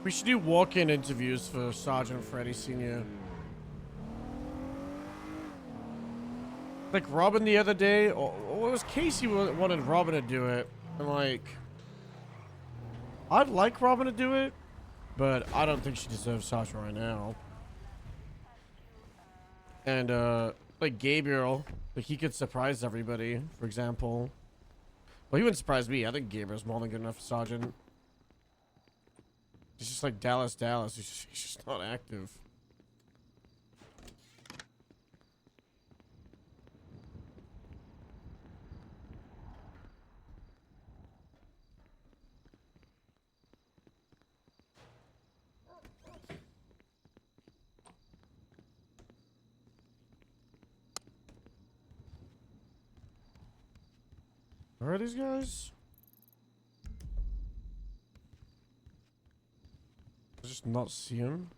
We should do walk-in interviews for Sergeant Freddy Sr. Like Robin the other day, or it was Casey wanted Robin to do it, and like, I'd like Robin to do it, but I don't think she deserves Sasha right now. And like Gabriel, like he could surprise everybody, for example. Well, he wouldn't surprise me. I think Gabriel's more than good enough for Sergeant. He's just like Dallas. He's just not active. Where are these guys? I just not see him.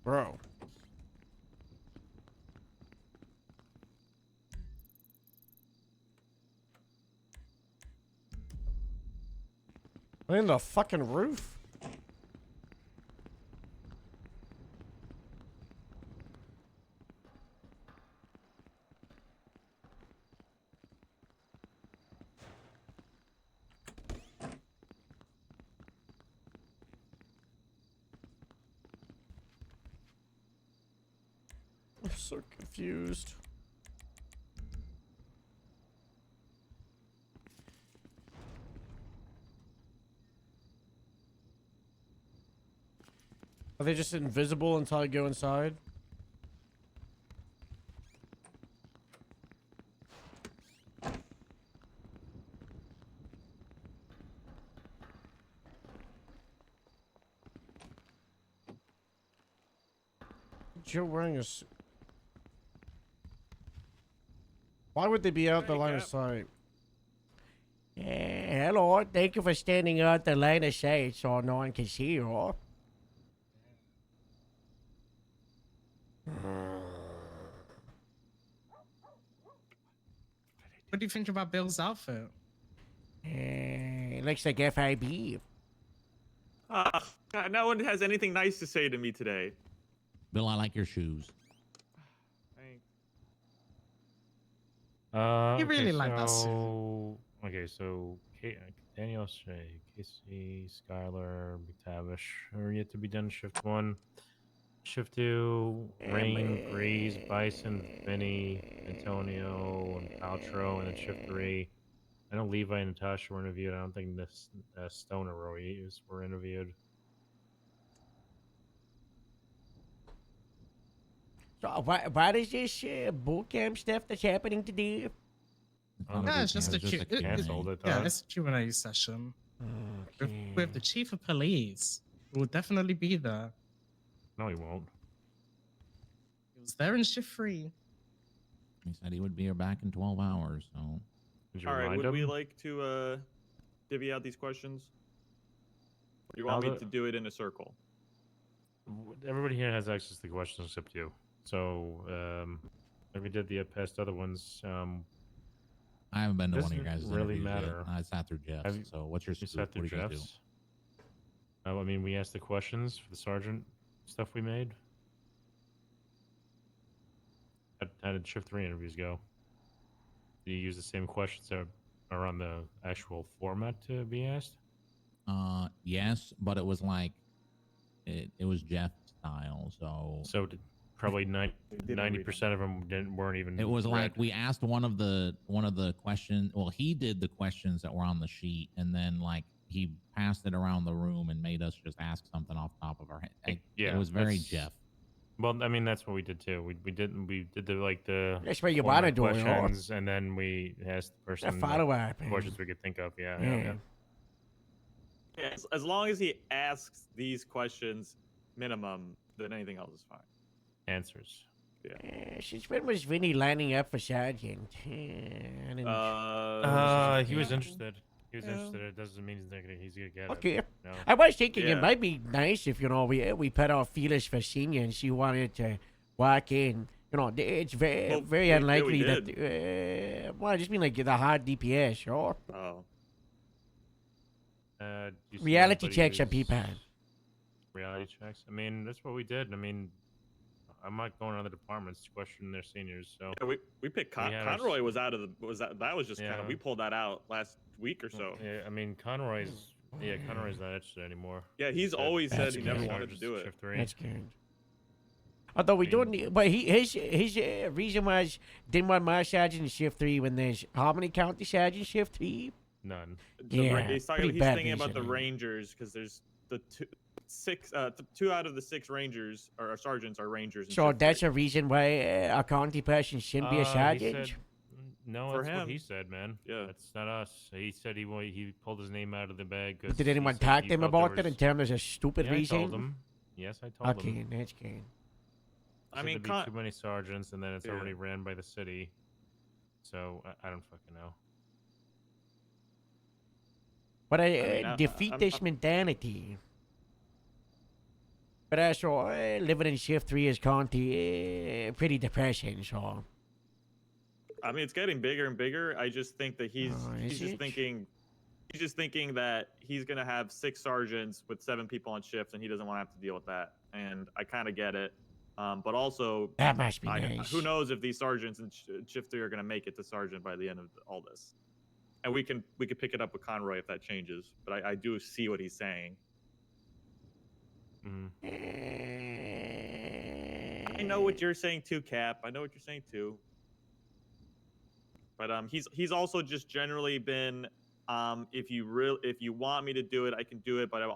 Bro. In the fucking roof? I'm so confused. Are they just invisible until I go inside? Joe wearing a suit. Why would they be out the line of sight? Hello, thank you for standing out the line of sight so no one can see you. What do you think about Bill's outfit? Looks like FIB. No one has anything nice to say to me today. Bill, I like your shoes. Thanks. He really liked that suit. Okay, so Daniel, Casey, Skylar, McTavish are yet to be done. Shift 1. Shift 2, Rain, Breeze, Bison, Vinny, Antonio, and Paltrow. And then Shift 3, I know Levi and Natasha were interviewed. I don't think this Stone or Roy were interviewed. So what is this boot camp stuff that's happening today? Yeah, it's just a canceled. I thought. Yeah, it's a Q&A session with the chief of police. Who will definitely be there. No, he won't. He was there in shift 3. He said he would be here back in 12 hours, so... All right, would we like to divvy out these questions? Or do you want me to do it in a circle? Everybody here has access to the questions except you. So, like we did the past other ones, I haven't been to one of your guys' really interviews matter. yet. I sat through Jeff's. So what's your You scoop? sat through What do you guys do? Jeff's? I mean, we asked the questions for the sergeant stuff we made. How did Shift 3 interviews go? Did you use the same questions that or on the actual format to be asked? Yes, but it was like it was Jeff style, so So probably didn't read 90% of them weren't even. it was like read. we asked one of the questions. Well, he did the questions that were on the sheet, and then like he passed it around the room and made us just ask something off the top of our head. Yeah, It was very that's- Jeff. Well, I mean that's what we did too. We did the like the That's what you format wanna do, yo. questions, and then we asked the A person follow what up. questions we could think of. Yeah, Yeah. yeah. Yeah, as long as he asks these questions minimum, then anything else is fine. Answers. Since when was Vinny lining up for sergeant? I didn't- He was yeah. interested. He was Yeah. interested. It doesn't mean he's gonna get Okay. it. No. I was thinking Yeah. it might be nice if, we put our feelers for senior and she wanted to walk in. It's very, Well, very we unlikely did. that, I just mean like the hard DPS, sure. Oh, Do you see Reality anybody checks are who's- people. Reality checks. I mean, that's what we did. I mean, I'm not going to other departments to question their seniors. So yeah, we picked We had our- Conroy was out of the that was just kind Yeah. of we pulled that out last week or so. yeah, I mean, Conroy's not interested anymore. Yeah, he's said- always said That's he good. never Yeah. wanted to do it. Shift 3. That's good. Although we don't need, but his reason was didn't want my sergeant in shift 3 when there's how many county sergeants shift 3? None. Yeah, He's pretty he's bad thinking about the reason. Rangers because there's the two out of the 6 Rangers or sergeants are Rangers. in So shift that's three. a reason why a county person shouldn't be a He sergeant. said, no, For that's what he him. said, man. Yeah. That's not us. He said he pulled his name out of the bag. But did anyone talk to him about that and tell him there's a stupid Yeah, I reason? told him. Yes, I told Okay, him. that's good. I Said mean, there'd be Con- too many sergeants, and then it's Yeah. already ran by the city. So I don't fucking know. But mean, defeatist mentality. But also, living in shift 3 is county, pretty depressing, so. I mean, it's getting bigger and bigger. I just think that he's Is it? he's just thinking that he's gonna have 6 sergeants with 7 people on shift, and he doesn't want to have to deal with that. And I kind of get it. But also, That must be nice. who knows if these sergeants in shift 3 are gonna make it to sergeant by the end of all this. And we could pick it up with Conroy if that changes. But I do see what he's saying. Mhm. I know what you're saying too, Cap. I know what you're saying too. But he's also just generally been if you want me to do it, I can do it. But I'm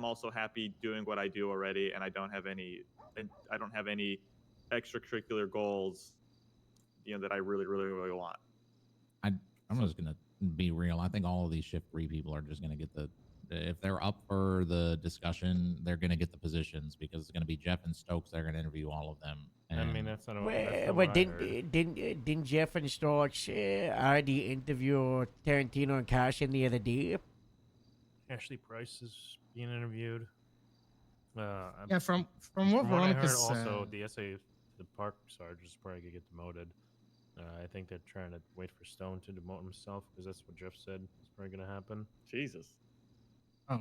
also happy doing what I do already, and I don't have any extracurricular goals, that I really really want. I'm just gonna be real. I think all of these shift 3 people are just gonna get if they're up for the discussion, they're gonna get the positions because it's gonna be Jeff and Stokes. They're gonna interview all of them. I mean, And that's not. That's Well, not well what I heard. didn't Jeff and Stokes already interview Tarantino and Carson the other day? Ashley Price is being interviewed. Yeah, from what From what I Veronica heard, said. also the the park sergeant is probably gonna get demoted. I think they're trying to wait for Stone to demote himself because that's what Jeff said is probably gonna happen. Jesus. Oh.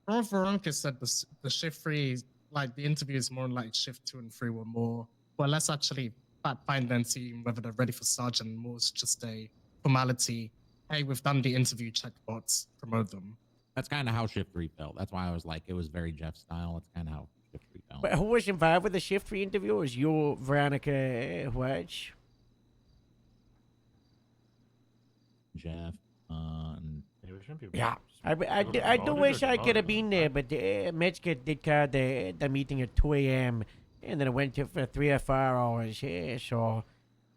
From what Veronica said, the shift 3, like the interviews more like shift 2 and 3 were more. Well, let's actually find them, see whether they're ready for sergeant. More is just a formality. Hey, we've done the interview checkbox, promote them. that's kind of how shift 3 felt. That's why I was like, it was very Jeff style. That's kind of how shift 3 felt. But who was involved with the shift 3 interview? Was you, Veronica, Wedge? Jeff, and Yeah, we shouldn't be. Yeah. just I people do demoted wish or I could have demoted, been huh? there, but Metzger did call the meeting at 2 a.m. and then it went to for 3 or 4 hours. Yeah, so,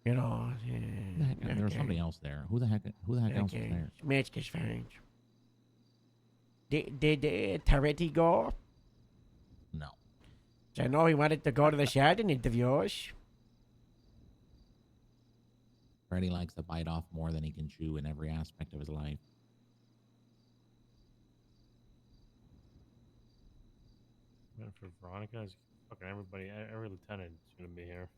who the heck- there was somebody else there. Who the heck else was there? Metzger's fine. Did Taretti go? No. I know he wanted to go to the sergeant interviews. Freddie likes to bite off more than he can chew in every aspect of his life. Man, for Veronica, is fucking everybody, every lieutenant is gonna be here.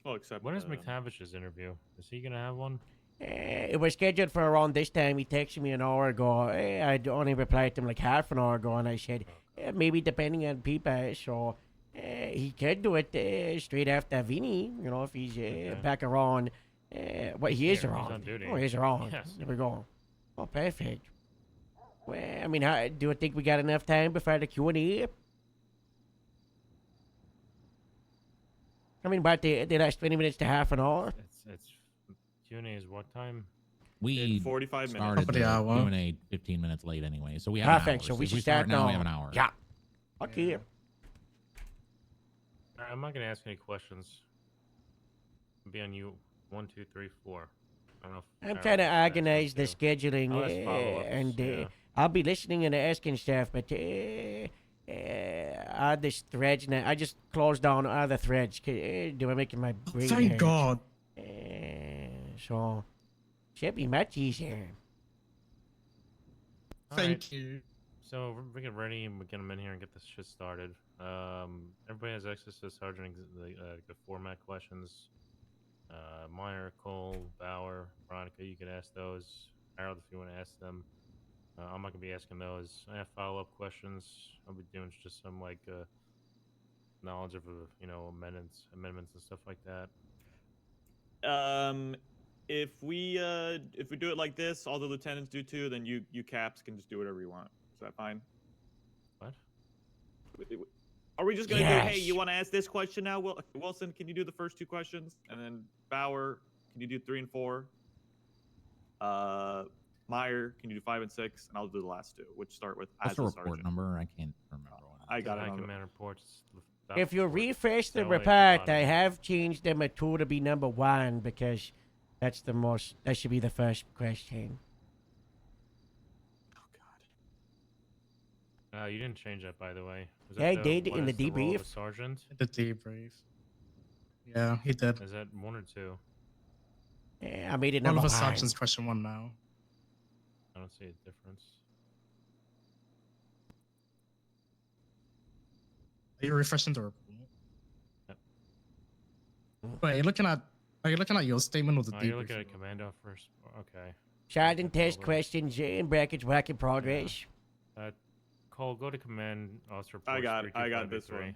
Well, except When is McTavish's interview? Is he gonna have one? It was scheduled for around this time. He texted me an hour ago. I'd only replied to him like half an hour ago, and I said, maybe depending on people. So he could do it straight after Vinny. You know, if he's back around. What he is Here, he's around. on duty. Oh, he's around. Yes. There we go. Oh, perfect. Well, I mean, do you think we got enough time before the Q&A? I mean, about the last 20 minutes to half an hour. It's Q&A is what time? We In 45 minutes. started Top of the the hour. Q&A 15 minutes late anyway, so we have an Perfect. hour. So we if should start start now. now. We have an hour. Yeah. Okay. Yeah. I'm not gonna ask any questions. It'll be on you. 1, 2, 3, 4. I don't know. If I'm Aaron trying to wants ask organize the something. scheduling, I'll ask follow-ups, and yeah. I'll be listening and asking stuff, but this threads now. I just closed down other threads. They were making my brain Thank hurt. God. So, should be much easier. All Thank right, you. So we get ready and we get them in here and get this shit started. Everybody has access to Sergeant the format questions. Meyer, Cole, Bauer, Veronica, you can ask those. Harold, if you want to ask them. I'm not gonna be asking those. I have follow-up questions. I'll be doing just some like knowledge of amendments and stuff like that. If we do it like this, all the lieutenants do too. Then you caps can just do whatever you want. Is that fine? What? Are we just gonna do? Hey, Yes. you want to ask this question now? Wilson, can you do the first 2 questions? And then Bauer, can you do 3 and 4? Meyer, can you do 5 and 6? And I'll do the last 2, which start with What's as the a report sergeant. number? I can't remember. What I got it. High on the- command reports. If you report. refresh the That way at the report, I bottom. have changed number 2 to be number 1 because that's the most. That should be the first question. Oh God. You didn't change that, by the way. Was Yeah, I that did what in the is role of a debrief. sergeant? The debrief. Yeah, he did. Is that 1 or 2? I made it One number of the 1. sergeants question 1 now. I don't see a difference. Are you refreshing the report? Yep. Wait, are you looking at your statement or the Oh, debrief? you're looking at commando first. Okay. Sergeant test Over. questions in brackets work in progress. Cole, go to command officer. I reports got 325 this to 3. one.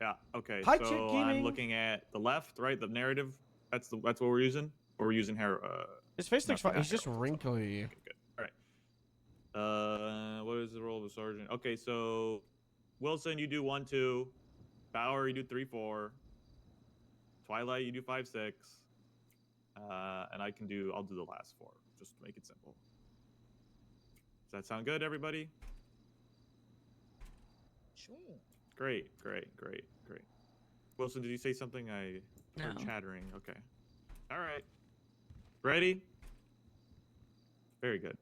Yeah. Okay. Hi, so Chick I'm Gaming. looking at the left, right? The narrative. That's what we're using. Or we're using hair. His face looks Not fine. He's just Harold. wrinkly. Okay, good. All right. What is the role of a sergeant? Okay, so Wilson, you do 1, 2. Bauer, you do 3, 4. Twilight, you do 5, 6. And I'll do the last 4, just to make it simple. Does that sound good, everybody? Sure. Great. Wilson, did you say something? I heard No. chattering. Okay. All right. Ready? Very good.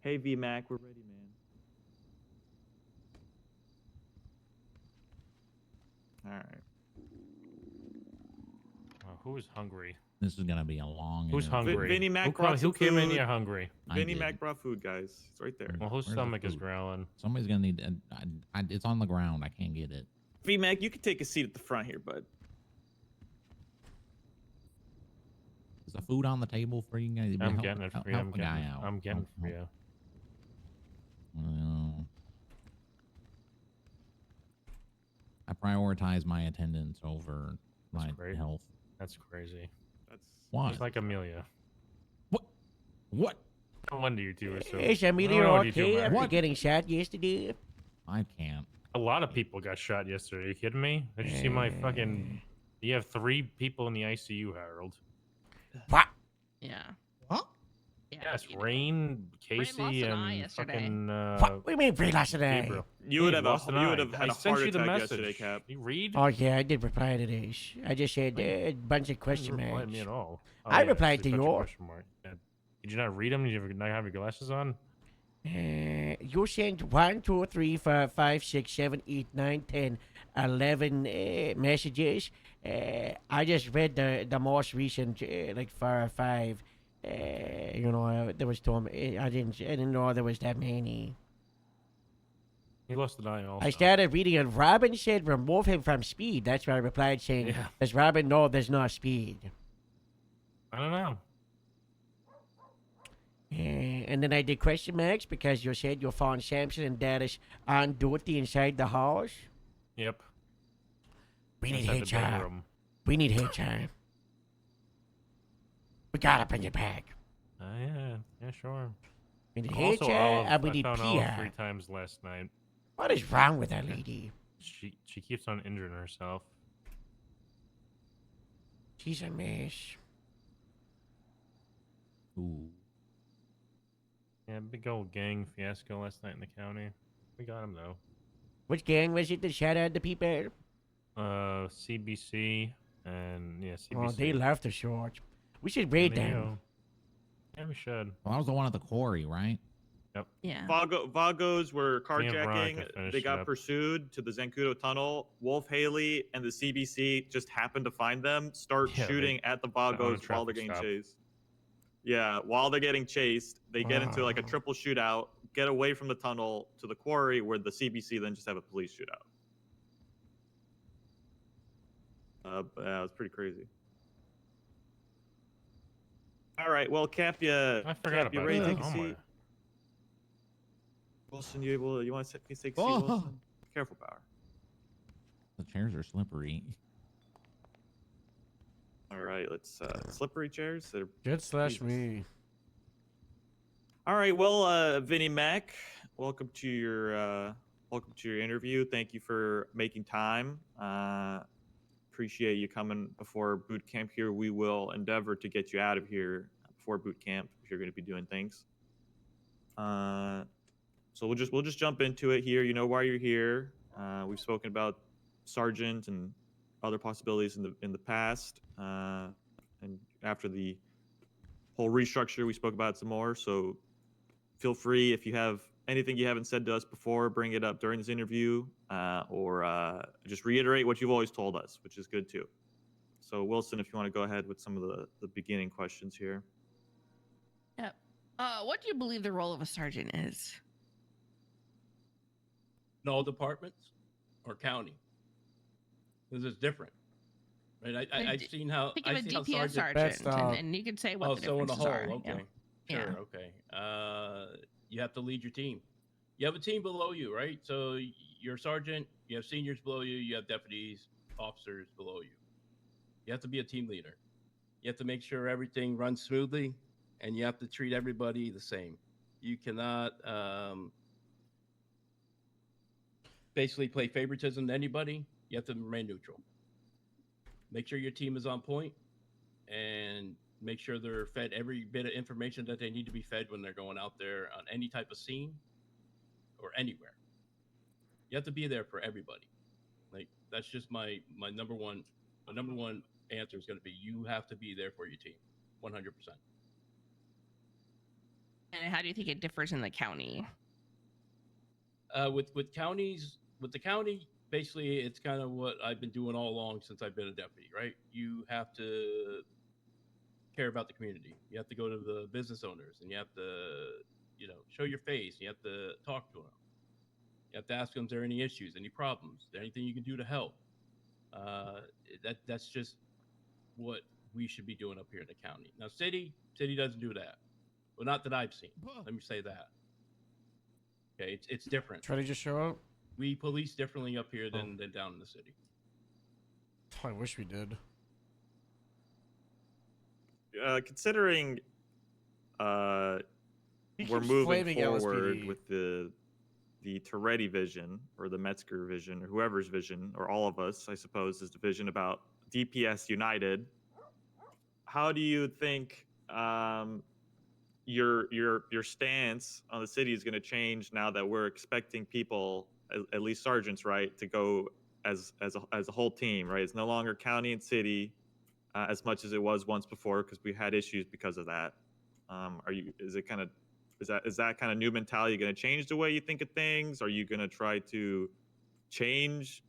Hey, VMAC, we're ready, man. All right. Who's hungry? This is gonna be a long. Who's interview. hungry? Vinny Mac who brought some came in food. here hungry? I Vinny did. Mac brought food, guys. It's right there. Well, whose Where's the stomach is food? growling? Somebody's gonna need. It's on the ground. I can't get it. VMAC, you can take a seat at the front here, bud. Is the food on the table for you guys? I'm Help- getting it help- for you. help I'm the guy getting, out. I'm getting Help- for help. you. Well, I prioritize my attendance over my great. health. That's crazy. That's Why? Just like Amelia. What? No wonder you two are so. Is Amelia no wonder you two okay are after married. getting shot yesterday? I can't. A lot of people got shot yesterday. Are you kidding me? Did you see my fucking? You have 3 people in the ICU, Harold. What? Yeah. What? Yeah. Yes, you know. Rain, Casey, lost an eye and yesterday. fucking What do you mean Brie lost today? Gabriel. You would Hey, have lost an you eye. would have had I a sent heart you the attack message. yesterday, Cap. You read? Oh yeah, I did reply to this. I just said a bunch of question You didn't reply to marks. me at all. I yeah, replied it's to a bunch of yours. question mark. Yeah. Did you not read them? Did you not have your glasses on? You sent 1, 2, 3, 4, 5, 6, 7, 8, 9, 10, 11 messages. I just read the most recent, like 4 or 5. There was Tom. I didn't know there was that many. He lost an eye also. I started reading and Robin said remove him from speed. That's why I replied saying, Yeah. does Robin know there's no speed? I don't know. And then I did question marks because you said you found Samson and Dad is on duty inside the house. Yep. We need Inside the HR. bedroom. We need HR. We got to bring it back. Yeah, sure. We need Also, HR Olive, and we I need found Olive PR. 3 times last night. What is wrong with that lady? She keeps on injuring herself. She's a mess. Ooh. Yeah, big old gang fiasco last night in the county. We got him though. Which gang was it that shot at the people? CBC and yeah, CBC. Oh, they left the short. We should And raid they, them. yeah, we should. Well, that was the one at the quarry, right? Yep. Yeah. Vagos were Me and Veronica carjacking. finished They it got up. pursued to the Zancudo tunnel. Wolf Haley and the CBC just happened to find them, start Yeah, shooting at the on a Vagos while they're traffic getting stop. chased. Yeah, while they're getting chased, they get into like a Wow. triple shootout, get away from the tunnel to the quarry where the CBC then just have a police shootout. But yeah, it was pretty crazy. All right, well, Cap, you I forgot about ready to that. take a Oh my. seat? Wilson, you want to take a seat, Oh. Wilson? Careful, Power. The chairs are slippery. All right, let's slippery chairs. They're- Good slash Jesus. me. All right, well, Vinny Mac, welcome to your interview. Thank you for making time. Appreciate you coming before boot camp here. We will endeavor to get you out of here before boot camp if you're going to be doing things. So we'll just jump into it here. You know why you're here. We've spoken about Sergeant and other possibilities in the past, and after the whole restructure, we spoke about it some more. So feel free, if you have anything you haven't said to us before, bring it up during this interview, or just reiterate what you've always told us, which is good too. So Wilson, if you want to go ahead with some of the beginning questions here. Yep. What do you believe the role of a sergeant is? In all departments or county? Because it's different. Right? I've seen how Think of a I've seen how DPS sergeant. sergeant, and you could say what the So in the differences whole, are. okay, Yeah. sure, Yeah. okay. You have to lead your team. You have a team below you, right? So you're a sergeant. You have seniors below you. You have deputies, officers below you. You have to be a team leader. You have to make sure everything runs smoothly, and you have to treat everybody the same. You cannot basically play favoritism to anybody. You have to remain neutral. Make sure your team is on point, and make sure they're fed every bit of information that they need to be fed when they're going out there on any type of scene or anywhere. You have to be there for everybody. Like, that's just my number one. My number one answer is going to be: you have to be there for your team, 100%. And how do you think it differs in the county? With counties, with the county, basically, it's kind of what I've been doing all along since I've been a deputy. Right? You have to care about the community. You have to go to the business owners, and you have to, show your face. You have to talk to them. You have to ask them if there are any issues, any problems, anything you can do to help. That's just what we should be doing up here in the county. Now, city doesn't do that. Well, not that I've seen. Let me say that. Okay, it's different. Try to just show up. We police differently up here than down in the city. I wish we did. Considering we're keeps moving flaming forward LSPD. with the Toretti vision, or the Metzger vision, or whoever's vision, or all of us, I suppose, is the vision about DPS United. How do you think your stance on the city is going to change now that we're expecting people, at least sergeants, right, to go as a whole team, right? It's no longer county and city as much as it was once before, because we had issues because of that. Is that kind of new mentality going to change the way you think of things? Are you going to try to change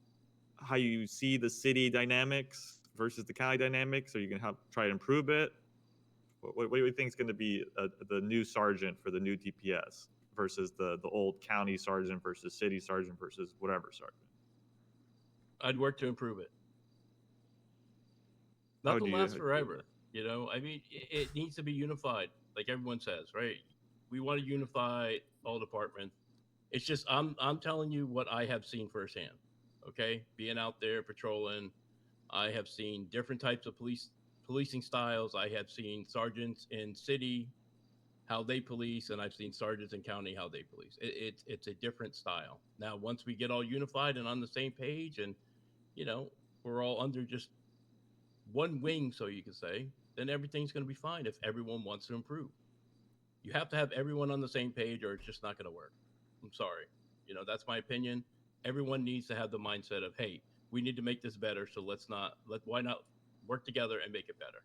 how you see the city dynamics versus the county dynamics? Are you going to try to improve it? What do you think is going to be the new sergeant for the new DPS versus the old county sergeant versus city sergeant versus whatever sergeant? I'd work to improve it. How Nothing do you lasts do forever. that? I mean, it needs to be unified, like everyone says, right? we want to unify all departments. It's just I'm telling you what I have seen firsthand. Okay, being out there patrolling, I have seen different types of policing styles. I have seen sergeants in city how they police, and I've seen sergeants in county how they police. It's a different style. Now, once we get all unified and on the same page, and you know we're all under just one wing, so you can say, then everything's going to be fine. If everyone wants to improve, you have to have everyone on the same page, or it's just not going to work. I'm sorry, that's my opinion. Everyone needs to have the mindset of, hey, we need to make this better. So why not work together and make it better?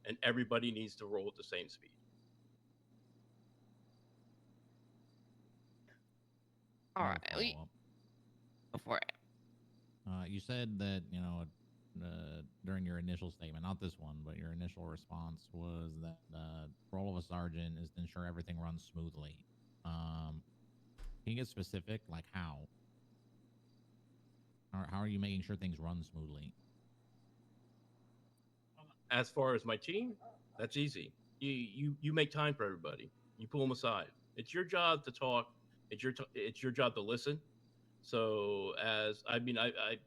And everybody needs to roll at the same speed. All I right, have a we follow-up. go for it. You said that during your initial statement, not this one, but your initial response was that the role of a sergeant is to ensure everything runs smoothly. Can you get specific, like how? How are you making sure things run smoothly? As far as my team, that's easy. You make time for everybody. You pull them aside. It's your job to talk. It's your job to listen. So as I mean, I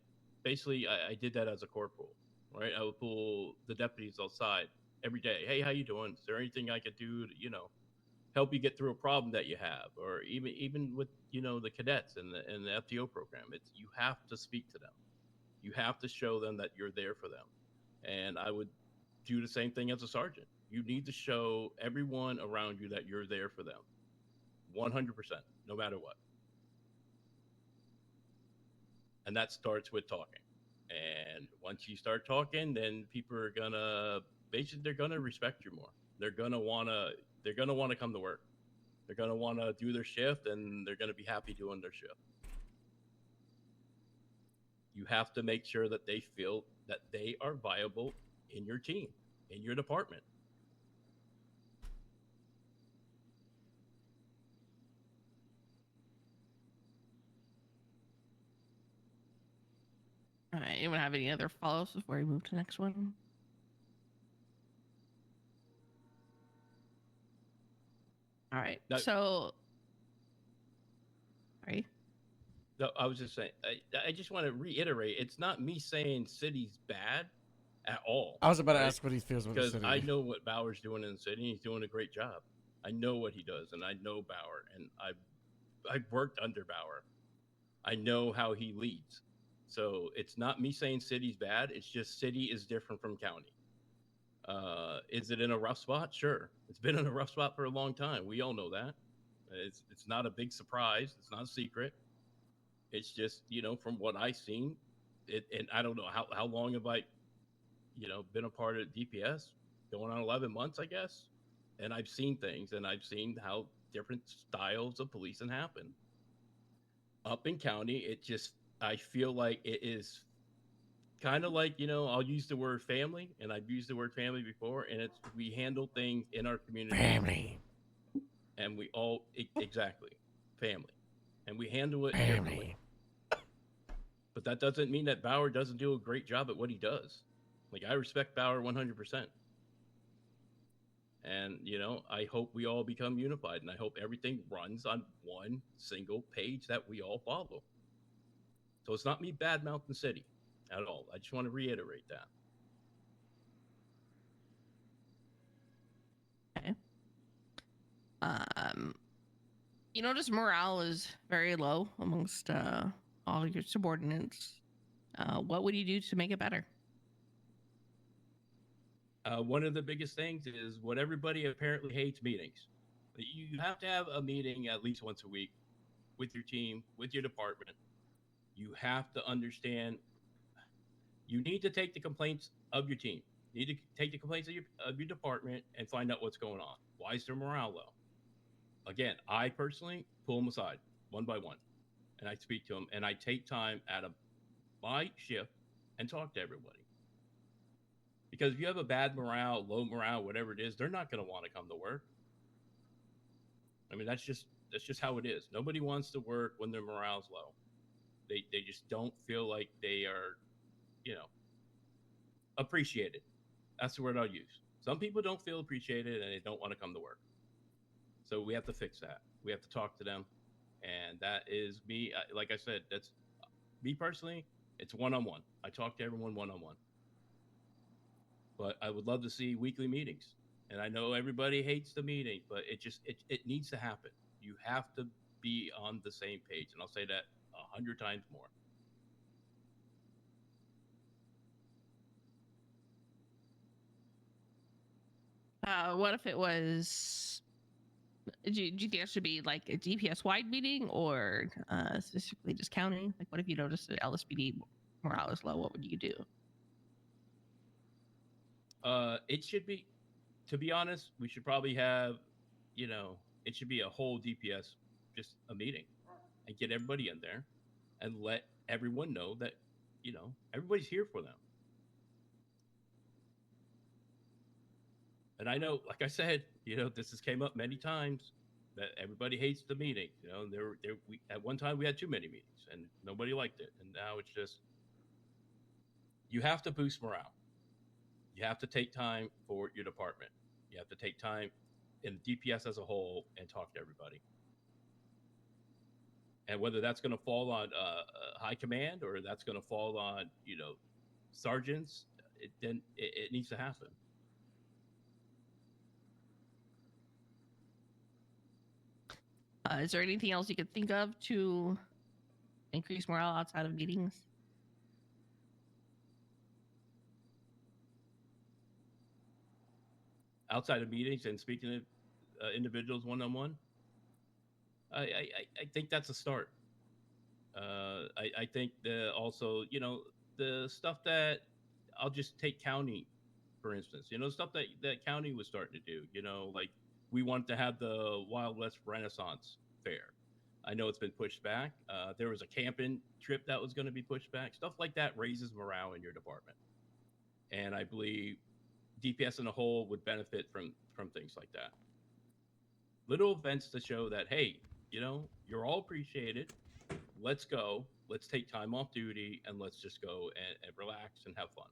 basically I did that as a corporal, right? I would pull the deputies outside every day. Hey, how you doing? Is there anything I could do to help you get through a problem that you have, or even with the cadets and the FTO program? It's you have to speak to them. You have to show them that you're there for them. And I would do the same thing as a sergeant. You need to show everyone around you that you're there for them, 100%, no matter what. And that starts with talking. And once you start talking, then people are gonna basically they're gonna respect you more. They're gonna wanna come to work. They're gonna wanna do their shift, and they're gonna be happy doing their shift. You have to make sure that they feel that they are viable in your team, in your department. All right, anyone have any other follow-ups before we move to the next one? All right, Now, so, sorry. no, I was just saying. I just want to reiterate. It's not me saying city's bad at all. I was about to right? ask what he feels with the Because city. I know what Bauer's doing in the city. He's doing a great job. I know what he does, and I know Bauer, and I've worked under Bauer. I know how he leads. So it's not me saying city's bad. It's just city is different from county. Is it in a rough spot? Sure, it's been in a rough spot for a long time. We all know that. It's not a big surprise. It's not a secret. It's just from what I've seen, and I don't know how long have I been a part of DPS, going on 11 months, I guess. And I've seen things, and I've seen how different styles of policing happen. Up in county, I feel like it is kind of like, I'll use the word family, and I've used the word family before, and we handle things in our community. Family. And we all, exactly, family. And we handle it Family. differently. But that doesn't mean that Bauer doesn't do a great job at what he does. Like, I respect Bauer 100%. And, I hope we all become unified, and I hope everything runs on one single page that we all follow. So it's not me bad mouthing city at all. I just want to reiterate that. Okay. You notice morale is very low amongst all your subordinates. What would you do to make it better? One of the biggest things is what everybody apparently hates: meetings. You have to have a meeting at least once a week with your team, with your department. You have to understand. You need to take the complaints of your team. You need to take the complaints of your department and find out what's going on. Why is their morale low? Again, I personally pull them aside one by one, and I speak to them, and I take time out of my shift and talk to everybody. Because if you have a bad morale, low morale, whatever it is, they're not going to want to come to work. I mean, that's just how it is. Nobody wants to work when their morale's low. They just don't feel like they are, appreciated. That's the word I'll use. Some people don't feel appreciated and they don't want to come to work. So we have to fix that. We have to talk to them, and that is me. Like I said, that's me personally. It's one-on-one. I talk to everyone one-on-one. But I would love to see weekly meetings. And I know everybody hates the meeting, but it needs to happen. You have to be on the same page, and I'll say that 100 times more. What if it was? Do you think it should be like a DPS wide meeting or specifically just county? Like, what if you notice that LSPD morale is low? What would you do? It should be, to be honest, we should probably have, it should be a whole DPS, just a meeting, and get everybody in there, and let everyone know that, everybody's here for them. And I know, like I said, this has came up many times that everybody hates the meeting. At one time we had too many meetings and nobody liked it, and now it's just you have to boost morale. You have to take time for your department. You have to take time in DPS as a whole and talk to everybody. And whether that's going to fall on high command or that's going to fall on sergeants, it needs to happen. Is there anything else you could think of to increase morale outside of meetings? Outside of meetings and speaking to individuals one-on-one, I think that's a start. I think also, the stuff that I'll just take county, for instance, stuff that county was starting to do, like we wanted to have the Wild West Renaissance Fair. I know it's been pushed back. There was a camping trip that was going to be pushed back. Stuff like that raises morale in your department. And I believe DPS in a whole would benefit from things like that. Little events to show that, hey, you're all appreciated. Let's go. Let's take time off duty and let's just go and relax and have fun.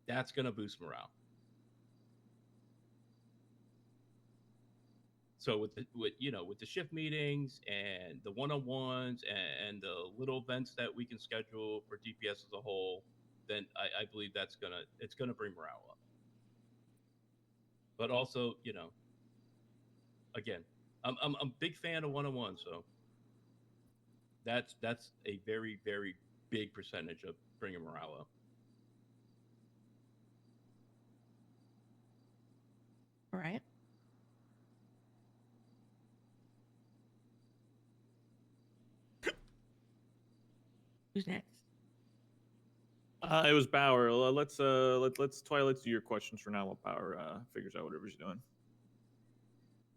That's going to boost morale. So with the shift meetings and the one-on-ones and the little events that we can schedule for DPS as a whole, then I believe it's gonna bring morale up. But also, again, I'm a big fan of one-on-one, so that's a very, very big percentage of bringing morale up. All right. Who's next? It was Bauer. Let's Twilight do your questions for now while Bauer figures out whatever he's doing.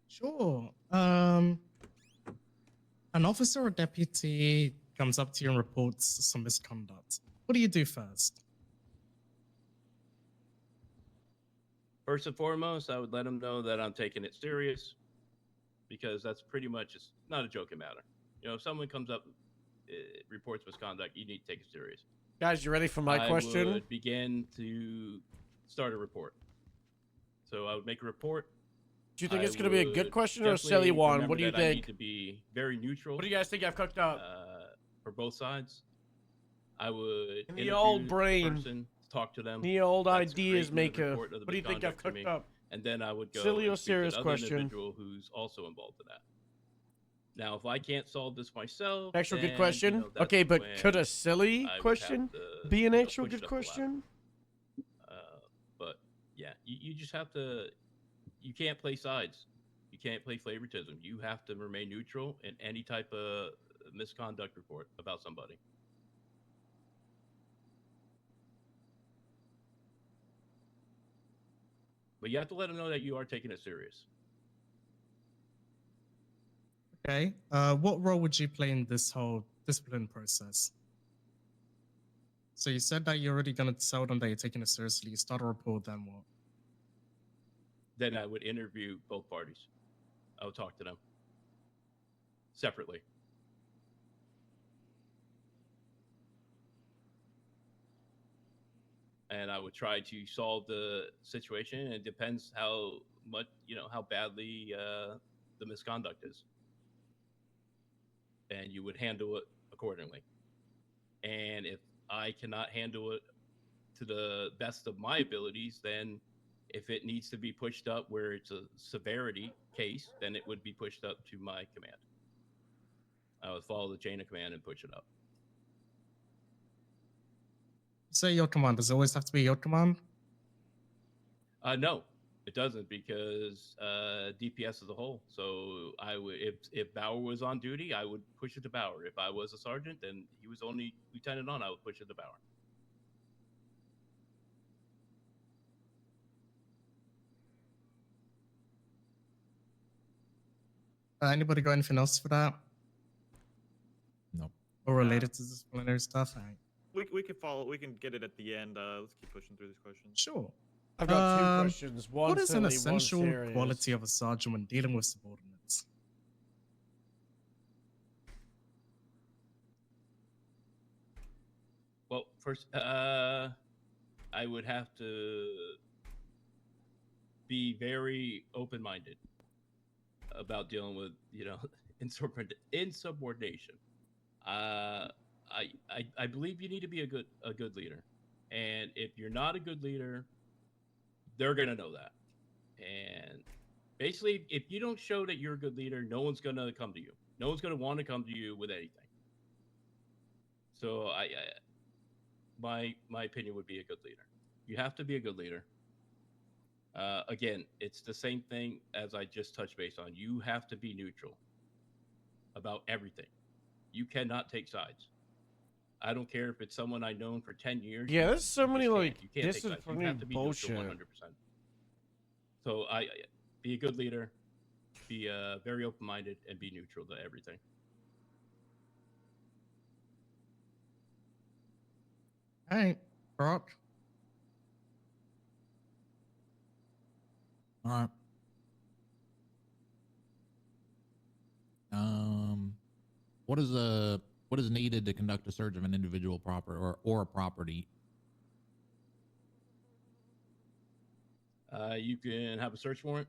Sure. An officer or deputy comes up to you and reports some misconduct. What do you do first? First and foremost, I would let them know that I'm taking it serious, because that's pretty much it's not a joking matter. If someone comes up, reports misconduct, you need to take it serious. Guys, you ready for my question? I would begin to start a report. So I would make a report. Do you think it's going to be a good question or a silly one? What do you I think? need to be very neutral. What do you guys think I've cooked up? For both sides. I would In the old brain. Person, talk to them. The old That's ideas great maker. report of the What do you think I've misconduct to cooked me. up? And then I would go Silly or and speak to serious another question? individual who's also involved in that. Now, if I can't solve this myself, Actual good then, question? that's Okay, but when could a silly I would question have to, be an actual push it good up the ladder. question? But yeah, you just have to. You can't play sides. You can't play favoritism. You have to remain neutral in any type of misconduct report about somebody. But you have to let them know that you are taking it serious. Okay. What role would you play in this whole discipline process? So you said that you're already going to tell them that you're taking it seriously. You start a report, then what? Then I would interview both parties. I would talk to them separately. And I would try to solve the situation. And it depends how much, how badly the misconduct is, and you would handle it accordingly. And if I cannot handle it to the best of my abilities, then if it needs to be pushed up where it's a severity case, then it would be pushed up to my command. I would follow the chain of command and push it up. Say your command. Does it always have to be your command? No, it doesn't, because DPS as a whole. So I would, if Bauer was on duty, I would push it to Bauer. If I was a sergeant, then he was only lieutenant on, I would push it to Bauer. Anybody got anything else for that? No. Or related to disciplinary stuff? All right. We can follow. We can get it at the end. Let's keep pushing through these questions. Sure. I've got two questions. One What is an silly, one essential serious. quality of a sergeant when dealing with subordinates? Well, first, I would have to be very open-minded about dealing with, insubordination. I believe you need to be a good leader, and if you're not a good leader, they're gonna know that. And basically, if you don't show that you're a good leader, no one's gonna come to you. No one's gonna want to come to you with anything. So my opinion would be a good leader. You have to be a good leader. Again, it's the same thing as I just touched base on. You have to be neutral about everything. You cannot take sides. I don't care if it's someone I've known for 10 years. Yeah, there's so many you like can't take sides. You disciplinary have to be bullshit. neutral 100%. So I be a good leader, be very open-minded, and be neutral to everything. All right, Brock. All right. What is needed to conduct a search of an individual property or a property? You can have a search warrant.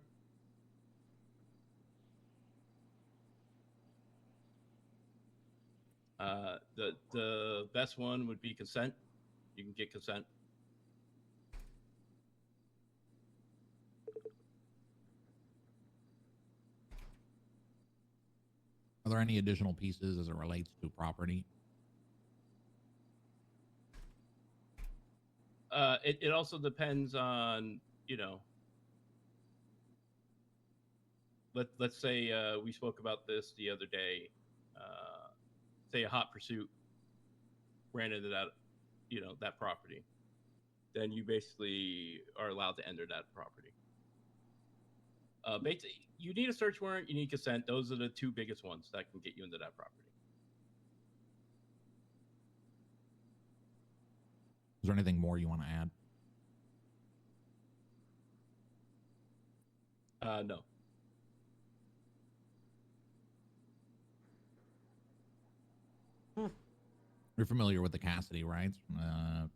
The best one would be consent. You can get consent. Are there any additional pieces as it relates to property? It also depends on, let's say we spoke about this the other day. Say a hot pursuit ran into that, that property. Then you basically are allowed to enter that property. Basically, you need a search warrant, you need consent. Those are the two biggest ones that can get you into that property. Is there anything more you want to add? No. You're familiar with the Cassidy rights, and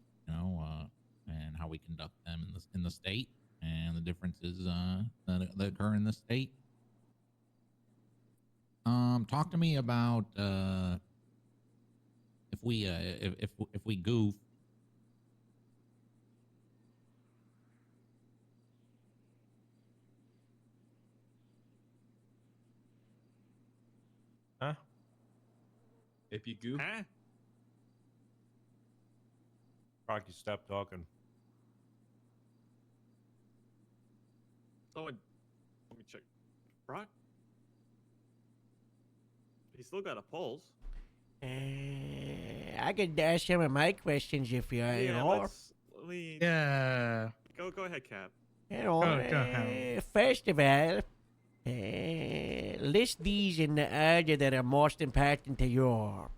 how we conduct them in the state, and the differences that occur in the state. Talk to me about if we goof. Huh? If you goof, Huh? Rocky, stop talking. Someone, let me check. Brock? He's still got a pulse. I could ask some of my questions if you, you know. Let me Yeah. go ahead, Cap. You know, Go ahead. first of all, list these in the order that are most important to you.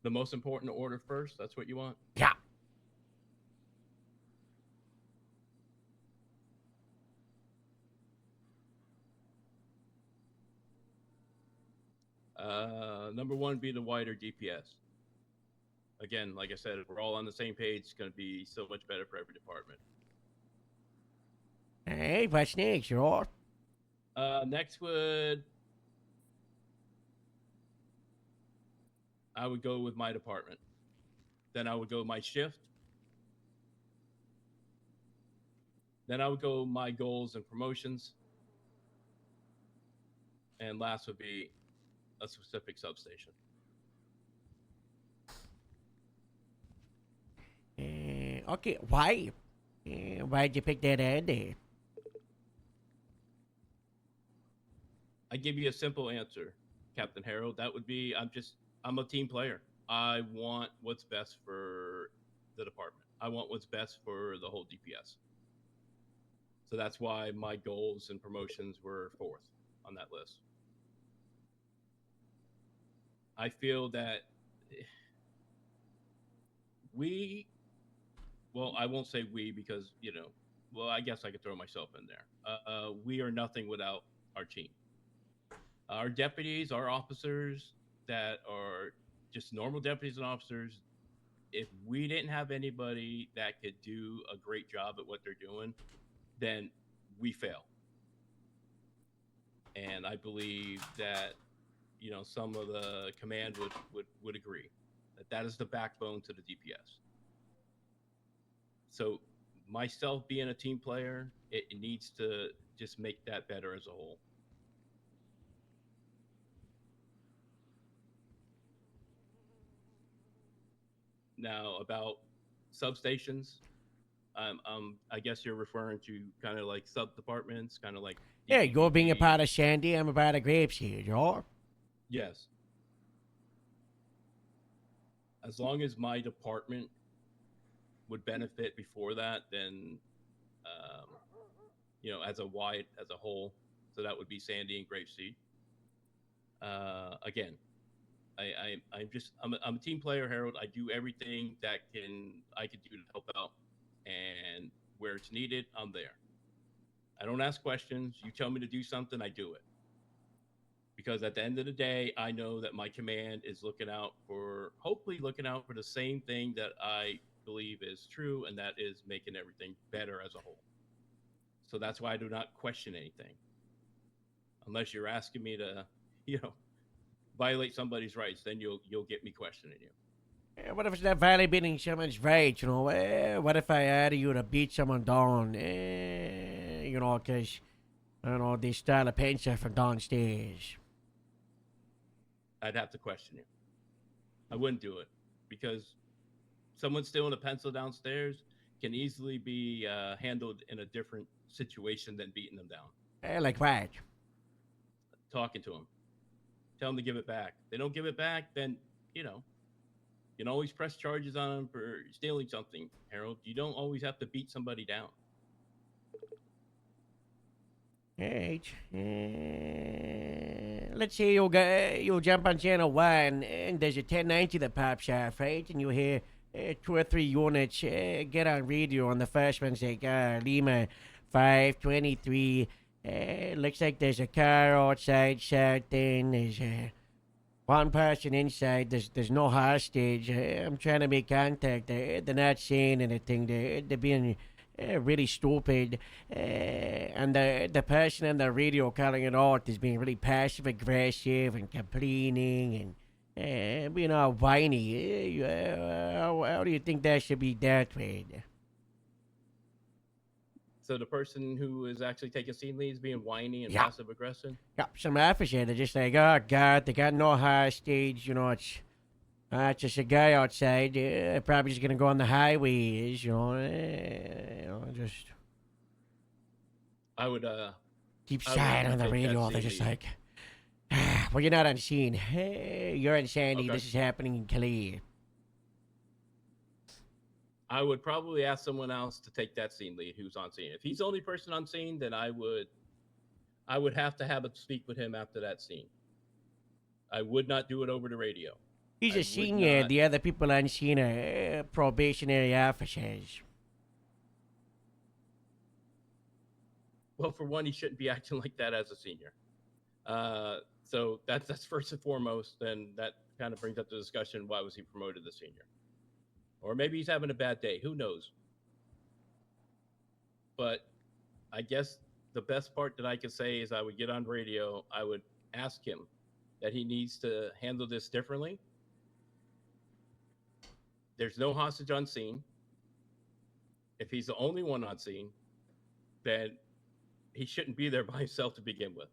the most important order first. That's what you want. Yeah. Number one be the wider DPS. Again, like I said, if we're all on the same page, it's going to be so much better for every department. Hey, what's next, Gerard? Next I would go with my department. Then I would go my shift. Then I would go my goals and promotions. And last would be a specific substation. Okay, why? Why'd you pick that Andy? I give you a simple answer, Captain Harold. That would be I'm a team player. I want what's best for the department. I want what's best for the whole DPS. So that's why my goals and promotions were fourth on that list. I feel that I won't say we because, I guess I could throw myself in there. We are nothing without our team. Our deputies, our officers that are just normal deputies and officers, if we didn't have anybody that could do a great job at what they're doing, then we fail. And I believe that, some of the command would agree that is the backbone to the DPS. So myself being a team player, it needs to just make that better as a whole. Now about substations, I guess you're referring to kind of like sub departments, kind of like Yeah, you're being a DPP. part of Sandy, I'm a part of Grapeseed, Gerard. Yes. As long as my department would benefit before that, then as a whole, so that would be Sandy and Grapeseed. Again, I'm a team player, Harold. I do everything that I can do to help out, and where it's needed, I'm there. I don't ask questions. You tell me to do something, I do it. Because at the end of the day, I know that my command is hopefully looking out for the same thing that I believe is true, and that is making everything better as a whole. So that's why I do not question anything. Unless you're asking me to, violate somebody's rights, then you'll get me questioning you. What if it's not violating someone's rights, what if I order you to beat someone down, because, they stole a pencil from downstairs? I'd have to question you. I wouldn't do it because someone stealing a pencil downstairs can easily be handled in a different situation than beating them down. Like what? Talking to them. Tell them to give it back. They don't give it back, then, you can always press charges on them for stealing something, Harold. You don't always have to beat somebody down. Right. Let's say you'll jump on channel 1 and there's a 1090 that pops off, right? And you hear 2 or 3 units get on radio, and the first one's like, Lima 523. Looks like there's a car outside shouting. There's one person inside. There's no hostage. I'm trying to make contact. They're not saying anything. They're being really stupid. And the person on the radio calling it out is being really passive aggressive and complaining and being all whiny. How do you think that should be dealt with? So the person who is actually taking scene lead is being whiny and Yeah. passive aggressive. Yeah, some officers are just like, oh God, they got no hostage. It's just a guy outside. Probably just gonna go on the highways. Just I would keep I would silent on the take that radio. They're scene just lead. like, well, you're not on scene. Hey, you're in Sandy. Okay. This is happening in Cali. I would probably ask someone else to take that scene lead who's on scene. If he's the only person on scene, then I would have to have a speak with him after that scene. I would not do it over the radio. He's I a would senior. not- The other people on scene are probationary officers. Well, for one, he shouldn't be acting like that as a senior. So that's first and foremost. Then that kind of brings up the discussion: why was he promoted to senior? or maybe he's having a bad day. Who knows? But I guess the best part that I could say is I would get on radio. I would ask him that he needs to handle this differently. There's no hostage on scene. If he's the only one on scene, then he shouldn't be there by himself to begin with.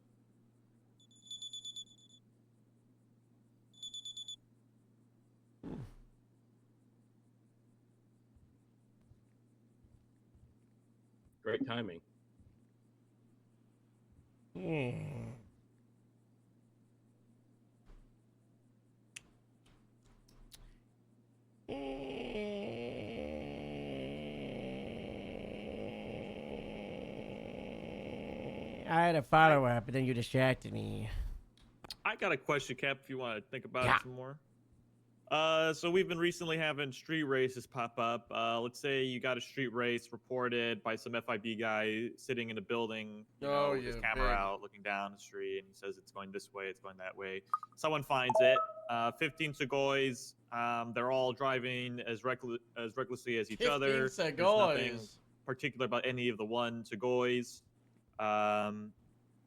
Great timing. Yeah. I had a follow up, but then you distracted me. I got a question, Cap, if you want to think about Yeah. it some more. So we've been recently having street races pop up. Let's say you got a street race reported by some FIB guy sitting in a building, with his camera out, looking down the street, and he says it's going this way, it's going that way. Someone finds it. 15 Segoys. They're all driving as recklessly as each other. There's nothing particular about any of the one Segoys.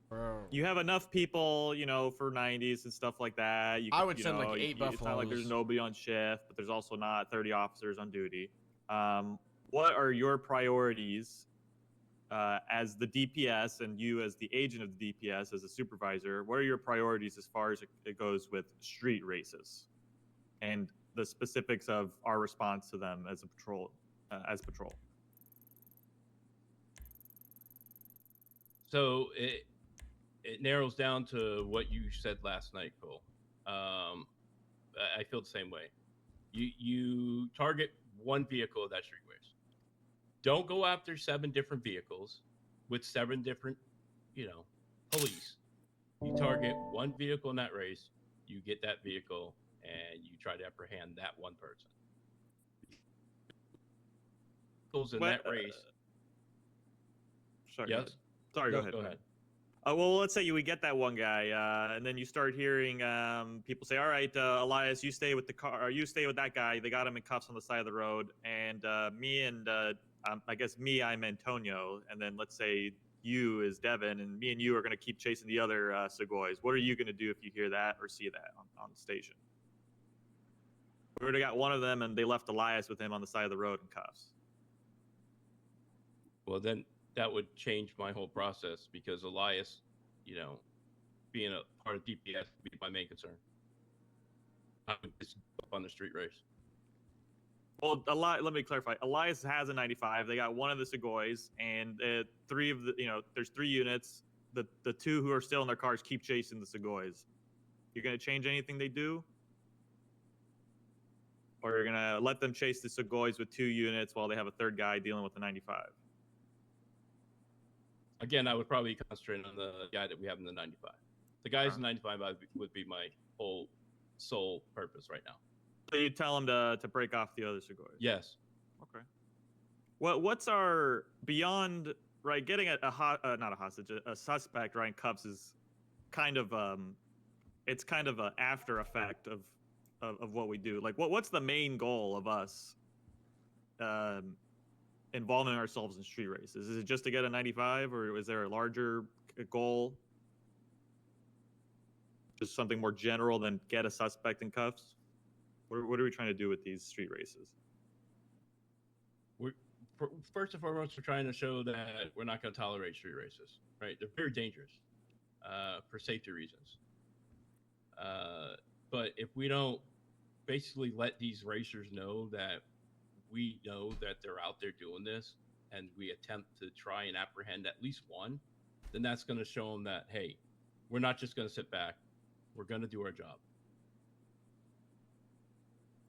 Bro. You have enough people, for 90s and stuff like that. I would send, like, 8 It's not like there's buffaloes. nobody on shift, but there's also not 30 officers on duty. What are your priorities as the DPS and you as the agent of the DPS as a supervisor? What are your priorities as far as it goes with street races and the specifics of our response to them as a patrol? So it narrows down to what you said last night, Cole. I feel the same way. You target one vehicle of that street race. Don't go after 7 different vehicles with 7 different, police. You target one vehicle in that race. You get that vehicle, and you try to apprehend that one person. Vehicles in that race. Sorry. Yes. Sorry. Go ahead. Well, let's say we get that one guy, and then you start hearing people say, "All right, Elias, you stay with the car, or you stay with that guy. They got him in cuffs on the side of the road." And I'm Antonio, and then let's say you is Devin, and me and you are going to keep chasing the other Segoys. What are you going to do if you hear that or see that on the station? We already got one of them, and they left Elias with him on the side of the road in cuffs. Well, then that would change my whole process because Elias, being a part of DPS would be my main concern. I would just go up on the street race. Well, let me clarify. Elias has a 95. They got one of the Segoys, and 3 of the, there's 3 units. The 2 who are still in their cars keep chasing the Segoys. You're gonna change anything they do, or you're gonna let them chase the Segoys with 2 units while they have a 3rd guy dealing with the 95? Again, I would probably concentrate on the guy that we have in the 95. The guys in 95 would be my whole sole purpose right now. So you tell them to break off the other Segoys? Yes. Okay. What's our beyond, right? Getting not a hostage, a suspect, right? In cuffs is kind of it's kind of an after effect of what we do. Like, what's the main goal of us involving ourselves in street races? Is it just to get a 95, or is there a larger goal? Just something more general than get a suspect in cuffs? What are we trying to do with these street races? First and foremost, we're trying to show that we're not going to tolerate street races. Right? They're very dangerous for safety reasons. But if we don't basically let these racers know that we know that they're out there doing this, and we attempt to try and apprehend at least one, then that's going to show them that, hey, we're not just going to sit back. We're going to do our job.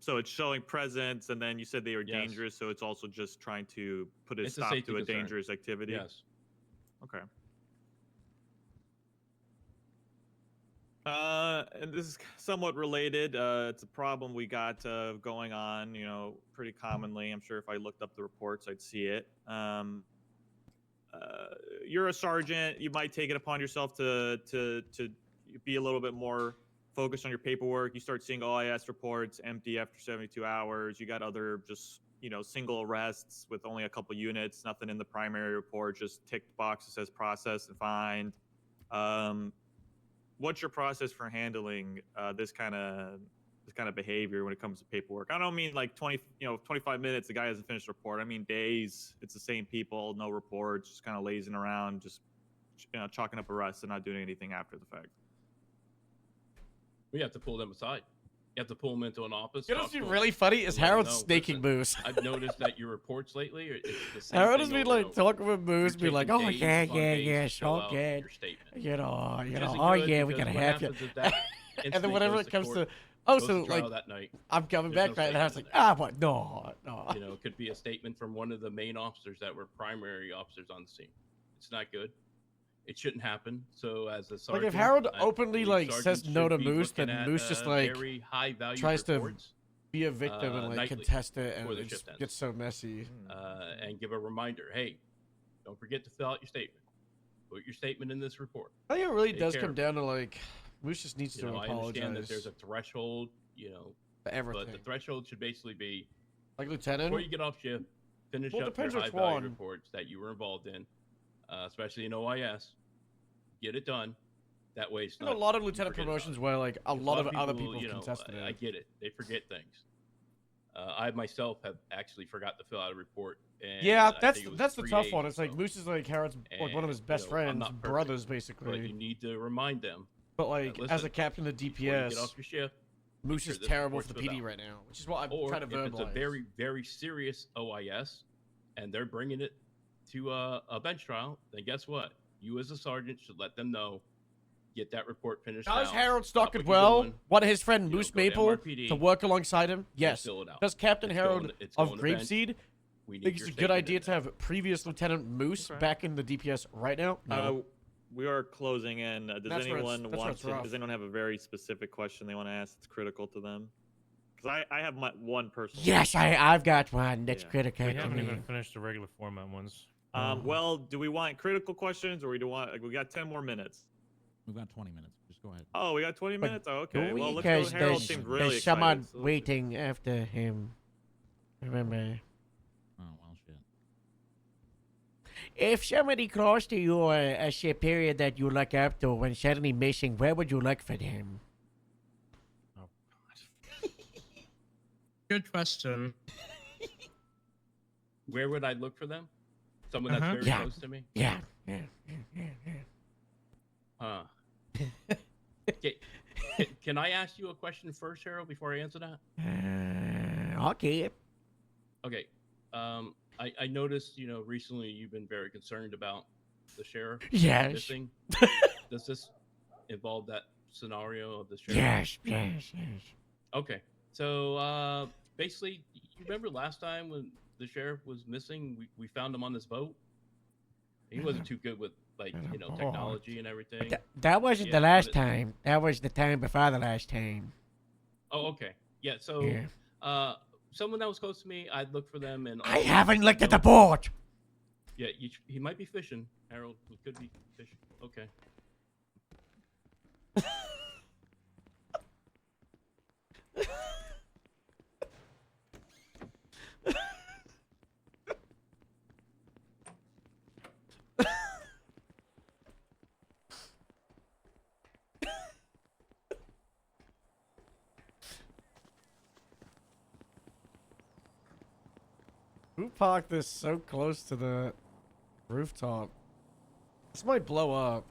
So it's showing presence, and then you said they were Yes. dangerous, so it's also just trying to put a It's a stop safety to a concern. dangerous activity? Yes. Okay. And this is somewhat related. It's a problem we got going on, pretty commonly. I'm sure if I looked up the reports, I'd see it. You're a sergeant. You might take it upon yourself to be a little bit more focus on your paperwork. You start seeing OIS reports empty after 72 hours. You got other just, single arrests with only a couple units, nothing in the primary report, just ticked boxes says processed and fined. What's your process for handling this kind of behavior when it comes to paperwork? I don't mean like 25 minutes, the guy hasn't finished a report. I mean days. It's the same people, no reports, just kind of lazing around, just chalking up arrests and not doing anything after the fact. We have to pull them aside. You have to pull them into an office. You know talk what's to 'em, really funny is and let 'em Harold's know, snaking listen, Moose. I've noticed that your reports lately are it's the same Harold thing has been over and like over. talking with Moose, You're be like, taking oh days yeah, upon yeah, days yeah, to fill so out good. your statement. You know, Which oh isn't yeah, good we're because gonna what have you. happens is that And then incident whenever goes it comes court, to, goes so trial like, that night. I'm coming There's back no right now. I was like, statement in what? No. it could be a statement from one of the main officers that were primary officers on the scene. It's not good. It shouldn't happen. So as a Like sergeant, if Harold I openly believe like sergeants says no should to be Moose, looking then at, Moose just like very high value tries to reports, be a victim and like nightly contest it, and before the it just shift ends. gets so messy. and give a reminder. Hey, don't forget to fill out your statement. Put your statement in this report. I think it really Take does care come of down to like Moose just needs You to know, I understand that apologize there's a threshold. for everything. But the threshold should basically be Like Lieutenant, before you get off shift, finish Well, it up your depends which high value one. reports that you were involved in, especially in OIS. Get it done. That way, it's you know, a not lot of you lieutenant forget about promotions it. where like a Because lot of other people, people have contested I it. get it. They forget things. I myself have actually forgot to fill out a report. And Yeah, I that's think it was that's the 3 tough days one. or It's like so. Moose is like Harold's like one of his And, best I'm friends, not perfect, brothers but basically. you need to remind them. But like as listen, a captain of the before you get DPS, off your shift, Moose sure is this terrible for report's the PD filled out. right now, which is what I'm or trying to if verbalize. it's a very, very serious OIS and they're bringing it to a bench trial, then guess what? You as a sergeant should let them know. Get that report finished. Does now, Harold stop Stockard what you're well doing, want his friend you know, Moose go to Maple MRPD, to work alongside him? and Yes. fill it out. Does Captain It's Harold going- it's of going to bench. Grapeseed We need think it's your a good statement idea in to there. have previous Lieutenant Moose Okay. back in the DPS right now? No. We are closing in. Does That's where it's- anyone that's where want it's to? rough. Does anyone have a very specific question they want to ask that's critical to them? Because I have one personal. Yes, I've got one that's Yeah. critical We to haven't me. even finished the regular format ones. Well, do we want critical questions or we do want? Like, we got 10 more minutes. We've got 20 minutes. Just go ahead. Oh, we got 20 But minutes. Oh, okay. Well, let's because go. Harold there's- seemed really there's someone excited. So let's- waiting after him. Remember, Oh, well, shit. if somebody close to you or a superior that you look up to when suddenly missing, where would you look for them? Oh, Good question. Where would I look for them? Someone that's Uh-huh. very Yeah. close to me. Yeah. Huh. Okay. Can I ask you a question first, Harold, before I answer that? Okay. Okay. I noticed, recently you've been very concerned about the sheriff Yes. missing. Does this involve that scenario of the sheriff? Yes. Okay. So basically, you remember last time when the sheriff was missing, we found him on this boat. He wasn't too good with technology and everything. That wasn't Yeah, the last but time. That was the time before the last time. Oh, okay. Yeah. So Yeah. someone that was close to me, I'd look for them and. I also, haven't looked at the know- board. Yeah, he might be fishing, Harold. He could be fishing. Okay. Who parked this so close to the rooftop? This might blow up.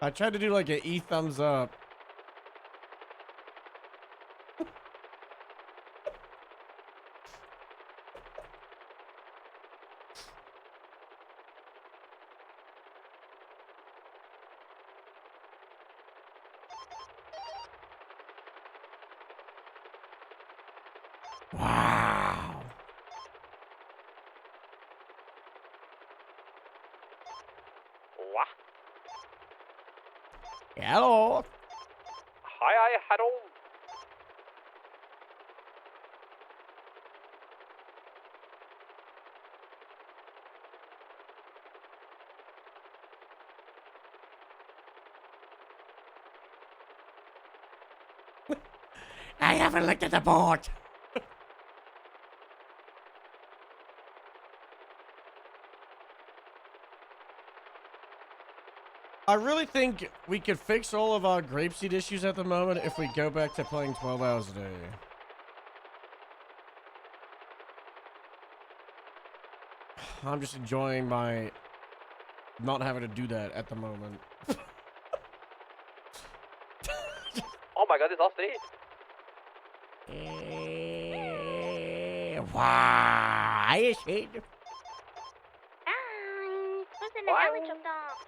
I tried to do like an E thumbs up. Wow. What? Hello. Hi, Harold. I haven't looked at the board. I really think we could fix all of our grapeseed issues at the moment if we go back to playing 12 hours a day. I'm just enjoying my not having to do that at the moment. Oh my god, it's off stage. Why is it? Listen, the alley jumped off.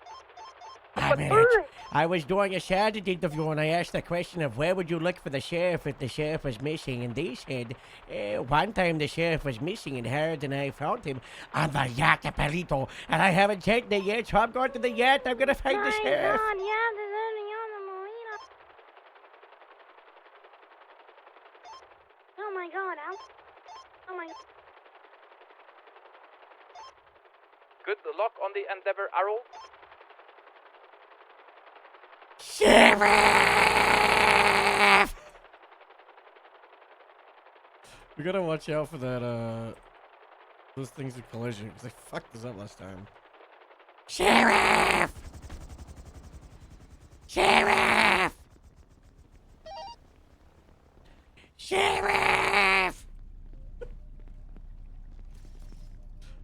I mean, I was doing a sergeant interview and I asked the question of where would you look for the sheriff if the sheriff was missing, and they said one time the sheriff was missing and Harold and I found him on the yacht at Palito, and I haven't checked it yet, so I'm going to the yacht. I'm gonna find the sheriff. God, yeah, there's only on the marina. Oh my god, Al. Oh my. Good luck on the endeavor, Harold. Sheriff! We gotta watch out for that, those things in collision, because they fucked us up last time. Sheriff! Sheriff! Sheriff!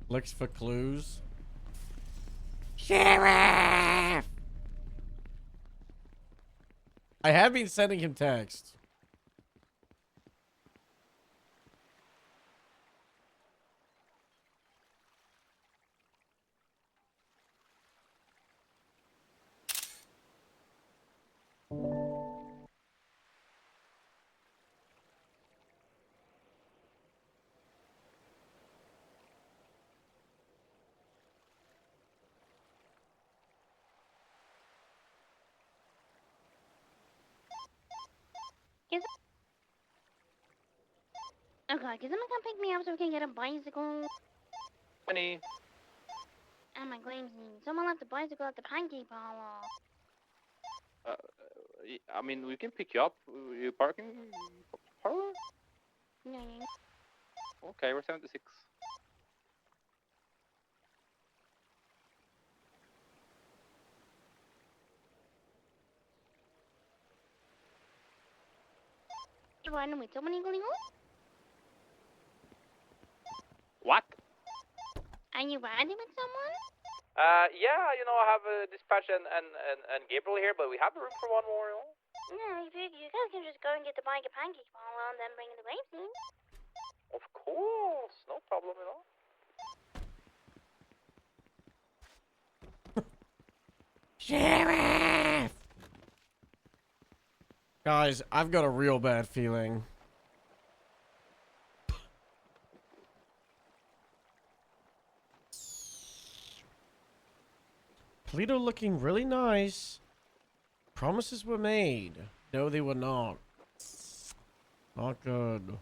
Looks for clues. Sheriff! I have been sending him texts. Oh god, can someone come pick me up so we can get a bicycle? Funny. Oh my god, someone left the bicycle at the pancake parlor. I mean, we can pick you up. You parking parlor? Yeah. Okay, we're 76. You riding with someone illegal? What? Are you riding with someone? Yeah, you know, I have Dispatch and Gabriel here, but we have room for one more, you know? No, you guys can just go and get the bike at pancake parlor and then bring the grape seed. Of course, no problem, you know? Sheriff! Guys, I've got a real bad feeling. Polito looking really nice. Promises were made. No, they were not. Not good.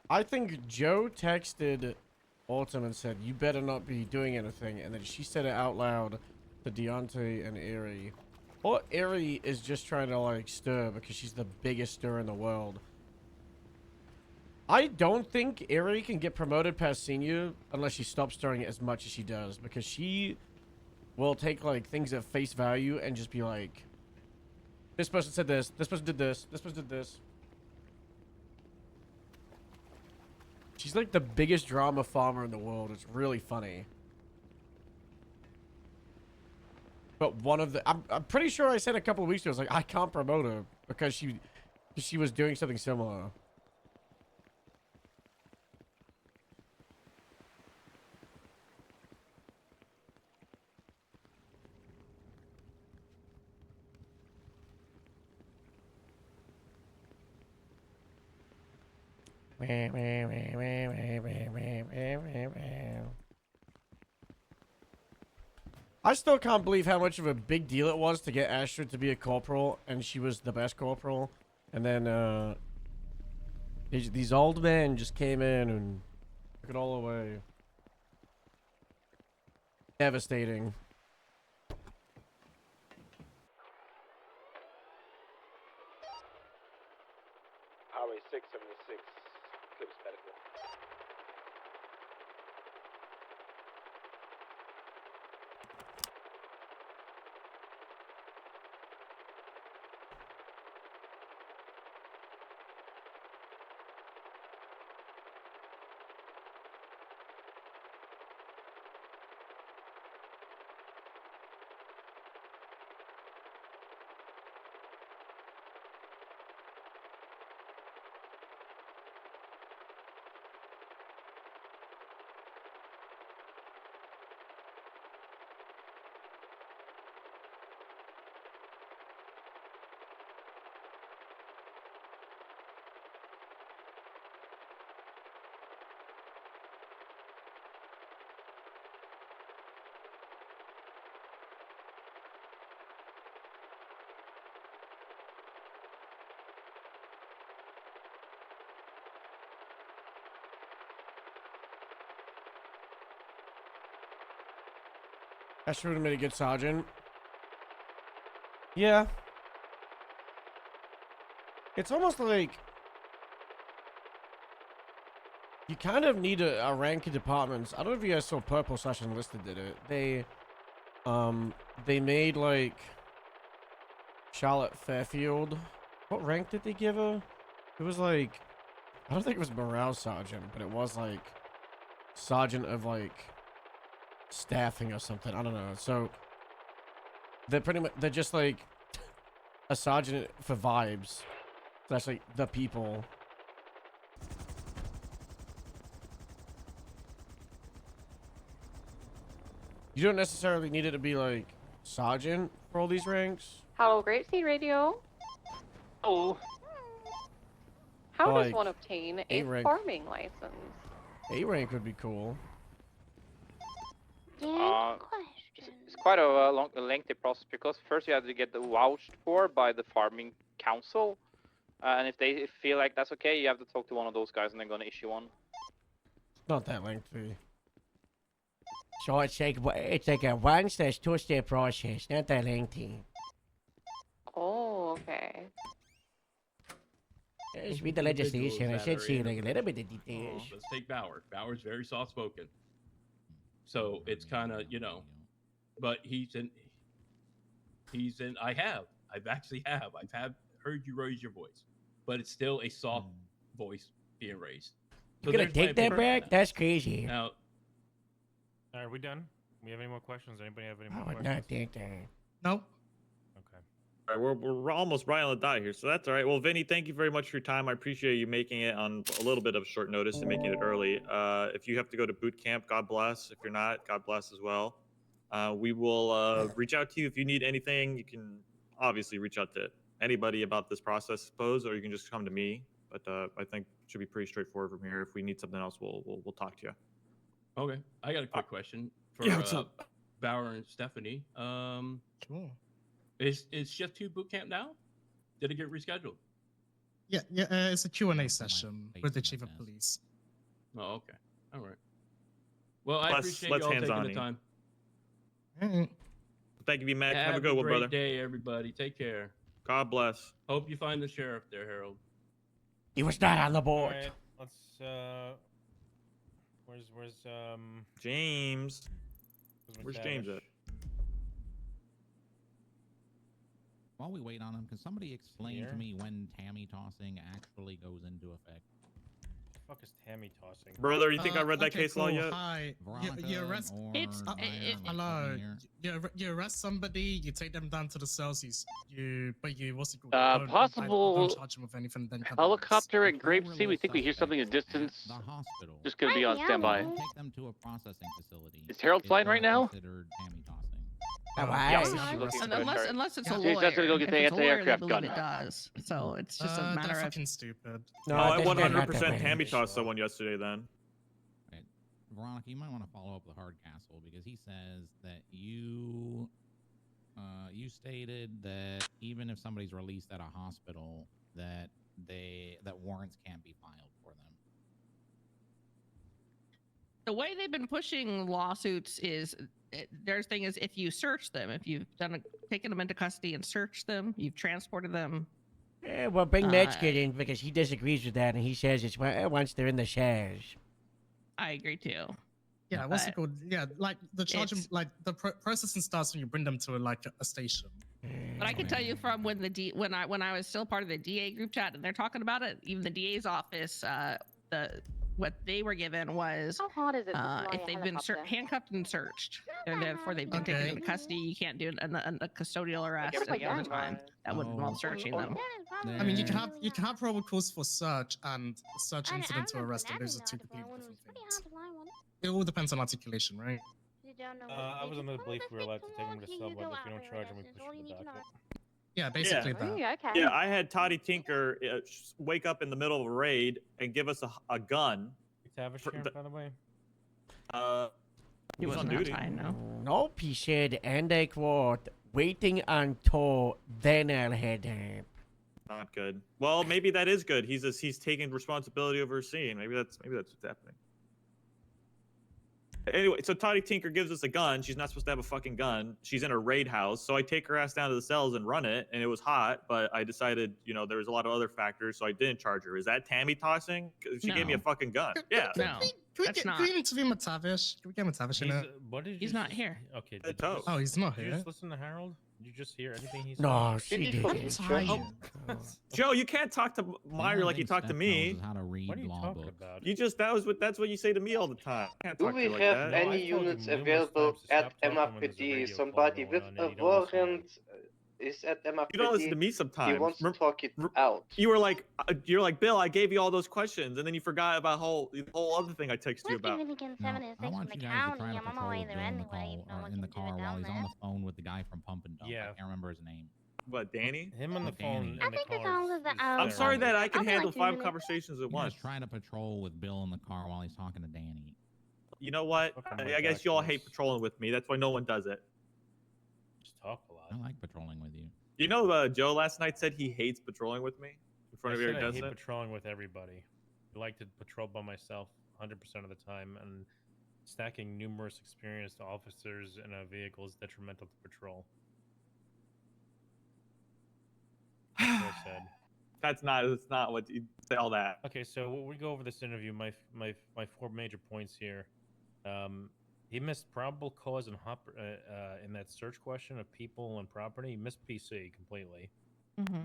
I think Joe texted Autumn and said, "You better not be doing anything," and then she said it out loud to Deontay and Erie. Or Erie is just trying to like stir because she's the biggest stir in the world. I don't think Erie can get promoted past senior unless she stops stirring it as much as she does, because she will take like things at face value and just be like, this person said this person did this person did this. She's like the biggest drama farmer in the world. It's really funny. But one of the, I'm pretty sure I said a couple of weeks ago, I was like, I can't promote her because she was doing something similar. I still can't believe how much of a big deal it was to get Astrid to be a corporal, and she was the best corporal. And then, these old men just came in and took it all away. Devastating. Highway 676, Clips Medical. Astrid would have made a good sergeant. Yeah. It's almost like you kind of need a rank in departments. I don't know if you guys saw Purple / Enlisted did it. They made like Charlotte Fairfield. What rank did they give her? It was like, I don't think it was morale sergeant, but it was like sergeant of like staffing or something. I don't know. So they're just like a sergeant for vibes. So that's like the people. You don't necessarily need it to be like sergeant for all these ranks. Hello, Grapeseed Radio. Oh. How does Like, one obtain A a rank. farming license? A rank would be cool. Yeah, It's quite a lengthy process because first you have to get the vouched for by the farming council, and if they feel like that's okay, you have to talk to one of those guys and they're gonna issue one. It's not that lengthy. So it's like a 1 2-step process, not that lengthy. Oh, okay. Just read the legislation. I should see like a little bit of details. Let's take Bauer. Bauer's very soft spoken. So it's kind of, you know, but I've heard you raise your voice, but it's still a soft voice being raised. So You're gonna there's my take that opinion back? on That's crazy. Now, Are we done? We have any more questions? Anybody have any more I would questions? not take that. Nope. Okay. All right, we're almost right on the dot here, so that's all right. Well, Vinny, thank you very much for your time. I appreciate you making it on a little bit of short notice and making it early. If you have to go to boot camp, God bless. If you're not, God bless as well. We will reach out to you if you need anything. You can obviously reach out to anybody about this process, I suppose, or you can just come to me. But I think it should be pretty straightforward from here. If we need something else, we'll talk to you. okay, I got a quick question for Yeah, what's up? Bauer and Stephanie. Sure. Is Shift 2 boot camp now? Did it get rescheduled? Yeah, it's a Q&A my session face with the in chief that of desk. police. Oh, okay. All right. Well, I Let's appreciate you all taking hands-on the you. time. Thank you, V-Mac. Have a good one, great brother. day, everybody. Take care. God bless. Hope you find the sheriff there, Harold. He was not on the All board. right. Let's. Where's James. Where's James McTavish? at? While we wait on him, can somebody explain Here? to me when Tammy tossing actually goes into effect? The fuck is Tammy tossing? Brother, you think I read that Okay, case law cool. yet? Hi. Veronica You arrest. or It's- Ryan it- or Hello. Javier? You arrest somebody. You take them down to the cells. But you what's it called? Don't Possible charge them with anything. Then come Helicopter If at they're Grape Sea. We think we hear real something in the suspects distance. at the hospital. Just gonna be on Hi, standby. Alan. Take them to a processing facility. Is Harold flying that right now? Considered Tammy tossing. Why? Yeah, Obviously, she's she looking was- for a Unless, start. unless it's a Yeah. lawyer. She's definitely looking If to it's get a the lawyer, they aircraft believe gun. it does. So it's just a They're matter of. fucking stupid. No, Oh, I this is not 100% the Tammy way. tossed someone yesterday then. Right. Veronica, you might want to follow up with Hardcastle because he says that you stated that even if somebody's released at a hospital, that warrants can't be filed for them. The way they've been pushing lawsuits is their thing is if you search them, if you've taken them into custody and searched them, you've transported them. Yeah, well, bring Metzger in because he disagrees with that, and he says it's once they're in the shares. I agree too. Yeah, what's it But called? Yeah, like the charging, it's- like the processing starts when you bring them to a station. But I can tell you from when when I was still part of the DA group chat and they're talking about it, even the DA's office, what they were given was How hot is it? to fly if a they've been helicopter? handcuffed and searched, before they've been taken Okay. into custody, you can't do a custodial arrest at everything the other else time. That would involve Oh. searching them. I mean, you can have probable cause for search and search I incident to remember arrest, and those are napping two though, completely when it different was pretty things. hard to fly one. It all depends on articulation, right? You don't know I was under the belief we were allowed to take him to Here cell, you but go if we don't out charge there, him, we that's push all him you to need the to know. docket. Yeah, basically that. Ooh, okay. Yeah, I had Toddy Tinker wake up in the middle of a raid and give us a gun. McTavish For here, the- by the way. He was on wasn't duty. outside, no. Nope, he said, and I quote, waiting until then I'll head home. Not good. Well, maybe that is good. He's taking responsibility over a scene. Maybe that's what's happening. Anyway, so Toddy Tinker gives us a gun. She's not supposed to have a fucking gun. She's in a raid house. So I take her ass down to the cells and run it. And it was hot, but I decided, there was a lot of other factors, so I didn't charge her. Is that Tammy tossing? 'Cause she gave me a No. fucking gun. Yeah. No, that's not. Can we interview Matavish? Can we get Matavish in He's, it? what did you He's not just- here. Okay. The Did you toe. just, Oh, he's not did you here. just listen to Harold? Did you just hear anything he said? No, she Did he fucking didn't. try? Joe, you can't talk to The Myra only like you thing talk to Steph me. knows is how to read What are you law talking books. about? That's what you say to me all the time. I can't Do talk to we you like have that. No, any I've told you units numerous available times to at stop talking when there's a MFPD? radio Somebody call with going a on and you don't listen. warrant is at MFPD. You don't listen to me He sometimes. wants to Remember- talk it re- out. You were like, Bill, I gave you all those questions, and then you forgot about the whole other thing I texted you Whiskey about. Vinnigan No, 7 and 6 I from want the you guys to county. try to I'm on my patrol way with there Bill in the anyway. call If no or one in the can do it car while down he's there. on the phone with the guy from Pump and Dump. Yeah. I can't remember his name. What, Danny? Him on the With Danny. phone. I in the think the car sounds is- of the is I'm hour. sorry that I I'll can be handle like 2 5 minutes. conversations at You once. guys try to patrol with Bill in the car while he's talking to Danny. You know what? Fucking I went guess you all hate backwards. patrolling with me. That's why no one does it. Just talk a lot. I like patrolling with you. You know, Joe last night said he hates patrolling with me in front I of your said I hate doesn't. patrolling with everybody. I like to patrol by myself 100% of the time, and stacking numerous experienced officers in a vehicle is detrimental to patrol. That's what I said. That's not what you say all that. Okay, so when we go over this interview, my 4 major points here. He missed probable cause and in that search question of people and property. He missed PC completely,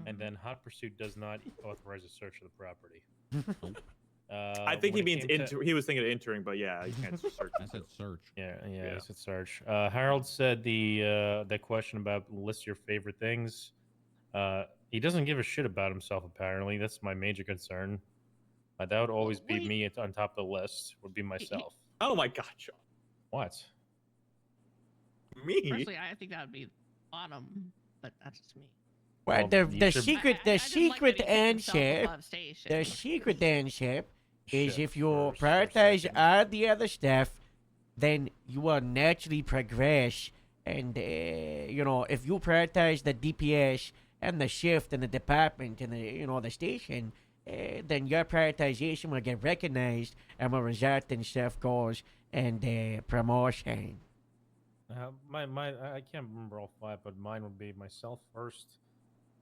and then hot pursuit does not authorize a search of the property. I think he when it means came to- he was thinking of entering, but yeah, you can't search. I said search. Yeah, Yeah. he said search. Harold said that question about list your favorite things. He doesn't give a shit about himself. Apparently, that's my major concern. That would always be wait. me on top of the list. Would be myself. Oh my god, Joe. What? Me? Personally, I think that would be bottom, but that's just me. Well, Well, the you should- secret, I the just like secret that he puts himself answer, above station. the secret answer is Shift if you first or prioritize second. all the other stuff, then you will naturally progress. And if you prioritize the DPS and the shift and the department and the station, then your prioritization will get recognized and will result in self goals and promotion. I can't remember all 5, but mine would be myself first,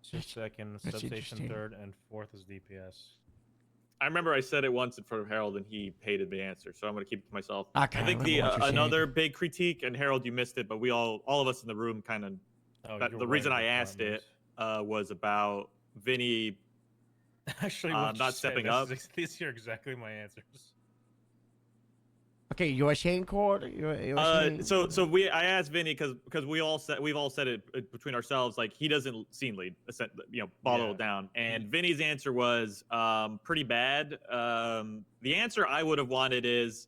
shift second, that's substation interesting. third, and 4th is DPS. I remember I said it once in front of Harold, and he hated the answer, so I'm going to keep it to myself. Okay, I think I the remember what you said. another big critique, and Harold, you missed it, but we all of us in the room kind of Oh, That- you're the right reason in I the asked it comments. was about Vinny. Actually, what you not said, stepping this up. These are exactly my answers. Okay, you're saying, Cord? You're saying... I asked Vinny because we've all said it between ourselves, like he doesn't scene lead, bottle Yeah. it down, and Vinny's answer was pretty bad. The answer I would have wanted is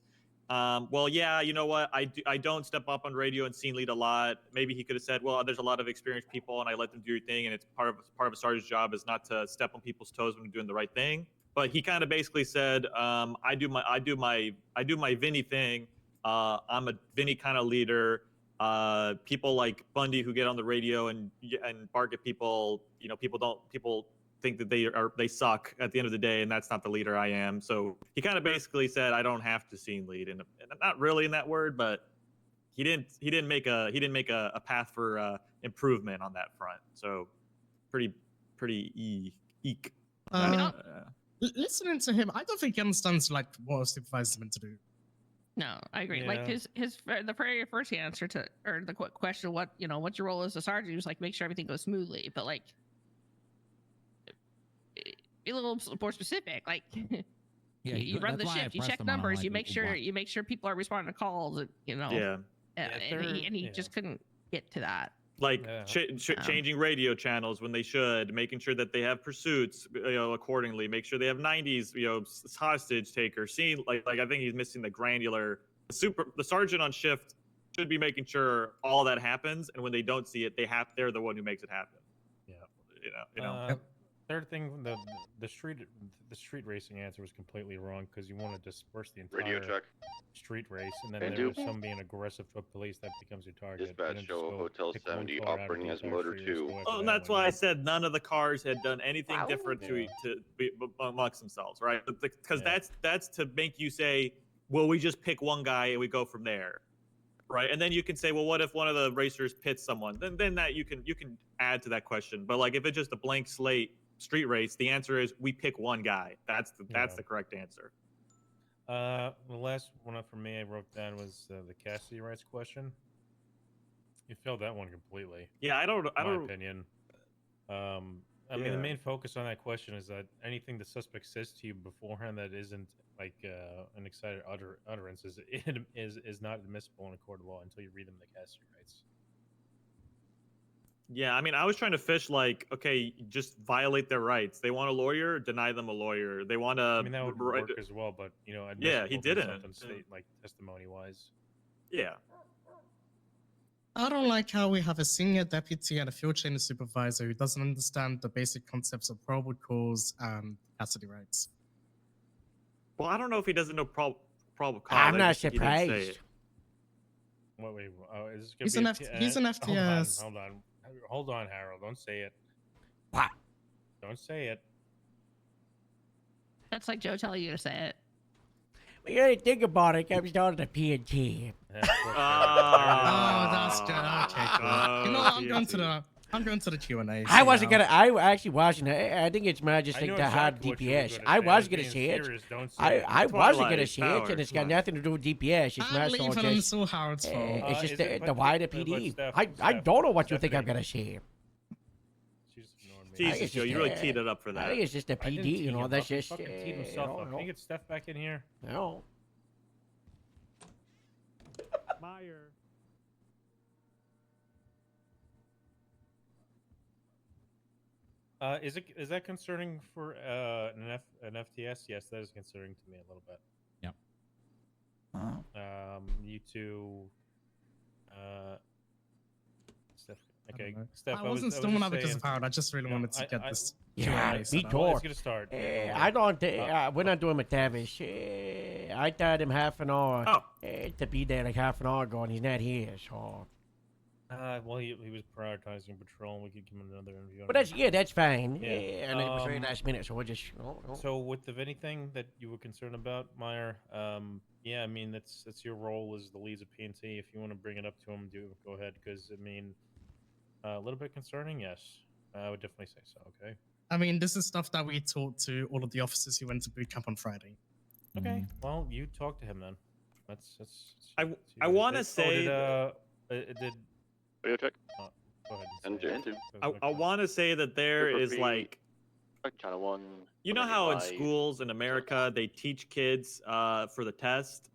Well, yeah, you know what? I don't step up on radio and scene lead a lot. Maybe he could have said, well, there's a lot of experienced people, and I let them do your thing, and it's part of a sergeant's job is not to step on people's toes when they're doing the right thing. But he kind of basically said, I do my Vinny thing. I'm a Vinny kind of leader. People like Bundy who get on the radio and bark at people. You know, people think that they suck at the end of the day, and that's not the leader I am. So he kind of basically said I don't have to scene lead, and not really in that word, but he didn't make a path for improvement on that front. So pretty eek. I mean, Listening to him, I don't think he understands like what a supervisor is meant to do. no, I agree. Like Yeah. the very first answer to or the question, what's your role as a sergeant? He was like, make sure everything goes smoothly. But like, be a little more specific. Like, Yeah, you run the that's why I shift, you pressed check him on, numbers, like, you make why- sure people are responding to calls. Yeah. And he Yeah. just couldn't get to that. Like Yeah. changing radio channels when they should, making sure that they have pursuits, accordingly. Make sure they have 90s, hostage taker. Scene like I think he's missing the granular. The sergeant on shift should be making sure all that happens, and when they don't see it, they're the one who makes it happen. Yeah. You know. Uh, Third thing, the street racing answer was completely wrong because you want to disperse the entire Radio check. street race, and then Bandu. there's some being aggressive to police that becomes your target. Dispatch You don't show just go Hotel pick one 70 car out of operating the as entire motor street and just 2. go after Oh, that and that's one. why I said none of the cars had done anything Wow. different Yeah. to be amongst themselves, right? Because Yeah. that's to make you say, well, we just pick one guy and we go from there, right? And then you can say, well, what if one of the racers pits someone? Then that you can add to that question. But like if it's just a blank slate street race, the answer is we pick one guy. That's Yeah. the correct answer. The last one up for me I wrote down was the custody rights question. You failed that one completely. Yeah, I in my don't. opinion. I mean, Yeah. the main focus on that question is that anything the suspect says to you beforehand that isn't like an excited utterance is not admissible in a court of law until you read them the custody rights. Yeah, I mean, I was trying to fish like, okay, just violate their rights. They want a lawyer, deny them a lawyer. They want to. I mean, that would work as well, but Yeah, he admissible for didn't. something state like testimony wise. Yeah. I don't like how we have a senior deputy and a field training supervisor who doesn't understand the basic concepts of probable cause and custody rights. Well, I don't know if he doesn't know probable cause. I'm I not just think he didn't say surprised. it. Wait, is this He's gonna an be F- he's an FTS. Hold on, Harold. Don't say it. What? Don't say it. That's like Joe telling you to say it. When you really think about it, it comes down to PNT. Yeah, of course, Oh, that's good. Okay, cool. You know what? PNT. I'm going to the Q&A. I wasn't gonna. I actually wasn't. I think it's more just I like know the hard exactly what you were DPS. gonna I say. was being gonna say it. serious, don't say I it. wasn't gonna Twilight say it, Power, and it's come got on. nothing to do with DPS. It's I'm more leaving so and just. so Howard's fault. It's just is it- the but- wider but PD. Steph- I Steph- don't know what you think I'm Stephanie- gonna say. She just ignored me. I think Jesus, it's Joe, just you really a- teed it up for I that. think it's just the I didn't PD. tee You know, him that's up. He just. fucking teed You himself up. Can know, you get Steph back in here? you know. Meyer. Is that concerning for an FTS? Yes, that is concerning to me a little bit. Yep. You two, Steph. Okay, know. Steph. I wasn't was storming out because saying- of Howard. I just really No, wanted to get I- this Yeah, Q&A me set up. too. Well, it's gonna start. I don't. We're not doing McTavish. I told him half an hour Oh. to be there, like half an hour ago, and he's not here. So, Well, he was prioritizing patrol, and we could give him another interview. but that's fine. Yeah. And it was very last minute, so we're just. So with the Vinny thing that you were concerned about, Meyer, yeah, I mean that's your role as the leads of PNT. If you want to bring it up to him, go ahead. Because I mean, a little bit concerning, yes. I would definitely say so. Okay. I mean, this is stuff that we taught to all of the officers who went to boot camp on Friday. Okay. Well, you talk to him then. That's. I wanna oh, say did. Radio check. Go ahead. And say it. two. I want to say that there Super is free. like, Channel 1. you know how in 195. schools in America they teach kids for the test,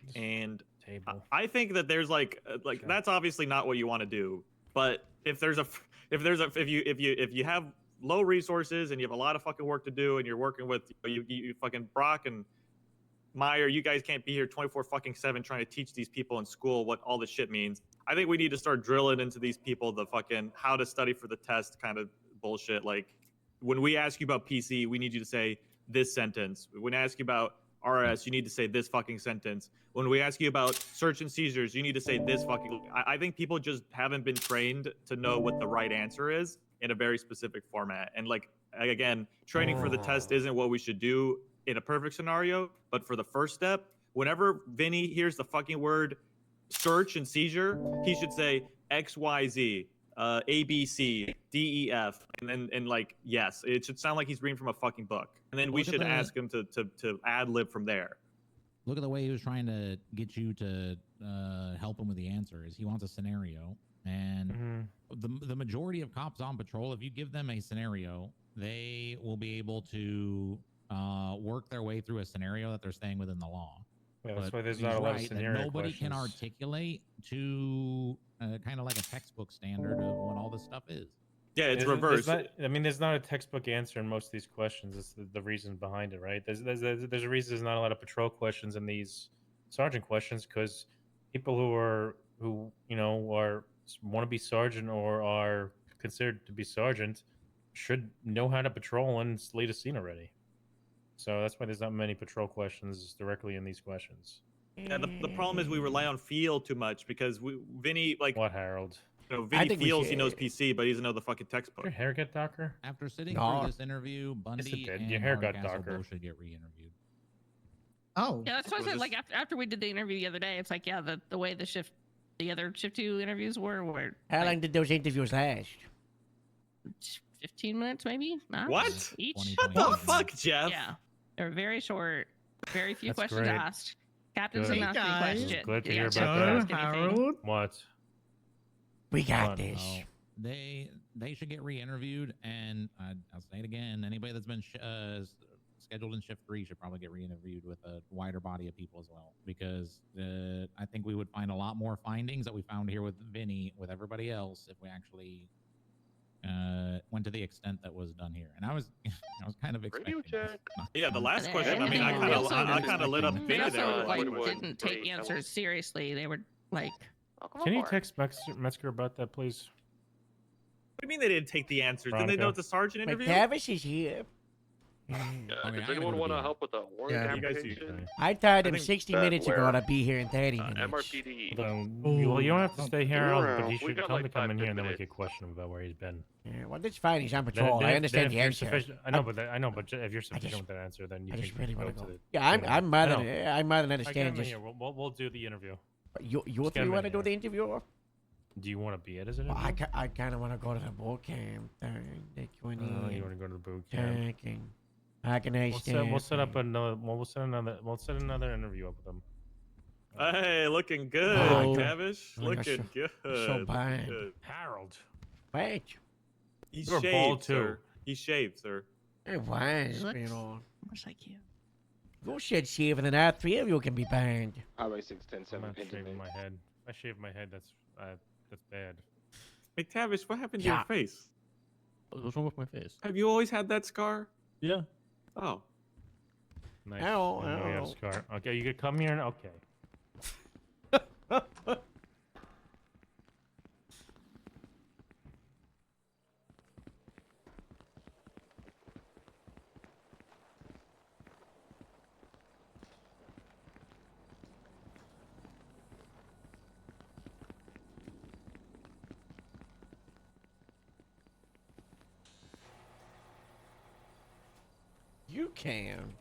Just and table. I think that there's like Sure. that's obviously not what you want to do. But if you have low resources and you have a lot of fucking work to do and you're working with you fucking Brock and Meyer, you guys can't be here 24/7 trying to teach these people in school what all this shit means. I think we need to start drilling into these people the fucking how to study for the test kind of bullshit. Like, when we ask you about PC, we need you to say this sentence. When we ask you about RS, you need to say this fucking sentence. When we ask you about search and seizures, you need to say this fucking. I think people just haven't been trained to know what the right answer is in a very specific format. And like, again, training for the test isn't what we should do in a perfect scenario, but for the first step, whenever Vinny hears the fucking word search and seizure, he should say XYZ, ABC, DEF, and like, yes, it should sound like he's reading from a fucking book. And then we Look at should the- ask him to ad lib from there. Look at the way he was trying to get you to help him with the answers. He wants a scenario, and the majority of cops on patrol, if you give them a scenario, they will be able to work their way through a scenario that they're staying within the law. Yeah, that's But why there's he's not a lot of right that scenario nobody can questions. articulate to kind of like a textbook standard of what all this stuff is. Yeah, it's There's reversed. there's not a textbook answer in most of these questions. It's the reason behind it, right? There's a reason there's not a lot of patrol questions in these sergeant questions, because people who want to be sergeant or are considered to be sergeant should know how to patrol and lead a scene already. So that's why there's not many patrol questions directly in these questions. Yeah, the problem is we rely on feel too much because Vinny, like, What, Harold? you know, I Vinny think we feels he should- knows PC, but he doesn't know the fucking textbook. Your hair get darker? After sitting No. through this interview, Bundy did. and Your hair got Hardcastle darker. both should get re-interviewed. Oh. Yeah, that's why I Was said, this- like, after we did the interview the other day, it's like, yeah, the way the other shift 2 interviews were How like, long did those interviews last? 15 minutes, maybe? Max, What? Each? 20, What the fuck, Jeff? Yeah. They were very short, very few That's questions great. asked. Captains Good. didn't ask any Hey, guys. questions. Glad to Yeah, hear Jeff about didn't that. ask anything. Harold. What? We got What? this. Oh, they should get re-interviewed, and I'll say it again: anybody that's been scheduled in shift 3 should probably get re-interviewed with a wider body of people as well, because I think we would find a lot more findings that we found here with Vinny, with everybody else, if we actually went to the extent that was done here. And I was kind of expecting. Radio this. check. Yeah, the last And question. I mean, I they kind also- of lit up They Vinny there. also with like that question. didn't take answers seriously. They were like, Welcome Can you aboard. text Metzger about that, please? What do you mean they didn't take the answers? Didn't they know Veronica? it's a sergeant interview? McTavish is here. Okay, Does I gotta anyone go to want to the- help with the warrant Yeah. You guys do. application? I told him think 60 that minutes ago where- to be here in 30 minutes. MRPD. Well, you don't have to stay here, Harold, but he We should got tell him like to come 5 in here, and then we minutes. could question him about where he's been. Yeah, well, that's fine. He's on Then- patrol. then I if- understand then the if you're answer. sufficient- I know, but if you're sufficient with that answer, then you I can just really go want to to go. the. Yeah, I'm I more know. than I'm more than I get understand. him in Just here. We'll do the interview. you Just get three him in want to do here. the interview? Well, Do you want to be at his interview? I kind of want to go to the boot camp. The 20. You want to go to the boot camp? Tanking. Organized We'll set up staffing. another. We'll set another interview up with him. Hey, looking good, Oh, Cavish. oh my gosh, Looking good. so bad. Good. Harold. Wait. He's You're shaved, bald, sir. too. He's shaved, sir. It was, Looks- you know. what's like you? Go shit shaving and all 3 of you can be banned. Highway 610 I'm not 7 shaving my head. If I shave my head, that's bad. McTavish, what happened to Yeah. your face? What's wrong with my face? Have you always had that scar? Yeah. Oh. Nice. Ow, I know you have a ow. scar. Okay, you could come here and okay. You can.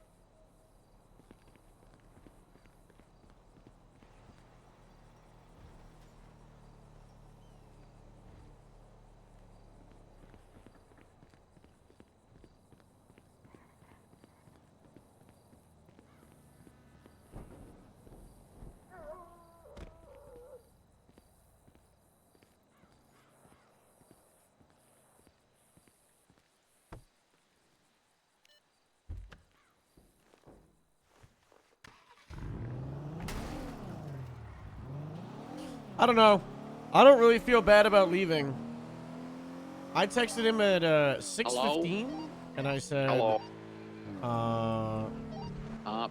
I don't know. I don't really feel bad about leaving. I texted him at 6:15, and I said, Hello.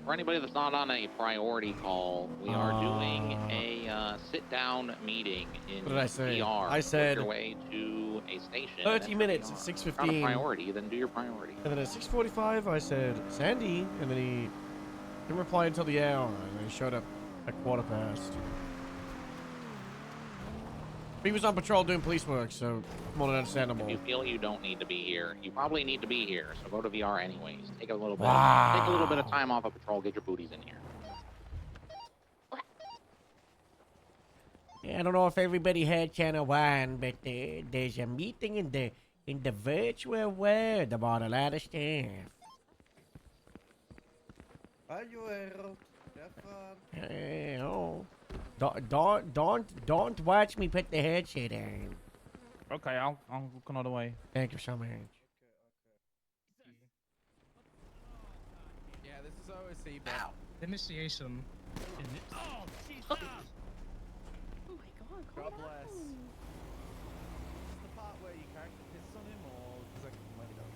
For anybody that's not on a priority call, we are doing a sit-down meeting in What did I say? VR. I Work said your way to a station. 30 and minutes enter at VR. If you're on a 6:15. priority, then do your priority. And then at 6:45, I said, Sandy. And then he didn't reply until the hour. And then he showed up at 1:15. He was on patrol doing police work, so more than understandable. If you feel you don't need to be here, you probably need to be here. So go to VR anyways. Take a little bit. Wow. Take a little bit of time off of patrol. Get your booties in here. I don't know if everybody had Channel 1, but there's a meeting in the virtual world about a lot of stuff. Oh. Don't watch me put the headset on. Okay, I'll look another way. Thank you so much. Yeah, this is OSC, but Initiation. Oh, Jesus! Oh my god, God bless. Is this the part where you character pisses on him, or is that later?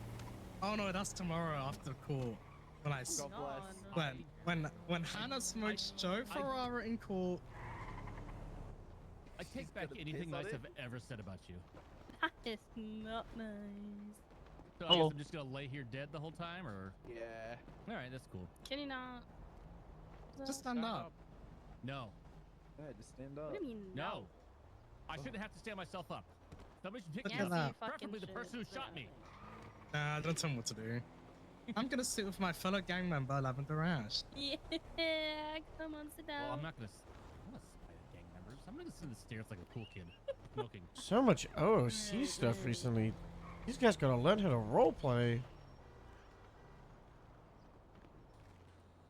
Oh no, that's tomorrow after court. When I God bless. when Hannah smokes Joe Ferrara in court. I take back anything nice I've ever said about you. That is not nice. So I Hello. guess I'm just gonna lay here dead the whole time, or? Yeah. All right, that's cool. Can you not? Just stand up. No, Yeah, just stand up. What do you mean? no, I shouldn't have to stand myself up. Somebody should pick Look me at up. that. You fucking Preferably the should, person who but- shot me. Nah, don't tell me what to do. I'm gonna sit with my fellow gang member Lavender Ash. Yeah, come on, sit down. Well, I'm not gonna spite at gang members. I'm gonna sit in the stairs like a cool kid, smoking. So much OOC stuff recently. These guys gotta learn how to roleplay.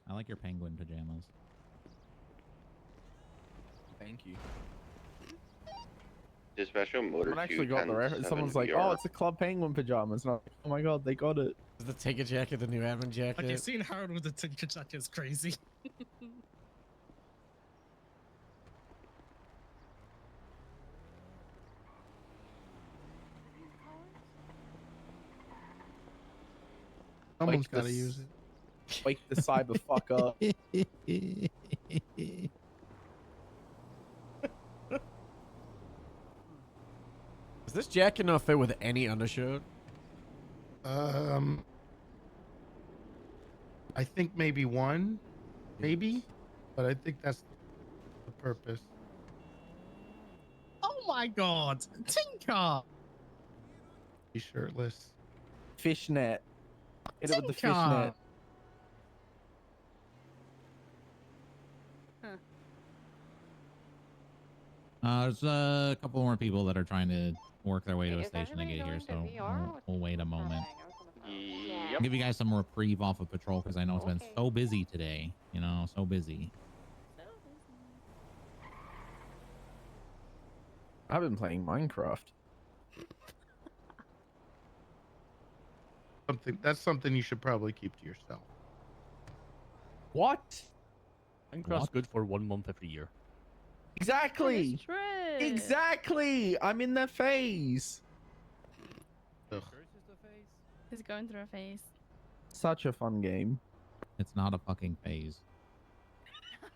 I like your penguin pajamas. Thank you. The special motor. Someone actually got the reference. Someone's like, "Oh, it's a Club Penguin pajamas." And I'm like, "Oh my god, they got it." Is the Tinker jacket the new admin jacket? Okay, seeing Harold with the Tinker jacket is crazy. Someone's gotta use it. Wake the cyber fuck up. Is this jacket not fit with any undershirt? I think maybe one, maybe, but I think that's the purpose. Oh my god, Tinker! He's shirtless. Fishnet. Hit it with the Tinker! fishnet. There's a couple more people that are trying to work their way to a Is station to everybody get here, going to so VR? we'll wait a Oh, moment. dang, I was on the phone. I'll give you guys some reprieve off of patrol because I know it's been Okay. so busy today. You know, so busy. I've been playing Minecraft. That's something you should probably keep to yourself. What? Minecraft's What? good for 1 month every year. Exactly. True. Exactly. I'm in that phase. Ugh. He's going through a phase. Such a fun game. It's not a fucking phase.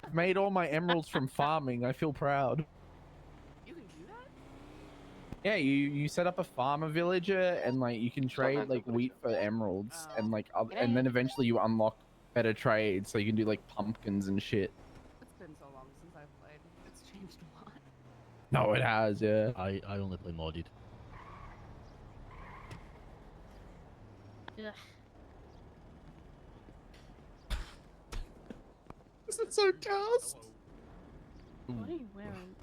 I've made all my emeralds from farming. I feel proud. You can do that? Yeah, you set up a farmer villager and like you can trade Sometimes like I'm wheat for emeralds and like Yeah. and then eventually you unlock better trades so you can do like pumpkins and shit. It's been so long since I've played. It's changed a lot. No, it has, yeah. I only play modded. Ugh. This is so cast. What are you wearing?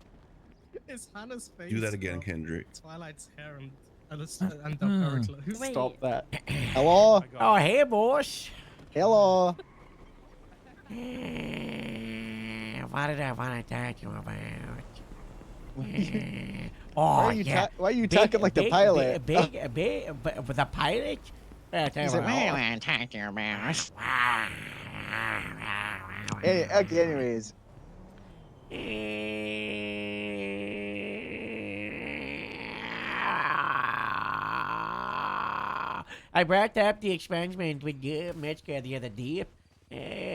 It's Hannah's face. Do that again, from Kendrick. Twiligh's hair and the very close. Wait. Stop that. Hello? Oh, hey, boss. Hello? What did I want to talk to you about? Oh, Why are you, yeah. why are you talking like the pilot? Big, the pilot? He's like, What do I want to talk to you about? Hey, okay, anyways. I brought up the expungement with Metzger the other day,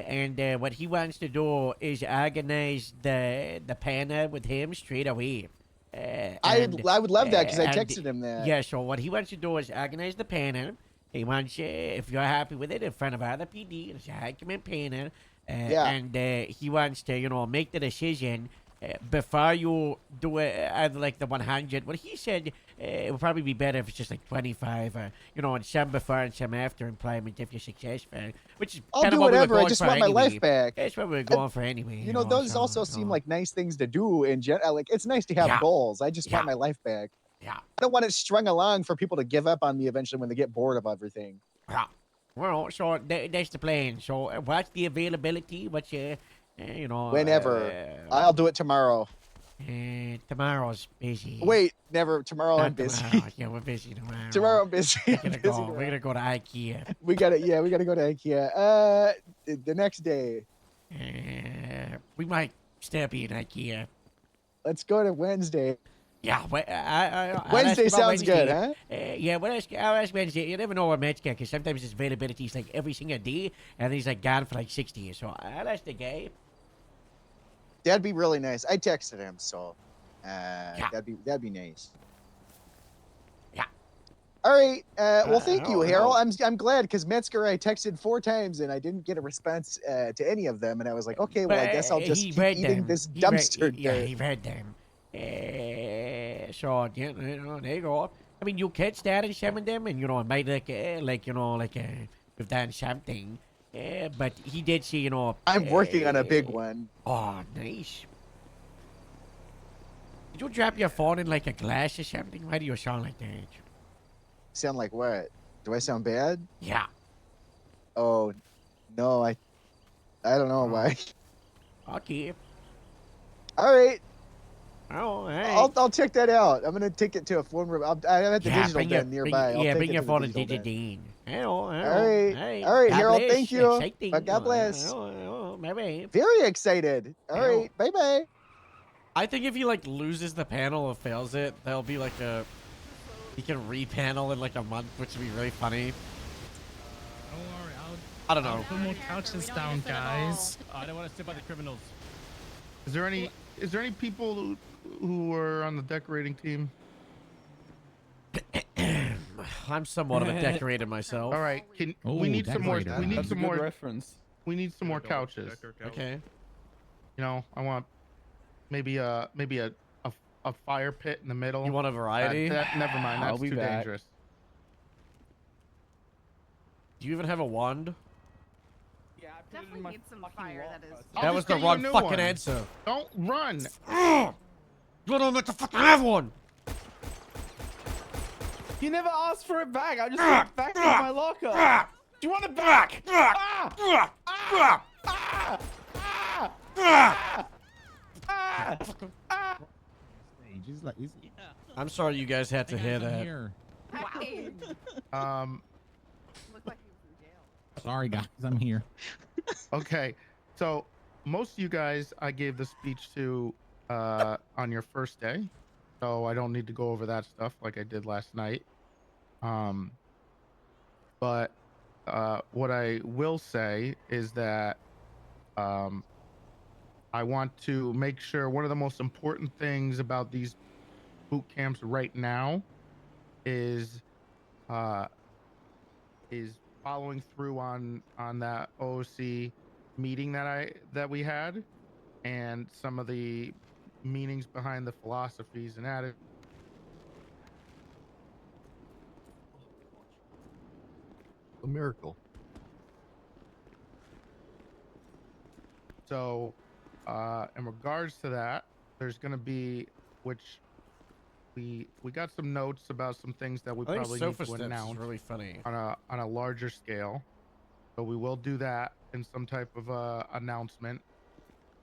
and what he wants to do is organize the panel with him straight away. I would love that because I and texted him that. Yeah, so what he wants to do is organize the panel. He wants, if you're happy with it, in front of other PD, it's a high-command panel. Yeah. And he wants to, make the decision before you do it, either like the 100. What he said, it would probably be better if it's just like 25, and some before and some after employment if you're successful. Which is I'll kind do of what we were whatever. I going just for want my anyway. life back. That's what we were going for anyway. You know, those so, also seem like nice things to do in general. Like, it's nice to have Yeah. goals. I just want Yeah. my life back. Yeah. I don't want it strung along for people to give up on me eventually when they get bored of everything. Yeah. Well, so that's the plan. So what's the availability? What's Whenever. I'll do it tomorrow. Tomorrow's busy. Wait, never. Tomorrow Not I'm busy. tomorrow. Yeah, we're busy tomorrow. Tomorrow I'm busy. We're I'm gonna busy go. tomorrow. We're gonna go to IKEA. We gotta go to IKEA. The next day. We might step in IKEA. Let's go to Wednesday. Yeah, I'll Wednesday ask about sounds good, huh? Yeah, I'll ask Wednesday. You never know what Matt's got, because sometimes his availability is like every single day, and he's like gone for like 6 days. So I'll ask the guy. That'd be really nice. I texted him, so that'd be nice. Yeah. All right. Well, thank you, oh, Harold. oh. I'm glad because Metzger I texted 4 times and I didn't get a response to any of them, and I was like, okay, well, I guess I'll just He keep read eating them. this He read- dumpster. Yeah, dirt. he read them. So there you go. I mean, you can start and some of them, and might we've done something. But he did say, I'm working on a big one. Oh, nice. Did you drop your phone in like a glass or something? Why do you sound like that? Sound like what? Do I sound bad? Yeah. Oh, no, I don't know why. Okay. All right. Oh, all right. I'll check that out. I'm gonna take it to a phone room. I'm at the digital bring your, den nearby. I'll take bring it your to the phone and digital digital den. den. All right, God Harold. bless. Thank you. Exciting. God bless. Bye-bye. Very excited. All right. Bye bye. I think if he loses the panel or fails it, there'll be he can repanel in a month, which would be really funny. Don't worry, I don't know. put more couches down, guys. I don't want to sit by the criminals. Is there any people who are on the decorating team? I'm somewhat of a decorator myself. All right, we need some more. We need some more reference. We need some more couches. Okay. I want maybe a fire pit in the middle. You want a variety? Never mind. I'll That's be too back. dangerous. Do you even have a wand? Yeah, I definitely need some fire. That is. That was the wrong fucking answer. Don't run. You don't have to fucking have one. You never asked for it back. I just put it back in my locker. Do you want it back? I'm sorry you guys had to hear that. Looked like he was in jail. Sorry, guys, I'm here. Okay, so most of you guys I gave the speech to on your first day, so I don't need to go over that stuff like I did last night. But what I will say is that I want to make sure one of the most important things about these boot camps right now is following through on that OOC meeting that we had, and some of the meanings behind the philosophies and attitudes. A miracle. So, in regards to that, there's going to be, which we got some notes about some things that we I think probably sofa need to steps is announce really funny. on a larger scale. So we will do that in some type of announcement.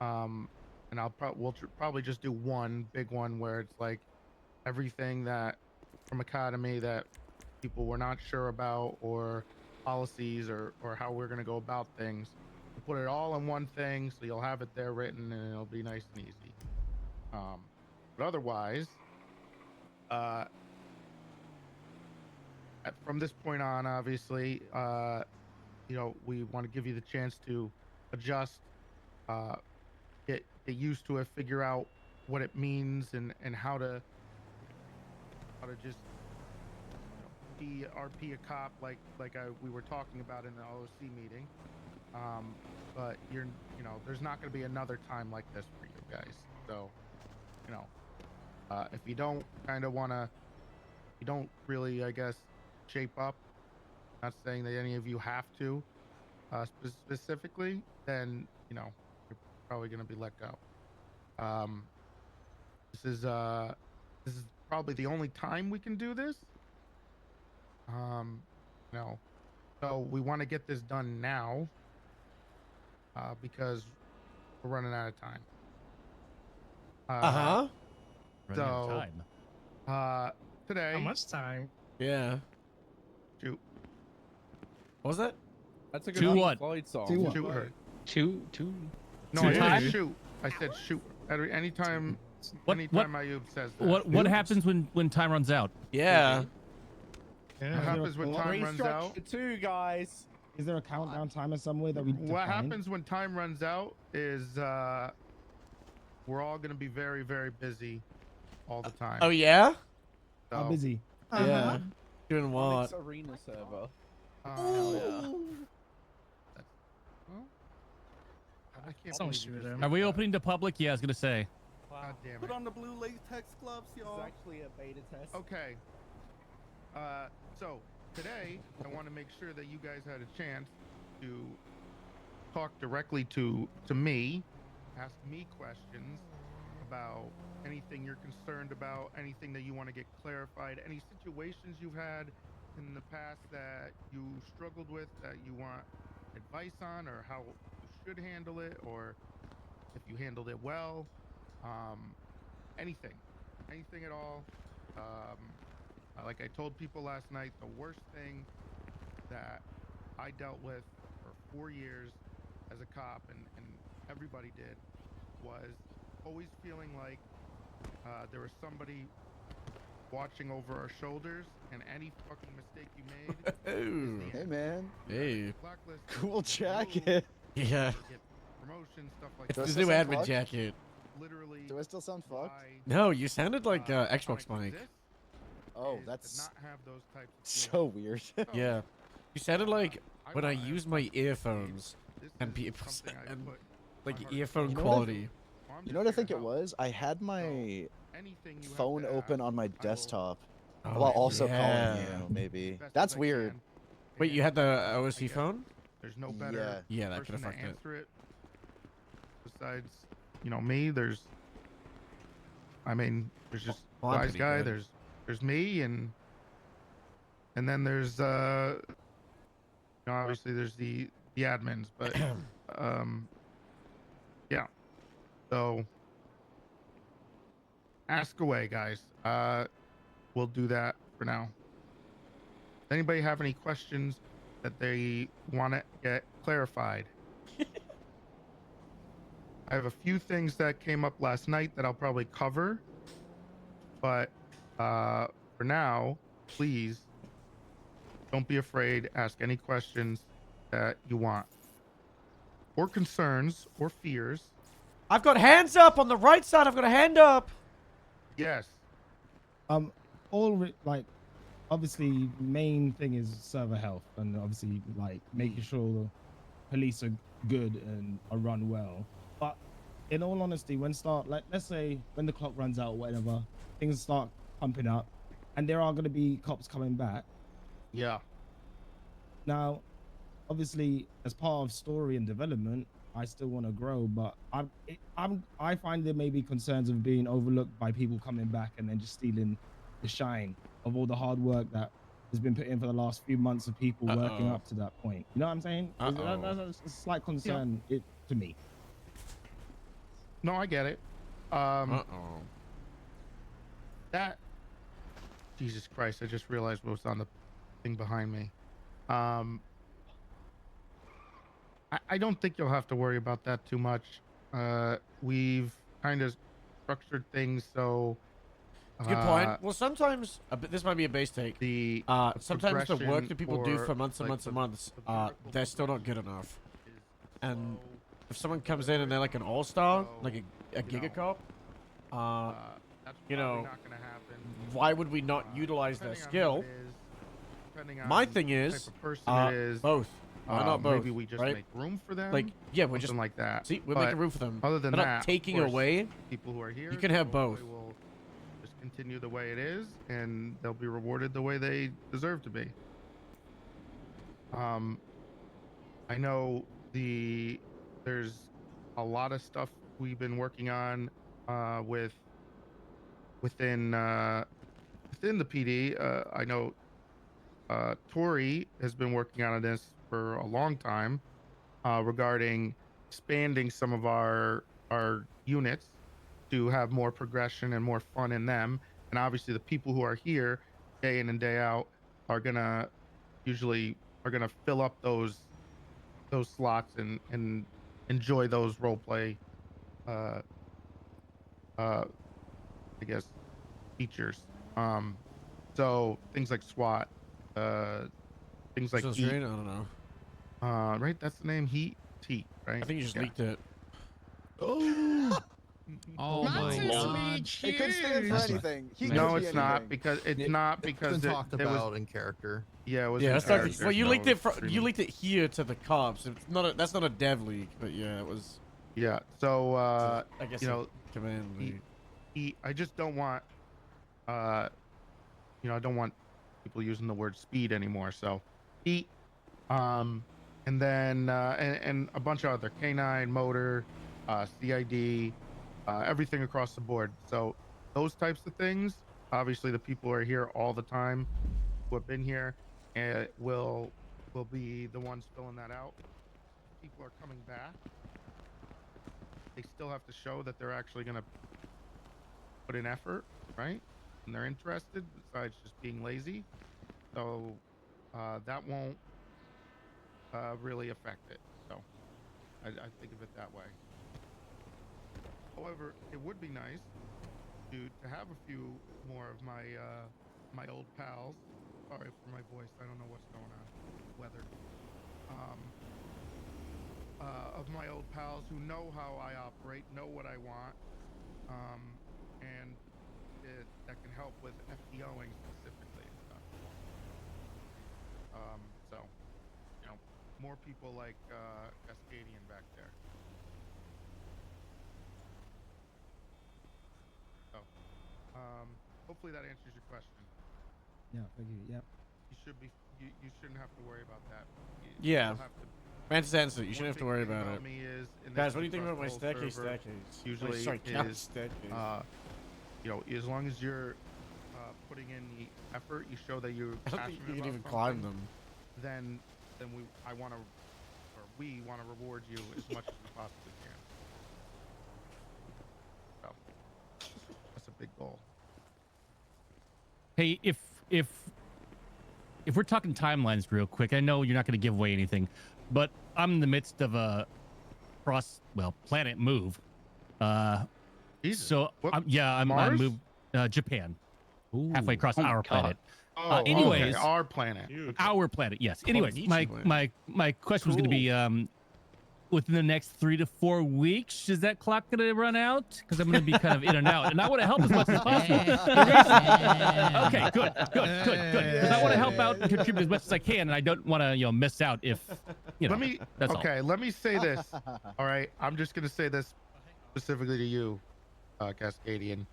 And we'll probably just do one big one where it's like everything that from Academy that people were not sure about, or policies, or how we're going to go about things. We'll put it all in one thing, so you'll have it there written, and it'll be nice and easy. But otherwise, from this point on, obviously, we want to give you the chance to adjust, get used to it, figure out what it means, and how to just be RP a cop like we were talking about in the OC meeting. But there's not going to be another time like this for you guys. So, if you don't you don't really, I guess, shape up. Not saying that any of you have to, specifically, then you're probably going to be let go. This is probably the only time we can do this. So we want to get this done now, because we're running out of time. Running out of time. Today. How much time? Yeah. Shoot. What was that? That's a good Two Pink what? Floyd song. Shoot her. Two. No, Two I said time? shoot. I said shoot. Anytime What Ayub says that. what happens when time runs out? Yeah. What happens when time runs out? The two guys. Is there a countdown timer somewhere that we What define? happens when time runs out is we're all going to be very, very busy all the time. Oh yeah. How So, busy? Yeah. Doing what? Onyx Arena server. I can't Don't believe shoot you just him. did Are we that. opening to public? Yeah, I was gonna say. God damn Put it. on the blue latex gloves, y'all. It's actually a beta test. Okay. So today I want to make sure that you guys had a chance to talk directly to me, ask me questions about anything you're concerned about, anything that you want to get clarified, any situations you've had in the past that you struggled with that you want advice on, or how you should handle it, or if you handled it well. Anything at all. Like I told people last night, the worst thing that I dealt with for 4 years as a cop, and everybody did, was always feeling like there was somebody watching over our shoulders, and any fucking mistake you made. Hey man. Hey. Blacklist. Cool jacket. Yeah. Get promotion, stuff like It's that. the new admin jacket. Literally. Do I still sound fucked? No, you sounded like Xbox Mike. Oh, that's not have those types of so weird. Yeah. You sounded like when I use my earphones and people and like earphone You know what I- quality. You know what I think it was? I had my phone open on my desktop Oh, while also yeah. calling you, maybe. That's weird. Wait, you had the OSC phone? There's no better Yeah, that could person have to fucked it. answer it besides, me. There's just Well, I'm wise pretty guy. good. There's me, and then there's obviously there's the admins, but yeah. So ask away, guys. We'll do that for now. Anybody have any questions that they want to get clarified? I have a few things that came up last night that I'll probably cover, but for now, please don't be afraid. Ask any questions that you want, or concerns, or fears. I've got hands up on the right side. I've got a hand up. Yes. Obviously, main thing is server health, and obviously, like making sure the police are good and are run well. But in all honesty, let's say when the clock runs out, or whatever, things start pumping up, and there are going to be cops coming back. Yeah. Now, obviously, as part of story and development, I still want to grow, but I find there may be concerns of being overlooked by people coming back and then just stealing the shine of all the hard work that has been put in for the last few months of people working up to that point. You know what I'm saying? That's a slight concern to me. No, I get it. That. Jesus Christ! I just realized what was on the thing behind me. I don't think you'll have to worry about that too much. We've kind of structured things so. Good point. Well, sometimes this might be a base take. Sometimes the work that people do for months and months and months, they're still not good enough, and if someone comes in and they're like an all-star, So, like a you know, Giga Cop, that's you probably know, not going to happen. why would we not utilize their Depending on who skill? it is, depending My on thing the is, type of person it is, both. Why not both? maybe we just right? make room for them. Like, yeah, we're just something like that. See, we're But making room for them. Other than we're that, not of taking course, away. people who are here, You can have both. Will just continue the way it is, and they'll be rewarded the way they deserve to be. I know there's a lot of stuff we've been working on within the PD. I know Tori has been working on this for a long time regarding expanding some of our units to have more progression and more fun in them. And obviously, the people who are here day in and day out are gonna fill up those slots and enjoy those role play I guess features. So things like SWAT, things like Sounds Heat. great? I don't know. Right, that's the name, Heat, right? I think you just leaked it. Oh. Oh my god. It couldn't stand for anything. He No, could be it's not anything. because it's not because been talked there about was, in character. Yeah, it was. Yeah, in that's not. character, Well, you so leaked it. it's You streaming. leaked it here to the cops. It's not. That's not a dev leak, but yeah, it was. Yeah. So I guess you know, command leak. I just don't want I don't want people using the word speed anymore. So Heat, and then and a bunch of other K9, motor, CID, everything across the board. So those types of things, obviously the people who are here all the time who have been here will be the ones filling that out. People are coming back. They still have to show that they're actually going to put in effort, right? And they're interested, besides just being lazy. So that won't really affect it. So I think of it that way. However, it would be nice to have a few more of my my old pals. Sorry for my voice. I don't know what's going on. Weather. Of my old pals who know how I operate, know what I want, and that can help with FTOing specifically and stuff. So, more people like Cascadian back there. So, hopefully that answers your question. Yeah, thank you. Yeah. You should be. You shouldn't have to worry about that. Yeah. You'll have to. Mantis answered it. You shouldn't One have to big worry thing about it. Me is, in Guys, this what do you think about my trustful staircase? server Usually Sorry, couch is, staircase. as long as you're putting in the effort, you show that you're I don't think passionate you can about even climb something, them. Then we want to reward you as much as we possibly can. So that's a big goal. Hey, if we're talking timelines real quick, I know you're not going to give away anything, but I'm in the midst of a planet move. Jesus. I'm Mars? moved Japan, halfway across our planet. Oh, anyways, okay. Our planet. Our planet, yes. Anyways, Polynesian my question was going to be within the next 3 to 4 weeks, is that clock going to run out? Because I'm going to be kind of in and out, and I want to help as much as possible. Okay, good. Because I want to help out and contribute as much as I can, and I don't want to miss out if Let me that's all. let me say this. All right, I'm just gonna say this specifically to you, Cascadian.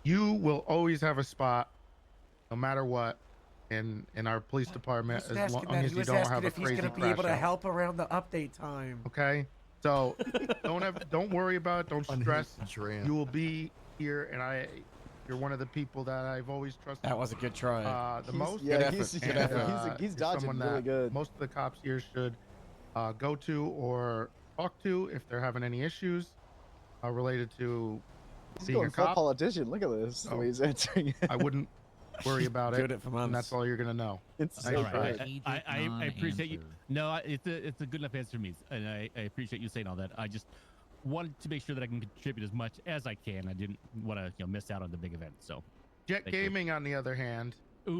You will always have a spot, no matter what, in our police department, as long as you don't have a crazy crash out. help around the update time. Okay, so don't worry about it. Don't stress. You will be here, and you're one of the people that I've always trusted. That was a good try. The most. Yeah, Good he's, effort. yeah, Good effort. he's you're dodging someone really that good. Most of the cops here should go to or talk to if they're having any issues related to He's being going a full cop. politician. Look at this. The way he's answering. I wouldn't worry about Doing it, it for and months. that's all you're gonna know. It's All so right. good. I appreciate you. No, it's a good enough answer to me, and I appreciate you saying all that. I just wanted to make sure that I can contribute as much as I can. I didn't want to miss out on the big event. So Jet Thank you. Gaming, on the other hand, yeah,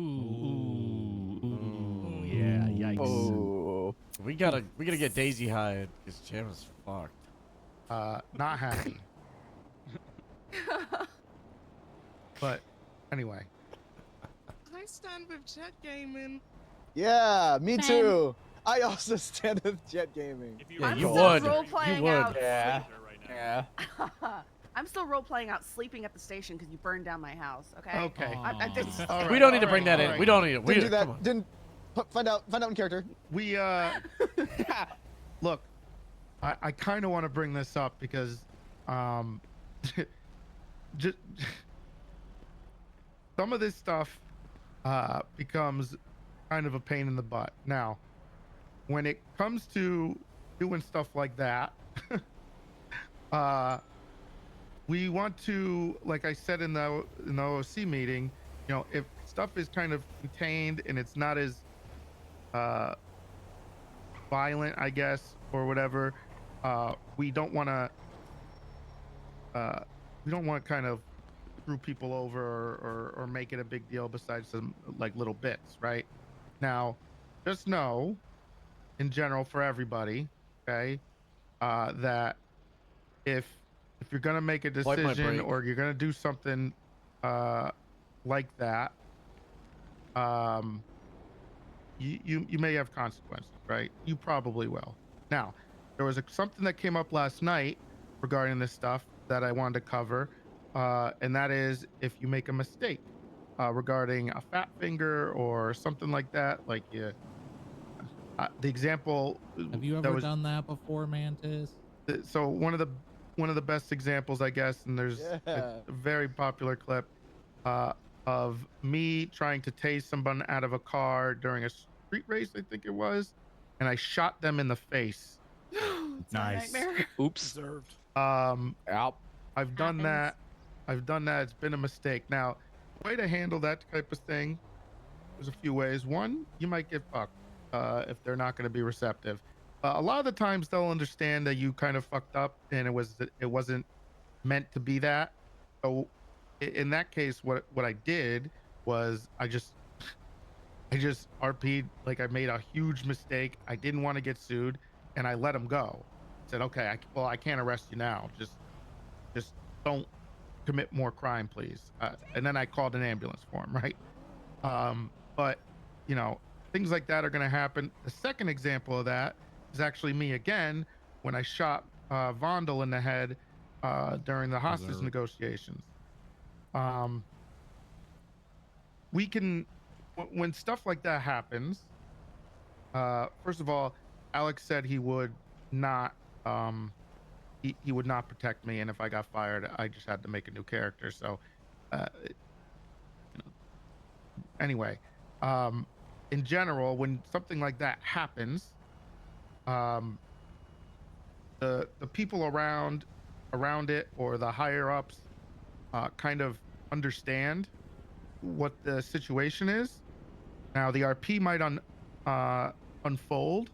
yikes. Oh. We gotta get Daisy hired because Jam is fucked. Not happy. But anyway, I stand with Jet Gaming. Yeah, me Same. too. I also stand with Jet Gaming. Yeah, I'm you still would. role-playing You would. out. Yeah. Right now. Yeah. I'm still role-playing out sleeping at the station because you burned down my house. Okay. okay. I just, All We right, don't need to all bring right, that all in. right. We don't need it. Didn't We do come on. that. Didn't find out in character. We look, I kind of want to bring this up because just some of this stuff becomes kind of a pain in the butt. Now, when it comes to doing stuff like that, we want to, like I said in the OOC meeting, you know, if stuff is kind of contained and it's not as violent, I guess, or whatever, we don't want to kind of screw people over or make it a big deal besides some like little bits, right? Now, just know in general for everybody, okay, that if you're gonna make a Wipe my decision break. or you're gonna do something like that, you may have consequences, right? You probably will. Now, there was something that came up last night regarding this stuff that I wanted to cover, and that is if you make a mistake regarding a fat finger or something like that, like the example Have you that ever was done that before, Mantis? so one of the best examples, I guess, and there's a very popular clip of me trying to tase someone out of a car during a street race, I think it was, and I shot them in the face. it's my nightmare. Oops. Deserved. Yep. I've done that. It's been a mistake. Now, the way to handle that type of thing, there's a few ways. One, you might get fucked if they're not going to be receptive. A lot of the times they'll understand that you kind of fucked up and it wasn't meant to be that. So in that case, what I did was I just RP'd, like I made a huge mistake. I didn't want to get sued, and I let him go. Said, okay, I can't arrest you now. Just don't commit more crime, please. And then I called an ambulance for him, right? But you know, things like that are going to happen. The second example of that is actually me again when I shot Vondel in the head during the hostage negotiations. We can, when stuff like that happens, first of all, Alex said he would not he would not protect me, and if I got fired, I just had to make a new character. So anyway, in general, when something like that happens, the people around it or the higher ups kind of understand what the situation is. Now the RP might unfold,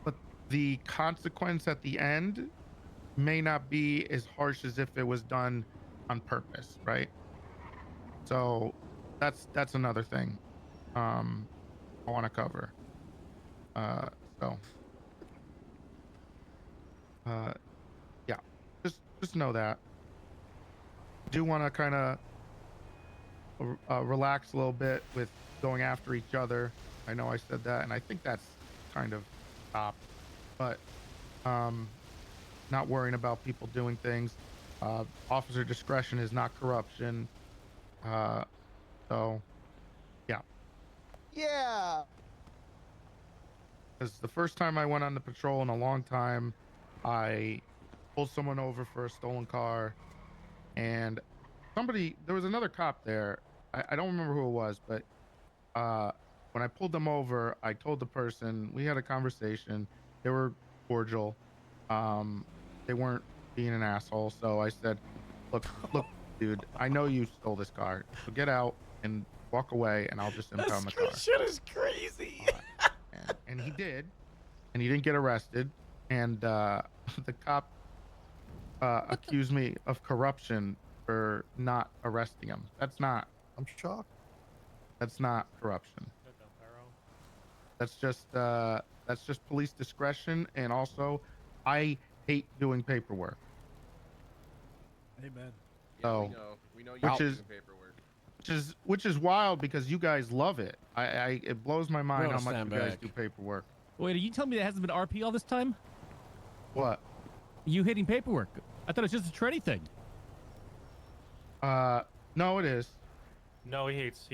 but the consequence at the end may not be as harsh as if it was done on purpose, right? So that's another thing I want to cover. So yeah, just know that. Do want to kind of relax a little bit with going after each other. I know I said that, and I think that's kind of stopped, but not worrying about people doing things. Officer discretion is not corruption. So yeah. Yeah. Because the first time I went on the patrol in a long time, I pulled someone over for a stolen car, and there was another cop there. I don't remember who it was, but when I pulled them over, I told the person, we had a conversation. They were cordial. They weren't being an asshole. So I said, look, dude, I know you stole this car. So get out and walk away, and I'll just impound the car. Shit is crazy. And he did, and he didn't get arrested. And the cop accused me of corruption for not arresting him. That's not. I'm shocked. That's not corruption. That's just That's just police discretion, and also, I hate doing paperwork. Amen. So, We know you which hate is doing paperwork. which is wild because you guys love it. It blows my mind how wanna much you stand guys back. do paperwork. Wait, are you telling me that hasn't been RP all this time? What? You hitting paperwork? I thought it was just a trendy thing. No, it is. No, he hates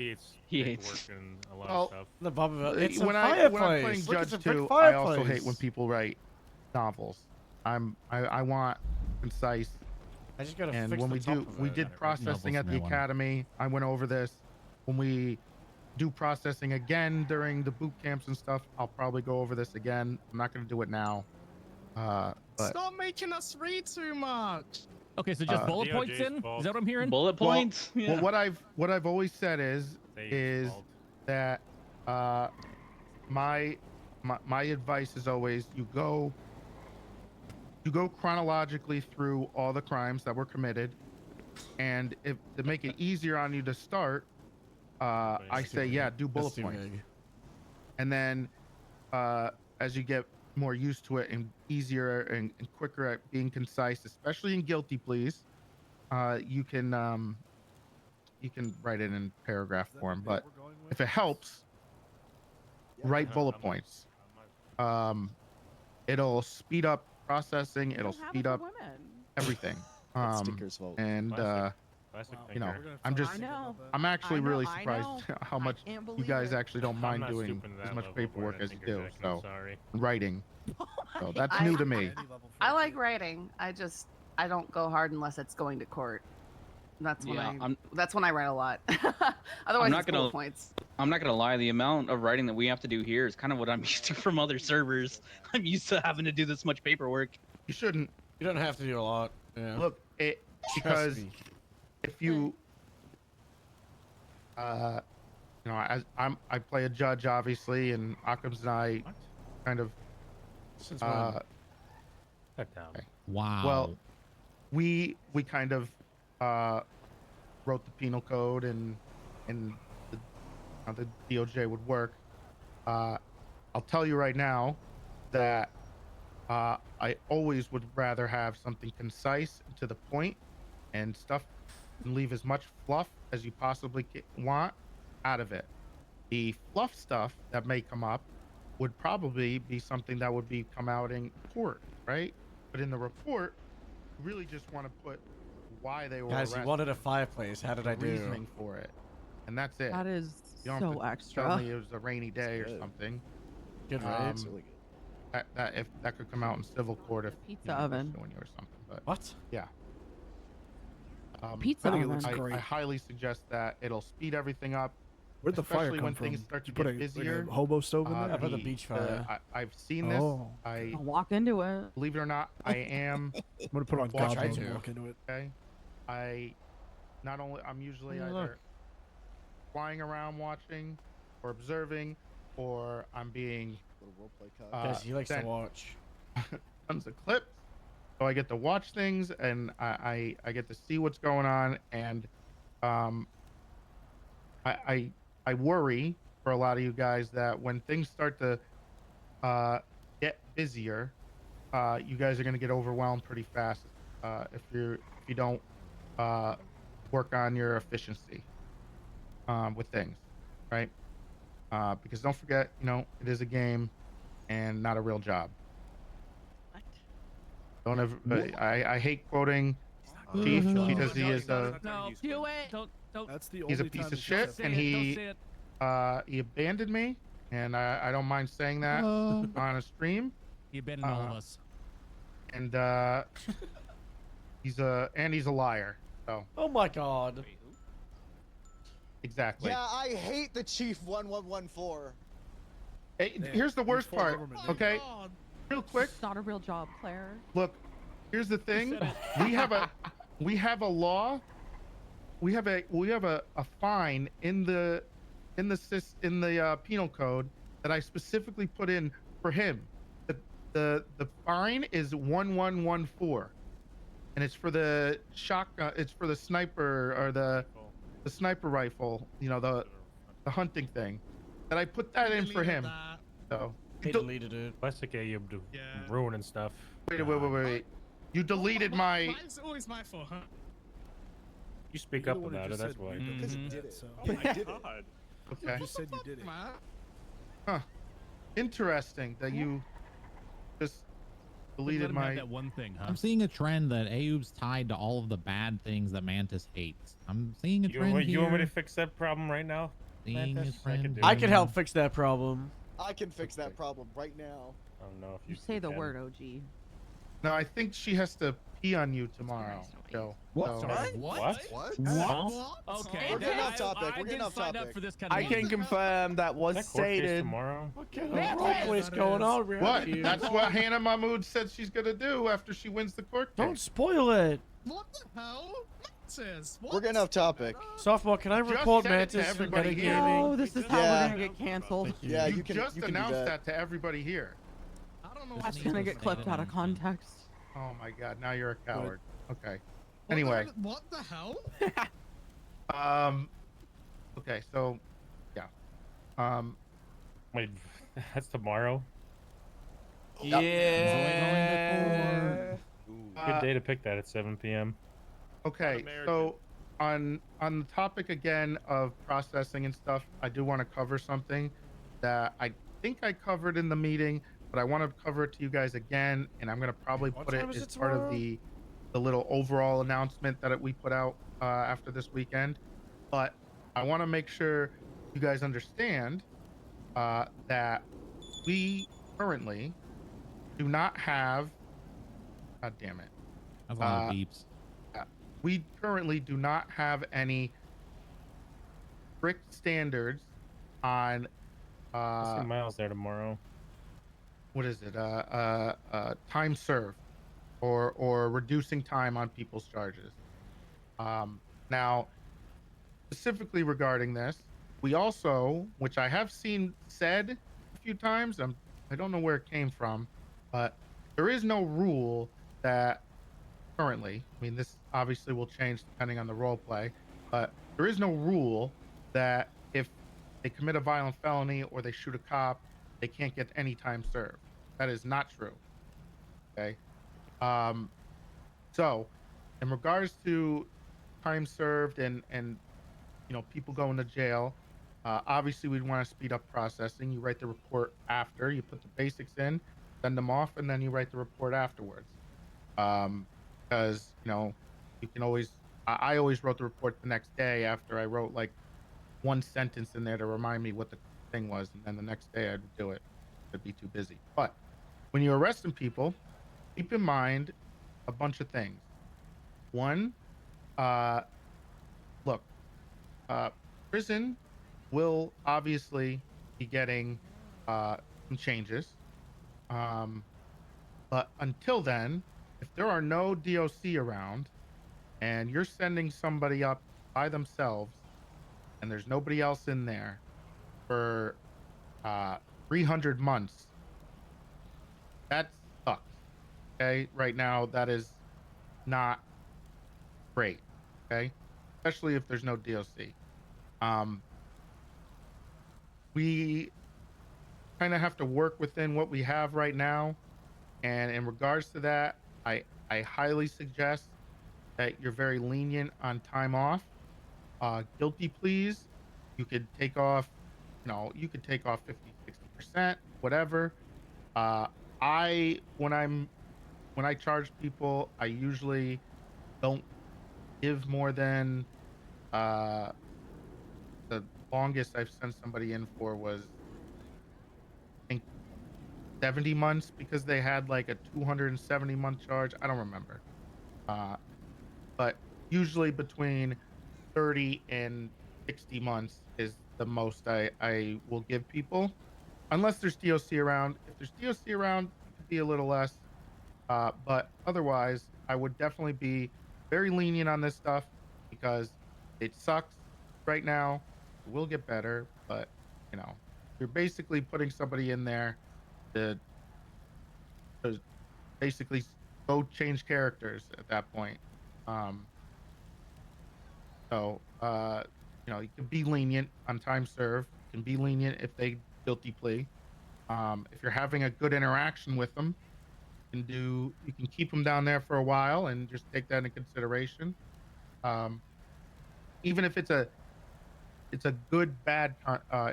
paperwork and a lot of stuff. The Bubba, it's a when fireplace. I'm playing Look, it's Judge a brick 2, I also hate fireplace. when people write novels. I want concise. I just gotta And fix when the we top do of we it. did processing Novels at the from that one. academy. I went over this. When we do processing again during the boot camps and stuff, I'll probably go over this again. I'm not going to do it now. But Stop making us read too much. Okay, so just bullet points in? Is that what I'm hearing? Bullet well, points. well, what I've always said is Dave's fault. that my advice is always you go chronologically through all the crimes that were committed, and if to make it easier on you to start, I say do bullet points, and then as you get more used to it and easier and quicker at being concise, especially in guilty pleas, you can write it in paragraph form. But if it helps, write bullet points. It'll speed up processing. It'll speed up everything. Stickers vote. And Classic you know, thinker. I'm actually really I surprised know. how much can't you believe guys it. actually don't I'm mind not doing stooping to as that much level, paperwork Brandon as you Tinker do. Jackson, I'm So sorry. writing. So that's I- new to me. I like writing. I don't go hard unless it's going to court. That's when that's when I write a lot. Otherwise, not it's gonna- bullet points. I'm not gonna lie, the amount of writing that we have to do here is kind of what I'm used to from other servers. I'm used to having to do this much paperwork. You shouldn't. You don't have to do a lot. Yeah. Look, Trust because me. if you you know, as I play a judge obviously, and Occam's and I kind of Since when? Back down. Wow. Well, we kind of wrote the penal code and how the DOJ would work. I'll tell you right now that I always would rather have something concise and to the point, and stuff, and leave as much fluff as you possibly want out of it. The fluff stuff that may come up would probably be something that would be come out in court, right? But in the report, you really just want to put why they were Guys, you arrested, wanted a fireplace. How did I do? reasoning for it, and that's it. That is You don't have so to extra. Tell me it was a rainy day or good. something. Good, right? It's really good. That if that could come out in civil court if Pizza oven. suing you or something. But What? yeah. Pizza I think it oven. looks I great. highly suggest that. It'll speed everything up. Where'd the fire especially come when from? things start to Did you put get a, like busier. a hobo stove in there? How about the beach fire? I've seen this. Oh. I I'll walk into it. believe it or not, I am. I'm gonna put on watching goggles to. and walk into it. Okay. I'm usually Hey, either look. flying around watching, or observing, or I'm being Little roleplay cut. Guys, he likes to sent watch. tons of clips, so I get to watch things and I get to see what's going on, and I worry for a lot of you guys that when things start to get busier, you guys are going to get overwhelmed pretty fast if you don't work on your efficiency with things, right? Because don't forget, it is a game and not a real job. Don't ever. I hate quoting Chief because he is a No, do it. Don't. That's the he's a only piece time of it's shit, acceptable. and Don't say it. he abandoned me, and I don't mind saying that on a stream. He abandoned all of us. And he's a liar. So Oh my god. exactly. Yeah, I hate the Chief 1114. Hey, here's the worst full part. government. Okay, real quick. It's not a real job, Claire. Look, here's the thing. We have a law. We have a fine in the penal code that I specifically put in for him. The fine is 1114, and it's for the shotgun. It's for the sniper or the sniper rifle. The hunting thing. That I put that in for him. So They deleted it. Classic Ayub ruining stuff. Wait. You deleted my. Why is it always my fault, huh? You speak You're up the one who about it. just That's said why. because you did it. So. Oh my god. Okay. You just said you did it. Huh. Interesting that you just deleted my. that one thing, huh? I'm seeing a trend that Ayub's tied to all of the bad things that Mantis hates. I'm seeing a trend here. You want me to fix that problem right now? Seeing a Mantis? trend. I can help fix that problem. I can fix that problem right now. I don't know if You say the word, OG. No, I think she has to pee on you tomorrow, Joe. What? So- What? Okay. We're getting off topic. We're getting off Sign up topic. for this kind of I can confirm that was Is that court case stated. tomorrow? What kind of role is going on around What? here? That's what Hannah Mahmood said she's gonna do after she wins the court case. Don't spoil it. What the hell? Mantis, what? We're getting off topic. Sophomore, can I Just report said it to Mantis from everybody here. metagaming? Oh, this is how Yeah. we're gonna get canceled. Yeah, you you can. just you can do announced that. that to everybody here. I don't know That's what's gonna get clipped out of context. Oh my god, now you're a coward. Okay. What Anyway, what the hell? okay, so yeah. Wait, that's tomorrow. Yeah. Good day to pick that at 7 p.m. Okay, so on the topic again of processing and stuff, I do want to cover something that I think I covered in the meeting, but I want to cover it to you guys again, and I'm gonna probably put it time is as it part of tomorrow? the little overall announcement that we put out after this weekend. But I want to make sure you guys understand that we currently do not have. God damn it. That's a lot of beeps. We currently do not have any strict standards on I see Miles there tomorrow. what is it? Time served or reducing time on people's charges. Now, specifically regarding this, we also, which I have seen said a few times, I don't know where it came from, but there is no rule that currently, I mean, this obviously will change depending on the role play, but there is no rule that if they commit a violent felony or they shoot a cop, they can't get any time served. That is not true. Okay. So in regards to time served and you know, people going to jail, obviously we'd want to speed up processing. You write the report after, you put the basics in, send them off, and then you write the report afterwards. Because, you know, you can always, I always wrote the report the next day after I wrote like one sentence in there to remind me what the thing was, and then the next day I'd do it. I'd be too busy. But when you're arresting people, keep in mind a bunch of things. One, look, prison will obviously be getting some changes. But until then, if there are no DOC around and you're sending somebody up by themselves and there's nobody else in there for 300 months, that sucks. Okay, right now that is not great. Okay, especially if there's no DOC. We kind of have to work within what we have right now, and in regards to that, I highly suggest that you're very lenient on time off. Guilty pleas, you could take off, you know, you could take off 50-60%, whatever. When I charge people, I usually don't give more than the longest I've sent somebody in for was, I think, 70 months, because they had like a 270 month charge. I don't remember. But usually between 30 and 60 months is the most I will give people, unless there's DOC around. If there's DOC around, it could be a little less. But otherwise, I would definitely be very lenient on this stuff because it sucks right now. It will get better, but you know, you're basically putting somebody in there to basically go change characters at that point. So you know, you can be lenient on time served. You can be lenient if they guilty plea. If you're having a good interaction with them, you can keep them down there for a while and just take that into consideration. Um, Even if it's a good bad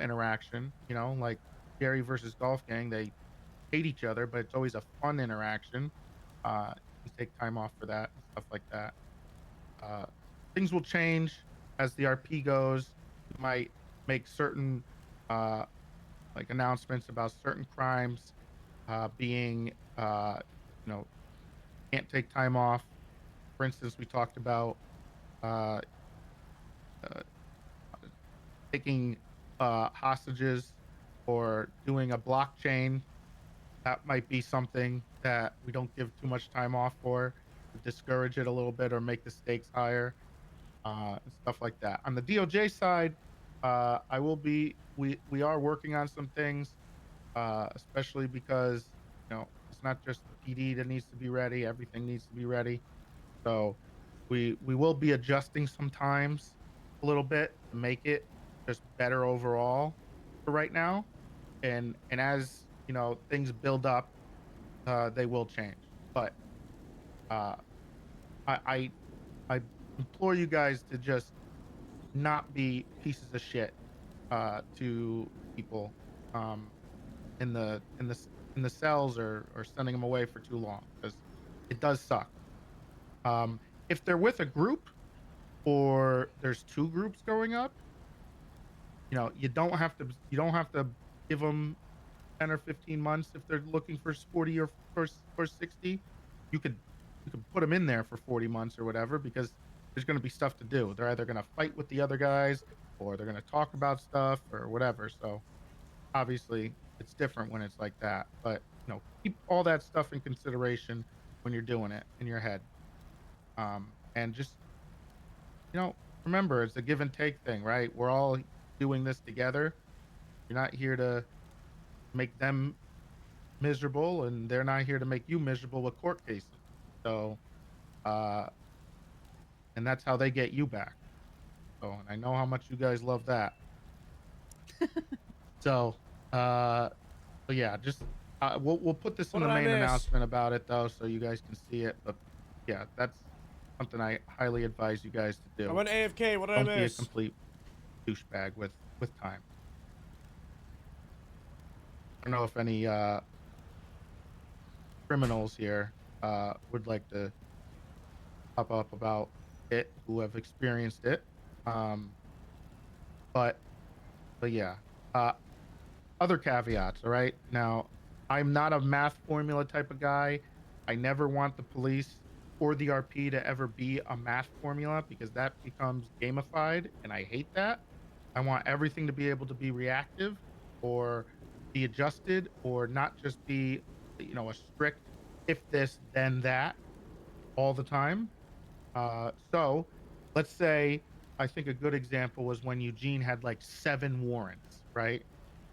interaction, like Jerry versus Golf Gang, they hate each other, but it's always a fun interaction. You take time off for that and stuff like that. Uh, Things will change as the RP goes. We might make certain like announcements about certain crimes being you know can't take time off. For instance, we talked about uh, uh, taking hostages or doing a blockchain. That might be something that we don't give too much time off for to discourage it a little bit or make the stakes higher, and stuff like that. On the DOJ side, we are working on some things, especially because it's not just the PD that needs to be ready; everything needs to be ready. So we will be adjusting sometimes a little bit to make it just better overall for right now. And as things build up, they will change. But uh, I I implore you guys to just not be pieces of shit to people um, in the cells or sending them away for too long, because it does suck. If they're with a group or there's two groups going up, you don't have to give them 10 or 15 months if they're looking for 40 or for 60. You could put them in there for 40 months or whatever, because there's going to be stuff to do. They're either going to fight with the other guys or they're going to talk about stuff or whatever. So obviously it's different when it's like that, but keep all that stuff in consideration when you're doing it in your head. And just remember, it's a give and take thing, right? We're all doing this together. You're not here to make them miserable, and they're not here to make you miserable with court cases. So and that's how they get you back. So, and I know how much you guys love that. So but yeah, just we'll put this in What the did I main miss? announcement about it though, so you guys can see it. But yeah, that's something I highly advise you guys to do. I went AFK. What did I Don't be a miss? complete douchebag with time. I don't know if any criminals here would like to pop up about it who have experienced it. Um, but yeah. Other caveats, all right? Now, I'm not a math formula type of guy. I never want the police or the RP to ever be a math formula, because that becomes gamified, and I hate that. I want everything to be able to be reactive or be adjusted, or not just be, a strict if this, then that all the time. So let's say, I think a good example was when Eugene had like 7 warrants, right?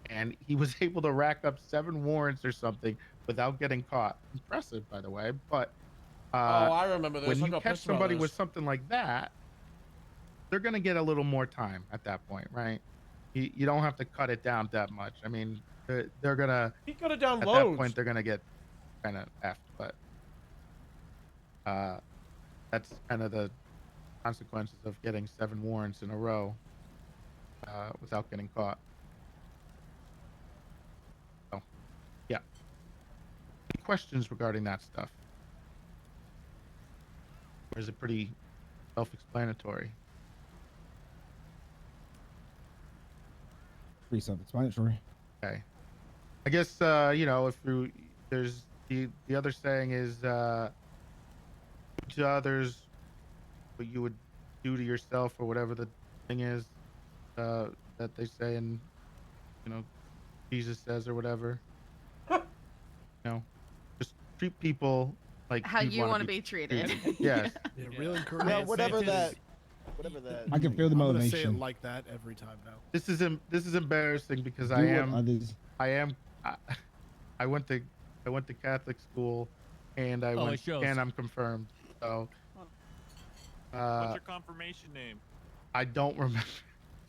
And he was able to rack up 7 warrants or something without getting caught. Impressive, by the way. But Oh, I remember this. when I you got catch pissed about somebody this. with something like that, they're going to get a little more time at that point, right? You don't have to cut it down that much. I mean, they're going to, He cut it down at loads. that point, they're going to get kind of effed. But that's kind of the consequences of getting 7 warrants in a row without getting caught. So, yeah. Any questions regarding that stuff? Or is it pretty self-explanatory? Pretty self-explanatory. Okay. I guess if there's the other saying is do to others what you would do to yourself, or whatever the thing is that they say, and Jesus says or whatever. Just treat people like How you'd you want to be treated. Yes. Yeah, real encourage. Well, whatever that. I can feel the I'm gonna say motivation. it like that every time now. This is embarrassing because Do I what am others. I went to Catholic school, and I'm confirmed. So What's your confirmation name? I don't remember.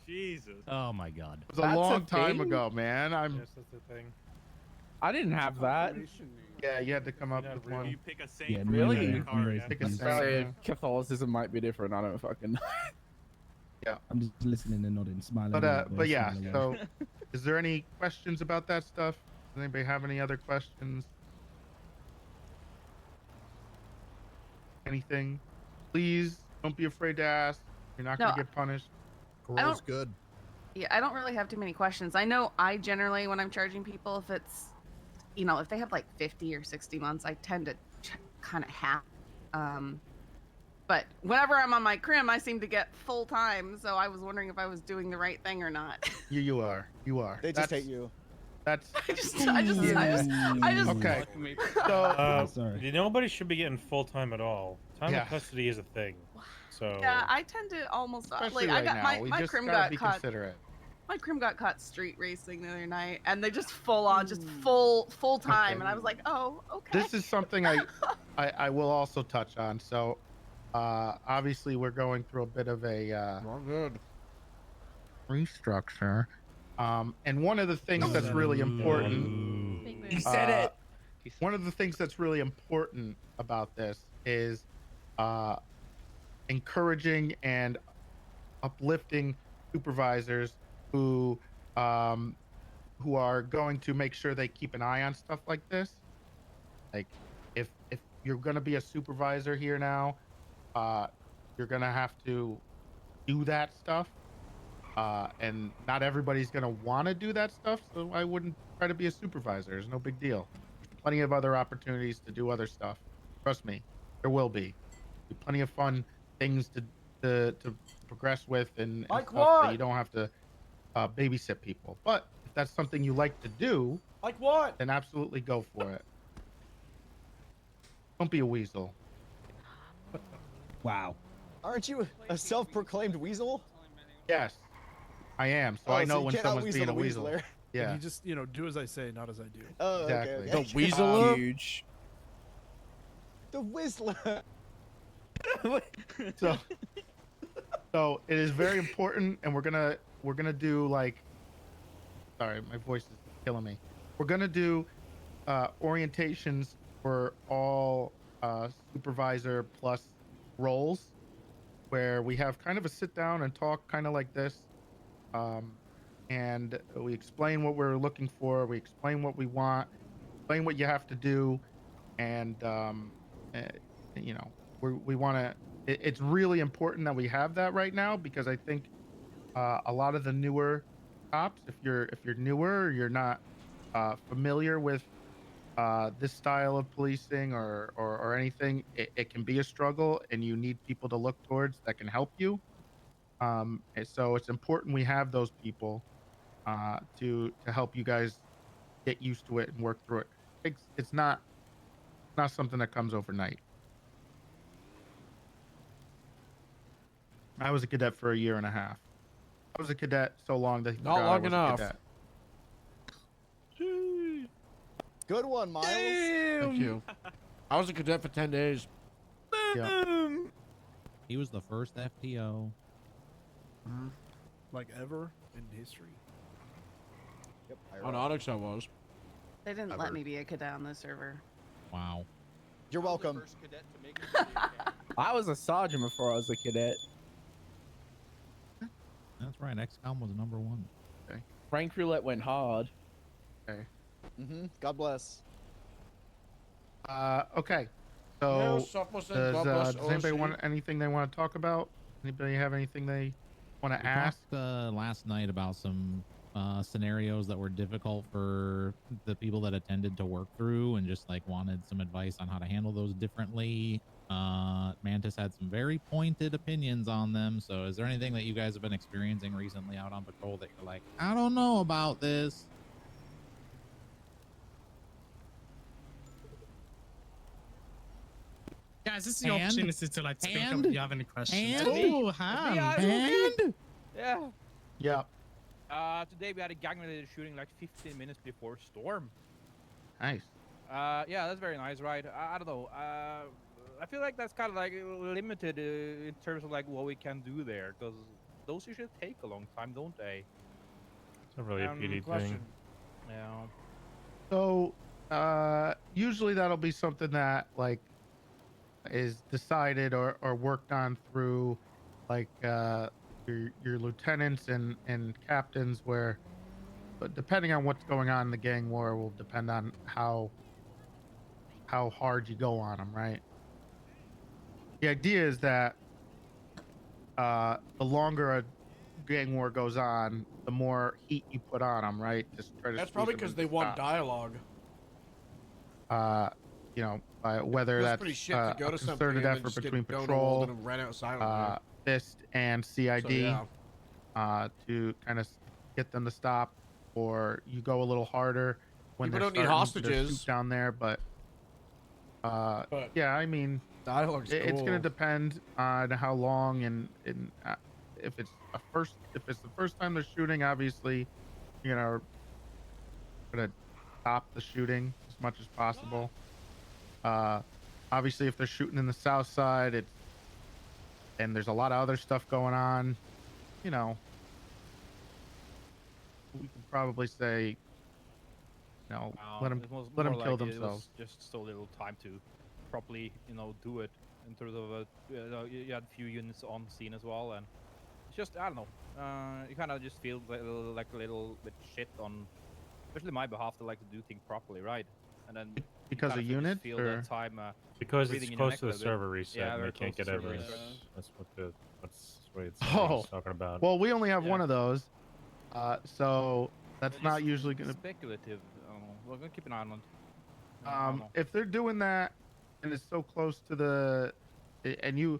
Jesus. Oh my God. It was a long time ago, man. Yes, that's the thing. I didn't have that. Yeah, you had to come up with one. You pick a saint Yeah, from me the neither. back of the card. I'm Yeah. Pick a saint. Sorry, yeah. Catholicism might be different. I don't fucking know. Yeah. I'm just listening and nodding, smiling. But yeah. So, is there any questions about that stuff? Does anybody have any other questions? Anything? Please don't be afraid to ask. You're not No, gonna get punished. I don't- Yeah, I don't really have too many questions. I know I generally, when I'm charging people, if it's, if they have like 50 or 60 months, I tend to kind of half. But whenever I'm on my crim, I seem to get full time. So I was wondering if I was doing the right thing or not. You are. You are. They just hate you. That's. I just. Okay. So. Sorry. Nobody should be getting full time at all. Time Yeah. of custody is a thing. So. Yeah, I tend to almost Especially like I right got now. We my just crim gotta got be caught. considerate. My crim got caught street racing the other night, and they just full on, just full time, Okay. and I was like, oh, okay. This is something I will also touch on. So, obviously we're going through a bit of a restructure. And one of the things that's really important. He said it. One of the things that's really important about this is encouraging and uplifting supervisors who are going to make sure they keep an eye on stuff like this. Like if you're going to be a supervisor here now, you're going to have to do that stuff. And not everybody's going to want to do that stuff, so I wouldn't try to be a supervisor. There's no big deal. There's plenty of other opportunities to do other stuff. Trust me, there will be. Plenty of fun things to progress with and Like stuff what? that you don't have to babysit people. But if that's something you like to do, Like what? then absolutely go for it. Don't be a weasel. Wow. Aren't you a self-proclaimed weasel? Yes, I am. So Oh, I so know you when can't someone's outweasel being the a weasel. weaseler. Yeah. You just, do as I say, not as I do. Oh, Exactly. okay. The weasel? Huge. The whistler. So it is very important, and we're gonna do like. Sorry, my voice is killing me. We're gonna do orientations for all supervisor plus roles, where we have kind of a sit down and talk, kind of like this, and we explain what we're looking for. We explain what we want, explain what you have to do, and we want to. It's really important that we have that right now, because I think a lot of the newer cops, if you're newer, or you're not familiar with this style of policing or anything, it can be a struggle, and you need people to look towards that can help you. And so it's important we have those people to help you guys get used to it and work through it. It's not something that comes overnight. I was a cadet for 1.5 years. I was a cadet so long that Not long enough. Good one, Miles. Thank you. I was a cadet for 10 days. Yeah. He was the first FTO. Like ever in history. Yep. On Onyx, I was. They didn't let me be a cadet on the server. Wow. You're welcome. I was a sergeant before I was a cadet. That's right. XCOM was #1. Okay. Frank Roulette went hard. Okay. God bless. Okay. So Yes, God bless does anybody OC. want anything they want to talk about? Anybody have anything they want to We ask? talked last night about some scenarios that were difficult for the people that attended to work through, and just like wanted some advice on how to handle those differently. Mantis had some very pointed opinions on them. So is there anything that you guys have been experiencing recently out on patrol that you're like, I don't know about this? Guys, this is your Hand? opportunity to like speak up Hand? if you have any questions. Hand? Oh, hand. And Yeah. Yeah. Today we had a gang-related shooting like 15 minutes before storm. Nice. Yeah, that's very nice, right? I don't know. I feel like that's kind of like limited in terms of like what we can do there, because those usually take a long time, don't they? It's not really a PD question. thing. Yeah. So, usually that'll be something that like is decided or worked on through like your lieutenants and captains, where, but depending on what's going on in the gang war will depend on how hard you go on them, right? The idea is that the longer a gang war goes on, the more heat you put on them, right? Just try to That's squeeze probably them because into they want stop. dialogue. You know, whether Feels that's pretty shit to go a to something concerted and then effort just get between done to Walden patrol, and ran out silently. FIST, and CID, So, yeah. to kind of get them to stop, or you go a little harder when People they're don't need starting their hostages. shoot down there. But yeah, I mean, dialogue's it's going to cool. depend on how long and if it's the first time they're shooting, obviously, you know, gonna stop the shooting as much as possible. Obviously, if they're shooting in the south side, and there's a lot of other stuff going on, you know, we could probably say, you know, let It was them more kill like themselves. It was just so little time to properly, do it. In terms of, you had a few units on scene as well, and it's just, I don't know. You kind of just feel like a little bit shit on, especially my behalf, to like to do things properly, right? And then you Because kind of just units, feel or that time Because it's breathing in your close neck to a the little bit. server reset Yeah, and very they can't close get to server evidence. reset. That's what it's Oh, talking about. well, we only have Yeah. one of those, so that's It's not usually going to. speculative. I don't know. We're gonna keep an eye on it. I don't know. If they're doing that and it's so close to the, and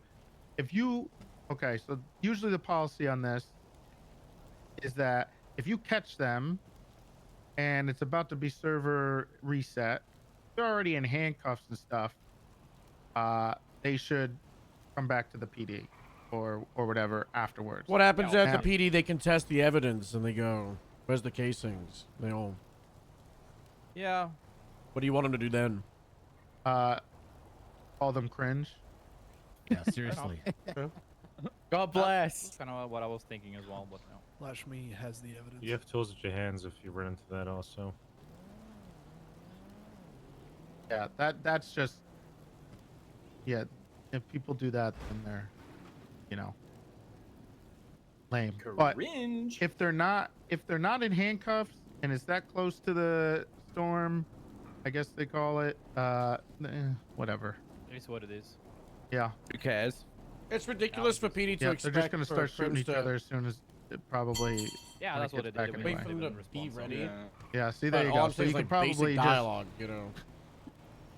if you, okay, so usually the policy on this is that if you catch them and it's about to be server reset, they're already in handcuffs and stuff, they should come back to the PD or whatever afterwards. What happens Yeah, at the Now- PD? They contest the evidence and they go, "Where's the casings?" They all. Yeah. What do you want them to do then? Call them cringe. Yeah, seriously. God bless. That's kind of what I was thinking as well, but no. Lashmi has the evidence. You have tools at your hands if you run into that also. Yeah, that's just, yeah, if people do that, then they're, you know, lame. But Cringe. if they're not in handcuffs and it's that close to the storm, I guess they call it, whatever. It is what it is. Yeah. Who cares? It's ridiculous for PD to Yeah, expect. they're just gonna for start shooting crims each to- other as soon as it probably. Yeah, when that's what gets it back did. anyway. Wait for them to be ready. Yeah, see, But there you all go. I'm So saying you is, could like, basic probably just, dialogue, you know.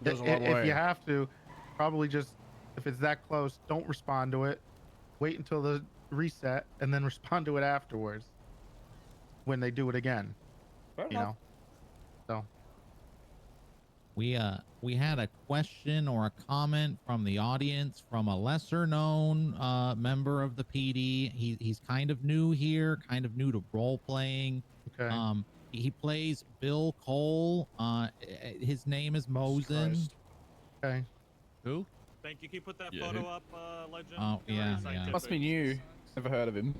Goes a long if way. you have to, probably just, if it's that close, don't respond to it. Wait until the reset and then respond to it afterwards when they do it again. Fair You know. So We had a question or a comment from the audience from a lesser known member of the PD. He's kind of new here, kind of new to role playing. Okay. He plays Bill Cole. His name is Mosen. Okay. Who? Thank you. Can you put that Yeah, photo who? up, Legend? Oh, Very yeah, yeah. scientific. Must be new. Never heard of him.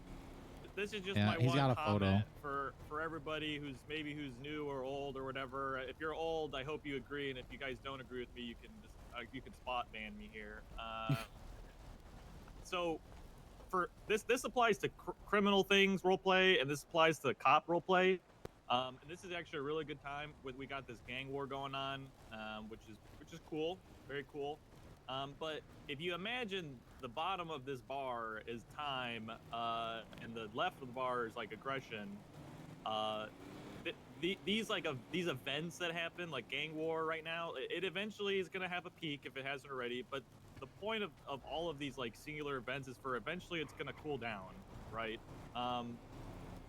This is just Yeah, my he's one got a comment photo. for everybody who's new or old or whatever. If you're old, I hope you agree, and if you guys don't agree with me, you can just you can spot ban me here. So for this applies to criminal things roleplay, and this applies to cop roleplay. And this is actually a really good time when we got this gang war going on, which is cool, very cool. But if you imagine the bottom of this bar is time, and the left of the bar is like aggression, these events that happen, like gang war right now, it eventually is gonna have a peak if it hasn't already. But the point of all of these like singular events is for eventually it's gonna cool down, right?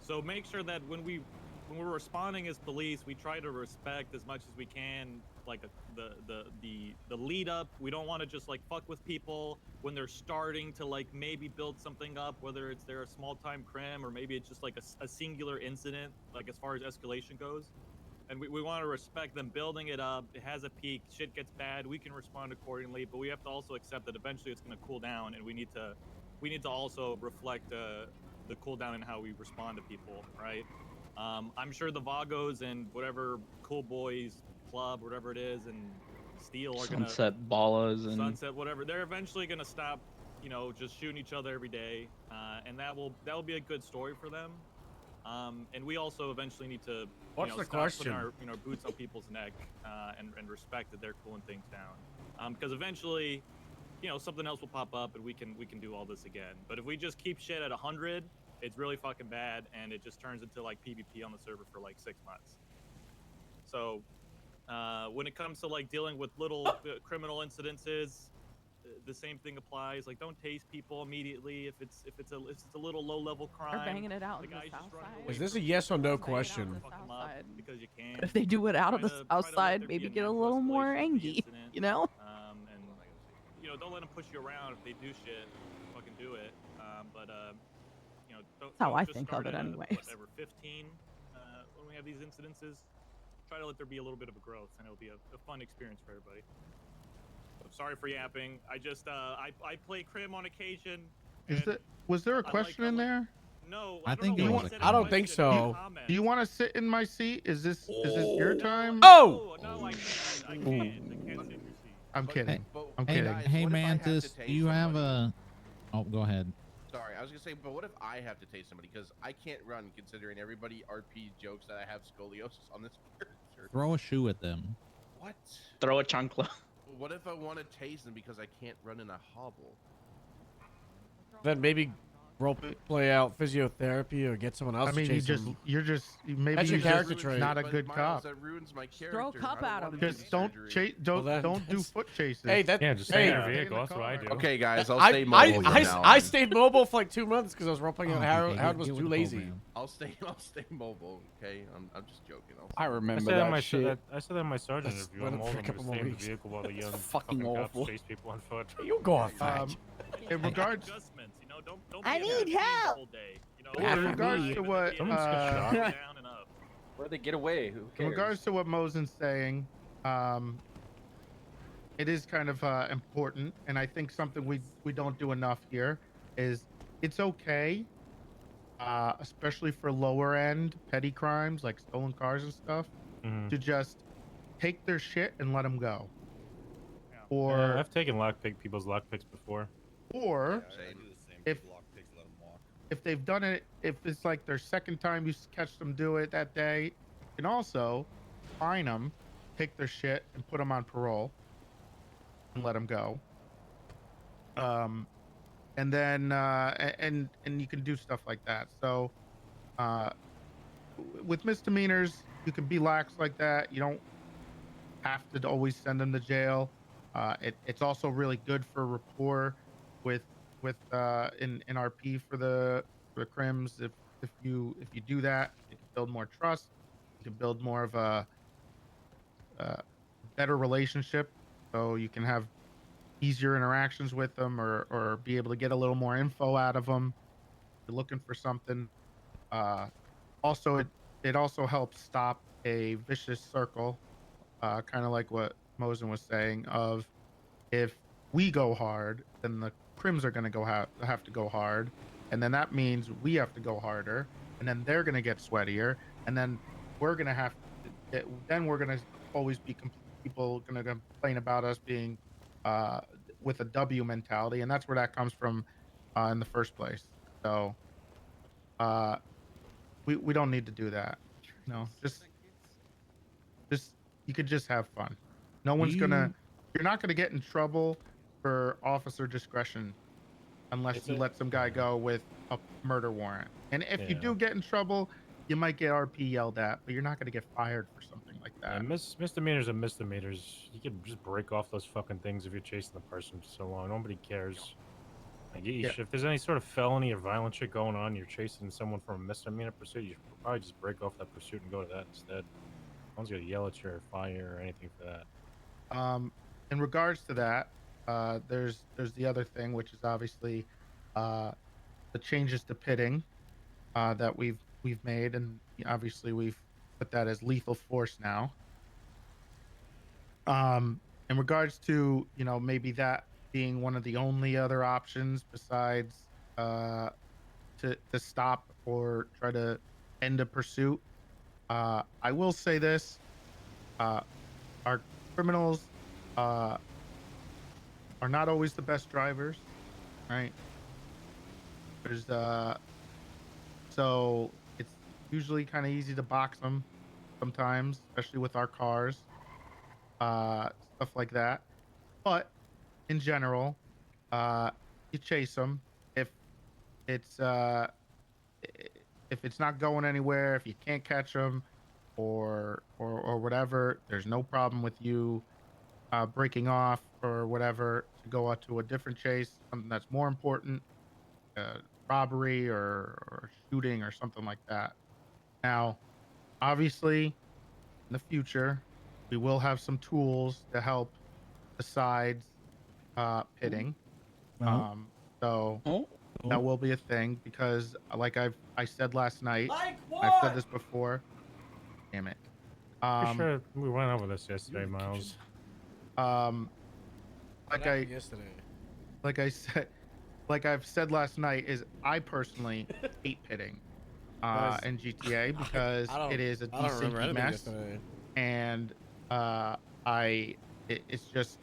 So make sure that when we're responding as police, we try to respect as much as we can, like the lead up. We don't want to just like fuck with people when they're starting to like maybe build something up, whether it's they're a small time crime or maybe it's just like a singular incident, like as far as escalation goes. And we want to respect them building it up. It has a peak. Shit gets bad. We can respond accordingly, but we have to also accept that eventually it's going to cool down, and we need to also reflect the cooldown in how we respond to people, right? I'm sure the Vagos and whatever Cool Boys Club, whatever it is, and Steel are gonna Sunset ballas and Sunset, whatever. They're eventually gonna stop, just shooting each other every day, and that will be a good story for them. And we also eventually need to, What's the stop question? putting our boots on people's neck, and respect that they're cooling things down. Because eventually, something else will pop up and we can do all this again. But if we just keep shit at 100, it's really fucking bad, and it just turns into like PvP on the server for like 6 months. So when it comes to like dealing with little criminal incidences, the same thing applies. Like, don't tase people immediately if it's a little low level crime. Or banging it out The in the guy's just south running side. away Is this a from yes or no Bang it out question? the fuck south 'em up side. because you can. If they do it out of the Try to south let side, there maybe be get a natural little more escalation of the angry. incident, You know? And don't let them push you around. If they do shit, fucking do it. Don't, That's how I just think start of it at anyways. whatever 15 when we have these incidences. Try to let there be a little bit of a growth, and it'll be a fun experience for everybody. I'm sorry for yapping. I just I play Crim on occasion. Was there a question in there? No, I don't think know it why was he a said I don't question. think so. Do you want to sit in my seat? Is this your time? Oh! No, I can't. I can't sit in your seat. I'm kidding. I'm Hey, kidding. hey, what if I have to Mantis, tase do you have somebody? a? Oh, go ahead. Sorry, I was gonna say, but what if I have to tase somebody? Because I can't run, considering everybody RP jokes that I have scoliosis on this character. Throw a shoe at them. What? throw a chancla. What if I want to tase them because I can't run in a hobble? Then maybe role play out physiotherapy or get someone else I mean, to chase them. maybe That's your you're character just trait. not a But good Miles, cop. that ruins my character. Throw a cup I at don't him. wanna do Just don't surgery. chase. Don't do foot chases. Hey, that. Yeah, just hey, stay in your Stay in vehicle. the That's what I car. do. Okay, guys, I'll stay mobile from now I on. stayed mobile for like 2 months because I was role playing Oh, on PK, Howard get was with too the lazy. program. I'll stay mobile. Okay, I'm just joking. I I remember said that that my shit. I said that in my sergeant Let's interview. run I'm it for old. a I'm couple gonna more stay in the weeks. vehicle while the young fucking awful. cops chase people on foot. You go off that. In regards, Adjustments, don't I be need the help. whole day. in regards to what, Someone just got shot. down and up. Where they get away? Who in cares? regards to what Mosen's saying, it is kind of important, and I think something we don't do enough here is it's okay, especially for lower end petty crimes like stolen cars and stuff, to just take their shit and let them go. Or I've taken people's lockpicks before. or if they've done it, if it's like their second time you catch them do it that day, you can also fine them, take their shit, and put them on parole and let them go. And then and you can do stuff like that. So with misdemeanors, you can be lax like that. You don't have to always send them to jail. It's also really good for rapport with in RP for the crims. If you do that, you can build more trust. You can build more of a better relationship, so you can have easier interactions with them, or be able to get a little more info out of them. If you're looking for something. Also, it also helps stop a vicious circle, kind of like what Mosen was saying. Of if we go hard, then the crims are going to have to go hard, and then that means we have to go harder, and then they're going to get sweatier, and then we're going to have to, then we're going to always be people going to complain about us being with a W mentality, and that's where that comes from in the first place. So we don't need to do that. No, just you could just have fun. No one's gonna, you're not gonna get in trouble for officer discretion unless you let some guy go with a murder warrant. And if you do get in trouble, you might get RP yelled at, but you're not gonna get fired for something like that. Misdemeanors are misdemeanors. You can just break off those fucking things if you're chasing the person for so long. Nobody cares. Like, if there's any sort of felony or violent shit going on, you're chasing someone from a misdemeanor pursuit, you should probably just break off that pursuit and go to that instead. No one's gonna yell at you or fire or anything for that. In regards to that, there's the other thing, which is obviously the changes to pitting that we've made, and obviously we've put that as lethal force now. In regards to maybe that being one of the only other options besides to stop or try to end a pursuit. I will say this: our criminals are not always the best drivers, right? There's so it's usually kind of easy to box them sometimes, especially with our cars, stuff like that. But in general, you chase them if it's if it's not going anywhere, if you can't catch them, or whatever. There's no problem with you breaking off or whatever to go out to a different chase, something that's more important, robbery or shooting or something like that. Now, obviously, in the future, we will have some tools to help besides pitting. So that will be a thing because, like I said last night, I've said this before. Damn it. Pretty sure we went over this yesterday, Miles. Like yesterday. like I said, like I've said last night, is I personally hate pitting Guys, in GTA because I don't- it is a I don't remember desync anything mess, yesterday. and it's just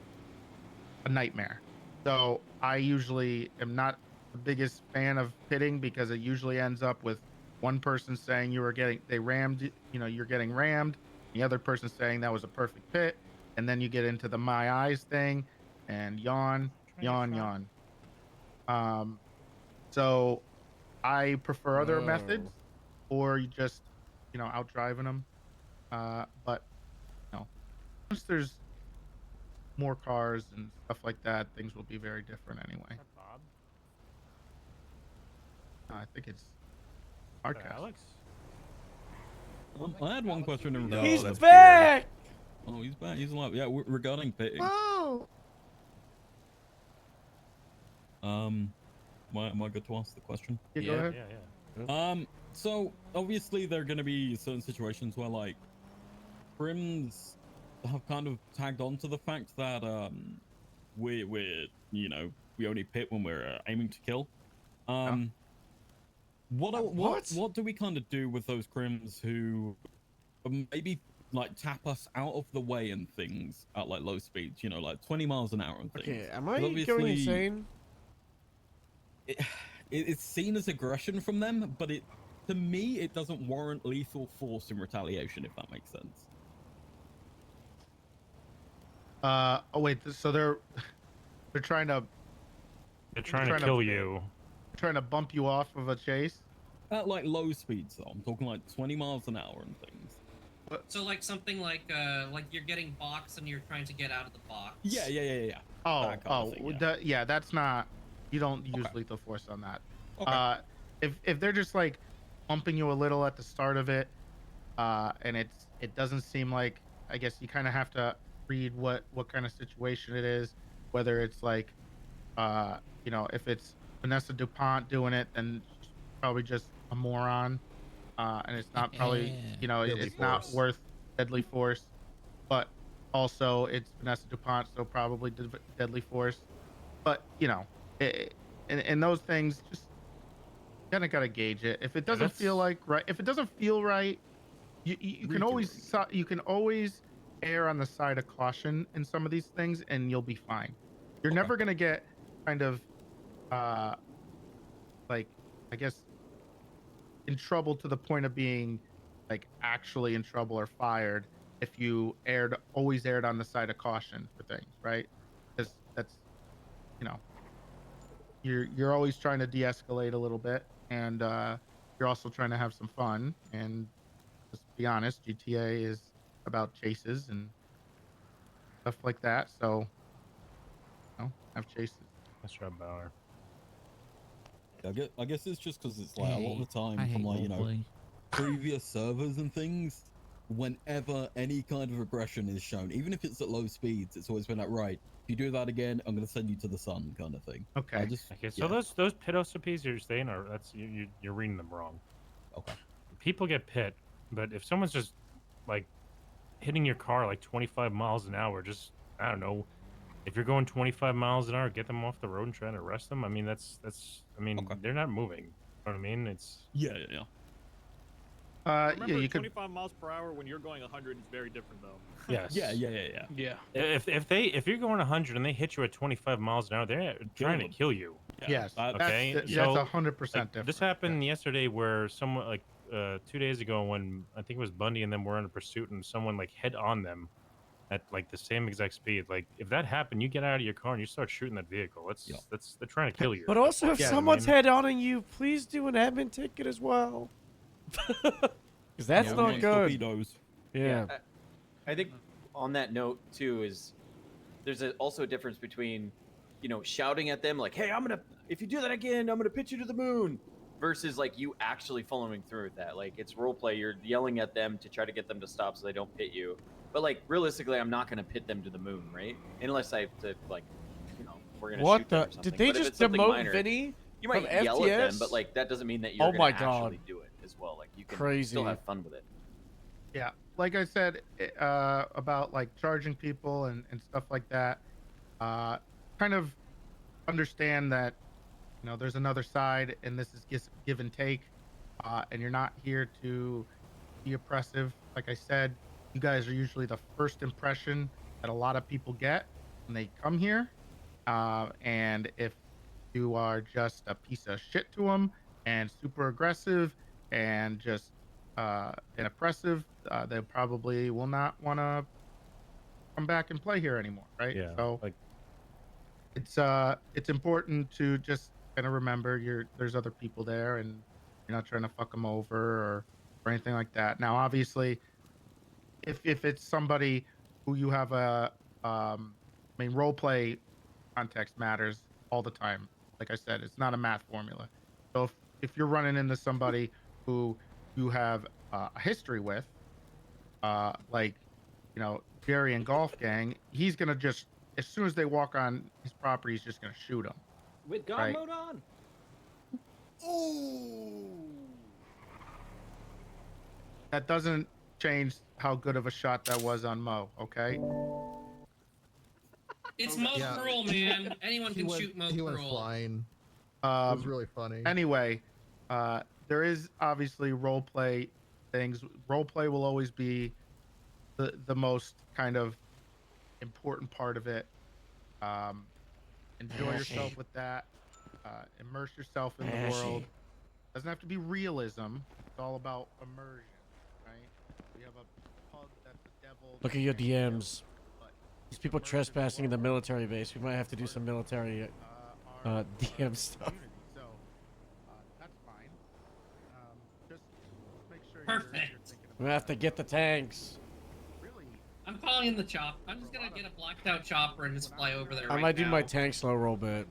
a nightmare. So I usually am not the biggest fan of pitting because it usually ends up with one person saying they rammed, you're getting rammed, the other person saying that was a perfect pit, and then you get into the my eyes thing and yawn. So I prefer other methods, or you just, out driving them. But once there's more cars and stuff like that, things will be very different anyway. Bob? I think it's Hardcast. Alex? I had one question in No, regards. he's to back! Oh, he's back. He's alive. Yeah, regarding pitting. Whoa! Am I good to ask the question? Yeah, go ahead. Yeah. So obviously there are going to be certain situations where like crims have kind of tagged on to the fact that we're we only pit when we're aiming to kill. What do we kind of do with those crims who maybe like tap us out of the way and things at like low speeds, like 20 miles an hour and things? Okay, am I 'Cause going insane? It's seen as aggression from them, but to me it doesn't warrant lethal force in retaliation, if that makes sense. Oh wait, so they're trying to kill you. Trying to bump you off of a chase at like low speeds though. I'm talking like 20 miles an hour and things. So like something like you're getting boxed and you're trying to get out of the box. Yeah. That's not, you don't use lethal force on that. Okay. If they're just like bumping you a little at the start of it, and it doesn't seem like, I guess you kind of have to read what kind of situation it is, whether it's like if it's Vanessa DuPont doing it, then she's probably just a moron, and it's not probably it's not worth deadly force. But also it's Vanessa DuPont, so probably deadly force. But and those things, just kind of gotta gauge it. If it doesn't feel like right, if it doesn't feel right, you can always err on the side of caution in some of these things, and you'll be fine. You're never gonna get kind of like, I guess, in trouble to the point of being like actually in trouble or fired if you always erred on the side of caution for things, right? Because that's you're always trying to de-escalate a little bit, and you're also trying to have some fun. And just be honest, GTA is about chases and stuff like that, so have chases. That's right, Bauer. I guess it's just because it's like a lot of the time from like previous servers and things, whenever any kind of aggression is shown, even if it's at low speeds, it's always been like, right, if you do that again, I'm gonna send you to the sun, kind of thing. Okay. So those pit OCPs you're saying are you're reading them wrong. Okay. People get pit, but if someone's just like hitting your car like 25 miles an hour, just I don't know. If you're going 25 miles an hour, get them off the road and try to arrest them. I mean, they're not moving. You know what I mean? It's yeah. Remember, you could. 25 miles per hour when you're going 100 is very different, though. Yes. Yeah. If you're going 100 and they hit you at 25 miles an hour, they're trying to them. kill you. Yes. Okay. That's So 100% like, different. this happened yesterday where someone like 2 days ago when I think it was Bundy and them were in a pursuit and someone like head on them at like the same exact speed. Like if that happened, you get out of your car and you start shooting that vehicle. That's they're trying to kill you. But also, if Yeah, you know what I someone's mean? head on you, please do an admin ticket as well. Because that's not good. Torpedoes. Yeah. I think on that note too is there's also a difference between, shouting at them like, "Hey, if you do that again, I'm gonna pitch you to the moon," versus like you actually following through with that. Like it's role play. You're yelling at them to try to get them to stop so they don't pit you. But like realistically, I'm not gonna pit them to the moon, right? Unless I have to like, we're gonna What shoot them the? or something. Did they But if just it's something demote minor, Vinny? you might from yell at them, FTS? but like that doesn't mean that you're Oh gonna my actually God. do it as well. Like you can Crazy. still have fun with it. Yeah, like I said about like charging people and stuff like that. Kind of understand that there's another side, and this is just give and take, and you're not here to be oppressive. Like I said, you guys are usually the first impression that a lot of people get when they come here, and if you are just a piece of shit to them and super aggressive and just and oppressive, they probably will not want to come back and play here anymore, right? Yeah. So Like it's important to just kind of remember there's other people there, and you're not trying to fuck them over or anything like that. Now, obviously, if it's somebody who you have role play context matters all the time. Like I said, it's not a math formula. So if you're running into somebody who you have a history with, like Jerry and Golf Gang, he's gonna just, as soon as they walk on his property, he's just gonna shoot them. With God Right. mode on. That doesn't change how good of a shot that was on Mo. Okay. It's Mo Pearl, man. Anyone can shoot Mo He went Pearl. flying. It was Um, really funny. Anyway, there is obviously role play things. Role play will always be the most kind of important part of it. Enjoy yourself with that. Immerse yourself in the world. Doesn't have to be realism. It's all about immersion, right? We have a pug that's the devil. Look at your DMs. These people trespassing in the military base. We might have to do some military DM stuff. So that's fine. Just make sure Perfect. We have to get the tanks. I'm calling in the chop. I'm just gonna get a blacked out chopper and just fly over there. I right might do now. my tank slow roll bit.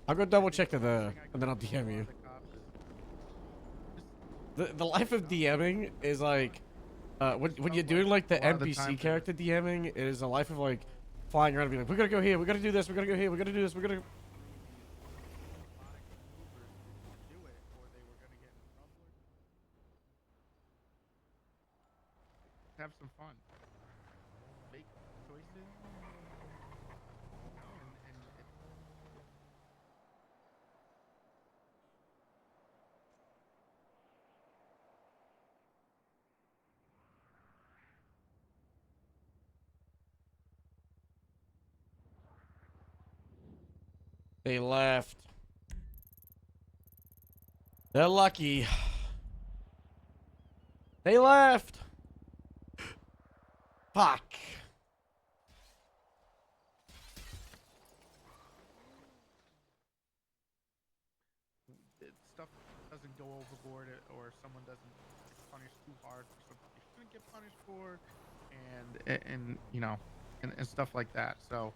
I'll go double check and then I'll DM you. The life of DMing is like, when you're doing like the A lot of the NPC time- character DMing, it is a life of like flying around and being like, we gotta go here, we gotta do this, we gotta go here, we gotta do this, we gotta. Have some fun. Make choices. They left. They're lucky. They left. Fuck. Stuff doesn't go overboard, or someone doesn't punish too hard for something they shouldn't get punished for, and stuff like that. So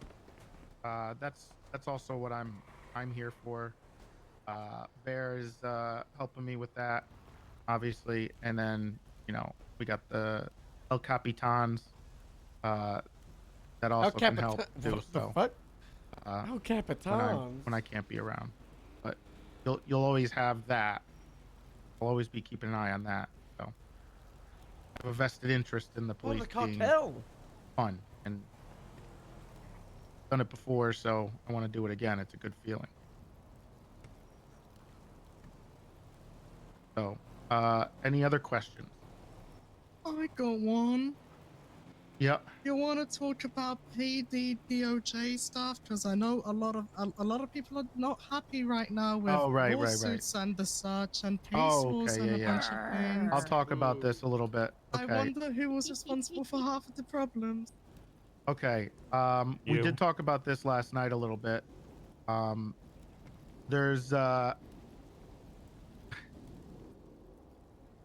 that's also what I'm here for. Bear is helping me with that, obviously, and then we got the El Capitans that also can help too. What the So fuck? El El Capitans. when I can't be around, but you'll always have that. I'll always be keeping an eye on that. So I have a vested interest in the Oh, police the being cartel. fun, and done it before, so I want to do it again. It's a good feeling. So Any other questions? I got one. Yep. You want to talk about PD DOJ stuff? Because I know a lot of people are not happy right now with Oh, right. lawsuits and the such and case Oh, laws okay. and Yeah, a yeah. bunch of things. I'll talk about this a little bit. I Okay. wonder who was responsible for half of the problems. Okay. We You. did talk about this last night a little bit. There's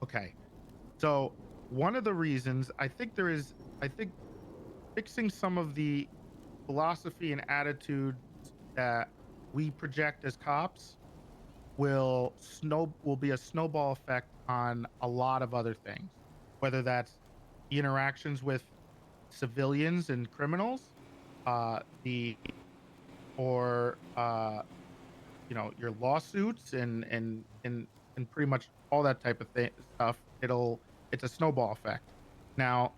okay. So one of the reasons I think fixing some of the philosophy and attitude that we project as cops will be a snowball effect on a lot of other things, whether that's the interactions with civilians and criminals, the or your lawsuits and pretty much all that type of stuff. It's a snowball effect. Now,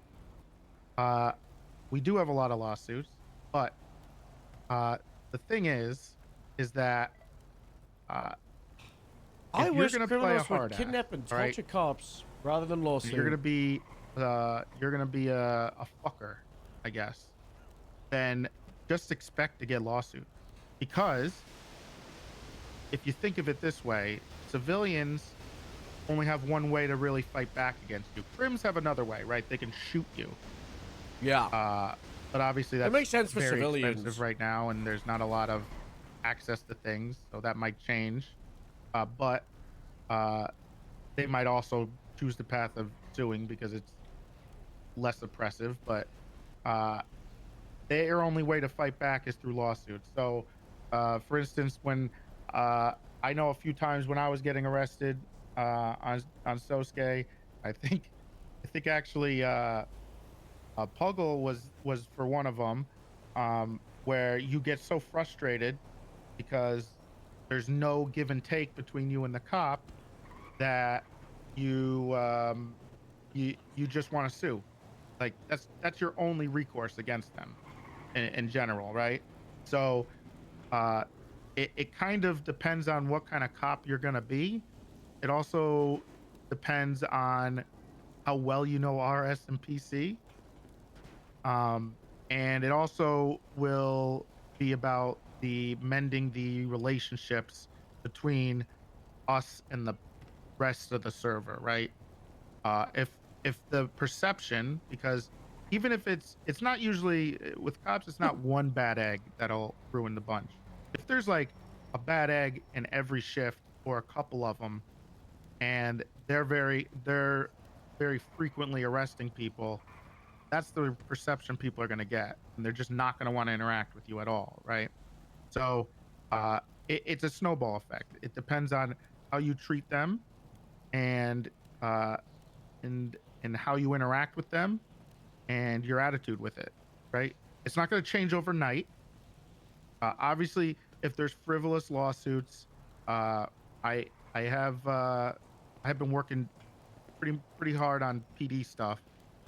we do have a lot of lawsuits, but the thing is that I if you're wish gonna play a criminals would hard kidnap and all right, torture cops rather than lawsuit. you're gonna be a fucker, I guess. Then just expect to get lawsuits, because if you think of it this way, civilians only have one way to really fight back against you. Crims have another way, right? They can shoot you. Yeah. But obviously It that's makes sense for very civilians. expensive right now, and there's not a lot of access to things, so that might change. But they might also choose the path of suing because it's less oppressive. But their only way to fight back is through lawsuits. So, for instance, when I know a few times when I was getting arrested on Sosuke, I think actually Puggle was for one of them, where you get so frustrated because there's no give and take between you and the cop that you just want to sue. Like that's your only recourse against them in general, right? So it kind of depends on what kind of cop you're gonna be. It also depends on how well you know RS and PC. And it also will be about the mending the relationships between us and the rest of the server, right? If the perception, because even if it's not usually with cops, it's not one bad egg that'll ruin the bunch. If there's like a bad egg in every shift or a couple of them, and they're very frequently arresting people, that's the perception people are going to get, and they're just not going to want to interact with you at all, right? So it's a snowball effect. It depends on how you treat them, and and how you interact with them, and your attitude with it, right? It's not going to change overnight. Obviously, if there's frivolous lawsuits, I have been working pretty hard on PD stuff,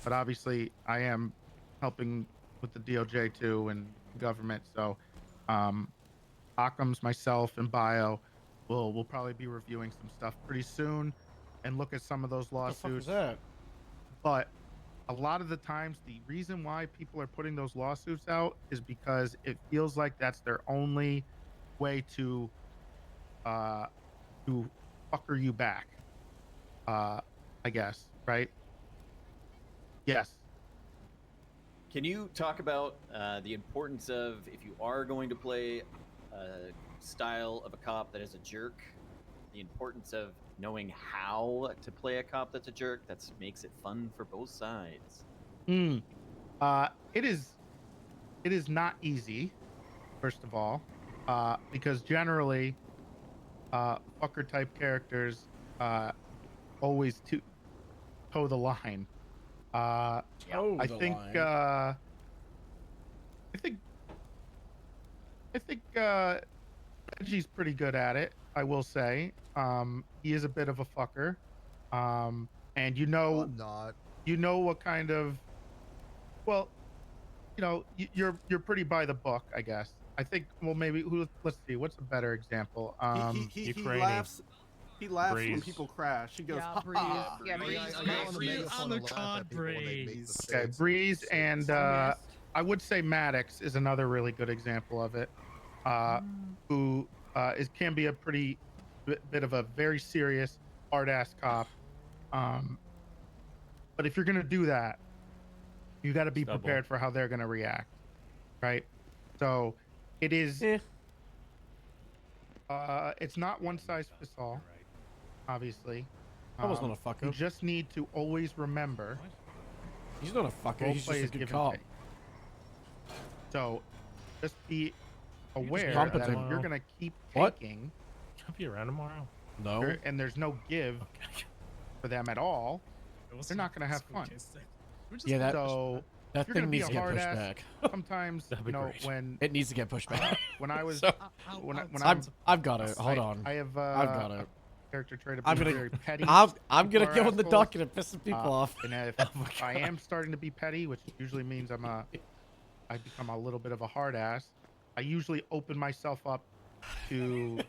but obviously I am helping with the DOJ too and government. So, Occam's, myself, and Bio will probably be reviewing some stuff pretty soon and look at some of those lawsuits. What the fuck is that? But a lot of the times, the reason why people are putting those lawsuits out is because it feels like that's their only way to fucker you back. I guess, right? Yes. Can you talk about the importance of, if you are going to play a style of a cop that is a jerk, the importance of knowing how to play a cop that's a jerk that makes it fun for both sides? It is not easy, first of all, because generally fucker type characters always toe the line. I think Reggie's pretty good at it, I will say. He is a bit of a fucker. And I'm not. You know what kind of, well, you're pretty by the book, I guess. I think, well, maybe let's see, what's a better example? He laughs. He laughs when Breeze. people crash. He goes, Yeah, ha Breeze. ha. Yeah, Breeze. Okay, Breeze and I would say Maddox is another really good example of it. Who can be a pretty bit of a very serious hard ass cop. But if you're gonna do that, you got to be Stubble. prepared for how they're gonna react, right? So it is. It's not one size fits all, obviously. I was not a fucker. You just need to always remember. He's not a fucker. role He's play just a is good give and cop. take. So just be aware that competent. if you're gonna keep What? taking, I'll be around tomorrow. No. and there's no give for them at all, they're not gonna have fun. Yeah, that so that if you're thing gonna be needs a to get hard pushed ass, back. sometimes That'd be great. when It needs to get pushed back. when I was So- when I've got it. Hold on. I have I've got a it. character trait of I'm being gonna very petty. I'm gonna People go are in the assholes. docket and piss some people off. And if I am starting to be petty, which usually means I become a little bit of a hard ass. I usually open myself up to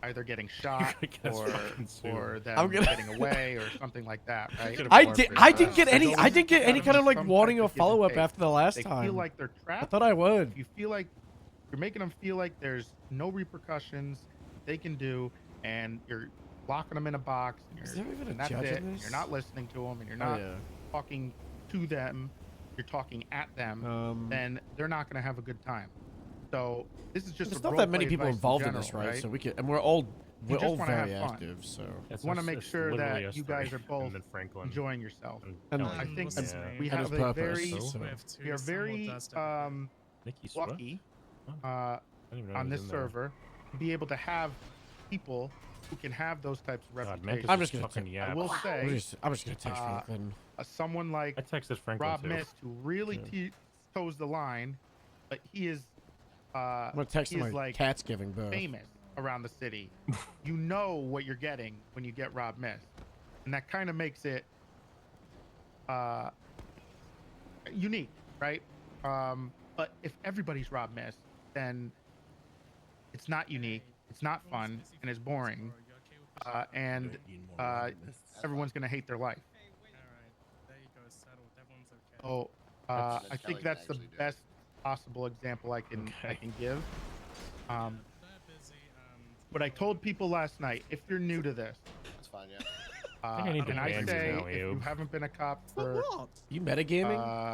either getting shot or them getting away or something like that, right? I didn't get any kind of like warning or follow up after the last They time. feel like they're trapped. I thought I would. If you feel like you're making them feel like there's no repercussions they can do, and you're locking them in a box, and, Is there even a and that's judge it. in And this? you're not listening to them, and you're Oh, not yeah. talking to them. You're talking at them. Then they're not going to have a good time. So this is just There's a not that many roleplay people advice involved in general, this, right? So we can, and we're all just wanna very have fun. active. So You want to make sure that you guys are both enjoying yourself. And I think we and have his a purpose, very so- we are very lucky on this server to be able to have people who can have those types of reputations. I'm just gonna I will say, I'm just gonna text Franklin. Someone like I texted Franklin Rob too. Mist, who really toes the line, but he is I'm gonna text he him is my like cat's giving birth. famous around the city. You know what you're getting when you get Rob Mist, and that kind of makes it unique, right? But if everybody's Rob Mist, then it's not unique, it's not fun, and it's boring, and everyone's gonna hate their life. So I think that's the best possible example I can give. What I told people last night, if you're new to this, That's fine, yeah. I think I need to and I ban you say now, if you Abe. haven't been a cop for You metagaming?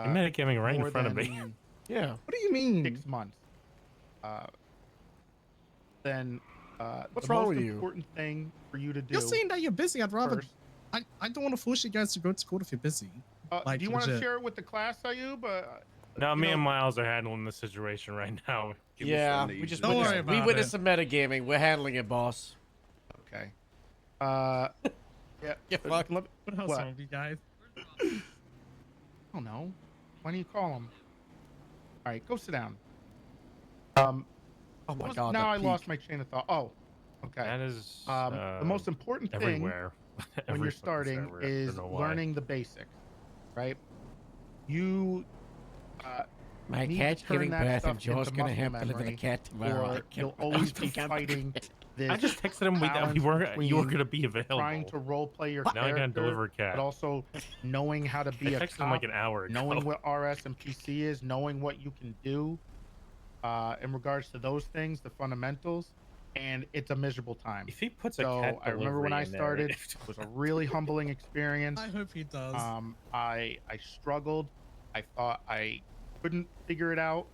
You're metagaming right in more front of me. than Yeah. What do you mean? 6 months, then What's the wrong most with you? important thing for you to do. You're saying that you're busy. I'd rather. first- I don't want to force you guys to go to school if you're busy. Like, do you want to legit. share it with the class, Ayub? No, you me know- and Miles are handling the situation right now. Yeah, we just Don't worry witnessed, we about witnessed it. some metagaming. We're handling it, boss. Okay. Yeah. Yeah, fuck. What else wrong with you guys? I don't know. Why don't you call him? All right, go sit down. Oh my god. Now that I lost peak. my chain of thought. Oh, okay. That is the most important thing everywhere. when Every you're fucking starting server. I is don't know why. learning the basics, right? You My need cat's to turn giving that birth, stuff and Joe's into gonna muscle have to live with a memory, cat tomorrow. or you'll always be fighting this. I just texted him balance you were between gonna be available. Trying to role play your Now I gotta character, deliver a cat. but also knowing how to be I a texted cop, him like an hour ago. knowing what RS and PC is, knowing what you can do in regards to those things, the fundamentals, and it's a miserable time. If he puts a So cat I remember when I delivery in there, started, it was a really humbling experience. I hope he does. I struggled. I thought I couldn't figure it out.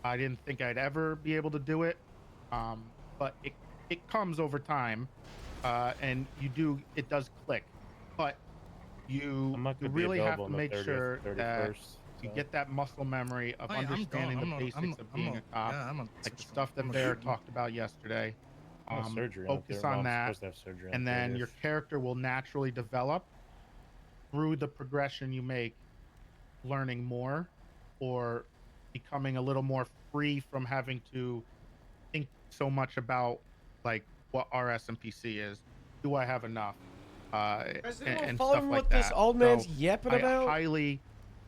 I didn't think I'd ever be able to do it. But it comes over time, and it does click. But you I'm not gonna be really have available to on the make 30th, sure that 31st, you so. get that muscle memory of I'm understanding gone. the basics of being a cop, like the stuff that I'm a Bear shooter. talked about yesterday. I have surgery on Focus the- well, on I'm that, supposed to have surgery on and the then 30th. your character will naturally develop through the progression you make, learning more or becoming a little more free from having to think so much about like what RS and PC is. Do I have enough? Is anyone And following stuff what like this that. old man's So yapping I about? highly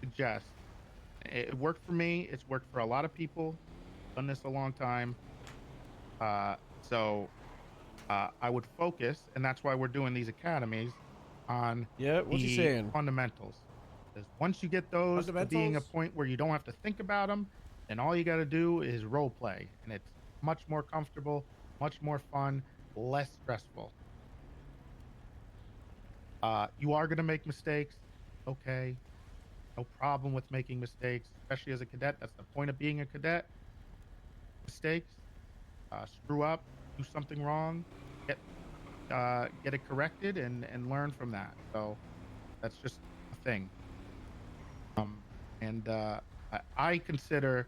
suggest. It worked for me. It's worked for a lot of people. Done this a long time. So I would focus, and that's why we're doing these academies, on what you the saying? fundamentals. Because once you get those to being a Fundamentals? point where you don't have to think about them, then all you got to do is role play, and it's much more comfortable, much more fun, less stressful. You are going to make mistakes. Okay. No problem with making mistakes, especially as a cadet. That's the point of being a cadet. Mistakes, screw up, do something wrong, get it corrected, and learn from that. So that's just a thing. I consider,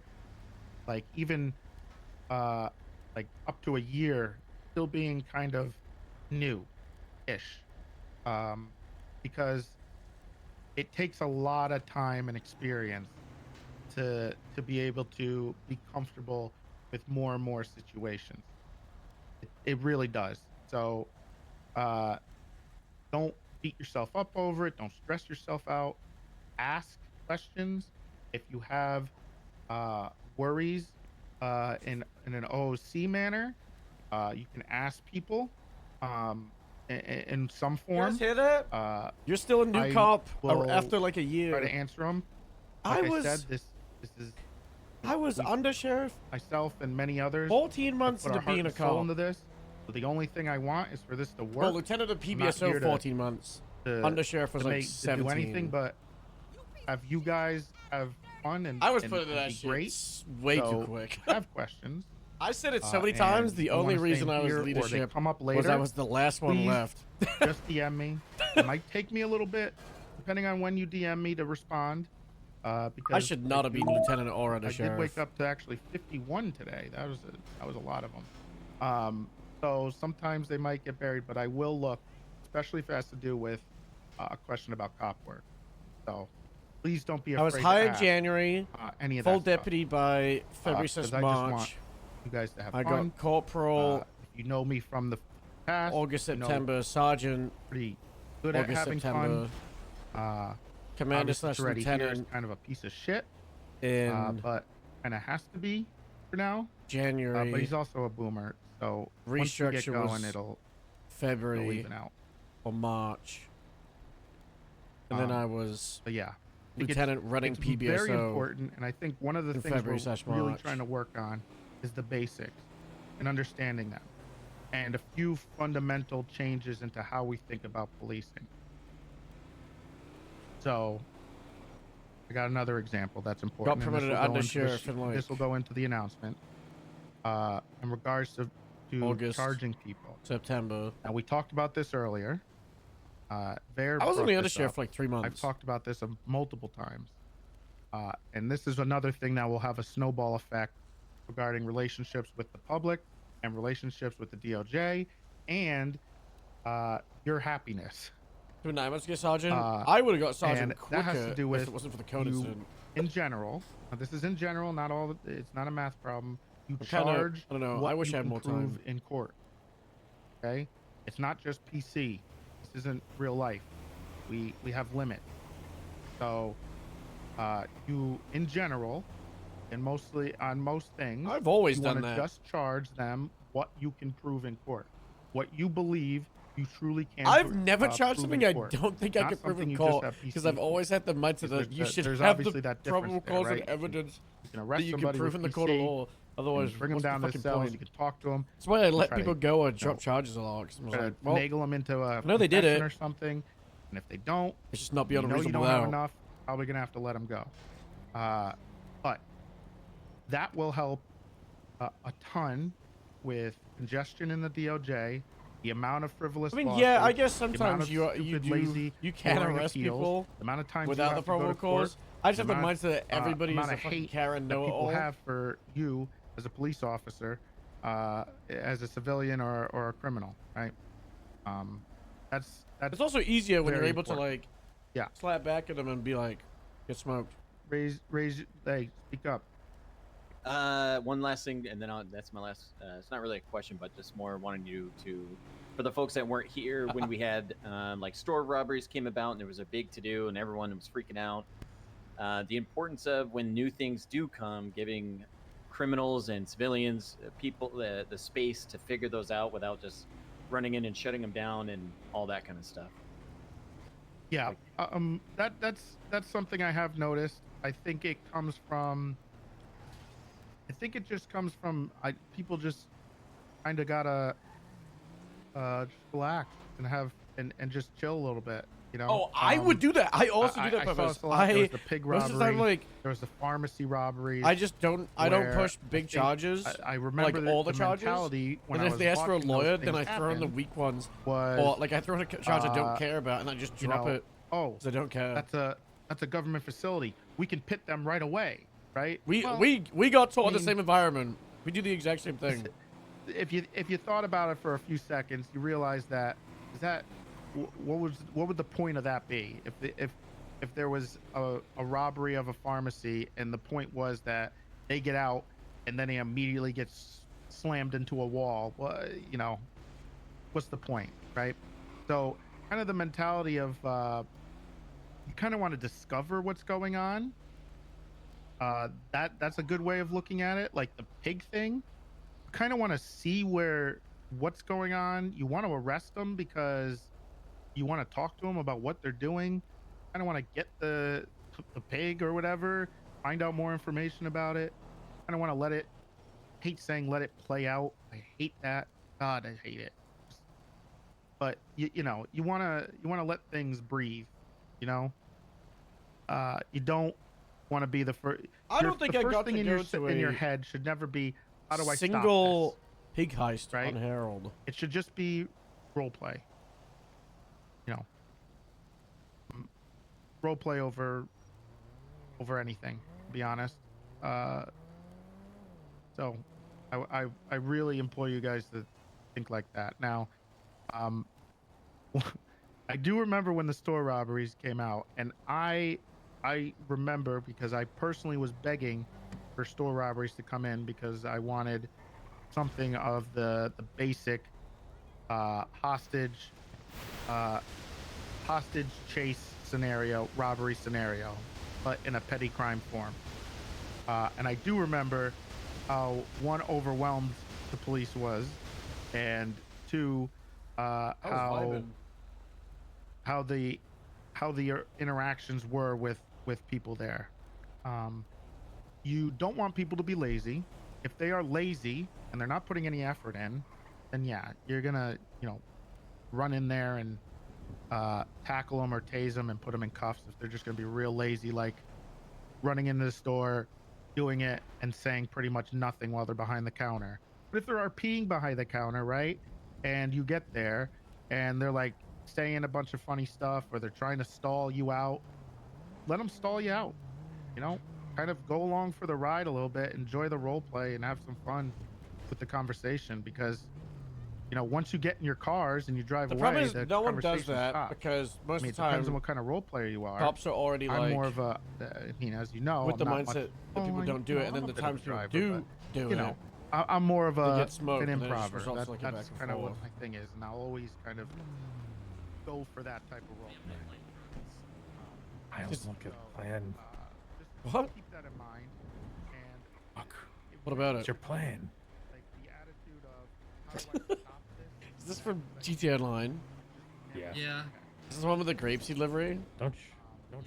like, even like up to a year still being kind of new-ish, because it takes a lot of time and experience to be able to be comfortable with more and more situations. It really does. So don't beat yourself up over it. Don't stress yourself out. Ask questions. If you have worries in an OOC manner, you can ask people in some You form. guys hear that? You're still a new I cop will after like a year. Try to answer them. I Like was- said, this is. I was undersheriff. Myself and many others. 14 months put our into heart being and a soul cop. into this. So the only thing I want is for this to work. Well, lieutenant of I'm not here PBSO, to- 14 months. to- Undersheriff was to like make- to do 17. anything but have you guys have fun and I was and, putting and that be shit great. way too So, quick. if you have questions. I said it so many and times. The you only wanna stay reason in I was here or they leadership come up was later, I was the last one please left. Just DM me. It might take me a little bit, depending on when you DM me, to respond. Because I should not have been lieutenant or I did undersheriff. wake up to actually 51 today. That was a lot of them. So sometimes they might get buried, but I will look, especially if it has to do with a question about cop work. So please don't be afraid. I was to hired ask, January, any of full that stuff. deputy by February 'cause 6th, I just want March. you guys to have I fun. got corporal. If you know me from the past, August, you know, September, sergeant. pretty good August, at having September. fun. Commander Obviously, slash Toretti here is lieutenant. kind of a piece of shit, In but kind of has to be for now. January. But he's also a boomer, so once we get Restructure going, was it'll February even out. or March. And then I was but yeah, lieutenant running it's PBSO. very important, and I think one of the in things February slash we're really March. trying to work on is the basics and understanding them, and a few fundamental changes into how we think about policing. So, I got another example that's important. Got promoted to undersheriff in, like, this will go into the announcement. In regards to August, charging people. September. Now we talked about this earlier. I was only undersheriff for like 3 months. I've talked about this multiple times. And this is another thing that will have a snowball effect regarding relationships with the public and relationships with the DOJ and your happiness. To a 9 months ago, Sergeant. I would have got Sergeant and quicker that has to do with if it wasn't for the code you, incident. in general. Now, this is in general, not all. It's not a math problem. You I'm kinda- charge. I don't know, What I wish you I had can more prove time. in court. Okay, it's not just PC. This isn't real life. We have limits. So, you in general, and mostly on most things, I've always you done wanna that. Just charge them what you can prove in court, what you believe you truly can. I've never charged prove something in I court. don't think I Not could prove something in you just court have PC because I've always had the mindset Because that you should there's have obviously the that difference probable there, cause right? and evidence You can arrest that you can somebody prove with in the court of PC, law. Otherwise, bring them what's the down to the fucking cells. point? You can talk to them. That's why I let try people to, go and you know, drop charges a lot. 'Cause I was try to like, well, finagle them into a no, they did confession it. or something. And if they don't, it's just not you beyond a know you reasonable don't have doubt. enough. Probably gonna have to let them go. But that will help a ton with congestion in the DOJ. The amount of frivolous. I mean, yeah, I lawsuits, guess the amount sometimes of you stupid, do lazy, you can boring arrest appeals, people the amount of times you without have the to go to probable court, cause. I just have the amount, mindset that everybody is amount a of fucking hate Karen that people know-it-all. have for you as a police officer, as a civilian or a criminal, right? That's It's also easier when you're very able to important. like slap back at them and be like, get smoked. Raise, hey, speak up. One last thing, and then that's my last. It's not really a question, but just more wanting you to, for the folks that weren't here when we had like store robberies came about and there was a big to do and everyone was freaking out. The importance of when new things do come, giving criminals and civilians, people the space to figure those out without just running in and shutting them down and all that kind of stuff. Yeah, that's something I have noticed. I think it comes from. I think it just comes from people just kind of gotta just relax and have and just chill a little bit. You know. Oh, I would do that. I also do that. I saw Purpose. this a lot. There was the pig most robbery. of the time, like there was the pharmacy robberies. I just don't. I don't where push I big think- charges. I remember like all the charges. mentality when And I if was they ask for a watching those lawyer, then things I throw in the happen weak ones. was, Or like I throw in a charge I don't care about, and I just you drop know, it. Oh, 'cause I don't care. That's a government facility. We can pit them right away, right? We Well, we got taught in the mean- same environment. We do the exact same thing. if you thought about it for a few seconds, you realize that what would the point of that be? If there was a robbery of a pharmacy and the point was that they get out and then he immediately gets slammed into a wall, well, you know, what's the point, right? So kind of the mentality of you kind of want to discover what's going on. That's a good way of looking at it. Like the pig thing, you kind of want to see what's going on. You want to arrest them because you want to talk to them about what they're doing. Kind of want to get the pig or whatever, find out more information about it. Kind of want to let it. Hate saying let it play out. I hate that. God, I hate it. But you know, you want to let things breathe. You know, you don't want to be the first. I don't think the I first got thing to in go your to in your a head should never be how do I single stop pig heist right? on Herald. It should just be role play. You know, role play over anything. To be honest. So, I really implore you guys to think like that. Now, I do remember when the store robberies came out, and I remember because I personally was begging for store robberies to come in because I wanted something of the basic hostage chase scenario, robbery scenario, but in a petty crime form. And I do remember how one, overwhelmed the police was, and two, how the interactions were with people there. You don't want people to be lazy. If they are lazy and they're not putting any effort in, then yeah, you're gonna, you know, run in there and tackle them or tase them and put them in cuffs if they're just gonna be real lazy, like running into the store, doing it and saying pretty much nothing while they're behind the counter. But if they're RPing behind the counter, right, and you get there and they're like saying a bunch of funny stuff or they're trying to stall you out, let them stall you out. You know, kind of go along for the ride a little bit, enjoy the role play, and have some fun with the conversation. Because, you know, once you get in your cars and you drive The away, problem is the no one does conversation that stops. because most I mean, of the it depends time on what kind of role player you are. cops are already I'm like more of a, I mean, as you know, with I'm the not mindset much, that people don't do it, and then the times people do you it, know, I'm more of a get smoked, an and then it just improver. results like a That's back and kind of what forth. my thing is, and I'll always kind of go for that type of role. I also don't get the plan. Just What? keep that in mind. And Fuck. What about What's it? your plan? like the attitude of how do I stop this? Is this from GTA Online? Yeah. Yeah. Is this the one with the grapeseed livery? Don't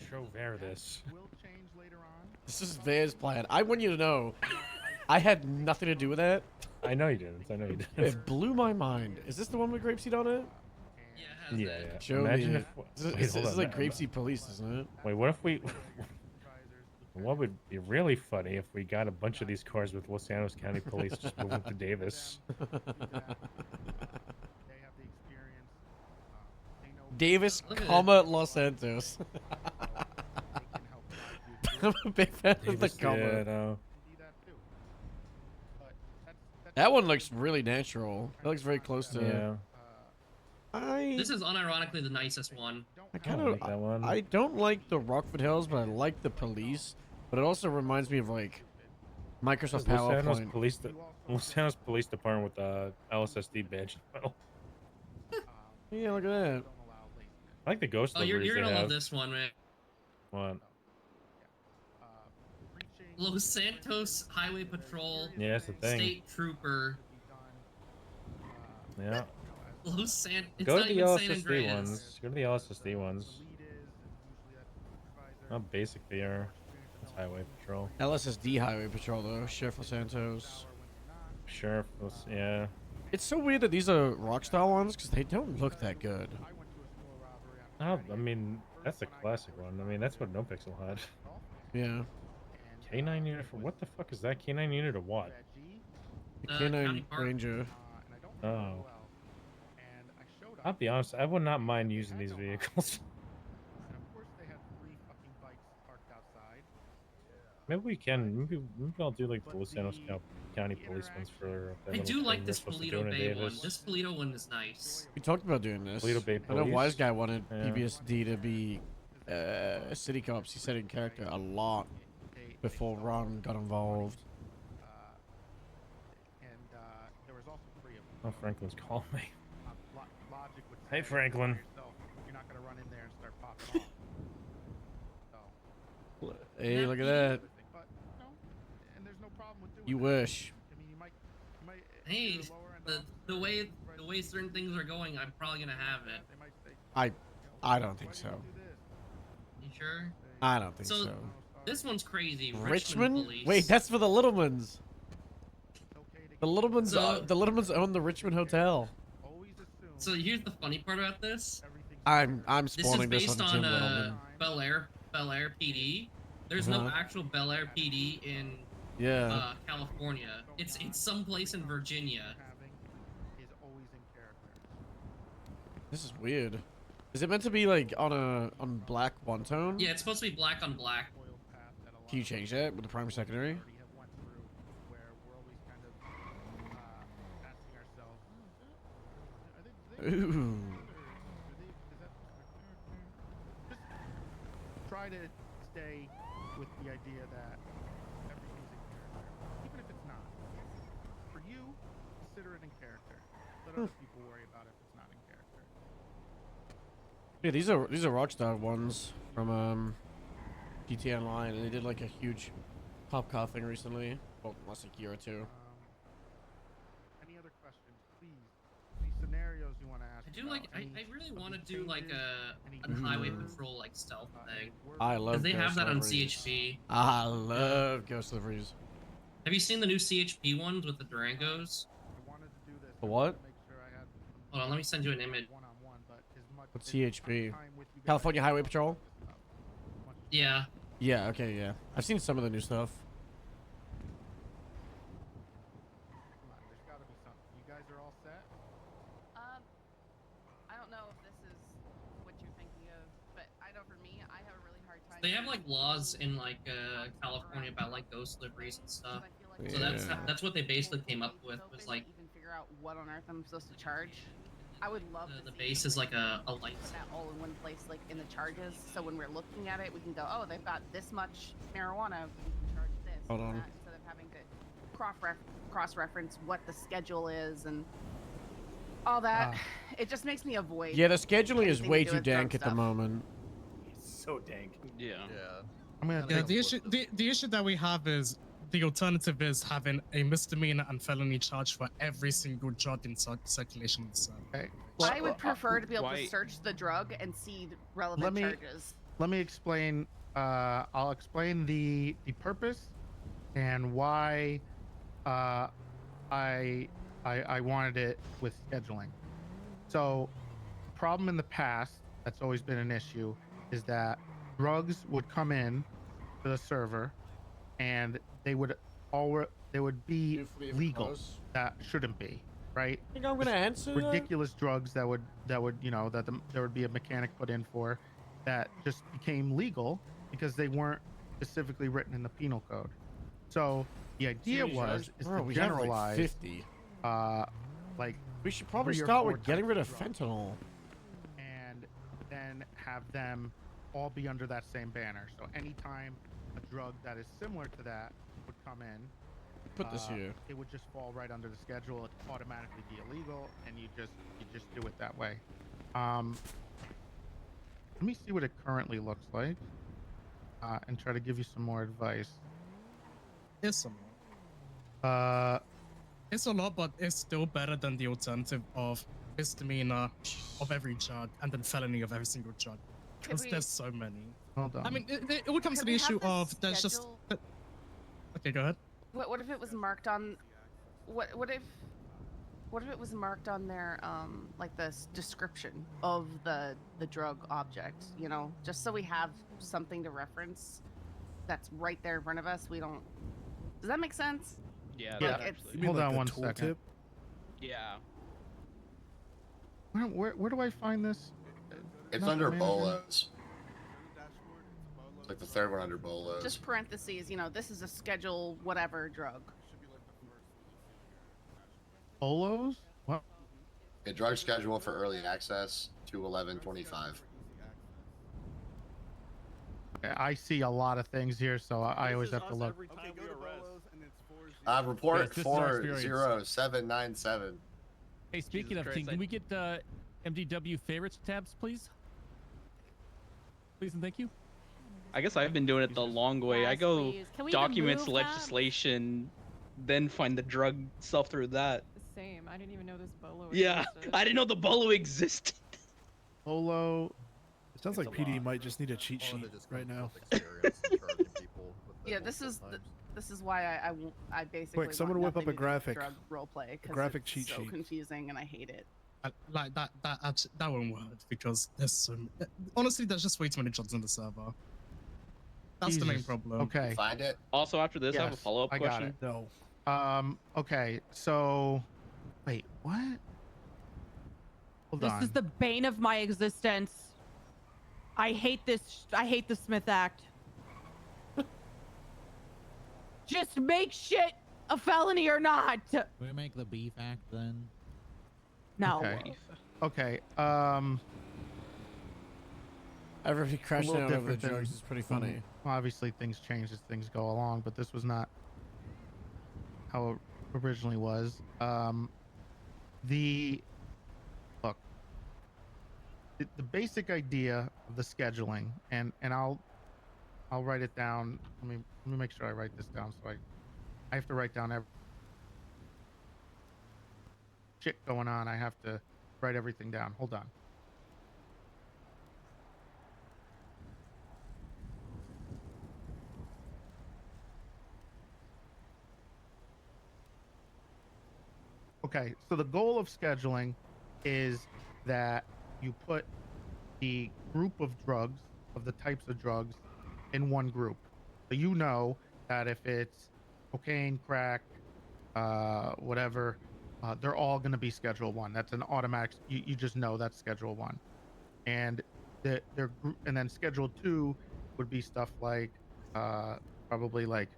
show Ver this. Will change later on. This is Ver's plan. I want you to know, I had nothing to do with that. I know you didn't. I know you didn't. It blew my mind. Is this the one with grapeseed on it? Yeah, yeah. Show Imagine me. if. This Wait, is hold on. like grapeseed police, isn't it? Wait, what if we? What would be really funny if we got a bunch of these cars with Los Angeles County Police just moving to Davis? Davis, Look at comma Los Santos. I'm a big fan of the Davis, comma. yeah, no. That one looks really natural. That looks very close to. Yeah. This is unironically the nicest one. I kind don't of like that one. I don't like the Rockford Hills, but I like the police. But it also reminds me of like Microsoft Los Angeles PowerPoint. Los Angeles Police Department with the LSSD badge. Yeah, look at that. I like the ghost Oh, you're liveries gonna they love have. this one, man. What? Los Santos Highway Patrol Yeah, that's the thing. State Trooper. Yeah. Los San. It's Go not to the even San LSSD Andreas. ones. Go to the LSSD ones. How basic they are. It's highway patrol. LSSD Highway Patrol though. Sheriff Los Santos. Sheriff, yeah. It's so weird that these are Rockstar ones because they don't look that good. Oh, I mean, that's a classic one. I mean, that's what No Pixel had. Yeah. K9 unit for what the fuck is that? K9 unit or what? The K9 Ranger. Oh. I'll be honest, I would not mind using these vehicles. Maybe we can. Maybe I'll do like the Los Santos County policemen's for that I little do thing like we're this supposed to Polito do in Bay one. Davis. This Polito one is nice. We talked about doing this. Toledo Bay I know Police. Wise Guy wanted Yeah. PBSD to be city cops. He said in character a lot before Ron got involved. There was also 3 of them. Oh, Franklin's calling me. Logic would Hey, say Franklin. you're not gonna run in there and start popping off. Hey, look at that. But no, and there's no problem with doing You that. wish. I mean, you might Hey, the way certain things are going, I'm probably gonna have it. I don't think so. You sure? I don't think so. This one's crazy. Richmond? Police. Wait, that's for the Littlemans. The Littlemans, So- the Littlemans own the Richmond Hotel. So here's the funny part about this. I'm This is spawning this, based on on Jim Littleman. Bel Air PD. There's no Uh-huh. actual Bel Air PD in Yeah. California. It's someplace in Virginia. This is weird. Is it meant to be like on black one tone? Yeah, it's supposed to be black on black. Can you change that with the primary secondary? Ooh. Try to stay with the idea that everything's in character, even if it's not. For you, consider it in character. Let other people worry about it if it's not in character. Yeah, these are Rockstar ones from GTA Online, and they did like a huge cop car thing recently. Well, last like year or two. Any other questions, please? Any scenarios you want to ask? I do like. I really want to do like a highway patrol like stealth thing. I love. Because they have Ghost that on Deliveries. CHP. I love Ghost Deliveries. Have you seen the new CHP ones with the Durangos? The what? Hold on, let me send you an image. What's CHP? California Highway Patrol? Yeah. Yeah, okay, yeah. I've seen some of the new stuff. There's got to be something. You guys are all set? I don't know if this is what you're thinking of, but I know for me, I have a really hard time. They have like laws in like California about like ghost deliveries and stuff. So Yeah. that's what they basically came up with, was like even figure out what on earth I'm supposed to charge. I would love the to base is like a light. put that all in one place, like in the charges. So when we're looking at it, we can go, oh, they've got this much marijuana. We can charge this. Hold and on. that, instead of having to cross-reference what the schedule is and all that. It just makes me avoid. Yeah, the scheduling is anything to way do too with drug dank at the stuff. moment. So dank. Yeah. I'm gonna Yeah, take the issue that we have is the alternative is having a misdemeanor and felony charge for every single drug in circulation on the server. Okay. I would prefer to be able why- to search the drug and see the relevant Let me- charges. Let me explain. I'll explain the purpose and why I wanted it with scheduling. So, the problem in the past that's always been an issue is that drugs would come in to the server, and they would be legal that shouldn't be, right? I think I'm gonna answer that? ridiculous drugs that would there would be a mechanic put in for that just became legal because they weren't specifically written in the penal code. So the idea Jesus. is Bro, to we have, like, generalize 50. Like We should probably 3 or start 4 with getting rid of types drugs, fentanyl. and then have them all be under that same banner. So anytime a drug that is similar to that would come in, Put this here. it would just fall right under the schedule. It'd automatically be illegal, and you just do it that way. Let me see what it currently looks like, and try to give you some more advice. It's a lot. Uh, It's a lot, but it's still better than the alternative of misdemeanor of every drug and then felony of every single drug. Because we- there's so many. Hold on. I mean, it all comes to Could the we have issue the of there's just. schedule? Okay, go ahead. What if it was marked on? What if it was marked on their like the description of the drug object? You know, just so we have something to reference. That's right there in front of us. We don't. Does that make sense? Yeah. Yeah. Like it's. Hold on one second. Yeah. Where do I find this? It's Not under manager? bolos. It's like the third one under bolos. Just parentheses. You know, this is a schedule whatever drug. Bolos? What? A drug schedule for early access to 11/25. I see a lot of things here, so I always have to look. Report Yes, this is our experience. 40797. Hey, speaking of things, can we get MDW favorites tabs, please? Please and thank you. I guess I've been doing it the long way. I Yes, go please. Can we even documents, move that? legislation, then find the drug stuff through that. Same. I didn't even know this bolo Yeah, existed. I didn't know the bolo existed. Bolo. It sounds like PD might just need a cheat sheet right now. Yeah, this is why I basically Quick, someone want whip up a nothing to do with graphic. drug role play A graphic it's cheat so sheet. confusing and I hate it. Like that won't work because there's so. Honestly, there's just way too many jobs on the server. That's the main Jesus. problem. Okay. Find it. Also, after this, I have a Yes, follow-up I got question. it. No. Okay, so wait, what? Hold This on. is the bane of my existence. I hate this. I hate the Smith Act. Just make shit a felony or not. Can we make the beef act then? No. Okay. Everybody crashing little out over the different than- drugs is pretty funny. Well, obviously, things change as things go along, but this was not how it originally was. Look, the basic idea of the scheduling, and I'll write it down. Let me make sure I write this down. So I have to write down every shit going on. I have to write everything down. Hold on. Okay, so the goal of scheduling is that you put the group of drugs, of the types of drugs, in one group. So you know that if it's cocaine, crack, whatever, they're all going to be Schedule 1. That's an automatic. You just know that's Schedule 1. And and then Schedule 2 would be stuff like probably like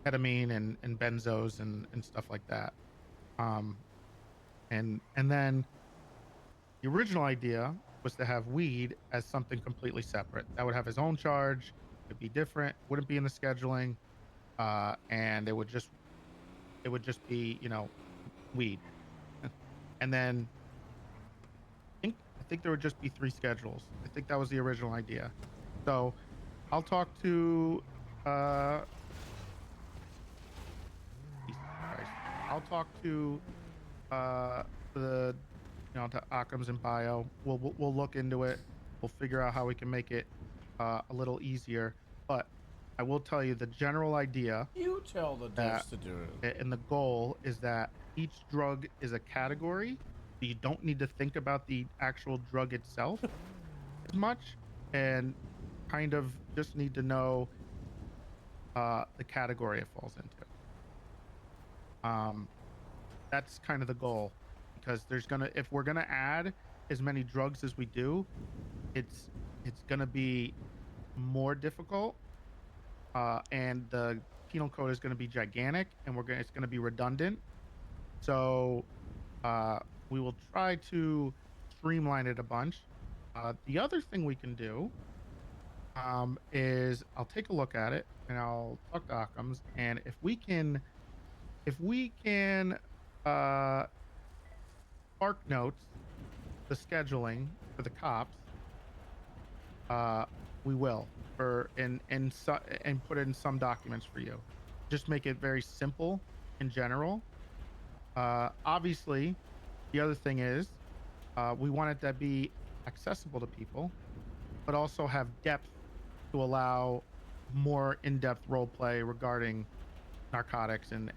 ketamine and benzos and stuff like that. And then the original idea was to have weed as something completely separate. That would have its own charge. It'd be different. Wouldn't be in the scheduling, and it would just be weed. And then I think there would just be 3 schedules. I think that was the original idea. So I'll talk to I'll talk to to Occam's and Bio. We'll look into it. We'll figure out how we can make it a little easier. But I will tell you the general idea. You tell the devs to do it. And the goal is that each drug is a category. So you don't need to think about the actual drug itself as much, and kind of just need to know the category it falls into. That's kind of the goal, because if we're gonna add as many drugs as we do, it's gonna be more difficult, and the penal code is gonna be gigantic, and it's gonna be redundant. So we will try to streamline it a bunch. The other thing we can do is I'll take a look at it and I'll talk to Occam's, and if we can spark notes the scheduling for the cops, we will and put in some documents for you. Just make it very simple in general. Obviously, the other thing is We want it to be accessible to people, but also have depth to allow more in-depth role play regarding narcotics and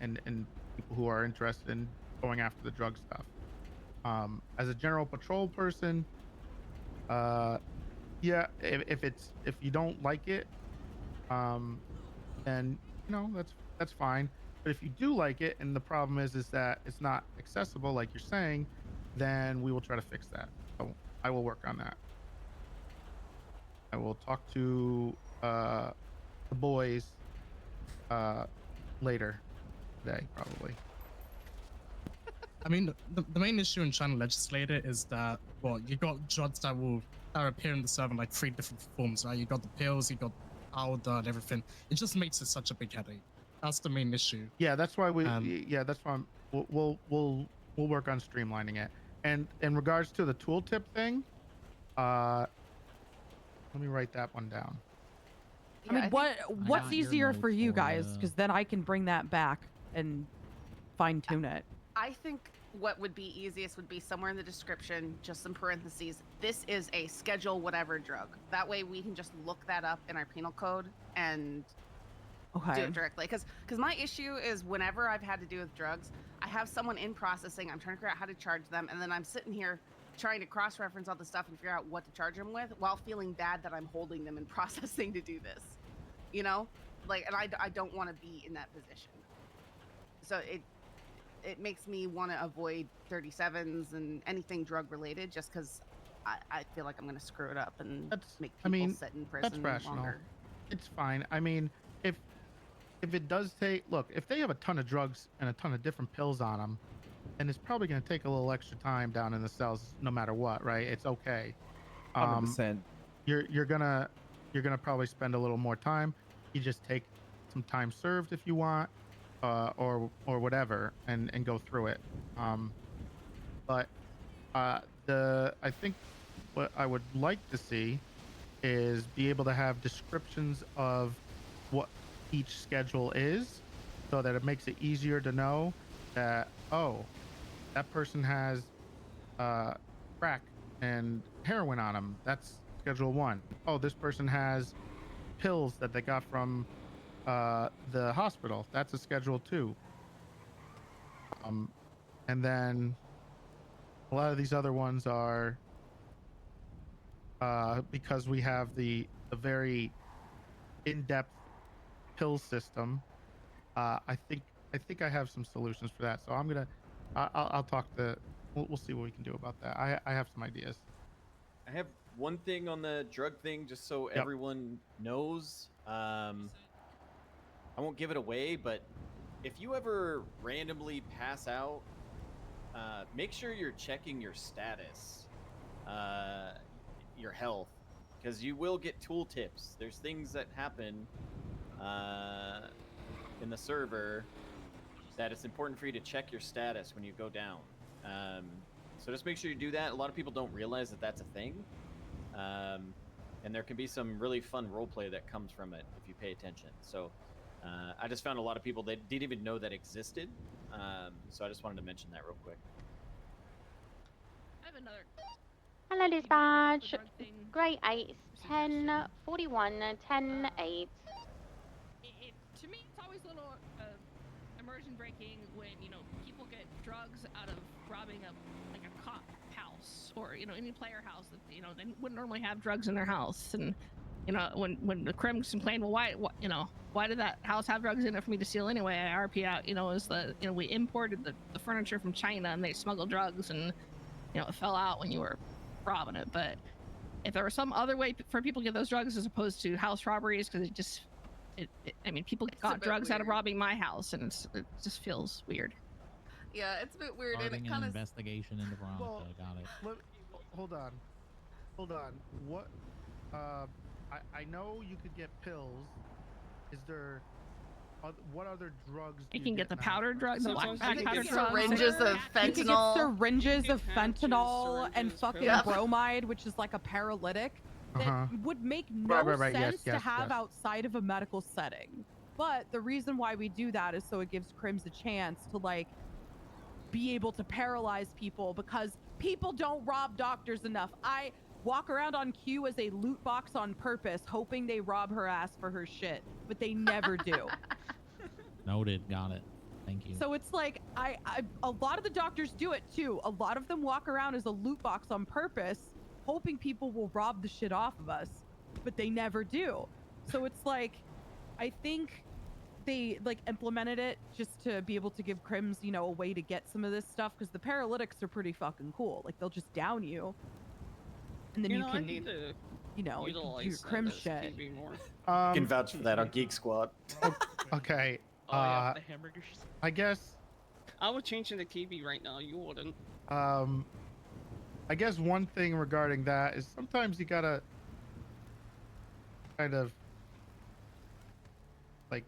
people who are interested in going after the drug stuff. As a general patrol person, yeah, if you don't like it, then that's fine. But if you do like it, and the problem is that it's not accessible, like you're saying, then we will try to fix that. So I will work on that. I will talk to the boys later today, probably. I mean, the main issue in trying to legislate it is that, well, you got drugs that appear in the server in like 3 different forms, right? You got the pills, you got powder and everything. It just makes it such a big headache. That's the main issue. Yeah, that's why that's why we'll work on streamlining it. And in regards to the tooltip thing, let me write that one down. I mean, what's easier for you guys? you. Because then I can bring that back and fine tune it. I think what would be easiest would be somewhere in the description, just some parentheses. This is a schedule whatever drug. That way we can just look that up in our penal code and do it directly. Because my issue is whenever I've had to do with drugs, I have someone in processing. I'm trying to figure out how to charge them, and then I'm sitting here trying to cross-reference all the stuff and figure out what to charge them with, while feeling bad that I'm holding them in processing to do this. You know, like, and I don't want to be in that position. So it makes me want to avoid 37s and anything drug related, just because I feel like I'm going to screw it up and make people sit in prison that's rational. longer. It's fine. I mean, if it does take, look, if they have a ton of drugs and a ton of different pills on them, then it's probably going to take a little extra time down in the cells, no matter what, right? It's okay. 100%. You're gonna probably spend a little more time. You just take some time served if you want, or whatever, and go through it. But I think what I would like to see is be able to have descriptions of what each schedule is, so that it makes it easier to know that, oh, that person has crack and heroin on them. That's schedule 1. Oh, this person has pills that they got from the hospital. That's a schedule 2. And then a lot of these other ones are because we have the very in-depth pill system. I think I have some solutions for that. So I'll talk to. We'll see what we can do about that. I have some ideas. I have one thing on the drug thing, just so everyone knows. I won't give it away, but if you ever randomly pass out, make sure you're checking your status, your health, because you will get tooltips. There's things that happen in the server that it's important for you to check your status when you go down. So just make sure you do that. A lot of people don't realize that that's a thing. And there can be some really fun roleplay that comes from it if you pay attention. So I just found a lot of people that didn't even know that existed. So I just wanted to mention that real quick. I have another. Hello, dispatch. Grade 8, 10, 41, 10, 8. To me, it's always a little immersion breaking when people get drugs out of robbing a cop house or any player house that they wouldn't normally have drugs in their house. And when the crims complain, well, why did that house have drugs in it for me to steal anyway? I RP out, is we imported the furniture from China and they smuggled drugs and it fell out when you were robbing it. But if there was some other way for people to get those drugs as opposed to house robberies, because people got drugs out of robbing my house, and it just feels weird. Yeah, it's a bit weird. Starting and it an kind of investigation into Veronica. Got it. Hold on. What? I know you could get pills. Is there? What other drugs? You can get the powder drugs, the black powder drugs. Syringes of fentanyl. You can get syringes of fentanyl and fucking bromide, which is like a paralytic. That would make no sense to have outside of a medical setting. But the reason why we do that is so it gives crims a chance to be able to paralyze people, because People don't rob doctors enough. I walk around on Q as a loot box on purpose, hoping they rob her ass for her shit, but they never do. Noted. Got it. Thank you. So it's like a lot of the doctors do it too. A lot of them walk around as a loot box on purpose, hoping people will rob the shit off of us, but they never do. So it's like, I think they like implemented it just to be able to give crims, you know, a way to get some of this stuff, because the paralytics are pretty fucking cool. Like they'll just down you, and then you I can, need to you know, you can do your utilize crim this shit. TV more. I can vouch for that on Geek Squad. Okay. Oh yeah, the hamburgers. I guess. I would change into TV right now. You wouldn't. I guess one thing regarding that is sometimes you gotta kind of like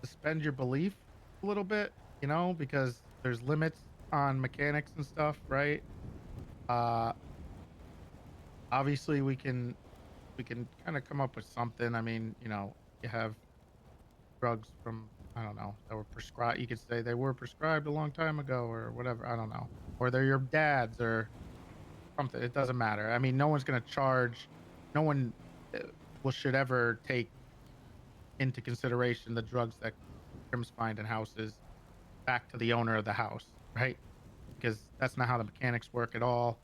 suspend your belief a little bit, you know, because there's limits on mechanics and stuff, right? Obviously we can kind of come up with something. I mean, you know, you have drugs from, I don't know, that were prescribed. You could say they were prescribed a long time ago or whatever. I don't know. Or they're your dad's or something. It doesn't matter. I mean, no one's going to charge. No one should ever take into consideration the drugs that crims find in houses back to the owner of the house, right? Because that's not how the mechanics work at all.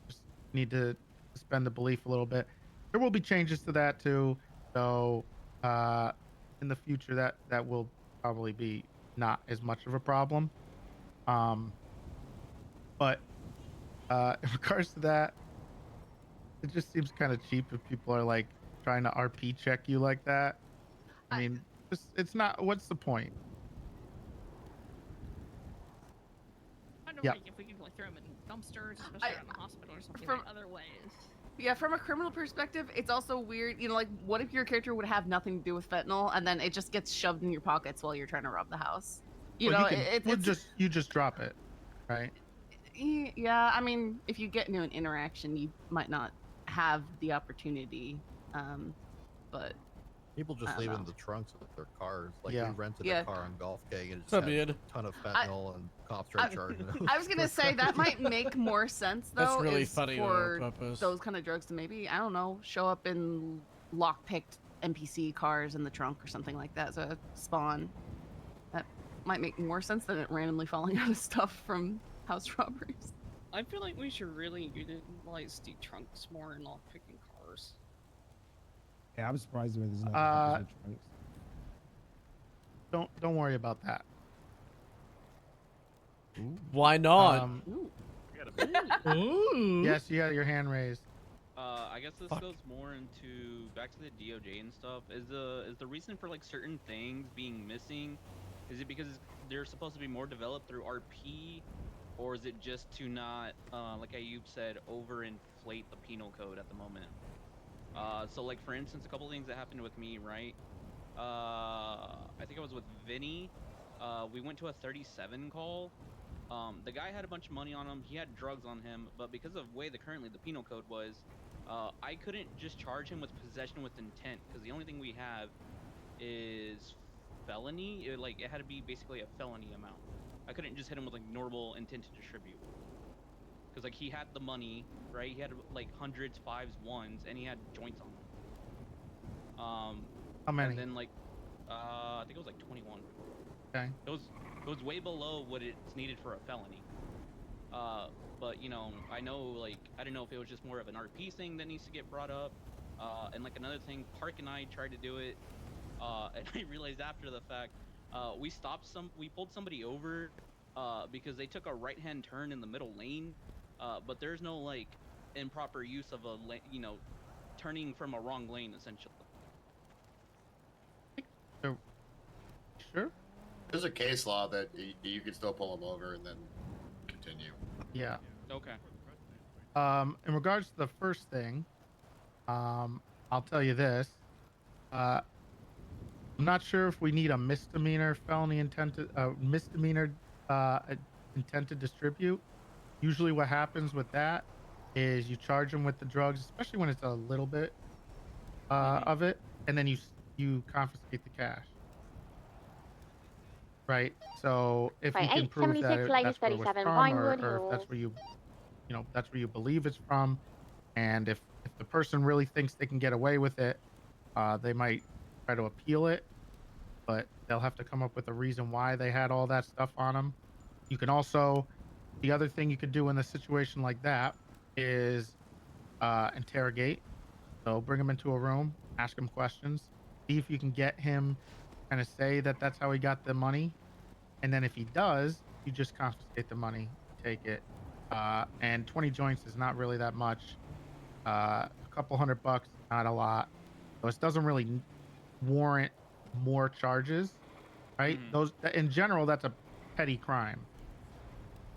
Just need to suspend the belief a little bit. There will be changes to that too. So in the future, that will probably be not as much of a problem. But in regards to that, it just seems kind of cheap if people are like trying to RP check you like that. I mean, it's not. What's the point? I don't Yeah. know if we can like throw them in dumpsters, especially around the hospital or something, from- like other ways. Yeah, from a criminal perspective, it's also weird. You know, like, what if your character would have nothing to do with fentanyl, and then it just gets shoved in your pockets while you're trying to rob the house? You Well, know, you just drop it, right? Yeah, I mean, if you get into an interaction, you might not have the opportunity, but People I just don't leave it know. in the trunks of their cars. Like Yeah. we rented Yeah. a car on Golf Keg and it just That'd had be a it. ton of fentanyl and cops I- are charging us. I was gonna say that might make more sense though. That's really is funny, though, for Purpose. those kind of drugs to maybe, I don't know, show up in lock-picked NPC cars in the trunk or something like that. So a spawn that might make more sense than it randomly falling out of stuff from house robberies. I feel like we should really utilize the trunks more in lock picking cars. Yeah, I'm surprised where there's no trunks. Don't worry about that. Why not? Ooh. Yes, you got your hand raised. I guess this Fuck. goes more into back to the DOJ and stuff. Is the reason for like certain things being missing? Is it because they're supposed to be more developed through RP, or is it just to not, like Ayub said, overinflate the penal code at the moment? So like for instance, a couple things that happened with me, right? I think I was with Vinny. We went to a 37 call. The guy had a bunch of money on him. He had drugs on him, but because of the way currently the penal code was, I couldn't just charge him with possession with intent because the only thing we have is felony. It had to be basically a felony amount. I couldn't just hit him with like normal intent to distribute because like he had the money, right? He had like hundreds, fives, ones, and he had joints on him. How many? And then like, I think it was like 21. Okay. It was way below what it's needed for a felony. But you know, I know like I don't know if it was just more of an RP thing that needs to get brought up. And like another thing, Park and I tried to do it, and I realized after the fact, we pulled somebody over, because they took a right-hand turn in the middle lane, but there's no like improper use of turning from a wrong lane essentially. Sure. There's a case law that you can still pull them over and then continue. Yeah. Okay. In regards to the first thing, I'll tell you this. I'm not sure if we need a misdemeanor felony intent to distribute. Usually what happens with that is you charge them with the drugs, especially when it's a little bit of it, and then you confiscate the cash. right? So if you Right, can prove that 876 Ladies that's where it was 37 from, Vinewood or if Hills. that's where that's where you believe it's from, and if the person really thinks they can get away with it, they might try to appeal it, but they'll have to come up with a reason why they had all that stuff on them. You can also, the other thing you could do in a situation like that is interrogate. So bring him into a room, ask him questions, see if you can get him kind of say that that's how he got the money. And then if he does, you just confiscate the money, take it. And 20 joints is not really that much. A couple $100, not a lot. So it doesn't really warrant more charges, right? Those in general, that's a petty crime.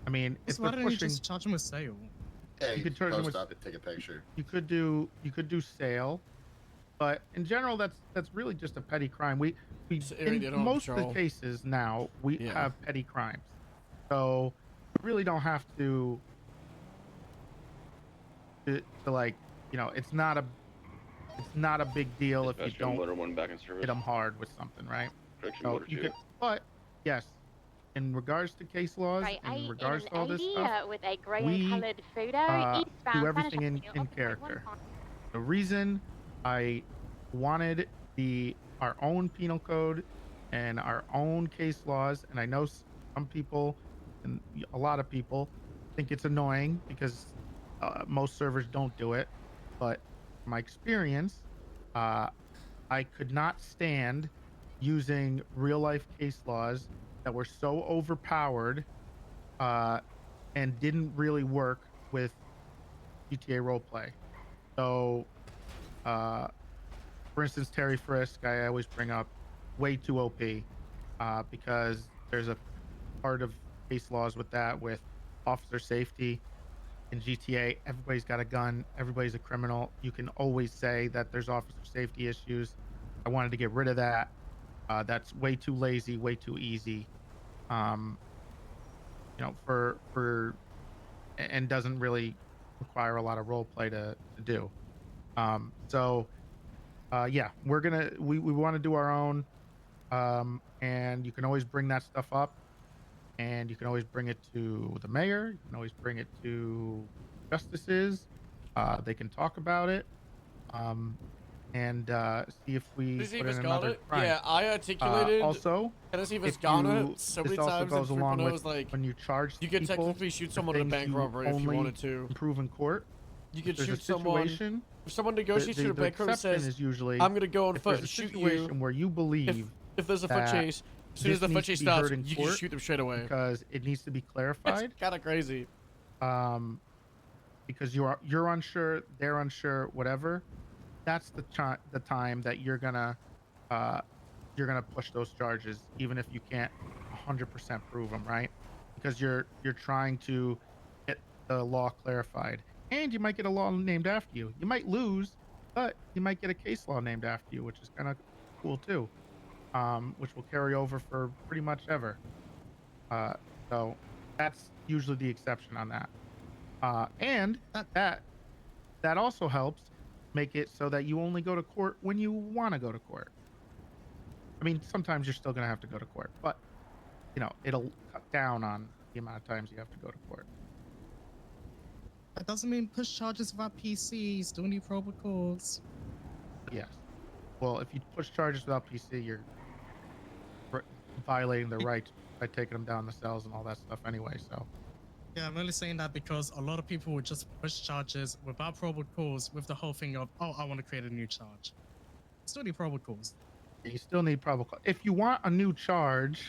I mean, if So why they're don't you pushing, just charge him with sale? Yeah, you could charge them post with. up and take a picture. You could do sale, but in general, that's really just a petty crime. We Area in animal most of patrol. the cases now we Yeah. have petty crimes, so you really don't have to like it's not a big deal if you Dispatch, gun don't motor one back in service. hit them hard with something, right? Correction, So motor you two. could, but yes, in regards to case laws, Right, in 8 regards in to all this 80 stuff, with a grey we and coloured photo, do eastbound Spanish everything Avenue, in opposite character. 1. The reason I wanted our own penal code and our own case laws, and I know some people and a lot of people think it's annoying because most servers don't do it, but from my experience, I could not stand using real life case laws that were so overpowered and didn't really work with GTA roleplay. So, for instance, Terry Frisk, I always bring up way too OP because there's a part of case laws with that, with officer safety. In GTA, everybody's got a gun, everybody's a criminal. You can always say that there's officer safety issues. I wanted to get rid of that. That's way too lazy, way too easy. For and doesn't really require a lot of role play to do. Yeah, we want to do our own, and you can always bring that stuff up, and you can always bring it to the mayor. You can always bring it to justices. They can talk about it, and see if we Let's see put if in it's got another it. crime. Yeah, I articulated. Also, Can I see if it's if gone you- it? So this many also times goes that along Freaking with like when you charge you could people technically shoot for someone in a things bank you robbery if you only wanted to. prove in court. You If could there's a shoot someone. situation, If someone negotiates the you to a bank robbery and exception says, is usually "I'm gonna go on if foot there's and a shoot situation you," where you believe if there's a foot that chase, as soon as this the foot needs to chase be stops, heard in you can court shoot them straight away. because it needs to be clarified. It's kind of crazy. Because you're unsure, they're unsure, whatever. That's the time that you're gonna push those charges, even if you can't 100% prove them, right? Because you're trying to get the law clarified, and you might get a law named after you. You might lose, but you might get a case law named after you, which is kind of cool too. Which will carry over for pretty much ever. So that's usually the exception on that. And that also helps make it so that you only go to court when you want to go to court. I mean, sometimes you're still going to have to go to court, but it'll cut down on the amount of times you have to go to court. That doesn't mean push charges without PCs, do any protocols. Yes. Well, if you push charges without PC, you're violating their rights by taking them down the cells and all that stuff anyway, so. Yeah, I'm only saying that because a lot of people would just push charges without probable cause with the whole thing of, oh, I want to create a new charge. Still need probable cause. You still need probable cause. If you want a new charge,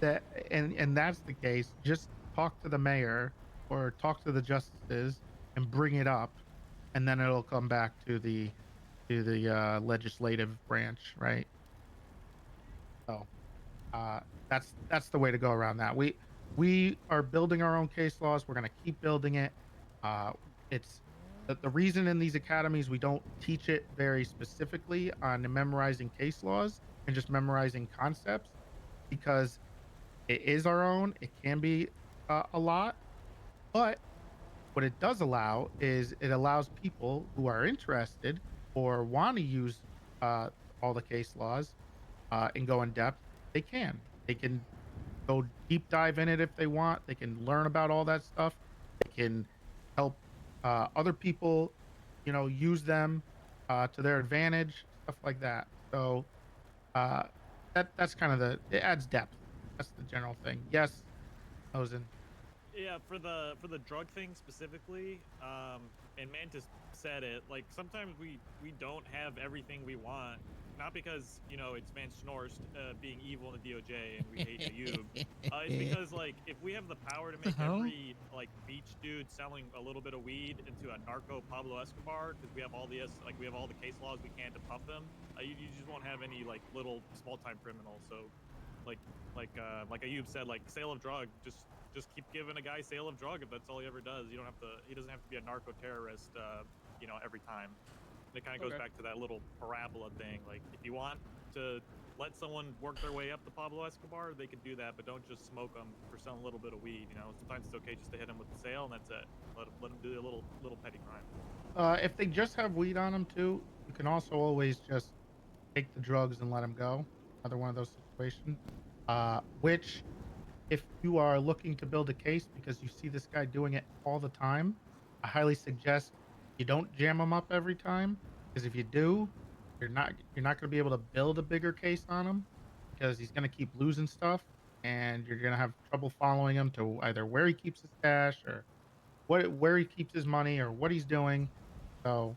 and that's the case, just talk to the mayor or talk to the justices and bring it up, and then it'll come back to the legislative branch, right? So that's the way to go around that. We are building our own case laws. We're going to keep building it. It's the reason in these academies we don't teach it very specifically on memorizing case laws and just memorizing concepts, because it is our own. It can be a lot, but what it does allow is it allows people who are interested or want to use all the case laws and go in depth. They can, They can go deep dive in it if they want. They can learn about all that stuff. They can help other people, use them to their advantage, stuff like that. So uh, that's kind of it adds depth. That's the general thing. Yes, Ozen. Yeah, for the drug thing specifically, and Mantis said it. Like sometimes we don't have everything we want, not because it's Van Schnorst being evil in the DOJ and we hate Ayub. It's because like if we have the power to make every like beach dude selling a little bit of weed into a narco Pablo Escobar, because we have all the case laws we can to pump them, you just won't have any like little small time criminals. So like Ayub said, like sale of drug, just keep giving a guy sale of drug if that's all he ever does. He doesn't have to be a narco terrorist, every time. And it kind of goes back to that little parabola thing. Like if you want to let someone work their way up to Pablo Escobar, they could do that, but don't just smoke them for selling a little bit of weed. Sometimes it's okay just to hit them with the sale and that's it. Let them do a little petty crime. If they just have weed on them too, you can also always just take the drugs and let them go. Another one of those situations. Which, if you are looking to build a case because you see this guy doing it all the time, I highly suggest you don't jam him up every time. Because if you do, you're not going to be able to build a bigger case on him because he's going to keep losing stuff, and you're going to have trouble following him to either where he keeps his cash or where he keeps his money or what he's doing. So,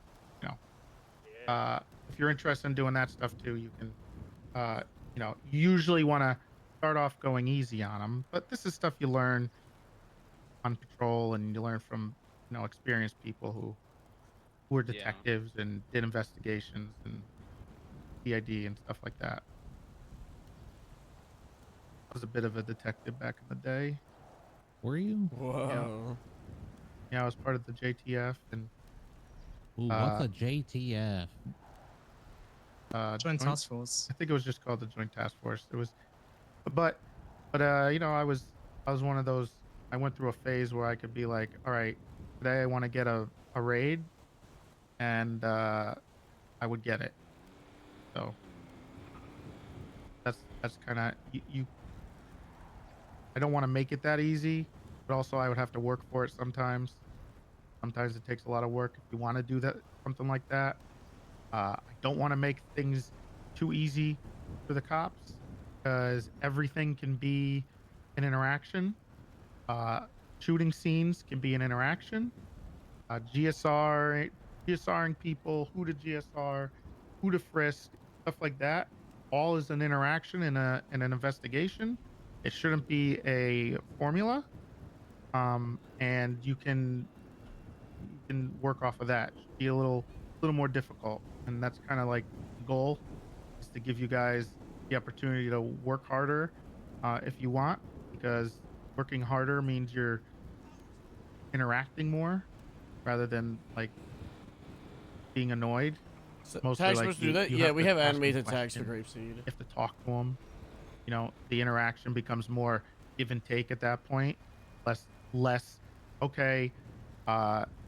if you're interested in doing that stuff too, you can, you usually want to start off going easy on them, but this is stuff you learn on patrol and you learn from, experienced people who are detectives and did investigations and CID and stuff like that. I was a bit of a detective back in the day. Were you? Whoa. Yeah, I was part of the JTF and. Ooh, what's a JTF? Joint Task Force. I think it was just called the Joint Task Force. It was, but I was one of those. I went through a phase where I could be like, all right, today I want to get a raid, and I would get it. So that's kind of you. I don't want to make it that easy, but also I would have to work for it sometimes. Sometimes it takes a lot of work if you want to do that, something like that. I don't want to make things too easy for the cops because everything can be an interaction. Shooting scenes can be an interaction. GSRing people, who to GSR, who to frisk, stuff like that. All is an interaction in an investigation. It shouldn't be a formula. And you can work off of that. It should be a little more difficult, and that's kind of like the goal, is to give you guys the opportunity to work harder if you want, because working harder means you're interacting more rather than like being annoyed. So Mostly tags like supposed to do that? you Yeah, have we to have ask them animated tags for questions. Grapeseed. You have to talk to them. The interaction becomes more give and take at that point. Less. Okay,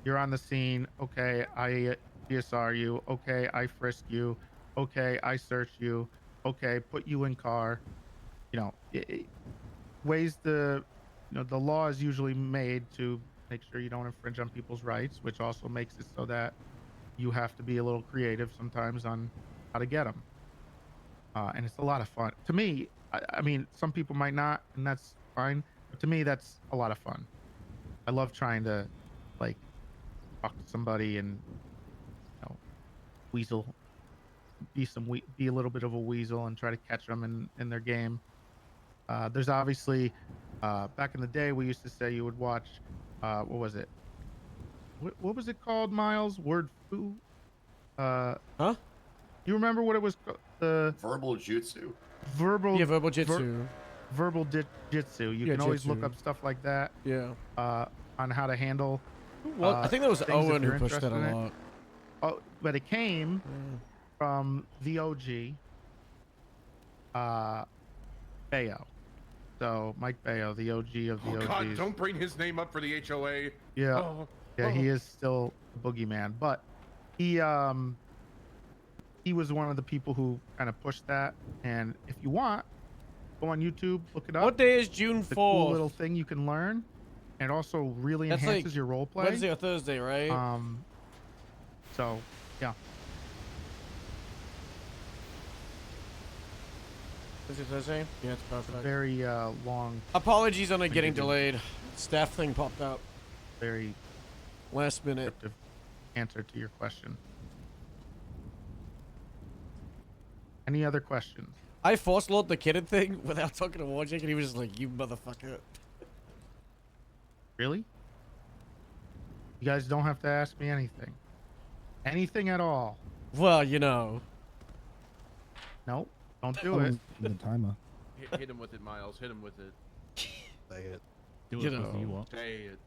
you're on the scene. Okay, I GSR you. Okay, I frisk you. Okay, I search you. Okay, put you in car. Ways the law is usually made to make sure you don't infringe on people's rights, which also makes it so that you have to be a little creative sometimes on how to get them. And it's a lot of fun. To me, I mean, some people might not, and that's fine. But to me, that's a lot of fun. I love trying to, like, talk to somebody and, weasel, be a little bit of a weasel and try to catch them in their game. There's obviously, back in the day, we used to say you would watch, what was it? What was it called, Miles? Word foo? Huh? You remember what it was? The verbal jutsu. Verbal. Yeah, verbal jitsu. Verbal jitsu. You can always look up stuff like that. Yeah. On how to handle. Well, I think that was things if Owen who you're pushed that a interested in it. lot. Oh, but it came from the OG, Bayo. So Mike Bayo, the OG of the OGs. God, don't bring his name up for the HOA. Yeah, Oh, he is still a boogeyman, but he was one of the people who kind of pushed that. And if you want, Go on YouTube, look it up. What day is June 4th? The cool little thing you can learn, and it also really That's enhances like your role play. Wednesday or Thursday, right? So yeah. Is it Thursday? Yeah, it's perfect. Very long. Apologies on it thing getting to do. delayed. Staff thing popped up. Very last minute. Answer to your question. Any other questions? I force load the kitten thing without talking to Warjake, and he was just like, "You motherfucker." Really? You guys don't have to ask me anything. Anything at all. Well, you know. Nope. Don't do it. The timer. Hit him with it, Miles. Hit him with it. Say it. Do You know. Say it.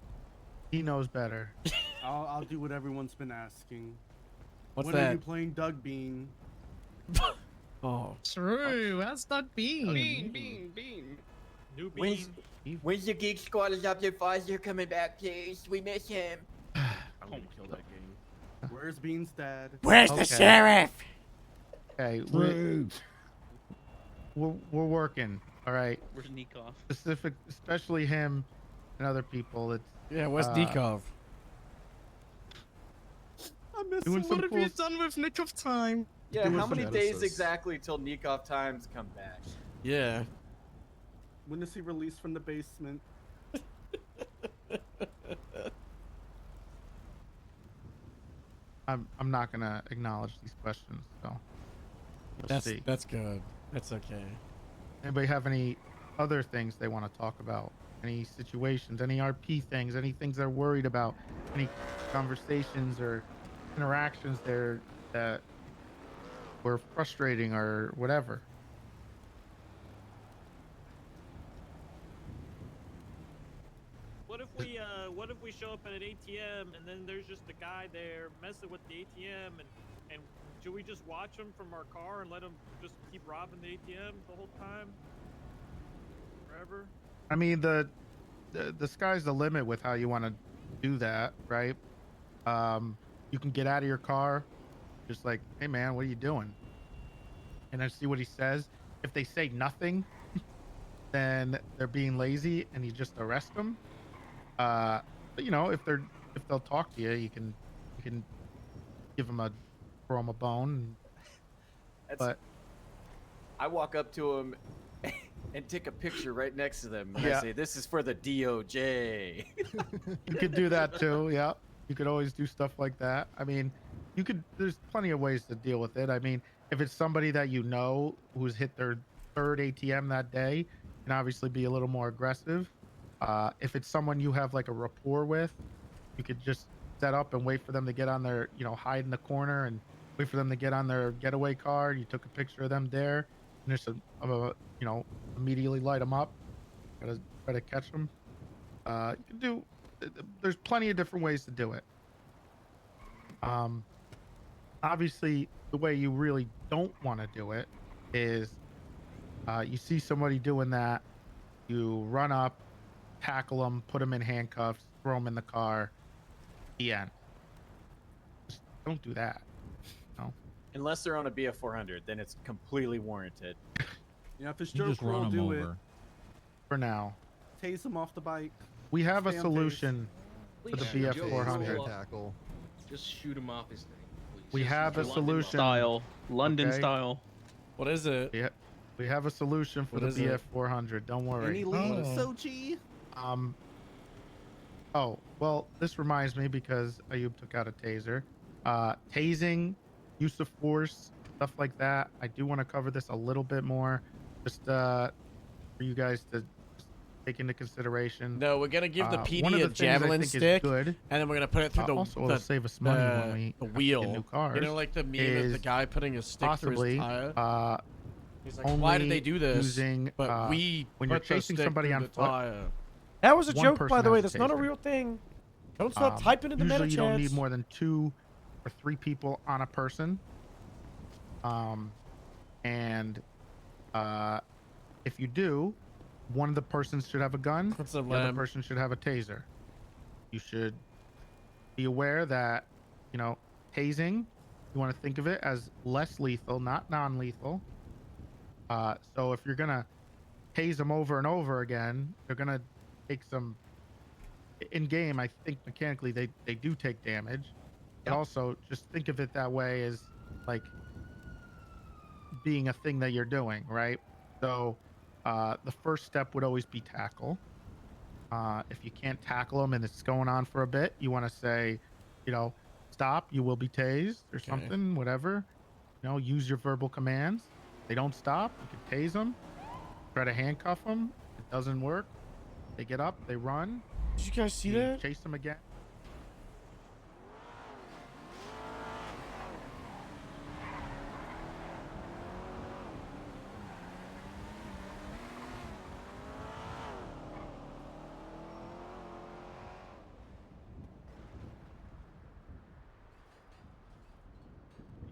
He knows better. I'll do what everyone's been asking. What's when are that? you playing Doug Bean? Oh. True. That's not Bean. Bean. New When's the Geek Squad adopted Foster coming back, please? We miss him. I'm gonna kill that game. Where's Bean's dad? Where's the sheriff? Okay, we're working. All right. Where's Nikov? Especially him and other people. It's where's Nikov? I miss Doing him. some What have cool you done with Nick of Time? Yeah, Doing how some many Genesis. days exactly till Nikov Times come back? Yeah. When is he released from the basement? I'm not gonna acknowledge these questions, so we'll see. That's good. That's okay. Anybody have any other things they want to talk about? Any situations, any RP things, any things they're worried about, any conversations or interactions there that were frustrating or whatever? What if we show up at an ATM and then there's just a guy there messing with the ATM and should we just watch him from our car and let him just keep robbing the ATM the whole time? Forever? I mean, the sky's the limit with how you want to do that, right? You can get out of your car, just like, hey man, what are you doing? And then see what he says. If they say nothing, then they're being lazy, and you just arrest them. But you know, if they'll talk to you, you can give them throw them a bone. But I walk up to him and take a picture right next to them. And Yeah. I say, "This is for the DOJ." you could do that too. Yeah, you could always do stuff like that. I mean, there's plenty of ways to deal with it. I mean, if it's somebody that you know who's hit their third ATM that day, you can obviously be a little more aggressive. If it's someone you have like a rapport with, you could just set up and wait for them to get on their, hide in the corner and wait for them to get on their getaway car. You took a picture of them there, and just immediately light them up. Gotta try to catch them. You can do. There's plenty of different ways to do it. Obviously, the way you really don't want to do it is, you see somebody doing that, you run up, tackle them, put them in handcuffs, throw them in the car. The end. Just don't do that. No. Unless they're on a BF 400, then it's completely warranted. Yeah, if it's You Joe just run Crow, 'em do it. over. For now, Tase him off the bike. we have a Stay on solution for the Please BF shoot Joe 400. Crow. Tackle. Just shoot him off his thing. Please. We Just have a London solution. Style. London Okay? style. What is it? Yeah, we have a solution for What the is it? BF 400. Don't worry. Any lead, Sochi? Oh, well, this reminds me because Ayub took out a taser. Tasing, use of force, stuff like that. I do want to cover this a little bit more, just for you guys to take into consideration. No, we're gonna give the one of PD the a things I javelin think is stick, good, and then we're gonna put it through the also it'll save us money when we the have to wheel. get new cars. You know, like the meme of the is guy putting a stick possibly, through his tire. He's like, why did only they do this? using, But we when you're put the chasing stick somebody through on the foot, tire. That was a one joke, person by the way. has That's not a taser. real thing. Don't stop typing in the Usually meta you don't chats. need more than 2 or 3 people on a person. And if you do, one of the persons should have a gun. What's up, the other Lamb? person should have a taser. You should be aware that, tasing, you want to think of it as less lethal, not non-lethal. So if you're gonna tase them over and over again, they're gonna take some. In game, I think mechanically they do take damage, but also just think of it that way as like being a thing that you're doing, right? So the first step would always be tackle. If you can't tackle them and it's going on for a bit, you want to say, stop, you will be tased or something, whatever. Use your verbal commands. They don't stop, you can tase them, try to handcuff them. It doesn't work. They get up, they run. Did you guys see you that? Chase them again.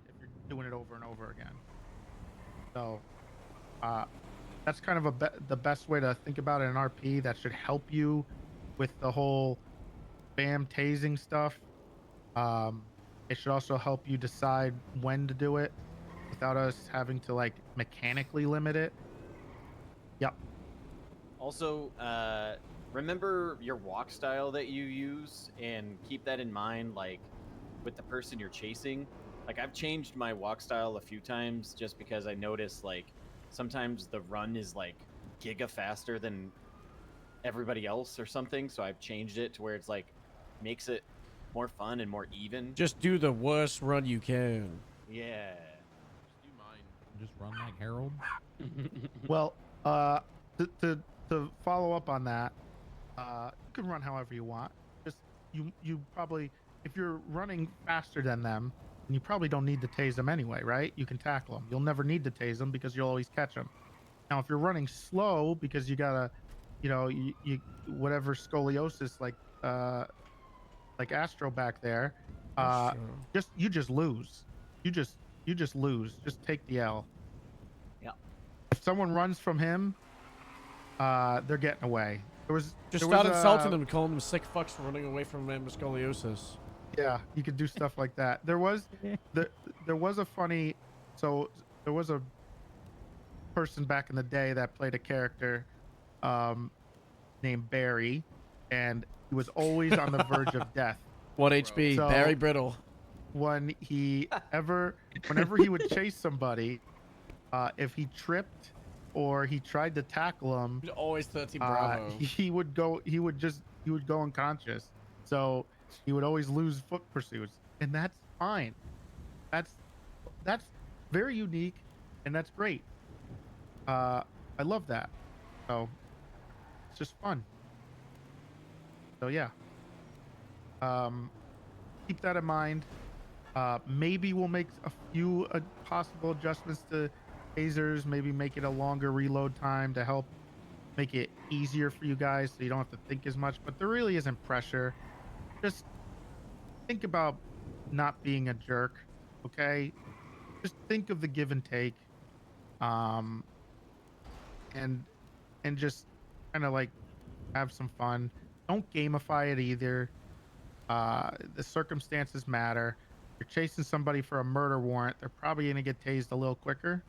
If you're doing it over and over again. So that's kind of the best way to think about it in RP. That should help you with the whole spam tasing stuff. It should also help you decide when to do it without us having to like mechanically limit it. Yep. Also, remember your walk style that you use and keep that in mind, like with the person you're chasing. Like I've changed my walk style a few times just because I notice like sometimes the run is like giga faster than everybody else or something. So I've changed it to where it's like makes it more fun and more even. Just do the worst run you can. Yeah. Just run like Harold. Well, to follow up on that, you can run however you want. Just you probably, if you're running faster than them, you probably don't need to tase them anyway, right? You can tackle them. You'll never need to tase them because you'll always catch them. Now, if you're running slow because you gotta, you whatever scoliosis like Astro back there, you just lose. You just lose. Just take the L. Yeah. If someone runs from him, they're getting away. Just start insulting them, calling them sick fucks for running away from him with scoliosis. Yeah, you could do stuff like that. There was a funny, so there was a person back in the day that played a character named Barry, and he was always on the verge of death. 1 HP, So, Barry Brittle. whenever he would chase somebody, if he tripped or he tried to tackle him, Always 13 Bravo. he would go unconscious. So he would always lose foot pursuits, and that's fine. That's very unique, and that's great. I love that. So it's just fun. So yeah. Keep that in mind. Maybe we'll make a few possible adjustments to tasers. Maybe make it a longer reload time to help make it easier for you guys, so you don't have to think as much. But there really isn't pressure. Just think about not being a jerk, okay? Just think of the give and take, and just kind of like have some fun. Don't gamify it either. The circumstances matter. You're chasing somebody for a murder warrant, they're probably going to get tased a little quicker.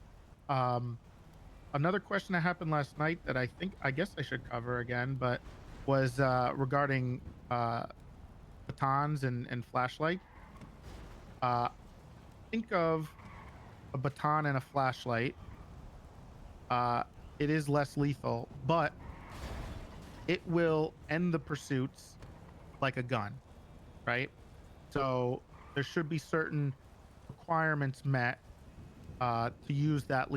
Another question that happened last night that I guess I should cover again, but was regarding batons and flashlight. Think of a baton and a flashlight. It is less lethal, but it will end the pursuits like a gun, right? So there should be certain requirements met to use that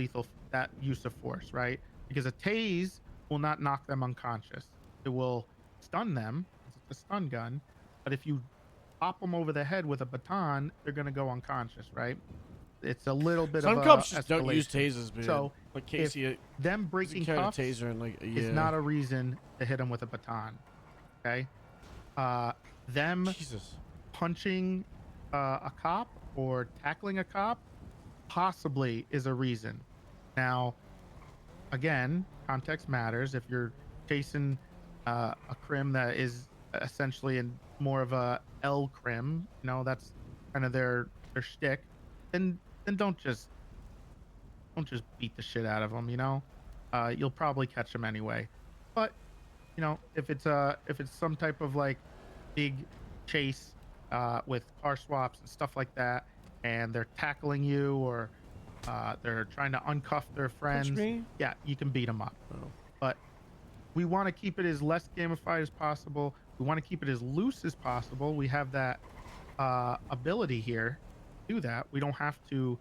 use of force, right? Because a tase will not knock them unconscious. It will stun them. It's a stun gun. But if you pop them over the head with a baton, they're going to go unconscious, right? It's a little bit Some of cops a just don't use escalation. tasers, man. So like Casey, if them breaking carry a cuffs taser and like is not a reason to hit them with a baton. Okay. Them punching a cop or tackling a cop possibly is a reason. Now, again, context matters. If you're chasing a crim that is essentially in more of a L crim, that's kind of their shtick, then don't just beat the shit out of them, you'll probably catch them anyway. But you know, if it's some type of like big chase with car swaps and stuff like that, and they're tackling you or they're trying to uncuff their friends, me? yeah, you can beat them up. But we want to keep it as less gamified as possible. We want to keep it as loose as possible. We have that ability here to do that. We don't have to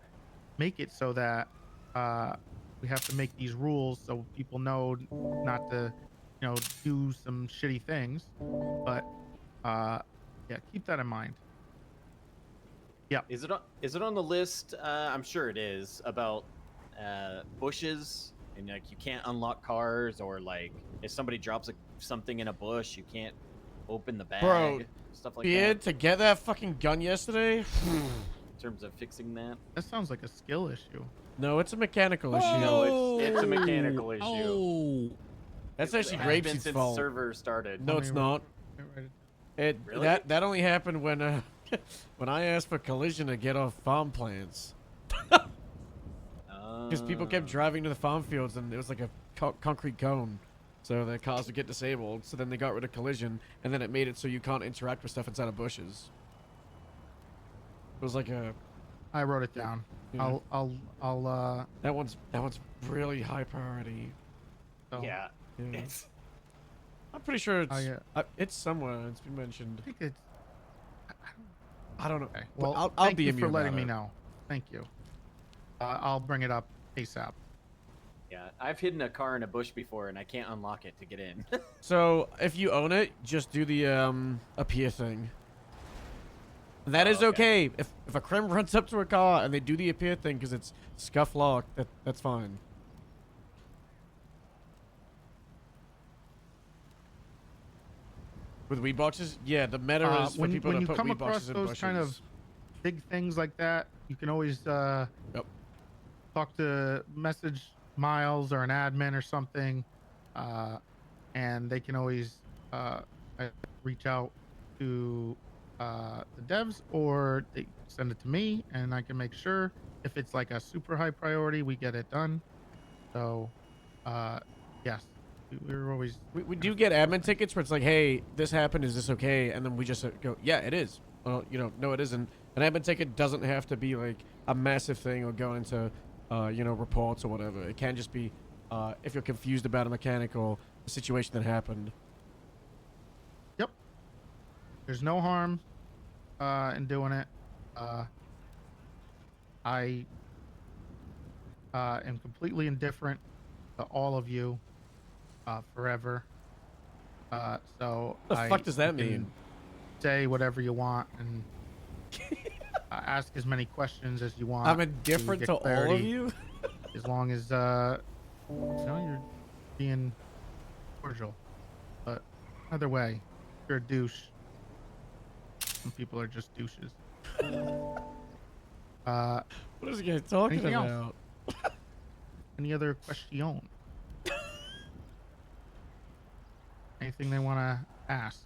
make it so that we have to make these rules so people know not to, you know, do some shitty things. But yeah, keep that in mind. Yeah. Is it on the list? I'm sure it is, about bushes and like you can't unlock cars, or like if somebody drops something in a bush, you can't open the bag. Bro, stuff like Beard, that. to get that fucking gun yesterday. In terms of fixing that. That sounds like a skill issue. No, it's a mechanical issue. No, it's a mechanical issue. Oh. That's actually It has been Grapeseed's since fault. server started. No, it's not. It Really? that only happened when when I asked for collision to get off farm plants. Because people kept driving to the farm fields and it was like a concrete cone, so their cars would get disabled. So then they got rid of collision, and then it made it so you can't interact with stuff inside of bushes. It was like a. I wrote it down. Yeah. I'll That one's really high priority. So, Yeah. It's. I'm pretty sure it's. yeah. It's somewhere. It's been mentioned. I think it's. I don't know. Okay. Well, Well, I'll thank you DM for you letting about me it. know. Thank you. I'll bring it up ASAP. Yeah, I've hidden a car in a bush before and I can't unlock it to get in. So if you own it, just do the appear thing. That is okay. If a crim runs up to a car and they do the appear thing because it's scuff lock, that's fine. With weed boxes, yeah, the meta is for when people to you put come weed across boxes in those bushes. kind of big things like that, you can always talk to message Miles or an admin or something, and they can always reach out to the devs, or they send it to me and I can make sure if it's like a super high priority we get it done. So yes, we're always We do get admin tickets where it's like, hey, this happened, is this okay? And then we just go, yeah, it is. Well, you know, no, it isn't. An admin ticket doesn't have to be like a massive thing or go into, you know, reports or whatever. It can just be if you're confused about a mechanical situation that happened. Yep. There's no harm in doing it. I am completely indifferent to all of you forever. So The fuck does that you can mean? Say whatever you want and ask as many questions as you want. I'm indifferent get to all of clarity, you? as long as you know, you're being cordial. But either way, if you're a douche. Some people are just douches. What is he talking anything about? Else? Any other question? Anything they want to ask?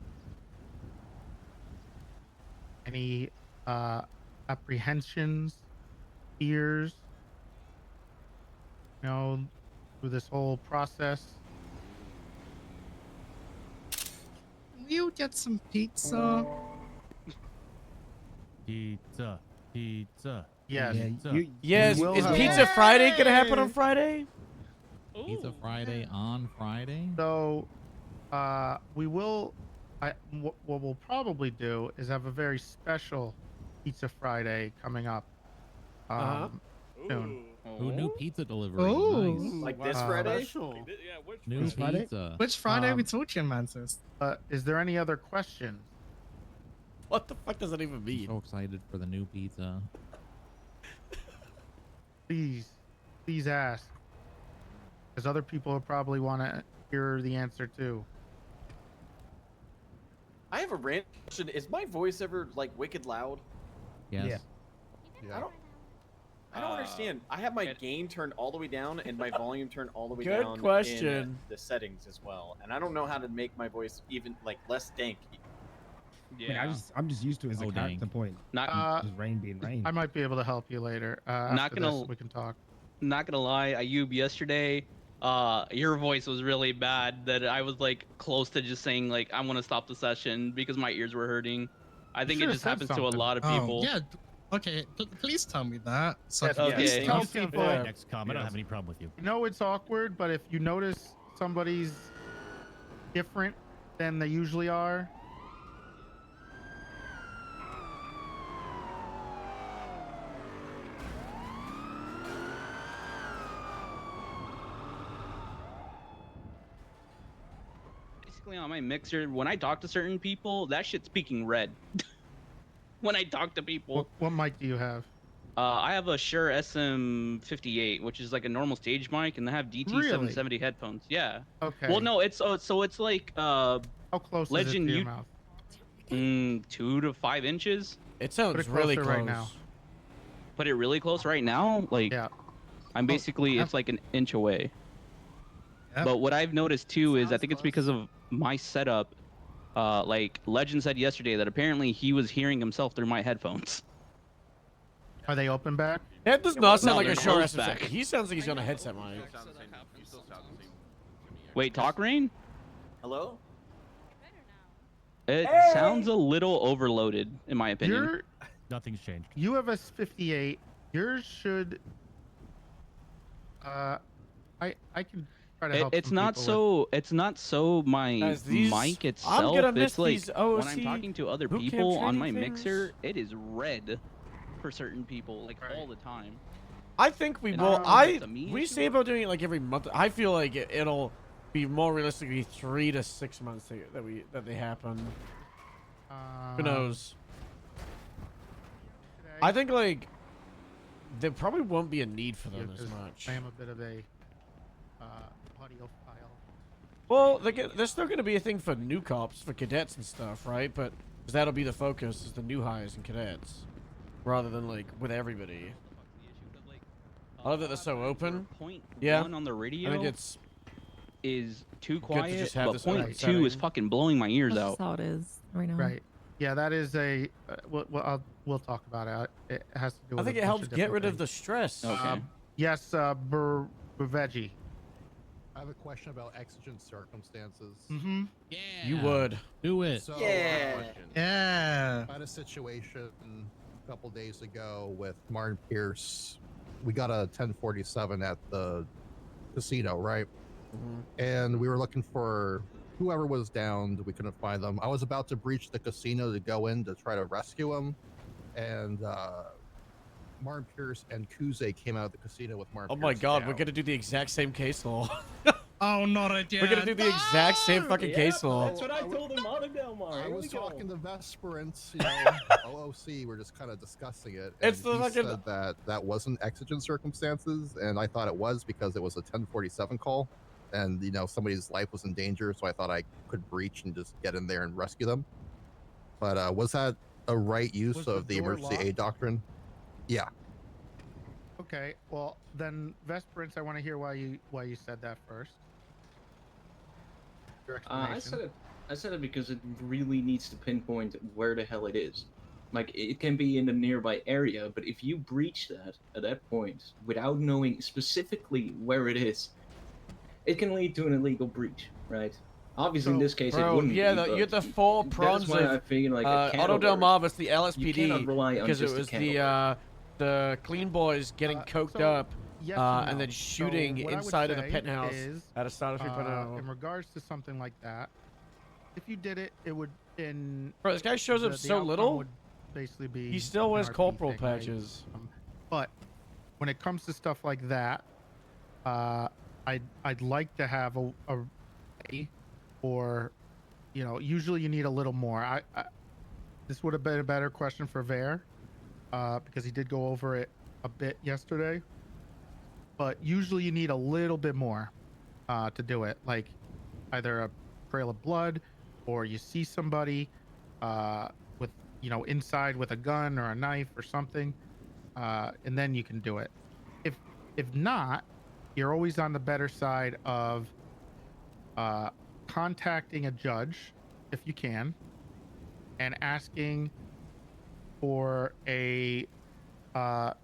Any apprehensions, fears? You know, through this whole process? Will you get some pizza? Pizza. Yes. Yes. will Is have- Pizza Friday gonna happen on Friday? Pizza Friday on Friday? So, we will. What we'll probably do is have a very special Pizza Friday coming up soon. Ooh, new pizza delivery. Ooh. Nice. Like this Friday? New Friday? pizza. Which Friday are we talking, Mantis? Is there any other questions? What the fuck does that even mean? So excited for the new pizza. Please ask, because other people will probably want to hear the answer too. I have a random question. Is my voice ever like wicked loud? Yes. I don't understand. I have my gain turned all the way down and my volume turned all the way Good down in question. the settings as well. And I don't know how to make my voice even like less dank. I mean, I'm just used to it as a character point. Just rain being rain. I might be able to help you later. Not After gonna- this, we can talk. Not gonna lie, Ayub, yesterday your voice was really bad that I was like close to just saying like I want to stop the session because my ears were hurting. I think it just happens to a lot of people. Yeah. Okay. Please tell me that. So Yes, Okay. please tell people. Next comment. I don't have any problem with you. I know it's awkward, but if you notice somebody's different than they usually are, Basically on my mixer, when I talk to certain people, that shit's speaking red. When I talk to people. what mic do you have? I have a Shure SM58, which is like a normal stage mic, and I have DT770 headphones. Yeah. Okay. Well, no, it's so it's like how close Legend is it to your mouth? 2 to 5 inches. It sounds Put it really closer close. right now. Put it really close right now. Like, yeah. I'm basically it's like an inch away. But what I've noticed too is I think it's because of my setup. Like Legend said yesterday that apparently he was hearing himself through my headphones. Are they open back? That does not sound No, like a they're Shure closed SM. back. He sounds like he's on a headset mic. Wait, talk rain? Hello? It sounds a little overloaded, in my opinion. Nothing's changed. You have a 58. Yours should. I can try to help. It's some not people so. It's not so my Guys, these- mic I'm itself. gonna miss It's like these when I'm OOC talking to other boot camp people on my training things. mixer, it is red for certain people, like all the time. I think we And will. I don't know if it's a me We issue say about doing it like every month. I feel like it'll be more realistically 3 to 6 months that they happen. Who knows? I think like there probably won't be a need for them as much. I am a bit of a audiophile. Well, there's still going to be a thing for new cops, for cadets and stuff, right? But 'cause that'll be the focus, is the new hires and cadets, rather than like with everybody. I love that they're so open. Yeah, One on the radio. I think it's is too good to quiet, just have but this point open 2 is setting. fucking blowing my ears That's out. just how it is right now. Right. Yeah, that is a. We'll talk about it. It has to do. With I think a it bunch helps of get different rid of things. the stress. Okay. Yes, Veggie. I have a question about exigent circumstances. Mm-hmm. Yeah. You would. Do it. So, Yeah. I had a situation a couple days ago with Martin Pierce. We got a 1047 at the casino, right? And we were looking for whoever was downed. We couldn't find them. I was about to breach the casino to go in to try to rescue him, and Martin Pierce and Kuze came out of the casino with Martin. Oh my Pierce god, down. we're gonna do the exact same case law. Oh, not again. We're gonna do the exact same fucking case law. That's what I told him on Delmar. I Here was we go. talking to Vesperance, OOC. We're just kind of discussing it. It's And the he fucking- said that that wasn't exigent circumstances, and I thought it was because it was a 1047 call, and somebody's life was in danger, so I thought I could breach and just get in there and rescue them. But was that a right use Was of the the door emergency locked? aid doctrine? Yeah. Okay. Well, then Vesperance, I want to hear why you said that first. Your I explanation. said it because it really needs to pinpoint where the hell it is. Like, it can be in the nearby area, but if you breach that at that point without knowing specifically where it is, it can lead to an illegal breach, right? Obviously, in this case, it Bro, wouldn't. yeah, be, you get the full prawns That's why I of figure, like, a Auto candle Del burst. Mar, it's the You LSPD cannot rely on because it just a was candle the clean boys getting coked so, up yes and and no. then shooting So what I would inside of the say penthouse is, at a Star 3.0. in regards to something like that, if you did it, it would Bro, this guy shows up the so outcome little. would basically be He still an wears RP corporal thing, right? patches. But when it comes to stuff like that, I'd like to have a or usually you need a little more. I this would have been a better question for Vare, because he did go over it a bit yesterday. But usually you need a little bit more to do it, like either a trail of blood, or you see somebody with inside with a gun or a knife or something, and then you can do it. If not, you're always on the better side of contacting a judge if you can, and asking for a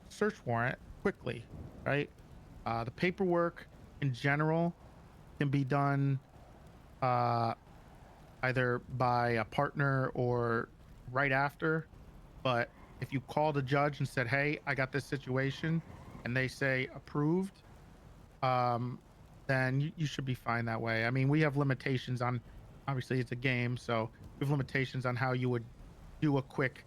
search warrant quickly, right? The paperwork in general can be done either by a partner or right after. But if you call the judge and said, "Hey, I got this situation," and they say approved, then you should be fine that way. I mean, we have limitations on, obviously it's a game, so we have limitations on how you would do a quick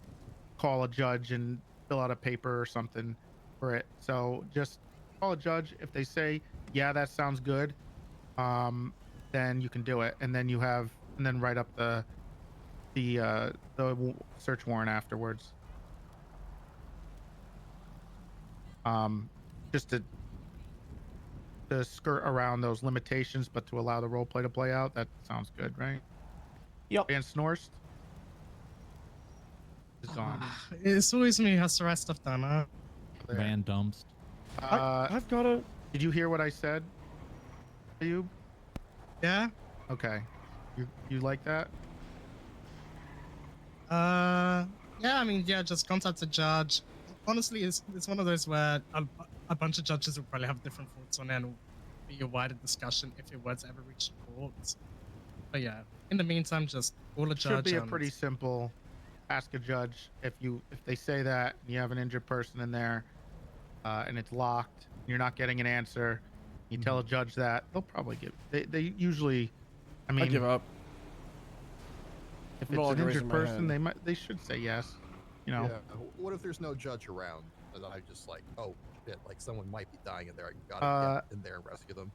call a judge and fill out a paper or something for it. So just call a judge. If they say, yeah, that sounds good, then you can do it. And then and then write up the search warrant afterwards. Just to skirt around those limitations, but to allow the role play to play out. That sounds good, right? Yep. And Snorst is gone. It's always me who has to write stuff down. Van Dumpst. I've got a. Did you hear what I said? You? Yeah. Okay. You like that? Yeah, I mean, yeah, just contact the judge. Honestly, it's one of those where a bunch of judges will probably have different thoughts on it, and it'll be a wider discussion if it were to ever reach the court. But yeah, in the meantime, just call a judge. Should be a pretty simple. Ask a judge if they say that and you have an injured person in there, and it's locked, and you're not getting an answer. You tell a judge that, they'll probably give. They usually, I mean, give up. If it's an injured person, they should say yes. You know. Yeah. What if there's no judge around, and I just like, oh shit, like someone might be dying in there. I gotta get in there and rescue them.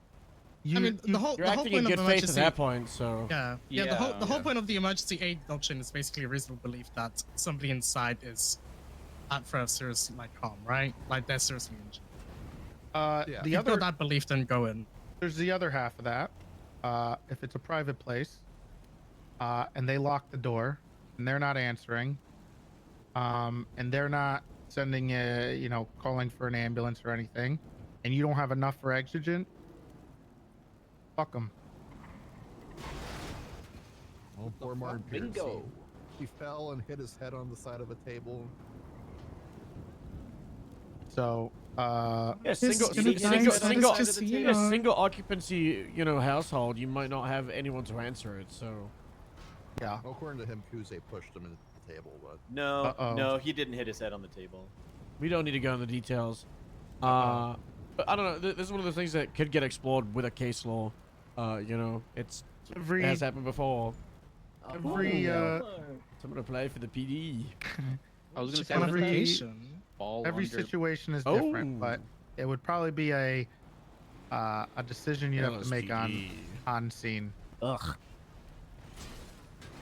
I mean, the whole You're point acting in of good faith emergency. at that point, so. Yeah. The whole point of the emergency aid doctrine is basically a reasonable belief that somebody inside is at threat of serious harm, right? Like they're seriously injured. The You've other got that belief, then go in. There's the other half of that. If it's a private place, and they lock the door, and they're not answering, and they're not sending calling for an ambulance or anything, and you don't have enough for exigent, fuck them. Oh, poor Martin Pierce. Bingo. He fell and hit his head on the side of a table. So, yeah, single occupancy, household, you might not have anyone to answer it. So, yeah. According to him, Kuze pushed him into the table, but no, he didn't hit his head on the table. We don't need to go into the details. But I don't know. This is one of the things that could get explored with a case law. It has happened before. Every someone to play for the PD. I was gonna say every situation is different, but it would probably be a decision you have to make on scene. Ugh.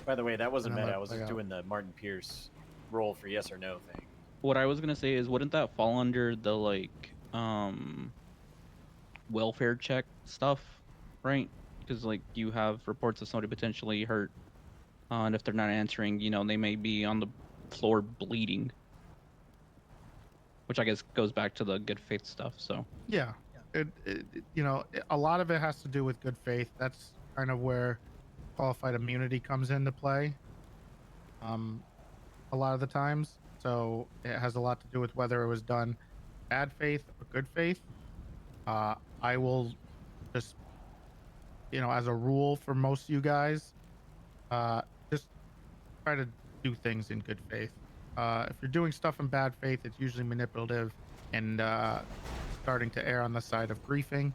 By the way, that wasn't And I'm meta. I gonna was play just out. doing the Martin Pierce roll for yes or no thing. What I was gonna say is, wouldn't that fall under the welfare check stuff, right? Because you have reports of somebody potentially hurt, and if they're not answering, they may be on the floor bleeding, which I guess goes back to the good faith stuff. So Yeah. A lot of it has to do with good faith. That's kind of where qualified immunity comes into play. A lot of the times. So it has a lot to do with whether it was done bad faith or good faith. I will just, as a rule for most of you guys, just try to do things in good faith. If you're doing stuff in bad faith, it's usually manipulative and starting to err on the side of griefing,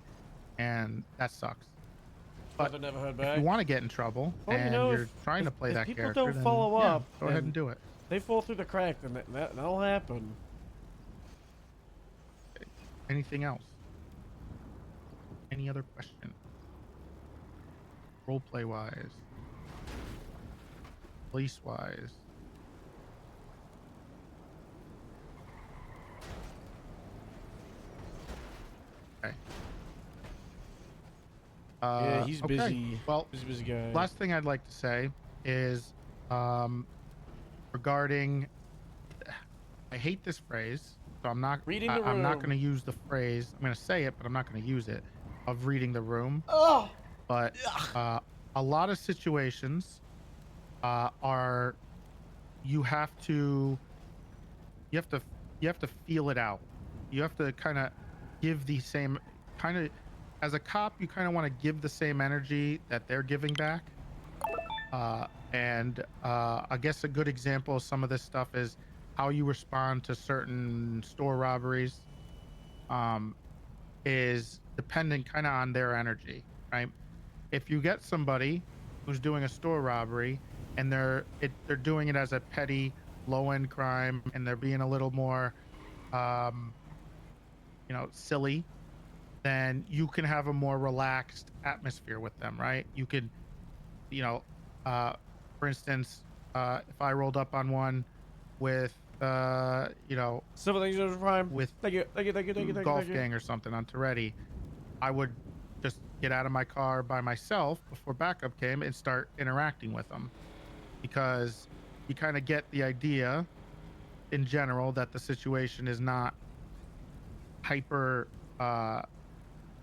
and that sucks. But Never heard if back. you want to get in trouble and you're trying to play that people character, don't then follow up, go ahead and do it. They fall through the crack, then that'll happen. Anything else? Any other question? Roleplay wise, police wise. Okay. Yeah, he's okay. busy. Well, he's a busy guy. last thing I'd like to say is regarding. I hate this phrase, so I'm not. Reading the I'm not room. going to use the phrase. I'm going to say it, but I'm not going to use it. Of reading the room. Oh. But a lot of situations are you have to feel it out. You have to kind of give the same kind of as a cop, you kind of want to give the same energy that they're giving back. I guess a good example of some of this stuff is how you respond to certain store robberies. Is dependent kind of on their energy, right? If you get somebody who's doing a store robbery and they're doing it as a petty low end crime and they're being a little more silly, then you can have a more relaxed atmosphere with them, right? You could, you know, for instance, if I rolled up on one with civil dangerous crime with thank you golf gang or something on Toretti, I would just get out of my car by myself before backup came and start interacting with them, because you kind of get the idea in general that the situation is not hyper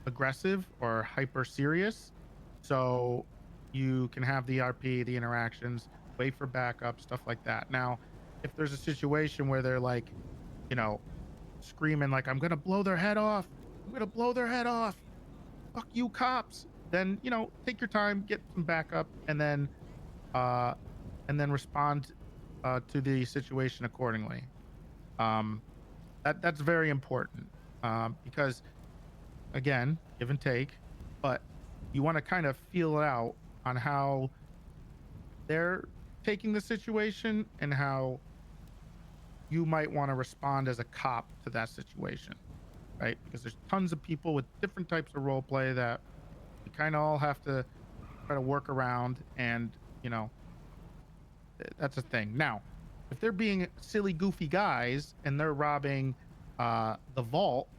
aggressive or hyper serious. So you can have the RP, the interactions, wait for backup, stuff like that. Now, if there's a situation where they're like, screaming like, I'm gonna blow their head off, I'm gonna blow their head off, fuck you cops, then take your time, get some backup, and then respond to the situation accordingly. That's very important, because again, give and take, but you want to kind of feel it out on how they're taking the situation and how you might want to respond as a cop to that situation, right? Because there's tons of people with different types of role play that you kind of all have to try to work around, and that's a thing. Now, if they're being silly, goofy guys and they're robbing the vault,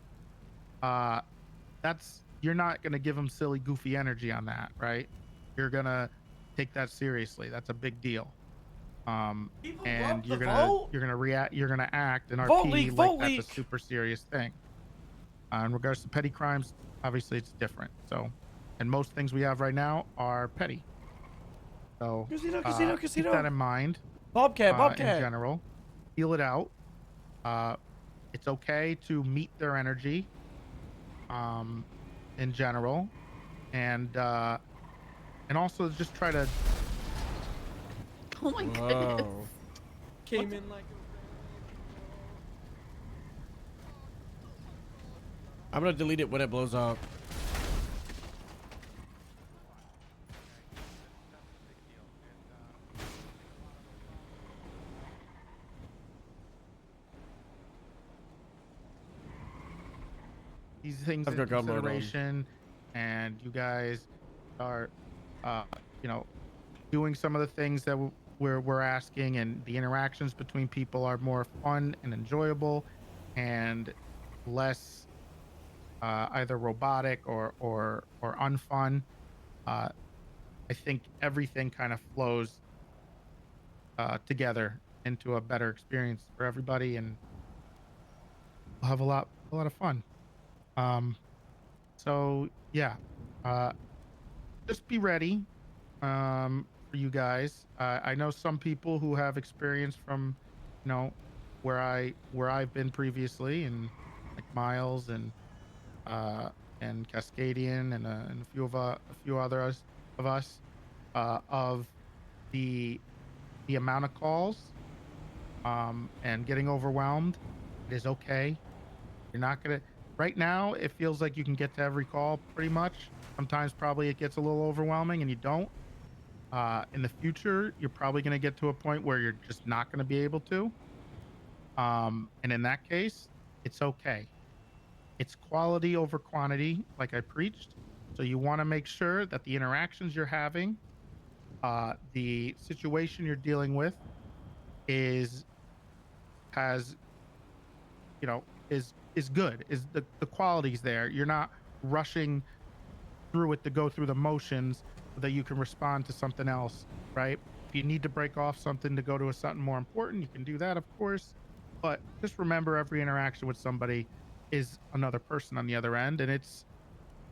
you're not gonna give them silly, goofy energy on that, right? You're gonna take that seriously. That's a big deal. And you're gonna react. You're gonna act and RP like that's a super serious thing. In regards to petty crimes, obviously it's different. So, and most things we have right now are petty. So keep that in mind. Bobcat. In general, feel it out. It's okay to meet their energy. In general, and also just try to. Oh my goodness! Came in like. I'm gonna delete it when it blows up. These things in consideration, and you guys are, doing some of the things that we're asking, and the interactions between people are more fun and enjoyable, and less either robotic or unfun. I think everything kind of flows together into a better experience for everybody, and we'll have a lot of fun. So yeah, just be ready for you guys. I know some people who have experience from, where I've been previously, and like Miles and Cascadian and a few others of us, of the amount of calls and getting overwhelmed. It is okay. You're not gonna. Right now, it feels like you can get to every call pretty much. Sometimes probably it gets a little overwhelming and you don't. In the future, you're probably going to get to a point where you're just not going to be able to. And in that case, it's okay. It's quality over quantity, like I preached. So you want to make sure that the interactions you're having, the situation you're dealing with, has is good, is the quality's there. You're not rushing through it to go through the motions so that you can respond to something else, right? If you need to break off something to go to something more important, you can do that, of course. But just remember, every interaction with somebody is another person on the other end, and it's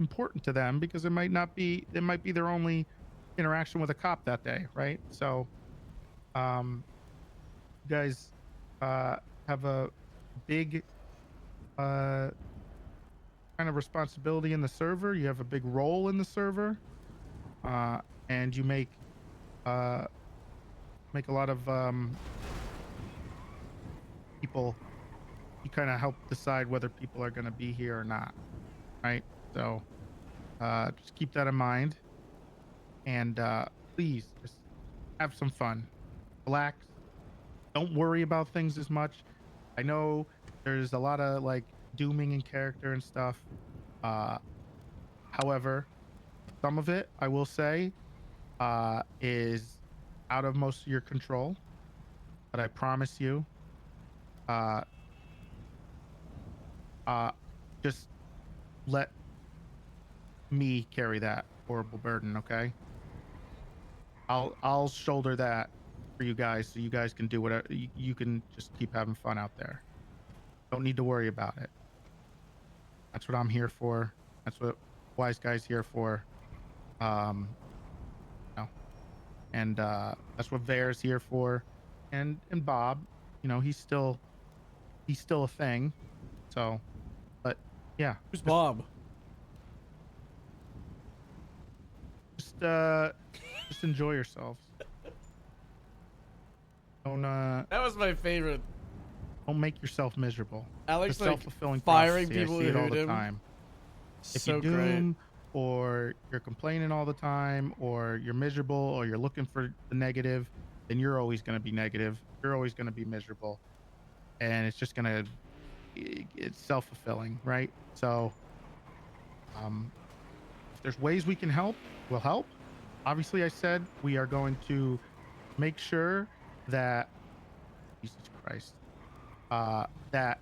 important to them because it might be their only interaction with a cop that day, right? So you guys have a big kind of responsibility in the server. You have a big role in the server, and you make a lot of people. You kind of help decide whether people are going to be here or not, right? So just keep that in mind, and please just have some fun, relax. Don't worry about things as much. I know there's a lot of like dooming in character and stuff. However, some of it, I will say, is out of most of your control. But I promise you, uh, just let me carry that horrible burden, okay? I'll shoulder that for you guys, so you guys can do whatever. You can just keep having fun out there. Don't need to worry about it. That's what I'm here for. That's what Wise Guy's here for. No. And that's what Vare's here for. And Bob, you know, he's still a thing. So, but yeah. Who's Bob? Just enjoy yourselves. Don't That was my favorite. Don't make yourself miserable. Alex, It's a like, self-fulfilling firing prophecy. people I see it who all hate the him. time. If So you great. doom, or you're complaining all the time, or you're miserable, or you're looking for the negative, then you're always going to be negative. You're always going to be miserable, and it's just going to, it's self-fulfilling, right? So if there's ways we can help, we'll help. Obviously, I said we are going to make sure that, Jesus Christ, that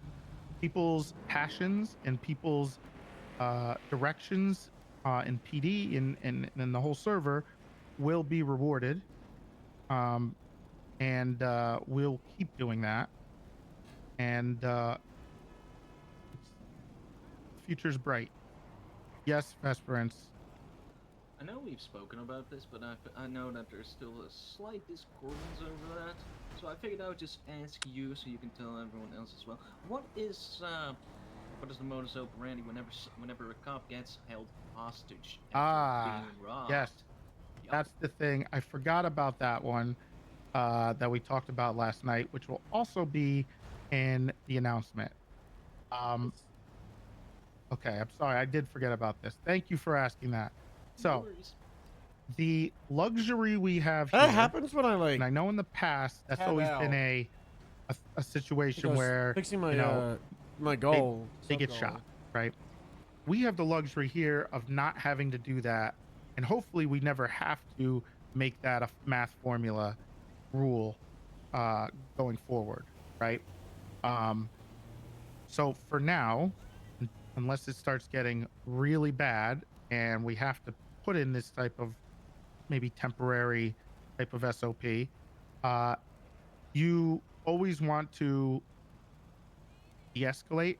people's passions and people's directions in PD and the whole server will be rewarded. And we'll keep doing that. And the future's bright. Yes, Vesperance. I know we've spoken about this, but I know that there's still a slight discordance over that. So I figured I would just ask you so you can tell everyone else as well. What is the modus operandi whenever a cop gets held hostage after being robbed? Yes. That's the thing. I forgot about that one that we talked about last night, which will also be in the announcement. Okay, I'm sorry. I did forget about this. Thank you for asking that. So, the luxury we have here, That happens when I like. and I know in the past that's tab always out. been a situation Because where fixing my you know my goal. they get sub-goal. shot, right? We have the luxury here of not having to do that, and hopefully we never have to make that a math formula rule going forward, right? So for now, unless it starts getting really bad and we have to put in this type of maybe temporary type of SOP, you always want to de-escalate.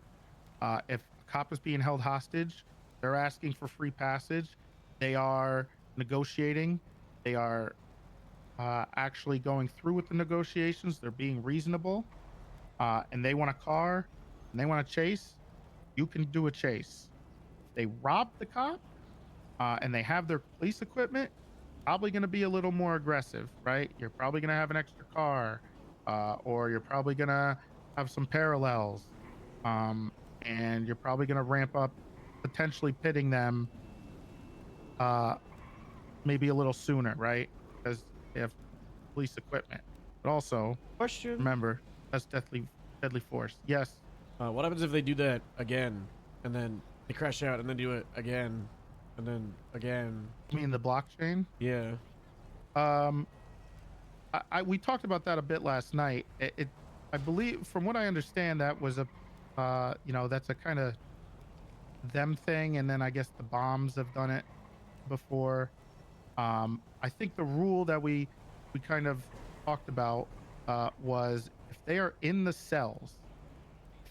If a cop is being held hostage, they're asking for free passage, they are negotiating, they are actually going through with the negotiations, they're being reasonable, and they want a car and they want to chase, you can do a chase. If they rob the cop and they have their police equipment, probably going to be a little more aggressive, right? You're probably going to have an extra car, or you're probably going to have some parallels, and you're probably going to ramp up, potentially pitting them maybe a little sooner, right? Because they have police equipment. But also, remember, that's deadly force. Yes. What happens if they do that again, and then they crash out, and then do it again, and then again? You mean the blockchain? Yeah. We talked about that a bit last night. I believe, from what I understand, that was a, that's a kind of them thing, and then I guess the bombs have done it before. I think the rule that we kind of talked about was if they are in the cells.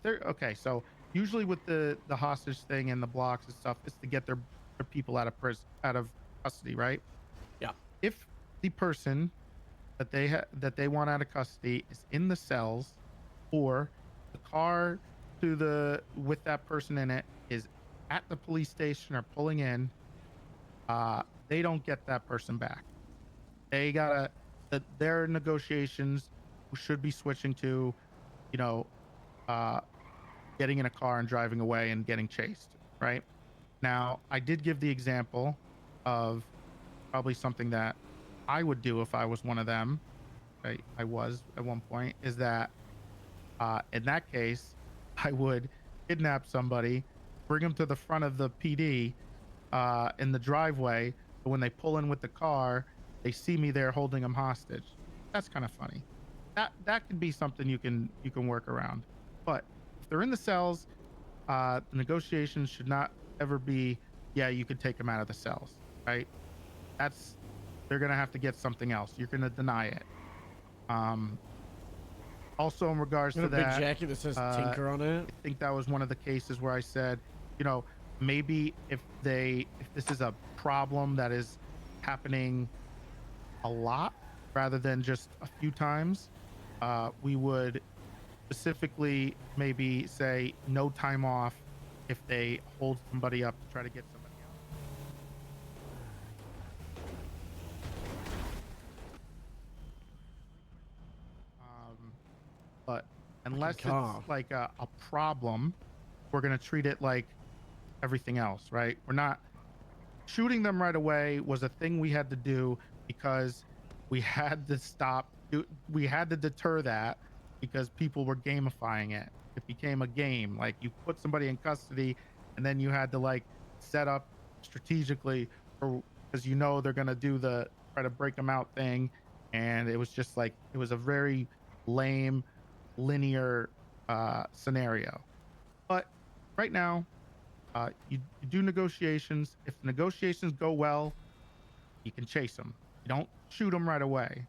Okay, so usually with the hostage thing and the blocks and stuff, it's to get their people out of custody, right? Yeah. If the person that they want out of custody is in the cells, or the car with that person in it is at the police station or pulling in, they don't get that person back. They gotta their negotiations should be switching to, you know, uh, getting in a car and driving away and getting chased. Right now, I did give the example of probably something that I would do if I was one of them. I was at one point. Is that in that case, I would kidnap somebody, bring them to the front of the PD in the driveway. So when they pull in with the car, they see me there holding them hostage. That's kind of funny. That could be something you can work around. But if they're in the cells, the negotiations should not ever be, yeah, you could take them out of the cells, right? That's they're gonna have to get something else. You're gonna deny it. Also, in regards to a big that, jacket that says Tinker on it. I think that was one of the cases where I said, you know, maybe if this is a problem that is happening a lot rather than just a few times, we would specifically maybe say no time off if they hold somebody up to try to get somebody else. But unless it's like a problem, we're going to treat it like everything else, right? We're not shooting them right away was a thing we had to do because we had to we had to deter that because people were gamifying it. It became a game. Like you put somebody in custody and then you had to like set up strategically for, because you know they're going to do the try to break them out thing. And it was just like, it was a very lame, linear scenario. But right now, you do negotiations. If the negotiations go well, you can chase them. You don't shoot them right away.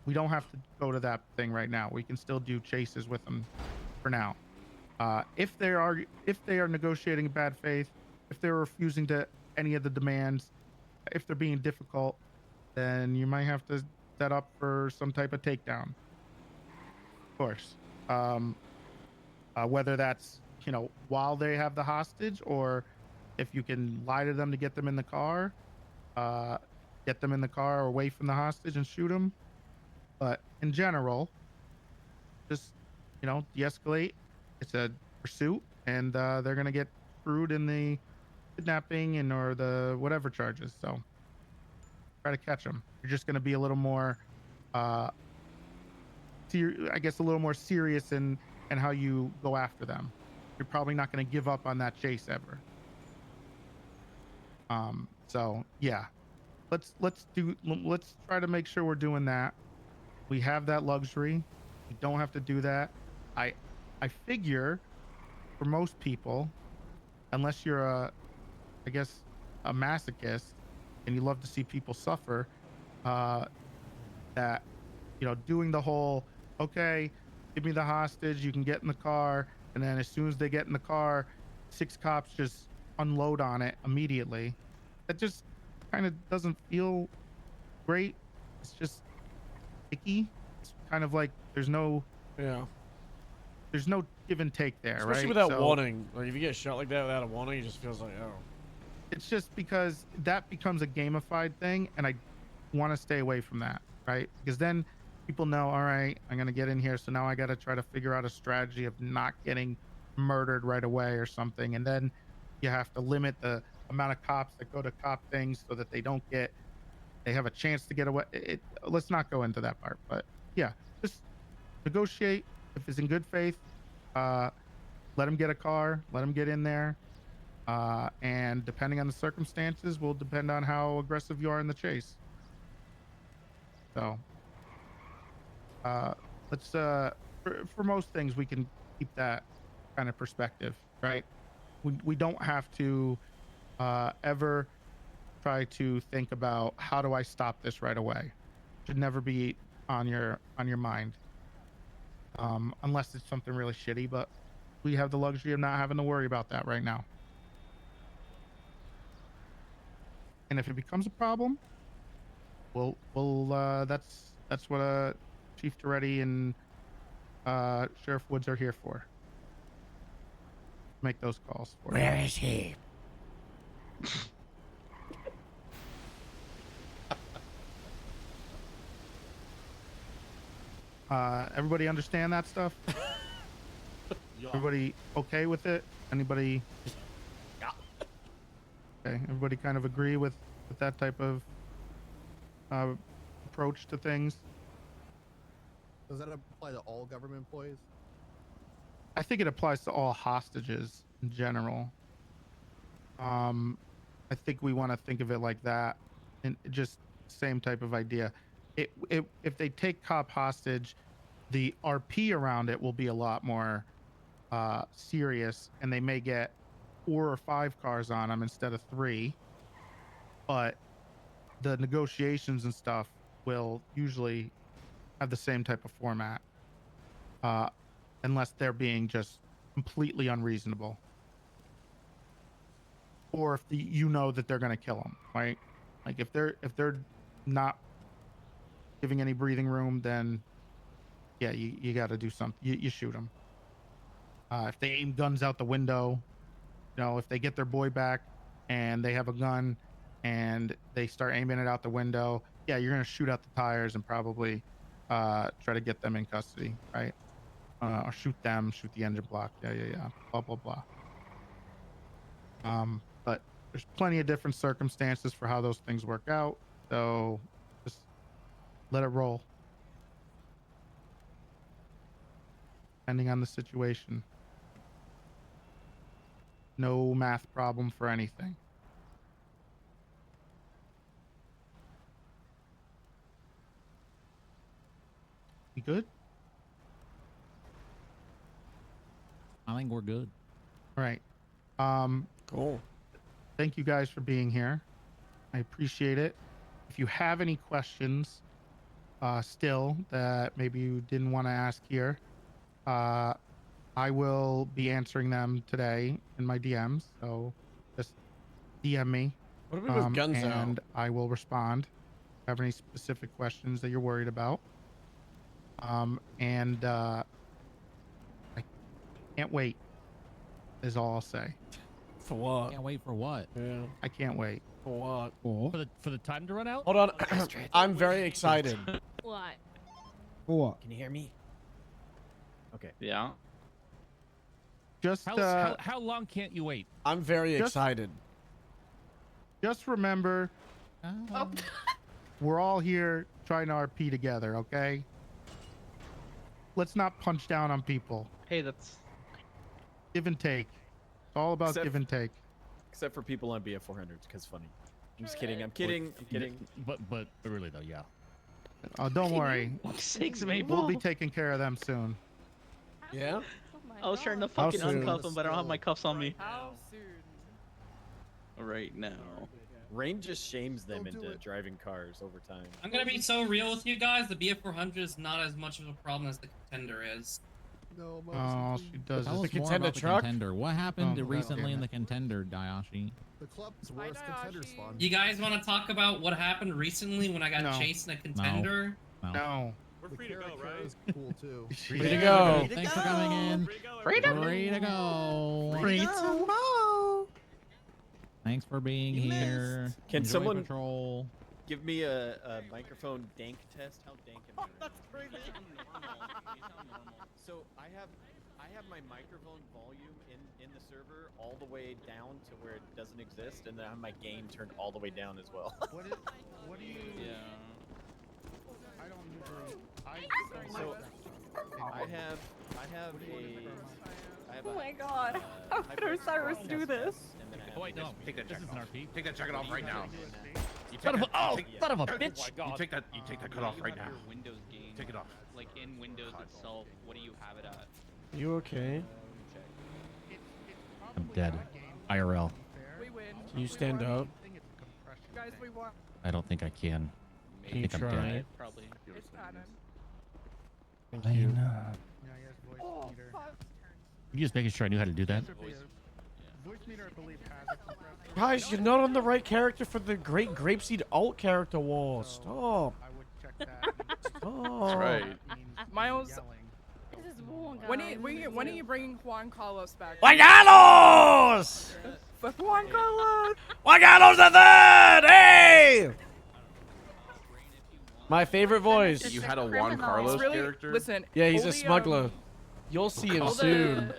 We don't have to go to that thing right now. We can still do chases with them for now. If they are negotiating in bad faith, if they're refusing to any of the demands, if they're being difficult, then you might have to set up for some type of takedown. Of course. Whether that's, you know, while they have the hostage, or if you can lie to them to get them in the car, get them in the car away from the hostage and shoot them. But in general, just, you know, de-escalate. It's a pursuit, and they're gonna get screwed in the kidnapping and or the whatever charges. So try to catch them. You're just gonna be a little more, I guess, a little more serious in how you go after them. You're probably not going to give up on that chase ever. So yeah, let's try to make sure we're doing that. We have that luxury. We don't have to do that. I figure for most people, unless you're I guess a masochist and you love to see people suffer, that, you know, doing the whole, okay, give me the hostage, you can get in the car, and then as soon as they get in the car, 6 cops just unload on it immediately. That just kind of doesn't feel great. It's just icky. It's kind of like there's no give and take there, especially right? without warning. Like if you get shot like that without a warning, it just feels like, oh. It's just because that becomes a gamified thing, and I want to stay away from that, right? Because then people know, all right, I'm going to get in here, so now I got to try to figure out a strategy of not getting murdered right away or something. And then you have to limit the amount of cops that go to cop things so that they have a chance to get away. Let's not go into that part, but yeah, just negotiate. If it's in good faith, let them get a car, let them get in there. And depending on the circumstances will depend on how aggressive you are in the chase. So let's for most things we can keep that kind of perspective, right? We don't have to ever try to think about how do I stop this right away. Should never be on your mind, unless it's something really shitty. But we have the luxury of not having to worry about that right now. And if it becomes a problem, we'll that's what Chief Toretti and Sheriff Woods are here for. make those calls for Where you. is he? Everybody understand that stuff? Everybody okay with it? Anybody? Yeah. Okay, everybody kind of agree with that type of approach to things? Does that apply to all government employees? I think it applies to all hostages in general. I think we want to think of it like that, and just same type of idea. If they take cop hostage, the RP around it will be a lot more serious, and they may get 4 or 5 cars on them instead of 3. But the negotiations and stuff will usually have the same type of format, unless they're being just completely unreasonable, or if you know that they're going to kill them, right? Like if they're not giving any breathing room, then yeah, you got to do something. You shoot them. If they aim guns out the window, if they get their boy back and they have a gun and they start aiming it out the window, yeah, you're gonna shoot out the tires and probably try to get them in custody, right? Or shoot the engine block. Yeah. Blah blah blah. But there's plenty of different circumstances for how those things work out. So just let it roll, depending on the situation. No math problem for anything. You good? I think we're good. All right. Cool. Thank you guys for being here. I appreciate it. If you have any questions still that maybe you didn't want to ask here, I will be answering them today in my DMs. So just DM me. What do we do with guns and I will respond. If you have any specific questions that you're worried about. I can't wait, is all I'll say. For what? Can't wait for what? Yeah. I can't wait. For what? For the time to run out? Hold on. I'm very excited. What? For what? Can you hear me? Okay. Yeah. Just How long can't you wait? I'm very excited. Just remember, we're all here trying to RP together, okay? Let's not punch down on people. Hey, that's Give and take. It's all about give and take. Except for people on BF 400s, because funny. I'm just kidding. I'm kidding. But really though, yeah. Don't worry. Sakes, We'll be taking care of them soon. Yeah? I was trying to How fucking soon? uncuff him, but I don't have my cuffs on me. How soon? Right now. Rain just shames them into driving cars over time. I'm gonna be so real with you guys. The BF400 is not as much of a problem as the Contender is. No, Oh, she does. Tell it. us more about the Contender. What happened recently in the Contender, Dayashi? The club's worst contender spawn. You guys want to talk about what happened recently when I got No. chased in a Contender? No. We're free to go, right? Is cool too. Free to go. Thanks for coming in. Free to go. Free to go. Thanks for being here. Can Enjoy someone patrol. give me a microphone dank test? How dank am I? That's crazy. So I have my microphone volume in the server all the way down to where it doesn't exist, and then I have my gain turned all the way down as well. What do you? Yeah. I don't usually. So I have Oh my god. How could Osiris do this? Wait, no. Take that jacket off. Take that jacket off right now. You Son of a- oh, take- son of a you bitch. take that. You take that cut off right now. Your Windows game. Take it off. Like in Windows itself, what do you have it at? You okay? I'm dead. IRL. We win. Can you stand up? Guys, we won. I don't think I can. I Can you think I'm try? dead. Probably. It's canon. Thank you. Oh, fuck. I'm just making sure I knew how to do that. Voice meter, I believe, has a compressor. Guys, you're not on the right character for the Great Grapeseed alt character wall. Stop. I would check that. Stop. right. Miles, Yelling. this is on, guys. When are you bringing Juan Carlos back? Juan Carlos! Fuck Juan Carlos! Juan Carlos the third! Hey! My favorite voice. You had a Juan Carlos character? Listen. Yeah, he's all a the, smuggler. You'll see him all soon.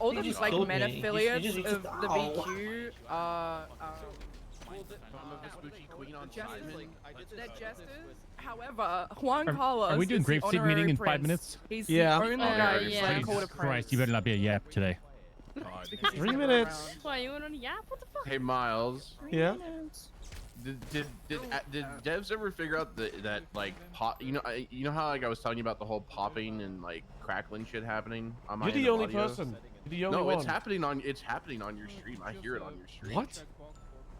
All the You just like killed men me. affiliates You just- of the BQ are they're jesters. However, Juan Carlos. Are we doing is the grape seed honorary meeting in 5 prince. minutes? He's Yeah. the only guy who's like called a Jesus prince. Christ, you better not be a yap today. Because he's 3 never minutes. around. Why, you went on a yap? What the fuck? Hey Miles. Yeah. Did devs ever figure out that like pop? You know how like I was telling you about the whole popping and like crackling shit happening on my You're the end of only audio? person. You're the only No, one. it's happening on your stream. I hear it on your stream. What?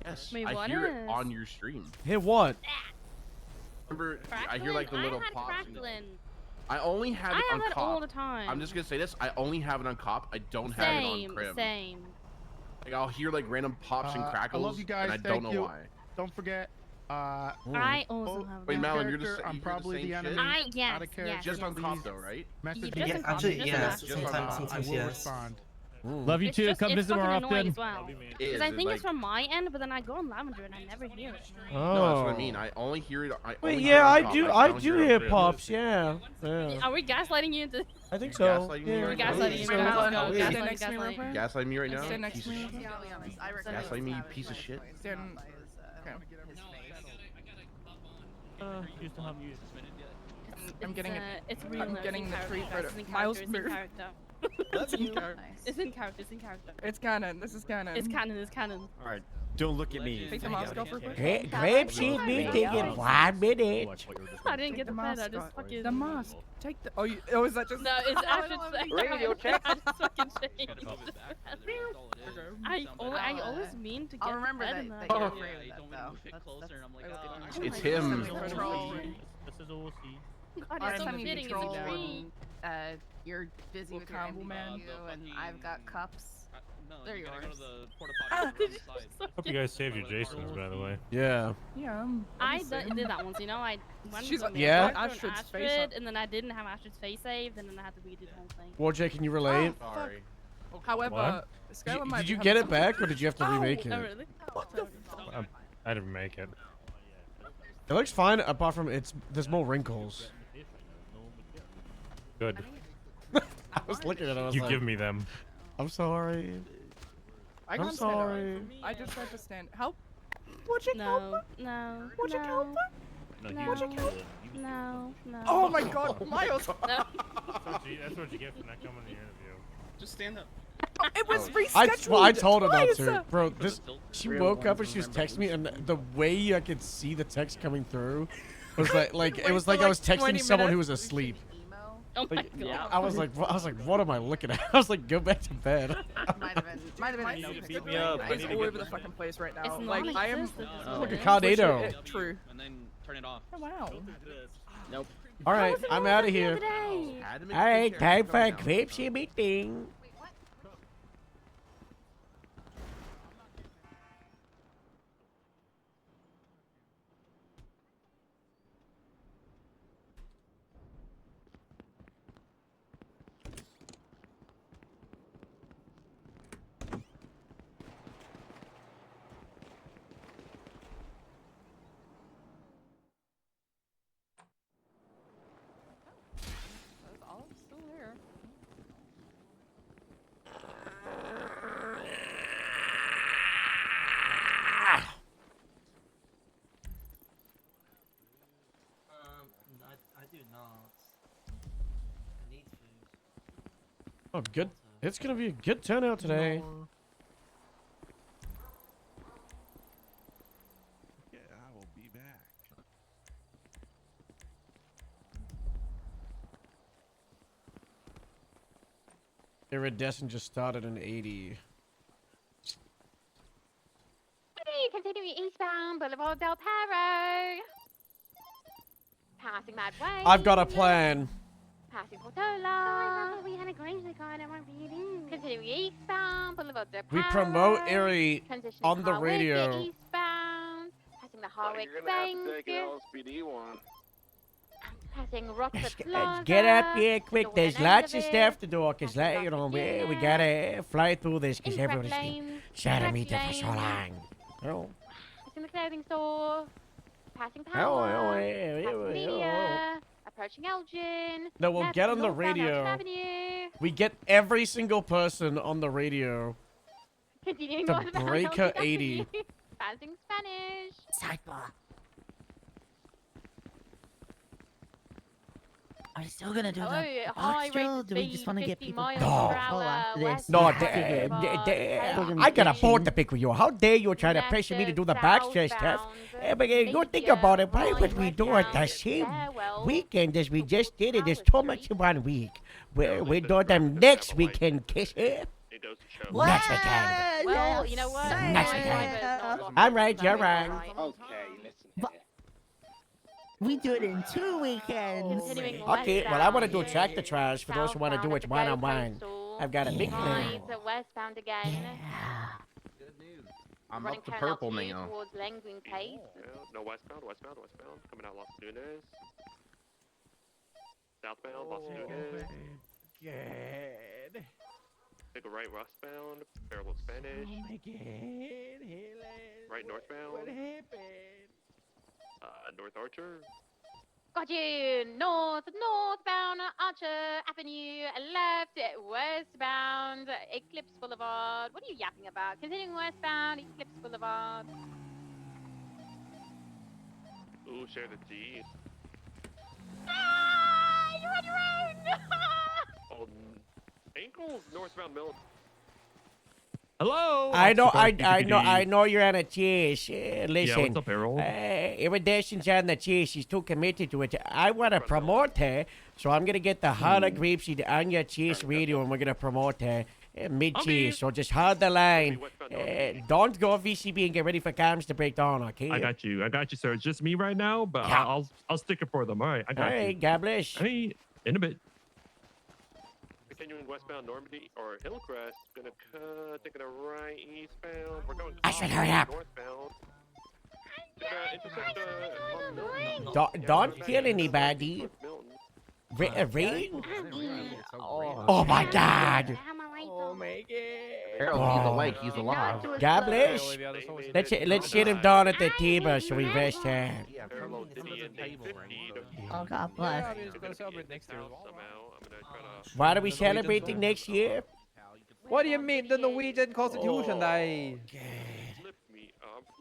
Yes, Wait, I what hear it is? on your stream. Hit what? Remember, I hear like the Crackling? little I had pops. and- crackling. I only have I it have on that cop. all the time. I'm just gonna say this. I only have it on cop. I don't have it on Same, crim. same. Like I'll hear like random pops and I crackles, love you guys. and I don't Thank know you. why. Don't forget. I also have Wait, that. Malin, you're character, the, I'm you're probably the, the same enemy. I- yes, Out of character, yes, Just on please cop though, right? Message Yeah, me. just on cop, just on Just cop. on cop. I will respond. Love you It's too. just- Come it's visit more fucking annoying often. as well. Because I think it's from my end, but then I go on Lavender and I never hear it. No, that's what I mean. I only hear it. I Wait, only yeah, hear it on I cop. do. don't I do it on hear crim. pops. Yeah. Yeah. Are we gaslighting you into? I think so. Gaslighting me Yeah. right now? Gaslighting you So- right now. Wait. Gaslighting, Stand next to me real gaslighting. quick. Gaslighting me right now? Stand next Piece to of me. shit. Yeah, I'll be honest. I recommend Gaslight me, you piece of shit. Stand. Okay. You still have you. I'm getting it. It's real. I'm getting the tree photo. photo. Miles move. It's in character. It's in character. It's in character. It's canon. This is canon. It's canon. It's canon. All right, don't look at me. Take the mask off real quick. Grape seed meeting in 1 minute. I didn't get the photo. I mask just off. fucking. The mask. Take the. Oh, is that just? No, it's after. Radio check. I just fucking changed. I always mean to get I'll remember the that, photo. that you're afraid of that, though. It's him. This is all see. God, Last it's so time you fitting. It's control a tree. and you're busy with your combo combo man. and I've got cups. They're yours. Hope you guys saved your Jasons, by the way. Yeah. Yeah. I did that once, you know. I went She's to like, yeah? Astrid's face Astrid, up. and then I didn't have Astrid's face saved, and then I had to redo the whole thing. Warjay, can you relate? Sorry. However, What? Skylar might Did be you having get it some- back, or did you have to Ow! remake it? Oh, really? I didn't make it. It looks fine, apart from there's more wrinkles. Good. I was looking at it. I was You like, give me them. I'm sorry. I I'm can't stand up. sorry. I just tried to stand. Help. Would you No, help? no, Would you help? no, Would you help? no, no. Oh my God, Miles! No. That's what you get for not coming to the interview. Just stand up. It was I rescheduled. told her not twice. to, bro. She woke up and she was texting me, and the way I could see the text coming through was like it was like I was texting someone who was asleep. Oh my Like, God. I was like, what am I looking at? I was like, go back to bed. Might have been. Beat me up. I It's need to all get over the fucking place right now. It's Like I am. non-existent, this Like a one. tornado. True. And then turn it off. Oh, wow. Nope. All right, I'm out of here. Today. All right, time for a grape seed meeting. That's all still there. I do not. I need food. Oh, good. It's gonna be a good turnout today. Yeah, I will be back. Iridescent just started in 80. Continuing eastbound Boulevard Del Perro. Passing that way. I've got a plan. Passing Portola. We had a Grange card at my reading. Continuing eastbound Boulevard Del Perro. We promote Erie Transitioning on the Harwick, radio. Eastbound. Passing the Harwick You're gonna have to take an Bank. LSPD one. Passing Rockford Let's Plaza. get up here quick. northern There's end lots of of it, stuff to do. Cause passing you know, Gloucester we Unit, gotta fly through this. Cause Incorrect everybody's been lanes, shouting me correct for so lanes. long. Oh, Passing the clothing store. Passing oh, Power. yeah, Passing Media. Approaching Elgin. No, we'll left get on the northbound Elgin radio. Avenue. We get every single person on the radio. Continuing To northbound Breaker Elgin 80. Avenue. Passing Spanish. Sidebar. Are you still gonna do Oh, the high box rate drill? of Do we just speed, want to get 50 people miles back? per hour, after this. west No, Boulevard, I got a board to pick with you. How dare you try to pressure me to do the backstretch stuff? But you think about it. Why would we do it the same weekend as we just did it? There's too much in 1 week. We do them next weekend, kiss it. Next weekend. Well, you know what? Next weekend. I'm right, you're right. Okay, listen. We do it in 2 weekends. Okay, well, I want to do tractor trash for those who want to do it one-on-one. I've got a big plan. Right, westbound again. Good news. I'm Running up to parallel purple to you now. towards Langwing Pace. No, westbound. Coming out Los Lunas. Southbound, Los Lunas. Good. Take a right westbound, parallel Spanish. Oh my God, Right northbound. What happened? North Archer. Got you. Northbound Archer Avenue. Left westbound Eclipse Boulevard. What are you yapping about? Continuing westbound Eclipse Boulevard. Ooh, share the T. Ah, you're on your own. Oh, ankles, northbound Mill. Hello. I know you're on a chase. Listen. what's up, Errol? Iridation's on the chase. She's too committed to it. I want to promote her, so I'm gonna get the Hada Grapeseed on your chase radio, and we're gonna promote her mid-chase. So just hold the line. Don't go VCB and get ready for cams to break down, okay? I got you, sir. It's just me right now, but Yeah. I'll stick it for them. All right, I got All you. right, God bless. Hey, in a bit. Continuing westbound Normandy or Hillcrest. Gonna take it a right eastbound. We're going. I should hurry up. Northbound. Intersect, Don't kill anybody. Rain? Oh my God. Oh my God. Harold, he's awake. He's alive. God bless. Let's sit him down at the table so we rest here. Oh, God bless. What are we celebrating next year? What do you mean? The Norwegian Constitution Day.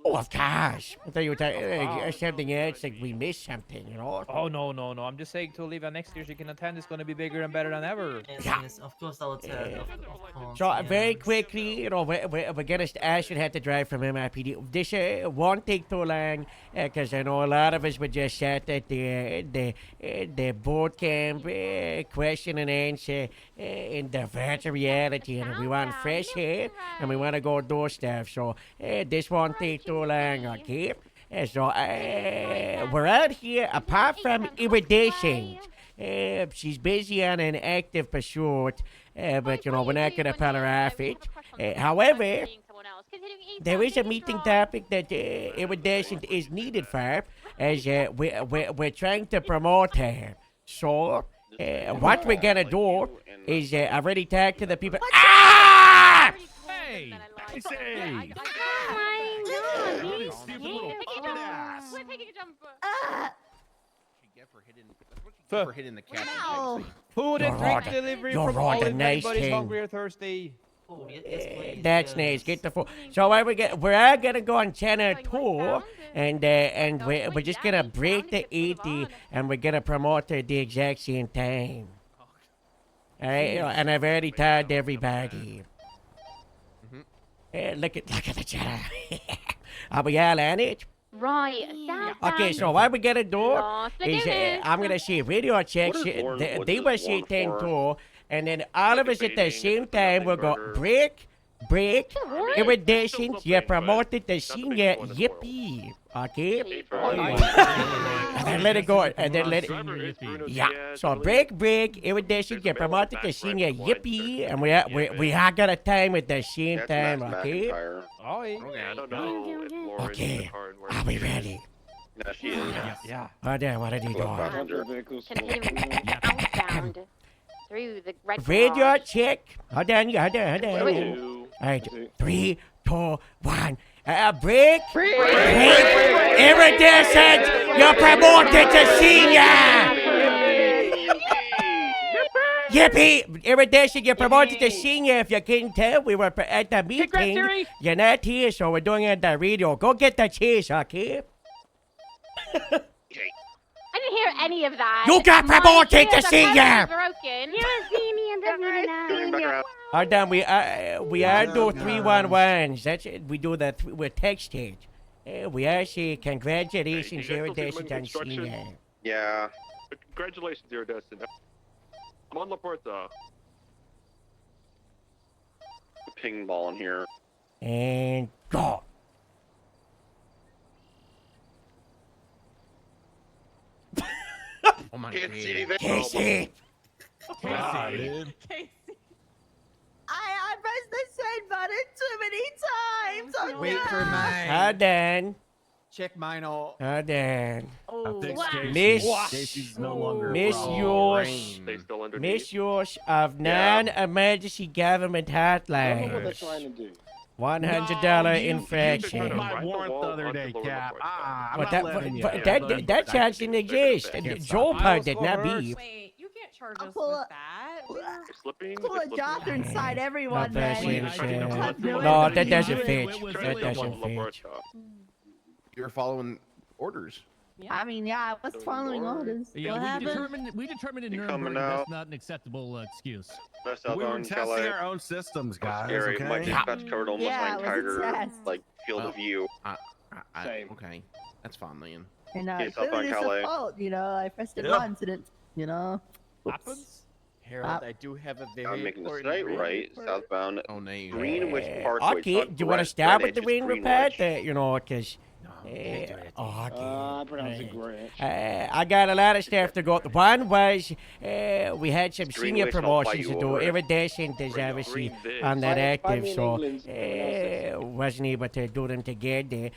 Oh, of course. I thought you were talking something else, like we missed something, you know? Oh, no. I'm just saying to Olivia next year she can attend. It's going to be bigger and better than ever. Yes, of course I'll attend. Of course, So, very yes. quickly, you know, we're gonna, I should have to drive from MIPD. This won't take too long, because I know a lot of us were just sat at the boot camp, question and answer, in the virtual reality, and we want fresh air, and we want to go do stuff. So, this won't take too long, okay? So, we're out here, apart from Iridations. She's busy on an active pursuit, but, you know, we're not going to pull her off it. However, there is a meeting topic that Iridation is needed for, as we're trying to promote her. So, what we're going to do is, I've already talked to the people. Ah! Hey, I say. We're taking a jump. For hitting the cat. Food and drink delivery from all if nice anybody's thing. hungry or thirsty. That's nice. Get the food. So we're all gonna go on channel 2, and we're just gonna break the 80, and we're gonna promote it at the exact same time. All right, and I've already told everybody. Look at the channel. Are we all on it? Right, Okay, so what we gonna do is I'm gonna see radio check. They will see 10 too, and then all of us at the same time will go break. Iridations, you promoted the senior yippee. Okay? And then let it go. And then let it. Yeah. So break. Iridations, you promoted the senior yippee. And we are gonna time at the same time. Okay? Oh, yeah. I don't know if Lauren's Okay. in the car and Are we ready? No, she is. Yeah. Oh, damn, what did he do? Continuing outbound through the red Radio garage. check. Hold on. All right. 3, 2, 1. Break. Iridescent, you're promoted to senior. Yippee! Iridescent, you're promoted to senior. If you couldn't tell, we were at the meeting. You're not here, so we're doing it on the radio. Go get the cheese, okay? I didn't hear any of that. You got My promoted to ears are senior. broken. You're a Hold on, we are do 311s. That's it. We do that. We're texted. We are saying congratulations, Iridescent on senior. Yeah. Congratulations, Iridescent. I'm on La Puerta. Ping ball in here. And go. Oh my Can't god. see anything. Casey. I pressed the send button too many times. Oh, Wait for mine. Hold on. Check mine all. Hold on. Oh, Miss Casey's no longer Miss wrong. yours. They still underneath. Miss yours of non-emergency government I don't know what they're hotlines. trying to do. $100 You infraction. took my warrant the other day, Cap. I'm But not letting you. that chance didn't exist. Joel part did not be. Wait, you can't charge I'll us pull with up. that. Slipping. Pull a doctor inside everyone, Not that man. shit. Can't do it. No, that doesn't Wait, fit. wait, wait, That wait, doesn't La fit. Puerta. You're following orders. I mean, yeah, I was following orders. Yeah, What happened? we determined in You Nuremberg coming that's out? not an acceptable excuse. That's We were southbound testing Calais. our own systems, That's guys. scary. My Okay. dispatch covered almost Yeah, my it was a entire test. like field of view. Same. Okay, that's fine, man. And Yeah, clearly southbound it's Calais. the fault, you know. I pressed it Yeah. once and it, you know. Happens. Harold, I do have a very I'm making the important straight rain right, report. southbound Oh no. Greenwich Parkway. Okay, do you want to start with the rain report? You know, because. Okay. I pronounce it Greenwich. I got a lot of stuff to go. One was we had some senior Greenwich, I'll fight promotions to you do. over it. Iridescent is obviously on that Fight active, me in so England, wasn't able to do them together.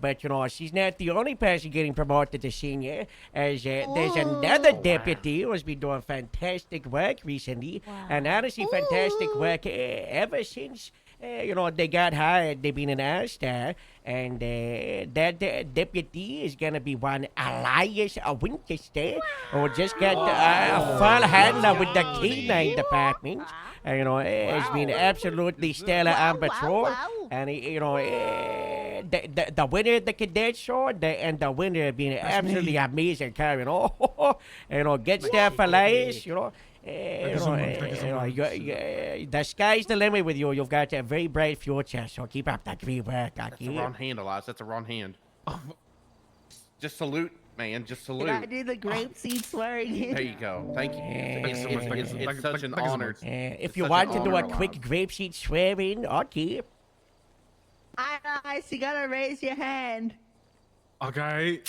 But you know, she's not the only person getting promoted to senior. As there's another deputy who's been doing fantastic work recently, and honestly, fantastic work ever since. You know, they got hired. They've been an all-star, and that deputy is gonna be one Elias Winchester, who just got a full handler with the canine department. You know, has been absolutely stellar on patrol, and you know, the winner of the cadet show, and the winner being absolutely amazing car. You know, get stuff Elias. You know. The sky's the limit with you. You've got a very bright future, so keep up that great work. That's the wrong hand, Elias. That's the wrong hand. Just salute, man. Just Can salute. I do the grape seed swearing? There you go. Thank you. It's such an honor. If you Such want an to do a honor, quick Elias. grapeseed swearing, okay. Ice, you gotta raise your hand. Okay.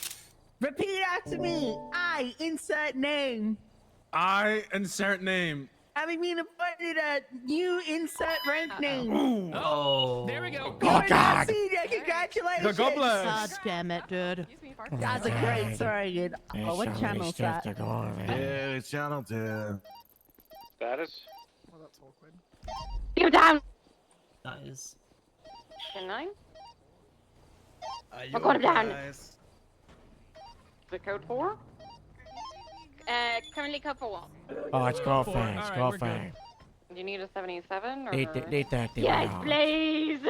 Repeat after me. I insert name. I insert name. I mean, appointed a new insert rank name. Oh, there we go. You're God. not senior. Congratulations. God damn it, dude. That's a great surrogate. Oh, what channel's that? Yeah, it's channel 2. Status? Well, that's awkward. You're down. Nice. 10-9. Are We're going down. guys? The code 4. Currently code 4. Oh, it's go Four. fast. All right, Go we're good. fast. Do you need a 77 or? They thought they Yes, were. please.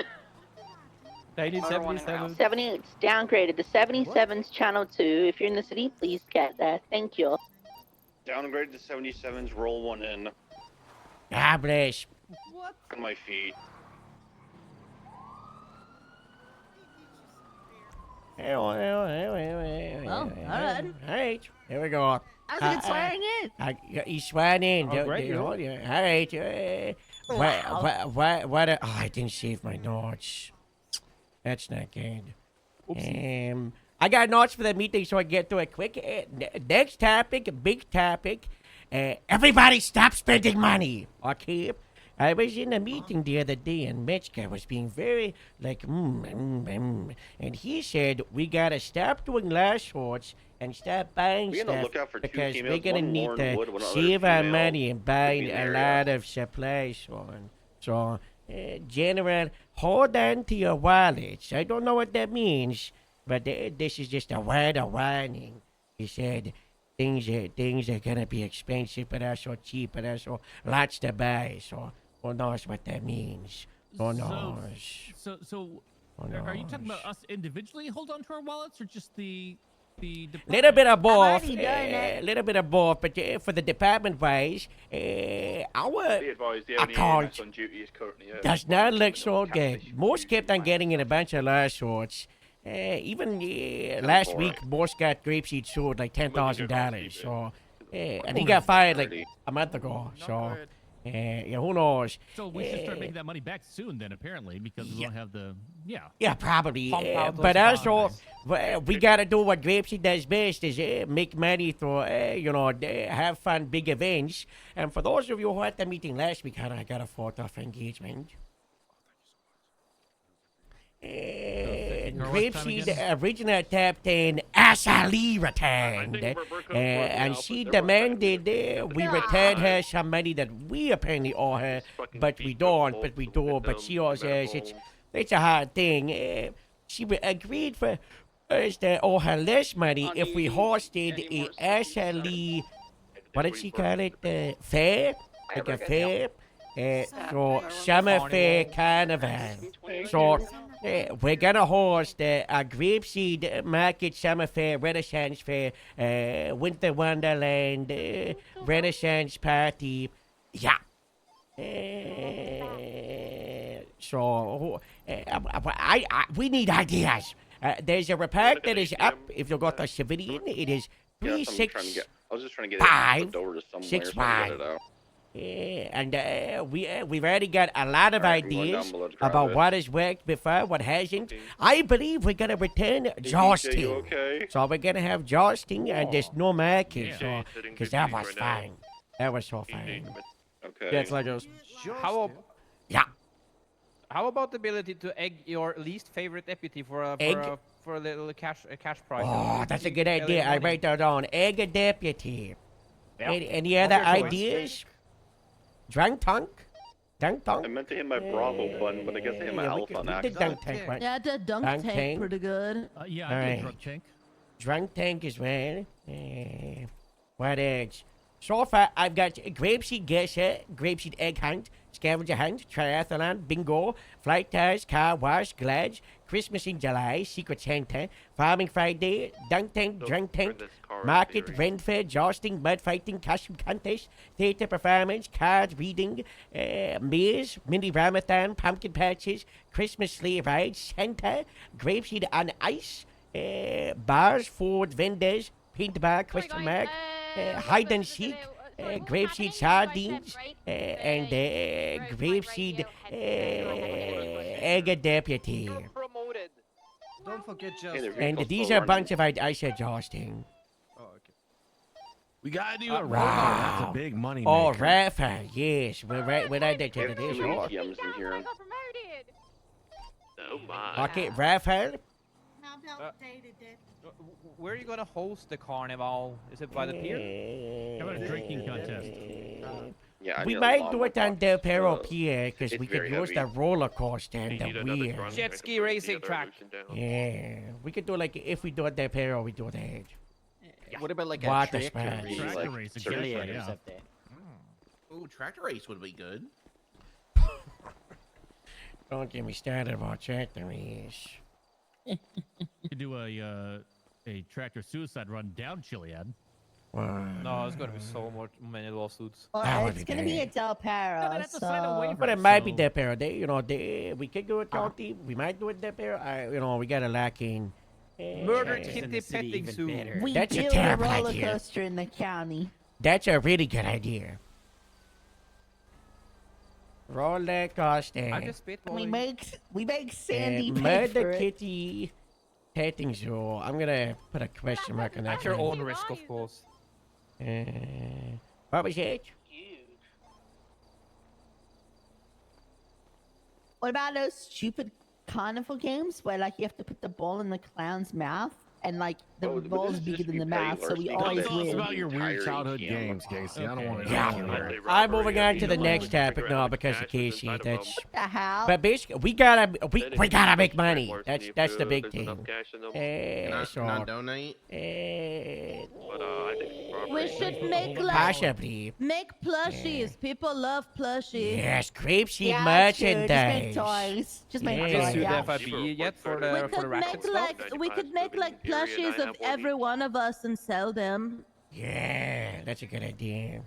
1977. 78's downgraded to 77's channel 2. If you're in the city, please get that. Thank you. Downgraded to 77s. Roll one in. God bless. What? On my feet. Well, all right. All right, here we go. How's it swearing in? He's swearing in. Oh, great, All right. What? Oh, I didn't save my notes. That's not good. I got notes for the meeting, so I get to it quick. Next topic, big topic. Everybody stop spending money, okay? I was in a meeting the other day and Metzger was being very like, and he said we gotta stop doing last sorts and stop buying We on the stuff lookout for two because we're females, gonna one need Lauren to Wood, one other save our female money and buying in the a area. lot of supplies. So, General, hold on to your wallets. I don't know what that means, but this is just a word of warning. He said things are gonna be expensive, but also cheap, but also lots to buy. So who knows what that means? Who knows? So, are you talking about us individually hold on to our wallets, or just the department? Little bit of both. already done it. Little bit of both, but for the department wise, our Be advised, the only account EMS on duty is currently does not look so good. Most kept on getting in a bunch of lawsuits. Even last week, Morse got grapeseed sued like $10,000. So, and he got fired like a month ago. So, who knows? So we should start making that money back soon, then, apparently, because we don't have the Yeah, probably. Pump out those But also, bonds. we gotta do what Grapeseed does best: is make money through, have fun, big events. And for those of you who were at the meeting last week, I got a photo for engagement. Grapeseed original captain Ashley returned, and she demanded we return her some money that we apparently owe her, but we don't. But we do. But she also says it's a hard thing. She agreed for us to owe her less money if we hosted a Ashley. What did she call it? Fair, like a fair. So summer fair carnival. So we're gonna host a Grapeseed Market Summer Fair, Renaissance Fair, Winter Wonderland, Renaissance Party. Yeah. So we need ideas. There's a report that is up. If you go to Civilian, it is I was just trying to get it 5 flipped over to somewhere 6 so I can get it out. And we've already got a lot of Alright, I'm going ideas down below to grab about it. what has worked before, what hasn't. I believe we're gonna return jousting. you okay? So we're gonna have jousting and there's no market. Yeah. So, because that was fine. That was so fine. Okay. Yeah, it's like a Yeah. How about the ability to egg your least favorite deputy for a Egg? for a little cash prize? Oh, that's a good idea. I write that down. Egg a deputy. Yeah. Any other What's your choice? ideas? Drunk Tunk? Dunk Tunk? I meant to hit my Bravo button, but I guess I hit my we Alpha on did accident. Dunk Tank, right? Yeah, the dunk tank pretty good. Yeah, All I right. did drunk tank. Drunk Tank as well. What else? So far, I've got Grapeseed Gesser, Grapeseed Egg Hunt, Scavenger Hunt, Triathlon, Bingo, Flight Tires, Car Wash, Glads, Christmas in July, Secret Santa, Farming Friday, Dunk Tank, Drunk Tank, Market, Rent Fair, Jousting, Mud Fighting, Costume Contest, Theater Performance, Card Reading, Maze, Mini Ramathon, Pumpkin Patches, Christmas Sleigh Ride, Santa, Grapeseed on Ice, Bars, Food, Vendors, Paint Bar, Question Mark, Hide and Seek, Grapeseed Sardines, and Grapeseed Egg Deputy. Don't forget just. And these are a bunch of I said jousting. Oh, okay. We gotta do a Wow. robot. That's a big money Oh, maker. Rafa, yes. We're right. We're right there to There's this. 2 Oh. ATMs in here. Oh my. Okay, Rafa. Where are you gonna host the carnival? Is it by the pier? How about a drinking contest? Yeah, I We need a might lot do more it on boxes, Del Perro Pier because it's we could very use the heavy. roller coaster and You the need another wheel. trunk Jet to ski bring the racing other track. ocean down. Yeah, we could do like if we do it Del Perro, we do that. What about like Water a tractor splash. race? Tractor Like race, Chileans exactly, yeah. up there. Ooh, tractor race would be good. Don't get me started about tractor race. You could do a tractor suicide run down Chiliad. No, it's gonna be so many lawsuits. That would It's be gonna be great. at Del Perro. that's a sign of so- waiver. But it might be So- Del Perro. We could do it county. We might do it Del Perro. We gotta lock in. Murder Jackson, kitty the city petting even zoo. better. We That's a build a terrible roller idea. coaster in the county. That's a really good idea. Roller coaster. I'm just spitballing. We make Sandy pay Murder for it. Kitty petting zoo. I'm gonna put a question mark on that. At your one. own risk, of course. What was it? What about those stupid carnival games where like you have to put the ball in the clown's mouth and like the ball's bigger than the mouth, so we always Tell us win. about your weird childhood games, Casey. I don't want to Yeah. I'm moving on to the next topic now because of Casey. That's. What the hell? But basically, we gotta make money. That's the big thing. Can I donate? But I think We should make like Possibly. make plushies. People love plushies. Yes, grapeseed Yeah, that's true. merchandise. Just make toys. Just make Yeah. toys. Have you Yeah. sued FIB yet for the We could racket make stuff? like plushies of every one of us and sell them. Yeah, that's a good idea. Or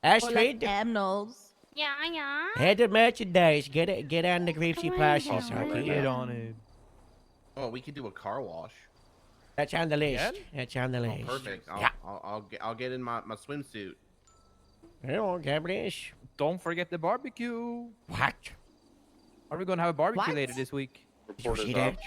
Astrid, like aminals. Yeah. head to merchandise. Get on the grapeseed plushies. Okay. Get on it. Oh, we could do a car wash. That's on the list. Yeah? That's on the Oh, list. perfect. Yeah. I'll get in my swimsuit. Hello, Gabrish. Don't forget the barbecue. What? Are we gonna have a barbecue What? later this week? Did you see that?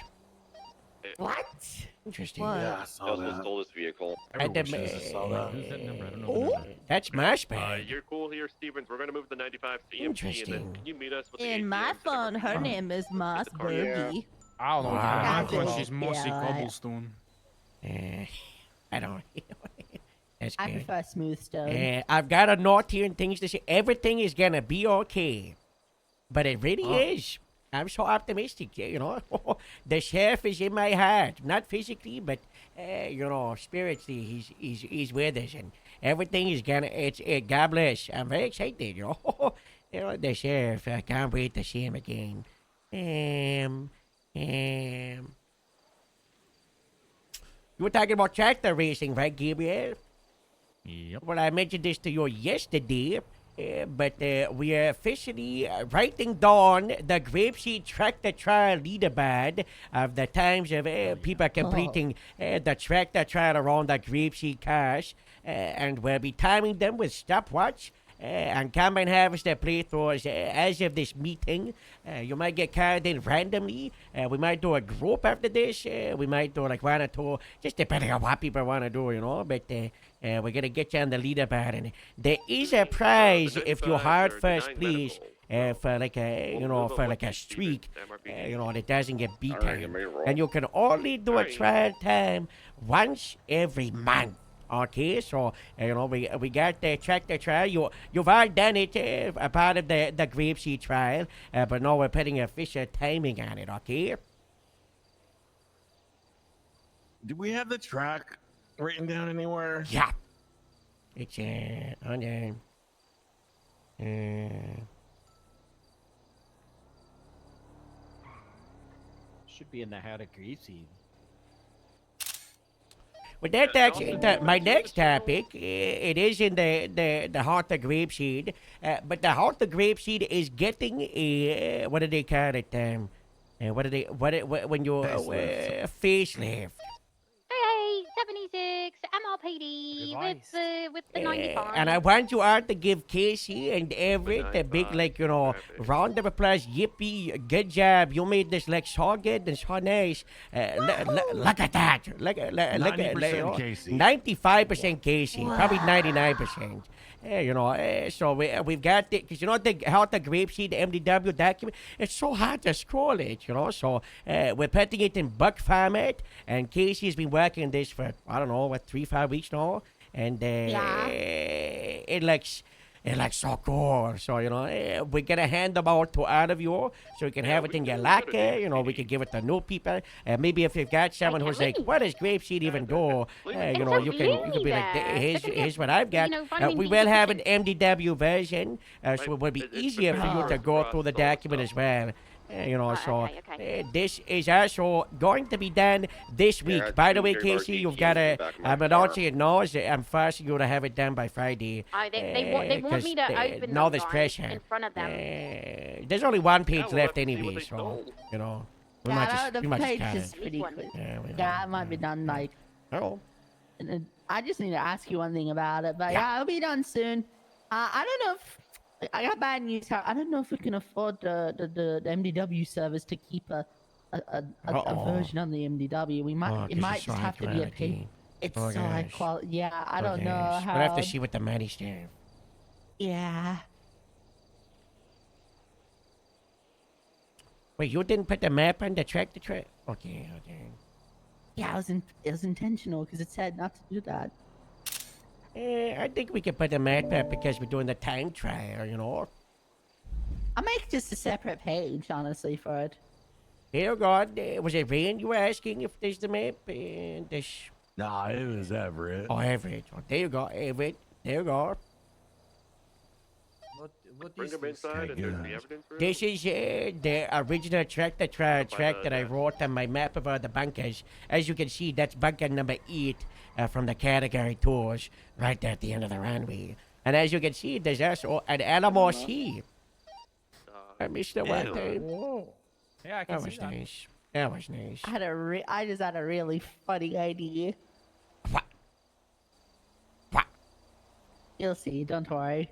What? Interesting. What? Yeah, I saw that. Stole this vehicle. At the, Who's that number? I don't know. Oh, that's my spade. you're cool here, Stevens. We're gonna move the 95 to EMT, and Interesting. then can you meet us with the in my ATM? phone, her name is Moss Bergie. I don't know. what Wow. you're My talking phone, about. she's mossy Yeah, cobblestone. I don't. That's I good. prefer smooth stone. I've got a note here and things to say. Everything is gonna be okay, but it really is. I'm so optimistic. You know, the chef is in my heart, not physically, but you know, spiritually, he's with us, and everything is gonna. God bless. I'm very excited. You know, you know, the chef. I can't wait to see him again. You were talking about tractor racing, right, Gabriel? Yep. Well, I mentioned this to you yesterday, but we are officially writing down the grapeseed tractor trial leaderboard of the times of people completing the tractor trial around the grapeseed cars, and we'll be timing them with stopwatch. And combine harvester playthroughs as of this meeting. You might get carried in randomly. We might do a group after this. We might do like 1 or 2, just depending on what people want to do, you know. But we're going to get you on the leaderboard. And there is a prize if you hard first, please. For like a, you know, for like a streak, you know, that doesn't get beaten. And you can only do a trial time once every month. Okay, so you know we got the tractor trial. You've all done it, a part of the grapeseed trial, but now we're putting official timing on it. Okay. Do we have the track written down anywhere? Yeah. It's on there. Should be in the hat of greasy. Well, that's actually my next topic. It is in the heart of grapeseed, but the heart of grapeseed is getting a what do they call it? What do they when you facelift? Hey, 76 MRPD with the 95. And I want you all to give Casey and Everett a big, like, you know, round of applause. Yippee, good job. You made this, like, so good and so nice. Look at that. Look at 90% Casey. 95% Casey. Probably 99%. You know, so we've got the, because you know how the grapeseed, the MDW document, it's so hard to scroll it, you know. So we're putting it in book format, and Casey's been working on this for, I don't know, 3-5 weeks now, and it looks so cool. So, you know, we're going to hand them out to all of you so you can have it in your locker. You know, we can give it to new people. Maybe if you've got someone who's like, what does grapeseed even do? You know, you can be like, here's what I've got. We will have an MDW version, so it will be easier for you to go through the document as well. You know, so this is also going to be done this week. By the way, Casey, you've got to, I'm announcing it now, I'm forcing you to have it done by Friday. They want me to open now them, there's guys, pressure. in front of them. There's only one page left anyway, so, you know. We might Yeah, just, the we might page just is cut it. pretty quick. Yeah, Yeah, it might be done like. Oh. I just need to ask you one thing about it, but yeah, it'll be done soon. I don't know if I got bad news. I don't know if we can afford the MDW servers to keep a version on the MDW. We might it might just have to be a pay. It's so high quality. Yeah, I don't know how. We'll have to see what the money's there. Yeah. Wait, you didn't put the map on the tractor trailer? Okay. Yeah, it was intentional because it said not to do that. I think we can put the map up because we're doing the time trial, you know. I'll make just a separate page, honestly, for it. Dear God, was it Rain you were asking if there's the map? This... Nah, it was Everett. Oh, Everett. Oh, there you go, Everett. There you go. What Bring them inside and there's the evidence room. This is the original tractor trial track that I wrote on my map of the bunkers. As you can see, that's bunker number 8 from the category tours, right there at the end of the runway. And as you can see, there's also an Alamos here. I missed the one time. Yeah, I can That see was that. nice. That was nice. I just had a really funny idea. What? You'll see. Don't worry.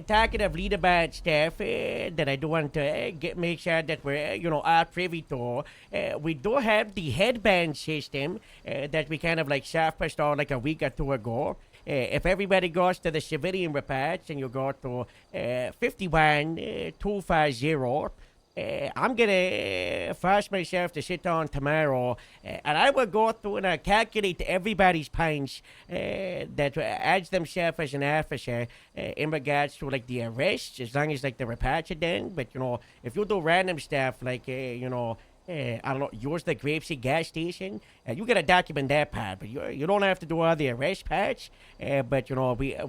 Talking of leaderboard stuff that I do want to make sure that we're, all privy to, we do have the headband system that we kind of like self-installed like a week or two ago. If everybody goes to the civilian reports and you go to 51250, I'm gonna force myself to sit down tomorrow, and I will go through and calculate everybody's points that adds themselves as an officer in regards to like the arrests, as long as like the reports are done. But if you do random stuff like I don't know, use the Grapeseed gas station, you gotta document that part, but you don't have to do all the arrest parts. But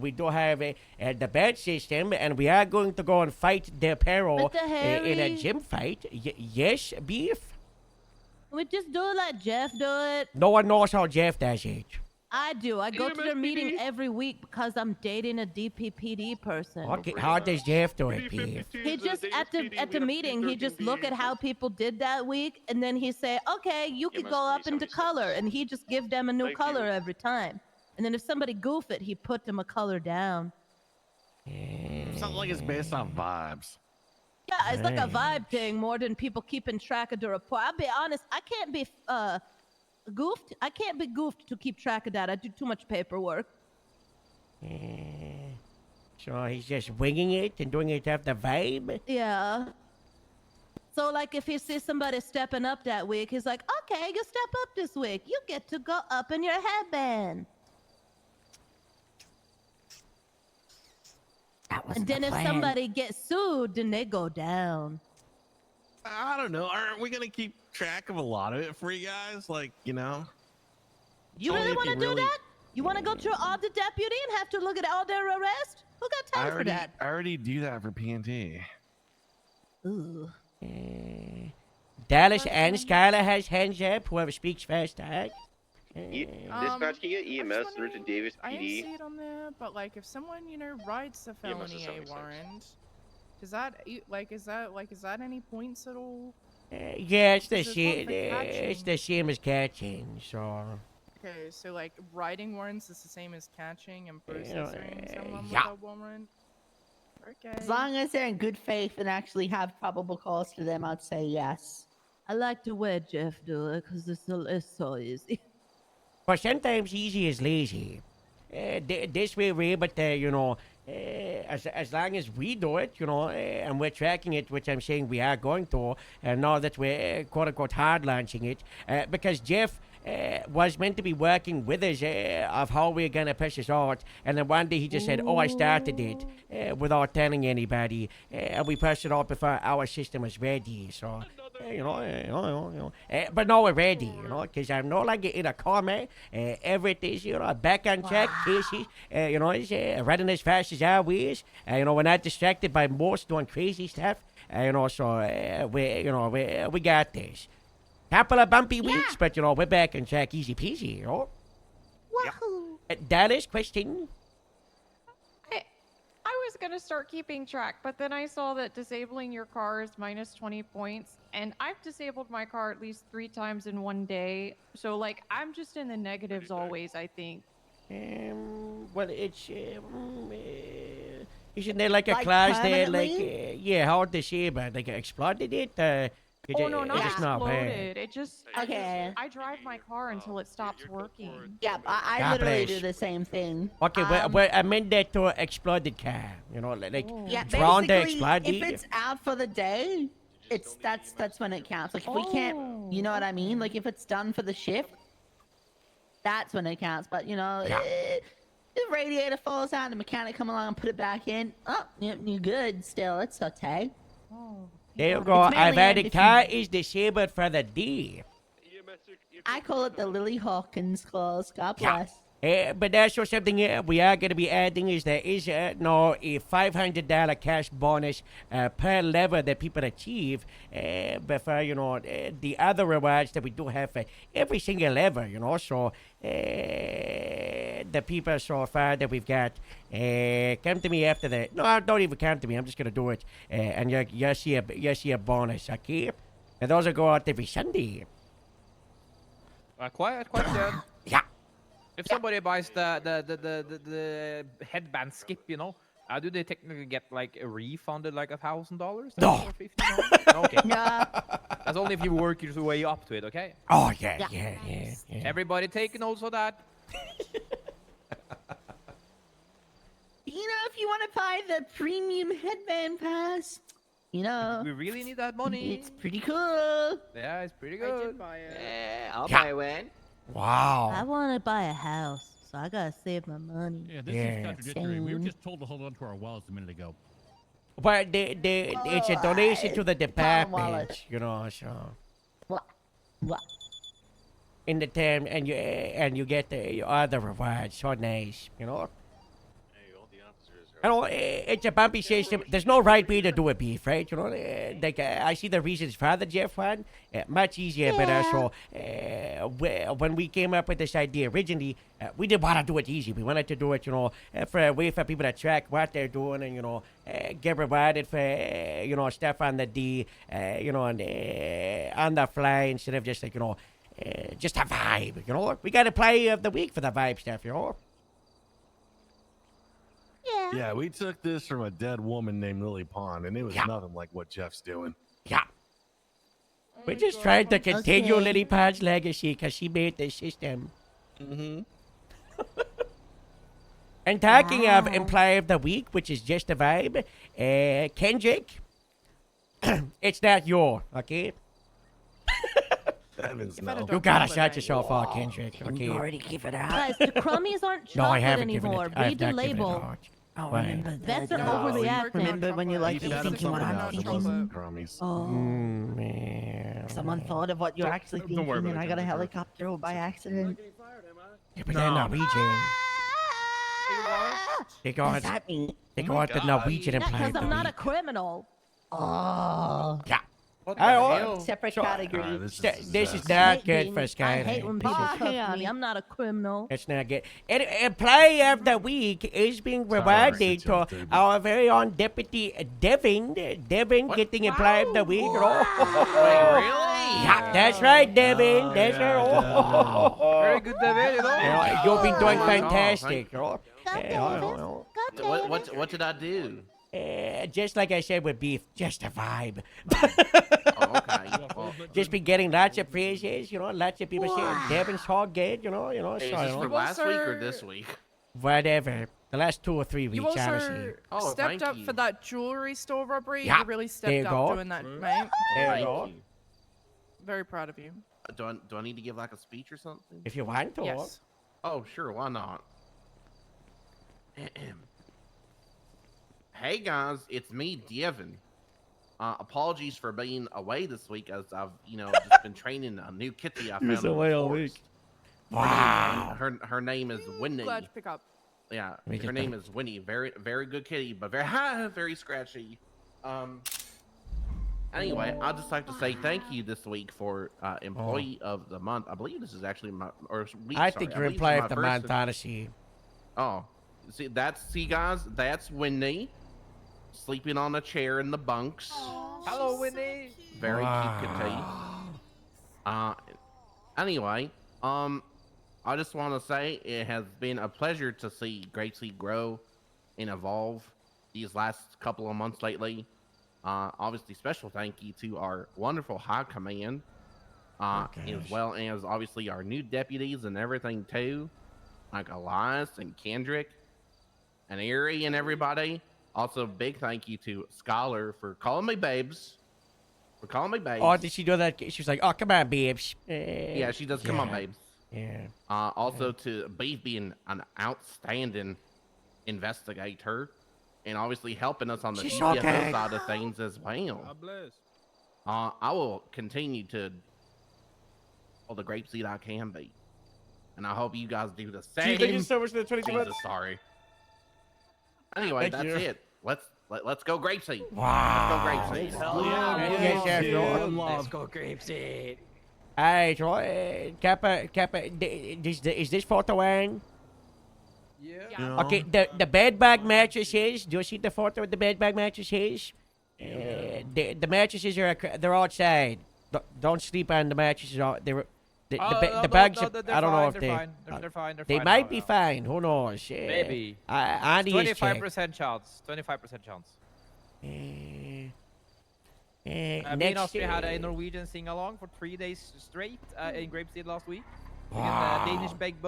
we do have the badge system, and we are going to go and fight the peril in a gym fight. Yes, Beef? We just do it like Jeff do it. No one knows how Jeff does it. I do. I go to their meeting every week because I'm dating a DPPD person. Okay, how does Jeff do it, Beef? He just at the meeting, he just look at how people did that week, and then he say, "Okay, you could go up into color," and he just give them a new color every time. And then if somebody goof it, he put them a color down. Sounds like it's based on vibes. Yeah, it's like a vibe thing more than people keeping track of the report. I'll be honest, I can't be goofed. I can't be goofed to keep track of that. I do too much paperwork. So he's just winging it and doing it off the vibe? Yeah. So, like, if he sees somebody stepping up that week, he's like, "Okay, you step up this week. You get to go up in your headband." And then if somebody gets sued, then they go down. I don't know. Aren't we gonna keep track of a lot of it for you guys? Like, You really want to do that? You want to go through all the deputy and have to look at all their arrests? Who got time for that? I already do that for PNT. Ooh. Dallas and Skylar has hands up. Whoever speaks first, tag. Dispatch, can you get EMS through to Davis I didn't PD? see it on there, but like if someone rides a felony A warrant, does that is that any points at all? Yeah, it's the Because same. there's one for It's the same as catching. So. Okay, so like riding warrants is the same as catching and processing someone yeah. with a warrant. Okay. As long as they're in good faith and actually have probable cause to them, I'd say yes. I like the way Jeff do it because it's so easy. But sometimes easy is lazy. This way we're able to, as long as we do it, and we're tracking it, which I'm saying we are going to, and now that we're quote-unquote hard launching it, because Jeff was meant to be working with us of how we're going to push this out, and then one day he just said, I started it without telling anybody, and we pushed it out before our system was ready, so... but now we're ready, because I'm no longer in a coma. Everything's, back on track. Casey, is running as fast as always. We're not distracted by most doing crazy stuff. So we got this. Couple of bumpy weeks, but we're back on track, easy peasy. Wahoo! Dallas, question. I was gonna start keeping track, but then I saw that disabling your car is minus 20 points, and I've disabled my car at least 3 times in one day. So like, I'm just in the negatives always, I think. Well, it's isn't there like a class there, like how disabled, like exploded it? Oh no, not it's not bad. exploded. It just Okay. I drive my car until it stops working. Yeah, I God literally bless. do the same thing. Okay, well, I meant that to exploded car. You know, like Yeah, drawn to basically, explode. if it's out for the day, that's when it counts. Like if we can't, you know what I mean? Like if it's done for the shift, that's when it counts. But you know, the radiator falls out, the mechanic come along and put it back in. Oh, you're good still. It's okay. There you go. I've added car is disabled for the day. I call it the Lily Hawkins clause. God bless. But that's just something we are going to be adding is there is no a $500 cash bonus per level that people achieve. But for, you know, the other rewards that we do have for every single level, you know. So the people so far that we've got, come to me after that. No, don't even come to me. I'm just going to do it. And you'll see a bonus, okay? And those will go out every Sunday. Quiet. Yeah. If somebody buys the headband skip, you know, do they technically get like a refunded like $1,000? No. Or $1,500? Okay. Yeah. That's only if you work your way up to it, okay? Oh yeah. Everybody take notes of that. You know, if you want to buy the premium headband pass, you know, We really need that money. it's pretty cool. Yeah, it's pretty good. Yeah, I'll Yeah. buy one. Wow. I want to buy a house, so I gotta save my money. Yeah, this is contradictory. We were just told to hold on to our wallets a minute ago. But it's a donation to the department, you know. So What? in the term, and you get the other rewards. So nice, you know. I know it's a bumpy system. There's no right way to do it, beef, right? You know, like I see the reasons for the Jeff one. Much easier, but also when we came up with this idea originally, we didn't want to do it easy. We wanted to do it, you know, for a way for people to track what they're doing and, you know, get rewarded for, you know, stuff on the D, you know, on the fly instead of just like, you know, just a vibe. You know, we got to play of the week for the vibe stuff, you know. Yeah, we took this from a dead woman named Lily Pond, and it was nothing like what Jeff's doing. Yeah. We're just trying to continue Okay. Lily Pond's legacy because she made the system. Mm-hmm. And talking of Employee of the Week, which is just a vibe, Kendrick, it's not your, okay? Heavens no. You gotta shut yourself out, Kendrick, okay? You already give it out. Guys, the crummies aren't No, I chocolate haven't given anymore. it. I have Read the not given it label. out. Oh, Why? remember that's an No, overreact. you Remember when you like You you should thinking what have I'm something thinking? crummies. Oh, Man. someone thought of what you're actually don't worry thinking, about and it, I got a Jennifer. helicopter over by accident. Yeah, but they're Norwegian. They go What on, does that mean? they go on the Norwegian Employee Because of the I'm not a Week. criminal. Oh, Yeah. What the Oh, hell? separate So- category. This is not hate good being- for I Skyline. hate when This people is- cuff Hang on, me. I'm not a criminal. It's not good. And Employee of the Week is being rewarded to our very own Deputy Devin. Devin getting Employee of the Week. Yeah, that's right, Devin. That's right. Very good, David. You know? You'll be doing Oh, fantastic. What did I do? Just like I said with beef, just a vibe. Oh, okay. Well, Just be getting lots of praises, you know, lots of people saying Devin's all good, you know, is so, this you for know, last week or this week? whatever. The last 2 or 3 weeks, You also honestly. Oh, stepped thank up you. for that jewelry store robbery. Yeah, You really there you stepped go. up doing that, mate. There you Thank go. you. Very proud of you. Do I need to give like a speech or something? If you want to. Yes. Oh, sure. Why not? Hey guys, it's me, Devin. Apologies for being away this week, as I've just been training a new kitty I found. in the forest. Wow. Her name is Winnie. Glad you pick up. Yeah, me her get name is Winnie. Very good kitty, but very scratchy. Anyway, I'd just like to say thank you this week for Employee of the Month. I believe this is actually my week. I sorry. think I you're believe this is Employee my of the first- Month, honestly. Oh, see guys, that's Winnie sleeping on a chair in the bunks. Hello, Winnie. Very cute kitty. Anyway, I just want to say it has been a pleasure to see Gracie grow and evolve these last couple of months lately. Obviously, special thank you to our wonderful high command, as well as obviously our new deputies and everything too, like Elias and Kendrick and Erie and everybody. Also, big thank you to Scholar for calling me babes. Oh, did she do that? She was like, "Oh, come on, babes." Yeah, she does. Come on, babes. Yeah. Also to Beef being an outstanding investigator, and obviously helping us on the She's DPSO okay. side of things as well. God bless. I will continue to all the grape seed I can be, and I hope you guys do the same. Thank you so much for the 22 Jesus, months. sorry. Anyway, Thank that's you. it. Let's go grape seed. Wow. Let's go grape seed. Let's go Grapeseed. Alright, right. Kappa, is this photo on? Yeah. Okay, the bed bag mattresses. Do you see the photo of the bed bag mattresses? The mattresses they're outside. Don't sleep on the mattresses. The bags. I don't know if they're fine. They're fine. They fine might now, be now. fine. Who knows? Maybe. Andy is checked. 25% chance. 25% chance. Me and Next, Austria had a Norwegian sing-along for 3 days straight in Grapeseed last week. We Wow. got the Danish bed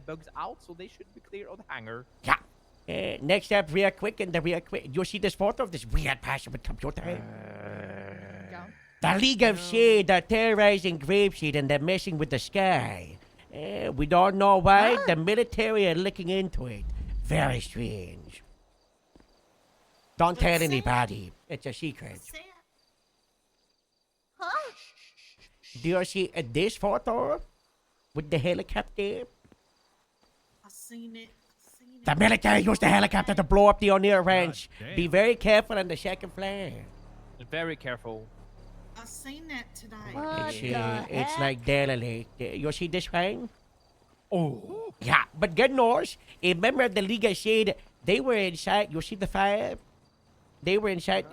bugs out, so they should be clear of the hangar. Yeah. Next up, real quick. You see this photo of this weird person with computer? The League of Shade are terrorizing Grapeseed and they're messing with the sky. We don't know why. The military are looking into it. Very strange. Don't tell anybody. It's a secret. Huh? Do you see this photo with the helicopter? I seen it. The military used the helicopter to blow up the O'Neill Ranch. Be very careful on the second floor. Very careful. I seen that today. It's like Delhi. You see this one? Oh. Yeah, but good news. Remember the League of Shade? They were inside. You see the fire? They were inside.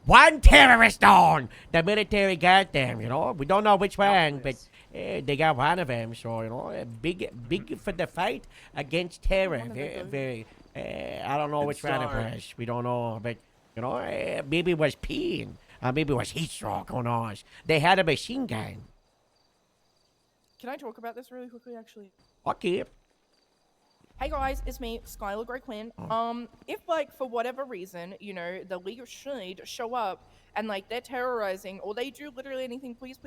One terrorist on! The military got them, you know? We don't know which one, but they got one of them. So, you know, big for the fight against terror. Very. I don't know which one it was. We don't know, but, you know, maybe it was peeing. Maybe it was heat stroke. Who knows? They had a machine gun. Can I talk about this really quickly, actually? Okay. Hey guys, it's me, Skylar Grey Quinn. If like for whatever reason, you know, the League of Shade show up and like they're terrorizing or they do literally anything, please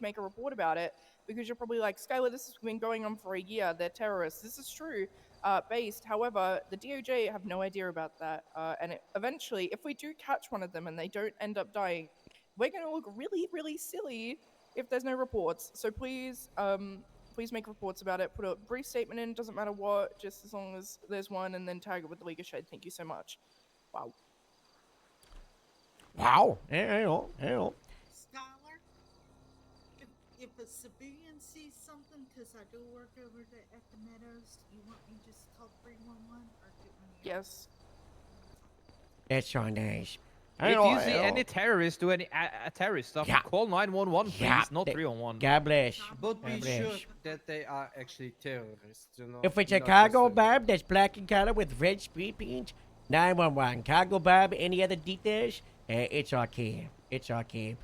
make a report about it, because you're probably like, Skylar, this has been going on for a year. They're terrorists. This is true. Based. However, the DOJ have no idea about that. And eventually, if we do catch one of them and they don't end up dying, we're going to look really, really silly if there's no reports. So please, please make reports about it. Put a brief statement in, doesn't matter what, just as long as there's one, and then tag it with the League of Shade. Thank you so much. Wow. Wow. Hell. Skylar, if a civilian sees something, because I do work over at the Meadows, you want me just to call 311 or do you? Yes. That's so nice. If you see any terrorists do any terrorist stuff, call 911, please, not 311. God bless. But be God bless. sure that they are actually terrorists. You know, If it's a not cargo just barb that's black in color with red street paint, 911. Cargo barb, any other details? It's okay. It's okay.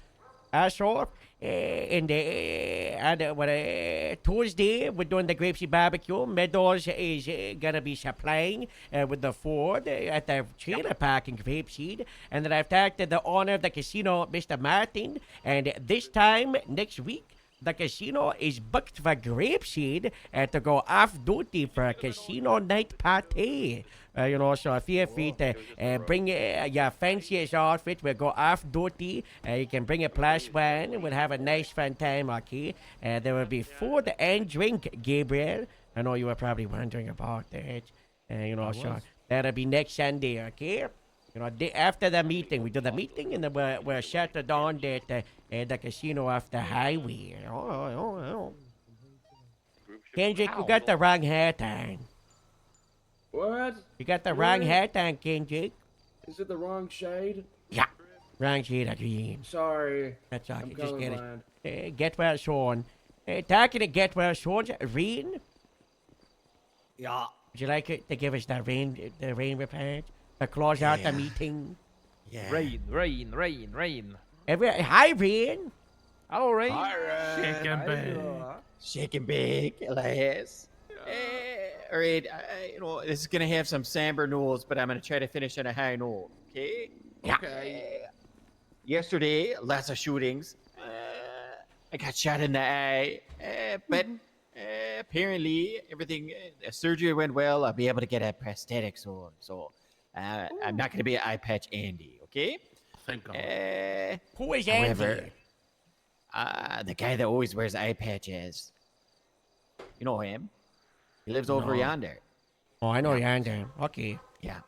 Also, in the Tuesday, we're doing the Grapeseed Barbecue. Meadows is gonna be supplying with the food at the trailer park in Grapeseed. And then I've talked to the owner of the casino, Mr. Martin. And this time next week, the casino is booked for Grapeseed to go off duty for a casino night party. You know, so feel free to bring your fanciest outfit. We'll go off duty. You can bring a plus one. We'll have a nice fun time, okay? There will be food and drink, Gabriel. I know you were probably wondering about that. You know, so that'll be next Sunday, okay? You know, after the meeting, we do the meeting, and then we'll shut it down the casino off the highway. Kendrick, you got the wrong hat on. What? You got the wrong hat on, Kendrick. Is it the wrong shade? Yeah. Wrong shade of green. Sorry. That's okay. I'm Just get colorblind. it. Get well shown. Talking to get well shown, Reen? Yeah. Would you like it to give us the rain report? To close out the meeting? Yeah. Rain. Hi, Rain. Hello, Rain. Shake and bake. Shake and bake, LAS. All right, this is gonna have some somber notes, but I'm gonna try to finish on a high note. Okay. Okay. Yesterday, lots of shootings. I got shot in the eye, but apparently everything, surgery went well. I'll be able to get a prosthetic soon. So I'm not gonna be an eye patch Andy. Okay. Thank God. Who is However, Andy? the guy that always wears eye patches. You know him. He lives over No. yonder. Oh, I know Yonder. Okay. Yeah.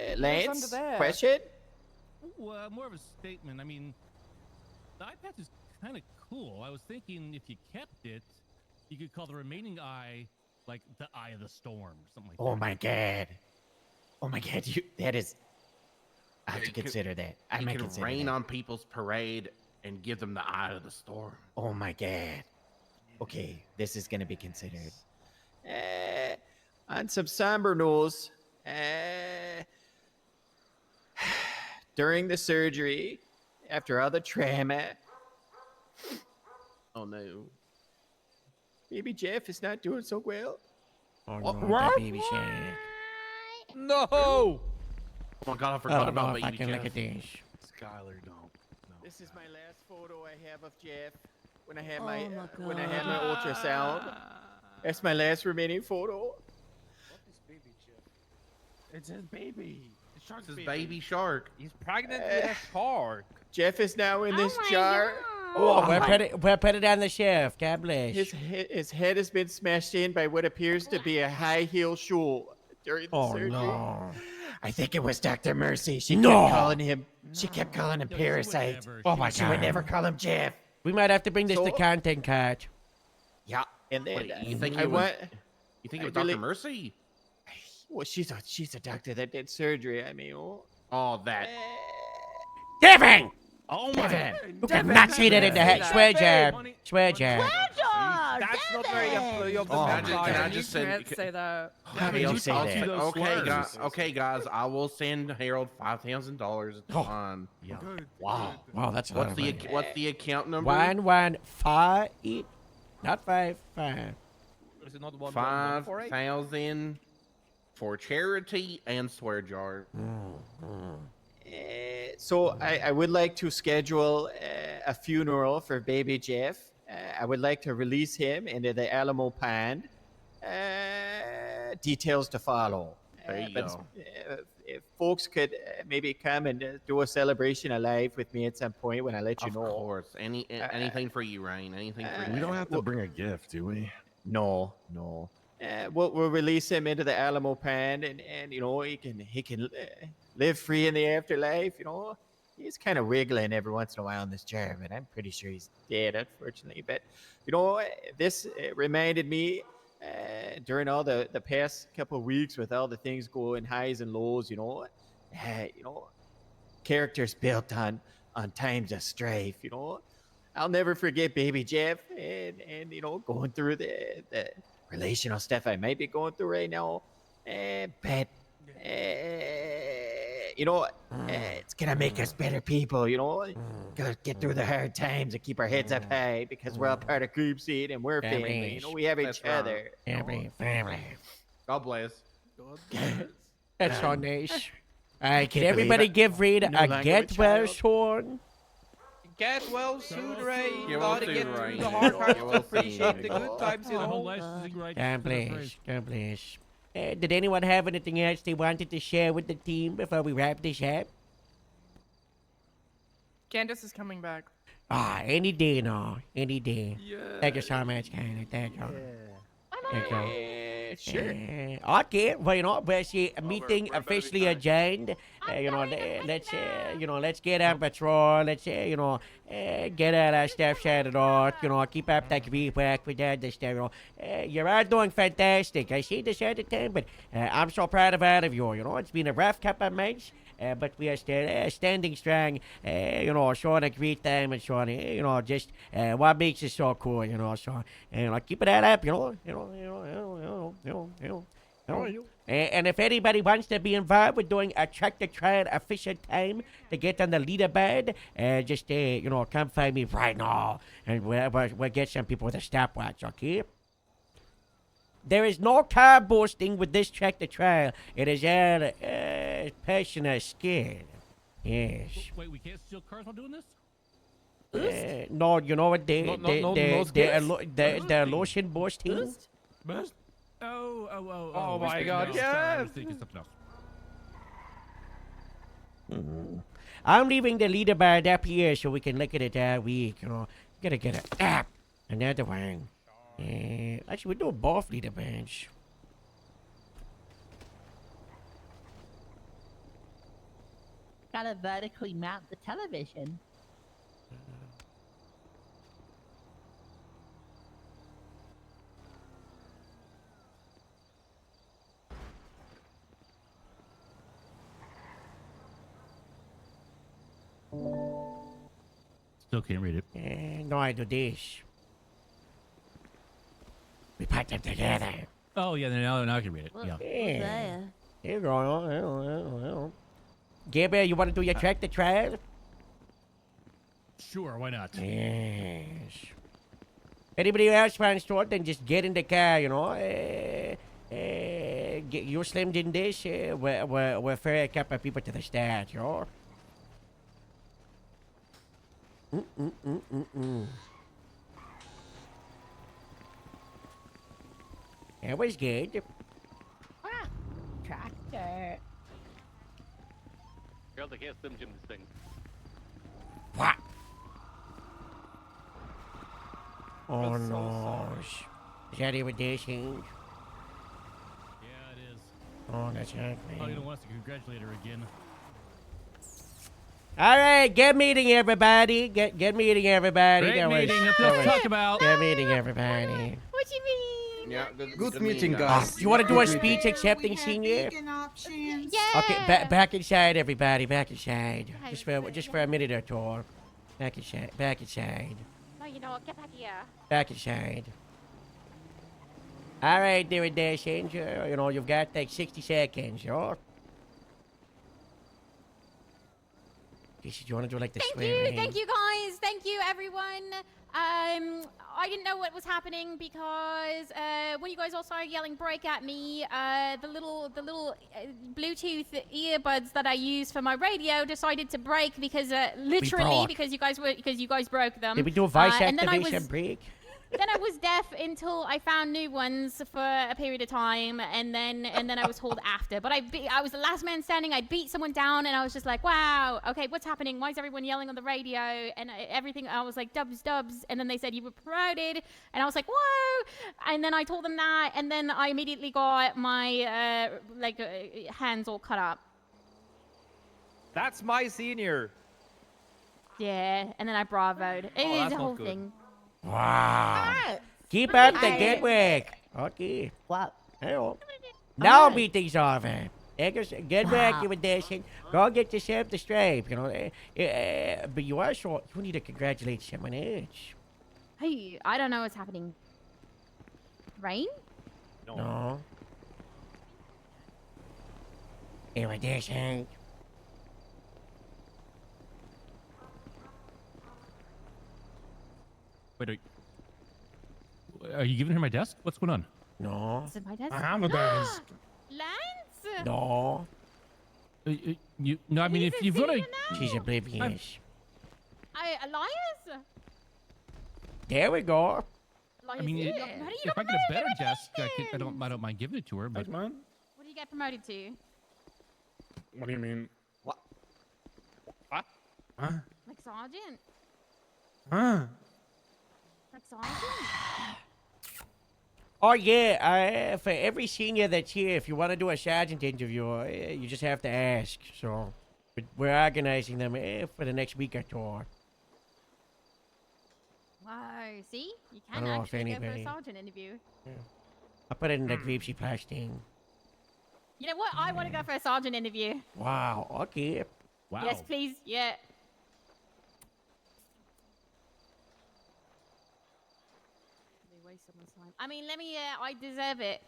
What's Lance, under there? question? Ooh, more of a statement. I mean, the eye patch is kind of cool. I was thinking if you kept it, you could call the remaining eye like the Eye of the Storm, something like that. Oh my god. That is. I have to consider that. I You might can consider rain that. on people's parade and give them the eye of the storm. Oh my god. Okay, this is gonna be considered. On some somber news, during the surgery, after all the trauma, Oh no. baby Jeff is not doing so well. Oh no, that baby Shaq. No. Oh my God, I I forgot don't know about if I baby can look Jeff. at this. Skylar, don't. This is my last photo I have of Jeff when I had my ultrasound. That's my last remaining photo. It's his baby. It's his baby shark. He's pregnant with a shark. Jeff is now in this jar. Oh, we'll put it on the shelf. God bless. His head has been smashed in by what appears to be a high heel shoe during the surgery. No. I think it was Dr. Mercy. She No. kept calling him. She kept calling him Parasite. Oh my She would God. never call him Jeff. We might have to bring this to So- content card. Yeah, and then Wait, you think I it was? want. You think it I was really- Dr. Mercy? Well, she's a doctor that did surgery. I mean, Oh, that. Devin! Oh my You cannot say that in the head. Swear jab. Swear jab. That's not very of the Oh, man. can I just You send? can't say that. How did you say I'll that? send- Okay, slurs. guys. Okay, guys. I will send Harold $5,000. It's fine. Wow. Wow, that's a lot of money. What's the account number? 115. Not 5. Is it not 148? 5,000 for charity and swear jar. So I would like to schedule a funeral for baby Jeff. I would like to release him into the Alamo Pond. Details to follow. There you But go. if folks could maybe come and do a celebration alive with me at some point when I let you Of know. course. Anything for you, Rain. Anything for you. We don't have to bring a gift, do we? No. We'll release him into the Alamo Pond, and he can live free in the afterlife. He's kind of wiggling every once in a while in this chair, but I'm pretty sure he's dead, unfortunately. But this reminded me during all the past couple of weeks with all the things going highs and lows. Characters built on times of strife. I'll never forget baby Jeff and going through the relational stuff I might be going through right now. But it's gonna make us better people. Gotta get through the hard times and keep our heads up high because we're all part of Group Seed and we're family. We have each That's right. other. Family. God bless. That's so nice. Can can't everybody believe give Reed No a longer get a well child. sword? Get well soon, Rain. Get well Gotta soon, get Rain. through the hard times Get to well soon. appreciate the good times, The whole licensing right God for the bless. phrase. God bless. Did anyone have anything else they wanted to share with the team before we wrap this up? Candace is coming back. Any day now. Any day. Thank you so much, Candace. Thank you. Thank you. Sure. Okay, well, we'll see. Meeting officially adjourned. Let's get on patrol. Let's get all our stuff sorted out. Keep up that great work with that stuff. You're all doing fantastic. I see this all the time, but I'm so proud of all of you. It's been a rough couple of months. But we are still standing strong, showing a great time and showing, just what makes it so cool, so, keep it that up, Oh. And if anybody wants to be involved with doing a track-to-trail official time to get on the leaderboard, just, come find me right now. And we'll get some people with a stopwatch, okay? There is no car boasting with this track-to-trail. It is all personal skill. Yes. Wait, we can't steal cars while doing this? No, you know what? They're lotion boasting. Boost? Oh. Oh my God, Sorry, I yes! was thinking something else. I'm leaving the leaderboard up here so we can look at it all week. Gotta get another one. Actually, we do both leaderboards. Gotta vertically mount the television. Still can't read it. No, I do this. We put them together. Oh, yeah, now I can read it. Yeah. Here you go. Gabriel, you want to do your track-to-trail? Sure, why not? Yes. Anybody else wants to, then just get in the car, you slimmed in this, we'll ferry a couple of people to the start, That was good. Tractor. Girl, they can't Slim Jim this thing. What? Oh no. Is that even dashing? Yeah, it is. Oh, that's ugly. Oh, you don't want us to congratulate her again. All right, get meeting everybody. Get meeting everybody. Great meeting. Nothing else to talk about. Get meeting everybody. What you mean? Yeah, Good meeting, guys. You want to do a Good speech meeting. accepting senior? Vegan options. Yeah. Okay, back inside, everybody. Back inside. Just for a minute or two. Back inside. Back inside. No, you know what? Get back here. Back inside. All right, there and there, Sandra. You've got like 60 seconds, Do you want to do like the swearing? Thank you guys. Thank you everyone. I didn't know what was happening because when you guys all started yelling break at me, the little Bluetooth earbuds that I use for my radio decided to break because literally because you guys broke them. Did we do a voice and then activation break? Then I was deaf until I found new ones for a period of time, and then I was told after. But I was the last man standing. I beat someone down, and I was just like, wow, okay, what's happening? Why is everyone yelling on the radio and everything? I was like, dubs, and then they said you were promoted, and I was like, whoa! And then I told them that, and then I immediately got my hands all cut up. That's my senior. Yeah, and then I bravoed. It is that's a not whole good. thing. Wow. Keep up the good work. Okay. What? Hello. Now meeting's over. Good work, you were dashing. Go get yourself the stripe, but you need to congratulate someone else. Hey, I don't know what's happening. Rain? No. You were dashing. Wait, are you giving her my desk? What's going on? No. Is it my desk? I have a desk. Lance? No. No, I mean, if you've got a... She's oblivious. Elias? There we go. I mean, if I get a better desk, I don't mind giving it to her, but... What do you get promoted to? What do you mean? What? Huh? Like sergeant? Huh? Like sergeant? Oh yeah, for every senior that's here, if you want to do a sergeant interview, you just have to ask. So, we're organizing them for the next week or two. Whoa, see? You I can don't know if actually go for a anybody- sergeant interview. Yeah. I put it in the greasy plastic. You know what? I want to go for a sergeant interview. Wow. Okay. Wow. Yes, please. Yeah. Let me waste someone's time. I mean, I deserve it.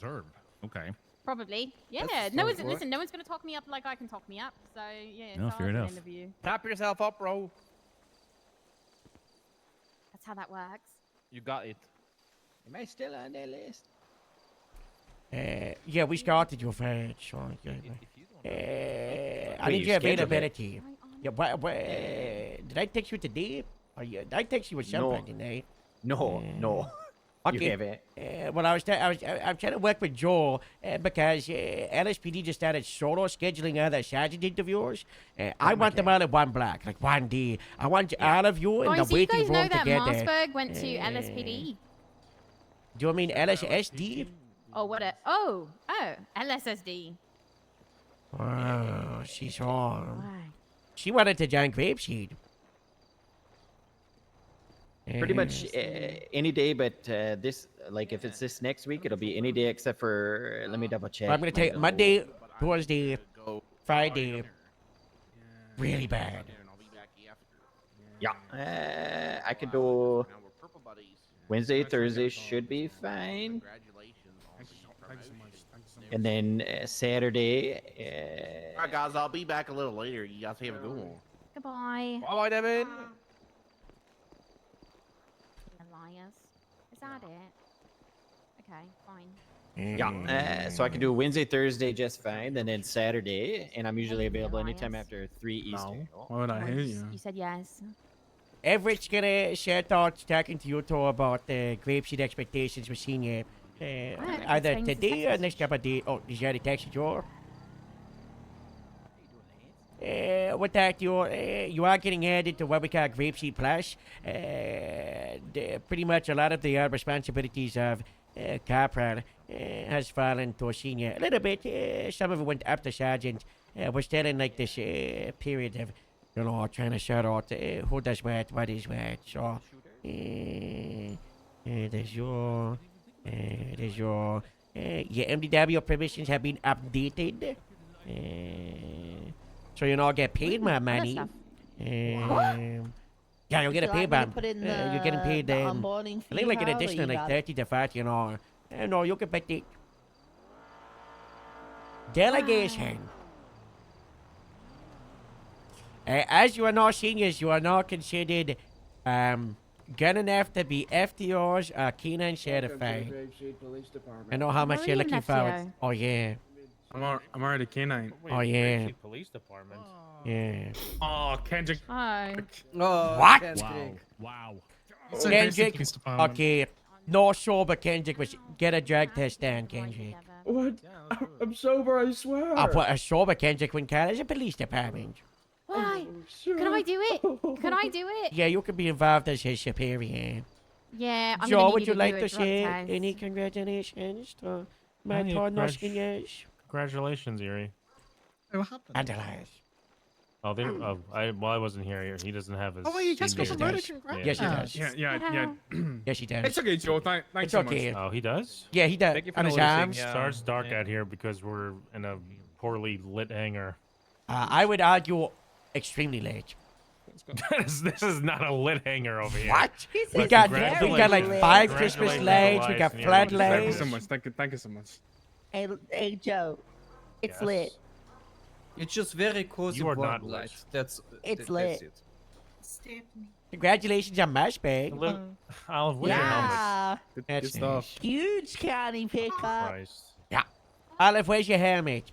Herb. Okay. Probably. Yeah. That's No so one's good. listen. No one's gonna talk me up like I can talk me up. So yeah. No, it's fair hard enough. to interview. Tap yourself up, bro. That's how that works. You got it. Am I still on that list? Yeah, we started your fetch. So, I need your availability. Yeah, did I text you today? Did I text you with something today? No. You Okay. haven't. Well, I'm trying to work with Joel because LSPD just started solo scheduling other sergeant interviewers. I want them all in one block, like one day. I want all of you in Guys, the do you waiting guys know room that together. Marsburg went to LSPD? Do you mean LSSD? Oh, what a LSSD. Oh, she's on. She wanted to join Grapeseed. Pretty much any day, but this, like, if it's this next week, it'll be any day except for. Let me double check. I'm gonna take Monday, Thursday, Friday. Really bad. Yeah. I could do Wednesday, Thursday should be fine. And then Saturday. All right, guys, I'll be back a little later. You guys have a good one. Goodbye. Bye, Devin. Elias. Is that it? Okay, fine. Yeah. So I can do Wednesday, Thursday just fine, and then Saturday, and I'm usually available anytime after 3 Eastern. Why would I Oh, hate you? You said yes. Everett's gonna share thoughts talking to you two about the Grapeseed expectations with Senior. Either thanks, today or next couple of days. Oh, did you already text your? With that, you are getting added to what we call Grapeseed Plus. Pretty much a lot of the responsibilities of Corporal has fallen to Senior a little bit. Some of it went up to Sergeant. We're still in like this period of, trying to sort out who does what is what. So, there's your MDW permissions have been updated. So you get paid more money. Yeah, you'll get a pay bump. You're getting paid I think like an additional like 30 to 40 an hour. No, you can bet it. Delegation. As you are now seniors, you are now considered good enough to be FTOs or K9 certified. I know how much you're looking for. Oh yeah. I'm already K9. Oh yeah. Police department. Yeah. Oh, Kendrick. Hi. Oh, What? Kendrick. Wow. It's a Kendrick. police department. Okay. No sober Kendrick, but get a drug test done, Kendrick. What? I'm sober, I swear. I'll put a sober Kendrick when count as a police department. Why? Can I do it? Can I do it? Yeah, you can be involved as his superior. Yeah, I'm Joe, gonna would need you to like do to a drug say test. any congratulations to my Any partner, congrat- Seniors? Congratulations, Erie. What happened? Andalize. Oh, there. Oh, I wasn't here. He doesn't have his. Oh, wait, you just got senior. promoted. Congrats. Yes, he does. Yeah. Yes, he does. It's okay, Joe. Thanks It's so okay. much. Oh, he does. Yeah, he does. Thank you for On his noticing, arms. yeah. Starts dark out here because we're in a poorly lit hangar. I would argue extremely late. this is not a lit hangar over here. What? But We got like congratulations. 5 Christmas Congratulations, lights. We Elias, got and flood everyone. Thank you lights. so much. Thank you so much. Hey, Joe. It's Yes. lit. It's just very cozy You are warm not light. lit. That's It's that's lit. it. Stephanie. Congratulations on Marsburg. Olive, where's your helmet? Yeah. That's Good stuff. Huge county pickup. Christ. Yeah. Olive, where's your helmet?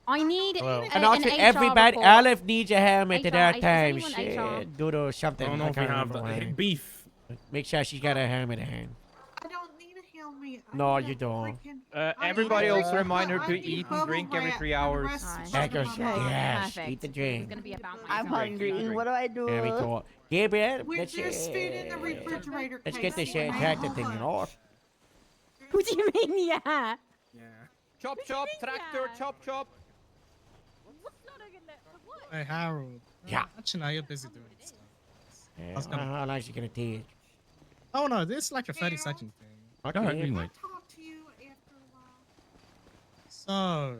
I need Hello. a, And also, an HR everybody, report. Olive needs a helmet at HR, all is times. anyone HR? Due to something. I don't know if we can't have remember why. beef. Make sure she's got a helmet in hand. I don't need a helmet. I No, need you a don't. freaking- Everybody I also need- remind her I to need eat and bubble drink every wrap 3 for the hours. rest of That my goes, life. yes, Perfect. eat the It's drink. gonna be about I'm my hungry. What do I do? There we go. Gabriel, There's food in the refrigerator. let's get this Casey. tractor thing in order. What do you mean, yeah? Yeah. Chop, chop, tractor, chop, chop. Hey, Harold. Yeah. Actually, now you're busy doing stuff. Yeah, I was gonna- how long is it gonna take? Oh no, this is like a 30-second thing. Okay. Go ahead, green light. Talk to you after a while. So,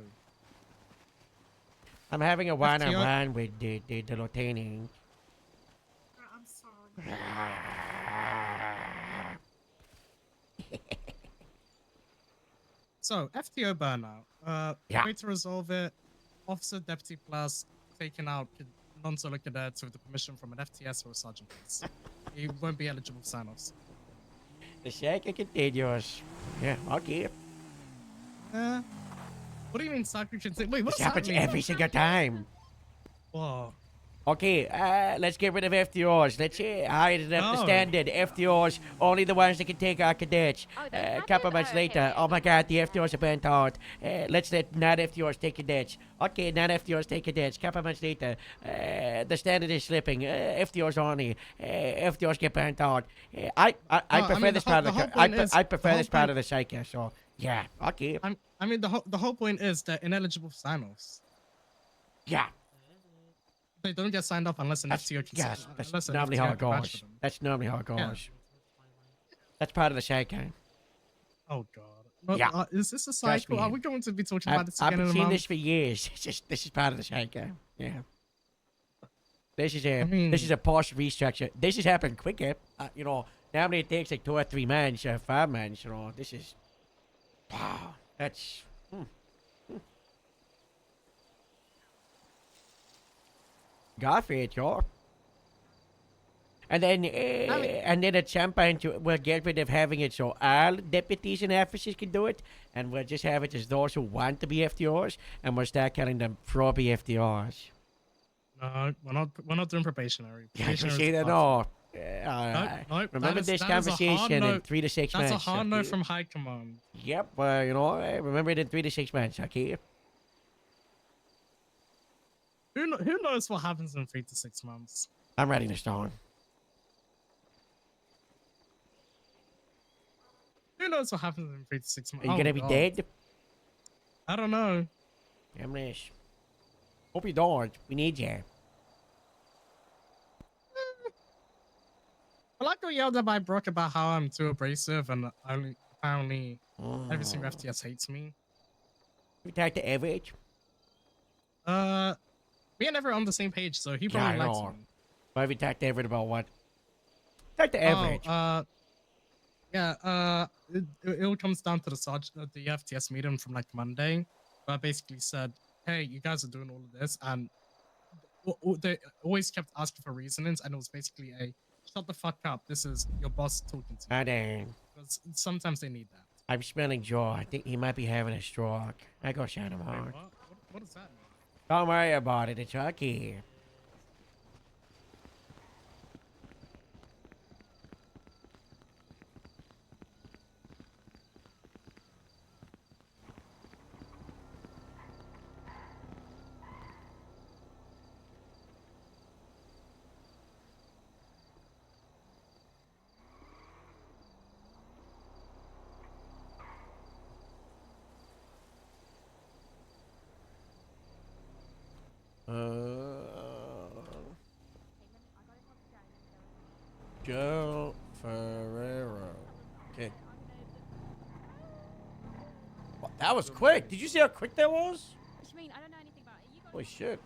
I'm having a After one-on-one with the lieutenant. I'm sorry. So FTO burnout. Yeah. Way to resolve it. Officer Deputy Plus taking out non-solo cadets with the permission from an FTS or a sergeant. Plus. He won't be eligible for sign-offs. The cycle continues. Yeah, okay. What do you mean cycle continues? Wait, what This does that happens mean? every single time. Whoa. Okay, let's get rid of FTOs. Let's higher than the standard. FTOs, only the ones that can take our cadets. A couple months later, oh my god, the FTOs are burnt out. Let's let non-FTOs take cadets. Okay, non-FTOs take cadets. Couple months later, the standard is slipping. FTOs only. FTOs get burnt out. I prefer this part of the I prefer this part of the cycle. So yeah, okay. I mean the whole point is they're ineligible for sign-offs. Yeah. They don't get signed up unless an FTO can. Yes, that's normally how it goes. That's normally how it goes. Yeah. That's part of the cycle. Oh god. Well, Yeah. Is this a Trust cycle? me. Are we going to be talking about this again I've in a seen month? this for years. This is part of the cycle. Yeah. This is a post restructure. This has happened quicker. You know, normally it takes like 2 or 3 months or 5 months. You know, this is. Wow. That's. Go for it, yo. And then, at some point, we'll get rid of having it so all deputies and officers can do it, and we'll just have it as those who want to be FTOs, and we'll start calling them pro-be FTOs. No, we're not doing probationary. Yeah, you Probationary see is that? part No. Nope, Remember this that is a hard conversation in no. 3 to 6 That's months. a hard no okay? from high command. Yep, well, you know, remember it in 3 to 6 months, okay? Who knows what happens in 3 to 6 months? I'm writing this down. Who knows what happens in 3 to 6 months? Are you gonna be dead? I don't know. Damn this. Hope you don't. We need you. I like got yelled at by Brooke about how I'm too abrasive and apparently every single FTS hates me. We talked to Average. We ain't never on the same page, so he probably Yeah, I likes know. me. Why have you talked to Everett about what? Talk to Average. It all comes down to the FTS meeting from like Monday, where I basically said, hey, you guys are doing all of this, and they always kept asking for reasonings, and it was basically a shut the fuck up, this is your boss talking to you. Ah, dang. Because sometimes they need that. I'm smelling Joe. I think he might be having a stroke. I go shut him out. What does that mean? Don't worry about it. It's okay. Joe Ferrero. Okay. Well, that was quick. Did you see how quick that was? What do you mean? I don't know anything about it. You got Holy shit.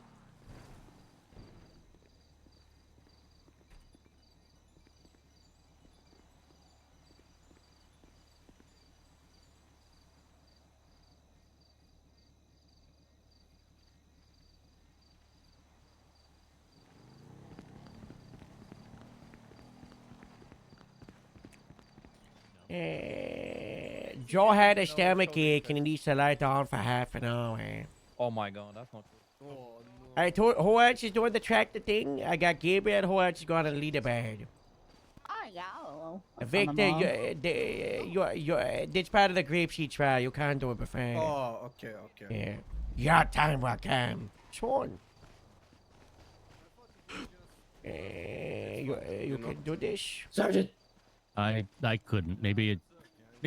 Joe had a stomach ache and he needs to lie down for half an hour. Oh my god, that's not good. I told who else is doing the tractor thing? I got Gabriel. Who else is going to lead the band? I know. Victor, this part of the grapeseed trial. You can't do it before. Oh, okay. Yeah. Your time will come. Sworn. You can do this. Sergeant. I couldn't. Maybe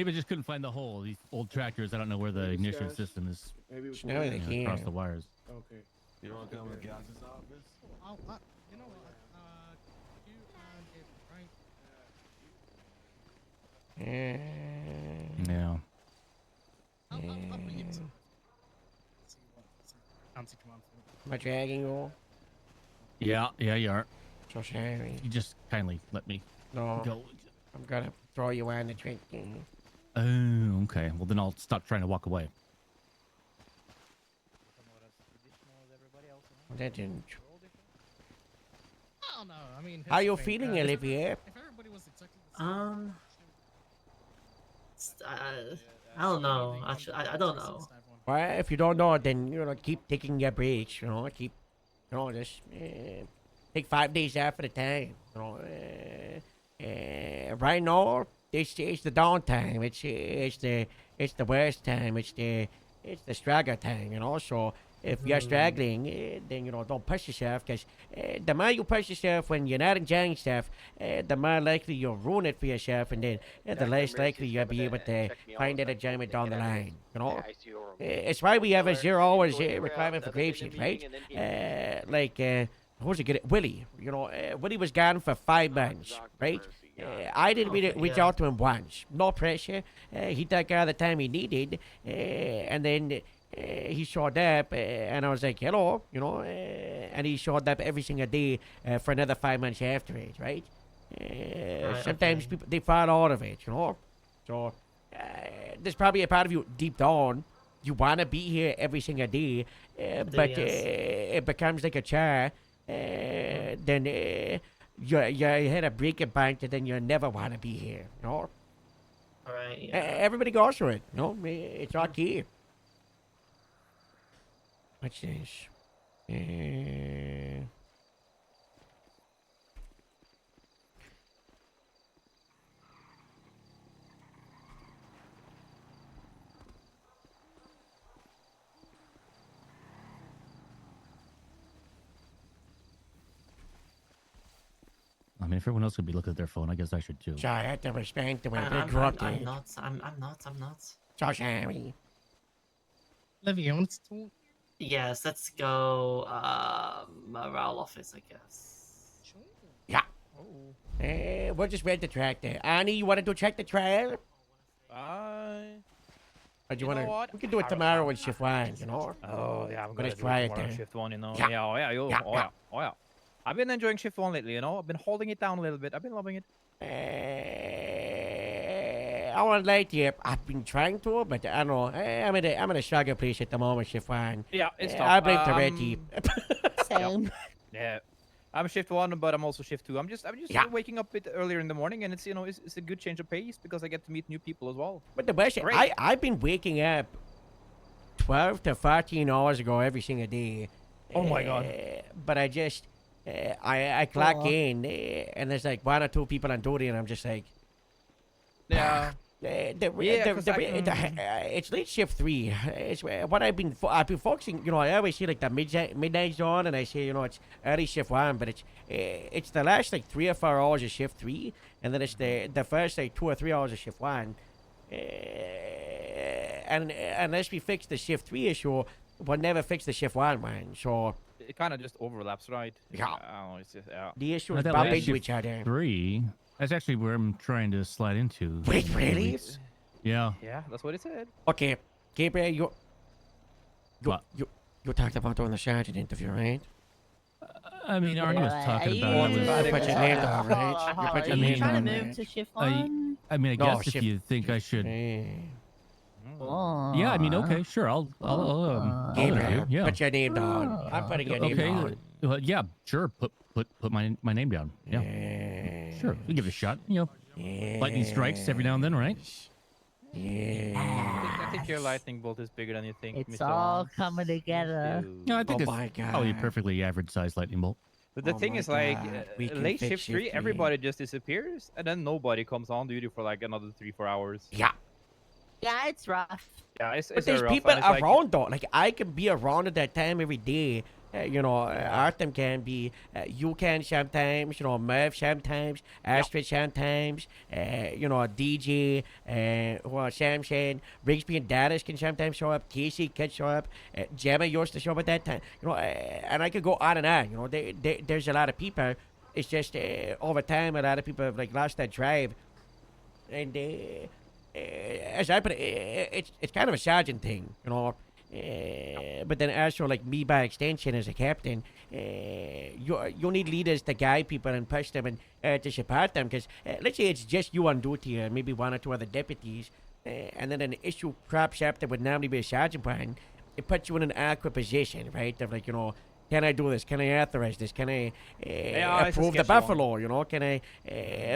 I just couldn't find the hole. These old tractors, I don't know where the ignition system is. Maybe we No, they can't. Across the wires. Okay. You want to come to Gaz's office? You know what? You and Yeah. I'll put you to see what fancy command for. Am I dragging you? Yeah, you are. So sorry. You just kindly let me No. go. I'm gonna throw you on the drink. Oh, okay. Well, then I'll stop trying to walk away. That didn't. I don't know. I mean, How here's the you thing, feeling, Olivier? If everybody was exactly the same, I don't know. Actually, I don't know. Well, if you don't know, then keep taking your breaks. Keep, just take 5 days after the time. Right now, it's the dawn time. It's the worst time. It's the struggle time. So if you're struggling, then don't push yourself, because the more you push yourself when you're not enjoying stuff, the more likely you'll ruin it for yourself, and then the less likely you'll be able to find that enjoyment down the line. It's why we have a 0 hours requirement for grapeseed, right? Who's it good? Willie. Willie was gone for 5 months, right? I didn't reach out to him once. No pressure. He took all the time he needed, and then he showed up, and I was like, hello, and he showed up every single day for another 5 months after it, right? Sometimes people, they fall out of it, So there's probably a part of you deep down, you want to be here every single day, but it becomes like a chore. Then you hit a breaking point, and then you never want to be here, Alright, yeah. Everybody goes through it, It's okay. What's this? I mean, if everyone else could be looking at their phone, I guess I should too. Sorry, I had to respect the way they I'm grew up. not. I'm not. So sorry. Livy, you want to talk? Yes, let's go. Morale office, I guess. Yeah. We'll just rent the tractor. Annie, you want to go check the trail? Or do you want to? We can do it tomorrow in shift 1, Oh yeah, I'm But gonna it's do it tomorrow Friday. in shift 1, Yeah. Yeah. I've been enjoying shift 1 lately, I've been holding it down a little bit. I've been loving it. I won't lie to you. I've been trying to, but I don't know. I'm in a struggle place at the moment, shift 1. Yeah, it's tough. I blame the red team. Same. Yeah. I'm shift 1, but I'm also shift 2. I'm just waking up a bit earlier in the morning, and it's it's a good change of pace because I get to meet new people as well. But the best, I've been waking up 12 to 14 hours ago every single day. Oh my god. But I just, I clock in, and there's like 1 or 2 people on duty, and I'm just like, yeah. It's late shift 3. It's what I've been focusing. I always see like the midnight zone, and I say it's early shift 1, but it's the last like 3 or 4 hours of shift 3, and then it's the first like 2 or 3 hours of shift 1. And unless we fix the shift 3 issue, we'll never fix the shift 1 one. So it kind of just overlaps, right? Yeah. I don't know, it's just, yeah. The issue is bump into each other. 3. That's actually where I'm trying to slide into. Wait, really? Yeah. Yeah, that's what it said. Okay, Gabriel, you talked about doing the sergeant interview, right? I mean, Arnie was talking about it. You put your name down, right? You put your name trying down. to move to shift 1? I mean, I No, guess if shift- you think I should. Oh. Yeah, I mean, okay, sure. I'll Gabriel, interview, yeah. put your name down. I'm putting your name down. Yeah, sure. Put my name down. Yeah. Sure. We give it a shot. Lightning strikes every now and then, right? I think your lightning bolt is bigger than you think. It's Mr. all Arms. coming together. No, I think Oh my it's probably a God. perfectly average sized lightning bolt. But the Oh thing my is, like, God, we can late fix shift 3, shift 3. everybody just disappears, and then nobody comes on duty for like another 3-4 hours. Yeah. Yeah, it's rough. Yeah, it's But it's there's rough, people and it's like- around though. Like I can be around at that time every day. Artem can be. You can sometimes. Merv sometimes. Astrid sometimes. DJ. Samson. Rigsby and Dallas can sometimes show up. Casey can show up. Gemma used to show up at that time. And I could go on and on. There's a lot of people. It's just over time a lot of people have like lost that drive. And as I put it, it's kind of a sergeant thing, but then also like me by extension as a captain, you need leaders to guide people and push them and to support them. Because let's say it's just you on duty and maybe 1 or 2 other deputies. and then an issue crops up that would normally be a sergeant plan, it puts you in an awkward position, right? Of like, can I do this? Can I authorize this? Can I it's a approve the sketchy one. buffalo? Can I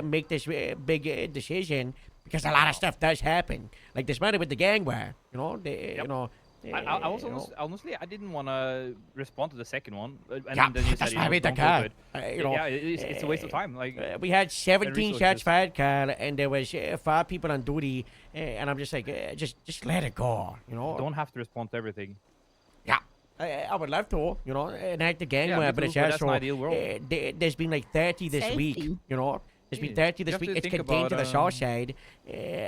make this big decision? Because a lot of stuff does happen. Like this matter with the gang war, I was honestly, I didn't want to respond to the second one. And Yeah, then you that's said, why I made the don't go call. to it. Yeah, it's a waste of time. Like we had 17 resources. shots fired, Carl, and there was 5 people on duty, and I'm just like, just let it go, You don't have to respond to everything. Yeah. I would love to, enact the gang Yeah, war, me but too, it's but that's also, an ideal world. there's been like 30 this week, Safety. There's been Yeah, 30 you this have week. to It's think contained to about, the south side.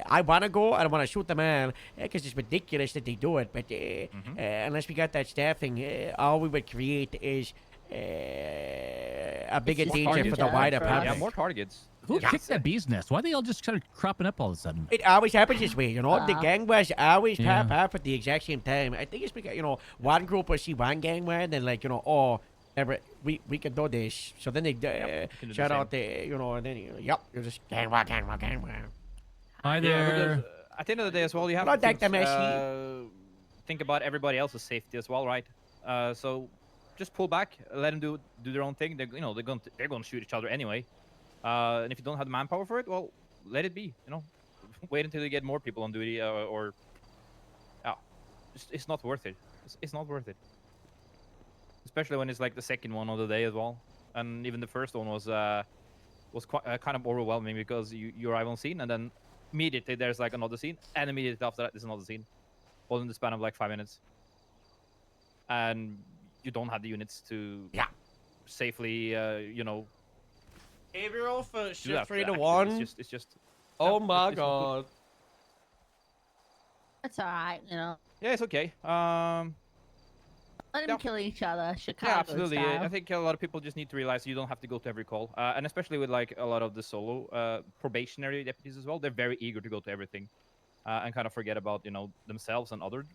I want to go. I don't want to shoot the man because it's ridiculous that they do it. But unless we got that staffing, all we would create is a bigger just danger for the wider for us. public. Yeah, more targets. Who kicked that bee's nest? Why are they all just kind of cropping up all of a sudden? It always happens this way, The gang wars always Yeah. pop up at the exact same time. I think it's because, one group will see one gang war and then like, we can do this. So then they can do the shout same. out the, and then, you're just gang war. Hi Yeah, there. because at the end of the day as well, you have Hello, to think, Dr. Messi. think about everybody else's safety as well, right? So just pull back, let them do their own thing. They're going to shoot each other anyway. And if you don't have the manpower for it, well, let it be. Wait until you get more people on duty, or yeah, it's not worth it. It's not worth it. Especially when it's like the second one of the day as well, and even the first one was quite kind of overwhelming because you arrive on scene and then immediately there's like another scene, and immediately after that there's another scene, all in the span of like 5 minutes, and you don't have the units to safely Gabriel for do shift that. 3 to Actually, 1. It's just. Oh yeah, my it's not good. god. That's alright, Yeah, it's okay. Let them kill each other. Chicago Yeah, absolutely. style. I think a lot of people just need to realize you don't have to go to every call, and especially with like a lot of the solo probationary deputies as well, they're very eager to go to everything, and kind of forget about themselves and other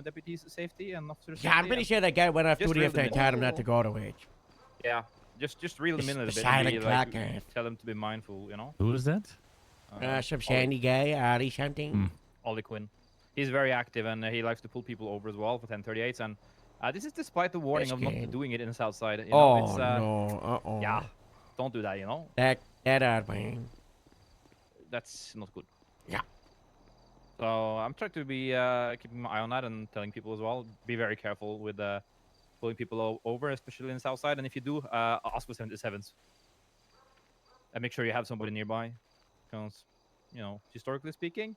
deputies' safety and officers' Yeah, I'm safety, pretty and sure that guy went off just duty reel after them I in. told him not to go to it. Yeah, just reel them in a little The bit. And silent be, like, cracker. tell them to be mindful. Who is that? Some sandy guy, Ari something. Ollie Quinn. He's very active and he likes to pull people over as well for 1038s. And this is despite the warning That's of not good. doing it in the south side. Oh, It's, no. Uh-oh. Yeah, don't do that. That out, man. That's not good. Yeah. So I'm trying to be keeping my eye on that and telling people as well. Be very careful with pulling people over, especially in the south side. And if you do, ask for 77s. And make sure you have somebody nearby, because historically speaking,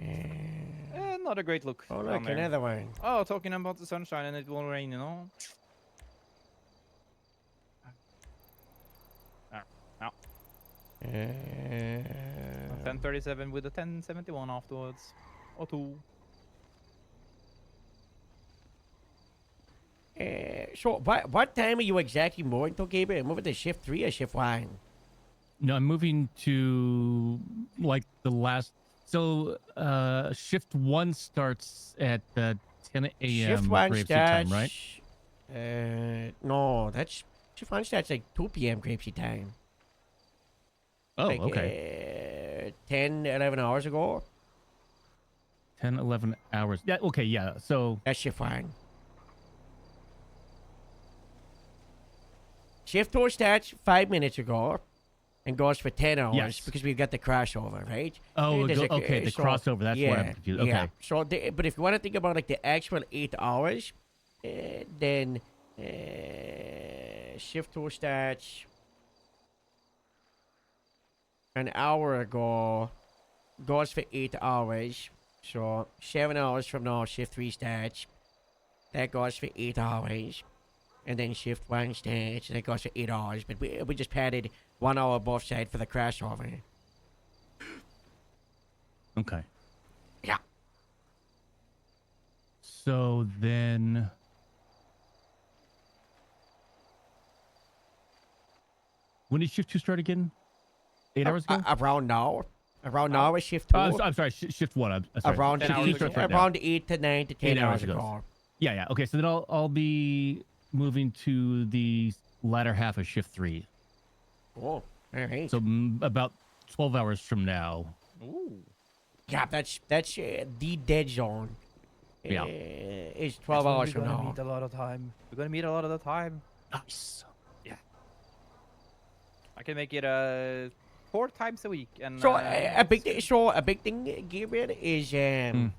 not a great look. Oh, down look, there. another one. Oh, talking about the sunshine and it will rain, Ow. 1037 with a 1071 afterwards. Or 2. So, what time are you exactly moving to, Gabriel? Moving to shift 3 or shift 1? No, I'm moving to like the last. So shift 1 starts at 10 a.m. Shift 1 Grapeseed starts... time, right? No, that's... Shift 1 starts like 2 p.m. Grapeseed time. Oh, Like, okay. 10, 11 hours ago. 10, 11 hours. Yeah, okay, yeah. So that's shift 1. Shift 2 starts 5 minutes ago and goes for 10 hours Yes. because we've got the crossover, right? Oh, There's okay, the crossover, that's why I'm confused. Yeah. Okay. So, but if you want to think about like the actual 8 hours, then shift 2 starts an hour ago, goes for 8 hours. So 7 hours from now, shift 3 starts. That goes for 8 hours. And then shift 1 starts, and it goes for 8 hours. But we just padded 1 hour both sides for the crossover. okay. Yeah. So then when did shift 2 start again? 8 hours ago? Around now. Around now is shift 2. I'm sorry, shift 1. I'm sorry. Around 10 hours ago. around 8 to 9 to 10 8 hours ago. ago. Yeah. Okay. So then I'll be moving to the latter half of shift 3. Cool. All right. So about 12 hours from now. Ooh. Yeah, that's the dead zone. Yeah. It's 12 hours from now. Meet a lot of time. We're gonna meet a lot of the time. Nice. Yeah. I can make it 4 times a week, and So a big thing, Gabriel, is 10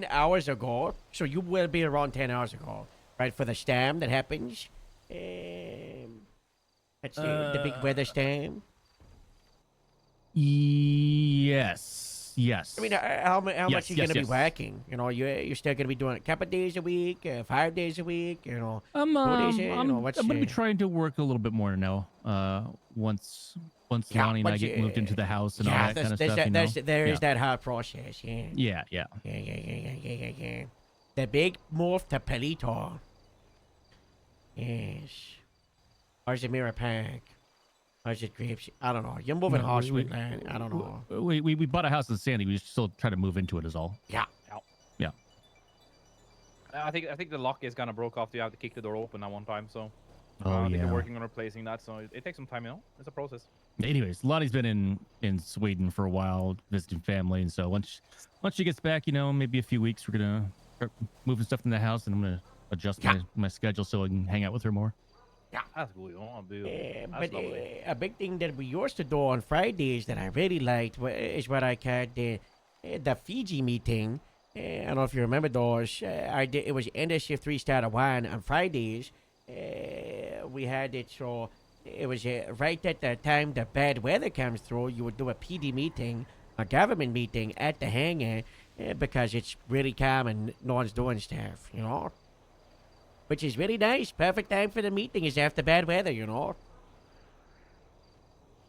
hours ago. So you will be around 10 hours ago, right? For the storm that happens. That's the big weather storm. Yes. I mean, how Yes, much are you gonna yes. be working? You know, you're still gonna be doing a couple days a week, 5 days a week. You know, 4 days. I'm gonna be trying to work a little bit more now. Once Lonnie and I get moved into the house and all that kind of stuff. There is that hard process. Yeah. Yeah. Yeah. The big move to Pelito. Yes. How's the mirror pack? How's it grapes? I don't know. You're moving house with that. I don't know. We bought a house in Sandy. We just still try to move into it is all. Yeah. Yeah. I think the lock is kind of broke off. You have to kick the door open at one time, so. Oh, I think yeah. they're working on replacing that, so it takes some time, you know. It's a process. Anyways, Lonnie's been in Sweden for a while visiting family, and so once she gets back, you know, maybe a few weeks, we're gonna start moving stuff in the house, and I'm gonna adjust my schedule so I can hang out with her more. Yeah. That's good. But a big thing that we used to do on Fridays that I really liked is what I called the Fiji meeting. I don't know if you remember those. It was end of shift 3 start of 1 on Fridays. We had it so it was right at the time the bad weather comes through. You would do a PD meeting, a government meeting at the hangar because it's really calm and no one's doing stuff, you know. Which is really nice. Perfect time for the meeting is after bad weather, you know.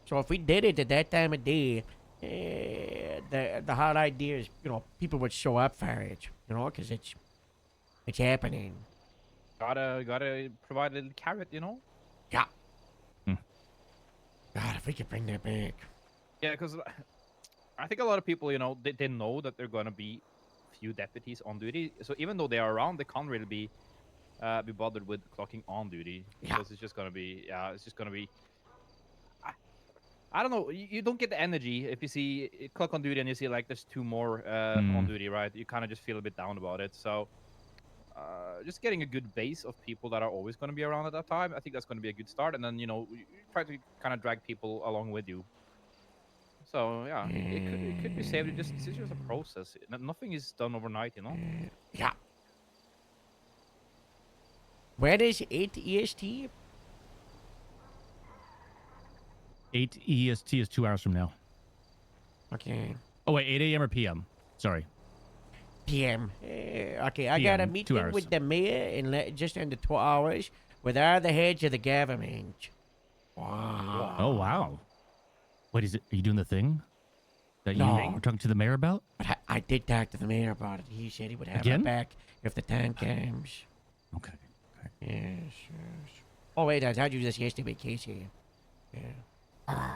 So if we did it at that time of day, the hard idea is, you know, people would show up for it, you know, because it's happening. Gotta provide a little carrot, you know. Yeah. God, if we could bring that back. Yeah, because I think a lot of people, you know, they know that they're gonna be few deputies on duty. So even though they are around, they can't really be bothered with clocking on duty because it's just gonna be I don't know. You don't get the energy if you see clock on duty and you see like there's 2 more on duty, right? You kind of just feel a bit down about it. So just getting a good base of people that are always going to be around at that time, I think that's going to be a good start. And then, you know, you try to kind of drag people along with you. So yeah, it could be saved. It's just a process. Nothing is done overnight, you know. Yeah. Where is 8 EST? 8 EST is 2 hours from now. Okay. Oh wait, 8 a.m. or p.m. Sorry. PM. Okay, I got a PM, 2 meeting hours. with the mayor in just under 2 hours with all the heads of the government. Wow. Oh wow. Wait, are you doing the thing that you No. were talking to the mayor about? But I did talk to the mayor about it. He said he would have Again? my back if the time comes. Okay. Yes. Oh wait, I told you this yesterday, Casey. Yeah.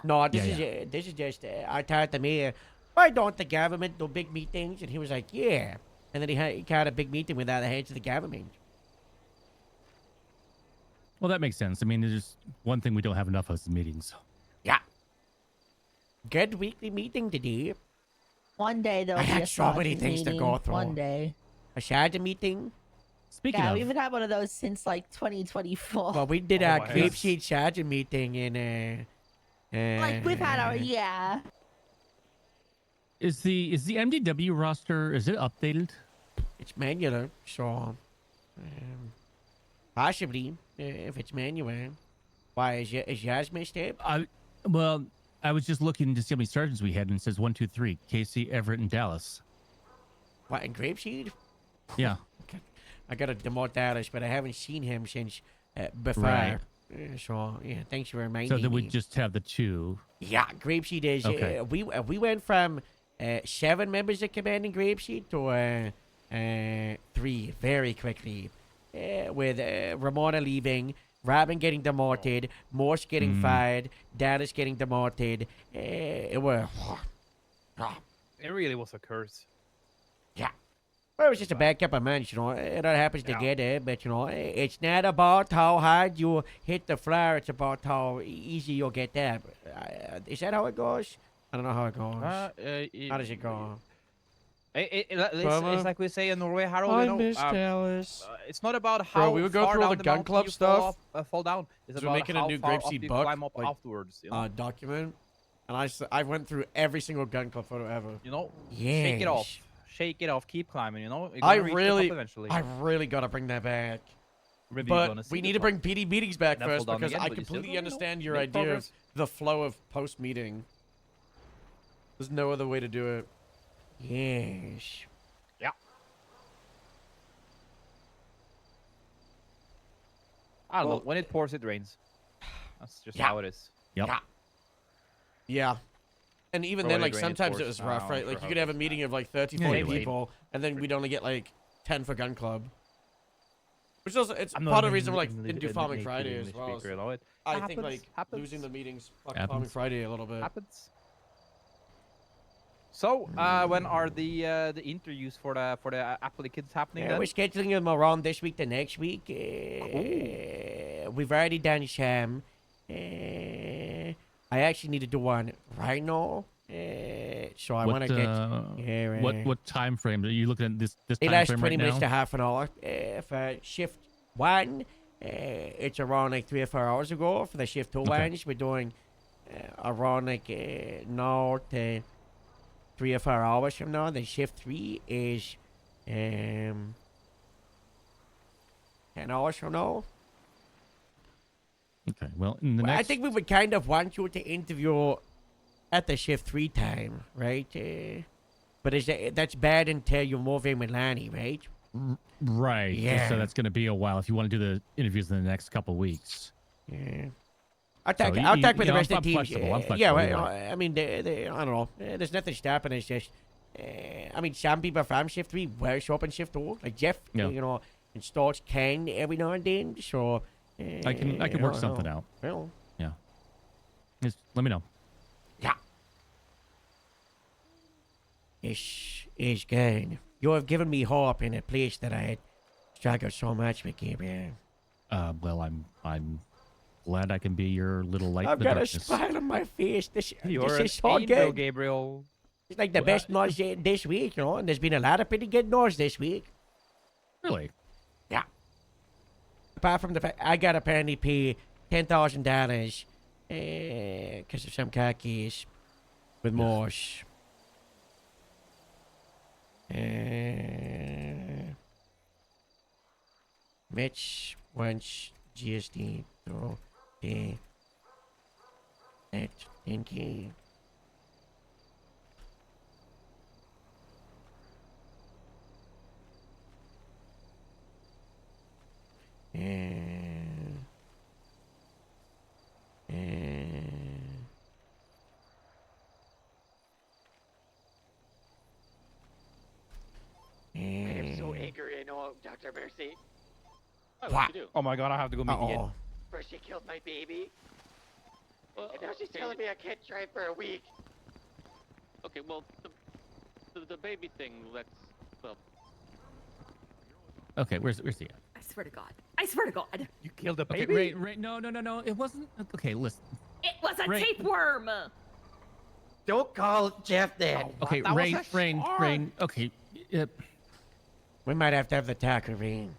No, this is just I told the mayor, why don't the government do big meetings? And he was like, yeah. And then he called a big meeting with all the heads of the government. Well, that makes sense. I mean, there's just one thing we don't have enough of is meetings. Yeah. Good weekly meeting today. One day there'll I be a had so many sergeant things to go meeting. through. One day. A sergeant meeting? Speaking Yeah, of, we haven't had one of those since like 2024. Well, we did our creep sheet sergeant meeting in Like we've had our is the MDW roster, is it updated? It's manual, so possibly if it's manual. Why is yours messed up? Well, I was just looking to see how many sergeants we had, and it says 1, 2, 3. Casey, Everett, and Dallas. What, in Grapeseed? Yeah. Okay. I got to demote Dallas, but I haven't seen him since before. Right. So yeah, thanks for reminding So then we me. just have the 2. Yeah, Grapeseed is. Okay. We went from 7 members of command in Grapeseed to 3 very quickly, with Ramona leaving, Robin getting demoted, Morse getting fired, Dallas getting demoted. It was. It really was a curse. Yeah. Well, it was just a bad couple of months, you know. It all happens together, but, you know, it's not about how hard you hit the floor. It's about how easy you'll get there. Is that how it goes? I don't know how it goes. How does it go? It's like we say in Norway, Harold. I You know, miss Dallas. it's not about Bro, how we would go far through all down the the gun mountain club you stuff. fall down. It's So we're about making a how new far up grapeseed you book, climb up like, afterwards. You know, document, and I went through every single gun club photo ever. you know, shake it off, Yes. shake it off, keep climbing. You know, you're I gonna reach the top really, eventually. I really gotta bring that back. Maybe you're But gonna see we the need to top. bring PD meetings back Then fall first down because again, I but you still completely gotta, you know, understand your make idea progress. of the flow of post meeting. There's no other way to do it. Yes. Yeah. I don't know. When it pours, it rains. That's just how it is. Yep. Yeah. And even Or then, when it like, rains, it sometimes it pours. was I'm rough, not right? sure Like, how you could it have a is. meeting of, like, 30, Yeah, 40 anyway. people, and then we'd only get, like, 10 for gun club. Which is also, it's I'm part not of the reason we, like, an didn't do English- Farming native Friday as English well. speaker, you know, it I think, like, happens. losing the meetings fucked Happens. Farming Friday a little bit. Happens. So, when are the interviews for the Apple kids happening? Yeah, then? we're scheduling them around this week to next week. We've already done some. I actually need to do one right now. So I want to get. What time frame are you looking at? This It time lasts frame 20 right minutes now? to half an hour. For shift 1, it's around like 3 or 4 hours ago. For the shift 2 ones, we're doing around like now to 3 or 4 hours from now. The shift 3 is 10 hours from now. Okay. Well, in the Well, I next. think we would kind of want you to interview at the shift 3 time, right? But that's bad until you move in with Lanny, right? Right. Yeah. So that's going to be a while if you want to do the interviews in the next couple weeks. Yeah. I'll So talk, you- I'll you- talk with you the know, rest I'm of the team. flexible, I'm Yeah, flexible, well, you're right. I mean, I don't know. There's nothing stopping us. Just, I mean, some people from shift 3 will show up in shift 2. Like Jeff, Yeah. you know, installs can every now and then. So I can work don't something know. out. Well, Yeah. Just let me know. yeah. It's good. You have given me hope in a place that I had struggled so much with, Gabriel. Well, I'm glad I can be your little light in I've the got darkness. a smile on my face. This You're is an so angel, good. Gabriel. It's like the best news this week, you know, and there's been a lot of pretty good news this week. Really? Yeah. Apart from the fact I got to apparently pay $10,000 because of some car keys with Morse. Mitch wants GSD to pay that 10K. I am so angry, I know, Dr. Mercy. What? Oh my god, I have to go meet again. First she killed my baby, and now she's telling me I can't drive for a week. Okay, well, the baby thing, let's, well... Okay, where's he at? I swear to God. I swear to God. You killed a Okay, baby? Ray, no, it wasn't. Okay, listen. It was a Ray- tapeworm. Don't call Jeff that. Okay, That was Rain. a Rain. Okay. We might have to have the talk, Rain.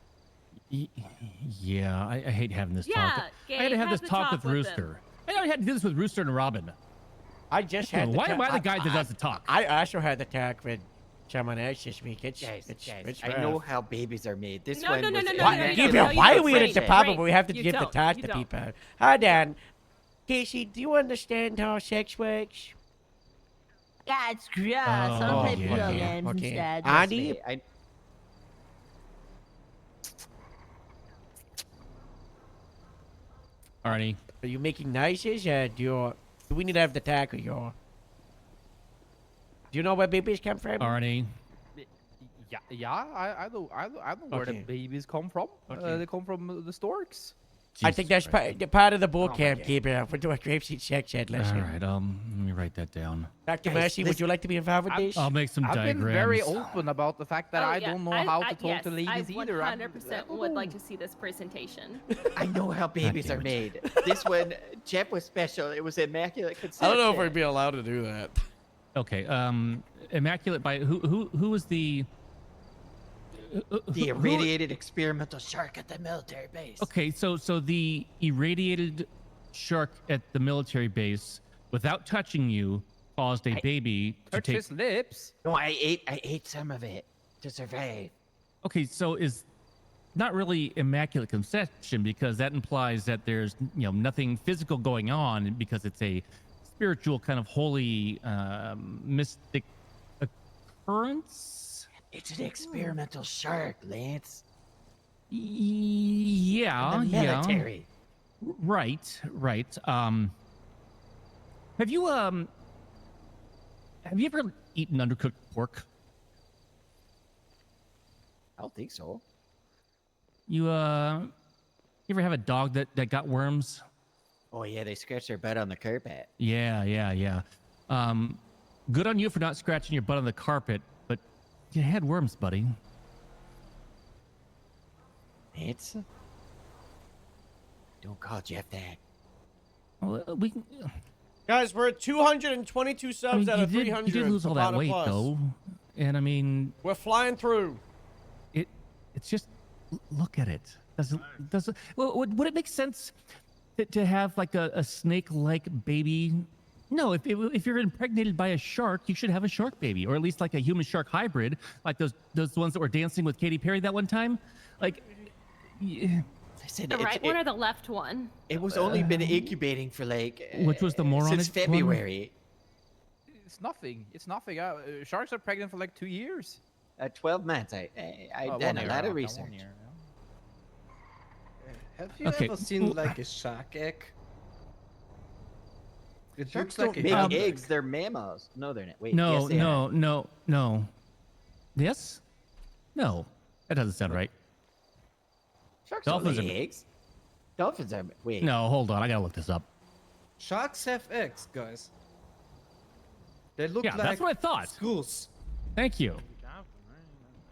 Yeah, I hate having this Yeah, talk. I had Gabe, to have have this the talk talk with with Rooster. I know I had to do this with Rooster and Robin. I just had Why am I the guy that does the talk? I also had the talk with someone else this week. It's I know how babies are made. This No, one no, no, was no, no, Why, no, no, Gabriel, no, you why don't. are we in a Rain, department Rain, where we have to you give the don't, talk you to don't. people? Hold on. Casey, do you understand how sex works? Yeah, it's gross. I'll play video okay, games okay. instead. Andy? Arnie. Are you making noises? Do we need to have the talk with you? Do you know where babies come from? Arnie. Yeah, I know where the Okay. babies come from. Okay. They come from the storks. I think that's part of the boot camp, Gabriel. We're doing grapeseed sex ed lesson. All right, let me write that down. Dr. Mercy, would you like to be involved with this? I'll make some I've diagrams. been very open about the fact that I don't know how to talk yes, to ladies I either. 100% would like to see this presentation. I know how babies are made. This one, Jeff was special. It was immaculate I conception. don't know if we'd be allowed to do that. Okay, immaculate by who was the The irradiated experimental shark at the military base. Okay, so the irradiated shark at the military base, without touching you, caused a baby to Touch take. his lips. No, I ate some of it to survive. Okay, so is not really immaculate conception because that implies that there's nothing physical going on because it's a spiritual kind of holy mystic occurrence. It's an experimental shark, Lance. Yeah, In the military. yeah. Right. Have you ever eaten undercooked pork? I don't think so. You ever have a dog that got worms? Oh yeah, they scratch their butt on the carpet. Yeah. Good on you for not scratching your butt on the carpet, but you had worms, buddy. It's. Don't call Jeff that. Well, we can. Guys, we're at 222 subs out of 300. You did lose all that Bottom weight, plus. though, and I mean, We're flying through. it's just look at it. Does it? Well, would it make sense to have like a snake-like baby? No, if you're impregnated by a shark, you should have a shark baby, or at least like a human-shark hybrid, like those ones that were dancing with Katy Perry that one time. Like, yeah. Listen, The right one or the left one? It was only been incubating for like. Which was the moronic since February. It's nothing. It's nothing. Sharks are pregnant for like 2 years. 12 months. I've done a lot of research. Have you Okay. ever seen like a shark egg? It Sharks looks like don't a make hamburger. eggs. They're mammals. No, they're not. Wait. No, yes, they are. no. Yes? No, that doesn't sound right. Sharks Dolphins don't lay are- eggs. Dolphins are. Wait. No, hold on. I gotta look this up. Sharks have eggs, guys. They look Yeah, like that's what I thought. schools. Thank you.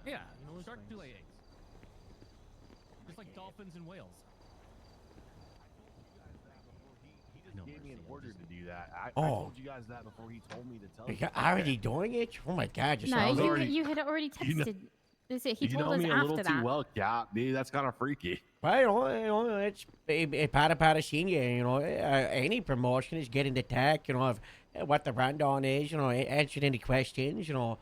Yeah, sharks do lay eggs. Just like dolphins and whales. He gave me an order to do that. I Oh. told you guys that before he told me to tell you. You're already doing it? Oh my God! Just No, already. you had already You know- texted. He you told know us me a little after too that. well, Cap. Dude, that's kind of freaky. Well, it's a part of senior. Any promotion is getting the tech. Of what the rundown is. Answering any questions. No.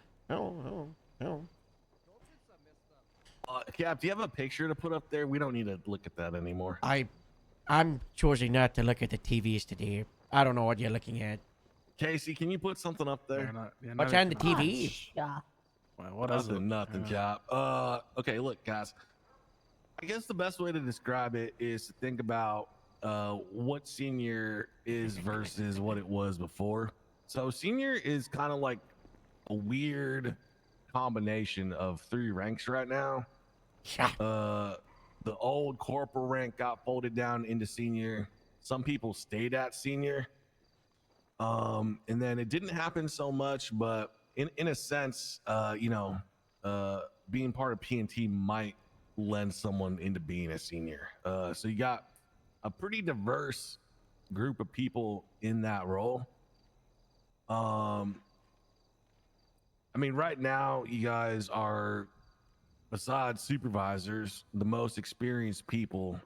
Cap, do you have a picture to put up there? We don't need to look at that anymore. I'm choosing not to look at the TVs today. I don't know what you're looking at. Casey, can you put something up there? What's on the TV? Yeah. Well, what is it? Nothing, Cap. Okay, look, guys. I guess the best way to describe it is to think about what senior is versus what it was before. So senior is kind of like a weird combination of 3 ranks right now. The old corporal rank got folded down into senior. Some people stayed at senior. And then it didn't happen so much, but in a sense, being part of PNT might lend someone into being a senior. So you got a pretty diverse group of people in that role. I mean, right now, you guys are, besides supervisors, the most experienced people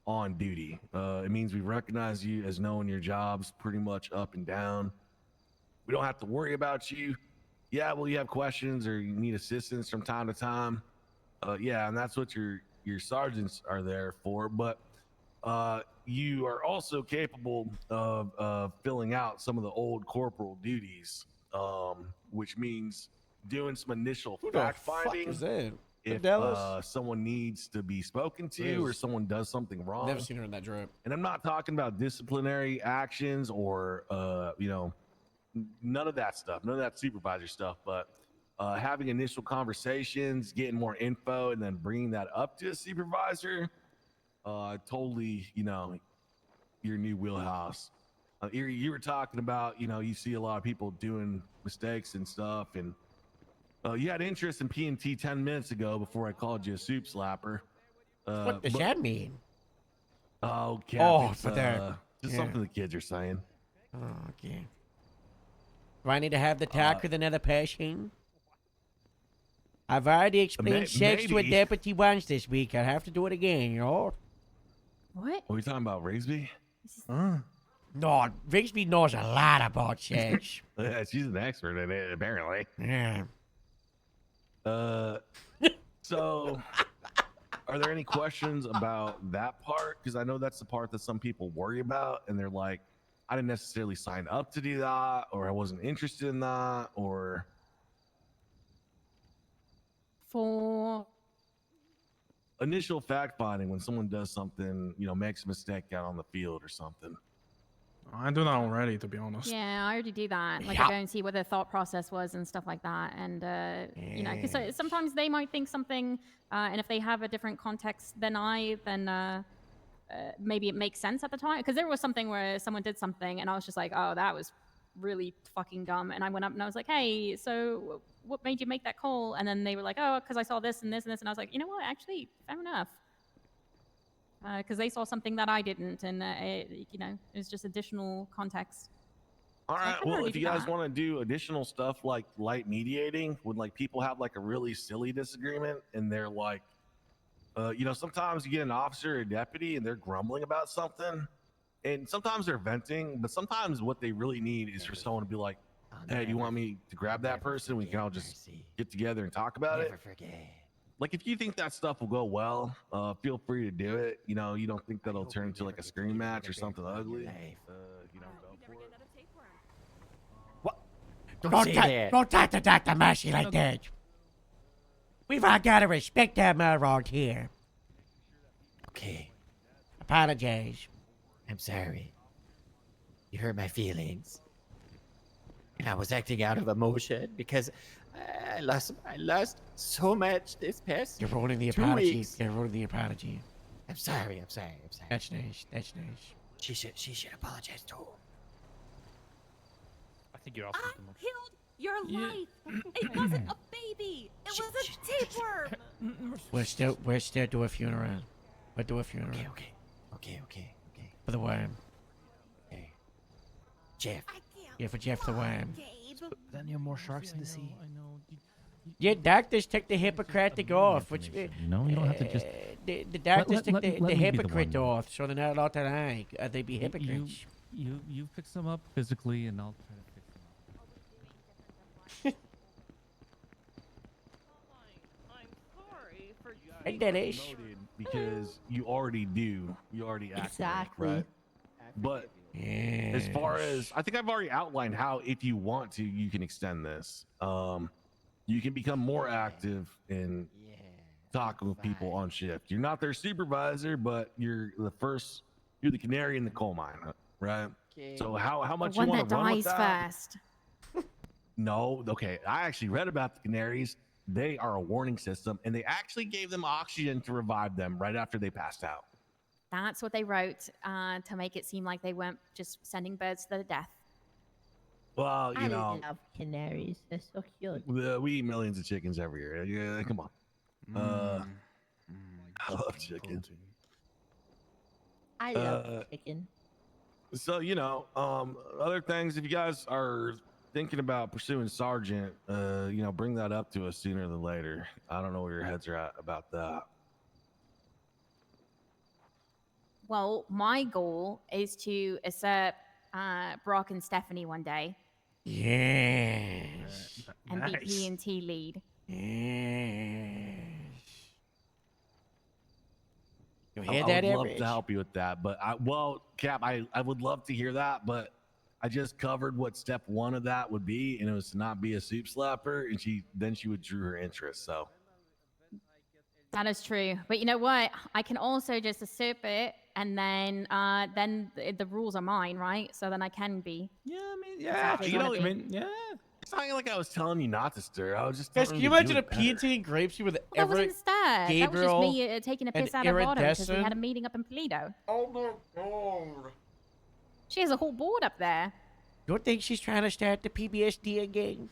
on duty. It means we recognize you as knowing your jobs pretty much up and down. We don't have to worry about you. Yeah, well, you have questions or you need assistance from time to time. Yeah, and that's what your sergeants are there for. But you are also capable of filling out some of the old corporal duties, which means doing some initial Who the fact fuck finding. is that? If Dallas? someone needs to be spoken to Liz. or someone does something wrong. Never seen her in that drip. And I'm not talking about disciplinary actions or none of that stuff, none of that supervisor stuff, but having initial conversations, getting more info, and then bringing that up to a supervisor. totally, your new wheelhouse. You were talking about, you see a lot of people doing mistakes and stuff, and you had interest in P&T 10 minutes ago before I called you a soup slapper. What does that mean? Oh, Cap, Oh, it's for that. just Yeah. something the kids are saying. Oh, okay. Do I need to have the talk with another person? I've already explained sex to a maybe. deputy once this week. I'll have to do it again, What? What are you talking about, Rigsby? No, Rigsby knows a lot about sex. Yeah, she's an expert in it, apparently. Yeah. So, are there any questions about that part? Because I know that's the part that some people worry about, and they're like, I didn't necessarily sign up to do that, or I wasn't interested in that, or For initial fact finding when someone does something, makes a mistake out on the field or something. I do that already, to be honest. Yeah, I already do that. Like, Yeah. I go and see what their thought process was and stuff like that. And, because sometimes they might think something, and if they have a different context than then maybe it makes sense at the time. Because there was something where someone did something, and I was just like, oh, that was really fucking dumb. And I went up and I was like, hey, so what made you make that call? And then they were like, oh, because I saw this and this and this. And I was like, you know what? Actually, fair enough. Because they saw something that I didn't, and it was just additional context. All So I right. kinda Well, already if you do guys that. want to do additional stuff like light mediating, when like people have like a really silly disagreement and they're like, sometimes you get an officer or a deputy and they're grumbling about something, and sometimes they're venting, but sometimes what they really need is for someone to be like, hey, do you want me to grab that person? We can all just get together and talk about it. Like, if you think that stuff will go well, feel free to do it. You don't think that'll turn into like a scream match or something ugly. Go for it. Don't talk to Dr. Massey like that. We've all got to respect him around here. Okay, Apologize. I'm sorry. You hurt my feelings. And I was acting out of emotion because I lost so much this past You're ruining the 2 apology. weeks. You're ruining the apology. I'm sorry. That's nice. That's nice. She should apologize too. I think you're also too much. killed your life. It wasn't a baby. It was a tapeworm. We'll still do a funeral. We'll do a funeral. Okay. For the worm. Jeff. Yeah, for Jeff the worm. Then you have more sharks in the sea. Yeah, doctors took the Hippocratic off, which You don't have to just. the doctors took let the me be the hypocrite one. off, so they're not allowed to lie. They be hypocrites. You fix them up physically, and I'll try to fix them up. Ain't that ish? Promoted because you already do. You already act Exactly. right. But as far as I think I've already outlined how, if you want to, you can extend this. You can become more active in talking with people on shift. You're not their supervisor, but you're the canary in the coal mine, right? So how much The you one want that to run with dies that? first. No, okay. I actually read about the canaries. They are a warning system, and they actually gave them oxygen to revive them right after they passed out. That's what they wrote to make it seem like they weren't just sending birds to their death. Well, I love canaries. They're so cute. We eat millions of chickens every year. Yeah, come on. I love chicken. I love chicken. So other things. If you guys are thinking about pursuing sergeant, bring that up to us sooner than later. I don't know where your heads are at about that. Well, my goal is to usurp Brock and Stephanie one day Yes. and be P&T lead. Yes. You I hear would that, love Average? to help you with that, but Cap, I would love to hear that, but I just covered what step one of that would be, and it was to not be a soup slapper, and she withdrew her interest. So That is true. But you know what? I can also just usurp it, and then the rules are mine, right? So then I can be. Yeah, I mean, yeah, it's It's not like I was telling you not to stir. I was just Guys, telling can you you to do imagine a it better. P&T and Grapesy with Well, that was every instead. That was just Gabriel me taking a and piss out of Autumn because we had a Iridescent? meeting up in Paleto. Oh my god. She has a whole board up there. You think she's trying to start the PBSD again?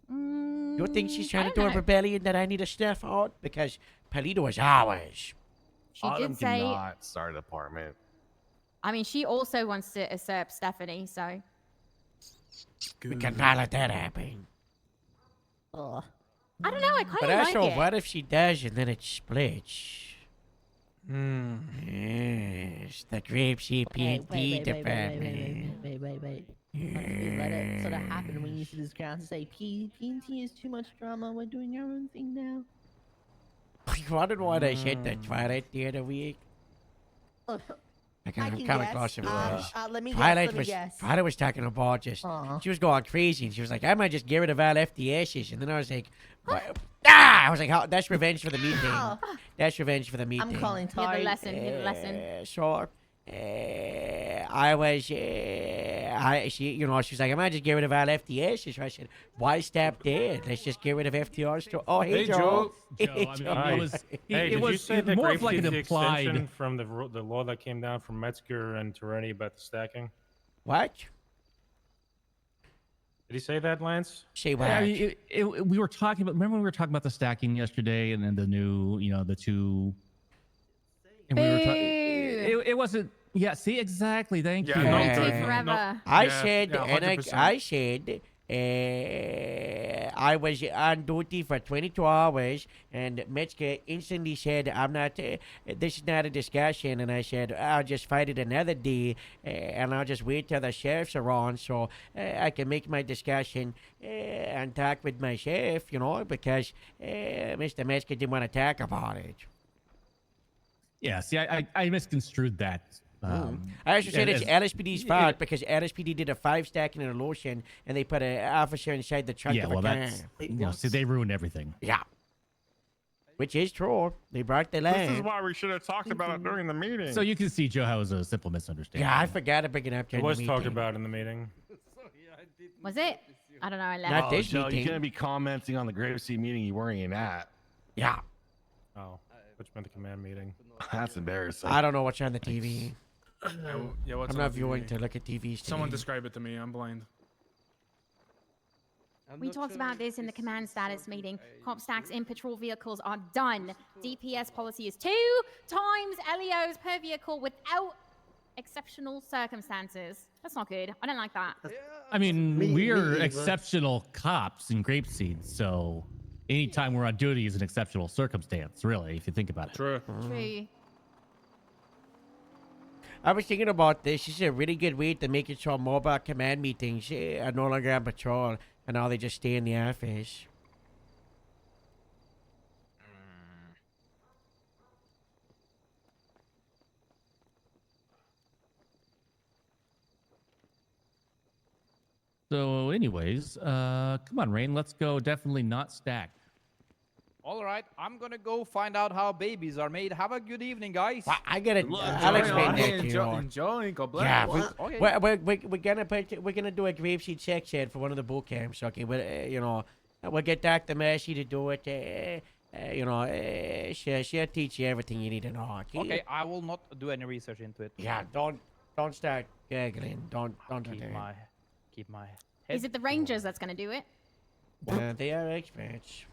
You think she's I trying to don't do a know. rebellion that I need to snuff out? Because Palito is ours. She Autumn did say. cannot start an apartment. I mean, she also wants to usurp Stephanie, so. We cannot let that happen. Ugh. I don't know. I kind But of like also, it. what if she does and then it splits? Hmm. Yes, the Grapesy P&T department. Wait. Honestly, let it sort of happen when you see this ground to say P&T is too much drama. We're doing our own thing now. You wondered why they said that Twilight the other week? I can kind of guess. close it Let me guess. Twilight was talking about just, she was going crazy, and she was like, I might just get rid of all FDSs. And then I was like, what? I was like, that's revenge for the meeting. That's revenge for the meeting. I'm calling Give a Tari. lesson. Give a lesson. Sure. She was like, I might just get rid of all FDSs. So I said, why stop there? Let's just get rid of FTRs too. Oh, hey, Joe. Hey, did you say that more of like Grapesy an is the implied. extension from the law that came down from Metzger and Toretti about the stacking? What? Did he say that, Lance? Say Yeah, I mean, we were talking about. Remember, we were talking about the stacking yesterday, and then the new, the two. And we were talking. It wasn't. Yeah. See, exactly. Thank you. forever. I Yeah, said, yeah, and 100%. I said, I was on duty for 22 hours, and Metzger instantly said, I'm not, this is not a discussion. And I said, I'll just fight it another day, and I'll just wait till the sheriffs are on so I can make my discussion and talk with my sheriff, because Mr. Metzger didn't want to talk about it. Yeah. See, I misconstrued that. I also said it's as- LSPD's fault because LSPD did a 5-stacking and a lotion, and they put an officer inside the trunk Yeah. of a Well, car. that's. See, they ruined everything. Yeah. Which is true. They brought the land. This is why we should have talked about it during the meeting. So you can see, Joe, how it was a simple misunderstanding. Yeah, I forgot to bring it up It during was the talked meeting. about in the meeting. Was it? I don't know. I left. Not this Joe, meeting. you can't be commenting on the Grapesy meeting you weren't even at. Yeah. Oh, which meant the command meeting. That's embarrassing. I don't know what's on the TV. Yeah, what's I'm on not the viewing TV? to look at TVs. Someone today. describe it to me. I'm blind. We talked about this in the command status meeting. Cop stacks in patrol vehicles are done. DPS policy is 2 times LEOs per vehicle without exceptional circumstances. That's not good. I don't like that. I mean, Me we're either. exceptional cops in Grapeseed, so anytime we're on duty is an exceptional circumstance, really, if you think about it. True. True. I was thinking about this. This is a really good way to make it so mobile command meetings are no longer on patrol, and now they just stay in the office. So, anyways, come on, Rain, let's go. Definitely not stacked. All right, I'm gonna go find out how babies are made. Have a good evening, guys. I get it. I'll explain that to you. Enjoy. God bless. Yeah, Okay. we're gonna do a grapeseed section for one of the boot camps. Okay, but we'll get Dr. Massey to do it. She'll teach you everything you need to know. Okay, I will not do any research into it. Yeah, don't start giggling. Don't do that. Keep my Is it the Rangers that's going to do it? They are experts.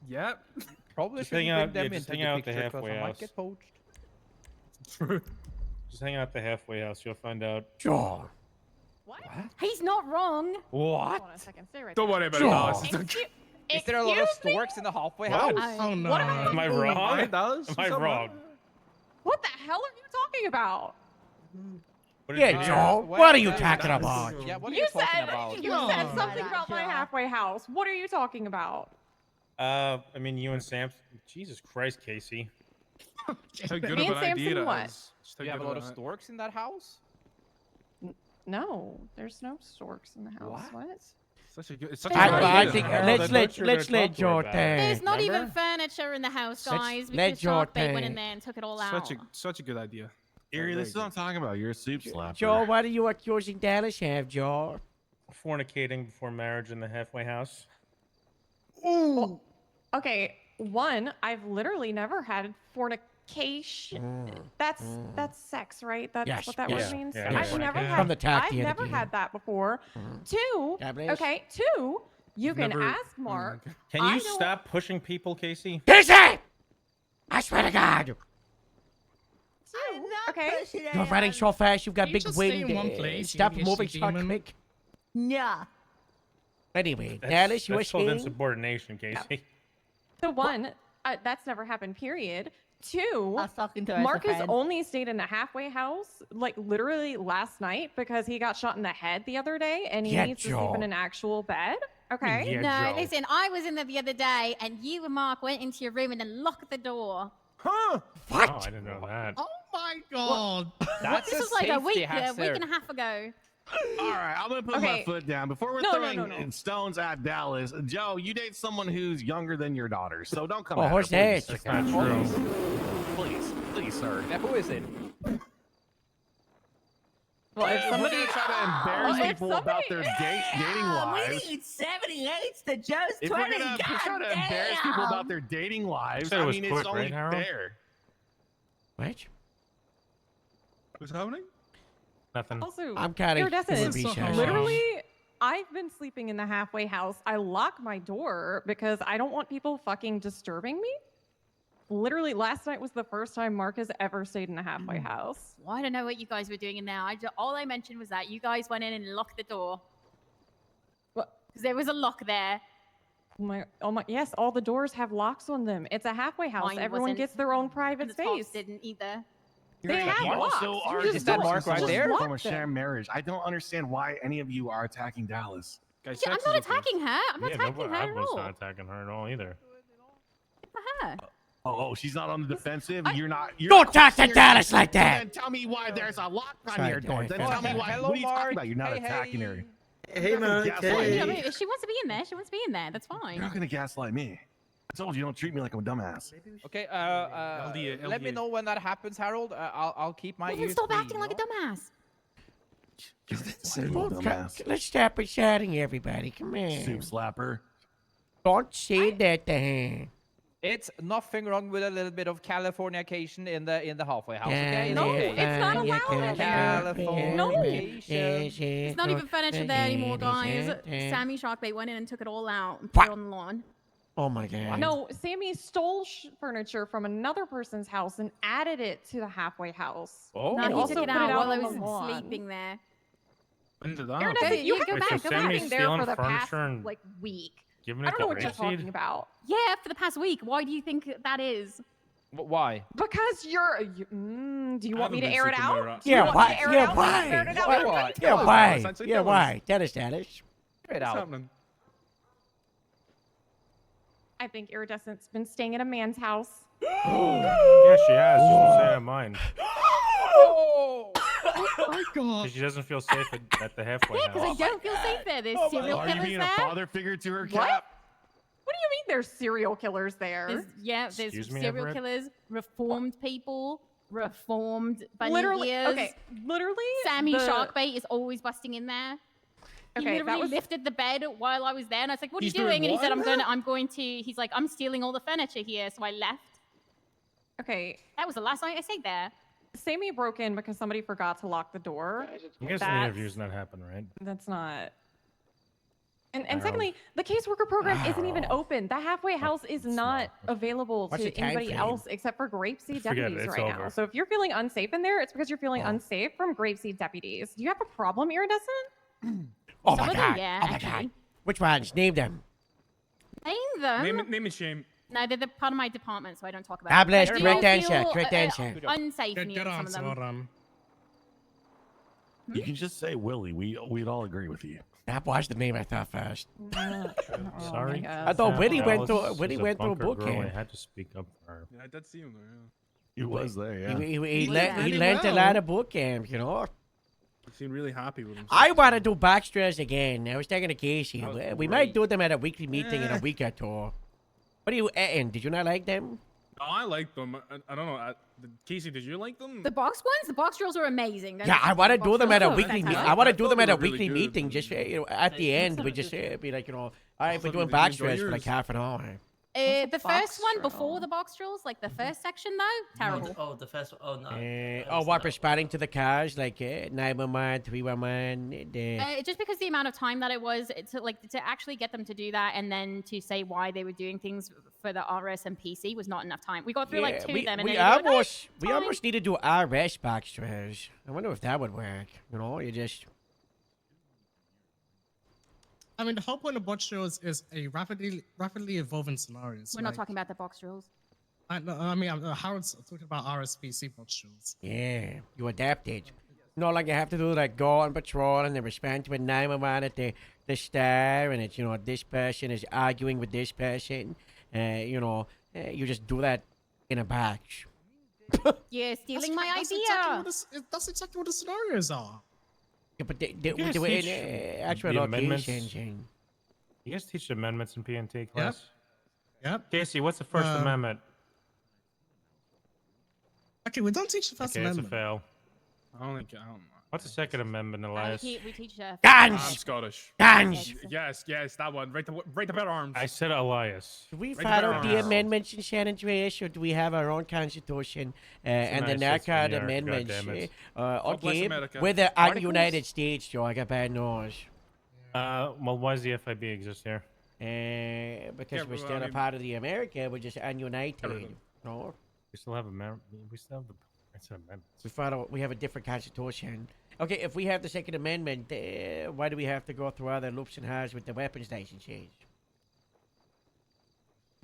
Yeah. Probably Just shouldn't hang bring out. them Yeah, just into hang the out at the picture 'cause halfway I might house. get poached. Just hang out at the halfway house. You'll find out. Sure. He's not wrong. What? Hold on a second. Stay right Don't there. worry about it, Dallas. It's okay. Is there a lot of storks in the halfway house? Oh no. Am I wrong? Hey, Dallas, Am I what's up, wrong? What the hell are you talking about? What Yeah, did you Joe. do? What are you talking about? Yeah, what are You you talking said about? you said something about my halfway house. What are you talking about? I mean, you and Sam. Jesus Christ, Casey. How good Me of and an Samson idea that what? is. Just how Do you have a good lot of of an- storks in that house? No, there's no storks in the house. What? Such a good. It's such a I- good I idea. think Well, let's that's let what you're let's gonna let talk to her Joe about. There's not even Remember? furniture in the house, Let's guys, let because Shark Joe Bait went in think. there and took it all out. Such a good idea. Erie, this is what I'm talking about. You're a soup slapper. Joe, what are you accusing Dallas of, Joe? fornicating before marriage in the halfway house? Ooh. Okay, one, I've literally never had fornication. That's sex, right? That's Yes, what that yes, word means. yeah, I've yeah. never From had. the tack I've the other never day. had that before. Two. God bless. Okay, two. You You've can never- ask Mark. Can I you don't- stop pushing people, Casey? Casey! I swear to God. Two. Okay. You're running so fast, you've got Can you big just stay wind. in one place, you Stop ADHD moving so demon? quick. Yeah. Anyway, That's, Dallas, you were that's called saying? insubordination, Casey. So one, that's never happened. Period. Two, I was talking to her as a Marcus friend. only stayed in the halfway house like literally last night because he got shot in the head the other day and he Yeah, needs to sleep Joe. in an actual bed. Okay. Yeah, No, Joe. listen, I was in there the other day, and you and Mark went into your room and then locked the door. Huh? What? Oh, I didn't know that. Oh my god. That's This a was like a week safety hazard. and a half ago. All right, I'm gonna put my Okay. foot down before we're No, no, throwing no, no. stones at Dallas. Joe, you date someone who's younger than your daughter, so don't come. Oh, at who's her, please. that? That's not true. Please, sir. Yeah, who is it? Well, if We're somebody gonna try to embarrass if people about their dating lives. We need 78s to Joe's If 20. we're gonna try to embarrass people about their dating lives, said it I was mean, quick, it's only right, Harold? fair. What? What's happening? Nothing. also I'm kind of iridescent, This is so hard. literally, I've been sleeping in the halfway house. I lock my door because I don't want people fucking disturbing me. Literally, last night was the first time Marcus ever stayed in a halfway house. Well, I don't know what you guys were doing in there. All I mentioned was that you guys went in and locked the door. What? Because there was a lock there. Oh my! Yes, all the doors have locks on them. It's a halfway house. Mine Everyone wasn't. gets their own And private the tops space. didn't either. They have You locks. also You are just Is that don't- Mark right just there? lock from a them. sham marriage. I don't understand why any of you are attacking Dallas. Guys, Yeah, I'm sex not is okay. attacking her. I'm not Yeah, attacking nobody, her I at was all. not attacking her at all either. Good for her. Oh, she's not on the defensive. You're not. Don't talk to Dallas like that. Then tell me why there's a lock on Sorry, your door. Then Derek. tell me why. Hello, What are you Mark. talking about? You're not Hey, attacking hey. her. Hey, You're gonna Mark. gaslight I me. mean, if she wants to be in there, she wants to be in there. That's You're fine. not gonna gaslight me. I told you, don't treat me like I'm a dumbass. Okay, LDA. let me know when that happens, Harold. I'll keep my Well, ears then stop free, acting you like a know? dumbass. You're a Well, dumbass. let's stop it shouting, everybody. Come Soup on. slapper. Don't say that to him. It's nothing wrong with a little bit of Californication in the halfway house. Okay, it's No, okay. it's not allowed in there. Californication. It's not even furniture there anymore, guys. Sammy Sharkbait went in and took it all out and put What? it on the lawn. Oh my God. No, Sammy stole furniture from another person's house and added it to the halfway house. Oh. No, And he also took it put out it while I on the was lawn. sleeping there. When did You're that not- happen? you Wait, have go been back, go back. living there for stealing the past furniture and like week. giving I it don't to know what you're Grapeseed? talking about. Yeah, for the past week. Why do you think that is? Why? Because do you want me to air it out? Do you Yeah, want me why? to air it Yeah, out? why? Air it out? Why? Yeah, Dallas, why? Dallas, Yeah, Dallas. why? Dallas. Straight What's out. happening? I think Iridescent's been staying at a man's house. Yeah, she has. She doesn't say that mine. Oh my god. 'Cause she doesn't feel safe at the halfway Yeah, because I house. don't feel safe there. There's serial Are you killers being there. a father figure to her, What? Cap? What do you mean there's serial killers there? There's Excuse me, serial Everett? killers, reformed people, reformed bunny Literally, ears. okay, literally, Sammy the- Sharkbait is always busting in there. He Okay, that literally was- lifted the bed while I was there, and I was like, "What are you He's doing doing?" And he said, what? I'm going to." He's like, "I'm stealing all the furniture here," so I left. Okay, That was the last night I stayed there. Sammy broke in because somebody forgot to lock the door. I guess the That's- interview's not happening, right? That's not. And Harold. secondly, the caseworker program isn't even open. The halfway house is not available What's the to time anybody frame? else except for Grapeseed Forget it, deputies it's right now. over. So if you're feeling unsafe in there, it's because you're feeling Oh. unsafe from Grapeseed deputies. Do you have a problem, Iridescent? Oh Some my of them, God. yeah, Oh my actually. God. Which ones? Name them. Name them. Name and shame. No, they're part of my department, so I don't talk about God them. bless. I do Correct answer. feel, Correct answer. Unsafe Good, near good some of answer. them. Well done. You can just say Willie. We'd all agree with you. That was the name I thought first. Sorry. I thought Winnie went through. Dallas Winnie is went through a bunker boot girl, I camp. had to speak up for her. Yeah, I did see him there. Yeah. He was there, yeah. He was learned really a well. lot of boot camps, you know. He seemed really happy with himself. I want to do backstairs again. I was talking to Casey. That was We might great. do them at a weekly meeting in Eh. a week or two. What are you eating? Did you not like them? Oh, I like them. I don't know. Casey, did you like them? The box ones, the box drills are amazing. Yeah, I want to do them at a weekly. I want to do them at a really weekly good. meeting. Just at the end, we just be like, all right, we're doing back stretch for like half an hour. The first one before the box drills, like the first section though, terrible. The first one. Oh no. What responding to the cars like 911, 311. Just because the amount of time that it was to actually get them to do that and then to say why they were doing things for the RS and PC was not enough time. We got through like two of them, and we then almost need to do RS back stretch. I wonder if that would work. You know, you just. I mean, the whole point of box drills is a rapidly evolving scenarios. We're not talking about the box drills. I mean, Howard's talking about RSPC box drills. Yeah, you adapted. No, like you have to do like go on patrol and they respond to a 911 at the star, and it's this person is arguing with this person. You just do that in a batch. You're stealing my That's idea. That's exactly what the scenarios are. Yeah, but they You guys do it teach in actual the amendments? locations. You guys teach the amendments in PNT class? Yep. Casey, what's the First Amendment? Okay, we don't teach the First Okay, that's a Amendment. fail. I don't know. What's the Second Amendment, Elias? We teach I'm Guns! Scottish. Guns! Yes, that one. Right to bear arms. I said Elias. Do we Right to follow bear the arms. amendments in San Andreas, or do we have our own constitution and the United States of NACAD New York, amendments? goddammit. God bless Okay, America. we're the Articles? United States, Joe. I got bad news. Well, why does the FIB exist here? Because Yeah, we're well, still I a mean- part of the America, we're just ununited. Everything. No, We still have we still have the First Amendment. we have a different constitution. Okay, if we have the Second Amendment, why do we have to go through other loops and hours with the weapons licenses?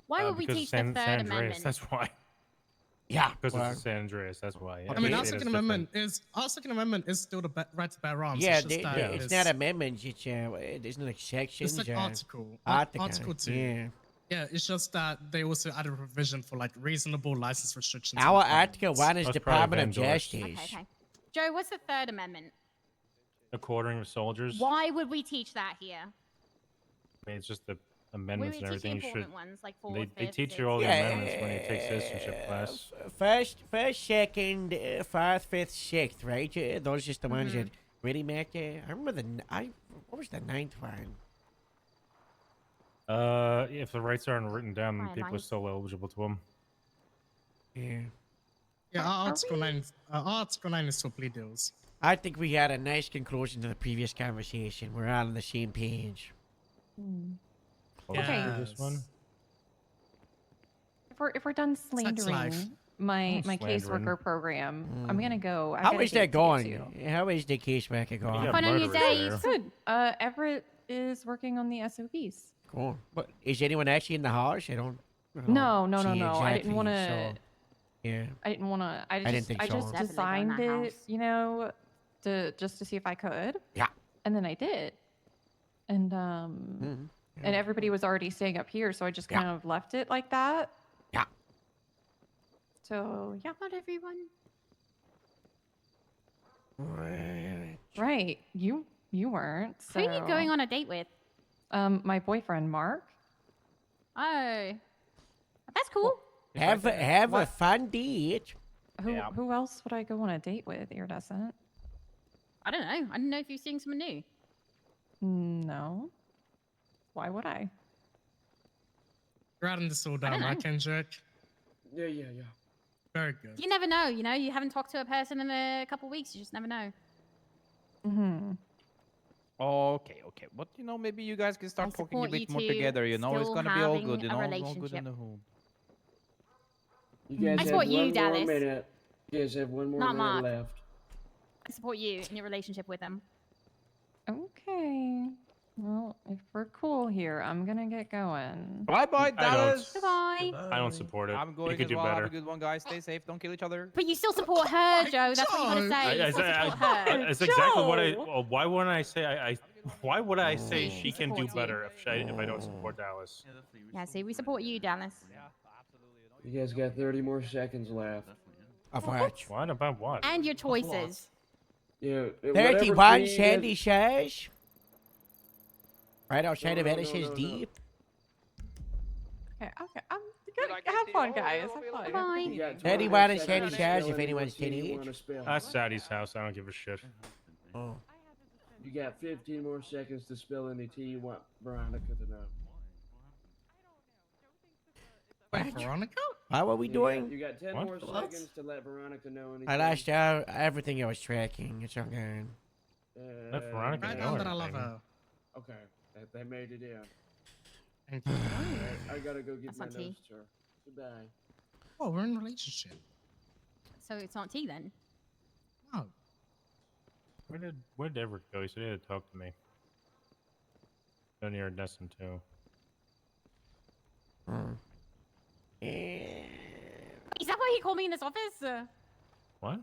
Why would we Because teach San, the Third San Andreas, Amendment? that's why. Yeah, Because well, it's San Andreas, that's why. I mean, Yeah, our it Second is Amendment is still the right to bear arms. yeah, it's just that it's not amendments. It's isn't it like sections. It's like or article. Article. Article 2. Yeah. Yeah, it's just that they also added a provision for like reasonable license restrictions. Our and Article requirements. 1 is That's Department of probably Justice. Okay. Joe, what's the Third Amendment? The quartering of soldiers. Why would we teach that here? I mean, it's just the We amendments would and teach the everything. You should. important ones, like fourth, They fifth, teach you sixth. all the Yeah, amendments when you take citizenship class. First, second, fourth, fifth, sixth, right? Those are just the ones Mm-hmm. that really make it. I remember what was the ninth one? If the rights aren't written down, then Fine, people are nice. still eligible to them. Yeah. Yeah, our Article 9 is for plea deals. I think we had a nice conclusion to the previous conversation. We're all on the same page. Okay. This one. If we're done life. slandering my Slandering. caseworker program, I'm gonna go. I How got a is date that to get going? to. How is the caseworker going? Yeah, Fun on your murderers days. there. Good. Everett is working on the SOPs. Cool. But is anyone actually in the house? I don't No. see I didn't exactly, want to. so, yeah. I didn't want to. I didn't just, think I so. just Definitely go in designed that it, house. just to see if I could. Yeah. And then I did. And Mhm. and everybody was already staying up here, so I just Yeah. kind of left it like that. Yeah. So yeah. Not everyone. Right. You weren't. So. Who are you going on a date with? My boyfriend Mark. Oh, that's cool. Have a What? fun date. Who else would I go on a date with? Iridescent. I don't know. I didn't know if you're seeing someone new. No. Why would I? You're adding this all I down, don't right, know. Kendrick? Yeah. Very good. You never know. You know, you haven't talked to a person in a couple weeks. You just never know. Mm-hmm. Okay. But maybe you guys can start talking a support bit you more two together. It's still gonna be all having good. a All good in relationship. the hood. You guys I have support you, one more Dallas. minute. You guys have one more Not minute Mark. left. I support you in your relationship with them. Okay. Well, if we're cool here, I'm gonna get going. Bye, I Dallas. Goodbye. I don't support it. I'm going You could as do well. better. Have a good one, guys. Stay safe. Don't kill each other. But you still support her, Joe. That's what you gotta say. You still support her. That's exactly what I. Well, why wouldn't I say Why would I say We she can do support you. better if I don't support Dallas? Yeah, see, we support you, Dallas. You guys got 30 more seconds left. Of what? What about what? And your choices. Yeah. 31, Sandy says. Right outside of Edison's Deep. Okay. I'm gonna have fun. on, guys. Have fun. Bye. Anyone and Shady Shares if anyone's titty. That's Sadie's house. I don't give a shit. Oh. You got 15 more seconds to spill any tea you want Veronica to know. Wait, Veronica? How are we doing? You got 10 more seconds to let Veronica know anything. I lost out everything I was tracking. It's okay. Let Veronica Write know down that I love everything. her. Okay, they made it in. Thank you. Alright, I gotta go get That's my not tea. nose to her. Goodbye. Oh, we're in a relationship. So it's not tea then. No. Where'd Everett go? He said he had to talk to me. Down here at Destin too. Is that why he called me in this office? What?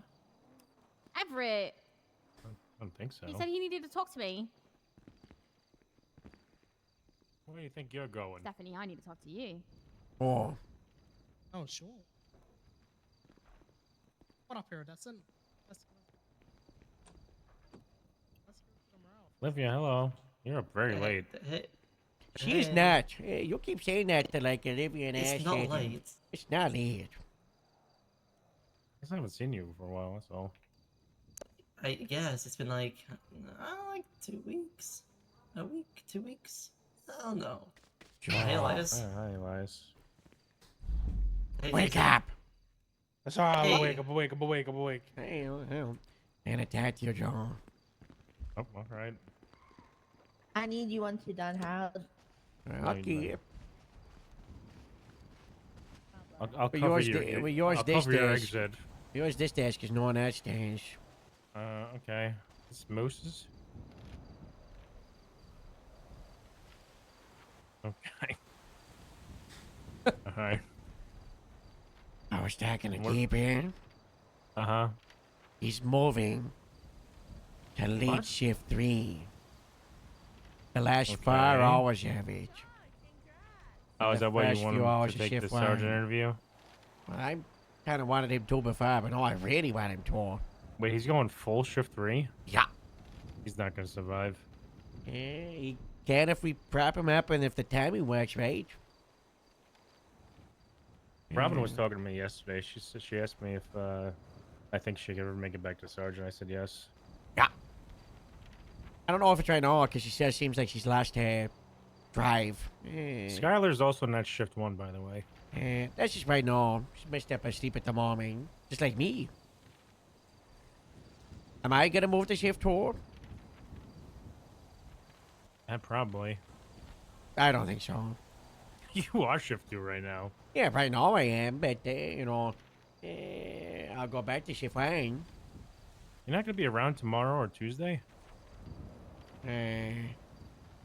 Everett. I don't think so. He said he needed to talk to me. Where do you think you're going? Stephanie, I need to talk to you. Oh. Oh, sure. What up here, Destin? Olivia, hello. You're up very late. She's not. You keep saying that to like Olivia and It's Ash. not Hayden. late. It's not late. I just haven't seen you for a while, that's all. I guess it's been like 2 weeks, a week, 2 weeks. I don't know. Hey, Elias. Hi, Elias. Hey, Wake Jason. up! That's all. I'm Hey. awake. I'm awake. I'm awake. I'm awake. Hey, and attack your jaw. Oh, all right. I need you once you're done, Harold. Okay. I'll But cover yours, your, yours I'll this cover your dash. exit. Yours this dash, because no one else stands. Okay. It's Moose's. Okay. Alright. I was talking to What- Deep in. Uh-huh. He's moving to lead What? shift 3. The last 4 Okay. hours of it. Oh, is The that why first you want few him hours to of take the shift sergeant 1. interview? I kind of wanted him to before, but no, I really want him to. Wait, he's going full shift 3? Yeah. He's not gonna survive. Yeah, he can if we prop him up and if the timing works right. Robin was talking to me yesterday. She asked me if I think she could ever make it back to sergeant. I said yes. Yeah. I don't know if it's right now because she says seems like she's lost her drive. Skylar's also not shift 1, by the way. That's just right now. She messed up her sleep at the moment, just like me. Am I gonna move to shift 4? Probably. I don't think so. You are shift 2 right now. Yeah, right now I am, but you know, I'll go back to shift 1. You're not gonna be around tomorrow or Tuesday?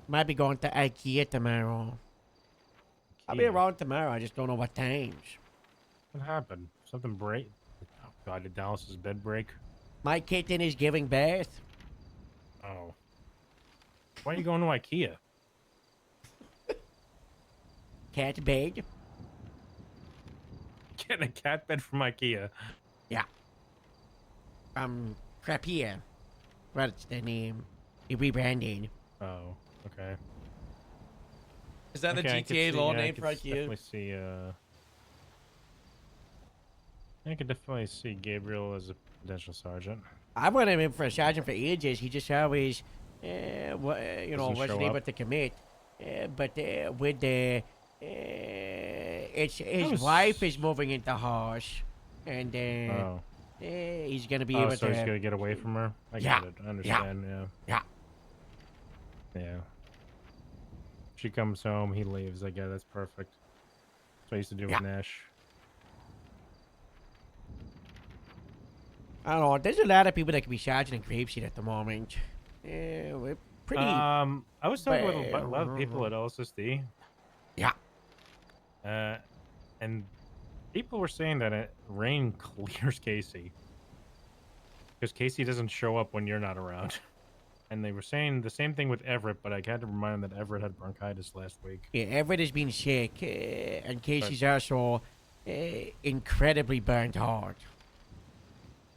Might be going to IKEA tomorrow. I'll be IKEA? around tomorrow. I just don't know what times. What happened? Something break? Oh God, did Dallas's bed break? My kitten is giving birth. Oh. Why are you going to IKEA? Cat bed. Getting a cat bed from IKEA. Yeah. Crapia. What's the name? He rebranded. Oh, okay. Is that the Okay, I could GTA see- law yeah, I name could for IKEA? Definitely see. I could definitely see Gabriel as a potential sergeant. I wanted him for a sergeant for ages. He just always, you know, Doesn't wasn't show able up. to commit. But with the, it's his was- wife is moving into house, and Oh. he's gonna be Oh, able so to. he's gonna get away from her? I Yeah, get it. I understand, yeah. Yeah. Yeah. She comes home, he leaves. I get it. That's perfect. That's what I used to do Yeah. with Nash. I don't know. There's a lot of people that can be sergeant in Grapeseed at the moment. We're pretty. I was talking with ba- a lot of people at LSSD. Yeah. And people were saying that Rain clears Casey. Because Casey doesn't show up when you're not around. And they were saying the same thing with Everett, but I had to remind them that Everett had bronchitis last week. Yeah, Everett has been sick, and Casey's also incredibly burnt hard.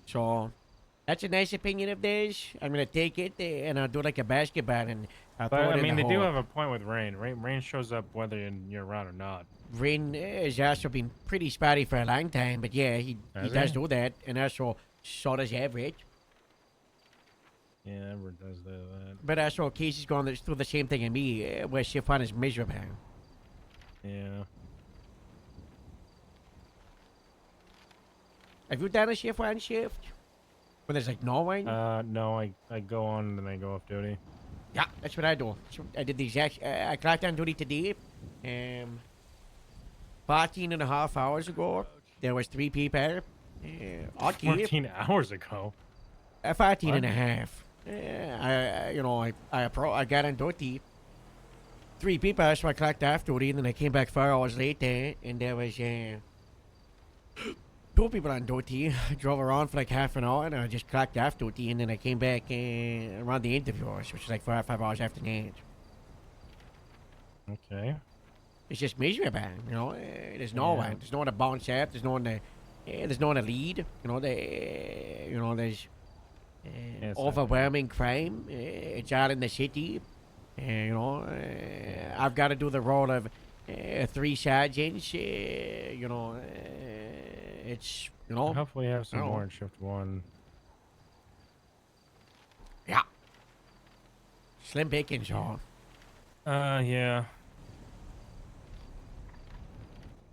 So, that's a nice opinion of theirs. I'm gonna take it and I'll do like a basketball and I'll But, throw it I in mean, the they do hole. have a point with Rain. Rain shows up whether you're around or not. Rain has also been pretty spotty for a long time, but yeah, he Has does he? do that, and also so does Everett. Yeah, everyone does that. But also Casey's going through the same thing as me, where shift one is miserable. Yeah. Have you done a shift one shift? When there's like no one? No, I go on and then I go off duty. Yeah, that's what I do. So I did the exact. I clocked on duty today. 14 and a half hours ago, there was 3 people. Okay. 14 hours ago. 14 and a What? half. I got on duty. 3 people, so I clocked off duty, and then I came back 4 hours later, and there was 2 people on duty. I drove around for like half an hour, and I just clocked off duty, and then I came back around the interviewers, which was like 4 or 5 hours after that. Okay. It's just miserable, you know. There's no Yeah. one. There's no one to bounce at. There's no one to. There's no one to lead. There's it's not overwhelming crime. It's out in the city. I've got to do the role of 3 sergeants. It's Hopefully, have some I don't more know. in shift 1. Yeah. Slim pickings, y'all. Yeah.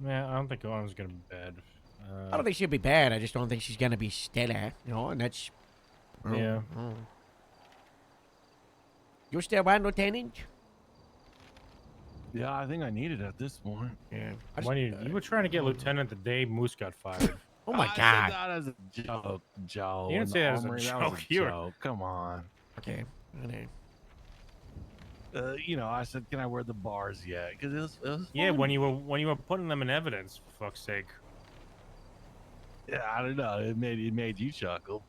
Man, I don't think Owen's gonna be bad. I don't think she'll be bad. I just don't think she's gonna be stellar. And that's. Yeah. You still want, Lieutenant? Yeah, I think I need it at this point. Yeah. When you were trying to get lieutenant the day Moose got fired. Oh my I God. said that as a joke, Joe. You didn't in say the that as a armory, joke. That was a You were- joke. Come on. Okay. I said, can I wear the bars yet? Because it was Yeah, fun. when you were putting them in evidence, for fuck's sake. Yeah, I don't know. It made you chuckle.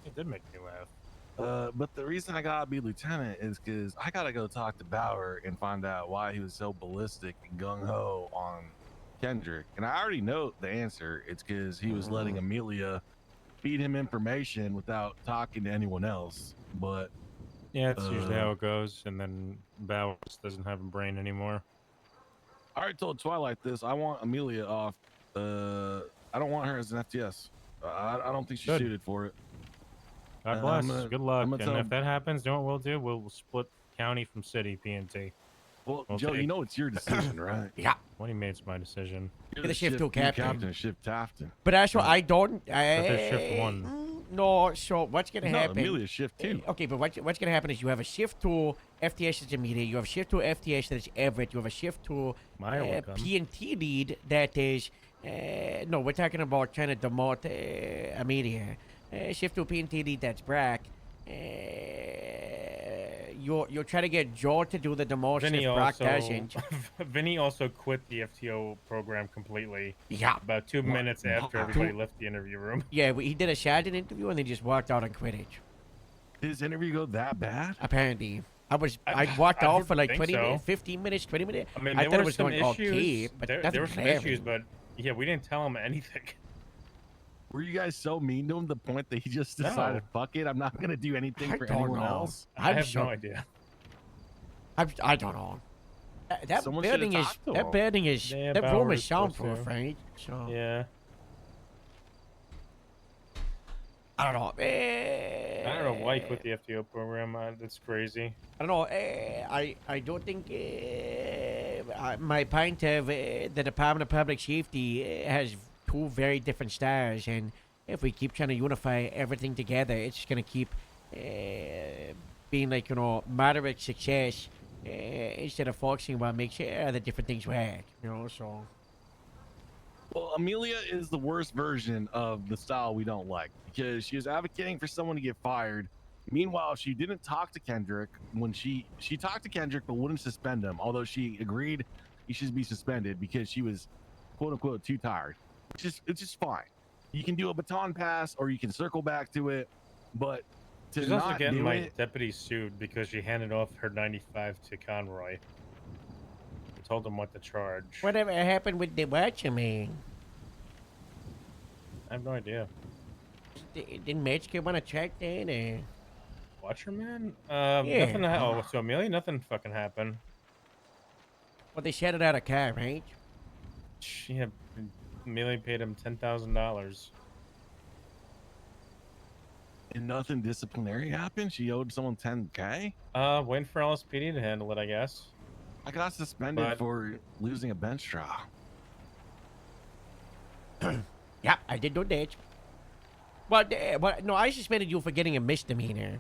It did make me laugh. But the reason I gotta be lieutenant is because I gotta go talk to Bauer and find out why he was so ballistic and gung ho on Kendrick. And I already know the answer. It's because he was letting Amelia feed him information without talking to anyone else. But Yeah, it's usually how it goes, and then Bowers doesn't have a brain anymore. I already told Twilight this. I want Amelia off. I don't want her as an FTS. I don't think she's Good. suited for it. God I'm bless. gonna- Good luck. I'm And gonna tell- if that happens, you know what we'll do? We'll split county from city, PNT. Well, We'll Joe, you take- know it's your decision, right? Yeah. What do you mean it's my decision? You're the shift two captain. shift captain. But actually, I don't. there's shift 1. No, so what's gonna No, happen? Amelia's shift 2. Okay, but what's gonna happen is you have a shift 2 FTS that's Amelia, you have a shift 2 FTS that's Everett, you have a shift 2 Maya will come. PNT lead that is. No, we're talking about trying to demote Amelia. Shift 2 PNT lead that's Brack. You're trying to get Joe to do the demotion Vinny if Brock also, doesn't. Vinny also quit the FTO program completely. Yeah. About 2 minutes after everybody left the interview room. Yeah, he did a sergeant interview and then just walked out on Quidditch. Did his interview go that bad? Apparently. I walked I out for like think 20 so. minutes, 15 minutes, 20 minutes. I mean, I there thought were it was some going issues. okay, but there nothing were some glaring. issues, but yeah, we didn't tell him anything. Were you guys so mean to him to the point that he just No. decided, fuck it, I'm not gonna do anything I for don't anyone know. else? I I'm have sure- no idea. I don't know. That Someone should've building is talked to that him. building is Yeah, that room Bauer is was supposed soundproof, to. right? So Yeah. I don't know. I don't know why he quit the FTO program. That's crazy. I don't know. I don't think my point of the Department of Public Safety has 2 very different styles, and if we keep trying to unify everything together, it's just gonna keep being like moderate success instead of focusing on what makes the different things work. So. Well, Amelia is the worst version of the style we don't like because she was advocating for someone to get fired. Meanwhile, she didn't talk to Kendrick when she talked to Kendrick but wouldn't suspend him, although she agreed he should be suspended because she was quote unquote too tired. It's just fine. You can do a baton pass or you can circle back to it, but to She's also not getting do my it, deputy sued because she handed off her 95 to Conroy. I told him what to charge. Whatever happened with the watcher man? I have no idea. Didn't Metzger want to track that? Watcher man? Yeah. Nothing. Oh, so Amelia, nothing fucking happened. Well, they shut it out of car, right? Yeah, Melee paid him $10,000. And nothing disciplinary happened. She owed someone 10K. Waiting for LSPD to handle it, I guess. I got suspended But- for losing a bench trial. Yeah, I did do that. But no, I suspended you for getting a misdemeanor.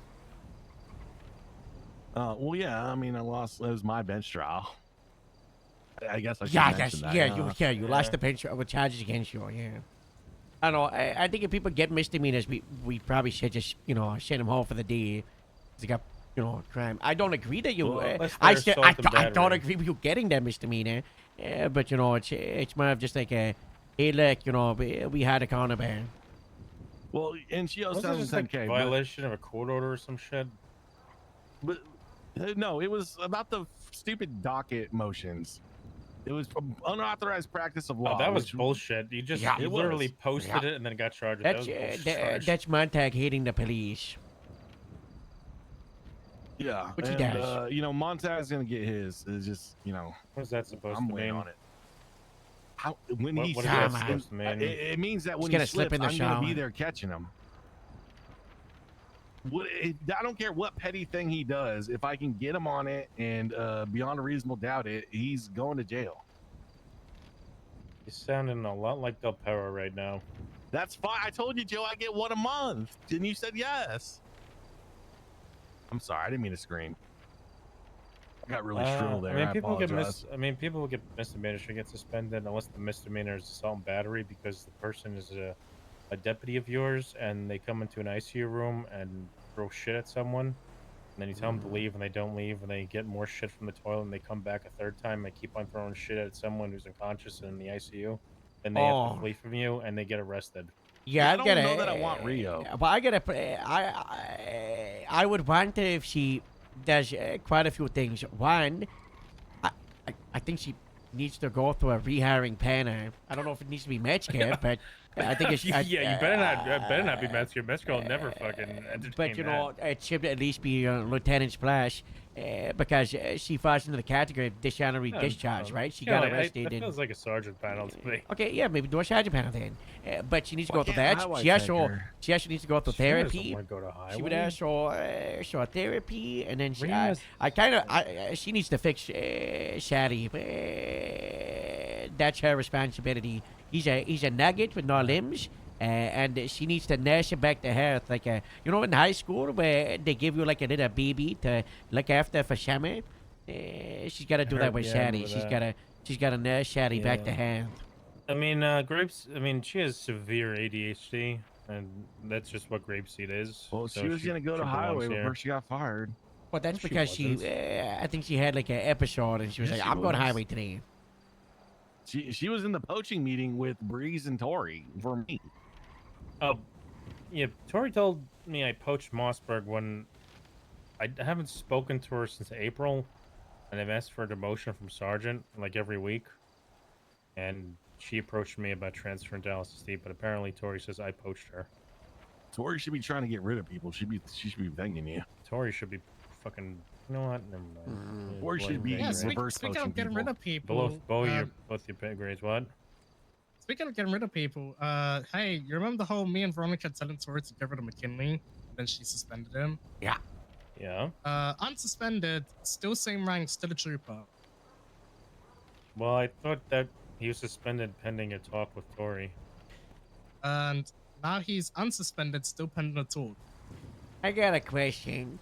Well, yeah. I mean, I lost. It was my bench trial. I guess I should Yeah, mention that. you lost the bench with charges against you. Yeah. I don't know. I think if people get misdemeanors, we probably should just send them home for the day. They got crime. I don't agree that you. Well, that's I their I assault and don't battery. agree with you getting that misdemeanor. But it's more of just like a hey look, we had a corner bear. Well, and she owes Wasn't it just like 10K. violation of a court order or some shit? But no, it was about the stupid docket motions. It was unauthorized practice of law. Oh, that was which- bullshit. You just Yeah, you it literally was. posted Yeah. it and then got charged. That was bullshit. That's Montag hating the police. Yeah, Which he and, does. Montag's gonna get his. It's just What's that supposed I'm to waiting mean? on it. How when What- he what is that slips, supposed to mean? it means that He's when gonna he slip slips, in the I'm gonna be shower. there catching him. I don't care what petty thing he does. If I can get him on it and beyond a reasonable doubt, he's going to jail. He's sounding a lot like Del Perro right now. That's fine. I told you, Joe, I get one a month, and you said yes. I'm sorry, I didn't mean to scream. I got really shrill there. I apologize. People who get misdemeanors should get suspended unless the misdemeanor is assault and battery because the person is a deputy of yours and they come into an ICU room and throw shit at someone. And then you tell them to leave and they don't leave and they get more shit from the toilet and they come back a third time and they keep on throwing shit at someone who's unconscious and in the ICU. Then they have Oh. to flee from you and they get arrested. Yeah, I don't know that I want Rio. But I would want her if she does quite a few things. One, I think she needs to go through a rehiring panel. I don't know if it needs to be Metzger, but I think it's yeah, you better not be Metzger. Metzger will never fucking entertain But that. it should at least be Lieutenant Splash, because she falls into the category of dishonorary No, discharge, no. right? She Yeah, got arrested. That and, feels like a sergeant panel to me. okay, yeah, maybe do a sergeant panel then. But she needs to go Why through can't that. highway She take her? also needs to go through She doesn't therapy. wanna go to She would highway. ask for therapy, and then Remus- she needs to fix Shaddy. That's her responsibility. He's a nugget with no limbs. And she needs to nurse him back to health, like in high school where they give you like a little baby to look after for summer. She's got to do that with Yeah, I Shaddy. remember She's got to nurse Shaddy back to Yeah. health. I mean, Grapes. I mean, she has severe ADHD, and that's just what Grapeseed is. Well, so she was gonna go to belongs highway here. before she got fired. But that's She because she, wasn't. I think she had like an episode and she was Yes, like, she I'm going was. highway today. She was in the poaching meeting with Breeze and Tori for me. Oh, yeah. Tori told me I poached Mossberg when I haven't spoken to her since April, and I've asked for a demotion from sergeant like every week, and she approached me about transferring to LSD, but apparently Tori says I poached her. Tori should be trying to get rid of people. She should be thanking you. Tori should be fucking. You know what? Never mind. Yeah, Or should be blame me. reverse speaking poaching of getting rid of people, Both your pay grades. What? Speaking of getting rid of people, hey, you remember the whole me and Veronica telling Tori to get rid of McKinley? Then she suspended him. Yeah. Yeah. Unsuspended, still same rank, still a trooper. Well, I thought that he was suspended pending a talk with Tori. And now he's unsuspended, still pending a talk. I got a question.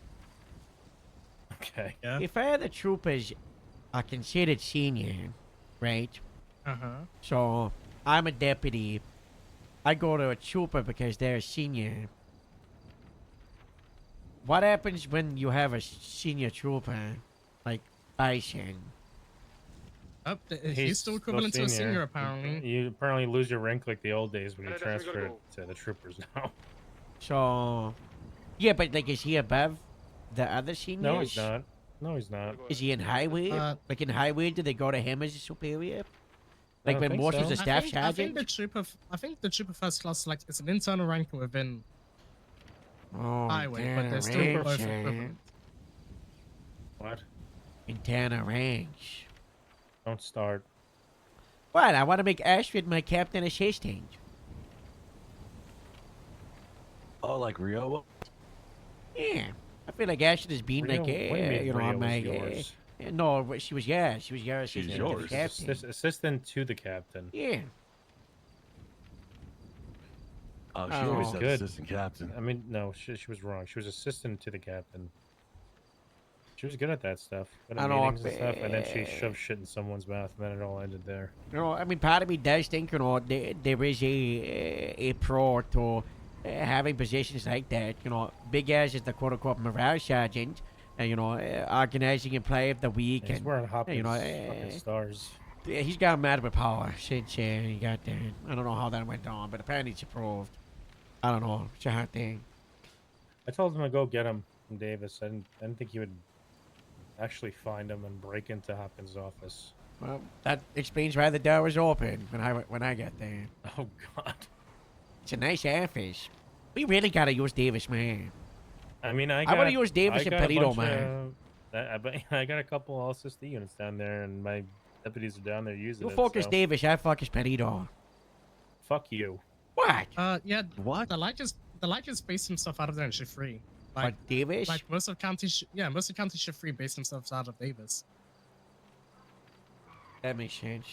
Okay. Yeah. If other troopers are considered senior, right? Uh-huh. So I'm a deputy. I go to a trooper because they're a senior. What happens when you have a senior trooper, like Bison? He's still equivalent to a senior, apparently. You apparently lose your rank like the old days when you Hey, that's where we transfer gotta to the troopers now. So, yeah, but like, is he above the other seniors? No, he's not. No, he's not. Is he in highway? Like in highway, do they go to him as a superior? Like don't when think Morse was so. a staff I think sergeant? I think the trooper first class, like, it's an internal ranking within Oh, highway, but they're still internal both range. equivalent. What? Internal range. Don't start. What? I want to make Ashford my captain assistant. Oh, like Rio? Yeah. I feel like Ashford has been Rio- like, what do you mean you know, Rio on was my. yours? No, but she was your assistant. She's to the yours. captain. Assistant to the captain. Yeah. Oh, She she always was said good. assistant captain. I mean, no, she was wrong. She was assistant to the captain. She was good at that stuff. Good at I know, meetings and stuff, and then she shoved shit in someone's mouth, and then it all ended there. You know, I mean, part of me does think, you know, there is a pro to having positions like that. You know, Big Ass is the quote-unquote morale sergeant, and, you know, organizing and play of the week. He's and, wearing Hopkins you know, fucking stars. yeah, he's got mad with power since he got there. I don't know how that went on, but apparently it's approved. I don't know. It's a hot thing. I told him to go get him from Davis. I didn't think he would actually find him and break into Hopkins' office. Well, that explains why the door was open when I got there. Oh God. It's a nice office. We really gotta use Davis, man. I mean, I wanna use Davis and got a Perito, bunch man. I got a couple LSSD units down there, and my deputies are down there using You it. focus so. Davis, I focus Perito. Fuck you. What? Yeah. What? The like is based himself out of there in Shift 3. Like What, Davis? Like most of county, most of county Shift 3 based themselves out of Davis. That makes sense.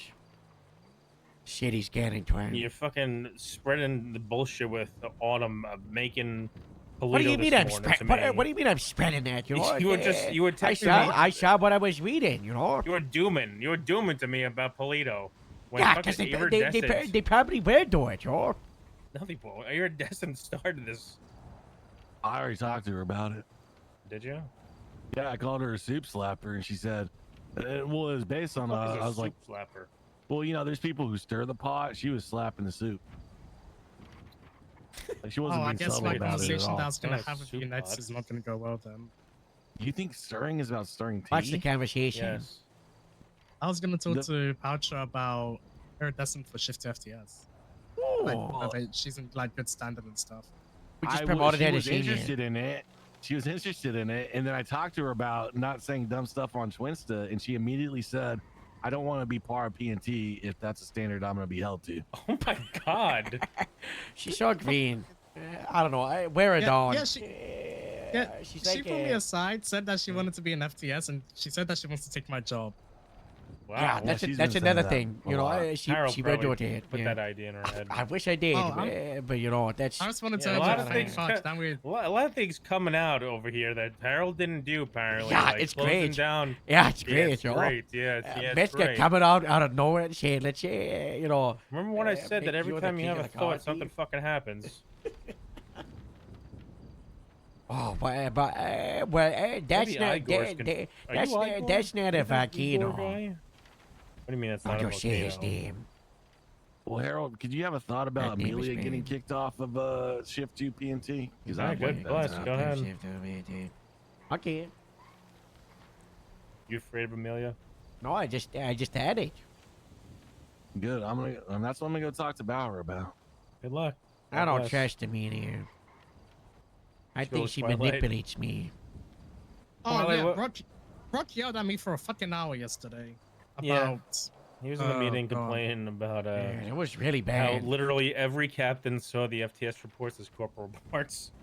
Shit, he's getting twin. You're fucking spreading the bullshit with Autumn making. What do you mean I'm spreading? What do you mean I'm spreading that? You know, You were I texting saw, me. I saw what I was reading. You know. You were dooming to me about Polito. When Yeah, fucking because they probably will do it, you know. Nothing, Paul. Iridescent started this. I already talked to her about it. Did you? Yeah, I called her a soup slapper, and she said, well, it was based on, What the fuck is a I was like, soup slapper? well, you know, there's people who stir the pot. She was slapping the soup. Like, she wasn't I being guess subtle my about it at conversation all. that I was gonna Nice have with soup you next pots. is not gonna go well then. You think stirring is about stirring tea? What's the conversation? Yes. I was gonna talk to Poucher about iridescent for Shift to FTS. Like, Oh. she's in like good standard and stuff. We just She promoted her to was senior. interested in it. She was interested in it, and then I talked to her about not saying dumb stuff on Twinsta, and she immediately said, "I don't want to be part of PNT if that's a standard I'm going to be held to." Oh my God. She's so green. I don't know. I wear it on. Yeah, she's she like, pulled me aside, said that she wanted to be an FTS, and she said that she wants to take my job. Wow. Yeah, that's another thing. You know, she will do it. Put that idea in her head. I wish I did, Oh, but you know, that's. I just wanted Yeah, to a lot have of things. A lot of things coming out over here that Harold didn't do. Apparently, Yeah, like it's closing great. Down. Yeah, it's Yeah, great, it's yo. great. Yeah, it's Biscuit great. coming out of nowhere and saying, let's say, you know. Remember when I said that make every the time you king have a of the thought, coffee? something fucking happens. Oh, but that's Maybe not Igor's that, con- that, Are that's you not Igor? that's not a You that Igor volcano. guy? What do you mean that's I not a don't say his volcano? name. Well, Harold, could you have a thought about That name is Amelia getting banned. kicked off of Shift 2 PNT? Because Alright, good. Bless. Go ahead. Okay. You afraid of Amelia? No, I just had it. Good. That's what I'm gonna go talk to Bauer about. Good luck. I don't bless. trust Amelia. I Let's go think with she Twilight. manipulates me. Oh Well, yeah, what- Brock yelled at me for a fucking hour yesterday. Yeah. About He was in a meeting God. complaining about Yeah, it was really how bad. literally every captain saw the FTS reports as corporal reports,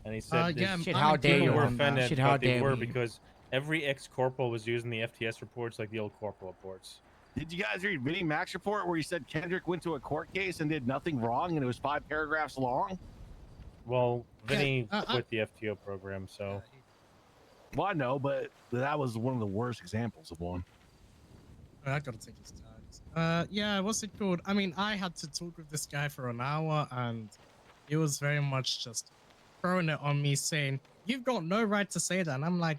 and he said Yeah, this- Shit, how dare people you were on that. offended, Shit, how but they dare were we. because every ex-corporal was using the FTS reports like the old corporal reports. Did you guys read Vinnie Mac's report where he said Kendrick went to a court case and did nothing wrong and it was 5 paragraphs long? Well, Vinny Yeah, quit the FTO program, so Well, I know, but that was one of the worst examples of one. I gotta take his tags. Yeah, what's it called? I mean, I had to talk with this guy for an hour, and he was very much just throwing it on me, saying, "You've got no right to say that." And I'm like,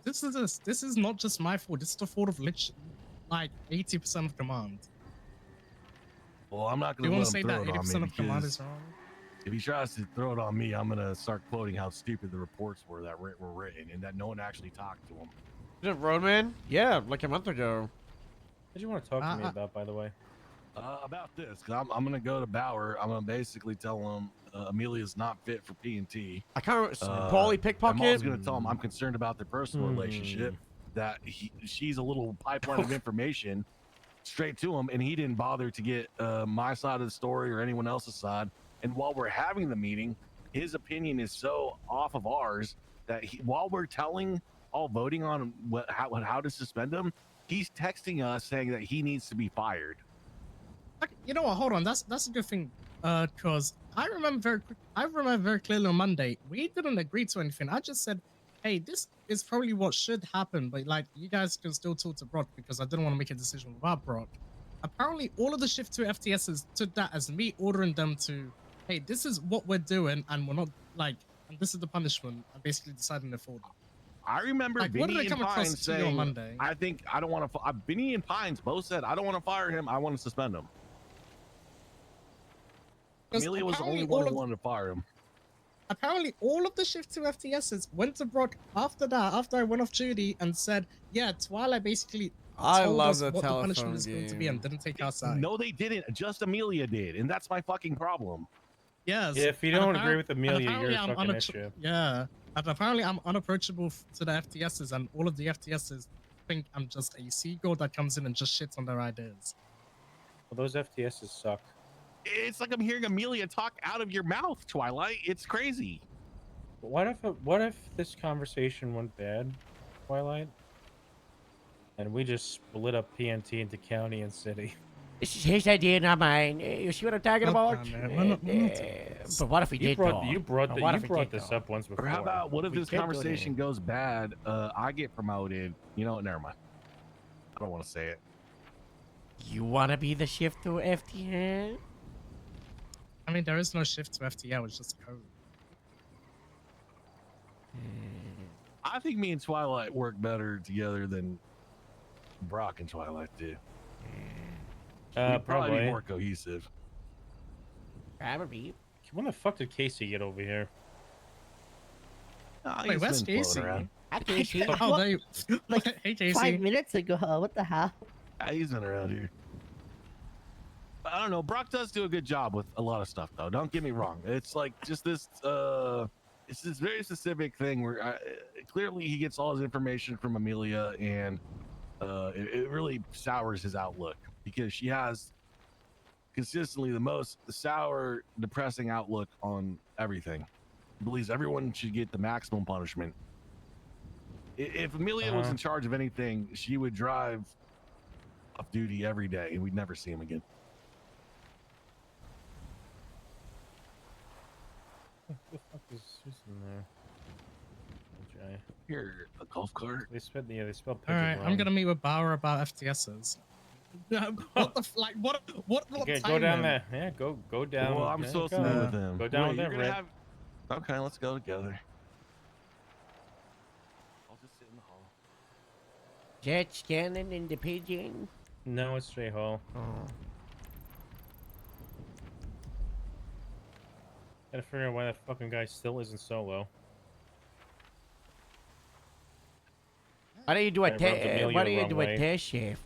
"This is not just my fault. This is the fault of like 80% of command." Well, I'm not Do you going want to to say throw that it on 80% me of command because is wrong? if he tries to throw it on me, I'm going to start quoting how stupid the reports were that were written and that no one actually talked to him. Is it Roadman? Yeah, like a month ago. what did you want to talk to me about, by the way? About this, because I'm going to go to Bauer. I'm going to basically tell him Amelia's not fit for P&T. I can't. Paulie I'm pickpocket. also going to tell him I'm concerned about their personal relationship, that she's a little pipeline of information straight to him, and he didn't bother to get my side of the story or anyone else's side. And while we're having the meeting, his opinion is so off of ours that while we're all voting on how to suspend him, he's texting us saying that he needs to be fired. Okay, you know what? Hold on. That's a good thing. Cause I remember very clearly on Monday we didn't agree to anything. I just said, hey, this is probably what should happen, but like you guys can still talk to Brock because I didn't want to make a decision without Brock. Apparently, all of the Shift 2 FTSs took that as me ordering them to, hey, this is what we're doing, and we're not like, and this is the punishment. I'm basically deciding to fall them. I remember Like, what did Vinny it and come across Pines to you on saying, Monday? I think I don't want to. Vinny and Pines both said, I don't want to fire him. I want to suspend him. Amelia was the only one who wanted to fire him. Apparently, all of the Shift 2 FTSs went to Brock after that, after I went off duty, and said, yeah, Twilight basically told us what the punishment is going to be and didn't take our side. No, they didn't. Just Amelia did, and that's my fucking problem. Yes. Yeah, if you and don't agree with Amelia, apparently you're a I'm fucking issue. Yeah. And apparently I'm unapproachable to the FTSs, and all of the FTSs think I'm just a seagull that comes in and just shits on their ideas. Well, those FTSs suck. It's like I'm hearing Amelia talk out of your mouth, Twilight. It's crazy. What if this conversation went bad, Twilight? And we just split up PNT into county and city. This is his idea, not mine. You see what I'm talking about? But what if we did? You brought this up once before. Or how about what if We this did do conversation that. goes bad? I get promoted. You know what? Never mind. I don't want to say it. You want to be the Shift to FTL? I mean, there is no Shift to FTL, it's just code. I think me and Twilight work better together than Brock and Twilight do. We'd probably be more cohesive. Probably. When the fuck did Casey get over here? Wait, where's Casey? Hi, Casey. Oh, they... Like hey, Casey. 5 minutes ago. What the hell? He's been around here. I don't know. Brock does do a good job with a lot of stuff, though. Don't get me wrong. It's like just this. It's this very specific thing where clearly he gets all his information from Amelia, and it really sours his outlook because she has consistently the most sour, depressing outlook on everything. Believes everyone should get the maximum punishment. If Amelia was in charge of anything, she would drive off duty every day, and we'd never see him again. What the fuck is who's in there? Okay. Here, a golf cart. They spelled pigeon All right, wrong. I'm gonna meet with Bauer about FTSs. What the what Okay, time go down then? there. Yeah, go down. Well, I'm yeah, supposed go. to meet with him. Go down Wait, there, you're gonna Red. have... Okay, let's go together. I'll just sit in the hall. Jet scanning in the pigeon. No, it's J Hall. Oh. Gotta figure out why that fucking guy still isn't solo. Why don't you do a Guy rubs Amelia why don't the you wrong do way. a test shift?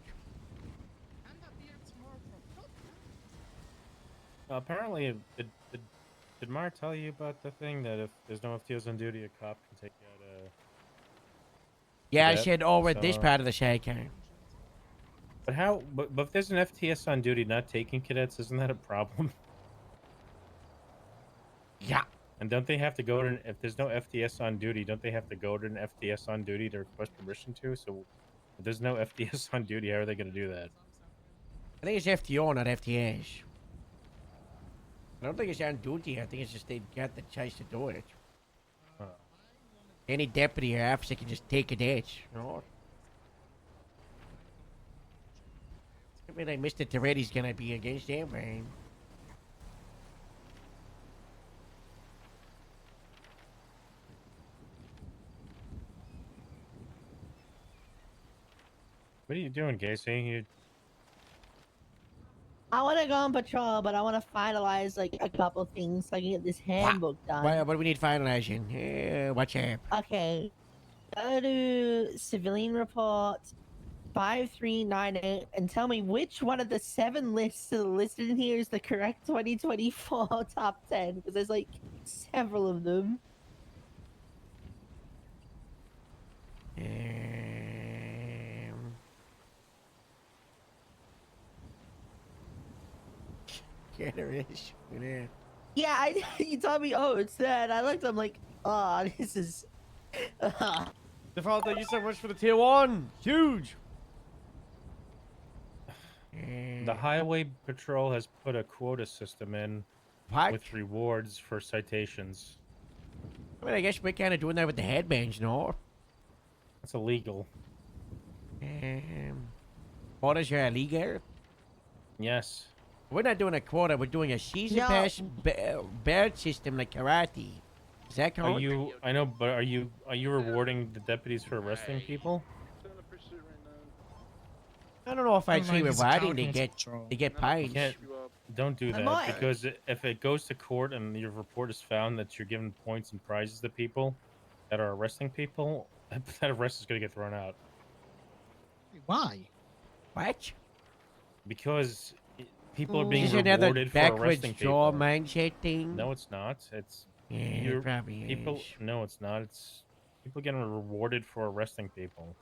Apparently, did Mar tell you about the thing that if there's no FTOs on duty, a cop can take you out a... Yeah, I cadet? said over this So- part of the shaker. But how? But if there's an FTS on duty not taking cadets, isn't that a problem? Yeah. And don't they have to go to if there's no FTS on duty? Don't they have to go to an FTS on duty to request permission to? So if there's no FTS on duty, how are they going to do that? I think it's FTO, not FTS. I don't think it's on duty. I think it's just they got the chance to do it. Huh. Any deputy or officer can just take a ditch. You know? I mean, like Mr. Toretti's gonna be against them, man. What are you doing, Casey? You... I want to go on patrol, but I want to finalize like a couple things so I can get this handbook done. What do we need finalizing? What's up? Okay. Go to civilian report 5398 and tell me which one of the 7 lists that are listed in here is the correct 2024 top 10 because there's like several of them. Generous. Yeah. Yeah, he told me, oh, it's that. I looked, I'm like, oh, this is. Default, thank you so much for the tier 1. Huge. The Highway Patrol has put a quota system in with rewards for citations. I mean, I guess we're kind of doing that with the headbands, no? That's illegal. Quotas are illegal? Yes. We're not doing a quota, we're doing a season No. pass badge system like karate. Is that correct? Are you? I know, but are you rewarding the deputies for arresting people? I don't know if I'd Never say mind, he's a rewarding, child they control get patrol. they get You points. can't. Don't do I that might. because if it goes to court and your report is found that you're giving points and prizes to people that are arresting people, that arrest is going to get thrown out. Why? What? Because people are being Is this another rewarded for backwards arresting jaw people. mindset thing? No, it's not. It's Yeah, it probably people. is. No, it's not. It's people getting rewarded for arresting people,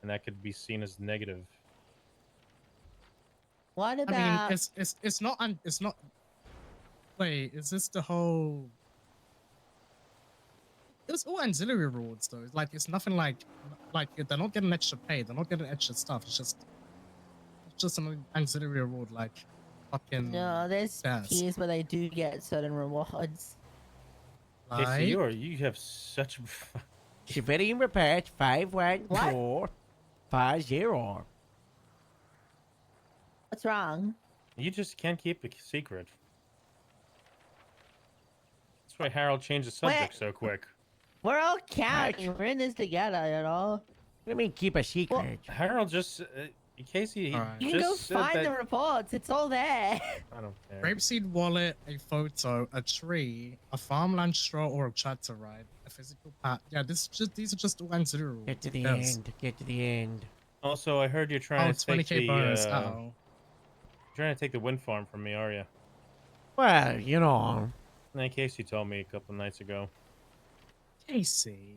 and that could be seen as negative. What I about. mean, it's not it's not. Wait, is this the whole? It's all ancillary rewards though. Like it's nothing like they're not getting extra pay. They're not getting extra stuff. It's just an ancillary reward like fucking. No, there's gas. tiers where they do get certain rewards. Casey, Like? you have such. Civilian repairs 51450. What's wrong? You just can't keep a secret. That's why Harold changed the subject so quick. We're all counting. We're in this together, you know? What do you mean keep a secret? Harold just. Casey, he You can go just said find that. the reports. It's all there. I don't care. Grapeseed wallet, a photo, a tree, a farmland straw, or a tractor ride, a physical pat. Yeah, these are just all ancillary rewards. Get to the Yes. end. Get to the end. Also, I heard you're trying Oh, to take 20K the. bonus. Uh-oh. You're trying to take the wind farm from me, are you? Well, you know. Casey told me a couple nights ago. Casey.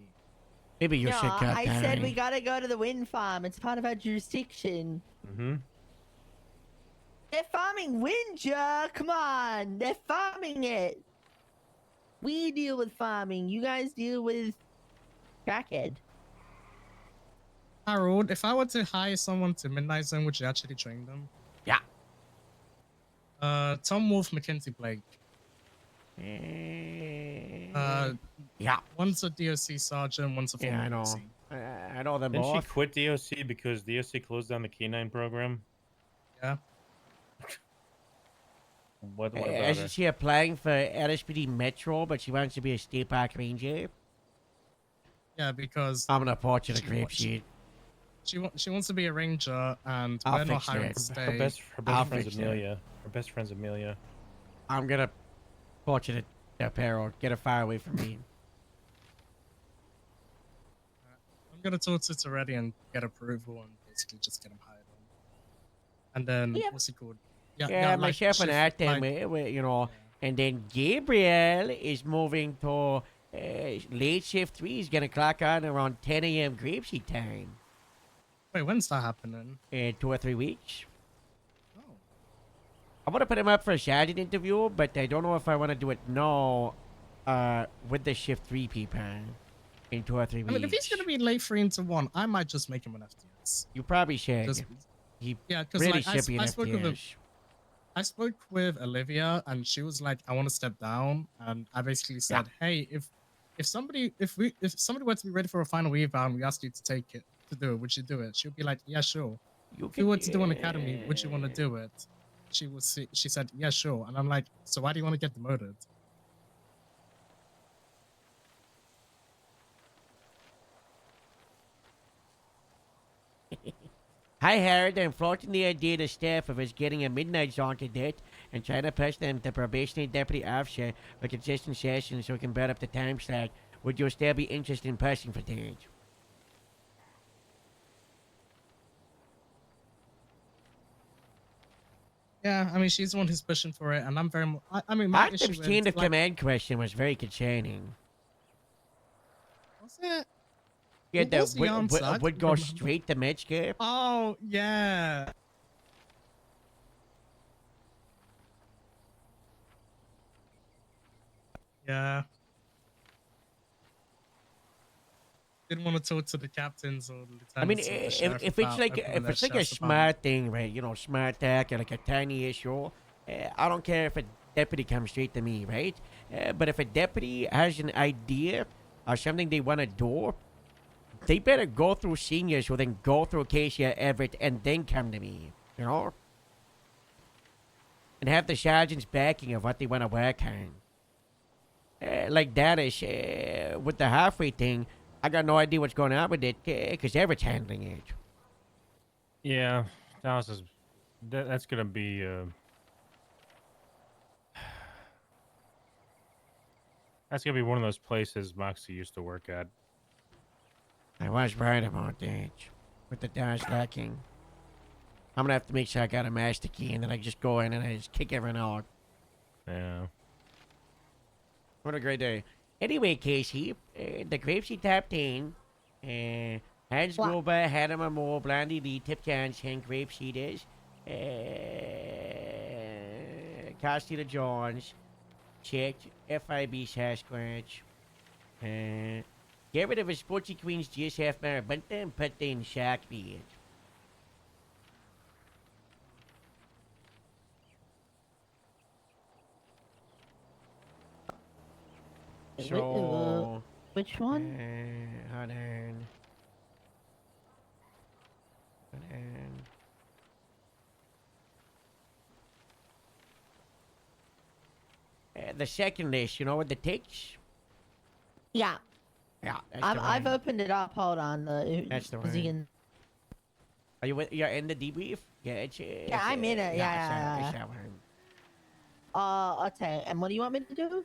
Maybe you No, should cut I said down. we gotta go to the wind farm. It's part of our jurisdiction. Mm-hmm. They're farming wind, Joe. Come on. They're farming it. We deal with farming. You guys deal with crackhead. Harold, if I were to hire someone to Midnight Zone, would you actually train them? Yeah. Tom Wolf, Mackenzie Blake. Yeah. One's a DOC sergeant, one's a former Yeah, I know. DOC. I know them Didn't she both. quit DOC because DOC closed down the K9 program? Yeah. What about her? Isn't she applying for LSPD Metro, but she wants to be a state park ranger? Yeah, because I'm gonna port you the she grape wa- she- seed. she wants to be a ranger, and I'll we're not fix hiring it. to stay. Her best I'll friend's fix it. Amelia. Her best friend's Amelia. I'm gonna port you the apparel. Get it far away from me. I'm gonna talk to Toretti and get approval and basically just get him hired on. And then what's he called? Yeah, like, myself and shift- Artem, like- you know, and then Gabriel is moving to late shift 3. He's gonna clock on around 10 a.m. grapeseed time. Wait, when's that happening? In 2 or 3 weeks. Oh. I want to put him up for a sergeant interview, but I don't know if I want to do it now with the shift 3 people in 2 or 3 I weeks. mean, if he's gonna be late 3 into 1, I might just make him an FTS. You probably should. Just- He Yeah, because really like, should be an I spoke with him. FTS. I spoke with Olivia, and she was like, "I want to step down," and I basically said, "Hey, if somebody were to be ready for a final eval and we asked you to take it to do it, would you do it?" She'll be like, "Yeah, sure." If you were to do an academy, would you want to do it? She said, "Yeah, sure," and I'm like, "So why do you want to get demoted?" I heard I'm floating the idea to staff of us getting a midnight zone cadet and trying to push them to probationary deputy officer for consistent sessions so we can build up the time slot. Would you still be interested in pushing for that? Yeah, I mean, she's the one who's pushing for it, and I'm very. I mean, my issue Artem's with chain of like, command question was very concerning. what's it? Yeah, What that was the answer? I would don't go remember. straight to Metzger. Oh yeah. Yeah. Didn't want to talk to the captains or the I mean, lieutenants or the sheriff if it's about like opening if their it's like a sheriff's department. smart thing, right? You know, smart tech or like a tiny issue. I don't care if a deputy comes straight to me, right? But if a deputy has an idea or something they want to do, they better go through seniors or then go through Casey or Everett and then come to me. You know, and have the sergeant's backing of what they want to work on. Like that is with the halfway thing. I got no idea what's going on with it because Everett's handling it. Yeah, Dallas is. That's gonna be. That's gonna be one of those places Moxie used to work at. I was right about that. With the doors locking. I'm gonna have to make sure I got a master key and then I just go in and I just kick everyone out. Yeah. What a great day. Anyway, Casey, the Grapeseed Top 10. Hans Gruber, Adam Amore, Blondie Lee, Tip Johnson, Grapeseed is. Costello Jones. Checked. FIB Sasquatch. Get rid of his sporty queens, GSF Marabunta, and put in Sharkbeard. So, which one? Hold on. Hold on. The second list, you know, with the ticks? Yeah. Yeah, that's the I've one. opened it up. Hold on. That's the 'cause you one. can- Are you you're in the debrief? Yeah, it's Yeah, I'm in it. Yeah. It's that one. Okay. And what do you want me to do?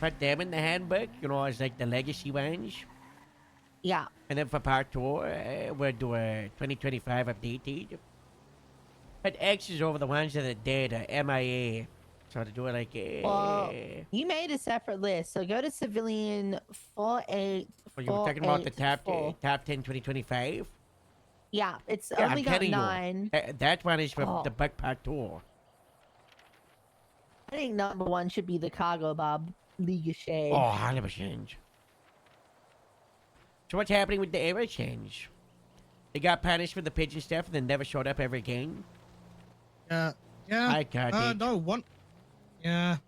Put them in the handbook, you know, as like the legacy ones. Yeah. And then for part 2, we'll do a 2025 updated. Put X's over the ones that are dead, MIA. So to do it like, Well, you made a separate list, so go to civilian 48. well, you were talking about the top 10 2025? Yeah, it's Yeah, only I'm got telling 9. you. That one is from Oh. the bug part 2. I think number 1 should be the Cargo Bob League of Shade. Oh, 100%. So what's happening with the era change? They got punished for the pigeon stuff and then never showed up ever again? Yeah. I got it. No, one. Yeah.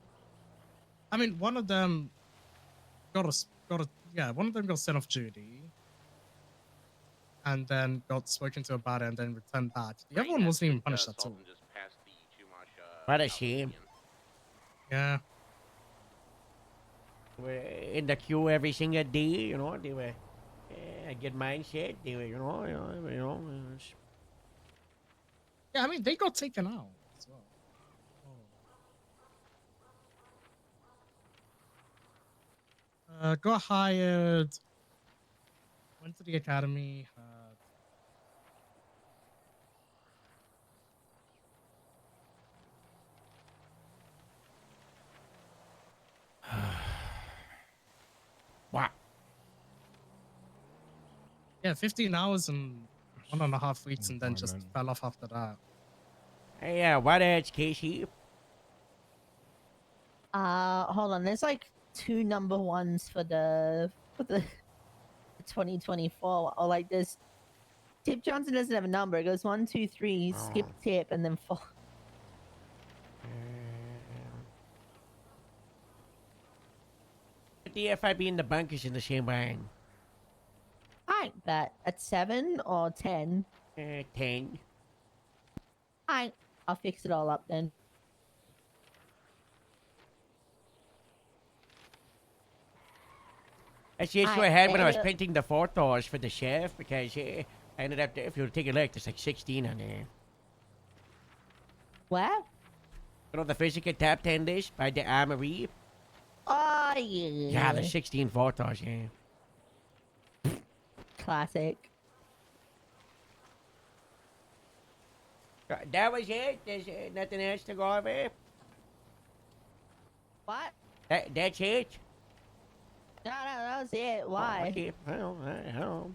I mean, one of them got one of them got sent off duty. And then got spoken to about it and then returned back. The other one wasn't even punished at all. What a shame. Yeah. We're in the queue every single day, you know, they were a good mindset, they were, you know. Yeah, I mean, they got taken out as well. Got hired, went to the academy, Wow. Yeah, 15 hours and 1.5 weeks and then just fell off after that. Hey, what else, Casey? Hold on. There's like 2 number 1s for the 2024. Or like this. Tip Johnson doesn't have a number. It goes 1, 2, 3, skip tip, and then 4. The FIB in the bunkers in the same line. I bet at 7 or 10. 10. I'll fix it all up then. That's the issue I had when I was printing the photos for the chef because I ended up, if you take a look, there's like 16 on there. Where? You know, the physical top 10 list by the Armory? Oh, yeah. Yeah, there's 16 photos, yeah. Classic. That was it? There's nothing else to go over? What? That's it? No, that was it. Why? Oh, okay. I don't know.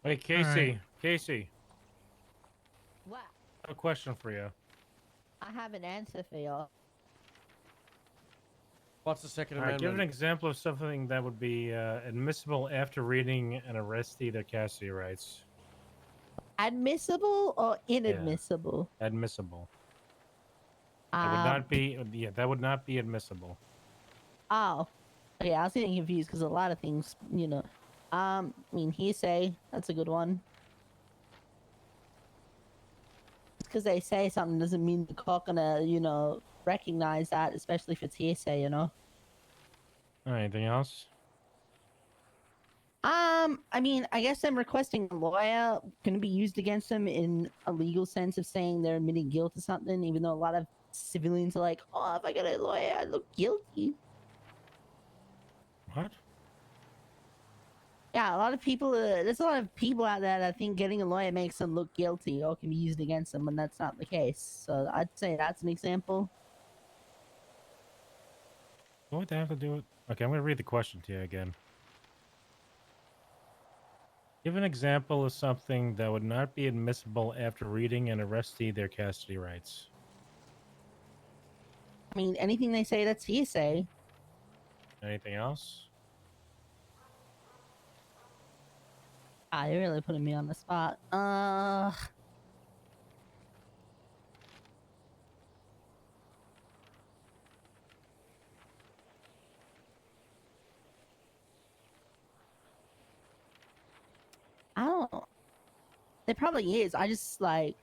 Hey, Casey. Casey. What? I have a question for you. I have an answer for you. What's the Second All right, give an Amendment? example of something that would be admissible after reading an arrestee their custody rights. Admissible or inadmissible? Admissible. That would not be. Yeah, that would not be admissible. Oh, okay. I was getting confused because a lot of things, you know. I mean, hearsay. That's a good one. Just because they say something doesn't mean the court gonna, you know, recognize that, especially if it's hearsay, you know. All right, anything else? I mean, I guess them requesting a lawyer can be used against them in a legal sense of saying they're admitting guilt to something, even though a lot of civilians are like, oh, if I get a lawyer, I look guilty. What? Yeah, a lot of people, there's a lot of people out there that think getting a lawyer makes them look guilty or can be used against them when that's not the case. So I'd say that's an example. What would that have to do with? Okay, I'm going to read the question to you again. Give an example of something that would not be admissible after reading an arrestee their custody rights. I mean, anything they say that's hearsay. Anything else? Ah, you're really putting me on the spot. I don't. There probably is. I just like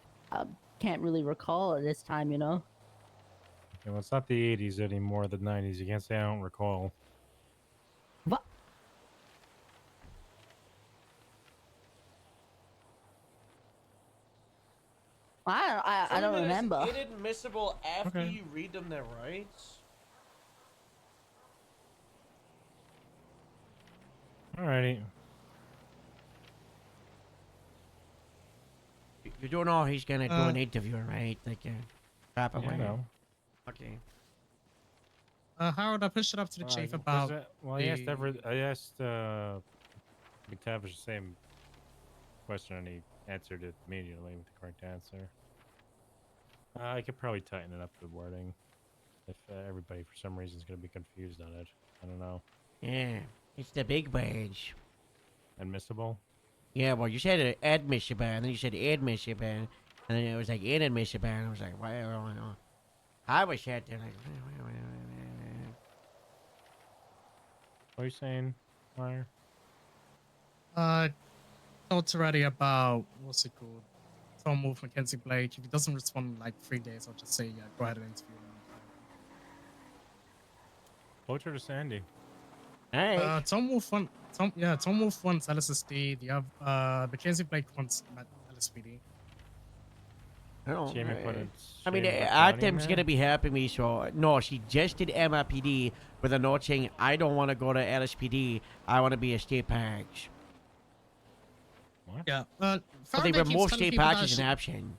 can't really recall at this time, you know. Okay, well, it's not the 80s anymore, the 90s. You can't say I don't recall. What? I don't remember. Inadmissible after Okay. you read them their rights. Alrighty. You don't know he's gonna do an interview, right? Like, drop Yeah, I away. know. Okay. Howard, I pushed it up to the chief about. Well, I asked McTavish the same question, and he answered it immediately with the correct answer. I could probably tighten it up the wording if everybody for some reason is going to be confused on it. I don't know. Yeah, it's the big badge. Admissible? Yeah, well, you said admissible, and then you said admissible, and then it was like inadmissible, and I was like, well, I was sat there like, What are you saying, Meyer? Thoughts already about what's it called? Tom Wolf, Mackenzie Blake. If he doesn't respond in like 3 days, I'll just say, yeah, go ahead and interview him. Poacher to Sandy. Hey. Tom Wolf wants LSSD. The other Mackenzie Blake wants LSPD. Jamie put it. I mean, Jamie put Johnny in Artem's there? gonna be happy me, so no, she just did MRPD with a note saying, I don't want to go to LSPD. I want to be a state patch. What? Yeah. But they Faraday keeps remove telling state people that patches she- an option.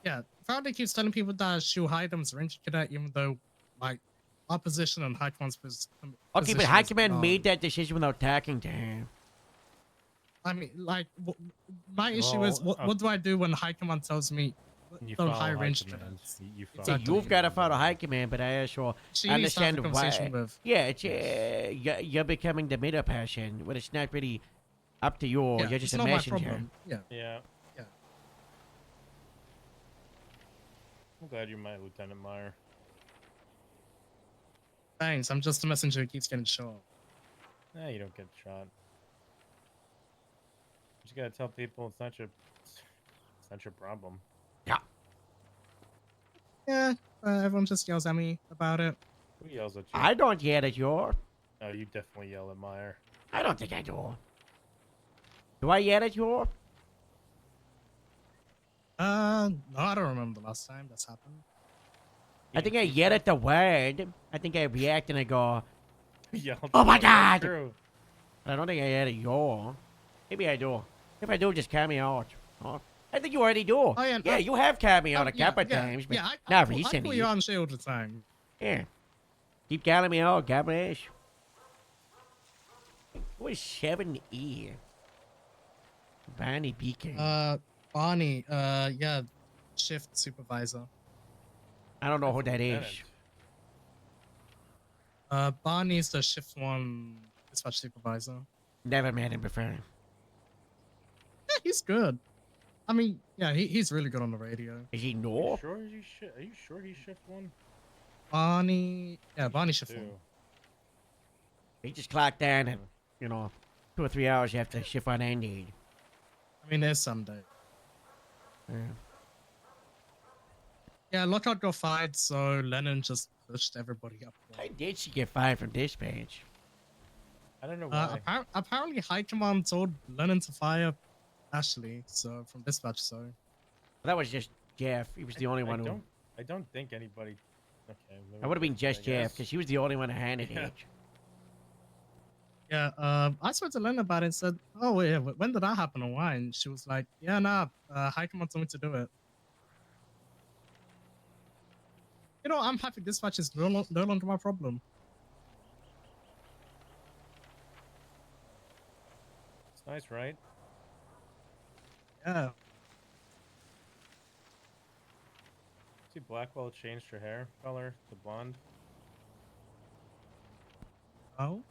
Yeah, Faraday keeps telling people that she'll hire them as a ranger cadet, even though, like, our position and High Command's Okay, but High Command made that decision without talking to her. I mean, like, my issue is, what do I do when High Command tells me You don't follow hire High ranger Command. cadets? You follow So Exactly. you've got to follow High Command, but I also She needs to have understand a why. conversation with- Yeah, it's you're becoming the middle person, but it's not really up to you. Yeah, You're just it's a not my messenger. problem. Yeah. Yeah. Yeah. I'm glad you're my Lieutenant Meyer. Thanks, I'm just a messenger who keeps getting shot. Nah, you don't get shot. You just gotta tell people it's not your problem. Yeah, everyone just yells at me about it. Who yells at you? I don't yell at you. No, you definitely yell at Meyer. I don't think I do. Do I yell at you? No, I don't remember the last time that's happened. I think I yell at the word. I think I react and I go, Yell at oh my the word, that's god! true. I don't think I yell at you. Maybe I do. If I do, just call me out. Oh, I think you already do. Oh, yeah, You have called me out a yeah, couple yeah, times, but yeah, not I call recently. you on shit all the time. Yeah. Keep calling me out, God bless. What is 7E? Barney Beacon. Barney, yeah, shift supervisor. I don't know who that is. Lieutenant. Barney's the shift 1 dispatch supervisor. Never met him before. Yeah, he's good. I mean, yeah, he's really good on the radio. Is he Are you no? sure are you sure he's shift 1? Barney, yeah, Barney shift 1. He just clocked in and, 2 or 3 hours after shift one ended. I mean, there's Sunday. Yeah. Yeah, Lockout got fired, so Lennon just pushed everybody up. How did she get fired from dispatch? I don't know why. Apparently, High Command told Lennon to fire Ashley, so from dispatch. So That was just Jeff. He was the only one who. I don't think anybody. Okay. That would have been just Jeff because he was the only one who handed Yeah. it. yeah, I spoke to Lennon about it and said, "Oh yeah, when did that happen and why?" And she was like, "Yeah, nah, High Command told me to do it." I'm happy dispatch is no longer my problem. It's nice, right? Yeah. See, Blackwell changed her hair color to blonde. Oh.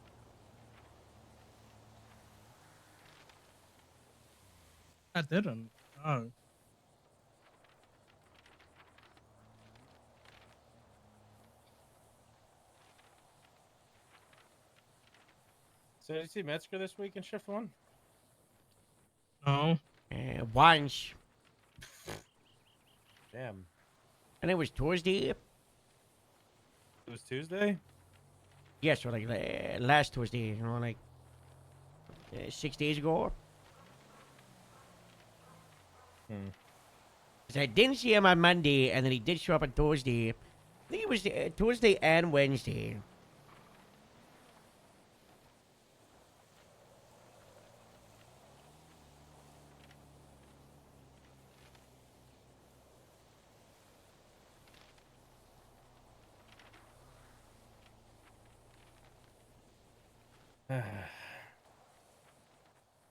I didn't. Oh. So did you see Metzger this week in shift 1? No. Once. Damn. And it was Tuesday. It was Tuesday? Yes, or like last Tuesday, 6 days ago. Hmm. 'Cause I didn't see him on Monday, and then he did show up on Tuesday. I think it was Tuesday and Wednesday.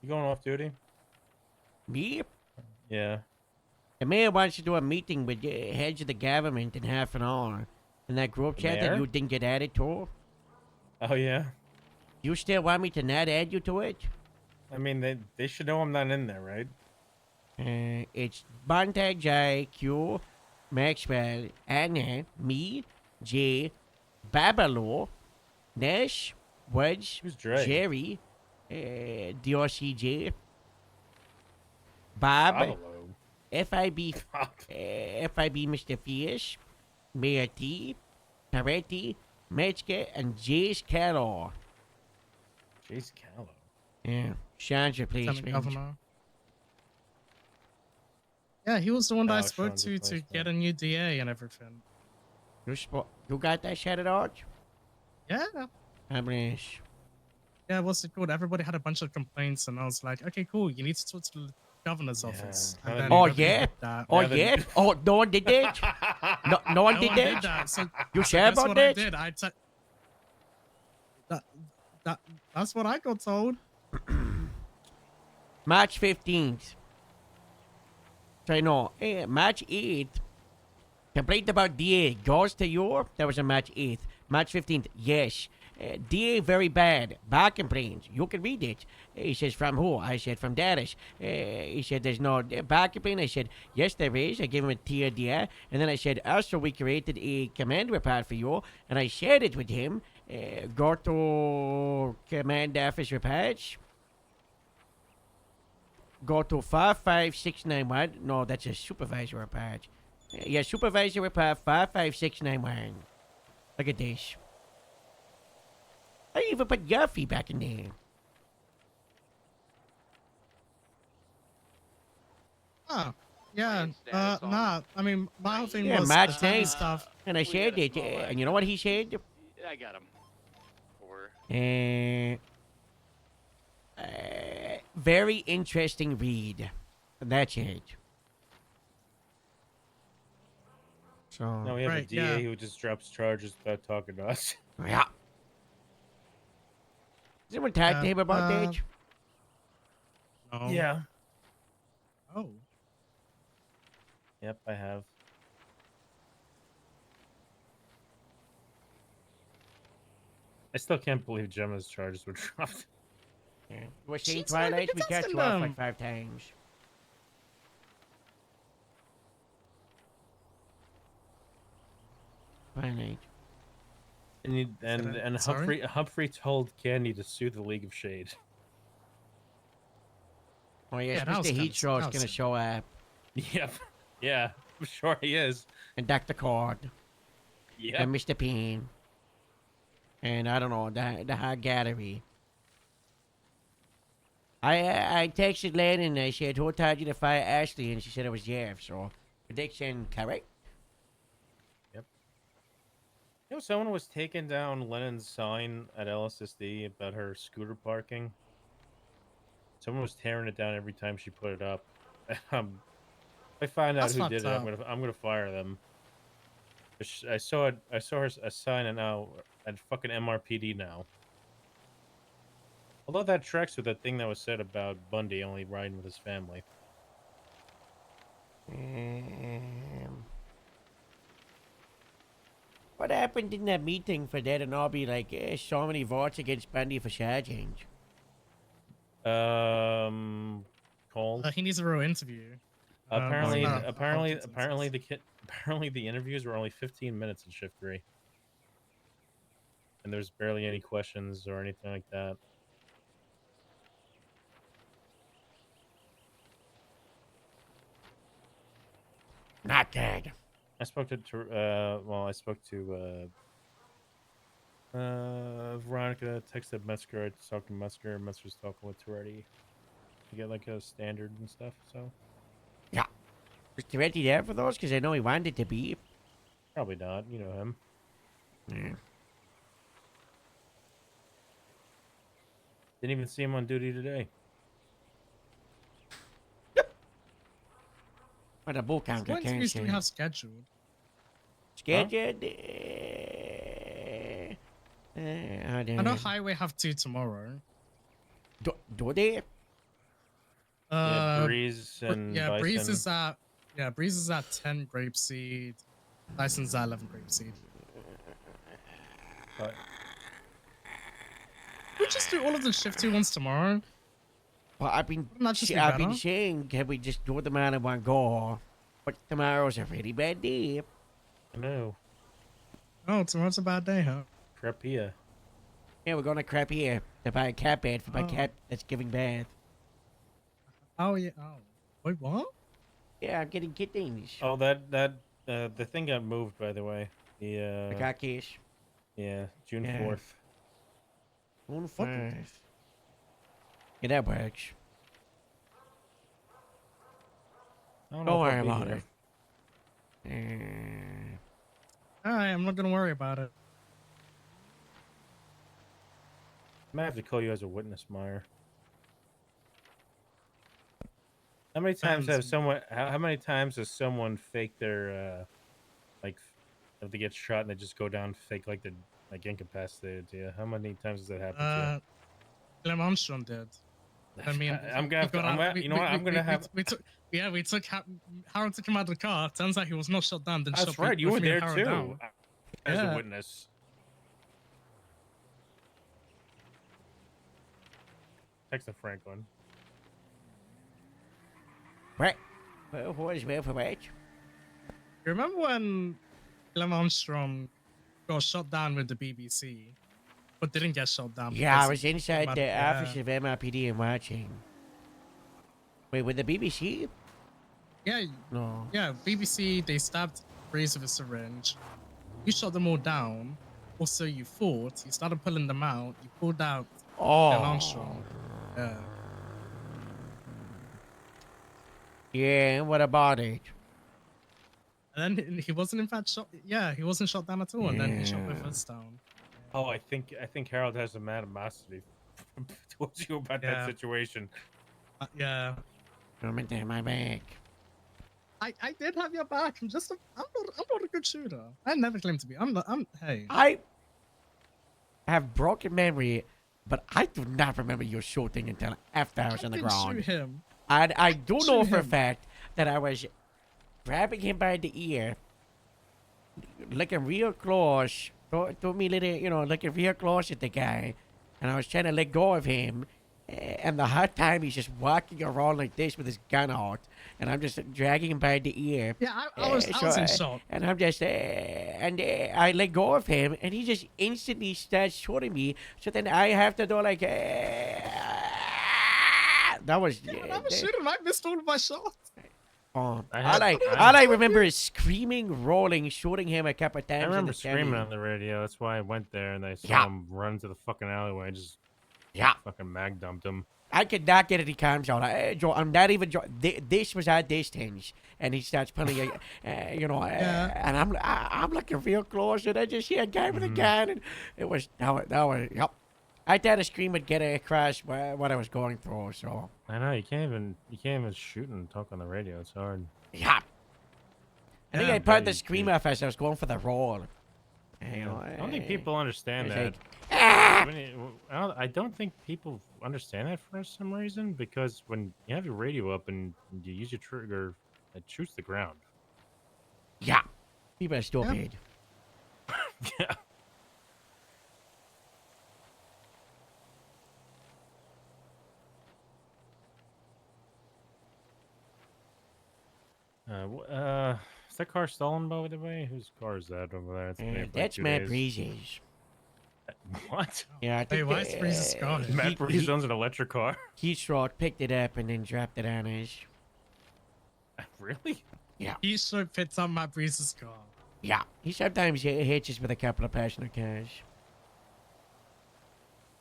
You going off duty? Me? Yeah. The mayor wants to do a meeting with the heads of the government in half an hour. In that group The chat that mayor? you didn't get added to. Oh yeah. You still want me to not add you to it? I mean, they should know I'm not in there, right? It's Bonta, J, Q, Maxwell, Anna, me, J, Babalo, Nash, Woods, Dre? Jerry, DRCJ, Bob, Babalo? FIB, FIB Mr. Fierce, Mayor T, Peretti, Metzger, and Jace Carroll. Jace Callow. Yeah, Sean's Lieutenant replacement. Governor. Yeah, he was the one that I Oh, spoke Sean's to replacement. get a new DA and everything. You got that shouted out? Yeah. I mean, Yeah, what's it called? Everybody had a bunch of complaints, and I was like, okay, cool. You need to talk to the governor's office. And then oh nobody yeah? did that. Oh yeah? Oh, no one did that? No one did that? So You sure that's about what that? I did. That's what I got told. March 15th. Sorry, no. March 8th. Complaint about DA goes to you. That was on March 8th. March 15th. Yes. DA very bad. Bar complaints. You can read it. He says, from who? I said, from Darius. He said, there's no bar complaint. I said, yes, there is. I gave him a tier DA. And then I said, also, we created a command report for you. And I shared it with him. Go to command office reports. Go to 55691. No, that's a supervisor report. Yeah, supervisor report 55691. Look at this. I even put your feedback in there. Oh, yeah. Nah. I mean, my whole thing Yeah, was March the TV 9th. stuff. And I shared it. And you know what he said? I got him. Or Very interesting read. And that's it. So, No, we have a DA who just drops charges without talking to us. Yeah. Has anyone talked to him about that? No. Yeah. Oh. Yep, I have. still can't believe Gemma's charges were dropped. Yeah. We're seeing She's not Twilight. We catch contesting you off them. like 5 times. Twilight. And Sorry? Humphrey told Candy to sue the League of Shade. Oh yes, Yeah, that was Mr. kinda Heatshaw's that was gonna it. show up. Yep. Yeah, I'm sure he is. And Dr. Cord. Yep. And Mr. Peen. And I don't know, the hot gallery. I texted Len and I said, who told you to fire Ashley? And she said it was Jeff, so prediction correct? You know, someone was taking down Lennon's sign at LSSD about her scooter parking. Someone was tearing it down every time she put it up. If I find out That's who fucked did it, I'm gonna fire them. I saw a sign and now at fucking MRPD now. Although that tracks with that thing that was said about Bundy only riding with his family. What happened in that meeting for that and all be like, so many votes against Bundy for charging? Cole. He needs a real interview. Apparently, Well, apparently the interviews were only 15 minutes in shift 3, and there's barely any questions or anything like that. Not good. I spoke to Veronica, texted Metzger, I talked to Metzger, Metzger's talking with Toretti to get like a standard and stuff, so. Yeah. Was Toretti there for those? Because I know he wanted to be. Probably not, you know him. Yeah. Didn't even see him on duty today. What a bull counter What interviews do we have scheduled? Scheduled? I know Highway have 2 tomorrow. Do they? Yeah, Breeze and yeah, Breeze Bison. Breeze is at 10 Grapeseed. Dyson's at 11 Grapeseed. We just do all of the shift 2 ones tomorrow. Well, I've been saying, can we just do them out in one go? But tomorrow's a really bad day. I know. Oh, tomorrow's a bad day, huh? Crapia. Yeah, we're going to Crapia to buy a cat bed for my cat that's giving birth. Oh, yeah. Oh. Wait, what? Yeah, I'm getting kittens. Oh, the thing got moved, by the way. The cat case? Yeah, June Yeah. 4th. June 4th. Yeah, that works. Don't Don't know if worry I'll be about here. it. Alright, I'm not gonna worry about it. I might have to call you as a witness, Meyer. How many times how many times has someone faked their like if they get shot and they just go down fake like they're like incapacitated? Yeah, how many times has that happened to you? Clem Armstrong did. I mean, I'm gonna have to, you know what? I'm gonna have. We took Harold took him out of the car. Turns out he was not shot down. Then That's shot right. You both were me and there Harold too, down. as Yeah. a witness. Text to Franklin. What? What is where for what? You remember when Clem Armstrong got shot down with the BBC, but didn't get shot down? Yeah, I because was he inside came out- the yeah. office of MRPD and watching. Wait, with the BBC? Yeah. No. Yeah, BBC, they stabbed Breeze with a syringe. You shot them all down. Also, you fought. You started pulling them out. You pulled out Clem Armstrong. Yeah. Yeah, what about it? And then he wasn't in fact shot. Yeah, he wasn't shot down at all. And then he shot both of us down. Oh, I think Harold has some animosity towards you about Yeah. that situation. Yeah. I'm into my back. I did have your back. I'm not a good shooter. I never claimed to be. Hey. I have broken memory, but I do not remember you shooting until after I was on the didn't ground. shoot him. And I do know Shoot for a him. fact that I was grabbing him by the ear, looking real close, told me looking real close at the guy, and I was trying to let go of him. And the whole time he's just walking around like this with his gun out, and I'm just dragging him by the ear. Yeah, I was in shock. And I'm just, I let go of him, and he just instantly starts shooting me. So then I have to do like, that was. I was shooting. I missed all of my shots. All I I remember is screaming, rolling, shooting him a couple times. I in remember the screaming tummy. on the radio. That's why I went there and I saw Yeah. him run to the fucking alleyway. I just fucking mag dumped him. I could not get any comms out. I'm not even. This was our distance, and he starts pulling, and I'm looking real close, and I just see a guy with a gun, and it was that was yep. I thought a scream would get across what I was going through. So I know you can't even shoot and talk on the radio. It's hard. yeah. I think Yeah, I but put the you scream could- off as I was going for the roll. I don't think people understand it's that. like, I don't think people understand that for some reason, because when you have your radio up and you use your trigger, it shoots the ground. Yeah. People are stupid. Yeah. Is that car stolen, by the way? Whose car is that over there? It's been here for like That's 2 Matt days. Breeze's. What? Yeah, I think why is Breeze's gone? Matt Breeze owns an electric car. Heathrow picked it up and then dropped it on us. Really? Yeah. He so fits on my Breeze's car. Yeah. He sometimes hitches with a couple of passenger cars.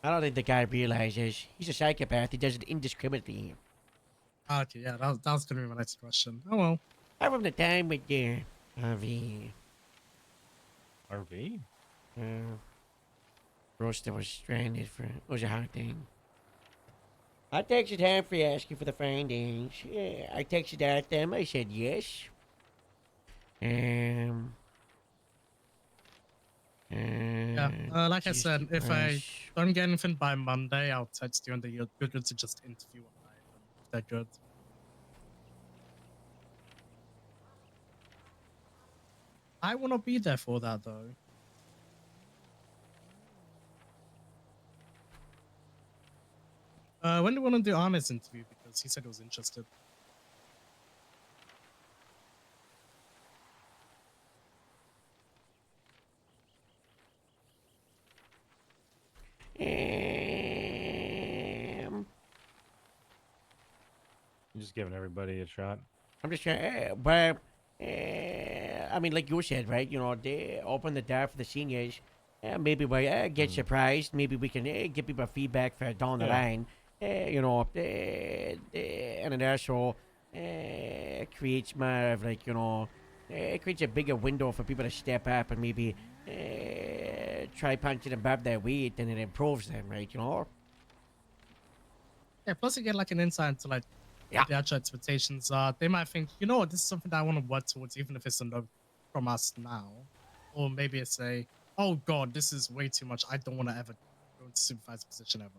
I don't think the guy realizes he's a psychopath. He does it indiscriminately. Okay, yeah, that was gonna be my next question. Oh well. I from the time with the RV. RV? Roaster was stranded for it was a hard thing. I texted Humphrey asking for the findings. Yeah, I texted at them. I said yes. Yeah, like I Jesus said, if I Christ. don't get anything by Monday, I'll text you and you're good to just interview on night. If they're good. I will not be there for that though. When do you want to do Ahmed's interview? Because he said he was interested. You're just giving everybody a shot. I'm just trying, but I mean, like you said, right? You know, they open the door for the seniors. Maybe we get surprised. Maybe we can give people feedback for down the Yeah. line. You know, and it also creates more of like, you know, it creates a bigger window for people to step up and maybe try punching above their weight, and it improves them, right? You know. Yeah, plus you get like an insight into like what the actual expectations are. They might think, you know what, this is something that I want to work towards, even if it's a no from us now. Or maybe it's a, oh god, this is way too much. I don't want to ever go into supervisor position ever.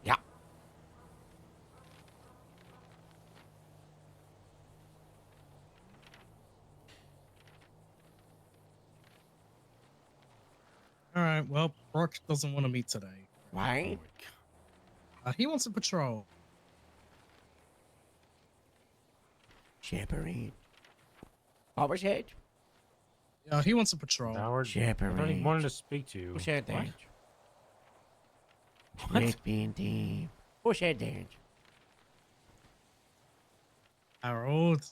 Yeah. Alright, well, Brock doesn't want to meet today. Why? He wants to patrol. Chaperone. What was it? He wants to patrol. Howard, I thought he Chaperone. wanted to speak to you. Who said What? that? What? Red bean team. Who said that? Harold.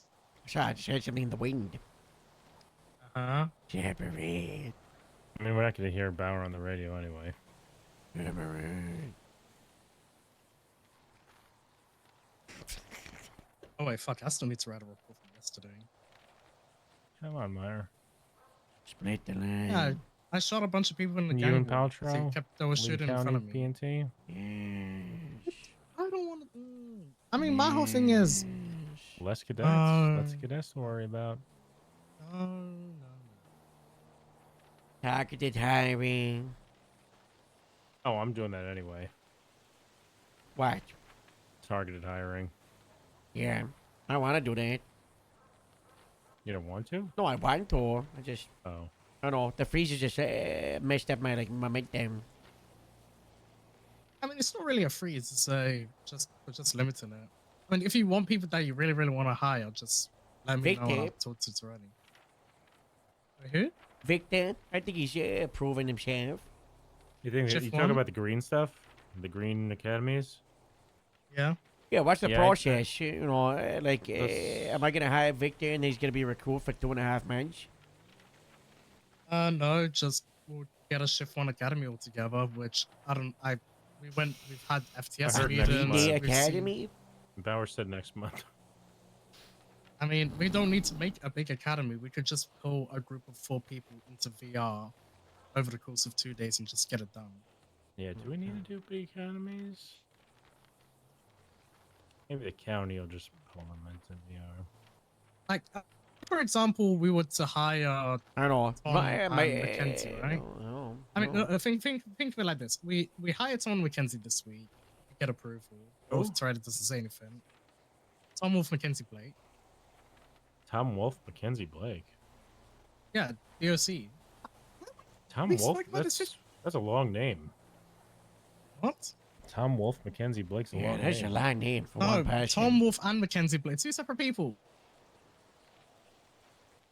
Sorry, I said something in the wind. Uh-huh. Chaperone. I mean, we're not going to hear Bauer on the radio anyway. Chaperone. Oh wait, fuck, I still need to write a report from yesterday. Come on, Meyer. Split the line. Yeah, I shot a bunch of people in the You gang and war because Paltrow? they were Lee shooting in County front of me. PNT? Yes. I don't want to. I mean, my whole thing is. Less cadets. Less cadets to worry about. Targeted hiring. Oh, I'm doing that anyway. What? Targeted hiring. Yeah, I want to do that. You don't want to? No, I want to. I just. Oh. I don't know. The freezer just messed up my like momentum. I mean, it's not really a freeze. It's a we're just limiting it. I mean, if you want people that you really, really want to hire, just let me know and I'll Victor. talk to Torani. Who? Victor, I think he's proving himself. You think Shift you talk one? about the green stuff, the green academies? Yeah. Yeah, what's the Yeah, process? You know, This- am I gonna hire Victor and he's gonna be recruited for 2.5 months? No, just we'll get a Shift 1 Academy altogether, which we've had FTS heard next meetings. month. The we've seen- academy? Bauer said next month. I mean, we don't need to make a big academy. We could just pull a group of 4 people into VR over the course of 2 days and just get it done. Yeah, do we need to do big academies? Maybe the county will just pull them into VR. Like, for example, we were to hire I don't know. Tom and Mackenzie, right? I mean, think of it like this: we hired Tom Mackenzie this week. We get approval. Oh. Trident doesn't say anything. Tom Wolf, Mackenzie Blake. Tom Wolf, Mackenzie Blake. Yeah, DOC. Tom Makes Wolf? like what is That's a long name. What? Tom Wolf, Mackenzie Blake's a Yeah, long that's name. a long name for No, one person. Tom Wolf and Mackenzie Blake, 2 separate people.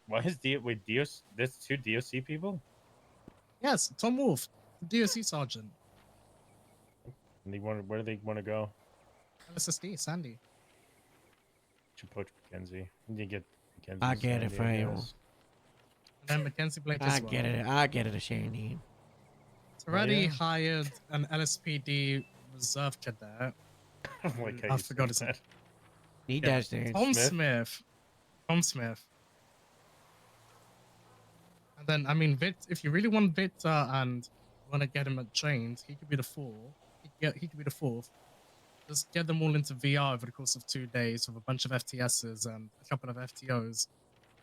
Why is wait, there's 2 DOC people? Yes, Tom Wolf, the DOC sergeant. And where do they want to go? LSSD, Sandy. Should poach Mackenzie. You get Mackenzie. I to get it Sandy, for I you. guess. And then Mackenzie Blake as I well. get it. I get it, Shandy. It's already yeah. hired an LSPD reserve cadet. I don't like how I you forgot his said name. that. He Yeah. does that. Tom Smith? Smith. Tom Smith. And then, I mean, if you really want Victor and want to get him trained, he could be the 4. He could be the 4th. Just get them all into VR over the course of 2 days with a bunch of FTSs and a couple of FTOs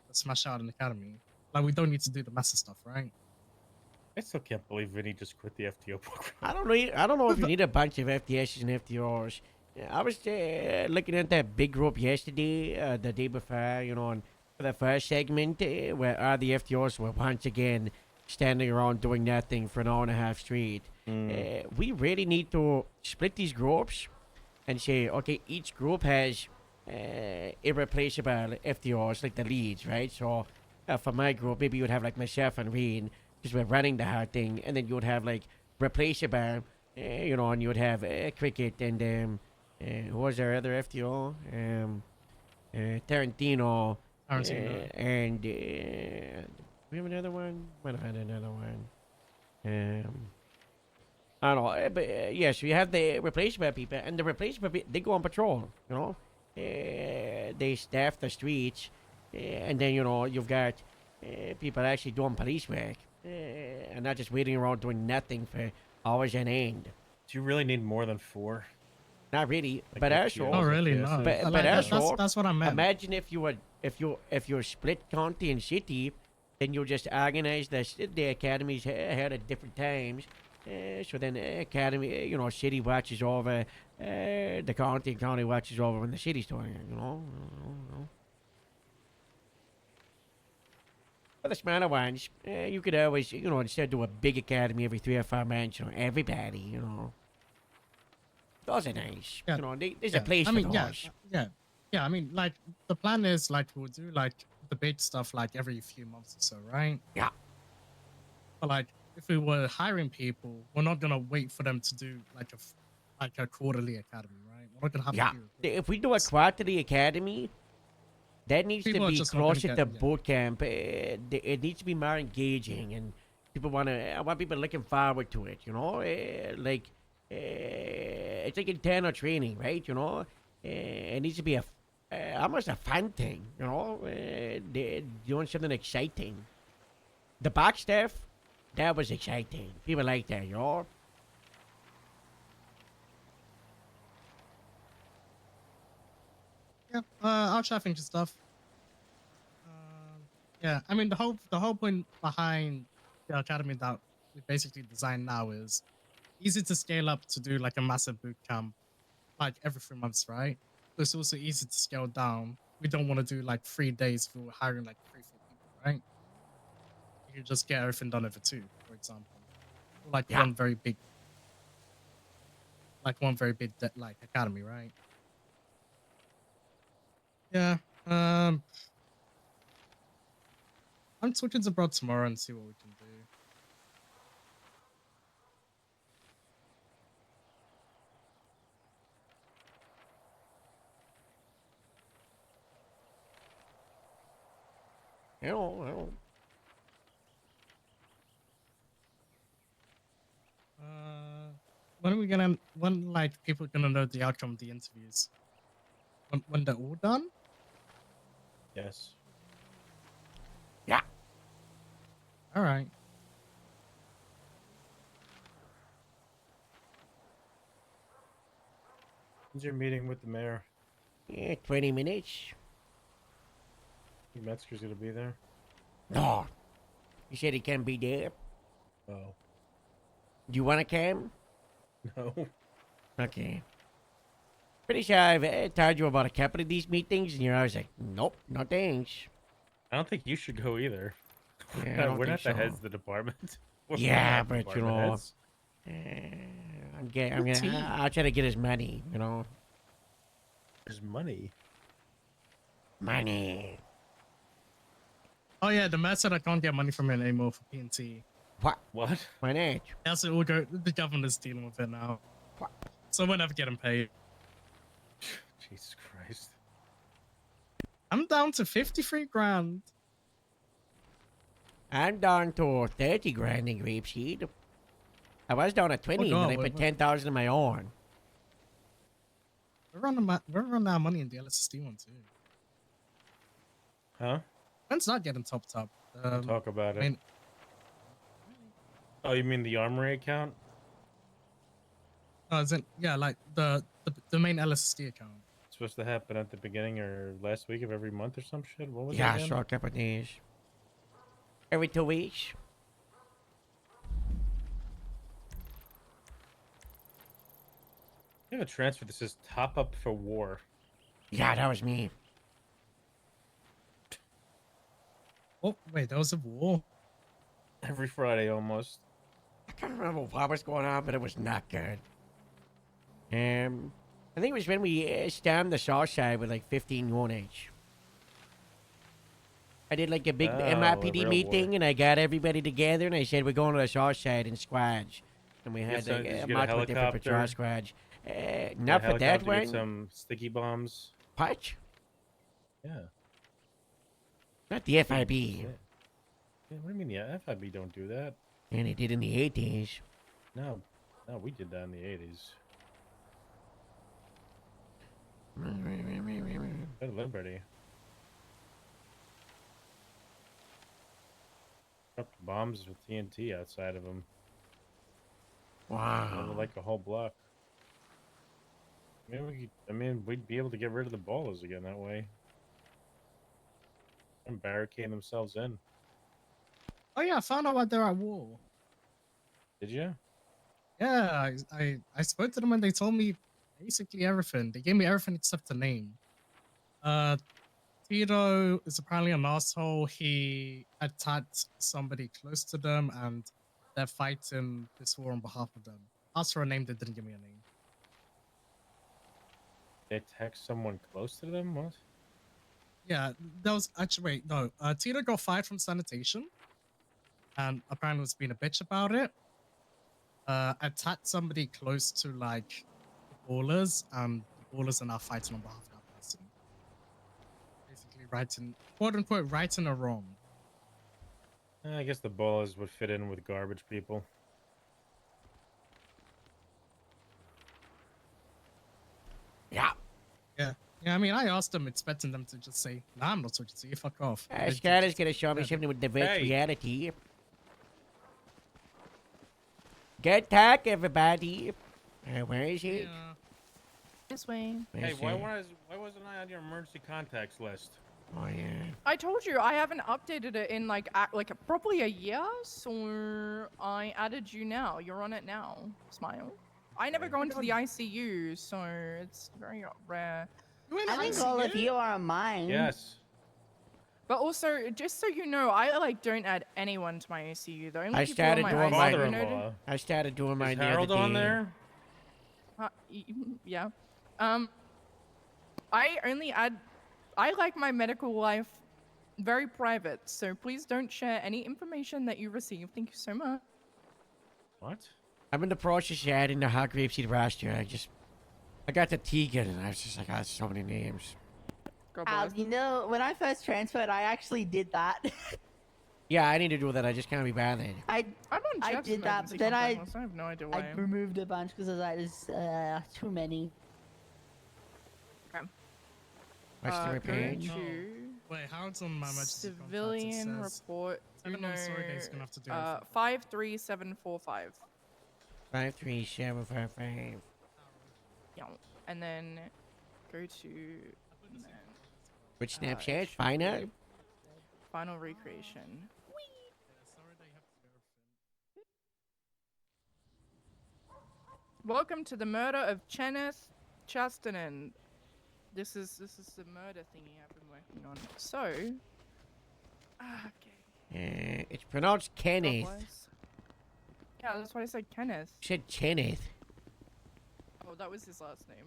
that smash out an academy. Like, we don't need to do the massive stuff, right? I still can't believe Vinny just quit the FTO program. I don't know if you need a bunch of FTSs and FTRs. Yeah, I was looking at that big group yesterday, the day before, you know, and for the first segment, where all the FTRs were once again standing around doing nothing for an hour and a half straight. We really need to split these groups and say, okay, each group has irreplaceable FTRs, like the leads, right? So for my group, maybe you would have like myself and Reen, because we're running the hard thing, and then you would have like replaceable, you know, and you would have Cricket and who was our other FTO? Tarantino. And we have another one? Might have had another one. I don't know, but yes, you have the replacement people, and the replacement people, they go on patrol, you know? They staff the streets, and then, you know, you've got people actually doing police work, and not just waiting around doing nothing for hours on end. Do you really need more than 4? Not really, Like but FTOs, also, Oh, really? No. but Like, also, that's what I meant. imagine if you're split county and city, then you just organize the academies ahead at different times. So then academy, you know, city watches over the county watches over when the city's doing it, you know. For the smaller ones, you could always, you know, instead do a big academy every 3 or 4 months, you know, everybody, you know. Those are nice. Yeah. You know, there's a place I mean, for those. yeah. I mean, like, the plan is, like, we'll do, like, the big stuff, like, every few months or so, right? Yeah. But, like, if we were hiring people, we're not gonna wait for them to do, like, a quarterly academy, right? We're not gonna have Yeah. to do If we do a quarterly academy, that needs People are to be just not gonna closer get- to yeah. boot camp. It needs to be more engaging, and I want people looking forward to it, you know? It's like internal training, right? You know? It needs to be almost a fun thing, you know? They're doing something exciting. The back staff, that was exciting. People like that, you know? Yeah, I'll try think of stuff. Yeah, I mean the whole point behind the academy that we basically designed now is easy to scale up to do like a massive boot camp, like every 3 months, right? But it's also easy to scale down we don't want to do like 3 days for hiring like 3-4 people, right? You can just get everything done over 2, for example. Or, like one very big, like academy, right? Yeah. I'm talking to Brad tomorrow and see what we can do. When are we gonna? When like people gonna know the outcome of the interviews? When they're all done? Yes. Yeah. All right. When's your meeting with the mayor? Yeah, 20 minutes. Think Metzger's gonna be there? No. He said he can't be there. Oh. Do you want to come? No. Okay. Pretty sure I've told you about a couple of these meetings, and you're always like, nope, no thanks. I don't think you should go either. Yeah, I don't We're think not the so. heads of the department. We're Yeah, not but you department know, heads. I'll try to get his money, you know. His money? Money. Oh yeah, the mayor said I can't get money from him anymore for PNT. What? What? Why not? That's it. Will go. The governor's dealing with it now. What? So we'll never get him paid. Jesus Christ. I'm down to 53 grand. I'm down to 30 grand in grapeseed. I was down at 20, God, and then I put 10,000 in my own. We're running out of money in the LSSD one too. Huh? Ben's not getting top. We'll talk about it. I mean, Oh, you mean the armory account? as in, yeah, like the main LSSD account. It's supposed to happen at the beginning or last week of every month or some shit. What was Yeah, it again? so a couple of days. Every 2 weeks. You have a transfer that says top up for war. Yeah, that was me. Oh, wait, that was a war? Every Friday almost. I can't remember what was going on, but it was not good. I think it was when we stormed the south side with like 15 units. I did like a big Oh, MIPD a real meeting, war. and I got everybody together, and I said we're going to the south side in squads. And we You had get some- like did you a get a multiple different patrol helicopter? squads. Get a Not for that helicopter, one. Get some sticky bombs. What? Yeah. Not the FIB. Yeah, what do you mean? Yeah, FIB don't do that. And they did in the 80s. No, we did that in the 80s. At Liberty. Dropped bombs with TNT outside of them. Wow. Like a whole block. We'd be able to get rid of the ballers again that way. And barricade themselves in. Oh yeah, I found out why they're at war. Did you? Yeah, I spoke to them and they told me basically everything. They gave me everything except the name. Tito is apparently an asshole. He attacked somebody close to them and they're fighting this war on behalf of them. Asked for a name, they didn't give me a name. They text someone close to them? What? Yeah, that was actually, wait, no. Tito got fired from sanitation and apparently was being a bitch about it. Attacked somebody close to like the ballers, and the ballers are now fighting on behalf of that person. Basically righting, quote unquote, righting a wrong. I guess the ballers would fit in with garbage people. Yeah. Yeah. Yeah, I mean, I asked them, expecting them to just say, nah, I'm not talking to you, fuck off. Skyler's gonna show me something with diverse Hey. reality. Good talk, everybody. Where is he? This way. Hey, why wasn't I on your emergency contacts list? Oh yeah. I told you I haven't updated it in like probably a year, so I added you now. You're on it now. Smile. I never go into the ICU, so it's very rare. I think all of you are on mine. Yes. But also, just so you know, I like don't add anyone to my ACU. The only I people on started my doing ICU mine. I started doing mine the Harold other on day. there? Yeah. I only add. I like my medical life very private, so please don't share any information that you receive. Thank you so much. What? I'm in the process of adding the hot grapeseed roster. I got the Tegan, and I was just like, I have so many names. You know, when I first transferred, I actually did that. Yeah, I need to do that. I just can't be bothered. I'm on I Jeff's did that, emergency but then I contact list. I have no idea why. removed a bunch because I was like, there's too many. Okay. What's the Go repage? to Wait, how it's on my emergency civilian contact, it says, report. Seven on sorry days gonna have to do 53745. 53755. Yeah, and then go to Which Snapchat? Final? final recreation. Welcome to the murder of Kenneth Chastanen. This is the murder thingy I've been working on. So, okay. It's pronounced Kenneth. Clockwise. Yeah, that's why I said Kenneth. You said Kenneth. Oh, that was his last name.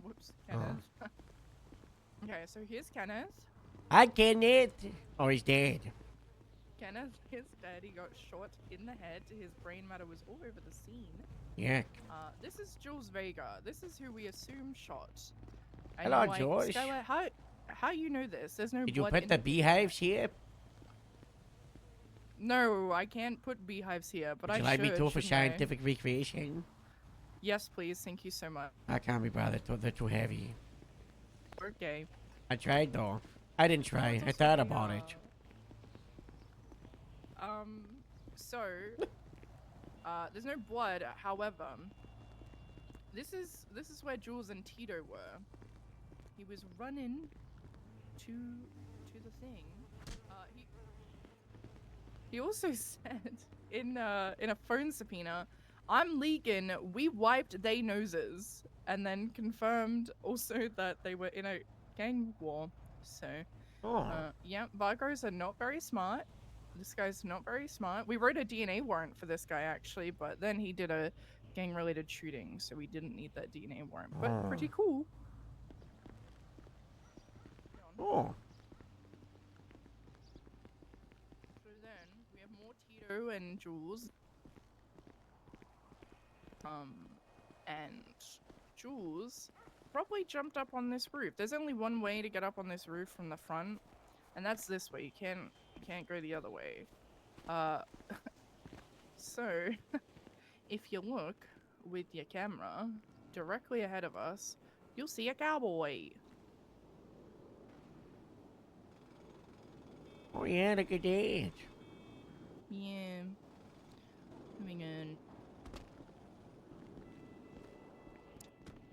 Whoops, Kenneth. Okay, so here's Kenneth. Hi, Kenneth. Oh, he's dead. Kenneth is dead. He got shot in the head. His brain matter was all over the scene. Yuck. This is Jules Vega. This is who we assume shot. And Hello, you're like, George. Skylar, how you know this? There's no Did you blood put in the it. beehives here? No, I can't put beehives here, but Would you I like should. me to for shouldn't I? scientific recreation? Yes, please. Thank you so much. I can't be bothered. They're too heavy. Okay. I tried though. I didn't try. I thought about it. So, there's no blood. However, this is where Jules and Tito were. He was running to the thing. He also said in a phone subpoena, "I'm Legan. We wiped they noses," and then confirmed also that they were in a gang war. So, yeah, Vargos are not very smart. This guy's not very smart. We wrote a DNA warrant for this guy actually, but then he did a gang-related shooting, so we didn't need that DNA warrant. But pretty cool. Oh. So then we have more Tito and Jules. And Jules probably jumped up on this roof. There's only one way to get up on this roof from the front, and that's this way. You can't go the other way. So if you look with your camera directly ahead of us, you'll see a cowboy. Oh yeah, look at that. Yeah. Moving on.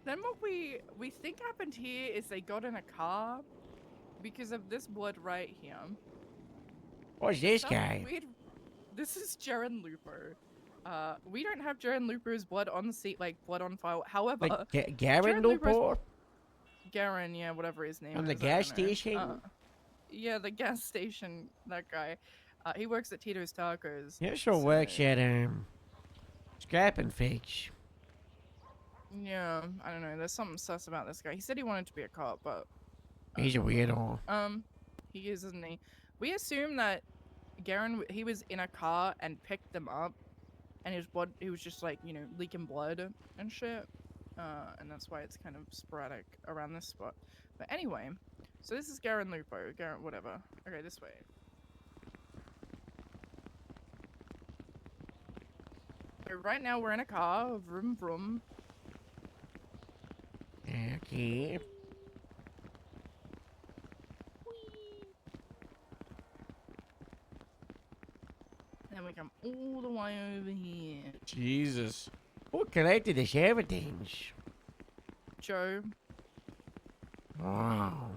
Then what we think happened here is they got in a car because of this blood right here. What's this Some guy? weird- This is Jaren Lupo. We don't have Jaren Lupo's blood on the seat, like blood on file. However, Like Garen Jaren Lupo's- Lupo? Garen, yeah, whatever his name From is. the I gas don't know. station? Yeah, the gas station. That guy. He works at Tito's Tacos. He also works at Scrap and Fix. Yeah, I don't know. There's something sus about this guy. He said he wanted to be a cop, but He's a weirdo. he is, isn't he? We assume that Garen, he was in a car and picked them up, and his blood, he was just like, you know, leaking blood and shit. And that's why it's kind of sporadic around this spot. But anyway, so this is Garen Lupo. Garen, whatever. Okay, this way. So right now we're in a car, vroom vroom. Okay. Then we come all the way over here. Jesus. Who collected this evidence? Joe, Wow.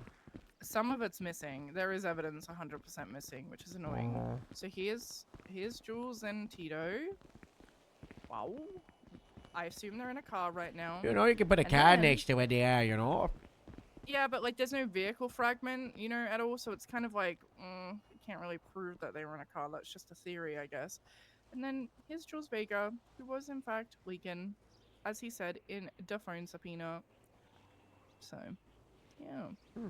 some of it's missing. There is evidence 100% missing, which is annoying. Oh. So here's Jules and Tito. Wow. I assume they're in a car right now. You know, you can put a And car then- next to where they are, you know? Yeah, but like there's no vehicle fragment, you know, at all. So it's kind of like, you can't really prove that they were in a car. That's just a theory, I guess. And then here's Jules Vega, who was in fact leaking, as he said, in the phone subpoena. So, yeah.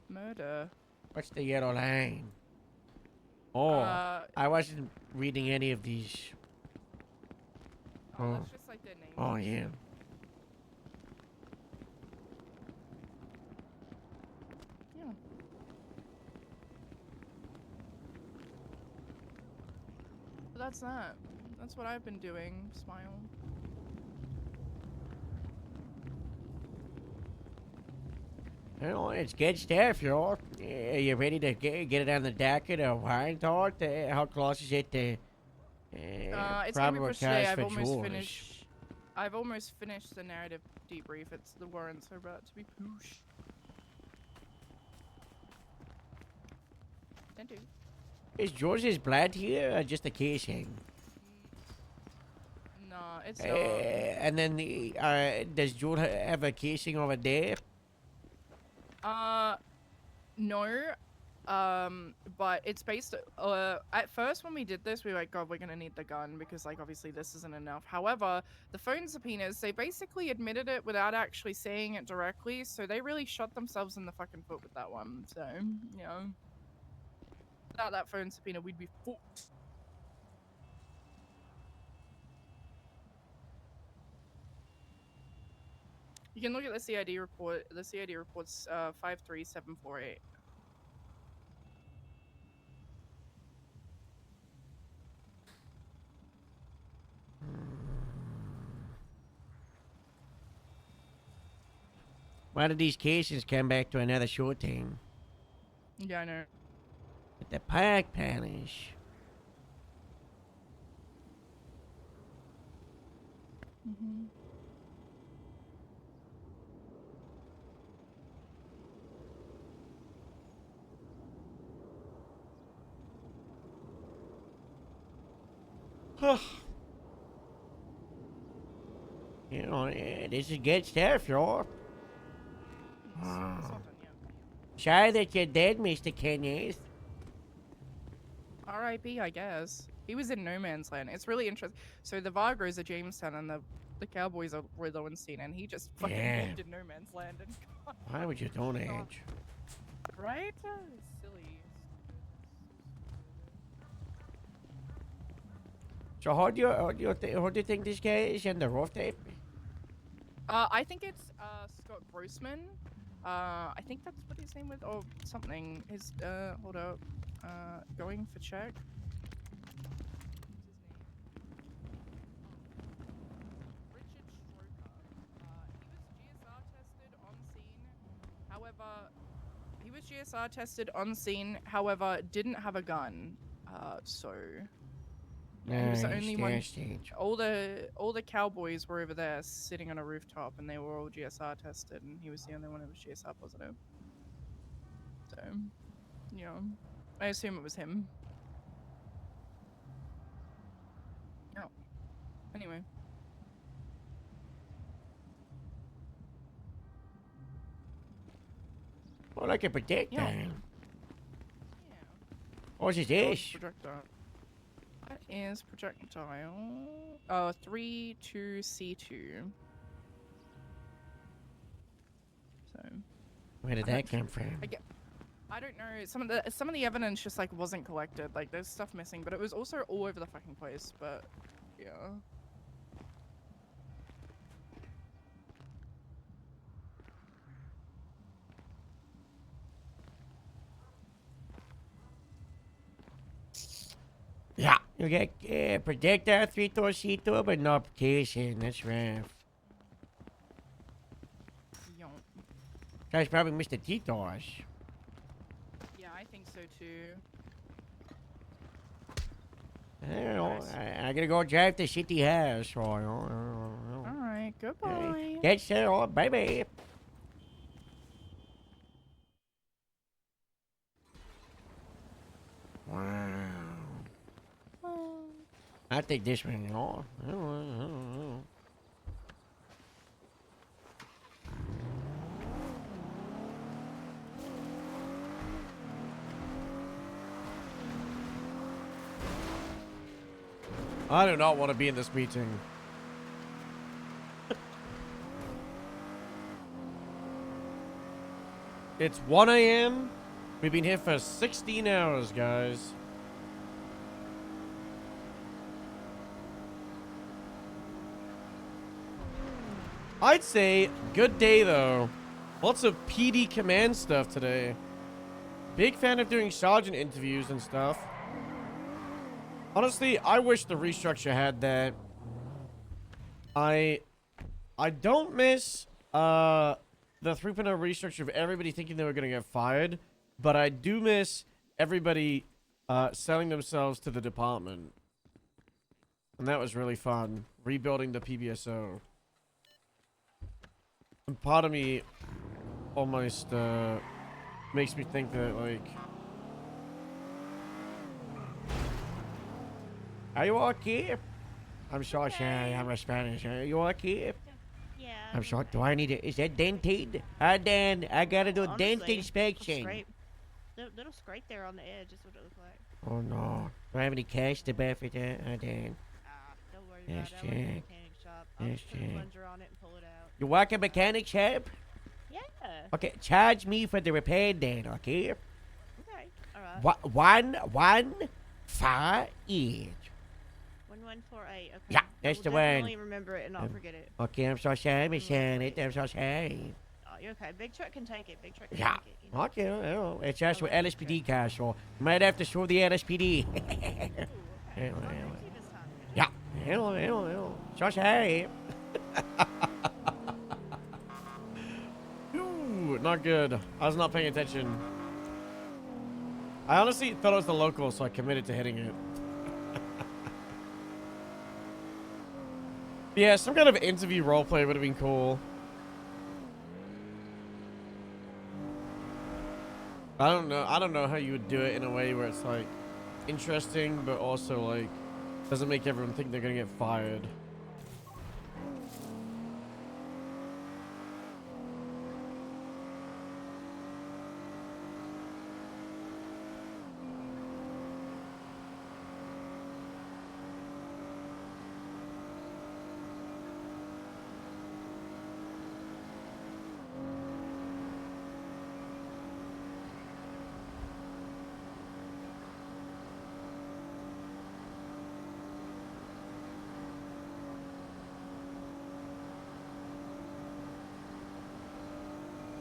Murder. What's the yellow line? Oh, I wasn't reading any of these. Oh, that's just like their names. Oh yeah. Yeah. But that's that. That's what I've been doing. Smile. Well, it's good stuff, y'all. Are you ready to get it on the docket of warrant out? How close is it to It's gonna be probable pushed today. cause I've for almost George? finished. I've almost finished the narrative debrief. It's the warrants are about to be pushed. Don't do. Is George's blood here or just a casing? No, it's And then does George have a casing over there? No. But it's based. At first when we did this, we were like, God, we're gonna need the gun because, like, obviously this isn't enough. However, the phone subpoenas, they basically admitted it without actually saying it directly, so they really shot themselves in the fucking foot with that one. So, you know, without that phone subpoena, we'd be fucked. You can look at the CID report. The CID report's 53748. Why did these cases come back to another short team? Yeah, I know. With the park palace. Mm-hmm. You know, this is good stuff, y'all. Sorry that you're dead, Mr. Kenneth. R.I.P. I guess. He was in no man's land. It's really interesting. So the Vargos are Jamestown and the Cowboys are were Lowenstein, and he just fucking Yeah. walked in no man's land and got Why would you do that? right? Silly. So how do you think this guy is in the rough tape? I think it's Scott Grossman. I think that's what his name was, or something. His hold up. Going for check. He was GSR tested on scene, however, didn't have a gun. So yeah, he was the only one. All the cowboys were over there sitting on a rooftop, and they were all GSR tested, and he was the only one who was GSR positive. So, you know, I assume it was him. Oh, anyway. Well, I can predict Yeah. that. What's this? Projectile. That is projectile. 32C2. So. Where did that come from? I don't know. Some of the evidence just like wasn't collected. Like there's stuff missing, but it was also all over the fucking place. But yeah. Yeah. You get projectile 3-door, but no application. That's rough. That's probably Mr. Tito's. Yeah, I think so too. I don't know. I gotta go drive the city house. All right, goodbye. That's all. Bye bye. Wow. I think this one, you know. I don't know. I do not want to be in this meeting. It's 1 a.m. We've been here for 16 hours, guys. I'd say good day, though. Lots of PD command stuff today. Big fan of doing sergeant interviews and stuff. Honestly, I wish the restructure had that. I don't miss the 3.0 restructure of everybody thinking they were gonna get fired, but I do miss everybody selling themselves to the department. And that was really fun. Rebuilding the PBSO. And part of me almost makes me think that, like, are you okay? I'm so sorry, I'm a Spanish. Are you okay? Yeah. I'm sorry. Do I need it? Is that dented? Dan, I gotta do a dent inspection. Little scrape there on the edge is what it looks like. Oh no. Do I have any cash to buy for that? Dan. Don't worry Yes, about it. I work in a Jack. mechanic shop. I'll Yes, just put a Jack. plunger on it and pull it out. You work at mechanic shop? Yeah. Okay, charge me for the repair then, okay? Okay. All right. One for each. 1148. Okay. Yeah, I that's will the one. definitely remember it and not forget it. Okay, I'm so sorry, Miss Janet. I'm so sorry. Oh, you're okay. Big truck can take it. Big truck can Yeah. take it. You know? Okay, well, it's just with LSPD cash, so you might have to show the LSPD. Yeah. Hello. So sorry. Ooh, not good. I was not paying attention. I honestly thought it was the local, so I committed to hitting it. Yeah, some kind of interview roleplay would have been cool. I don't know how you would do it in a way where it's like interesting, but also like doesn't make everyone think they're gonna get fired.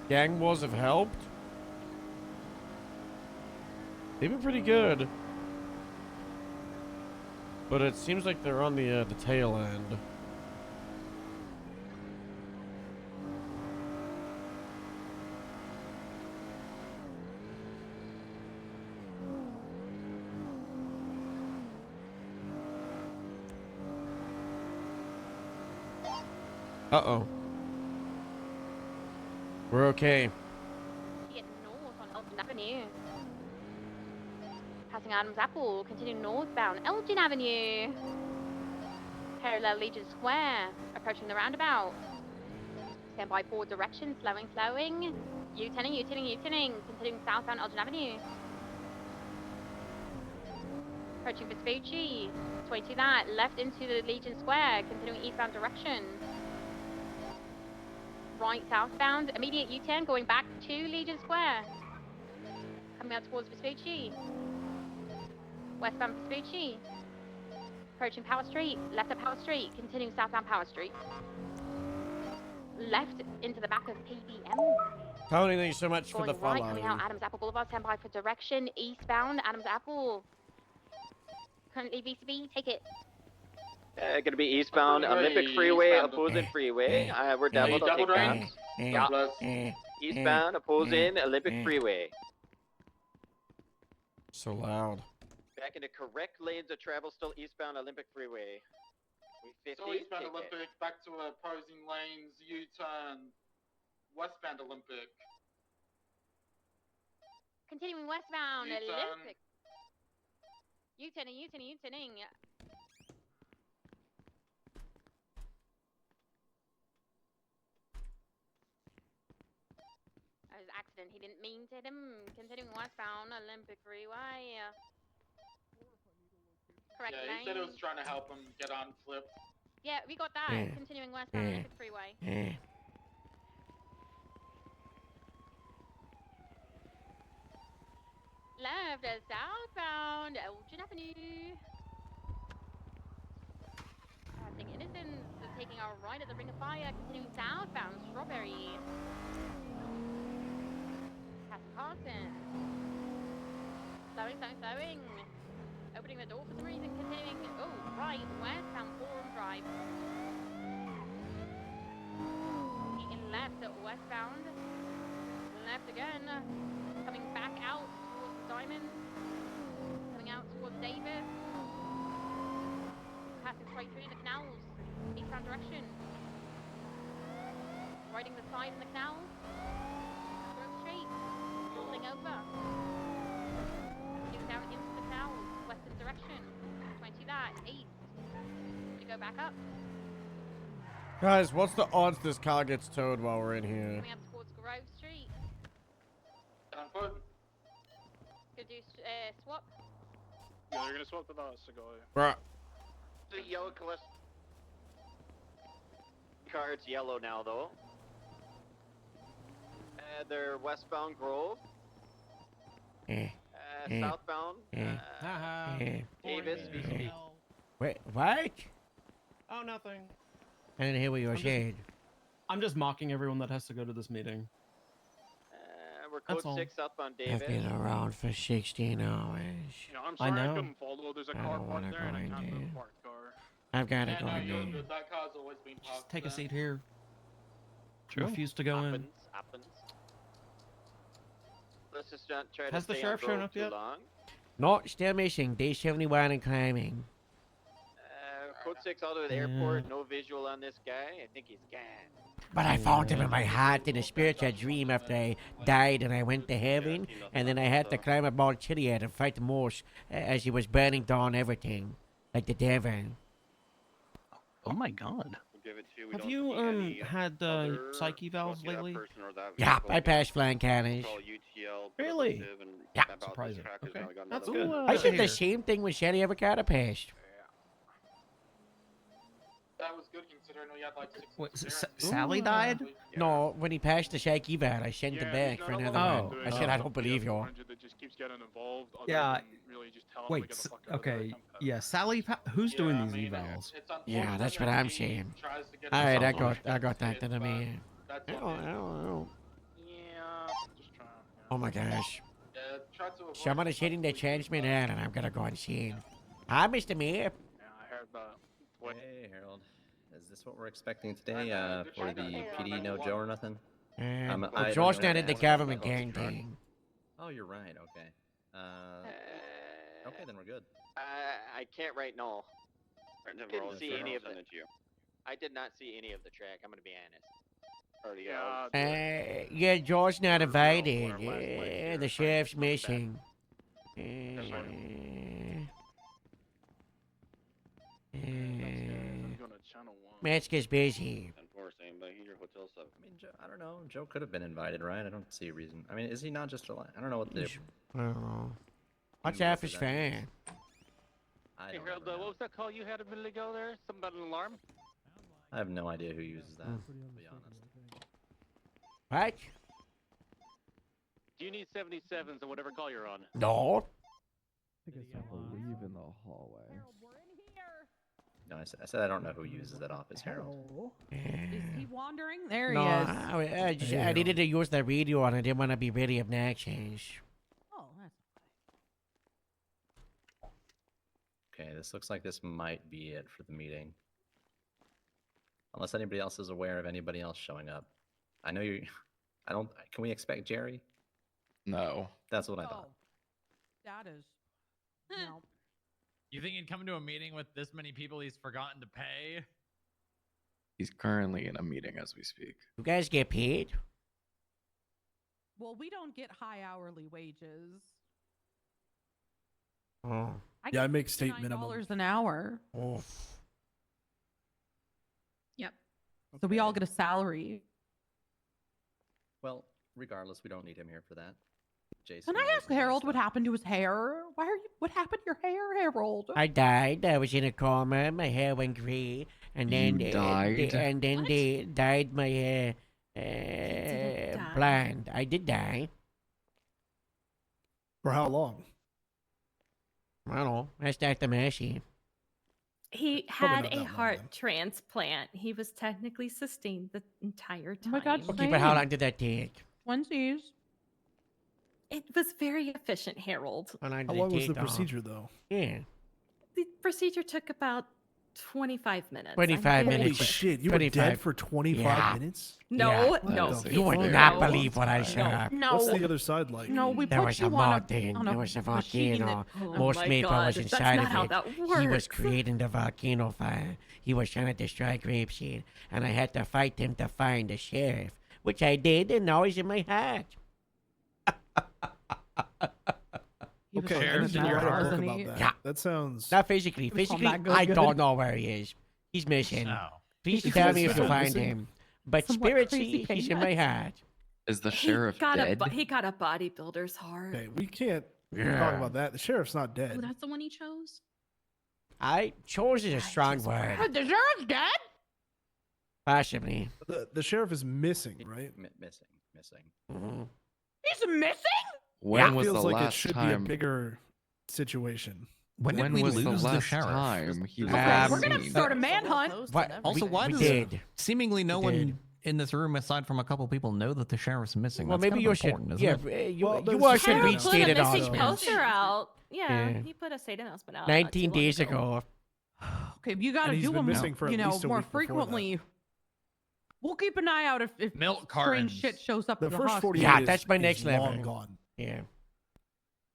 Gang wars have helped. They've been pretty good. But it seems like they're on the tail end. Uh-oh. We're okay. Get north on Elgin Avenue. Passing Adams Apple, continuing northbound Elgin Avenue. Parallel Legion Square, approaching the roundabout. Stand by forward direction, slowing. U-turning, continuing southbound Elgin Avenue. Approaching Vespucci, 22 that, left into the Legion Square, continuing eastbound direction. Right southbound, immediate U-turn, going back to Legion Square. Coming out towards Vespucci. Westbound Vespucci. Approaching Power Street, left at Power Street, continuing southbound Power Street. Left into the back of PBM. Tony, thank you so much for Going the right, follow. coming out Adams Apple Boulevard, stand by for direction, eastbound Adams Apple. Currently VCB, take it. Gonna be eastbound Olympic Freeway, opposing freeway. We're doubled, I'll take that. Yeah. Eastbound, opposing Olympic Freeway. So loud. Back into correct lanes of travel, still eastbound Olympic Freeway. We 50, So eastbound take it. Olympic, back to opposing lanes, U-turn, westbound Olympic. Continuing westbound U-turn. Olympic. U-turning. That was an accident. He didn't mean to hit him. Continuing westbound Olympic Freeway. correct Yeah, lane. he said it was trying to help him get on flip. Yeah, we got that. Yeah. Continuing westbound, Yeah. Lincoln Freeway. Yeah. Left as southbound, Elgin Avenue. Passing Innocence, taking our right at the Ring of Fire, continuing southbound, Strawberry. Passing Carson. Slowing. Opening the door for some reason, continuing, oh, right, westbound, Forum Drive. Taking left at westbound. Left again. Coming back out towards the Diamond. Coming out towards Davis. Passing straight through the canals. Eastbound direction. Riding the side in the canals. Grove Street. Rolling over. Moving down into the canals. Western direction. 20 that. East. We go back up. Guys, what's the odds this car gets towed while we're in here? Coming up towards Grove Street. On foot. Gonna do swap. Yeah, they're gonna swap to the Segoy. Bruh. The yellow collect. Car's yellow now, though. They're westbound Grove. Southbound. Davis, VC. Wait, what? Oh, nothing. I didn't hear what you were saying. I'm just mocking everyone that has to go to this meeting. We're That's code all. 6 southbound Davis. I've been around for 16 hours. You know, I'm I sorry I, know. couldn't follow. There's a I car don't parked wanna there go and I in can't move there. a parked car. I've got to Yeah, go no, in you're there. good. That car's always been parked. Just take a there. seat here. True. Refuse to go in. Happens. Let's just not try Has to the stay sheriff on shown Grove up too yet? long. No, still missing. Day 71 and climbing. Code 6 all the way to the airport. No visual on this guy. I think he's gone. But I found him in my heart in a spiritual dream after I died and I went to heaven. And then I had to climb up Mount Chiliad and fight the Morse as he was burning down everything. Like the devil. Oh my god. We'll give it to you. We Have don't you see any had other psych evals lucky that lately? person or that Yeah, vehicle. I passed flying cannons. Call UTL, Really? Preventive, and Yeah. about this Surprising. trackers, Okay. now we got That's another good. one. I did the same thing when Shelly Avocado passed. That was good considering we had like 6 Wait, experience. Sally died? No, when he passed the shaky eval, I sent him back for another one. I said, I don't believe you. That just keeps getting involved. other Yeah. than Really just tell 'em to Wait. get the fuck out of Okay. Yeah. Sally. Who's doing these evals? Yeah, that's what I'm saying. Tries to get Alright, I himself got that to me. That's I don't know. Yeah. just trying. Oh my gosh. Yeah, try to avoid Someone is hitting the transmitter and I'm gonna go and see him. Hi, Mr. Mayor. I heard that. Hey, Harold. Is this what we're expecting today for the PD No Joe or nothing? Well, I George don't know did the how to government close the gang truck. thing. Oh, you're right. Okay. Okay, then we're good. I can't right now. We're Didn't all see sure any I'll of the. send it to you. I did not see any of the track. I'm gonna be honest. Already Yeah, George not invited. Yeah, the sheriff's missing. Metzger's busy. Enforcing, but here's your hotel stuff. I mean, Joe, I don't know. Joe could have been invited, right? I don't see a reason. I mean, is he not just a? I don't know what the. I don't know. Watch out for his fan. I Hey, don't Harold, what was that call you had a minute ago there? Something about an alarm? I have no idea who uses that. To be honest. What? Do you need 77s or whatever call you're on? No. I think I saw the leave in the hallway. No, I said I don't know who uses that office, Harold. Is he wandering? There No, he is. I needed to use the radio and I didn't want to be really obnoxious. Oh, that's Okay, this looks like this might be it for the meeting. Unless anybody else is aware of anybody else showing up. I know you. I don't. Can we expect Jerry? No. That's what I thought. that is. No. You think he'd come to a meeting with this many people he's forgotten to pay? He's currently in a meeting as we speak. You guys get paid? Well, we don't get high hourly wages. Oh. Yeah, I make state minimum. $9 an hour. Oh. Yep. So we all get a salary. Well, regardless, we don't need him here for that. Jason. Can I ask Harold what happened to his hair? Why are you? What happened to your hair, Harold? I died. I was in a coma. My hair went gray, and then You died? they dyed my hair didn't die. blonde. I did die. For how long? I don't know. That's Dr. Massey. He Probably had not a that long, heart then. transplant. He was technically sustained the entire time. Oh my God, Okay, but how long did that take? Twinsies. It was very efficient, Harold. How long, How did long it was take, the procedure, though? Yeah. The procedure took about 25 minutes. 25 I'm very minutes. quick. Holy shit, you were 25. dead for 25 Yeah. minutes? No, Yeah. no. What the You would fuck? not No. believe what I saw. No. What's the other side like? No, we There put was you a on mountain. on There was a machine volcano. that- Oh Most my maple God, was that's inside not of how it. that He was works. creating the volcano fire. He was trying to destroy Grapeseed, and I had to fight him to find the sheriff, which I did, and now he's in my heart. He was Okay, I Sheriff's need in to your write a heart. book Wasn't about he? that. Yeah. That sounds... Not physically. He was Physically, not good, I good. don't know where he is. He's missing. Oh. Please Is tell he me if you still find missing? him. But Somewhat spiritually, crazy he's in my payments. heart. Is the He sheriff got dead? he got a bodybuilder's heart. Okay, we can't Yeah. talk about that. The sheriff's not Oh, dead. that's the one he chose? I chose is a strong word. The sheriff's dead? Possibly. The sheriff is missing, right? Missing. Mhm. He's missing? When It was feels the like it last should time? be a bigger situation. When did we was the lose the last sheriff? time he was Okay, we're gonna have to seen? start a manhunt. What? Also, we, why we does did. seemingly no We one did. in this room, aside from a couple people, know that the sheriff's missing? Well, That's maybe kind of you should. important, isn't Yeah, it? you, Well, you there's all the should sheriff read put Put a stated missing announcements. poster out. Yeah, Yeah. he put a state announcement out. 19 not too long days ago. Okay, you got to And he's do been them, missing for at least a more week before that. frequently. We'll keep an eye out if Milk strange cartons. shit shows up The at the first hospital. 48 Yeah, is, that's my is next level. long gone. Yeah.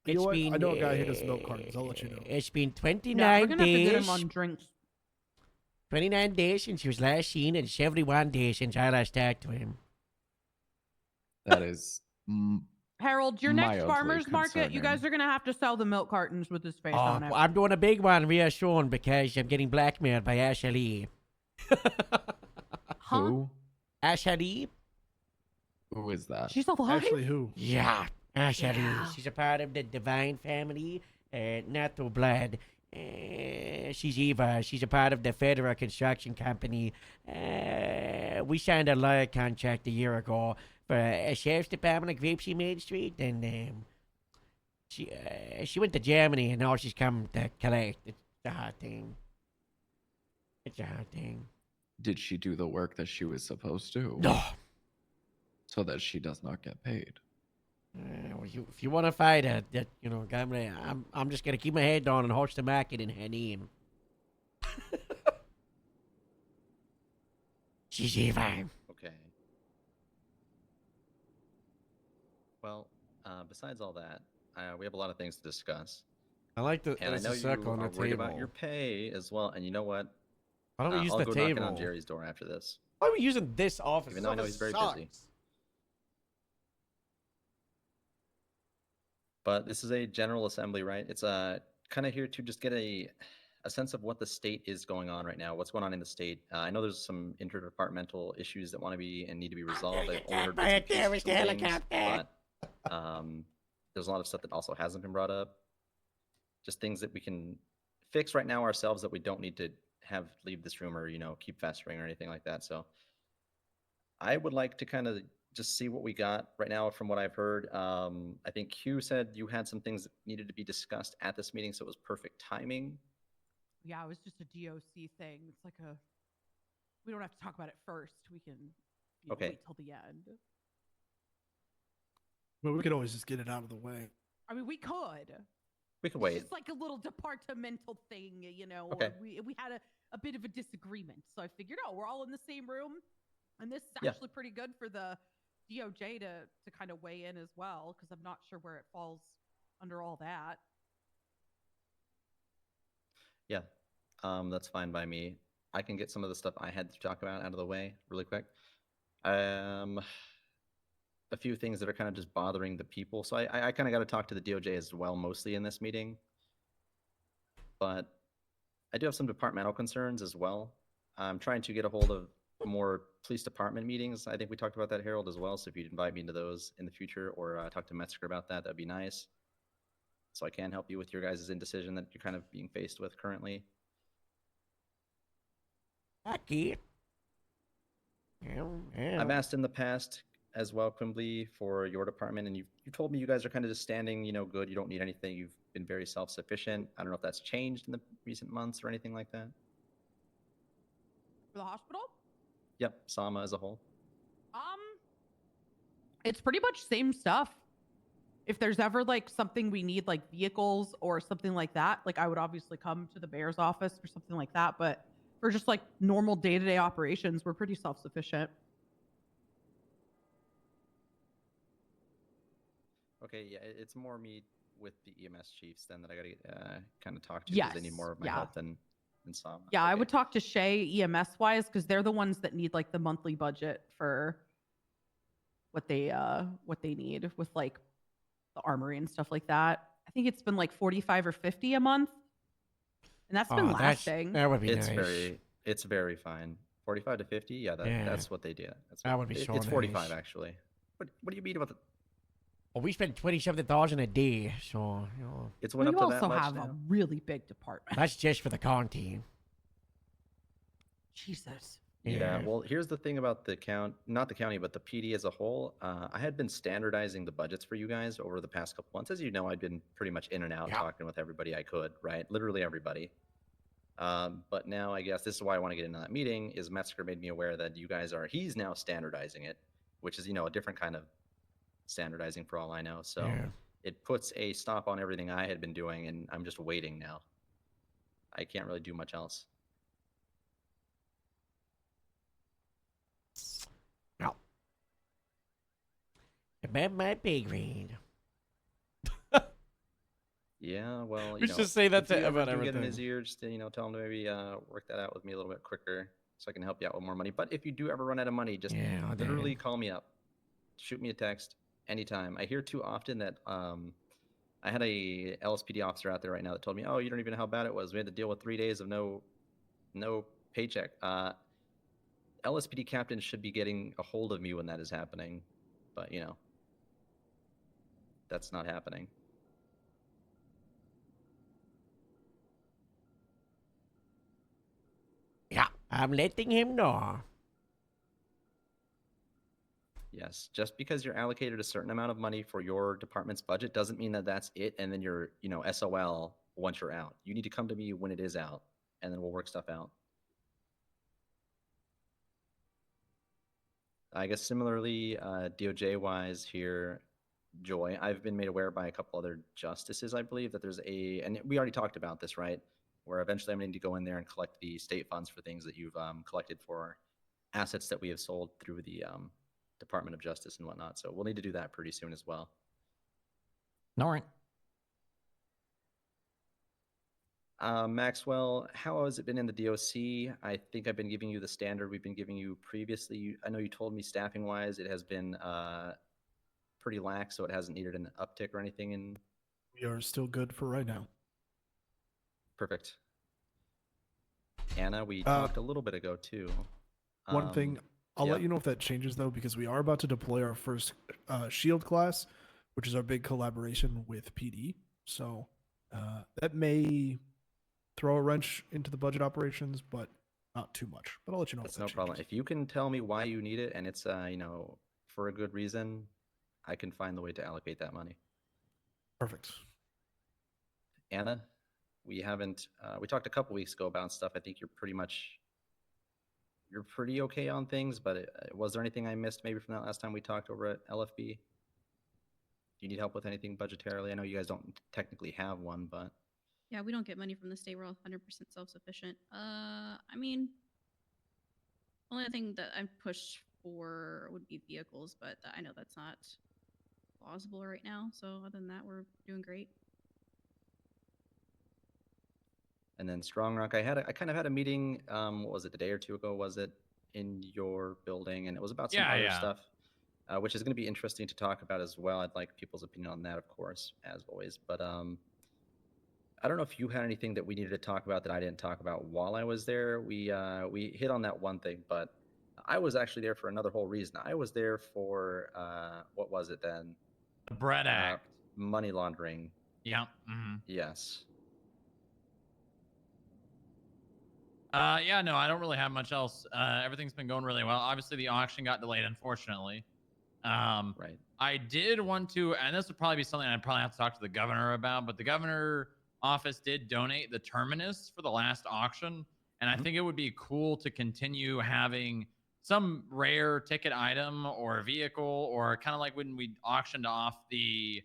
You know It's what? been, I know a guy who does milk cartons. I'll let you know. It's been Yeah, 29 we're gonna have to get days. him on drinks. 29 days since he was last seen, and 71 days since I last talked to him. That is. Harold, your next Mildly farmer's market, you guys concerning. are gonna have to sell the milk cartons with his face Oh, on it. I'm doing a big one real soon because I'm getting blackmailed by Ashley. Huh? Who? Ashley? Who is that? She's alive? Actually, who? Yeah, Ashley. Yeah. She's a part of the divine family, not through blood. She's Eva. She's a part of the Federal Construction Company. We signed a lawyer contract a year ago for a sheriff's department at Grapeseed Main Street, and she went to Germany, and now she's come to collect. It's a hard thing. It's a hard thing. Did she do the work that she was supposed to? No. So that she does not get paid. Well, if you want to fight her, that I'm just gonna keep my head down and host the market in her name. She's Eva. Okay. Well, besides all that, we have a lot of things to discuss. I like the And I know there's a circle you on are the worried about table. your pay as well. And you know what? Why don't we use I'll the go knocking on table? Jerry's door after this. Why are we using this office? Even though I know he's very Sucks. busy. But this is a general assembly, right? It's kind of here to just get a sense of what the state is going on right now. What's going on in the state? I know there's some interdepartmental issues that want to be and need to be resolved. I've only heard bits and pieces from things, but there's a lot of stuff that also hasn't been brought up. Just things that we can fix right now ourselves that we don't need to have leave this room or keep festering or anything like that. So I would like to kind of just see what we got right now from what I've heard. I think Q said you had some things that needed to be discussed at this meeting, so it was perfect timing. Yeah, it was just a DOC thing. It's like we don't have to talk about it first. We can Okay. wait till the end. Well, we could always just get it out of the way. I mean, we could. We could It's wait. just like a little departmental thing, Okay. We had a bit of a disagreement, so I figured, we're all in the same room, and this is Yeah. actually pretty good for the DOJ to kind of weigh in as well, because I'm not sure where it falls under all that. Yeah, that's fine by me. I can get some of the stuff I had to talk about out of the way really quick. A few things that are kind of just bothering the people. So I kind of got to talk to the DOJ as well, mostly in this meeting. But I do have some departmental concerns as well. I'm trying to get a hold of more police department meetings. I think we talked about that, Harold, as well. So if you'd invite me into those in the future, or talk to Metzger about that, that'd be nice. So I can help you with your guys' indecision that you're kind of being faced with currently. Lucky. I've asked in the past as well, Quimbly, for your department, and you told me you guys are kind of just standing, good. You don't need anything. You've been very self-sufficient. I don't know if that's changed in the recent months or anything like that. For the hospital? Yep, Sama as a whole. It's pretty much same stuff. If there's ever like something we need, like vehicles or something like that, like I would obviously come to the mayor's office or something like that. But for just like normal day-to-day operations, we're pretty self-sufficient. Okay, yeah, it's more me with the EMS chiefs then that I gotta kind of talk to Yes, because they need more of my yeah. help than Sama. Yeah, I would talk to Shay EMS wise because they're the ones that need like the monthly budget for what they need with like the armory and stuff like that. I think it's been like 45 or 50 a month. And that's been lasting. That would be it's nice. It's very fine. 45 to 50, yeah, that's what they do. That would be so It's 45 nice. actually. What do you mean about the? Well, we spend 27,000 a day, so It's Well, went you up to that also much have now. a really big department. that's just for the con team. Jesus. Yeah, well, here's the thing about not the county, but the PD as a whole. I had been standardizing the budgets for you guys over the past couple months. As you know, I'd been pretty much in and out talking with everybody I could, right? Literally everybody. But now I guess this is why I want to get into that meeting, is Metzger made me aware that he's now standardizing it, which is, a different kind of standardizing for all I know. So it puts a stop on everything I had been doing, and I'm just waiting now. I can't really do much else. No. Above my pay grade. Yeah, well, We should just say that if to you ever about do get in everything. his ear, just tell him to maybe work that out with me a little bit quicker, so I can help you out with more money. But if you do ever run out of money, just literally call me up, shoot me a text anytime. I hear too often that I had a LSPD officer out there right now that told me, "Oh, you don't even know how bad it was. We had to deal with 3 days of no paycheck." LSPD captains should be getting a hold of me when that is happening, but that's not happening. Yeah, I'm letting him know. Yes, just because you're allocated a certain amount of money for your department's budget doesn't mean that that's it, and then you're, SOL once you're out. You need to come to me when it is out, and then we'll work stuff out. I guess similarly, DOJ-wise here, Joy, I've been made aware by a couple other justices, I believe, that there's and we already talked about this, right? Where eventually I'm going to need to go in there and collect the state funds for things that you've collected for assets that we have sold through the Department of Justice and whatnot. So we'll need to do that pretty soon as well. All right. Maxwell, how has it been in the DOC? I think I've been giving you the standard we've been giving you previously. I know you told me staffing-wise it has been pretty lax, so it hasn't needed an uptick or anything. We are still good for right now. Perfect. Anna, we talked a little bit ago too. One thing, I'll let you know if that changes though, because we are about to deploy our first Shield class, which is our big collaboration with PD. So that may throw a wrench into the budget operations, but not too much. But I'll let you know. That's no problem. If you can tell me why you need it and it's for a good reason, I can find the way to allocate that money. Perfect. Anna, we haven't we talked a couple weeks ago about stuff. I think you're pretty okay on things, but was there anything I missed maybe from that last time we talked over at LFB? Do you need help with anything budgetarily? I know you guys don't technically have one, but yeah, we don't get money from the state. We're all 100% self-sufficient. I mean, only thing that I push for would be vehicles, but I know that's not plausible right now. So other than that, we're doing great. And then Strong Rock, I kind of had a meeting. What was it, a day or two ago? Was it in your building? And it was about some other stuff, which is going to be interesting to talk about as well. I'd like people's opinion on that, of course, as always. But I don't know if you had anything that we needed to talk about that I didn't talk about while I was there. We hit on that one thing, but I was actually there for another whole reason. I was there for what was it then? The Bread Act. Money laundering. Yeah. Mm-hmm. Yes. Yeah, no, I don't really have much else. Everything's been going really well. Obviously, the auction got delayed, unfortunately. Right. I did want to, and this would probably be something I'd probably have to talk to the governor about, but the governor office did donate the Terminus for the last auction. And I think it would be cool to continue having some rare ticket item or vehicle, or kind of like when we auctioned off the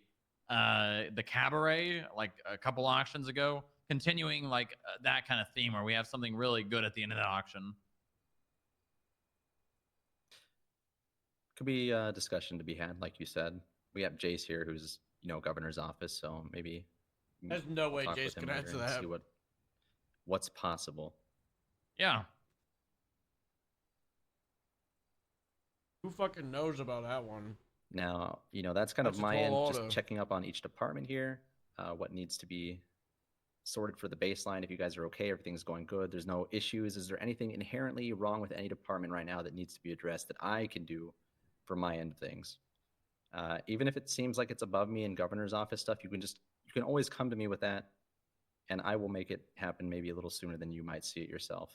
cabaret like a couple auctions ago, continuing like that kind of theme where we have something really good at the end of the auction. Could be a discussion to be had, like you said. We have Jace here, who's governor's office, so maybe There's no way talk Jace with him can later answer and that. see what's possible. Yeah. Who fucking knows about that one? Now, that's kind That's of a my tall end, order. just checking up on each department here, what needs to be sorted for the baseline. If you guys are okay, everything's going good, there's no issues. Is there anything inherently wrong with any department right now that needs to be addressed that I can do for my end of things? Even if it seems like it's above me in governor's office stuff, you can always come to me with that, and I will make it happen maybe a little sooner than you might see it yourself.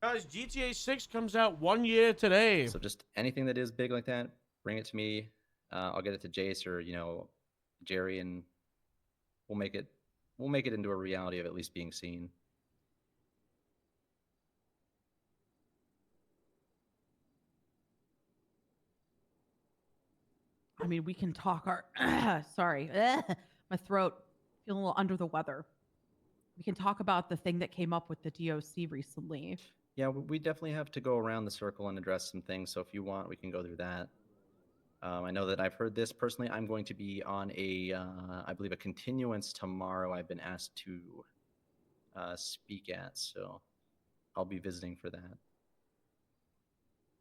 Guys, GTA 6 comes out 1 year today. So just anything that is big like that, bring it to me. I'll get it to Jace or Jerry, and we'll make it into a reality of at least being seen. I mean, we can talk our. Sorry, my throat feeling a little under the weather. We can talk about the thing that came up with the DOC recently. Yeah, we definitely have to go around the circle and address some things. So if you want, we can go through that. I know that I've heard this personally. I'm going to be on I believe, a continuance tomorrow. I've been asked to speak at, so I'll be visiting for that.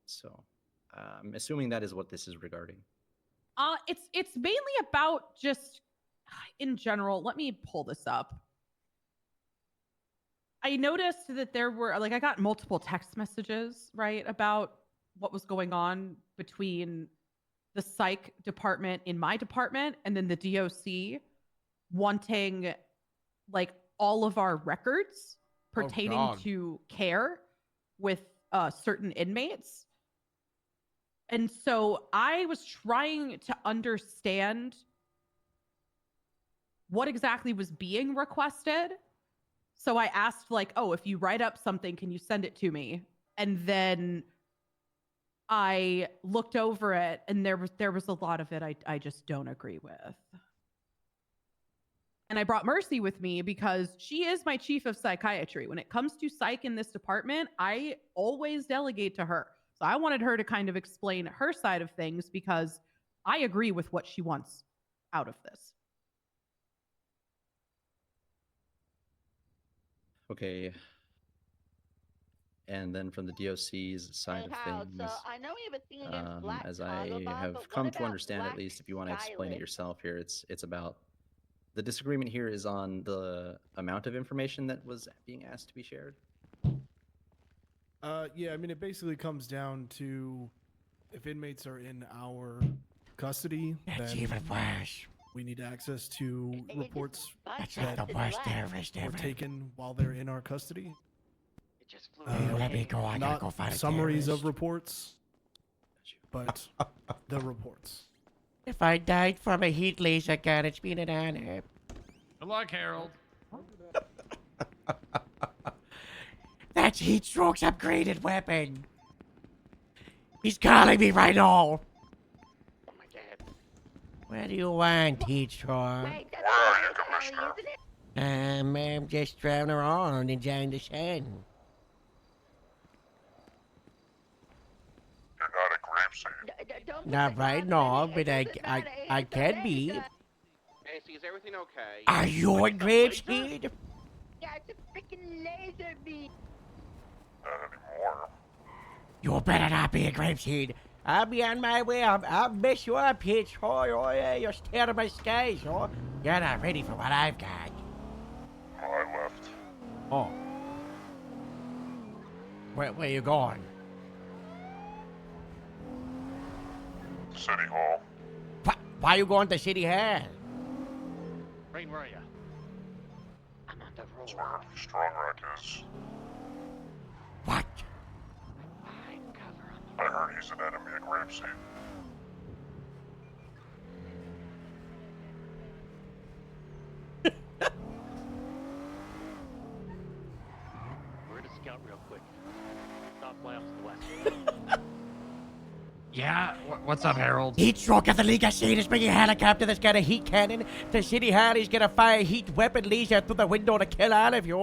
So I'm assuming that is what this is regarding. It's mainly about just in general. Let me pull this up. I noticed that there were I got multiple text messages, right, about what was going on between the psych department in my department and then the DOC wanting all of our records pertaining to care with certain inmates. And so I was trying to understand what exactly was being requested. So I asked if you write up something, can you send it to me? And then I looked over it, and there was a lot of it I just don't agree with. And I brought Mercy with me because she is my chief of psychiatry. When it comes to psych in this department, I always delegate to her. So I wanted her to kind of explain her side of things because I agree with what she wants out of this. Okay. And then from the DOC's side of things, I know we have a thing against Black as Cargo I Bob, have but come what to about understand, Black at least, if you want to explain it Stylist? yourself here, it's about the disagreement here is on the amount of information that was being asked to be shared. Yeah, I mean, it basically comes down to if inmates are in our custody, That's then even worse. we need access to reports That's that not the worst terrorist were ever. taken while they're in our custody. It just flew Hey, let me go. I gotta Not go find a summaries terrorist. of reports, but the reports. If I died from a heat laser gun, it's been an honor. Good luck, Harold. That's Heat Stroke's upgraded weapon. He's calling me right now. Oh my god. What do you want, Heat Stroke? Wait, that's Kelly, isn't it? I'm just driving around enjoying the sun. You're not a grapeseed. Don't Not right now, but I can be. Nancy, is everything okay? Are you a grapeseed? Yeah, it's a freaking laser beam. Not anymore. You better not be a grapeseed. I'll be on my way. I'll mess you up, Heat Stroke. Oh yeah, you're staring my skies. Oh, you're not ready for what I've got. I left. Oh. Where you going? City Hall. Why you going to City Hall? Rain, where are you? I'm on the road. That's where Strong Rock is. What? I heard he's an enemy of Grapeseed. We're gonna scout real quick. Stop flying to the west. Yeah, what's up, Harold? Heat stroke of the League of Seed is bringing a helicopter that's got a heat cannon. The City Hall is gonna fire heat weapon laser through the window to kill all of you.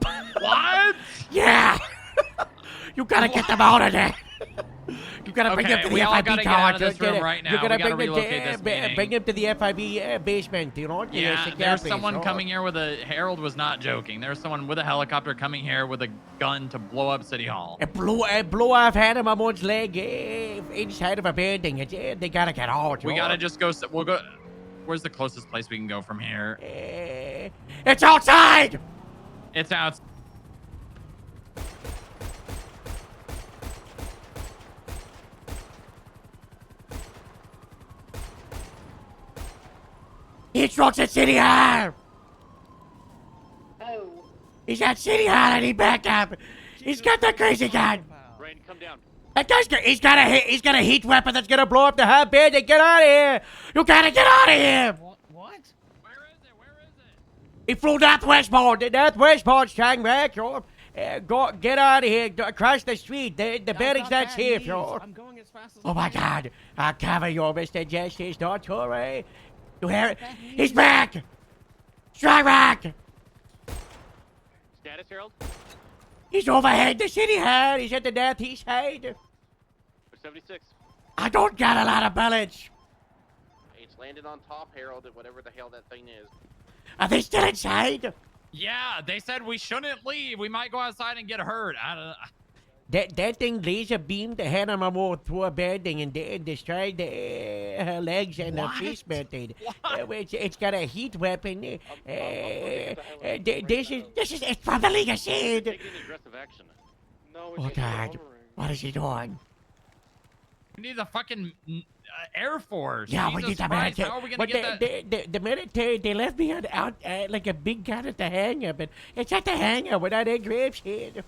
What? Yeah! You gotta get them out of there! You gotta bring them to the we all FIB gotta tower. get out of this room right now. You gotta We gotta bring them relocate this to meeting. bring them to the FIB basement. You know? Yeah, Yes, there's exactly, someone so- coming here with a. Harold was not joking. There's someone with a helicopter coming here with a gun to blow up City Hall. It blew off Hannah leg inside of a building. They gotta get out. We yo. gotta just go. We'll go. Where's the closest place we can go from here? It's outside! It's out. He trucks at City Hall! Oh. He's at City Hall and he backed up. He's got the crazy gun. Rain, come down. That guy's he's got a heat weapon that's gonna blow up the whole building. Get out of here! You gotta get out of here! What? Where is it? Where is it? He flew northwestbound. The northwestbound, Strang back, yo. Get out of here. Across the street. The building's not safe, yo. I'm going as fast as Oh my God! I'll cover you, Mr. Justice. Don't worry. You hear it? He's back! Strike back! Status, Harold? He's overhead the City Hall. He's at the northeast side. 76. I don't got a lot of bullets. It's landed on top, Harold, at whatever the hell that thing is. Are they still inside? Yeah, they said we shouldn't leave. We might go outside and get hurt. I don't know. That thing laser beamed the head of my mom through a building and destroyed her legs and her face melted. It's got a heat weapon. This is it's from the League of Seed. Taking aggressive action. No, Oh God, what is he doing? We need the fucking Air Force. Yeah, we Jesus need the Christ, military. How are we gonna But get that? the military, they left me out like a big gun at the hangar, but it's at the hangar without a Grapeseed.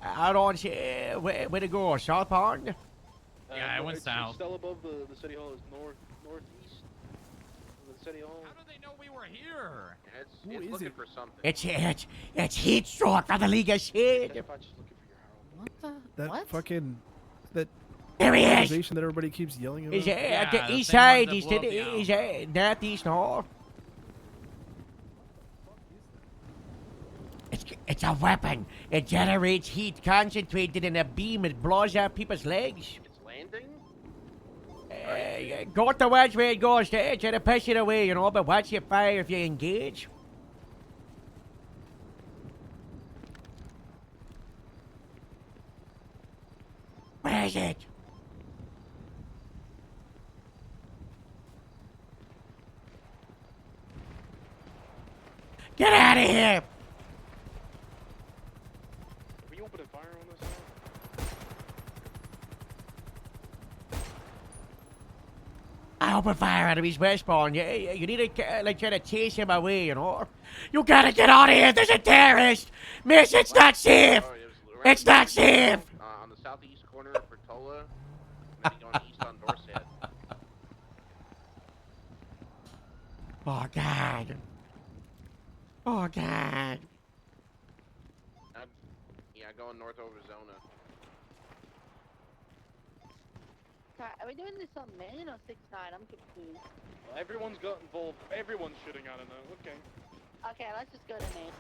Out on where to go? South Pond? Yeah, I went it's south. Still above the city hall is northeast of the city hall. How did they know we were here? It's looking for something. It's heat stroke from the League of Seed. What the? That fucking that There he is. organization that everybody keeps yelling about. He's at Yeah, the the east same side. ones that blew up the He's northeast north. It's a weapon. It generates heat concentrated in a beam. It blows out people's legs. It's landing? Go to watch where it goes. Try to push it away, you know, but watch your fire if you engage. Where is it? Get out of here! Are we opening fire on this? I open fire at him. He's westbound. You need to like try to chase him away, you know. You gotta get out of here. There's a terrorist. Miss, it's not safe. It's not safe. On the southeast corner of Bertola, maybe going east on Dorset. Oh God. Oh God. Yeah, going north over Zona. Are we doing this on main or 6-9? I'm confused. Well, everyone's got involved. Everyone's shooting at it now. Okay. Okay, let's just go to main.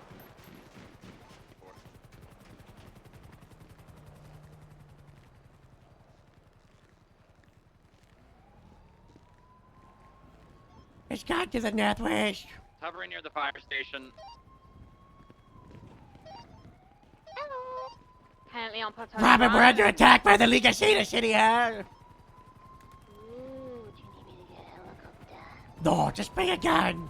It's gone to the northwest. Hovering near the fire station. Hello. Currently on Potomac Robin, we're Drive. under attack by the League of City Hall. Ooh, do you need me to get a helicopter? No, just bring a gun.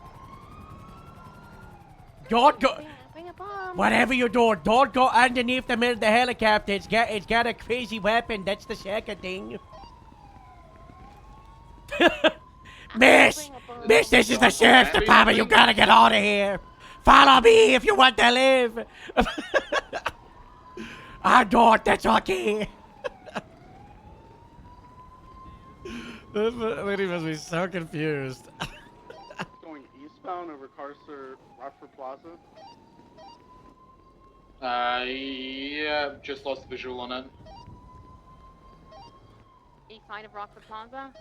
Don't go. Bring a Whatever you do, don't go underneath the middle of the helicopter. It's got a crazy weapon. That's the second thing. Miss, this is the sheriff's department. You gotta get out of here. Follow me if you want to live. I don't. That's okay. This lady must be so confused. Going eastbound over Carcer, Rockford Plaza. Yeah, just lost visual on it. East side of Rockford Plaza.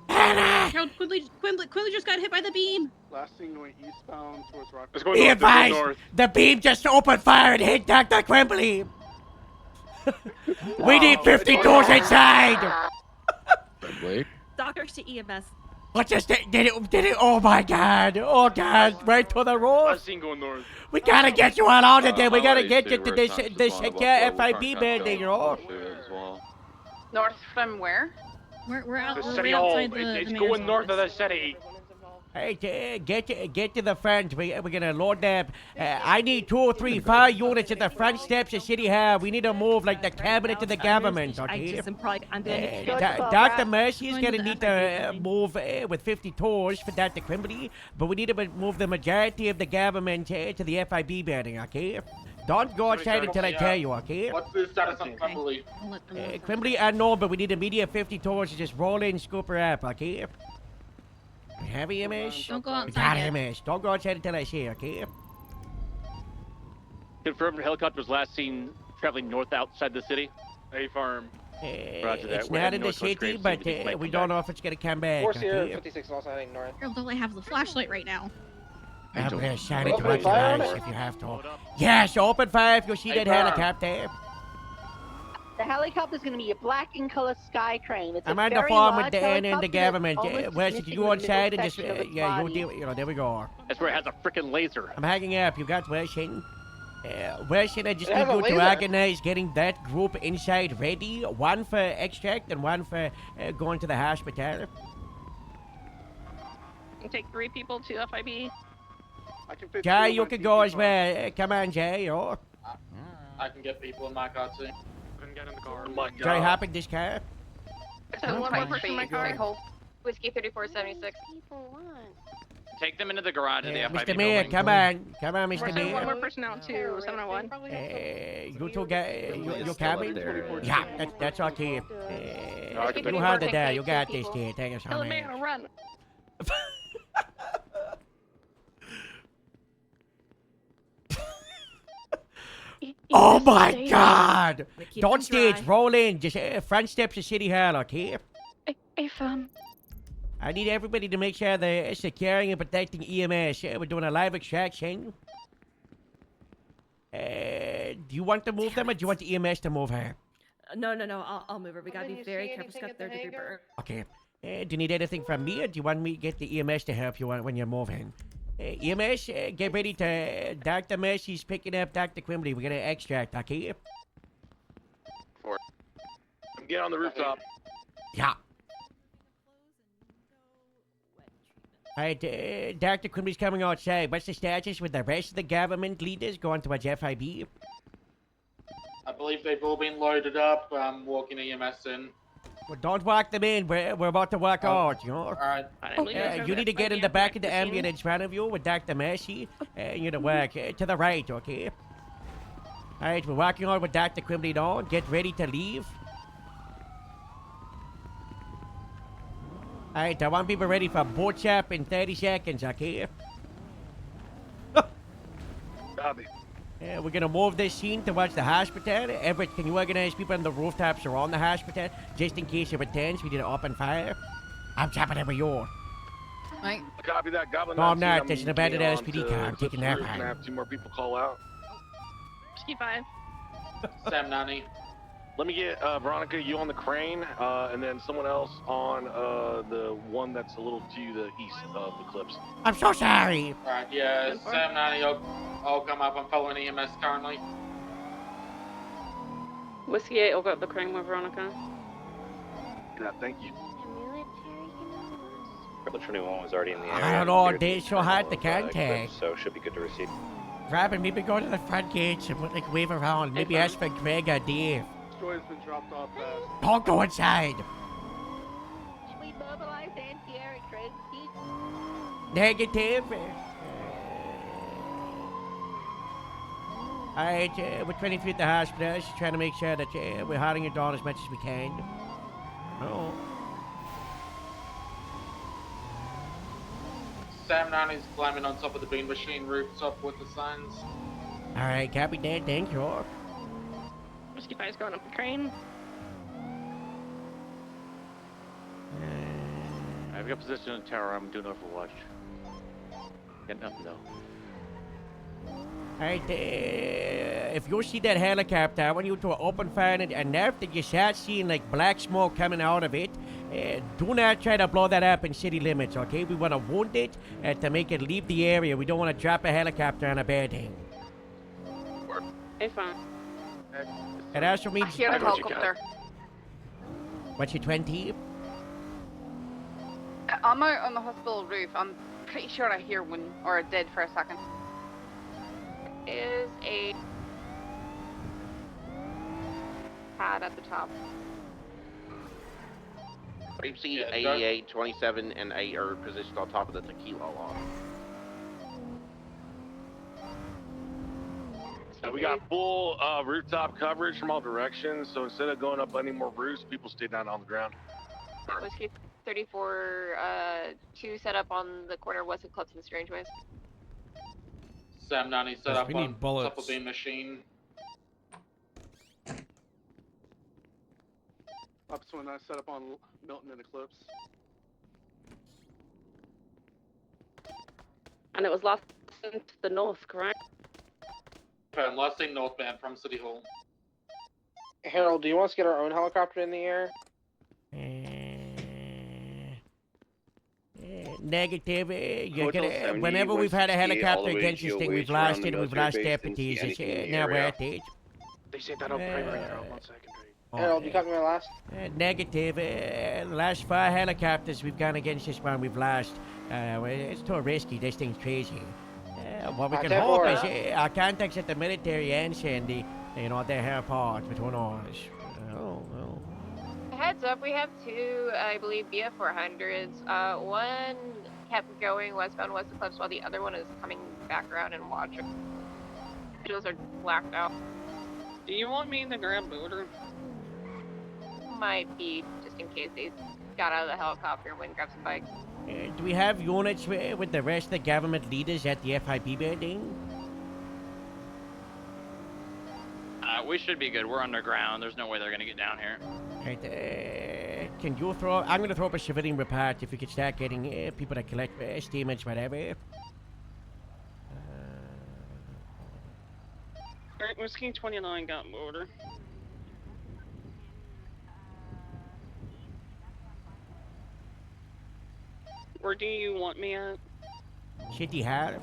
Harold, Quinley just got hit by the beam. Last thing going eastbound towards Rockford. Let's Be advised, the beam just opened fire and hit Dr. Quimbley. We need 50 doors inside. Doctors to EMS. What just did it? Oh my God! Oh God! Right to the roof. Last thing going north. We gotta get you all out of there. We gotta get you to this secure FIB building, you know. North from where? We're out. The We're city right hall. outside the It's mayor's going north of office. the city. Hey, get to the front. We're gonna load that. I need 2, 3, 5 units at the front steps of City Hall. We need to move like the cabinet to the government, I okay? just am probably I'm gonna Dr. Mercy is Going gonna to the need FIB to move with 50 tours for Dr. Quimbley, but we need to move the majority of the government to the FIB building, okay? Don't go outside until I tell you, okay? What's the status on Quimbley? Quimbley unknown, but we need immediate 50 tours to just roll in, scoop her up, okay? We have EMS? Don't go We outside got yet. EMS. Don't go outside until I say, okay? Confirmed helicopter was last seen traveling north outside the city. A farm. Roger that. It's We're not heading in the north towards city, Grave but City. Might we come don't back. know if it's gonna come back, Force here, okay? 56 also heading north. Harold, don't I have the flashlight right now? I'm gonna shine it Open towards your fire on eyes it. if you have to. Yes, open fire if you see that helicopter. The helicopter is going to be a black in color sky crane. It's I'm a on the very phone large with Dan and the helicopter that's government. almost Wes, missing you the outside middle and just, section of its yeah, body. there we go. That's where it has a freaking laser. I'm hanging up. You got Wesson. Wesson, I just It need has a you to laser. organize getting that group inside ready. One for extract and one for going to the hospital. You take 3 people to FIB. I can fit Jay, two you on can my go TP as car. well. Come on, Jay. Oh. I can get people in my car too. Couldn't get in the car. Oh my Jay, god. hop in this car. So one more person in my car. Hold. Whiskey 3476. Take them into the garage of the FIB Mr. Mayor, building. come on, Mr. One Mayor. more person out to 701. You two get you coming? Yeah, that's okay. You heard it there. You got this, kid. Thank you so Tell the much. mayor to run. Oh my God! Keep Don't them stage, dry. roll in. Just front steps of City Hall, okay? If I need everybody to make sure they're securing and protecting EMS. We're doing a live extraction. Do you want to move them or do you want the EMS to move her? No. I'll move her. We gotta be very careful. She's got third degree burn. Okay. Do you need anything from me or do you want me to get the EMS to help you when you're moving? EMS, get ready to... Dr. Mercy's picking up Dr. Quimbley. We're gonna extract, okay? Get on the rooftop. Yeah. Alright, Dr. Quimbley's coming outside. What's the status with the rest of the government leaders going towards FIB? I believe they've all been loaded up. I'm walking EMS in. Well, don't walk them in. We're about to walk out, you know? Alright. You need to get in the back of the ambulance in front of you with Dr. Mercy. You know, work to the right, okay? Alright, we're walking on with Dr. Quimbley now. Get ready to leave. Alright, I want people ready for boat chap in 30 seconds, okay? Copy. We're gonna move this scene towards the hospital. Everett, can you organize people on the rooftops around the hospital? Just in case it returns, we need to open fire. I'm chopping it with you. Right. Copy that. Goblin. No, I'm 19, not. There's an abandoned getting LSPD on car. to I'm taking the that roof and part. have 2 more people call out. Whiskey 5. Sam Nani. Let me get Veronica, you on the crane, and then someone else on the one that's a little to the east of the clips. I'm so sorry. Alright, yeah, Sam Nani, I'll come up. I'm following EMS currently. Whiskey 8 will go up the crane with Veronica. Yeah, thank you. Brooklyn 21 was already in the area. I don't know. Cleared They're so hard to internal, contact. Eclipse, so should be good to receive. Robin, maybe go to the front gates and like wave around. Maybe ask for Greg or Dave. Destroyer's been dropped off fast. Don't go inside. Should we mobilize anti-air and transit? Negative. Alright, we're 20 feet the hospital. Just trying to make sure that we're holding your dawn as much as we can. Oh. Sam 90's climbing on top of the bean machine rooftop with the signs. Alright, copy that. Thank you. Whiskey 5's going up the crane. I've got position in the tower. I'm doing overwatch. Got nothing though. Alright, if you see that helicopter, I want you to open fire and after you start seeing like black smoke coming out of it, do not try to blow that up in city limits, okay? We want to wound it to make it leave the area. We don't want to drop a helicopter on a bad thing. It's fine. It also I means... hear the helicopter. What's your 20? I'm out on the hospital roof. I'm pretty sure I hear one, or I did for a second. Is a pad at the top. We've seen 88, 27, and 8 are positioned on top of the tequila law. We got full rooftop coverage from all directions, so instead of going up any more roofs, people stay down on the ground. Whiskey 34, 2 set up on the corner west of Clubs and Strangeways. Sam 90 set Yes, up we on need bullets. top of bean machine. Ops 29 set up on Milton and Eclipse. And it was lost to the north, correct? And last thing northbound from City Hall. Harold, do you want us to get our own helicopter in the air? Negative. You're Hotel gonna, 70, whenever we've had a 160, all helicopter the way against to this your thing, waist we've lost around the it. We've military lost base, didn't see deputies. It's, anything in the now we're area. at it. They say that on primary ground, not secondary. Harold, you got me my last? Negative. Last 4 helicopters we've gone against this one, we've lost. Well, it's too risky. This thing's crazy. What we can hope is our contacts at the military and Sandy, you know, they have parts, but who knows? Oh, well. Heads up, we have 2, I believe, BF400s. One kept going westbound west of Cliffs while the other one is coming back around and watching. Those are blacked out. Do you want me to grab booter? Might be, just in case they got out of the helicopter and went and grabbed some bikes. Do we have units with the rest of the government leaders at the FIP building? We should be good. We're underground. There's no way they're gonna get down here. Right, can you throw... I'm going to throw up a civilian report if we could start getting people to collect statements, whatever. Alright, Whiskey 29 got border. Where do you want me at? City Hall.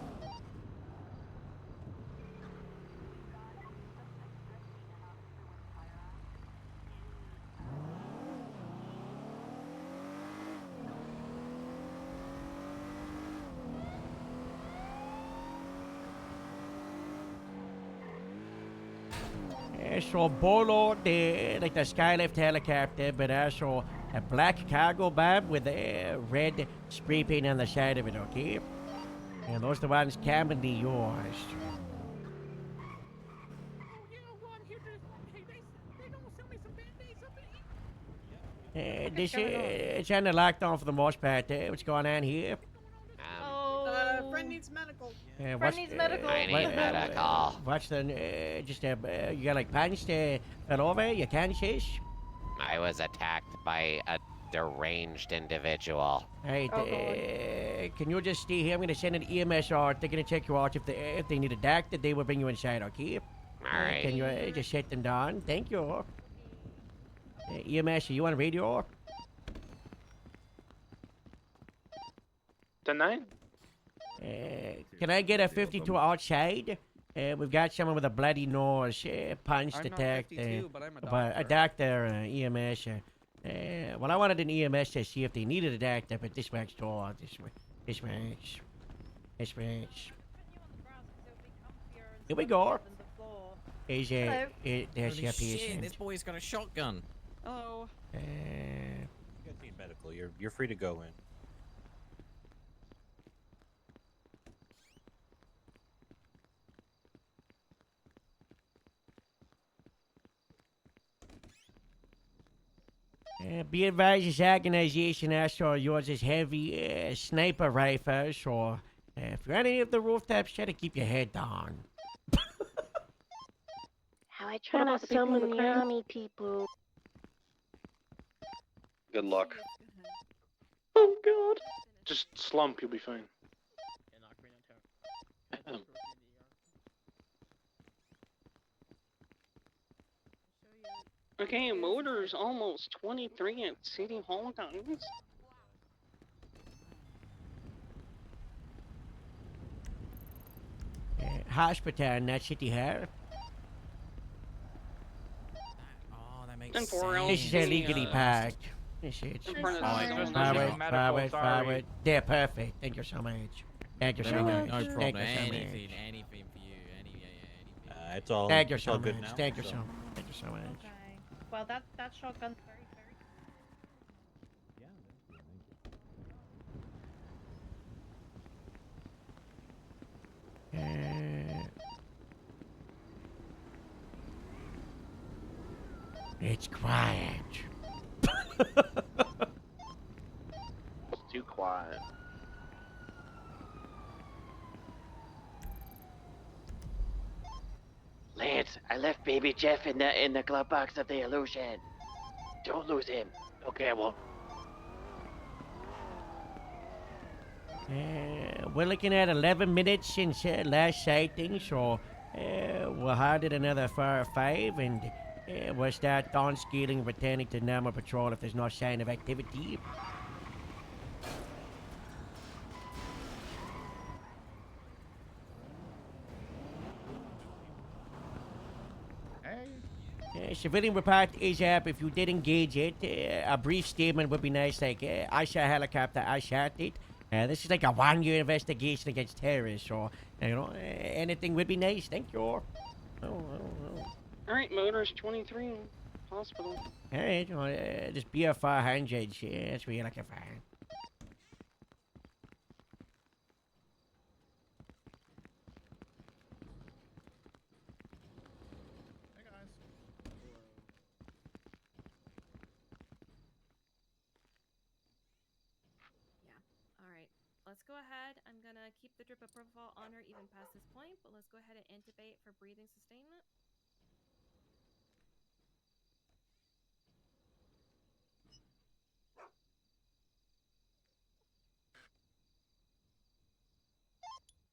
So Bolo, like the Skylift helicopter, but also a black cargo bag with a red spray paint on the side of it, okay? And those are the ones commonly yours. It's on the lockdown for the most part. What's going on here? Friend needs medical. Friend needs medical. I need medical. What's the, just, you got like pants fell over, you conscious? I was attacked by a deranged individual. Alright, can you just stay here? I'm gonna send an EMS out. They're gonna check you out. If they need a doctor, they will bring you inside, okay? Alright. Can you just set them down? Thank you. EMS, are you on radio? 10-9? Can I get a 52 outside? We've got someone with a bloody nose, punch I'm not detect, 52, but I'm a a doctor, EMS. Well, I wanted an EMS to see if they needed a doctor, but this works too. This works. Here we go. Up in the floor. There's Hello. there's your Holy shit, patient. this boy's got a shotgun. Oh. You guys need medical. You're free to go in. Be advised, this organization asked for yours is heavy sniper rifles, so if you're on any of the rooftops, try to keep your head down. How I try to summon the army people. Good luck. Oh god. Just slump, you'll be fine. Okay, motor's almost 23 at City Hall, guys. Hospital, not City Hall. Oh, that makes And sense. 4 This is illegally parked. This is In front of the forward, forward. There, perfect. Thank you so much. Thank you so No much. problem. Thank you so Anything much. for you. Anything. It's all. Thank you it's so all much. good now. Thank you so. so. Thank you so much. Okay. Well, that shotgun's very, It's quiet. It's too quiet. Lance, I left baby Jeff in the glove box of the illusion. Don't lose him. Okay, well, We're looking at 11 minutes since last sighting, so we'll hold it another 4 or 5, and we'll start dawn scaling, returning to normal patrol if there's no sign of activity. Civilian report is up. If you did engage it, a brief statement would be nice, like, I shot a helicopter, I shot it. This is like a 1-year investigation against terrorists, so, anything would be nice. Thank you. Oh. alright, motor's 23, hospital. Alright, well, just be a 400. That's what you're looking for. Alright, let's go ahead. I'm gonna keep the drip of propofol on her even past this point, but let's go ahead and intubate for breathing sustainment.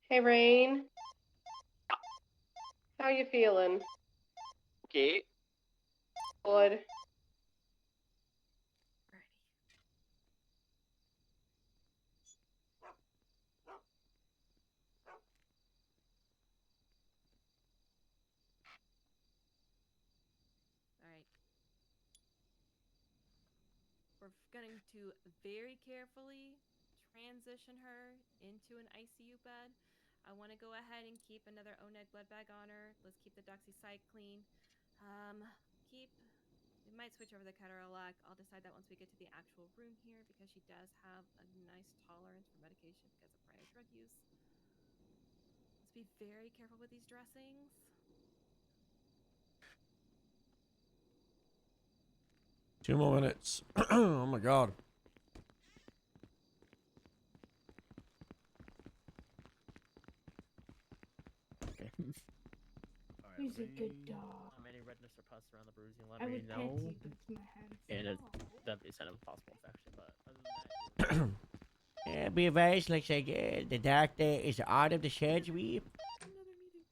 Hey, Rain. How you feeling? Okay. Good. Alright. We're going to very carefully transition her into an ICU bed. I want to go ahead and keep another ONEG blood bag on her. Let's keep the doxycycline. We might switch over the ketorolac. I'll decide that once we get to the actual room here because she does have a nice tolerance for medication because of prior drug use. Let's be very careful with these dressings. Two more minutes. Oh my god. He's a good dog. Any redness or pus around the bruising, let I me would pet know. you, but it's my hands. And it's definitely sign of a possible infection, but other than that. Be advised, looks like the doctor is out of the surgery.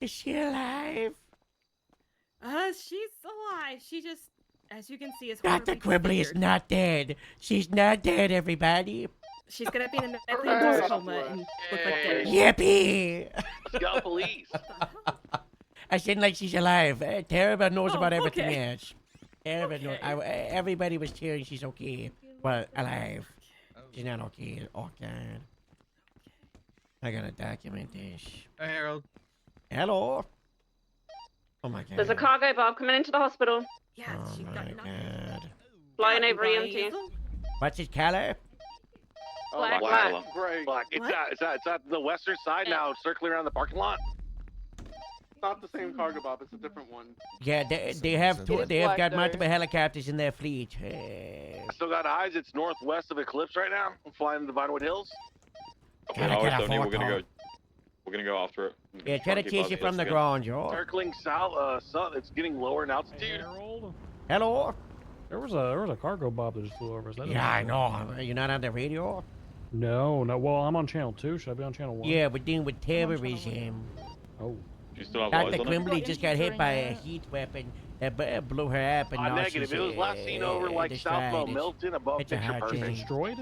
Is she alive? She's alive. She just, as you can see, is Dr. horribly Quibbly is disfigured. not dead. She's not dead, everybody. She's gonna be in a medically induced coma and look like dead. Yippee! Let's go, police. I said like she's alive. Tara knows Oh, about everything okay. else. Tara knows. Everybody was cheering she's okay, but alive. She's not okay. Oh god. I gotta document this. Hey, Harold. Hello. Oh my god. There's a cargo bomb coming into the hospital. Yeah, Oh she my got knocked. god. Flying Fucking over EMT. guys. What's his color? Black, Black. black. Great. Black. It's at the western side now, circling around the parking lot. It's not the same cargo bob. It's a different one. Yeah, they have It is they have black got there. multiple helicopters in their fleet. I still got eyes. It's northwest of Eclipse right now. I'm flying in the Vinewood Hills. Gotta Okay, get a Tony, we're gonna photo. go. We're gonna go after it. Yeah, try to Keep chase our you from heels the again. ground, yo. Circling south, it's getting lower in altitude. Hello? There was a cargo bob that just flew over us. That Yeah, I know. You're not on the radio? No. Well, I'm on channel 2. Should I be on channel 1? Yeah, we're dealing with terrorism. Oh. Do you still have Dr. eyes on it? Quimbley just got hit by a heat weapon that blew her up, and now Negative. she's It was last seen over like destroyed. South Milton above It's a Picture hard Perfect. thing. Destroyed?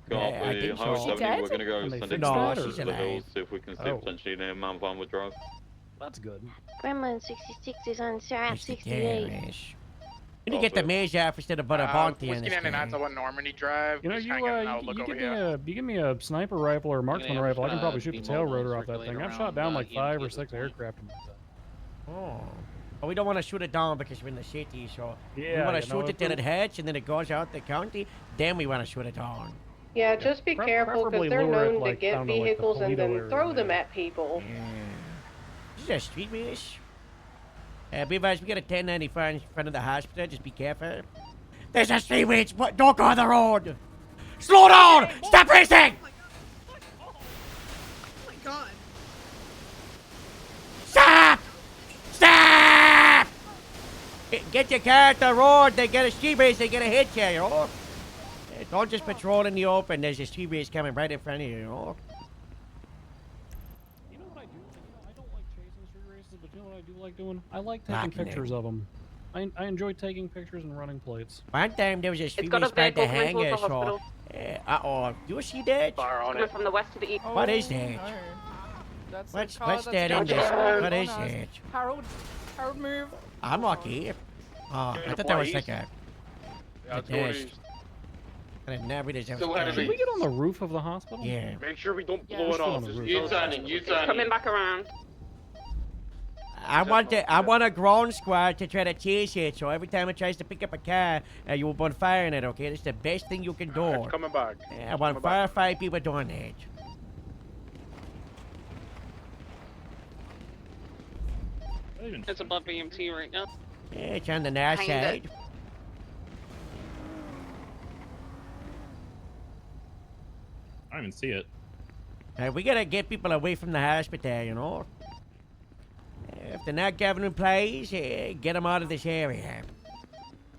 Go Yeah, up I the think Highway so. 70. We're gonna go And they send fixed it No, that, to she's the alive. hills, see if we can see Oh. potentially near Man Van would drive. That's good. Gremlin 66 is on Syrup It's the 68. terrorists. We need to get the maze off instead of put a bounty on Whiskey this 99's guy. the one Normandy Drive. You know, Just you hanging out, look over here. give me a sniper rifle or a marksman Yeah, rifle. I can uh, probably shoot the be tail mobile, rotor off that circulate thing. I've around, shot down like 5 or EMT 6 aircraft in my time. Oh. But we don't want to shoot it down because we're in the city, so we Yeah, want to you know, shoot it if till we- it hits and then it goes out the county, then we want to shoot it down. Yeah, just be careful preferably because they're lure it, known like, to get down to, like, the vehicles and Polito then area throw them there. at people. This is a street race. Be advised, we got a 1095 in front of the hospital. Just be careful. There's a street race. Don't go on the road. Slow down. Stop racing. Oh my god. Stop. Stop. Get your car at the road. They get a street race. They get a hit you, you know. Don't just patrol in the open. There's a street race coming right in front of you, you know. You know what I do? I don't like chasing street races, but you know what I do like doing? I like taking Rocking pictures of them. I enjoy taking pictures and running plates. One time there was a street got a race by the vehicle coming towards hangar, the so... hospital. Uh-oh. You see that? Coming from the west to the east. What is that? That's What's that in this? What is it? Harold move. I'm okay. Oh, I thought that was like a test. I didn't know it Still was headed Should we get on the roof of the hospital? Yeah. Make sure we don't Yeah, blow we're it still off. on the roof. U-turning. Coming back around. I want a ground squad to try to chase it, so every time it tries to pick up a car, you will put fire in it, okay? That's the best thing you can do. It's coming back. I want 4 or 5 people doing that. It's above EMT right now. Yeah, it's on the north Kinda. side. I don't even see it. We gotta get people away from the hospital, you know? If they're not governing plays, get them out of this area.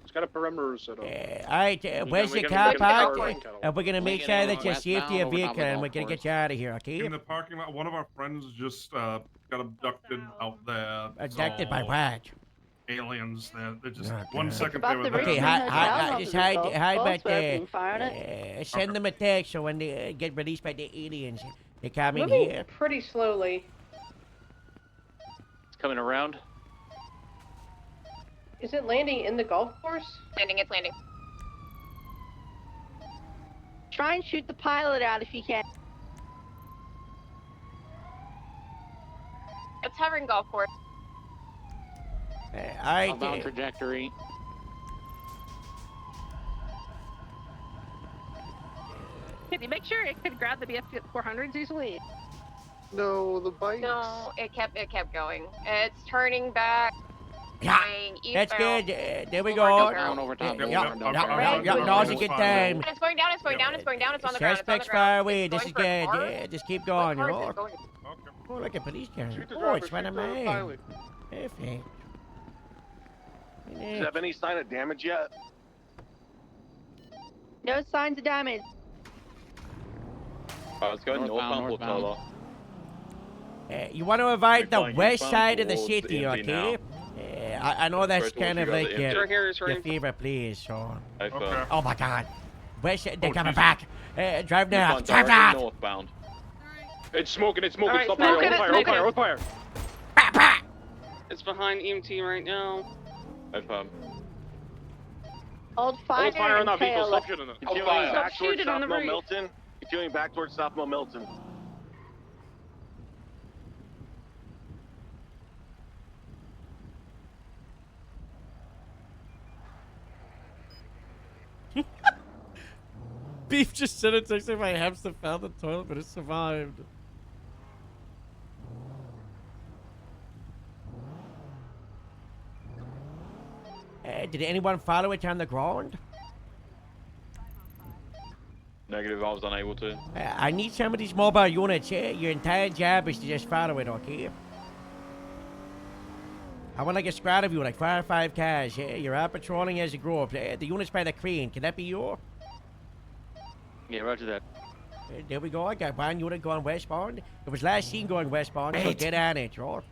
It's got a perimeter set up. Alright, where's we your gonna car make it parked? our We're gonna make sure that you're safety your vehicle and we're gonna get you out of here, okay? In the parking lot, one of our friends just got abducted out there. Abducted by what? Aliens. They're just Oh, 1 God. second About they were the there. Richmond just Hotel, hide not the back Volkswagen there. firing it. Send them a text so when they get released by the aliens, they come in Moving here. pretty slowly. It's coming around. Is it landing in the golf course? Landing, it's landing. Try and shoot the pilot out if you can. It's hovering golf course. Alright, Outbound trajectory. Can you make sure it could grab the BF-400s easily? No, the bike. No, it kept going. It's turning back. Yeah, going that's eastbound. good. There we Over go. down, over top, Yeah, over top. now's a good time. It's going down, it's going down, it's going down, it's on the ground. It's on the Suspects ground. far away. It's This going is for a good. car? Yeah, just keep What going, you car is know. it going? Oh, like a police car. Shoot the Oh, driver, it's one of shoot the mine. pilot. Perfect. Does it have any sign of damage yet? No signs of damage. Let's go northbound, northbound. You want to avoid the Like, west eastbound side of the towards city, the MD okay? I know that's Right towards kind of you guys like at the MD. Right here, it's your right. favorite place, so. Okay. Oh my God. West, they're Oh, coming Jesus. back. Drive now. You've Drive gone directly now. northbound. It's smoking. It's smoking. Alright, Stop smoke fire. it, Hold fire. smoke Hold fire. it. Hold fire. Bah, bah. It's behind EMT right now. Affirm. Hold fire, Hold fire on and that vehicle. tail Stop it. shooting it. Continuing back Stop towards shooting on South the Mill roof. Milton. Continuing back towards South Mill Milton. Beef just sent a text saying my hamster found the toilet, but it survived. Did anyone follow it on the ground? Negative, I was unable to. I need some of these mobile units. Your entire job is to just follow it, okay? I want like a squad of you, like 4 or 5 cars. You're out patrolling as a group. The unit's by the crane. Can that be you? Yeah, roger that. There we go. I got one unit going westbound. It was last seen going westbound, so get on it, right?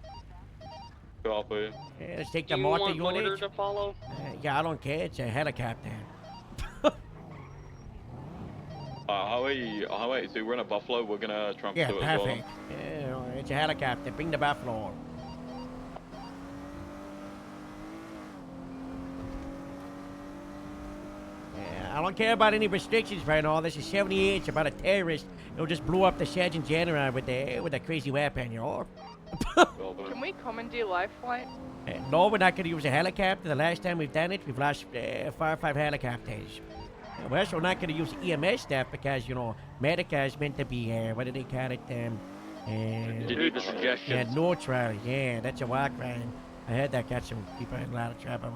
Copy. Let's take the Do you mortar want unit. order to follow? Yeah, I don't care. It's a helicopter. Highway 82, we're in a Buffalo. We're gonna try and Yeah, pursue it as well. perfect. Yeah, it's a helicopter. Bring the buffalo. I don't care about any restrictions right now. This is 78. It's about a terrorist who just blew up the Sergeant General with a crazy weapon, you know? Can we commandeer life flight? No, we're not going to use a helicopter. The last time we've done it, we've lost 4 or 5 helicopters. We're also not going to use EMS stuff because, you know, Medica is meant to be, what do they call it? Did you need the suggestions? Yeah, neutral. Yeah, that's a walk round. I heard that got some people in a lot of trouble.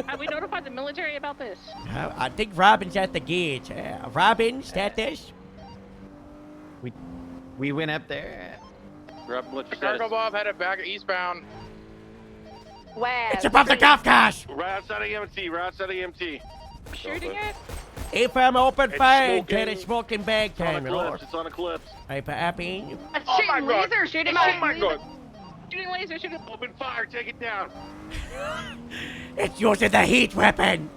Have we notified the military about this? I think Robin's at the gate. Robin, status? We went up there. Robin, what's your Cargo status? Bob headed back eastbound. Wow. It's above the golf cars! Right outside of EMT, right outside of EMT. Shooting it? If I'm open It's fire, smoking. turn it smoking bag It's on time, Eclipse, Lord. it's on Eclipse. Hey, happy. Oh my god! Laser, shooting Oh my god! Shooting laser, shooting. Open fire, take it down. It's using the heat weapon.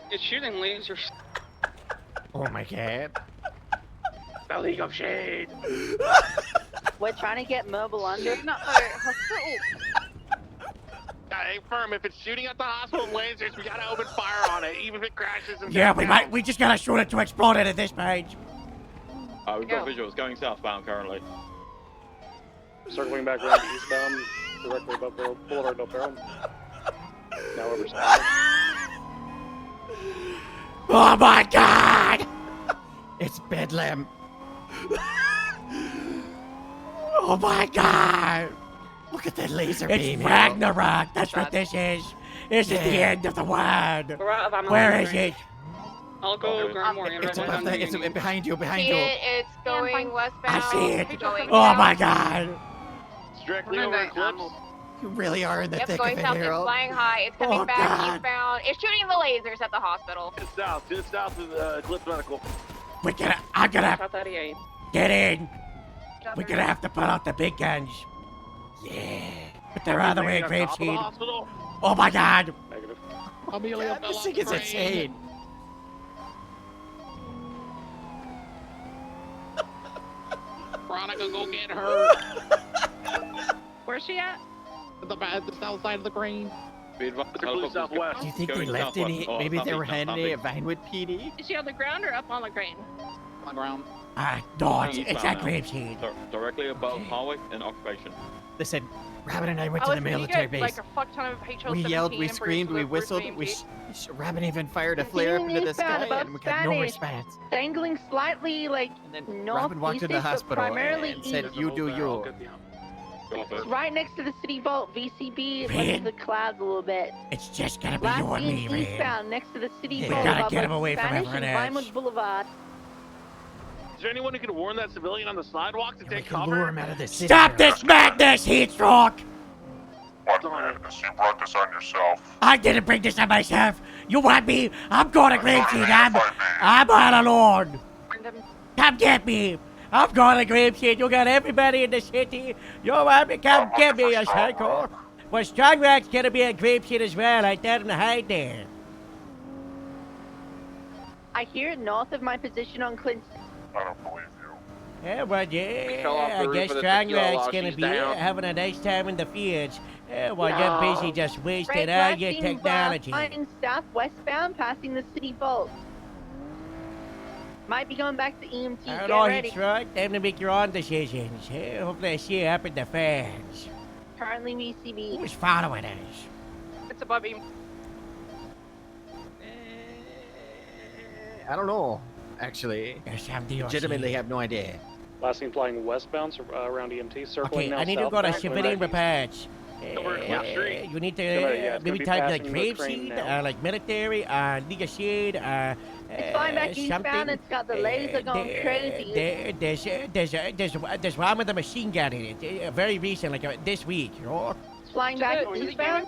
It's shooting lasers. Oh my god. The League of Shade. We're trying to get mobile under. Not the hospital. Hey, firm, if it's shooting at the hospital lasers, we gotta open fire on it, even if it crashes and Yeah, we just gotta shoot it to explode it at this page. We've got visuals going southbound currently. Circling back around eastbound, directly above the Boulevard Del Perro. Now over south. Oh my god! It's Bedlam. Oh my god! Look at that laser It's beam. Ragnarok, that's what this is. This is the end of the world. Where is it? I'll go grab more It's above the, it's behind you, behind See you. it? It's going westbound. I see it. It's going Oh south. my god! It's directly over Eclipse. You really are in the Yep, thick going of it, south. It's Harold. flying high. It's coming Oh, back God. eastbound. It's shooting the lasers at the hospital. It's south of Eclipse Medical. I'm gonna South 38. get in. We're gonna have to pull out the big guns. Yeah. But they're on the way, Everything on top of the Grapeseed. hospital? Oh my god! Negative. Amelia fell This off thing the is crane. insane. Veronica, go get her. Where's she at? At the south side of the crane. Be advised, Blue helicopters southwest. Do you think they going left southwest. any? Oh, Maybe they were southeast, handing it southeast. Vinewood PD? Is she on the ground or up on the crane? On the ground. No, it's Eastbound that now. Grapeseed. Directly above highway and occupation. Listen, Rabbit and I went Oh, to the listen, you military get, base. like a fuck ton of HL We yelled, we and screamed, we Bruce whistled, Bruce Rabbit even fired a flare up into the sky, above and we got no Spanish. response. Angling slightly like And then north Robin walked to the east, but hospital primarily and said, east. "You do you." It's right next to the city vault. VCB Man. left the clouds a little bit. It's just gonna be Last you and me, seen man. eastbound next to the city We vault. gotta above, get him like, away from Spanish everyone and else. Vinewood Boulevard. Is there anyone who can warn that civilian on the sidewalk to We take can lure cover? him out of the city. Stop this madness, Heatstroke! What madness? You brought this on yourself. I didn't bring this on myself. You want me? I'm going to Grapeseed. I'm all alone. Come get me. I'm going to Grapeseed. You got everybody in the city. You want me? Come get me, you psycho. Well, Strong Rock's gonna be at Grapeseed as well. I tell him to hide there. I hear it north of my position on Clinton. I don't believe you. Yeah, well, fell off yeah, the I roof guess of the Strong tequila Rock's while gonna she's be down. having a nice time in the fields. Yeah, while No. you're busy just wasting all your Reversing technology. flying southwestbound, passing the city vault. Might be going back to EMT. I Get don't know, ready. Heatstroke. Time to make your own decisions. Yeah, hopefully I see you up in the fans. Currently VCB. Who's following us? It's above him. I don't know. Actually, legitimately have no idea. Last seen flying westbound around EMT, circling Okay, now I need to go to southbound, going civilian back east. repairs. You need to maybe type like grapeseed, like military, legacy, It's flying back eastbound. It's got the laser going crazy. There's one with a machine gun in it. Very recent, like this week. You know? It's flying back eastbound.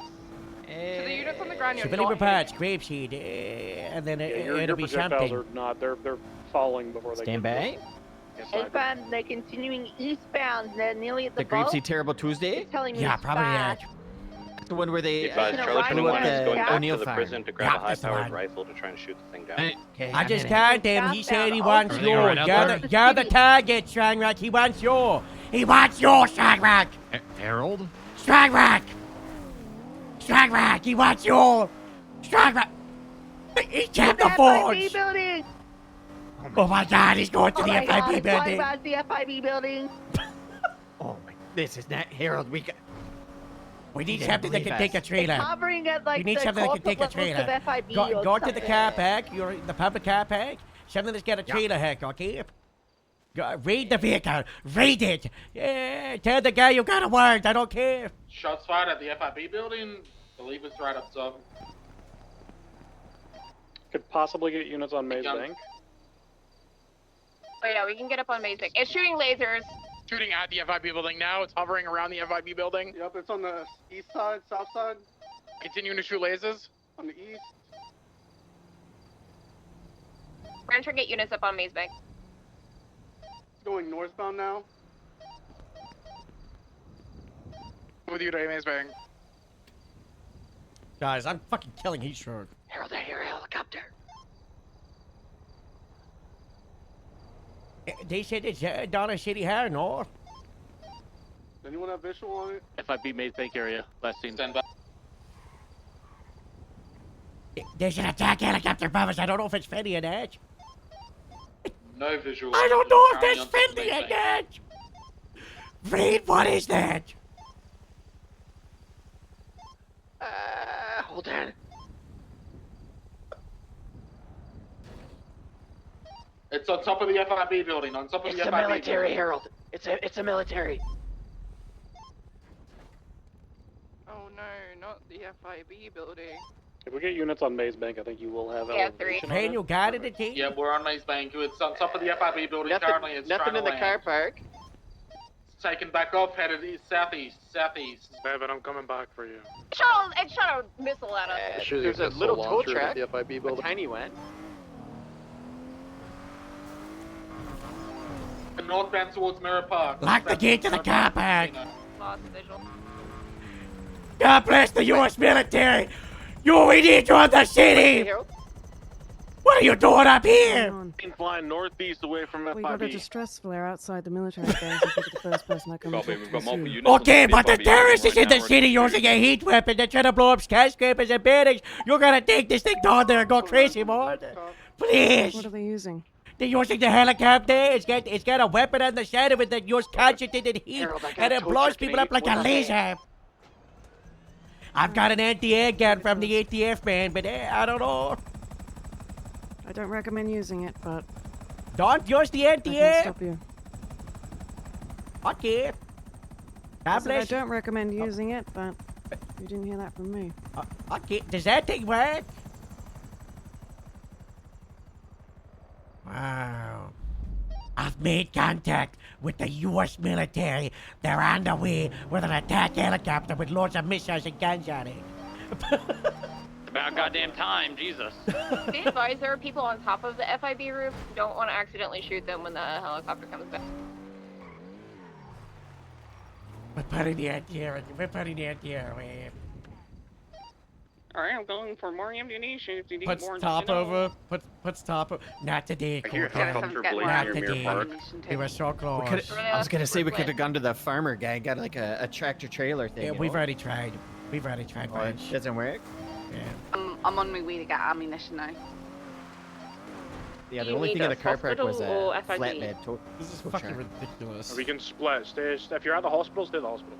To the units on the ground, you're Civilian not repairs, grapeseed, and then Your it'll be projectiles something. are not. They're falling before they Stand get by. Eastbound. They're continuing eastbound. They're nearly at the The vault. Grapeseed Terrible Tuesday? It's telling me Yeah, it's probably bad. that. The one where they Advise Charlie Charlie 21 is going back O'Neill to the farm. prison to grab Yeah, a that's the high-powered one. rifle to try and shoot the thing down. Okay, I just can't. told him. He said he Southbound. wants Everything you. all right out there? You're the target, Strangrak. He wants you. He wants you, Strangrak. Harold? Strangrak. Strangrak. He wants you. Strangrak. He tapped the FIB forge. building. Oh my God, he's going to Oh the my God, FIB it's flying building. past the FIB building. Oh my, this is not Harold. We need didn't something that believe can us. take a trailer. It's hovering at like We need the something that can take a corporate levels trailer. of FIB Go or to the something. car park. You're the public car park. Something that's got a trailer hook, okay? Raid the vehicle. Raid it. Yeah, tell the guy you got a word. I don't care. Shots fired at the FIB building. Believe it's right up top. Could possibly get units on Maze Bank. Oh yeah, we can get up on Maze Bank. It's shooting lasers. Shooting at the FIB building now. It's hovering around the FIB building. Yep, it's on the east side, south side. Continuing to shoot lasers. On the east. We're gonna try to get units up on Maze Bank. It's going northbound now. With you, Maze Bank. Guys, I'm fucking killing heat stroke. Harold, I hear a helicopter. They said it's Donna City High, no? Anyone have visual on it? FIB Maze Bank area. Last seen. Stand by. There's an attack helicopter above us. I don't know if it's Fendi or not. No visual. I don't know if that's Fendi or not. Reed, what is that? Hold on. It's on top of the FIB building. On top of It's the the FIB military, building. Harold. It's a military. Oh no, not the FIB building. If we get units on Maze Bank, I think you will have Yeah, elevation on Man, it. you got it, team? Yeah, we're on Maze Bank. It's on top of the FIB building Nothing, currently. It's nothing trying in to the car land. park. It's taken back off, headed east, southeast. Evan, I'm coming back for you. It shot a missile at us. There's a little tow track, a tiny one. Northbound towards Mirror Park. Lock the gate to the car park. Lost visual. God bless the U.S. military. We need you in the city. What are you doing up here? Flying northeast away from FIB. We got a distress flare outside the military base. I think the first person that comes Copy, we've got multiple units. Okay, but the terrorist is in the city using a heat weapon. They're trying to blow up skyscrapers and buildings. You're gonna take this thing down there and go crazy, man. Please. What are they using? They're using the helicopter. It's got a weapon on the side of it that uses concentrated heat, Harold, I got and a it tow blows truck people to up like a What's that? laser. I've got an anti-air gun from the ATF, man, but I don't know. I don't recommend using it, but Don't use the I can anti-air. stop you. Okay. I God said I bless you. don't recommend using it, but you didn't hear that from me. Okay, does that thing work? Wow. I've made contact with the U.S. military. They're on the way with an attack helicopter with loads of missiles and guns on it. About goddamn time, Jesus. Be advised, there are people on top of the FIB roof. Don't want to accidentally shoot them when the helicopter comes back. We're putting the anti-air. We're putting the anti-air away. Alright, I'm going for more ammunition if you need Puts more. top over. Puts top over. Not today, I hear a Corcoran. helicopter Not blazing near today. Mirror Park. We were so close. I was gonna say we could have gone to the farmer guy, got like a tractor trailer thing. Yeah, you we've know? already tried. We've already tried, Oh, it Bunch. doesn't work. Yeah. I'm on my way to get ammunition now. Yeah, Do the you only need thing in the us car park was hospital or a FIB? flatbed tow. This is tow fucking truck. ridiculous. We can split. If you're at the hospital, stay at the hospital.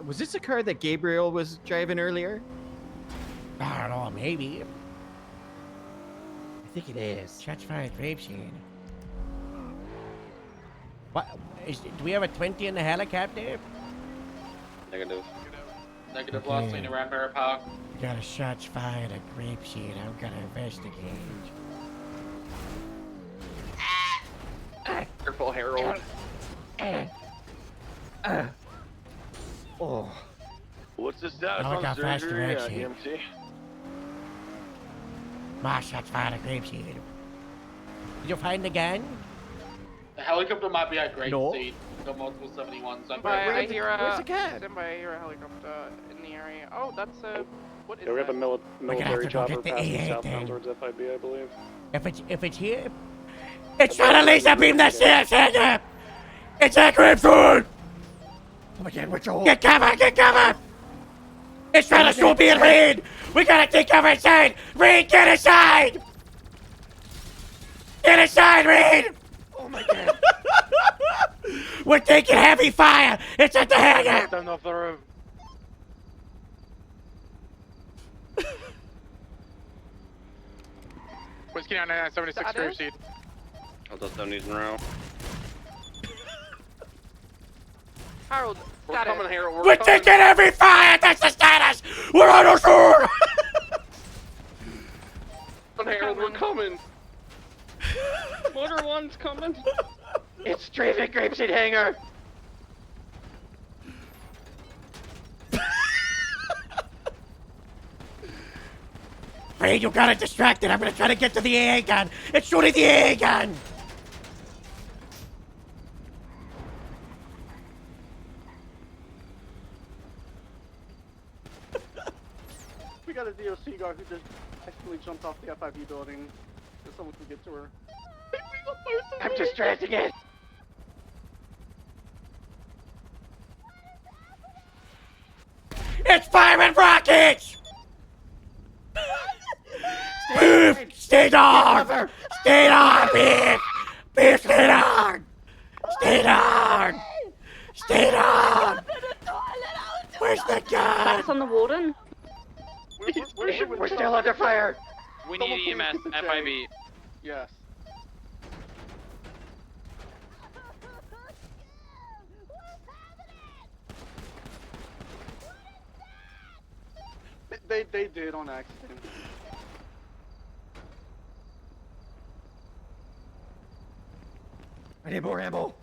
Was this a car that Gabriel was driving earlier? I don't know, maybe. I think it is. Shots fired, grapeseed. What? Do we have a 20 in the helicopter? Negative. Negative, Okay. lost lane around Barra Park. Got a shots fired at grapeseed. I'm gonna investigate. Careful, Harold. Oh. What's the status Oh, on got fast surgery, direction. EMT? My shots fired at grapeseed. Did you find the gun? The helicopter might be at Great No. Seat. Got multiple 71s. I'm I hear where's the cat? stand by, I hear a helicopter in the area. Oh, that's what is Yeah, we got the that? military to go chopper get the passing AA southbound thing. towards FIB, I believe. If it's here, it's trying to laser beam that shit, Santa! It's at grapeseed! Oh my god, what's your Get cover! Get cover! It's trying to shoot me and Reed! We gotta take cover inside! Reed, get inside! Get inside, Reed! Oh my god. We're taking heavy fire! It's at the hangar! Stand off the road. Whiskey 9976 grave seed. I'll just don't need to know. Harold, We're got coming, it. Harold. We're coming. taking heavy fire! That's the status! We're on the shore! Come on, Harold, we're coming. Motor one's coming. It's strafing grapeseed hangar. Reed, you got it distracted. I'm gonna try to get to the AA gun. It's shooting the AA gun! We got a DOC guard who just actually jumped off the FIB building so someone can get to her. I'm distracting it. It's firing rockets! Beef! Stay down! Stay down, Beef! Beef, stay down! Stay down! Stay down! Where's the gun? That's on the warden. We're still under fire. We Someone need please EMS, get the J. FIB. Yes. They did on accident. I need more ammo.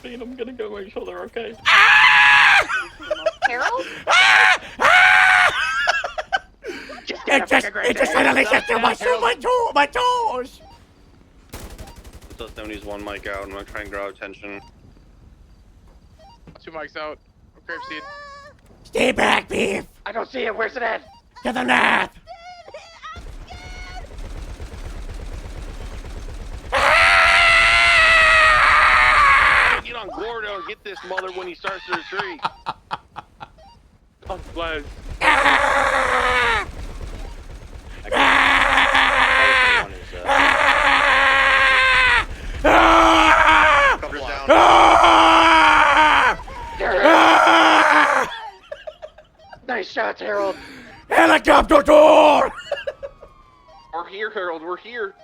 I'm gonna go make sure they're okay. Harold? It just suddenly set to my toes! Just don't use one mic out. I'm gonna try and grow attention. 2 mics out. Grave seed. Stay back, Beef! I don't see it. Where's it at? To the north! Get on Gordo and get this mother when he starts to retreat. Oh, bless. Nice shots, Harold. Helicopter door! We're here, Harold. We're here.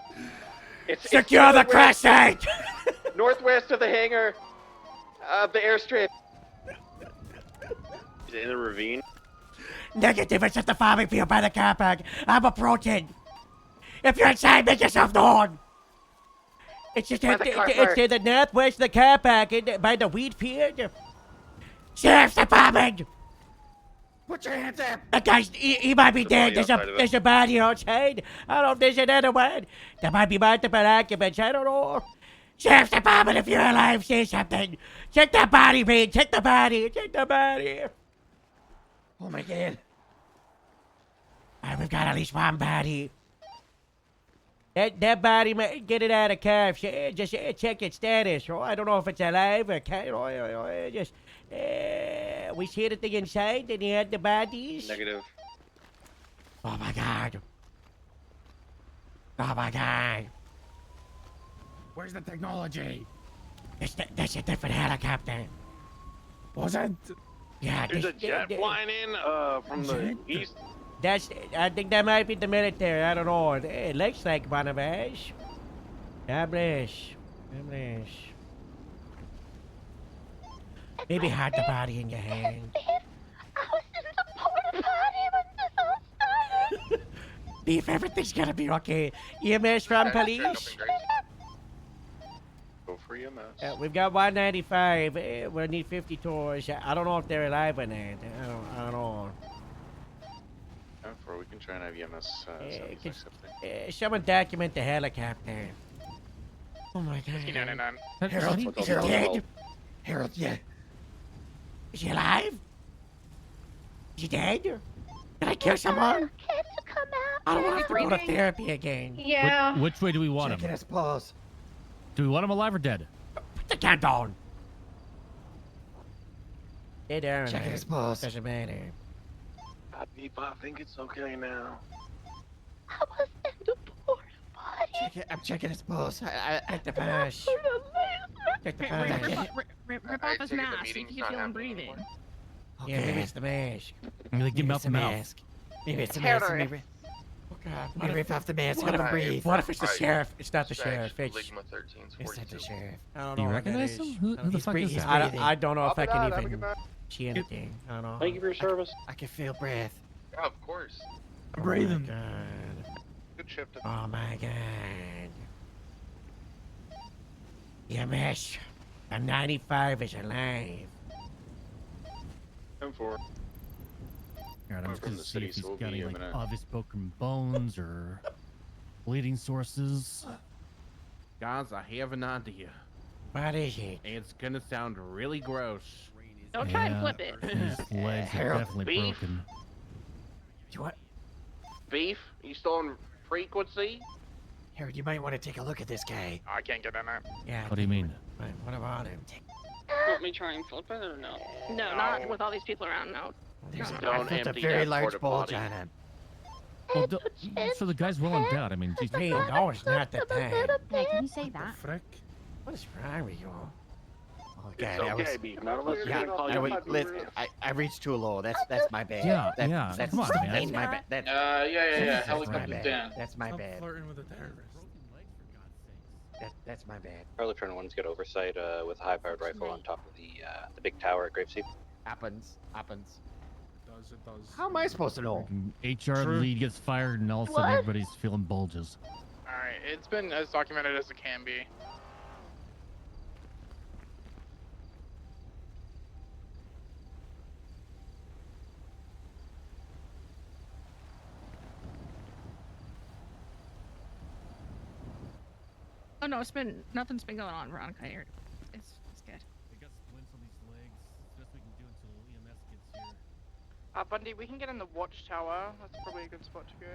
It's Secure the crash site! northwest of the hangar, of the airstrip. Is it in the ravine? Negative, it's at the farming field by the car park. I'm approaching. If you're inside, make yourself known. It's just By the car it's park. to the northwest of the car park, by the wheat field. Sheriff's Department! Put your hands up! That guy's, he might be dead. body outside of it. There's a body outside. I don't know if there's another one. There might be multiple occupants. I don't know. Sheriff's Department, if you're alive, say something. Check that body, Reed. Check the body. Check the body. Oh my god. We've got at least one body. That body, man, get it out of cuffs. Just check its status. Oh, I don't know if it's alive or can't. Just, we see the thing inside. Did he had the bodies? Negative. Oh my god. Oh my god. Where's the technology? That's a different helicopter. Was it? Yeah, There's a jet flying in from the east. I think that might be the military. I don't know. It looks like one of us. God bless. God bless. Maybe hide the body in your hand. I was in the porta potty when this all started. Beef, everything's gonna be okay. EMS from police. Go for EMS. We've got 195. We'll need 50 tours. I don't know if they're alive or not. I don't know. We can try and have EMS. Someone document the helicopter. Oh my god. 1599. Harold, is he dead? Harold, yeah. Is he alive? Is he dead? Did I kill someone? I don't want to go to therapy again. Yeah. Which way do we want Checking him? his pulse. Do we want him alive or dead? Put the gun down. Stay down. Checking his pulse. Doesn't matter. I think it's okay now. I was in the porta potty. I'm checking his pulse. Take the pass. Take the pass. Rip off his mask. See if you feel him breathing. Okay. Yeah, maybe it's the mask. Maybe give him it's out the a mouth. mask. Maybe it's a mask. Maybe. Oh god. Let me rip off the mask. What Let him if, breathe. what if it's the sheriff? It's not the sheriff. It's It's not the sheriff. I don't Do know you what that recognize is. him? Who the He's fuck breathing. is He's that? breathing. I don't know if I can Have a even good night. see anything. I don't know. Thank you for your service. I can feel breath. Yeah, of course. I'm Oh breathing. my god. Good shift. Oh my god. EMS. A 95 is alive. 10-4. Alright, I'm just From gonna the see city, if he's so we'll got be any a like minute. obvious broken bones or bleeding sources. Guys, I have an idea. What is it? It's gonna sound really gross. Don't try and flip it. His legs are Harold, definitely beef? broken. You what? Beef? You still on frequency? Harold, you might want to take a look at this guy. I can't get in there. Yeah. What do you mean? What about him? Want me try and flip it or no? No, not with all these people around. No. There's No. I Don't felt a empty very that large porta bulge potty. on him. Well, so the guy's well endowed. I mean, geez. Hey, no, it's not that bad. Hey, can you say that? Frick. What is wrong with you? Oh It's god, I was. okay, Beef. None of us are Yeah, gonna call I, you was, Beef. listen, I reached too low. That's my bad. Yeah, That- yeah, That's, come on, man. That's my bad. That, Yeah. that's my Helicopter's bad. down. That's my Stop bad. flirting with a terrorist. That's my bad. Charlie Turner one's got oversight with a high-powered rifle on top of the big tower at Grapeseed. Happens. It does. How am I supposed to know? HR lead gets fired and all of a sudden everybody's feeling bulges. Alright, it's been as documented as it can be. Oh no, nothing's been going on, Veronica. It's good. They got splints on these legs. Best we can do until EMS gets here. Bundy, we can get in the watchtower. That's probably a good spot to go.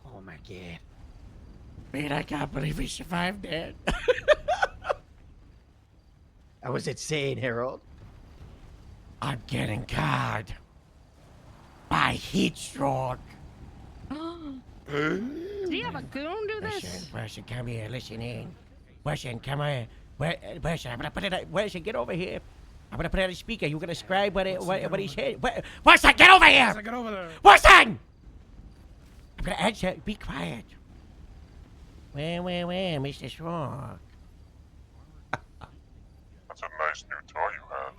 Oh my god. Man, I can't believe we survived that. I was insane, Harold. I'm getting caught by heat stroke. Do you have a goon do this? Wilson, come here, listen in. Wilson, come here. Wilson, I'm gonna put it on. Wilson, get over here. I'm gonna put it on the speaker. You're gonna describe what he said. Wilson, get over here! Get over there. Wilson! I'm gonna answer. Be quiet. Where, Mr. Strong? That's a nice new toy you have,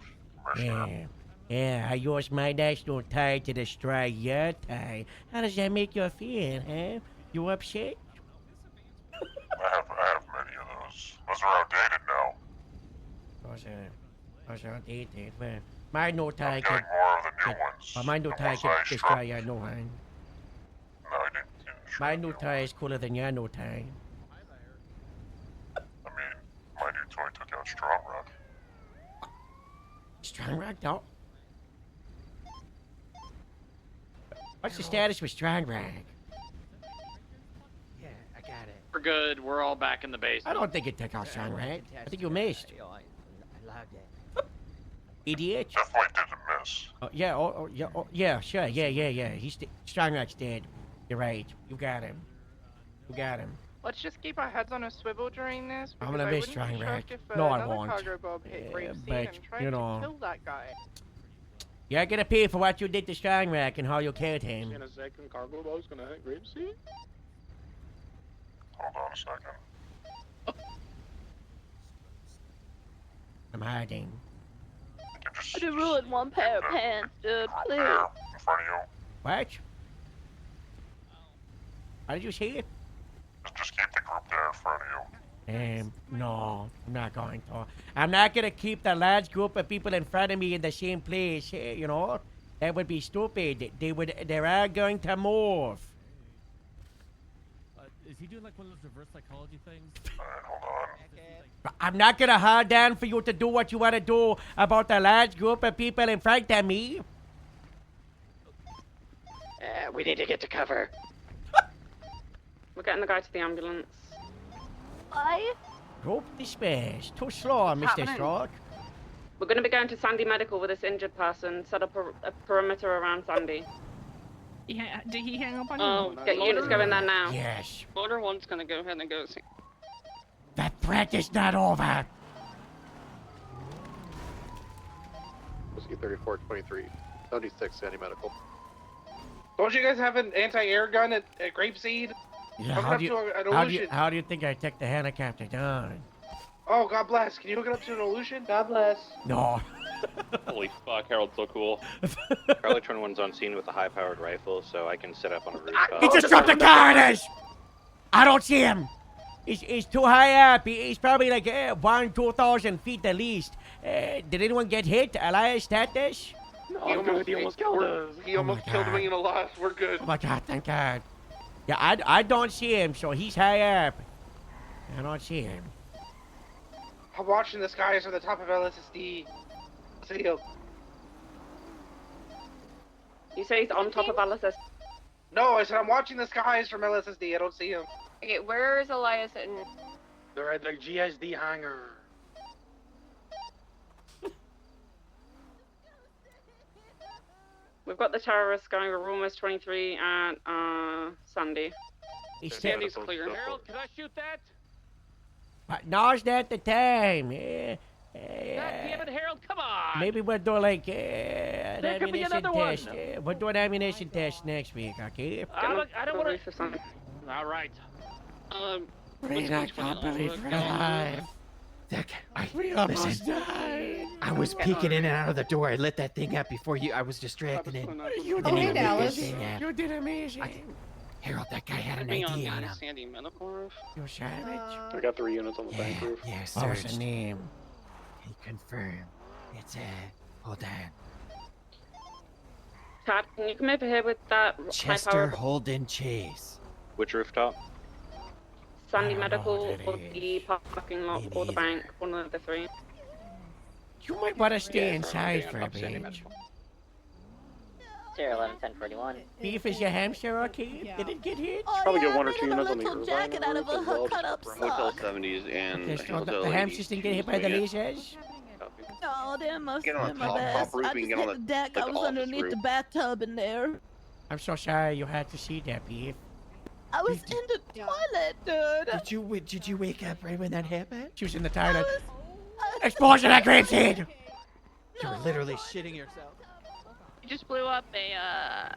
Commissioner. Yeah, I use my national tie to destroy your tie. How does that make you feel, huh? You upset? I have many of those. Those are outdated now. Those are outdated. Well, my new tie I'm can... getting more of the new ones. my new The tie ones can I destroy struck. your new one. No, I didn't My new tie is cooler than your new tie. I mean, my new toy took out Strong Rock. Strong Rock, don't... What's the status with Strong Rock? Yeah, I got it. We're good. We're all back in the base. I don't think it took off strong rack. I think you missed. Idiot. Definitely didn't miss. Yeah, yeah, sure, yeah. He's strong rack's dead. You're right. You got him. You got him. Let's just keep our heads on a swivel during this. I'm Because gonna I miss wouldn't be strong rack. shocked if No, I another won't. cargo bob hit Grapeseed but, and tried you to know. kill that guy. You're gonna pay for what you did to strong rack and how you killed him. In a second, cargo bob's gonna hit Grapeseed. Hold on a second. I'm hiding. I just ruined one pair of pants, dude. Please. In front of you. What? How did you say it? Just keep the group there in front of you. No, I'm not going to. I'm not gonna keep the large group of people in front of me in the same place. You know, that would be stupid. They're all going to move. Is he doing like one of those reverse psychology things? Hold on. I'm not gonna hold down for you to do what you want to do about the large group of people in front of me. We need to get to cover. We're getting the guy to the ambulance. Why? Group disperse. Too slow, Mr. Stroke. We're going to be going to Sandy Medical with this injured person. Set up a perimeter around Sandy. Yeah, did he hang up on Oh, you? get units going there now. Yes. Order 1's going to go ahead and go see. The threat is not over. Whiskey 3423, 76, Sandy Medical. Don't you guys have an anti-air gun at Grapeseed? Yeah, Hook it up to an illusion. how do you think I took the helicopter down? Oh, God bless. Can you hook it up to an illusion? God bless. No. Holy fuck, Harold's so cool. Charlie 21's on scene with a high-powered rifle, so I can sit up on a rooftop. He just dropped the car on us! I don't see him. He's too high up. He's probably like 2,000 feet at least. Did anyone get hit? Elias status? No, he almost killed us. He almost killed me in a loss. We're good. Oh my God, thank God. Yeah, I don't see him, so he's high up. I don't see him. I'm watching the skies from the top of LSSD. See him. You say he's on top of LSS? No, I said I'm watching the skies from LSSD. I don't see him. Okay, where is Elias and... They're at the GSD hangar. We've got the terrorists going. We're almost 23 at Sandy. Sandy's clear. Harold, can I shoot that? But now's not the time. God damn it, Harold, come on! Maybe we'll do like an There could be ammunition another one. test. We'll do an ammunition test next week, okay? I don't want to... All right. Rain, I can't believe we're alive. We almost died. I was peeking in and out of the door. I lit that thing up before you. I was distracted. You did did amazing. amazing. You did amazing. Harold, that guy had an Being ID on the him. Sandy Medical roof. You savage. I got 3 units on the bank roof. Yeah, What was the searched. name? He confirmed. It's hold on. Tad, can you come over here with that Chester high-powered Holden Chase. Which rooftop? Sandy I don't know Medical what it or the parking lot or the bank? One of the three. You might want to stay inside for a bit. 011-1041. Beef, is your hamster okay? Did it get hit? Probably get 1 or 2 units on the little roof. jacket out of a cut-up Hotel sock. 70s and Okay, so Hotel the 80s. hamsters didn't get hit by the lasers? Oh, they must Get have on been the my top best. roof, I we just can get on hit the the- deck. like I the was office underneath roof. the bathtub in there. I'm so sorry you had to see that, Beef. I was in the toilet, dude. Did you wake up right when that happened? She was in the toilet. Explosion at Grapeseed! You were literally shitting yourself. You just blew up a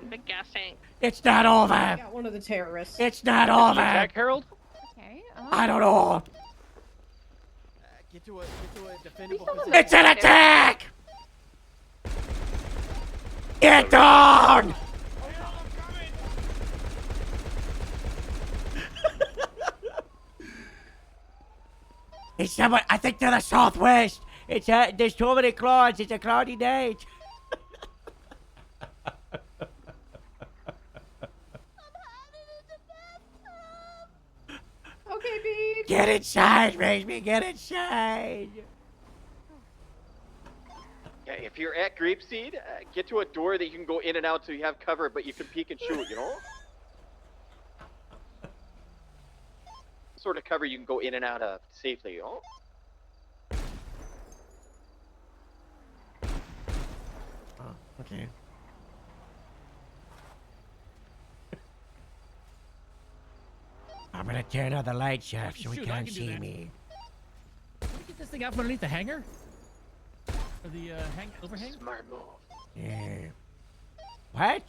big gas tank. It's not over! Got one of the terrorists. It's not over! Attack, Harold? Okay. I don't know. Get to a defendable position. It's an attack! Get down! It's someone, I think to the southwest. It's there's too many clouds. It's a cloudy night. Okay, Beach. Get inside, Raisby. Get inside. Yeah, if you're at Grapeseed, get to a door that you can go in and out so you have cover, but you can peek and shoot, you know? sort of cover you can go in and out of safely. Oh, Oh, okay. I'm gonna turn on the lights off so he Shoot, I can't can do see that. me. Can we get this thing out from underneath the hanger? Or the overhang? smart move. Yeah. What?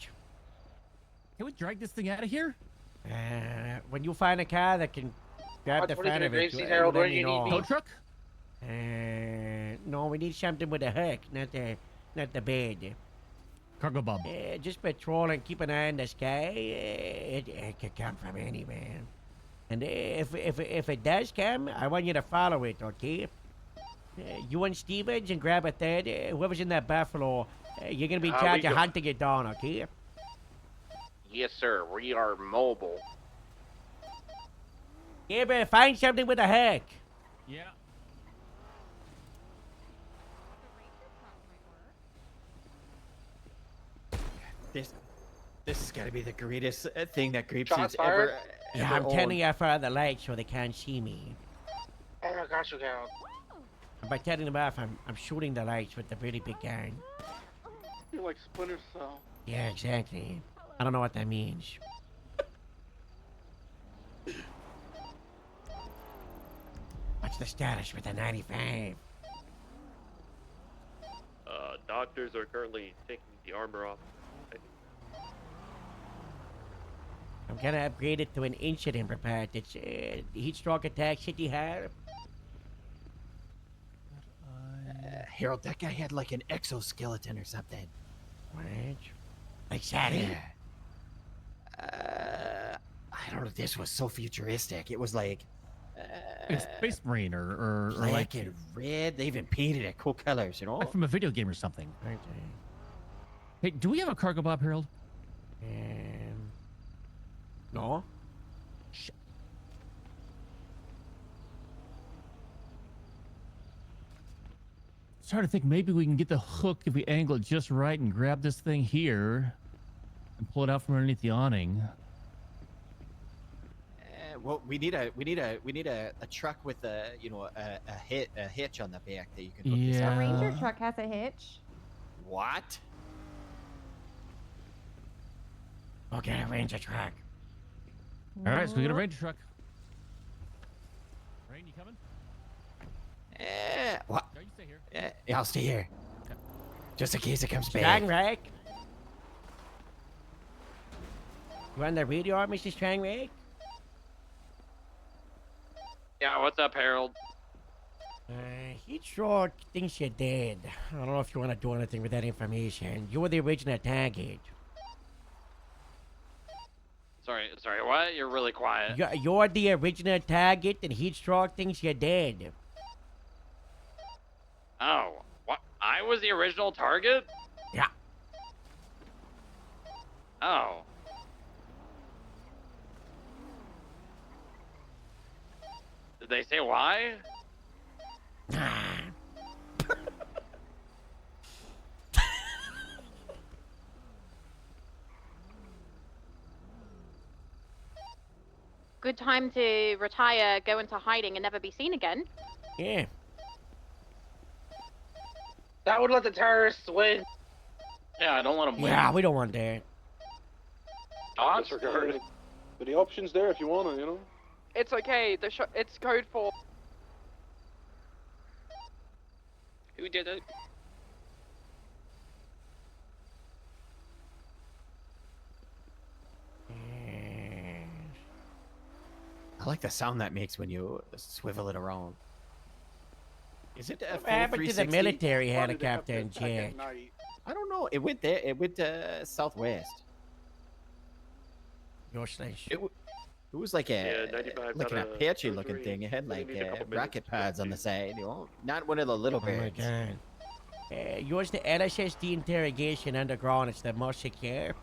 Can we drag this thing out of here? When you find a car that can grab the front of it, Grapeseed, you Harold, let where me do you need know. me? Tow truck? No, we need something with a hook, not the bed. Cargo bob. Just patrol and keep an eye on the sky. It could come from anywhere. And if it does come, I want you to follow it, okay? You and Stevens and grab a third. Whoever's in that buffalo, you're gonna be in charge we of go. hunting it down, okay? Yes, sir. We are mobile. Yeah, but find something with a hook. Yeah. This has got to be the greatest thing that Shots Grapeseed's fired? ever. Yeah, ever I'm owned. turning off all the lights so they can't see me. Oh my gosh, you Harold. And by turning them off, I'm shooting the lights with the really big gun. You're like Splinter Cell. Yeah, exactly. I don't know what that means. What's the status with the 95? Doctors are currently taking the armor off. I'm gonna upgrade it to an incident report. It's heat stroke attack, city hard. Harold, that guy had like an exoskeleton or something. What? Like Saturn? Yeah. I don't know. This was so futuristic. It was like Like a Space Marine or black like and red. They even painted it cool colors, you know? like from a video game or something. Okay. Hey, do we have a cargo bob, Harold? No? It's hard to think. Maybe we can get the hook if we angle it just right and grab this thing here and pull it out from underneath the awning. Well, we need a truck with a a hitch on the back that you can hook this Yeah. up. A ranger truck has a hitch. What? Okay, a ranger truck. All right, so we got a ranger truck. Rain, you coming? What? No, you stay here. Yeah, I'll stay here. Just in case it comes back. Strang rack? You on the radio, Mr. Strang rack? Yeah, what's up, Harold? Heat stroke thinks you're dead. I don't know if you want to do anything with that information. You were the original target. Sorry, what? You're really quiet. You're the original target, and heat stroke thinks you're dead. Oh, what? I was the original target? Yeah. Oh. Did they say why? Good time to retire, go into hiding, and never be seen again. Yeah. That would let the terrorists win. Yeah, I don't let them win. Yeah, we don't want that. Thoughts? Disregard. But the option's there if you want to, you know? It's okay. It's code for. Who did it? I like the sound that makes when you swivel it around. Is it a What full happened to the 360? military Why did they have helicopter and that back at jet? night? I don't know. It went there. It went southwest. Your slash. It was like a 95 like an out of Apache looking 33. thing. It had Only like need a couple rocket minutes. pads on the side. You know, not one of the little Oh my birds. god. Yours the LSSD interrogation underground. It's the most secure.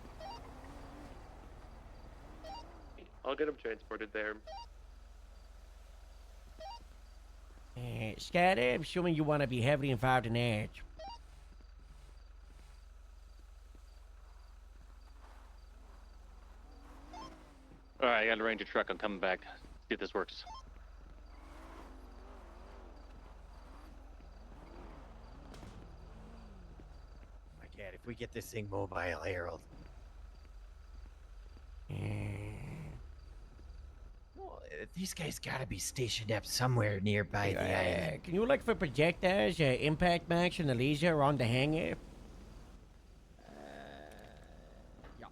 I'll get him transported there. Scatter, I'm assuming you want to be heavily involved in that. All right, I got a ranger truck. I'm coming back. See if this works. My God, if we get this thing mobile, Harold. Well, these guys gotta be stationed up somewhere nearby the island. Can you look for projectors, impact max, and the laser around the hangar? Yeah.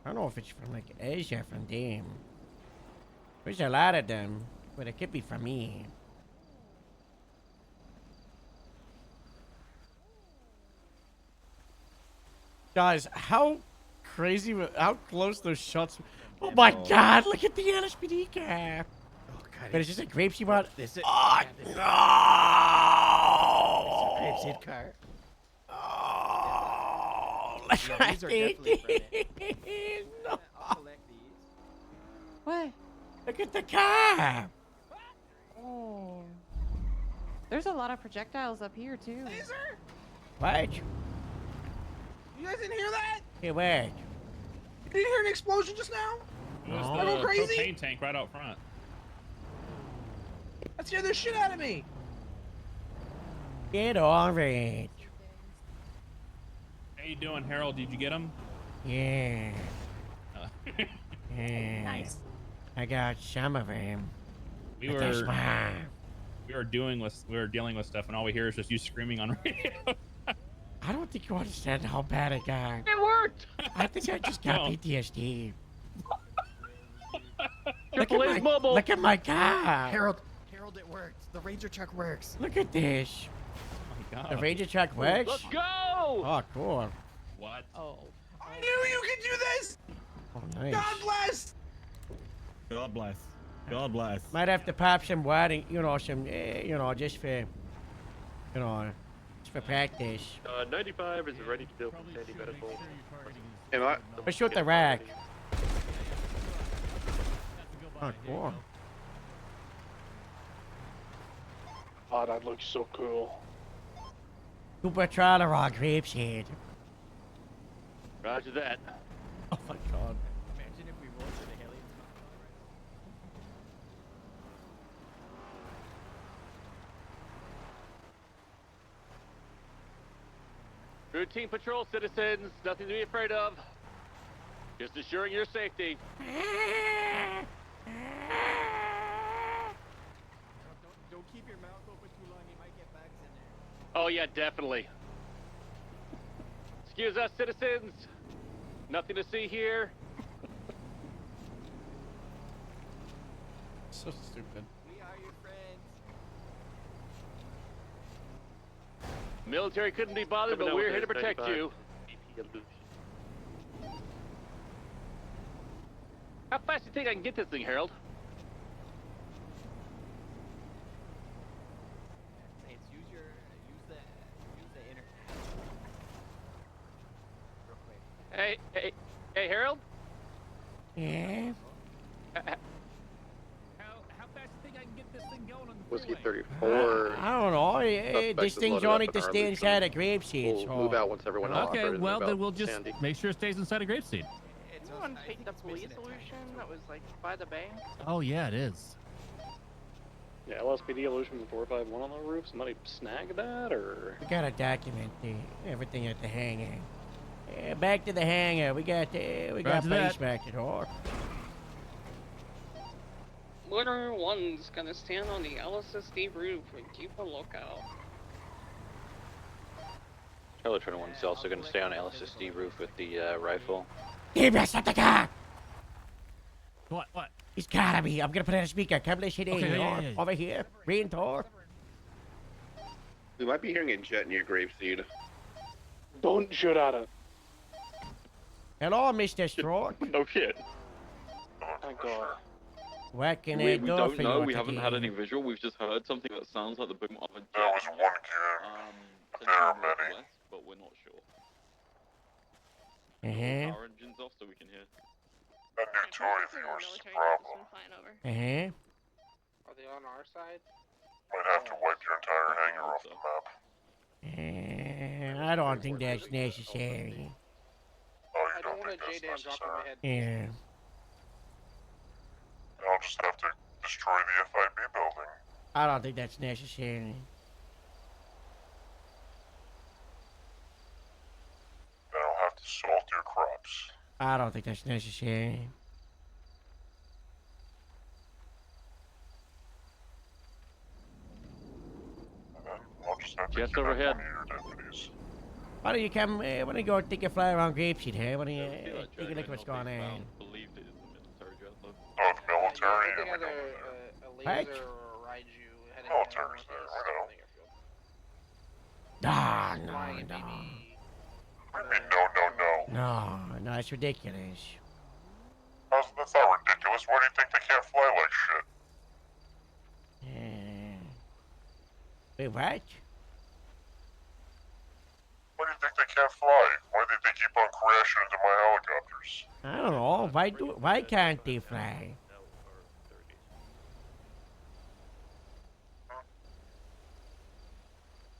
I don't know if it's from like Asia from them. There's a lot of them, but it could be from me. Guys, how crazy, how close those shots. Oh my god, look at the LSPD car. Oh god. But it's just a grapeseed one. This is. Oh, It's a no! grapeseed car. Oh, Yeah, these are definitely from it. no. I'll collect these. What? Look at the car. Oh. There's a lot of projectiles up here, too. What? You guys didn't hear that? Hey, wait. You didn't hear an explosion just now? It was No. I go the crazy? propane tank right out front. That scared the shit out of me. Get orange. How you doing, Harold? Did you get him? Yeah. Yeah. Nice. I got some of them. We But there's were one. dealing with stuff, and all we hear is just you screaming on radio. I don't think you understand how bad it got. It worked! I think I just got No. PTSD. Triple A's mobile. Look at my car. Harold, it worked. The Ranger truck works. Look at this. Oh my God. The Ranger truck works. Let's go! Oh, cool. What? Oh. I knew you could do this. Oh, nice. God bless. God bless. God bless. Might have to pop some water, some, just for, just for practice. 95 is ready to go for Sandy Medical. Am I? Let's shoot the rack. Oh, cool. Oh, that looks so cool. Super trawler on grapeseed. Roger that. Oh my god. Imagine if we rolled to the heli. Routine patrol, citizens. Nothing to be afraid of. Just assuring your safety. Don't keep your mouth open too long. You might get bugs in there. Oh yeah, definitely. Excuse us, citizens. Nothing to see here. So stupid. We are your friends. Military couldn't be bothered, but we're here to protect you. How fast do you think I can get this thing, Harold? Saints, use the internet. Real quick. Hey, Harold? Yeah? How fast do you think I can get this thing going on the Whiskey freeway? 34. I don't know. Suspect This is thing's loaded only up to in our stay loop inside a zone. grapeseed. We'll So. move out once everyone else. Okay, well then we'll just make sure it stays inside a grapeseed. Someone take the police solution that was like by the bank. Oh yeah, it is. Yeah, LSPD illusion 451 on the roof. Somebody snag that, or We gotta document everything at the hangar. Yeah, back to the hangar. We got Roger base that. back at door. Literary One's gonna stand on the LSSD roof and keep a lookout. Charlie 21 is also going to stay on LSSD roof with the rifle. He messed up the car. What? He's gotta be. I'm gonna put it on a speaker. Come this shit in. Okay, yeah. Over here. Rain door. We might be hearing a jet near Grapeseed. don't shoot at it. Hello, Mr. Stroke. No shit. Thank God. What can We I do don't for know. you We haven't had today? any visual. We've just heard something that sounds like the boom of a jet. There was one kid. There are many. West, but we're not sure. Uh-huh. Our engines off so we can hear. That new toy of yours is a problem. Uh-huh. Are they on our side? Might have to wipe your entire hangar off the map. I don't think that's necessary. Oh, I don't want a J-Dam drop on my head. Yeah. No, I'll just have to destroy the FIB building. I don't think that's necessary. Then I'll have to salt your crops. I don't think that's necessary. I'll just have to Jets kidnap overhead. one of your deputies. Why don't you come, why don't you go take a fly around Grapeseed here? Why don't you take a look what's going on? Believed it is the military jet, though. Oh, the military? They Yeah, got we know a What? laser Raiju heading Military's there, I know. Ah, no, Flying no. baby. What do you mean, no? No, no, it's ridiculous. That's not ridiculous. Why do you think they can't fly like shit? Wait, what? Why do you think they can't fly? Why do they keep on crashing into my helicopters? I don't know. Why can't they fly?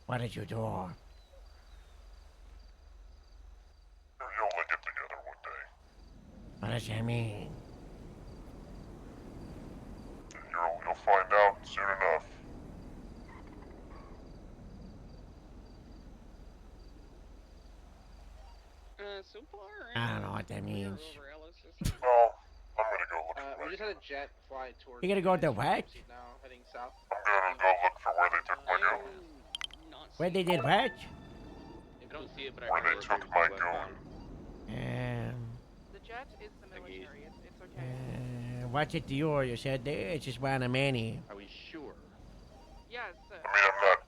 What did you do? You'll link it together one day. What does that mean? You'll find out soon enough. So far, I don't know what that means. Well, I'm gonna go look. We just had a jet fly towards. You gonna go to what? Now heading south. I'm gonna go look for where they took my goon. Where they did what? I don't see it, but I Where they remember took my goon. The jet is the military. It's okay. What's it to you said there? It's just one of many. Are we sure? Yes. I mean, I'm not,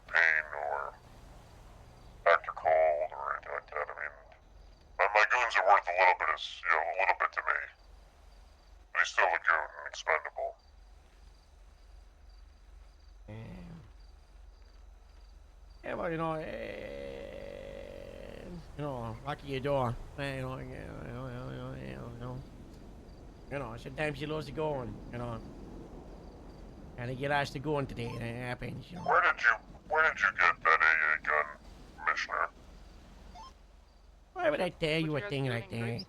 pain or actor cold or anything like that. I mean, my goons are worth a little bit to me. But he's still a goon and expendable. Yeah, well, lock your door. Sometimes you lose the going, And you lost the going today, and it happens, Where did you get that AA gun, Commissioner? Why would I tell you a thing like that?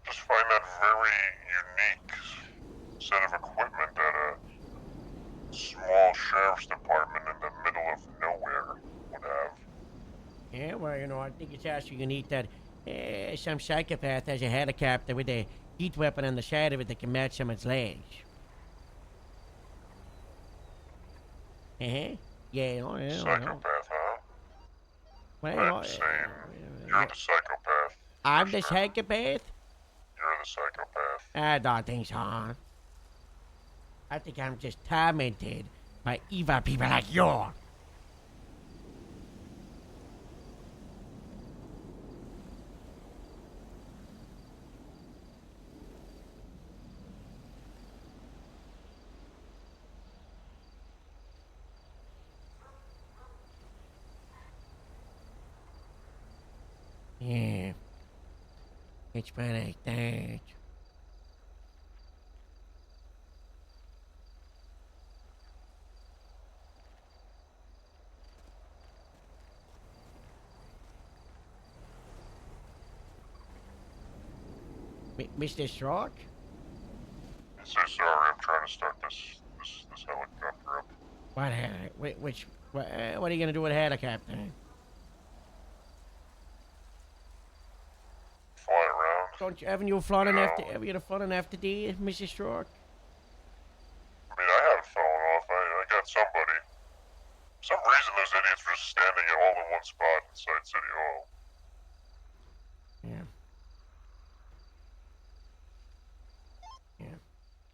Just find that very unique set of equipment that a small sheriff's department in the middle of nowhere would have. Yeah, well, I think it's actually unique that some psychopath has a helicopter with a heat weapon on the side of it that can match someone's legs. Yeah, Psychopath, huh? Well, I'm saying, you're the psychopath. I'm the psychopath? You're the psychopath. I don't think so. I think I'm just tormented by evil people like you. Yeah. It's been like that. Mr. Stroke? So sorry, I'm trying to start this helicopter up. What are you gonna do with a helicopter? Fly around. Haven't you flown enough today, Mrs. Stroke? I mean, I haven't fallen off. I got somebody. For some reason, those idiots were just standing all in one spot inside City Hall.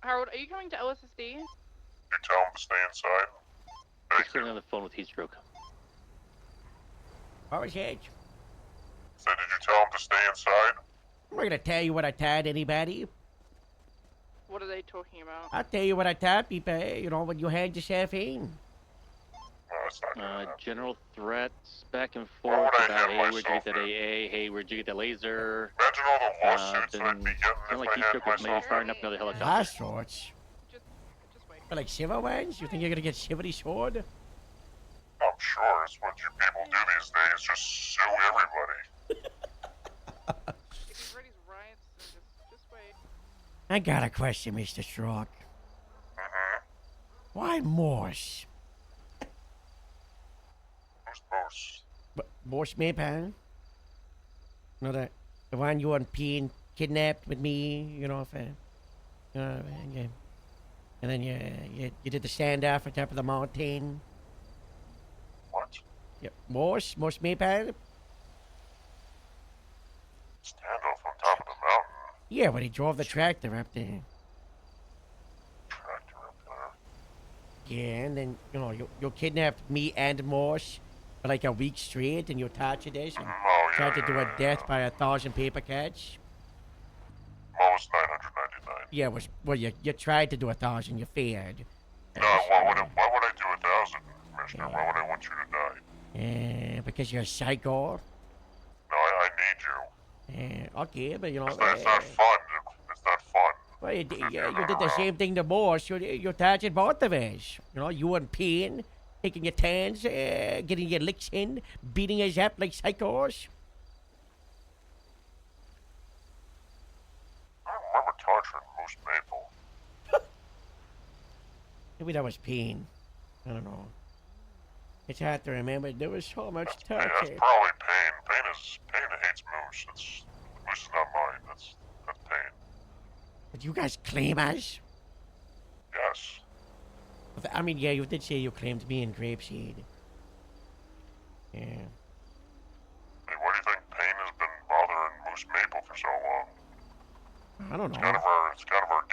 Harold, are you coming to LSSD? You tell them to stay inside. He's still on the phone with heat stroke. What was it? So did you tell them to stay inside? I'm not gonna tell you what I told anybody. What are they talking about? I'll tell you what I told people, when you hand yourself in. General threats back and forth about, hey, where'd you get that AA? Hey, where'd you get that laser? Imagine all the lawsuits then that I'd be getting sounded like heat stroke was maybe firing up another helicopter. Lawsuits? Like civil ones? You think you're gonna get chivalry sword? I'm sure it's what you people do these days, just sue everybody. If he's ready to riots, then just wait. I got a question, Mr. Stroke. Why Morse? Who's Moose? Morse Maypan? No, the one you and Peen kidnapped with me, you know, and then you did the standoff on top of the mountain. What? Yeah, Morse Maypan? Standoff on top of the mountain. Yeah, when he drove the tractor up there. Tractor up there. Yeah, and then, you know, you kidnapped me and Morse for like a week straight, and you tortured us and tried to do a death by 1,000 paper cuts. Almost 999. Yeah, well, you tried to do 1,000, you failed. No, why would I do 1,000, Commissioner? Why would I want you to die? Because you're a psycho. No, I need you. Okay, but you know... It's not fun. It's not fun. Well, you did the same thing to Morse. You tortured both of us. You know, you weren't peeing, taking your turns, getting your licks in, beating us up like psychos. I don't remember torturing Moose Maple. Maybe that was pain. I don't know. It's hard to remember. There was so much torture. That's probably Pain. Pain hates Moose. Moose is not mine. That's Pain. But you guys claim us? Yes. I mean, yeah, you did say you claimed me and Grapeseed. Yeah. Hey, why do you think Pain has been bothering Moose Maple for so long? I don't know. It's kind of our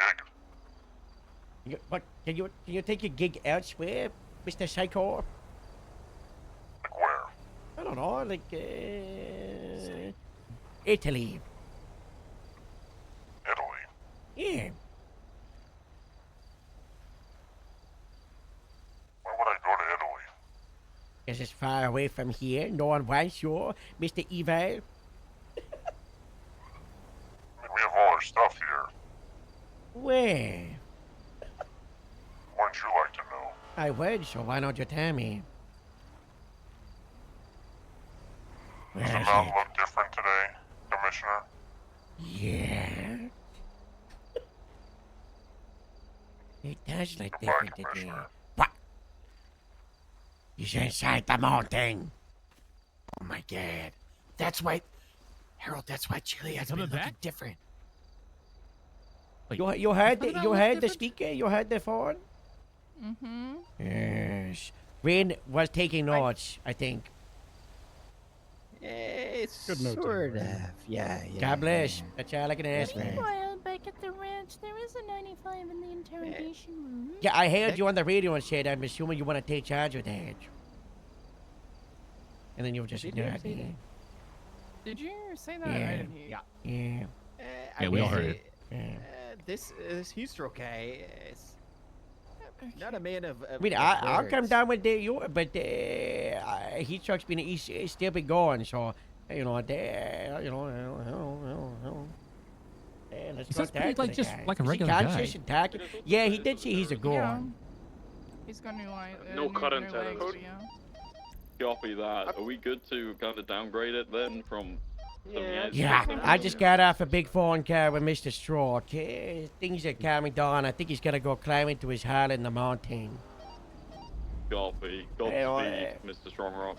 gig. But can you take your gig elsewhere, Mr. Psycho? Like where? I don't know, like Italy. Italy? Yeah. Why would I go to Italy? Because it's far away from here. No one wants you, Mr. Evil. I mean, we have all our stuff here. Where? Wouldn't you like to know? I would, so why don't you tell me? Where Does the is mountain it? look different today, Commissioner? Yeah. It does look different today. What? He's inside the mountain. Oh my god. That's why, Harold, that's why Chili has been looking different. You heard the speaker? You heard the phone? Mm-hmm. Yes. Rain was taking notes, I think. It's Good note, sort of. Rain. Yeah. God bless. That's all I can ask for. Meanwhile, back at the ranch, there is a 95 in the interrogation room. Yeah, I heard you on the radio and said, I'm assuming you want to take charge of that. And then you were just Did you ignored say me. Did you say that? I Yeah. didn't hear you. Yeah. Yeah, we all heard it. This he's okay. It's not a man of. I mean, I'll come down with you, but heat truck's been he's still been going, so let's He go sounds talk pretty to like the just guy. like a Is he regular guy. conscious and talking? Yeah, he did say he's a goon. Yeah. He's got new No current legs, tenants. yeah. Copy that. Are we good to kind of downgrade it then from Yeah, I just got off a big phone call with Mr. Stroke. Things are calming down. I think he's gonna go climb into his hole in the mountain. Copy. Hey, Godspeed, Mr. Strongrock.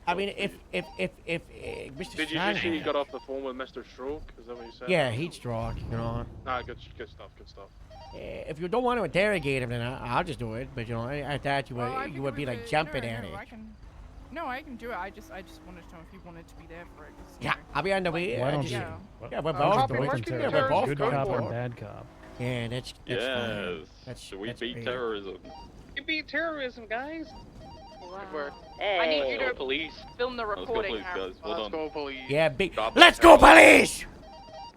I mean, if Mr. Did you just say you got off the phone with Mr. Stroke? Is that what you said? Yeah, heat stroke, you know. Nah, good stuff, good stuff. If you don't want to interrogate him, then I'll just do it. But you know, I thought you would be like jumping at it. No, I can do it. I just wanted to know if you wanted to be there for it. 'cause, Yeah, I'll be on the way. Why don't just- you? Yeah, we're Copy, both mark doing your it. Yeah, we're both Good going cop for and it. bad cop. Yeah, that's fine. Yes. That's So we that's beat great. terrorism. You beat terrorism, guys. Wow. I need you to police. film the Let's go recording. police, guys. Well Let's done. go, police. Yeah, big. God Let's bless go, police!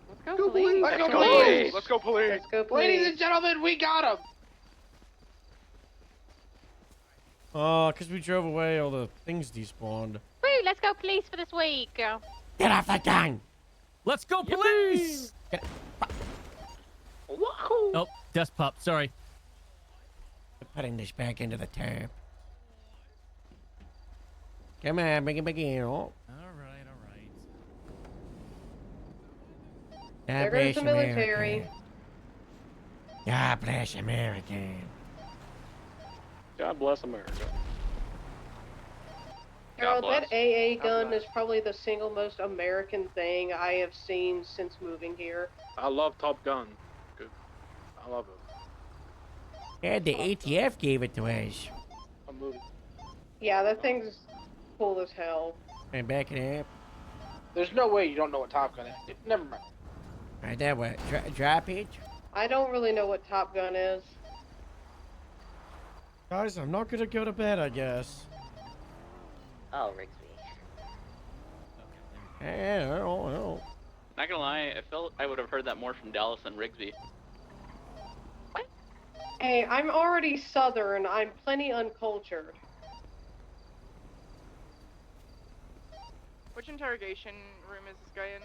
Let's go, police. Let's go, police. Let's go, police. Let's go, Ladies police. and gentlemen, we got him. Oh, because we drove away, all the things despawned. Woo, let's go, police, for this week. Get off the gun! Let's go, police! Wahoo! Oh, desk pop. Sorry. Putting this back into the tub. Come on, bring it back in. Oh. All right. God There goes bless the military. America. God bless America. God bless America. Harold, that AA God gun bless. is probably the single most American thing I have seen since moving here. I love Top Gun. Good. I love it. Yeah, the ATF gave it to us. A movie. Yeah, that thing's cool as hell. And back it up. There's no way you don't know what Top Gun is. Never mind. Alright, that what? Drop it? I don't really know what Top Gun is. Guys, I'm not gonna go to bed, I guess. Oh, Rigsby. I don't know. Not gonna lie, I felt I would have heard that more from Dallas than Rigsby. Hey, I'm already Southern. I'm plenty uncultured. Which interrogation room is this guy in?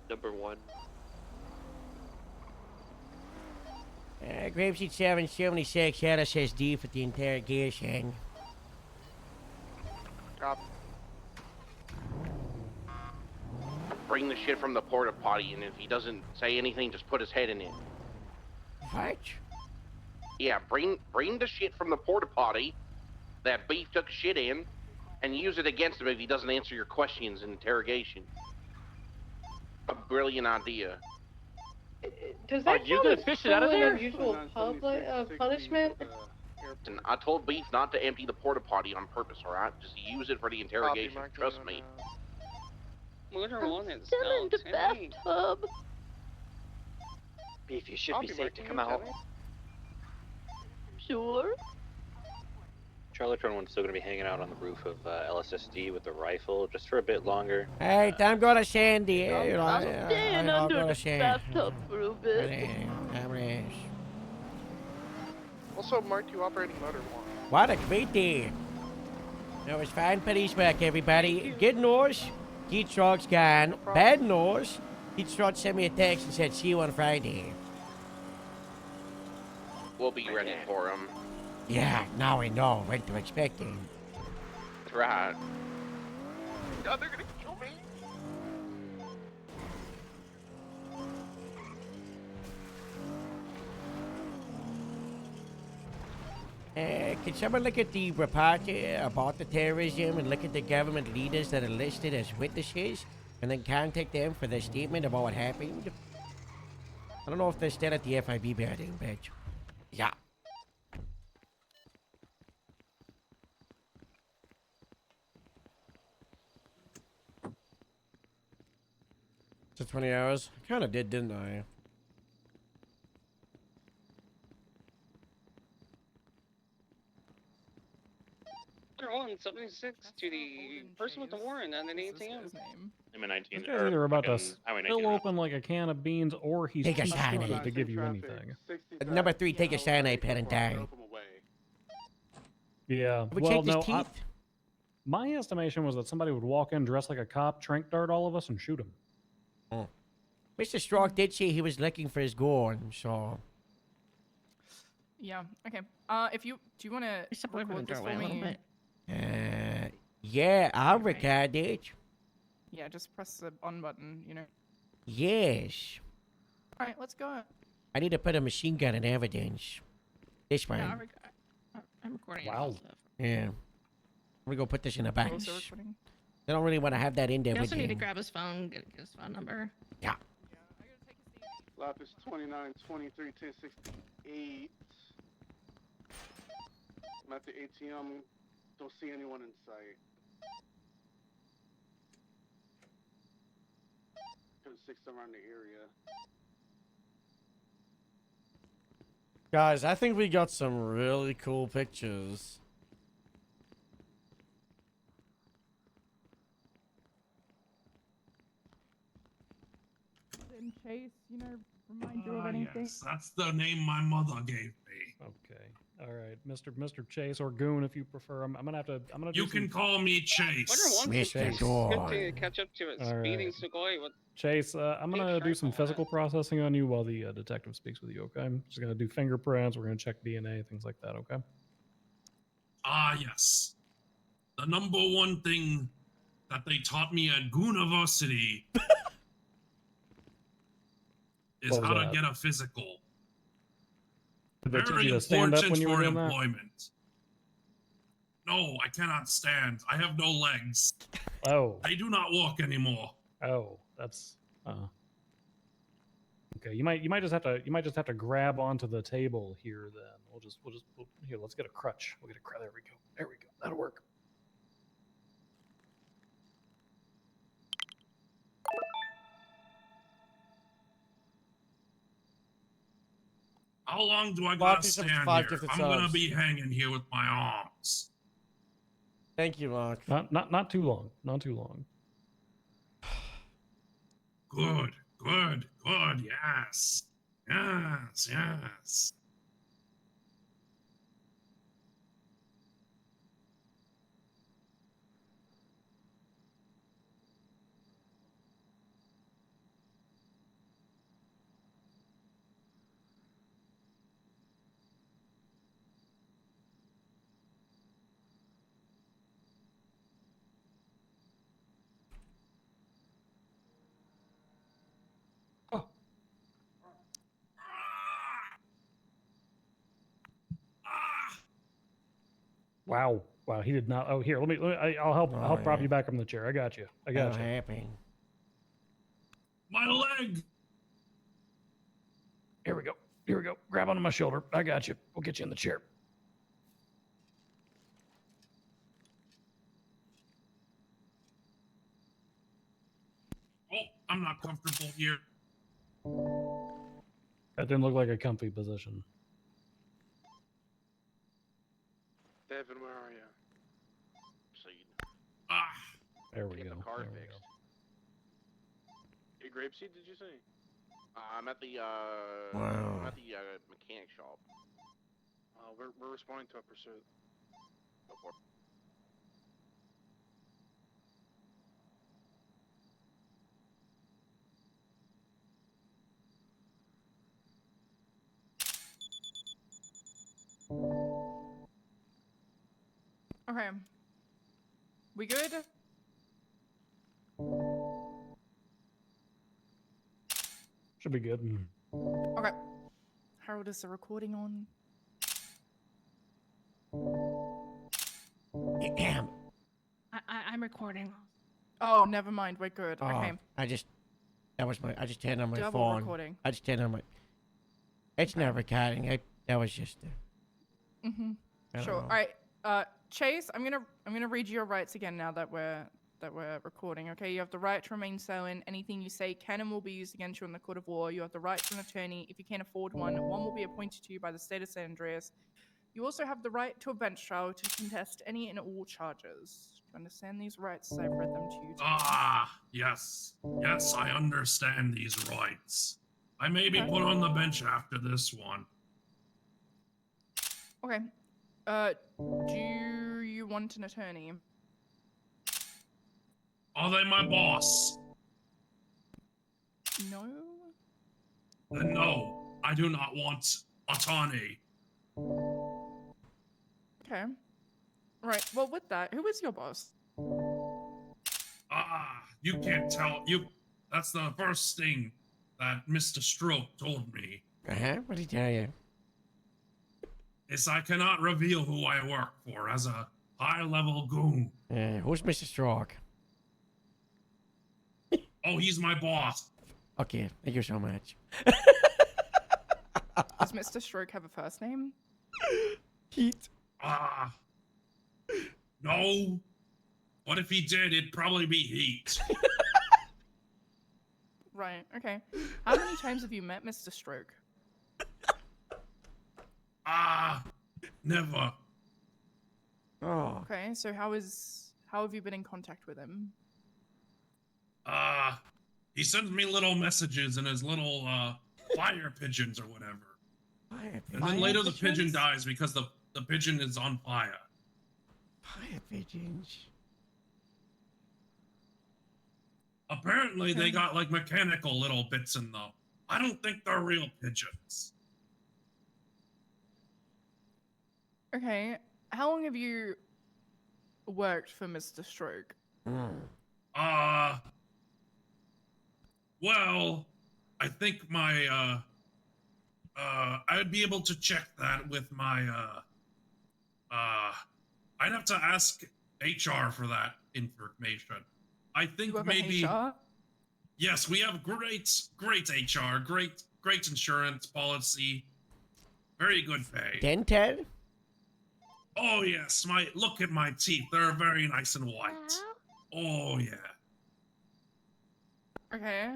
Number 1. Grapeseed 776 had us as D for the interrogation. Bring the shit from the porta potty, and if he doesn't say anything, just put his head in it. What? Yeah, bring the shit from the porta potty that Beef took shit in, and use it against him if he doesn't answer your questions in interrogation. A brilliant idea. Does that you count gonna as fish it out of cruel there? and unusual punishment? And I told Beef not to empty the porta potty on purpose, alright? Just use it for the interrogation. Trust me. Murder one is Still in the spelled bathtub. Beef, you should be safe to come out. Sure. Charlie 21's still going to be hanging out on the roof of LSSD with the rifle just for a bit longer. Hey, I'm gonna Sandy. I'm staying under the bathtub for a bit. Also, marked you operating motor one. What a great day. That was fine police work, everybody. Good news. Heat truck's gone. Bad news. Heat truck sent me a text and said, see you on Friday. We'll be ready for him. Yeah, now we know when to expect him. That's right. God, they're gonna kill me. Can someone look at the report about the terrorism and look at the government leaders that are listed as witnesses and then contact them for their statement about what happened? I don't know if they're still at the FIB building, but yeah. To 20 hours? I kind of did, didn't I? Murder 176 to the person with the warrant at an ATM. I'm a 19. These guys either about to Highway spill 19. open like a can of beans, or he's Take a too shine. stupid to give you anything. Number 3, take a cyanide pen and die. Yeah. We Well, checked his no. teeth. My estimation was that somebody would walk in dressed like a cop, trank dart all of us, and shoot him. Mr. Stroke did say he was looking for his gun, so. Yeah. Okay. If you do, you want to record this for me? Yeah, I'll record it. Yeah. Just press the on button. You know. Yes. All right. Let's go. I need to put a machine gun in evidence. This one. Yeah, I'm recording. Wow. Yeah. I'm gonna go put this in a box. Also recording. I don't really want to have that in there You with also need to you. grab his phone, get his phone number. Yeah. Lap is 29, 23, 1068. I'm at the ATM. Don't see anyone in sight. 6 around the area. Guys, I think we got some really cool pictures. Didn't Chase, remind you of anything? Yes, that's the name my mother gave me. Okay. All right, Mr. Chase or Goon, if you prefer. I'm gonna do You can call me Chase. Chase. Good to catch up to it. All Speeding right. Sugoi with Chase, I'm gonna do some physical processing on you while the detective speaks with you. Okay? I'm just gonna do fingerprints. We're gonna check DNA, things like that. Okay? Ah, yes. The number one thing that they taught me at Gooniversity is What was how to that? get a physical. Did they teach Very you to stand up important when you were for doing that? employment. No, I cannot stand. I have no legs. Oh. I do not walk anymore. Oh, that's okay. You might just have to grab onto the table here. Then here. Let's get a crutch. We'll get a crutch. There we go. There we go. That'll work. How long do I gotta Monty subs stand 5 here? gifted I'm gonna subs. be hanging here with my arms. Thank you, Mark. Not too long. Not too long. Good, good, good. Yes, yes, yes. Wow. Wow. He did not. Oh, here. I'll help. I'll help prop you back from the chair. I got you. I got you. Happy. My leg. Here we go. Here we go. Grab onto my shoulder. I got you. We'll get you in the chair. Oh, I'm not comfortable here. That didn't look like a comfy position. Devin, where are you? Ah. There we go. Car There we fixed. go. Hey, Grapeseed, did you say? I'm at the Wow. I'm at the mechanic shop. We're responding to a pursuit. Go for it. Okay. We good? Should be good. Okay. Harold, is the recording on? I'm recording. Oh, never mind. We're good. Oh, Okay. I just turned on my Double phone. recording. I just turned on my. It's not recording. That was just. Mm-hmm. I don't Sure. know. All right. Chase, I'm gonna read you your rights again now that we're recording. Okay. You have the right to remain silent. Anything you say can and will be used against you in the court of law. You have the right to an attorney. If you can't afford one will be appointed to you by the state of San Andreas. You also have the right to a bench trial to contest any and all charges. Do you understand these rights? I've read them to you. Ah, yes. Yes, I understand these rights. I may be put on the bench after this one. Okay. Do you want an attorney? Are they my boss? No. Then no, I do not want attorney. Okay. Right. Well, with that, who is your boss? Ah, you can't tell. That's the first thing that Mr. Stroke told me. What did he tell you? Is I cannot reveal who I work for as a high-level goon. Who's Mr. Stroke? Oh, he's my boss. Okay, thank you so much. Does Mr. Stroke have a first name? Heat. Ah, no. What if he did? It'd probably be Heat. Right. Okay. How many times have you met Mr. Stroke? Ah, never. Oh. Okay. So how have you been in contact with him? He sends me little messages in his little fire pigeons or whatever. And then later the pigeon dies because the pigeon is on fire. Fire pigeons. Apparently they got like mechanical little bits in them. I don't think they're real pigeons. Okay. How long have you worked for Mr. Stroke? Well, I think my, I'd be able to check that with my, I'd have to ask HR for that information. I think You have maybe. HR? Yes, we have great HR, great insurance policy, very good pay. Dented? Oh yes, look at my teeth. They're very nice and white. Oh yeah. Okay.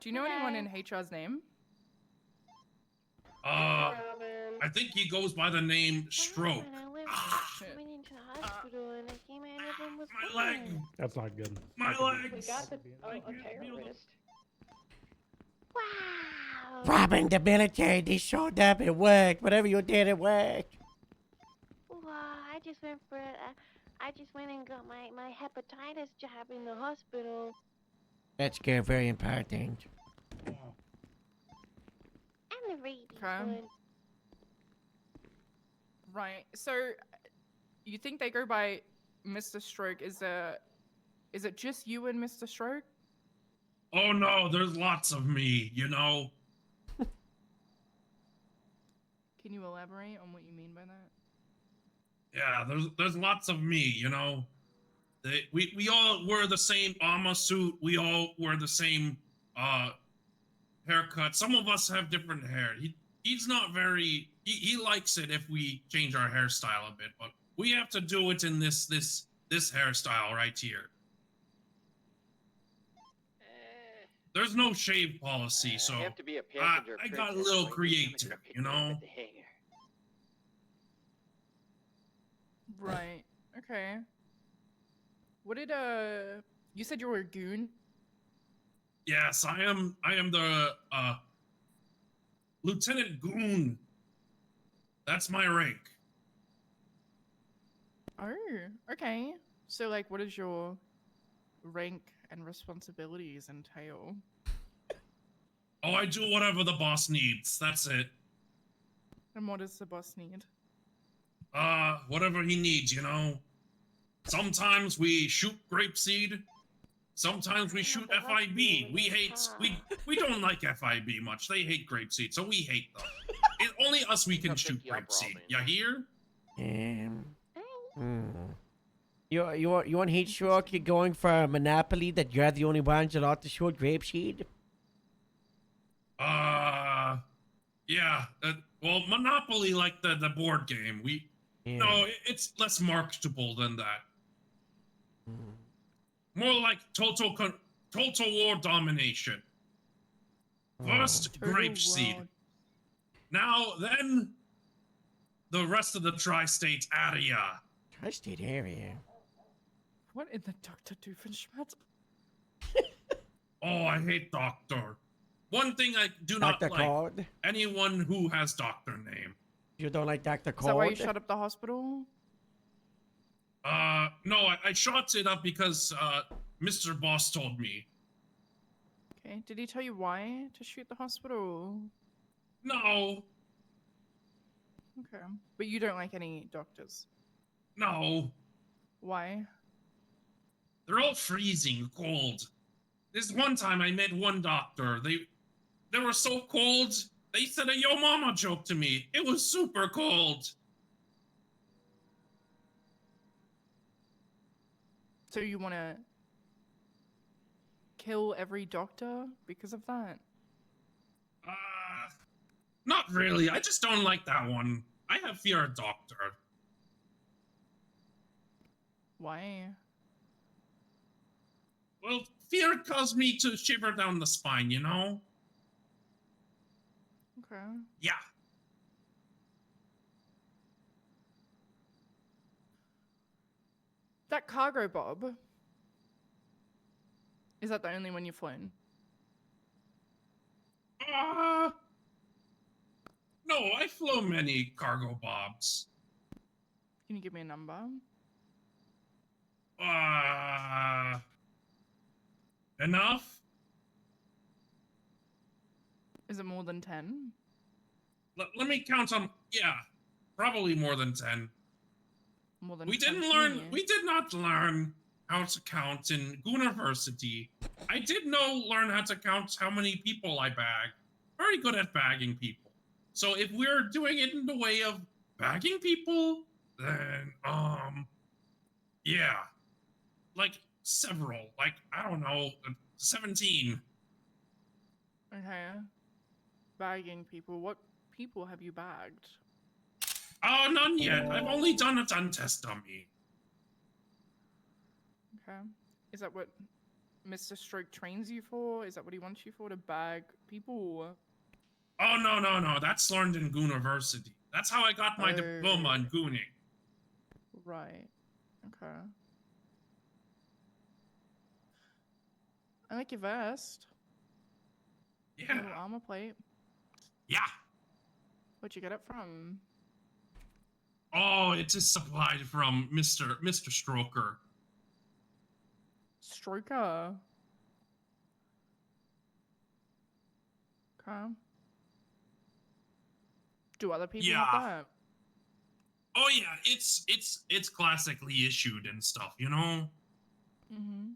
Do you know anyone in HR's name? I think he goes by the name Stroke. Went into the hospital and I came out of them with My leg. That's not good. My legs. We got a terrorist. Wow. Robin, the military, they showed up. It worked. Whatever you did, it worked. Wow, I just went for I just went and got my hepatitis jab in the hospital. That's good. Very important. And the rabies Okay. one. Right. So, you think they go by Mr. Stroke? Is it just you and Mr. Stroke? Oh no, there's lots of me, you know. Can you elaborate on what you mean by that? Yeah, there's lots of me, you know. We all wear the same armor suit. We all wear the same haircut. Some of us have different hair. He's not very. He likes it if we change our hairstyle a bit, but we have to do it in this hairstyle right here. There's no shave policy, so I have to be a passenger I got a princess little so I can creative, pick you me up know. at the hangar. Right. Okay. What did you said you were a goon? Yes, I am the Lieutenant Goon. That's my rank. Oh, okay. So like what does your rank and responsibilities entail? Oh, I do whatever the boss needs. That's it. And what does the boss need? Whatever he needs, you know. Sometimes we shoot grapeseed. Sometimes we shoot FIB. We don't like FIB much. They hate grapeseed, so we hate them. Only us we can shoot grapeseed. You hear? You want heat stroke? You're going for a monopoly that you're the only ones allowed to shoot grapeseed? Yeah. Well, Monopoly, like the board game. No, it's less marketable than that. More like total war domination. First, grapeseed. Now, then, the rest of the tri-state area. Tri-state area? What in the Dr. Doofenshmirtz? Oh, I hate doctor. One thing I do not Dr. like, Code? anyone who has doctor name. You don't like Dr. Code? Is that why you shut up the hospital? No, I shot it up because, Mr. Boss told me. Okay, did he tell you why to shoot the hospital? No. Okay, but you don't like any doctors? No. Why? They're all freezing cold. This one time I met one doctor. They were so cold. They said a yo mama joke to me. It was super cold. So you want to kill every doctor because of that? Not really. I just don't like that one. I have fear of doctor. Why? Well, fear caused me to shiver down the spine, you know? Okay. Yeah. That cargo bob. Is that the only one you've flown? No, I flew many cargo bobs. Can you give me a number? Enough? Is it more than 10? Let me count on. Yeah, probably more than 10. More than We 10 didn't for learn. me. We did not learn. how to count in University. I did learn how to count how many people I bag. Very good at bagging people. So if we're doing it in the way of bagging people, then yeah, like several, like I don't know, 17. Okay. Bagging people. What people have you bagged? Oh, none yet. I've only done a 10 test dummy. Okay. Is that what Mr. Stroke trains you for? Is that what he wants you for, to bag people? Oh, no. That's learned in Gooniversity. That's how I got my diploma in gooning. Right. Okay. I like your vest. Yeah. Little armor plate. Yeah. Where'd you get it from? Oh, it is supplied from Mr. Stroker. Stroker. Okay. Do other people have that? Oh yeah, it's classically issued and stuff, you know? Mm-hmm.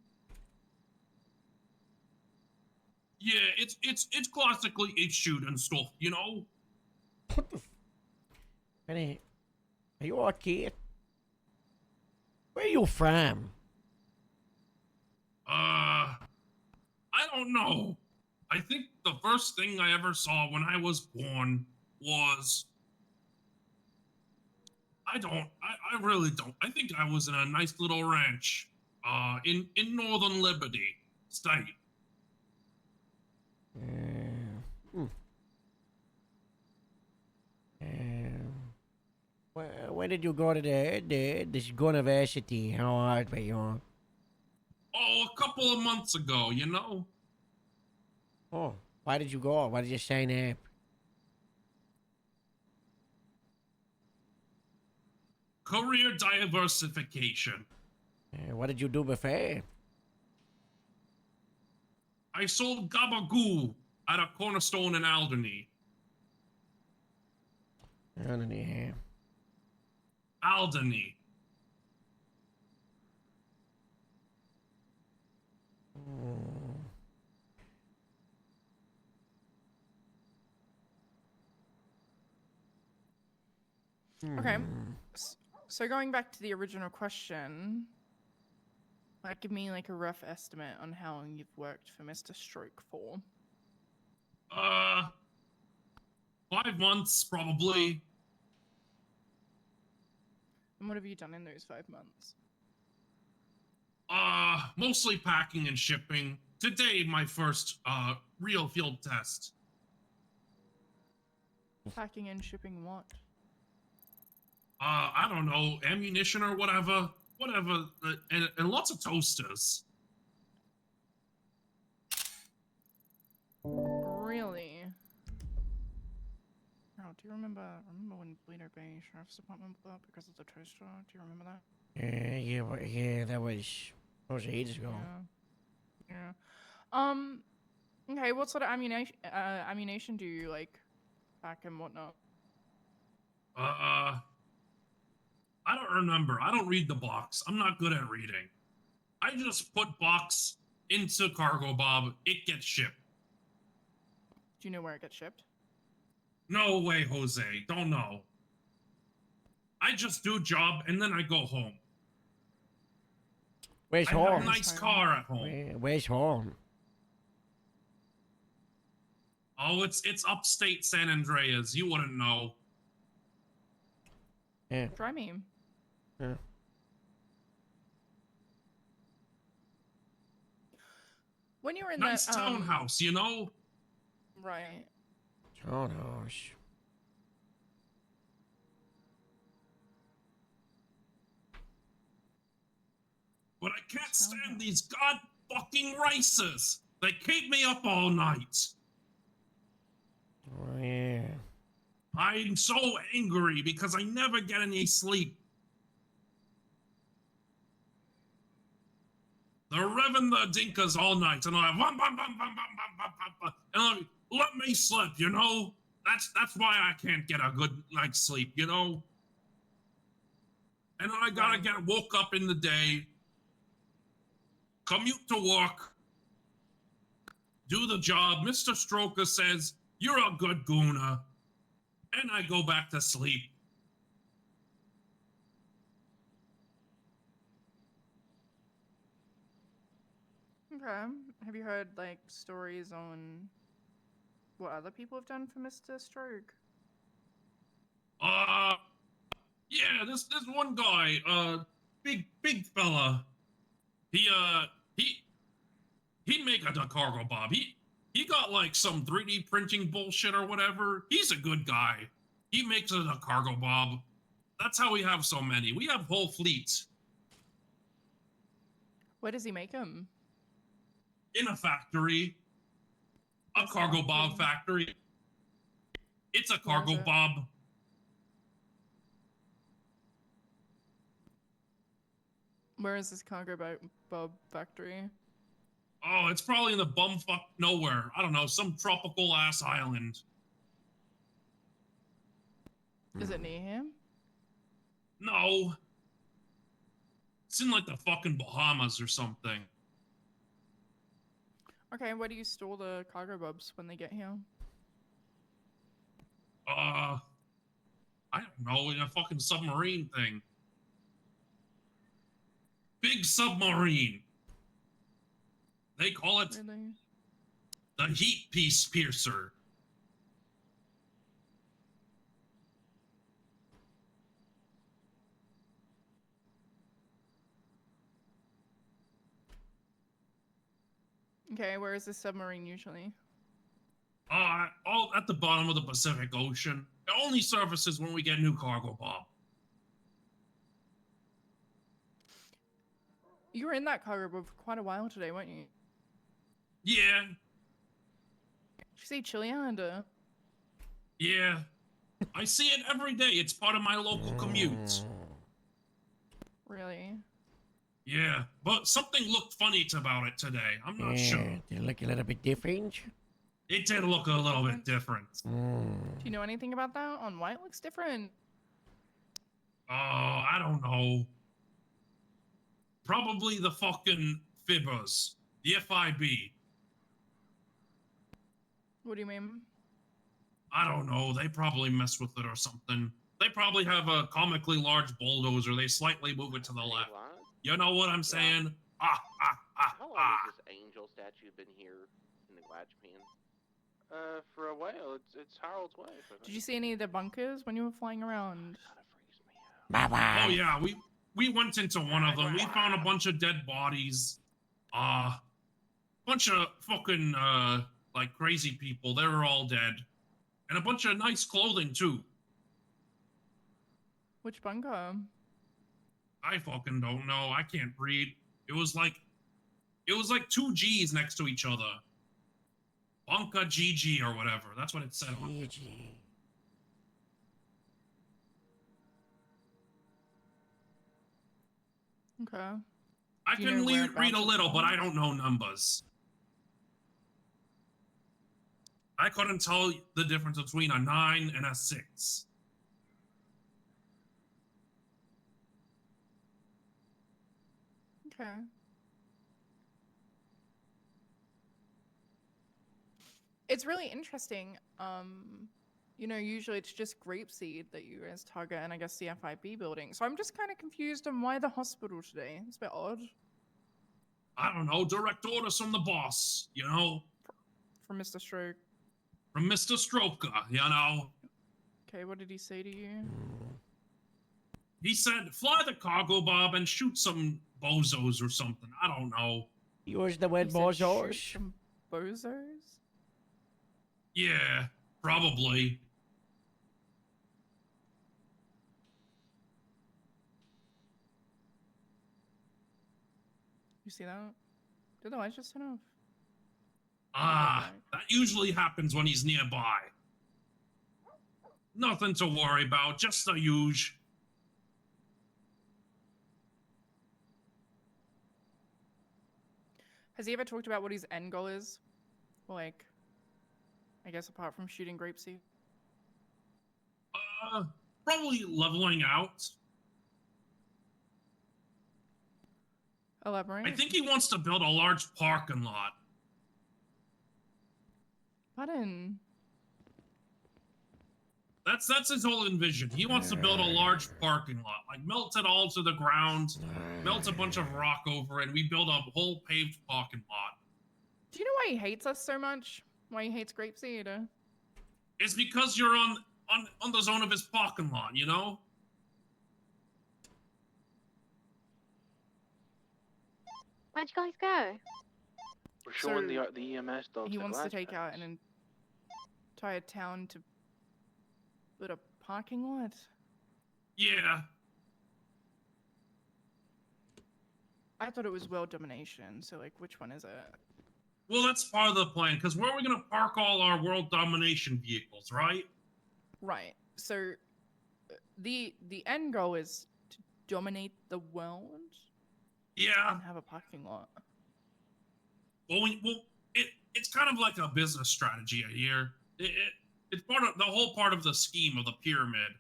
Yeah, it's classically issued and stuff, you know? Benny, are you okay? Where you from? I don't know. I think the first thing I ever saw when I was born was... I really don't. I think I was in a nice little ranch, in Northern Liberty State. Where did you go to this university? How old were you? Oh, a couple of months ago, you know? Oh, why did you go? Why did you sign up? Career diversification. What did you do before? I sold gabagoo at a cornerstone in Alderney. Alderney. Alderney. Okay. So going back to the original question, like, give me like a rough estimate on how long you've worked for Mr. Stroke for. 5 months, probably. And what have you done in those 5 months? Mostly packing and shipping. Today, my first, real field test. Packing and shipping what? I don't know, ammunition or whatever. And lots of toasters. Really? Oh, do you remember when Bleeder Bay Sheriff's Department blew up because of the toaster? Do you remember that? Yeah, that was ages ago. Yeah. Okay, what sort of ammunition do you like pack and whatnot? I don't remember. I don't read the box. I'm not good at reading. I just put box into cargo bob. It gets shipped. Do you know where it gets shipped? No way, Jose. Don't know. I just do job and then I go home. Where's I home? have a nice car at home. Where's home? Oh, it's upstate San Andreas. You wouldn't know. Yeah. Try me. Yeah. When you were in nice that townhouse, you know? Right. Townhouse. But I can't stand these god fucking racers. They keep me up all night. Oh, yeah. I'm so angry because I never get any sleep. They're revving the dinkas all night, and I'm like, and let me sleep, you know? That's why I can't get a good night's sleep, you know? And I gotta get woke up in the day. commute to work, do the job. Mr. Stroker says, you're a good gooner. And I go back to sleep. Okay. Have you heard like stories on what other people have done for Mr. Stroke? Yeah, this one guy, big fella. He make a cargo bob. He got like some 3D printing bullshit or whatever. He's a good guy. He makes it a cargo bob. That's how we have so many. We have whole fleets. Where does he make them? In a factory. A cargo bob factory. It's a cargo bob. Where is this cargo bob factory? Oh, it's probably in the bumfuck nowhere. I don't know, some tropical ass island. Is it near him? No. It's in like the fucking Bahamas or something. Okay, where do you store the cargo bobs when they get here? I don't know, in a fucking submarine thing. Big submarine. They call it the heat piece piercer. Okay, where is this submarine usually? All at the bottom of the Pacific Ocean. It only surfaces when we get new cargo bob. You were in that cargo bob for quite a while today, weren't you? Yeah. Did you see Chili Islander? Yeah. I see it every day. It's part of my local commute. Really? Yeah, but something looked funny about it today. I'm not sure. Did it look a little bit different? It did look a little bit different. Do you know anything about that? On why it looks different? Oh, I don't know. Probably the fucking fibbers. The FIB. What do you mean? I don't know. They probably mess with it or something. They probably have a comically large bulldozer. They slightly move it to the left. You know what I'm saying? How long has this angel statue been here in the Glatch Pan? For a while, it's Harold's wife. Did you see any of the bunkers when you were flying around? Oh yeah, we went into one of them. We found a bunch of dead bodies. Bunch of fucking like crazy people. They were all dead. And a bunch of nice clothing too. Which bunker? I fucking don't know. I can't read. It was like two G's next to each other. Bunker GG or whatever. That's what it said on it. Okay. I can read a little, but I don't know numbers. I couldn't tell the difference between a 9 and a 6. Okay. It's really interesting. You know, usually it's just grapeseed that you guys target, and I guess the FIB building. So I'm just kind of confused on why the hospital today. It's a bit odd. I don't know. Direct orders from the boss, you know? From Mr. Stroke. From Mr. Stroker, you know? Okay, what did he say to you? He said, fly the cargo bob and shoot some bozos or something. I don't know. Use the word bozos. Bozos? Yeah, probably. You see that? Did the lights just turn off? That usually happens when he's nearby. Nothing to worry about, just the usual. Has he ever talked about what his end goal is? Like, I guess apart from shooting grapeseed? Probably leveling out. Elaborate. I think he wants to build a large parking lot. Pardon. That's his whole envision. He wants to build a large parking lot, like melt it all to the ground, melt a bunch of rock over it, and we build a whole paved parking lot. Do you know why he hates us so much? Why he hates Grapeseed? It's because you're on the zone of his parking lot, you know? Where'd you guys go? We're showing So, the EMS dogs. He the wants to glass take out pads. an entire town to build a parking lot. Yeah. I thought it was world domination. So, like, which one is it? Well, that's part of the plan, because where are we gonna park all our world domination vehicles, right? Right. So, the end goal is to dominate the world. Yeah. And have a parking lot. Well, it's kind of like a business strategy here. It's part of the whole part of the scheme of the pyramid.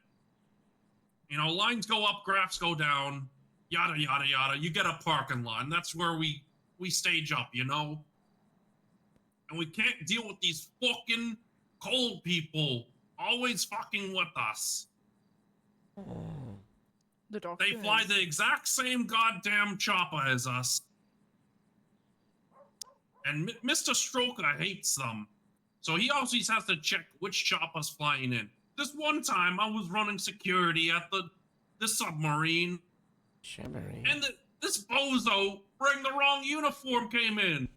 You know, lines go up, graphs go down, yada yada yada. You get a parking lot, and that's where we stage up, you know. And we can't deal with these fucking cold people always fucking with us. The doctor. They fly the exact same goddamn chopper as us. And Mr. Stroker hates them. So he always has to check which chopper's flying in. This one time, I was running security at the submarine. Submarine? And this bozo wearing the wrong uniform came in.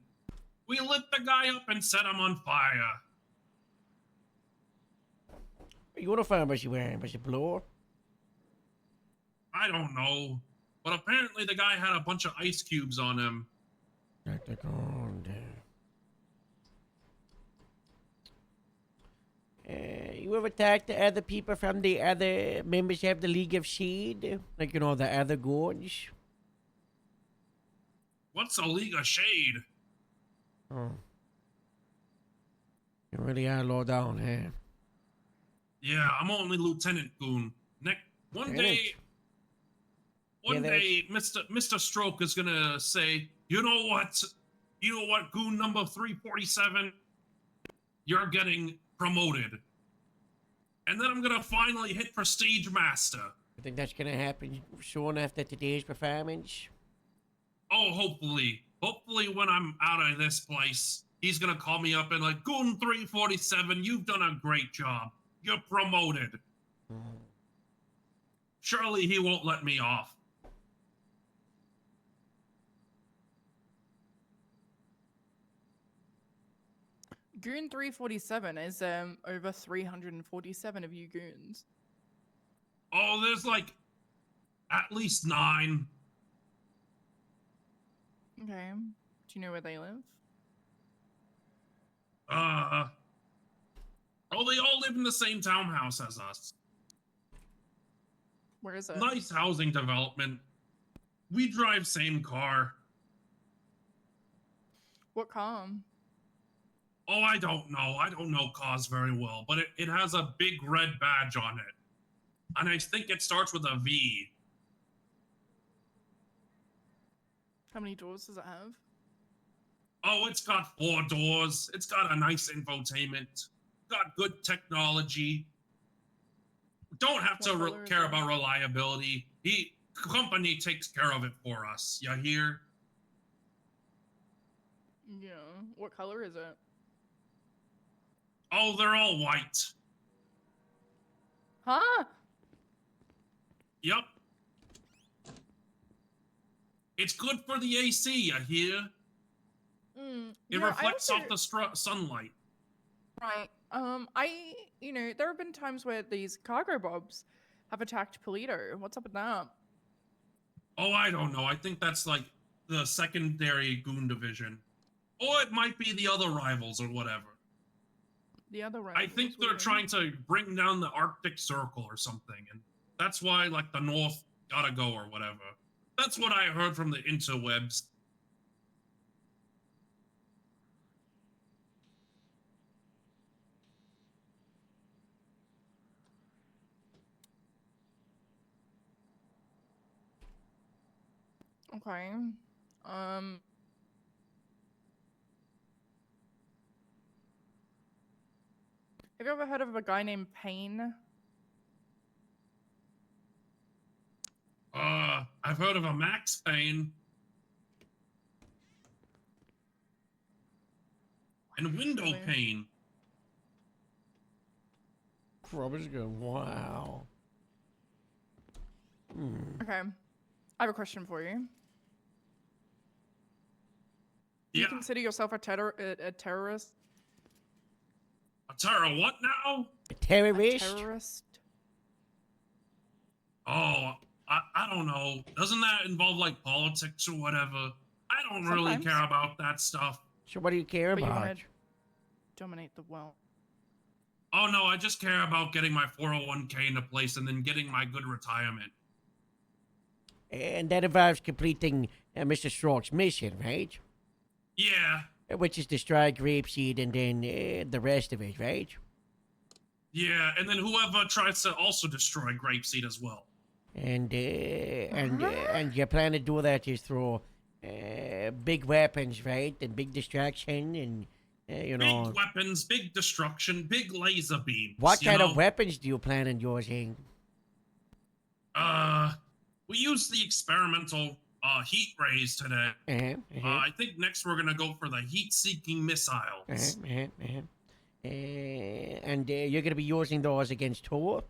We lit the guy up and set him on fire. What uniform was he wearing? Was it blue? I don't know. But apparently the guy had a bunch of ice cubes on him. You ever talk to other people from the other members of the League of Shade? Like, you know, the other goons? What's a League of Shade? Oh. You really are low down, huh? Yeah, I'm only Lieutenant Goon. One day, Mr. Stroke is gonna say, you know what, Goon number 347? You're getting promoted. And then I'm gonna finally hit Prestige Master. I think that's gonna happen soon after today's performance. Oh, hopefully. Hopefully when I'm out of this place, he's gonna call me up and like, Goon 347, you've done a great job. You're promoted. Surely he won't let me off. Goon 347 is over 347 of you goons. Oh, there's like at least 9. Okay. Do you know where they live? Oh, they all live in the same townhouse as us. Where is it? Nice housing development. We drive same car. What car? Oh, I don't know. I don't know cars very well, but it has a big red badge on it. And I think it starts with a V. How many doors does it have? Oh, it's got 4 doors. It's got a nice infotainment. Got good technology. Don't have to care about reliability. Company takes care of it for us. You hear? Yeah. What color is it? Oh, they're all white. Huh? Yep. It good for the AC, you hear? It reflects off the sunlight. Right. There have been times where these cargo bobs have attacked Polito. What's up with that? Oh, I don't know. I think that's like the secondary goon division. Or it might be the other rivals or whatever. The other rivals? I think they're trying to bring down the Arctic Circle or something, and that's why, like, the North gotta go or whatever. That's what I heard from the interwebs. Okay. Have you ever heard of a guy named Payne? I've heard of a Max Payne. And window pane. Robert's going, wow. Okay. I have a question for you. Do you consider yourself a terrorist? A terror what now? A terrorist? A terrorist? Oh, I don't know. Doesn't that involve like politics or whatever? I don't really Sometimes. care about that stuff. So what do you care But you about? want to dominate the world. Oh no, I just care about getting my 401k into place and then getting my good retirement. And that involves completing Mr. Stroke's mission, right? Yeah. Which is destroy Grapeseed and then the rest of it, right? Yeah, and then whoever tries to also destroy Grapeseed as well. And your plan to do that is through big weapons, right? And big distraction and, you know... Big weapons, big destruction, big laser beams. What kind of weapons do you plan on using? We used the experimental heat rays today. I think next we're gonna go for the heat-seeking missiles. And you're gonna be using those against who?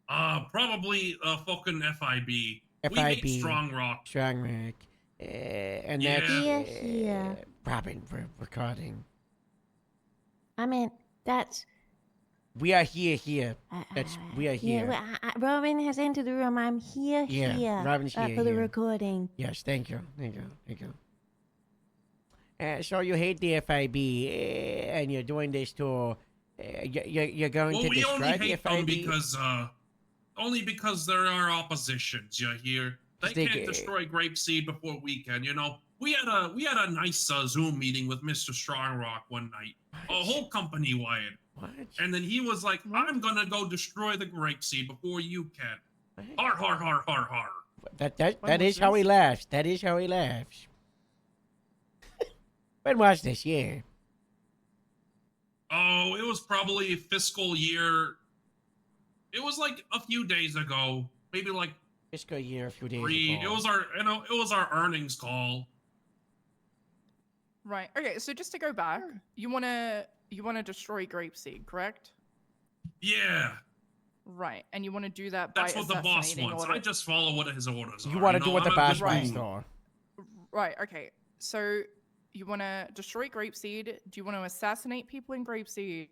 Probably fucking FIB. We FIB. hate Strong Rock. Strong Rock. And Yeah. that's... Here. Robin, we're recording. I mean, that's... We are here. We are here. Yeah, Robin has entered the room. I'm here. Robin's here. For the recording. Yes, thank you. So you hate the FIB, and you're doing this to... you're going to we destroy only the hate FIB? them because there are oppositions. You hear? They can't destroy Grapeseed before we can. You know, we had a nice Zoom meeting with Mr. Strongrock one night, a whole company wide. What? And then he was like, "I'm gonna go destroy the Grapeseed before you can." Har har har har har. That is how he laughs. That is how he laughs. When was this year? Oh, it was probably fiscal year. It was like a few days ago, maybe like fiscal year a few days ago. It was our earnings call. Right. Okay. So just to go back, you wanna destroy Grapeseed, correct? Yeah. Right. And you want to do that That's by what the boss assassinating wants. I just follow what his orders are. You want to do what the I'm a boss good wants, dude. though. Right. Okay. So you want to destroy Grapeseed. Do you want to assassinate people in Grapeseed?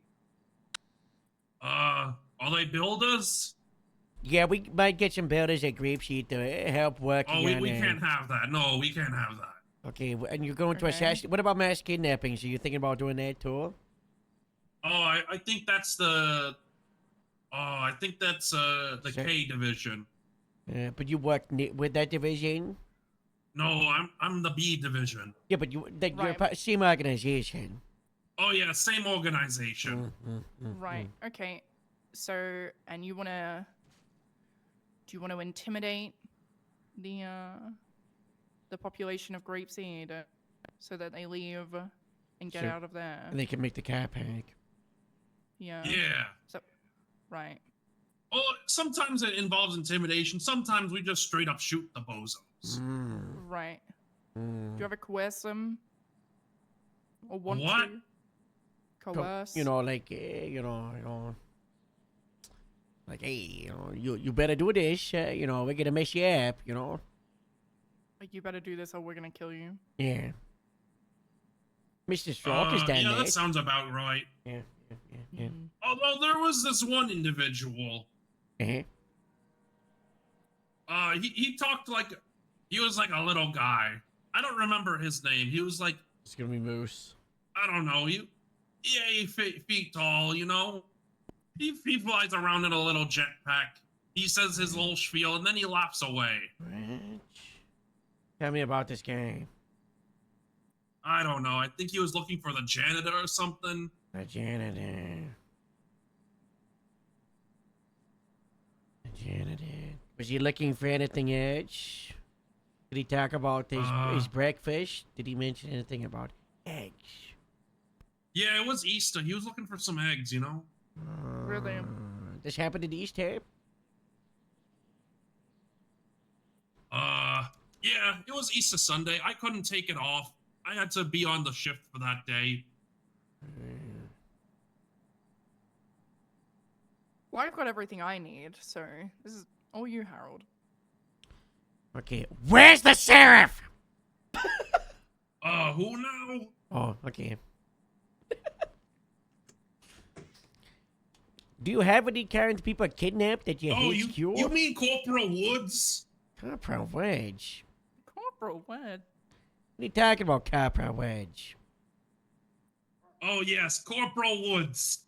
Are they builders? Yeah, we might get some builders at Grapeseed to help working Oh, we on can't have that. No, we can't have that. Okay, and you're going to assassinate... What about mass kidnappings? Are you thinking about doing that, too? Oh, I think that's the... Oh, I think that's the K division. But you work with that division? No, I'm the B division. Yeah, but you're same organization. Oh yeah, same organization. Right. Okay. So, and you wanna? Do you want to intimidate the population of Grapeseed so that they leave and get out of there? And they can make the car pack. Yeah. Yeah. So, right. Well, sometimes it involves intimidation. Sometimes we just straight up shoot the bozos. Right. Do you ever coerce them? Or want What? to? Coerce? You know, like, like, hey, you better do this. We're gonna mess you up. Like, you better do this or we're gonna kill you. Yeah. Mr. Stroke has done yeah, that. that sounds about right. Yeah. Although there was this one individual. He talked like he was like a little guy. I don't remember his name. He was like, it's gonna be Moose. I don't know. 8 feet tall. You know, he flies around in a little jetpack. He says his little spiel and then he laughs away. Tell me about this game. I don't know. I think he was looking for the janitor or something. The janitor. Was he looking for anything else? Did he talk about his breakfast? Did he mention anything about eggs? Yeah, it was Easter. He was looking for some eggs, you know? Really? This happened at Easter? Yeah, it was Easter Sunday. I couldn't take it off. I had to be on the shift for that day. Well, I've got everything I need, so this is all you, Harold. Okay, where's the sheriff? Who now? Oh, okay. Do you have any current people kidnapped that you hate? You mean Corporal Woods? Corporal Wedge? Corporal Wedge? What are you talking about, Corporal Wedge? Oh, yes, Corporal Woods.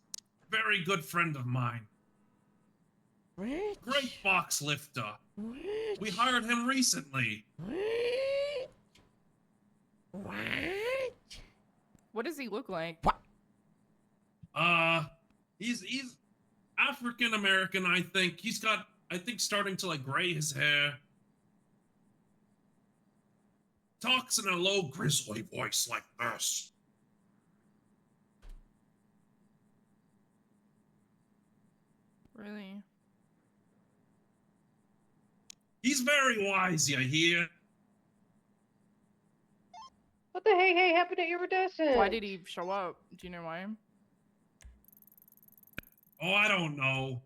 Very good friend of mine. What? Great box lifter. What? We hired him recently. What? What does he look like? What? He's African American, I think. He's got, I think, starting to like gray his hair. Talks in a low, grizzly voice like this. Really? He's very wise, you hear? What the hey happened at Iridescent? Why did he show up? Do you know why? Oh, I don't know.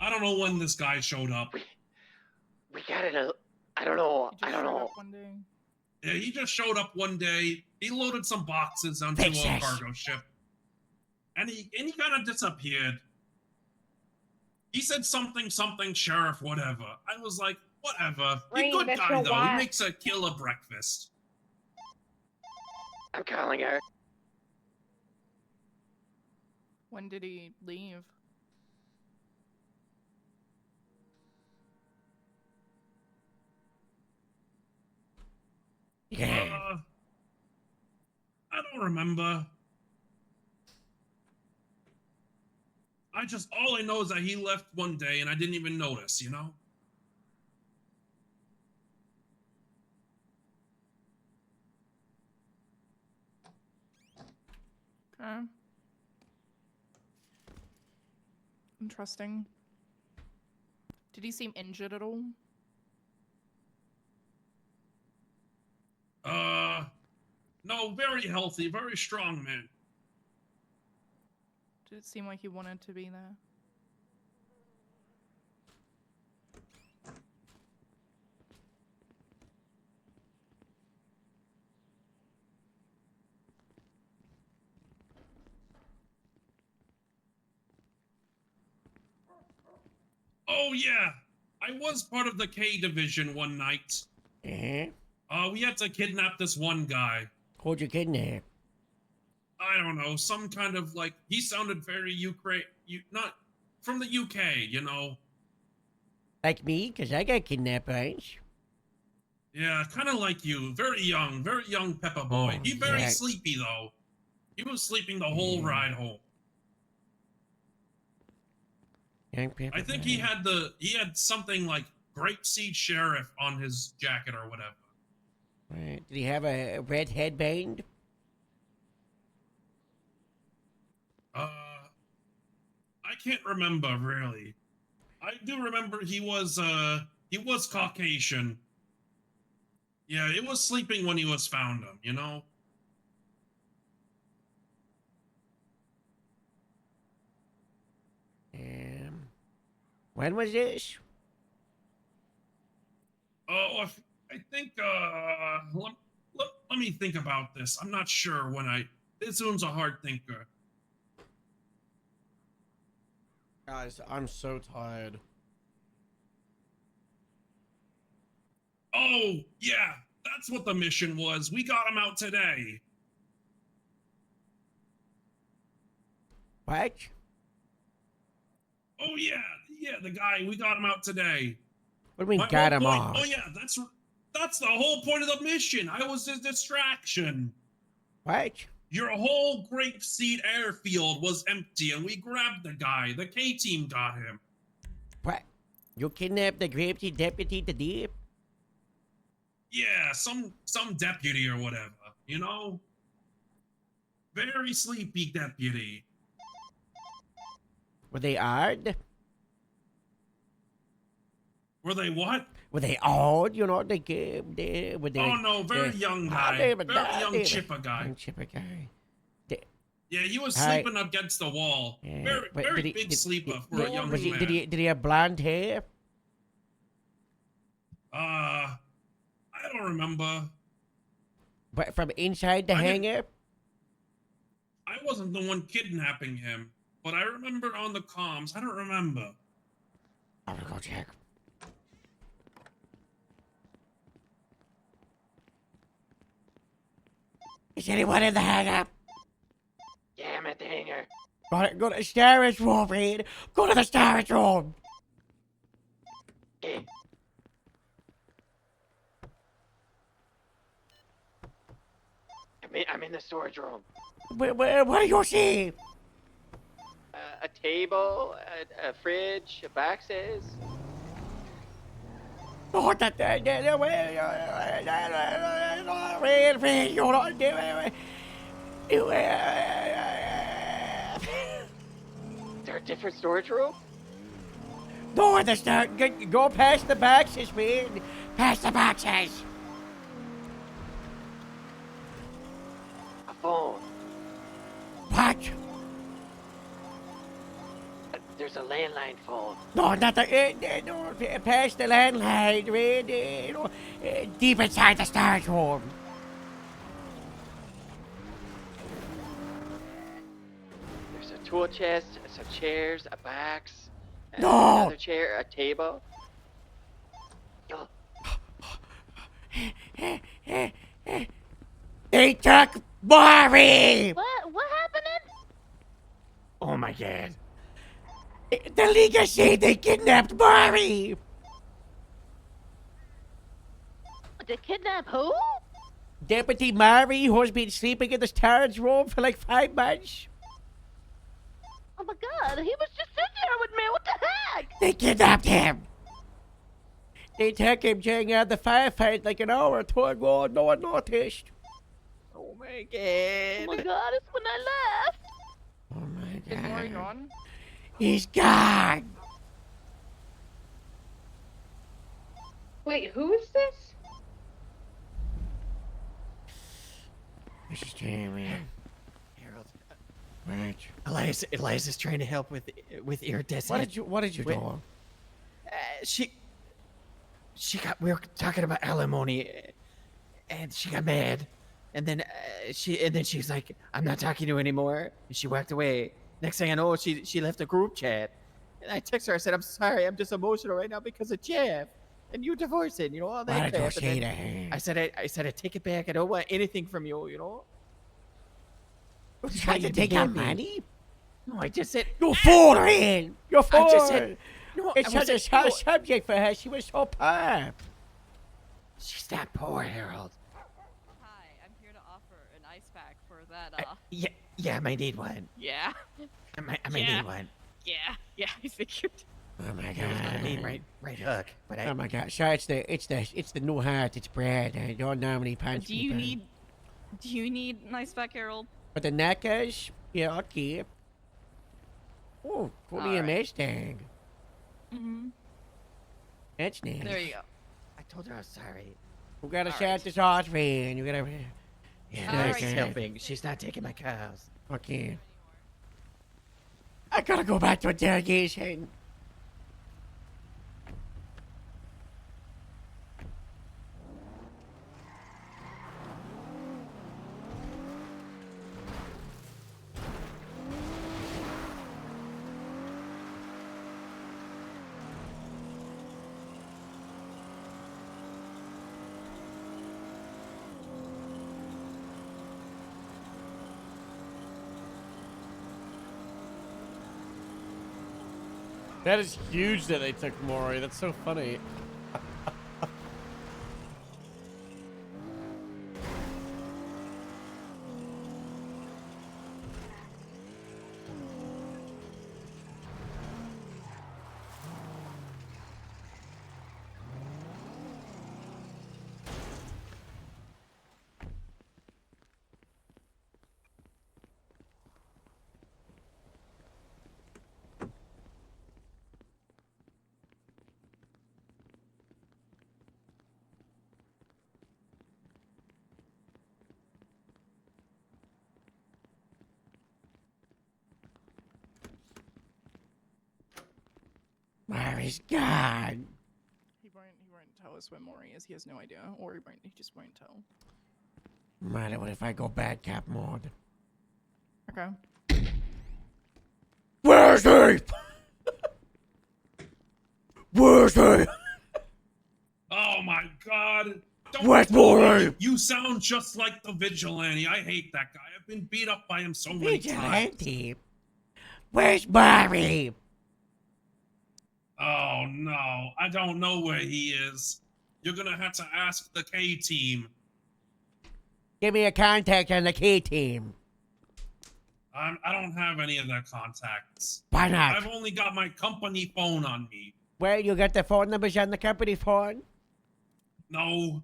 I don't know when this guy showed up. We gotta. I don't know. He just showed up one day. Yeah, he just showed up one day. He loaded some boxes onto a cargo ship, and he kind of disappeared. He said something, sheriff, whatever. I was like, whatever. He's a good guy though. He makes a killer breakfast. I'm calling her. When did he leave? I don't remember. All I know is that he left one day and I didn't even notice, you know? Okay. Interesting. Did he seem injured at all? No, very healthy, very strong man. Did it seem like he wanted to be there? Oh yeah, I was part of the K division one night. We had to kidnap this one guy. Who'd you kidnap? I don't know, some kind of like, he sounded very not from the UK, you know. Like me? Because I got kidnapped once. Yeah, kind of like you. Very young Pepper boy. Oh, He very yeah. sleepy though. He was sleeping the whole ride home. Young people. I think he had something like grapeseed sheriff on his jacket or whatever. Right. Did he have a red headband? I can't remember really. I do remember he was Caucasian. Yeah, it was sleeping when he was found him, you know? When was this? Oh, I think, let me think about this. I'm not sure when this one's a hard thinker. Guys, I'm so tired. Oh, yeah, that's what the mission was. We got him out today. What? Oh, yeah, the guy, we got him out today. What do we My got whole him point- off? Oh, yeah, that's the whole point of the mission. I was a distraction. What? Your whole grapeseed airfield was empty, and we grabbed the guy. The K-team got him. What? You kidnapped the grapeseed deputy to deep? Yeah, some deputy or whatever, you know? Very sleepy deputy. Were they odd? Were they what? Were they odd? You know, were they? Oh no, very young guy. Very young chipper guy. Young chipper guy. Yeah, he was Hi. sleeping against the wall. Yeah, but Very big sleeper for a young was he, man. did he have blonde hair? I don't remember. But from inside the hangar? I wasn't the one kidnapping him, but I remember on the comms. I don't remember. I'm gonna go check. Is anyone in the hangar? Yeah, I'm at the hangar. Go to the storage room, Reed. Go to the storage room. Okay. I'm in the storage room. What do you see? A table, a fridge, boxes. Oh, Reed, you don't do it. Is there a different storage room? No, in the start. Go past the boxes, Reed. Past the boxes. A phone. What? There's a landline phone. No, not the. No, past the landline, Reed. Deep inside the storage room. There's a tool chest, some chairs, a box. No! Another chair, a table. They took Mari! What happened? Oh my god. The Liga said they kidnapped Mari! To kidnap who? Deputy Mari, who's been sleeping in the storage room for like 5 months. Oh my god, he was just sitting here with me. What the heck? They kidnapped him! They took him during the firefight like an hour or two ago. No one noticed. Oh my god. Oh my god, it's when I left. Oh my Is Maury gone? He's gone! Wait, who is this? This is Jamie. Harold. What? Eliza's trying to help with iridescent. What did you do? She we were talking about alimony, and she got mad, and then she's like, I'm not talking to you anymore, and she walked away. Next thing I know, she left a group chat, and I texted her. I said, I'm sorry, I'm just emotional right now because of Jeff and you divorcing, you know, all that Why did you crap. say And then that? I said I take it back. I don't want anything from you, you know. You tried to take out money? No, I just said You fool, Ryan! You fool! I just said no. It's such a hard subject for her. She was so poor. She's not poor, Harold. Hi, I'm here to offer an ice pack for that. Yeah, I might need one. Yeah. I might Yeah. need one. Yeah, I figured. Oh my That was god. gonna mean right hook, but Oh my god. So it's the new heart. It's bread. I don't normally punch Do you people. need an ice pack, Harold? But the knackers, yeah, I'll keep. Oh, put me a Alright. Mustang. Mm-hmm. That's nice. There you go. I told her I was sorry. We gotta Alright. shut this off, man. You gotta. Yeah, Alright. she's helping. She's not taking my cows. Okay. I gotta go back to interrogation. That is huge that they took Maury. That's so funny. Where is God? He won't tell us where Maury is. He has no idea, or he just won't tell. Matter what if I go bad cap mode? Okay. Where's he? Where's he? Oh my god! Where's tell me Maury? that you sound just like the vigilante. I hate that guy. I've been beat up by him so many times. Vigilante? Where's Maury? Oh no, I don't know where he is. You're gonna have to ask the K team. Give me a contact on the K team. I don't have any of their contacts. Why not? I've only got my company phone on me. Well, you got the phone numbers on the company phone? No.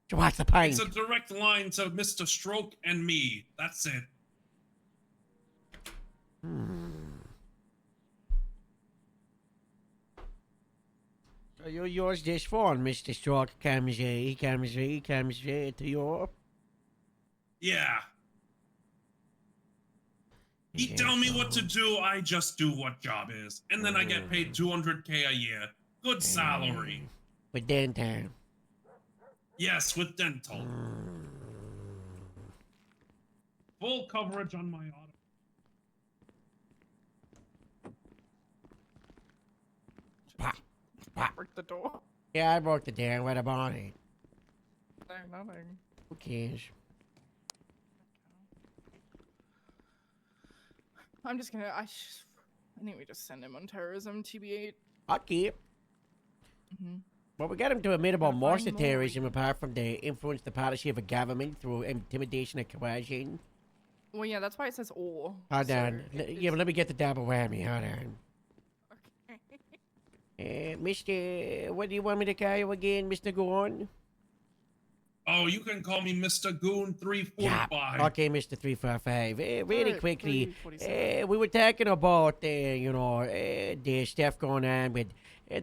So what's the point? It's a direct line to Mr. Stroke and me. That's it. So you use this phone, Mr. Stroke he comes to you. Yeah. He tell me what to do, I just do what job is. And then I get paid 200K a year. Good salary. With dental. Yes, with dental. Full coverage on my auto. Break the door. Yeah, I broke the door. What about it? Nothing. Who cares? I'm just gonna. I think we just send him on terrorism, TB8. Okay. Well, we got him to admit about most of terrorism apart from the influence the policy of a government through intimidation and coercion. Well, yeah, that's why it says or. Hold so on. Yeah, but let me get the double whammy. Hold on. Mr. What do you want me to call you again, Mr. Gorn? Oh, you can call me Mr. Goon 345. Okay, Mr. 345. Really Alright, quickly, 347. we were talking about, the stuff going on with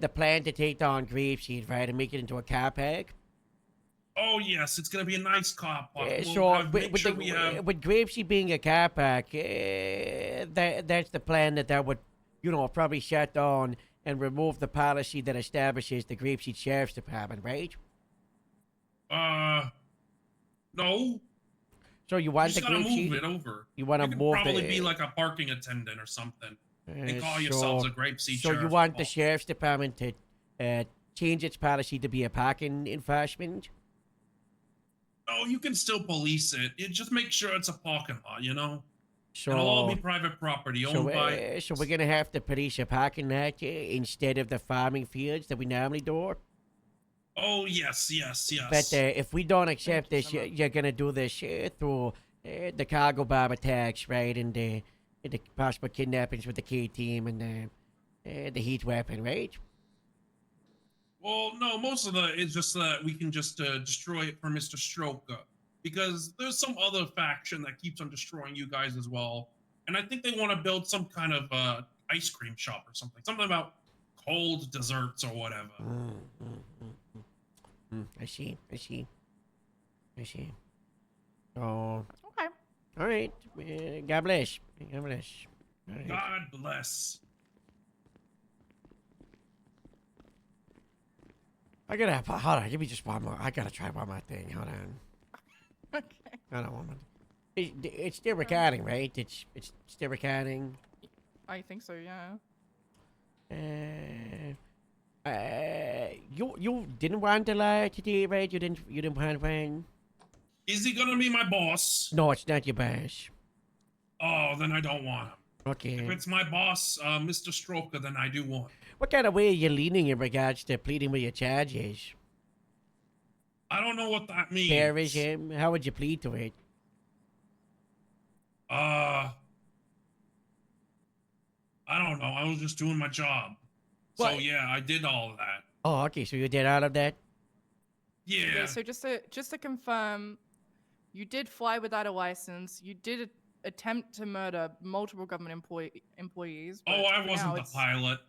the plan to take down Grapeseed, right, and make it into a car park. Oh yes, it's gonna be a nice car park. We'll So, have- make sure we have. with Grapeseed being a car park, that's the plan that would, probably shut down and remove the policy that establishes the Grapeseed Sheriff's Department, right? No. So you want You the just gotta Grapeseed? move it over. You want to could move probably the... be like a parking attendant or something, and call so- yourselves a Grapeseed So you Sheriff. want the Sheriff's Department to change its policy to be a parking enforcement? Oh, you can still police it. You just make sure it's a parking lot, So, It'll all be private property owned by. So we're gonna have to police a parking lot instead of the farming fields that we normally do. Oh yes. But if we don't accept this, you're gonna do this through the cargo bomb attacks, right? And the possible kidnappings with the K team and the heat weapon, right? Well, no, most of it's just that we can just destroy it for Mr. Stroker. Because there's some other faction that keeps on destroying you guys as well. And I think they want to build some kind of ice cream shop or something. Something about cold desserts or whatever. I see. So, okay. All right. God bless. God bless. All right. God bless. Hold on, give me just one more. I gotta try one more thing. Hold on. Okay. Hold on one more. It's still recording, right? It's still recording. I think so, yeah. You didn't want to lie today, right? You didn't want one. Is he gonna be my boss? No, it's not your boss. Oh, then I don't want him. Okay. If it's my boss, Mr. Stroker, then I do want him. What kind of way are you leaning in regards to pleading with your charges? I don't know what that means. Terrorism? How would you plead to it? I don't know. I was just doing my job. What? So yeah, I did all of that. Oh, okay. So you did all of that? Yeah. Okay, so just to confirm, you did fly without a license. You did attempt to murder multiple government employees. but Oh, I for wasn't now the it's- pilot.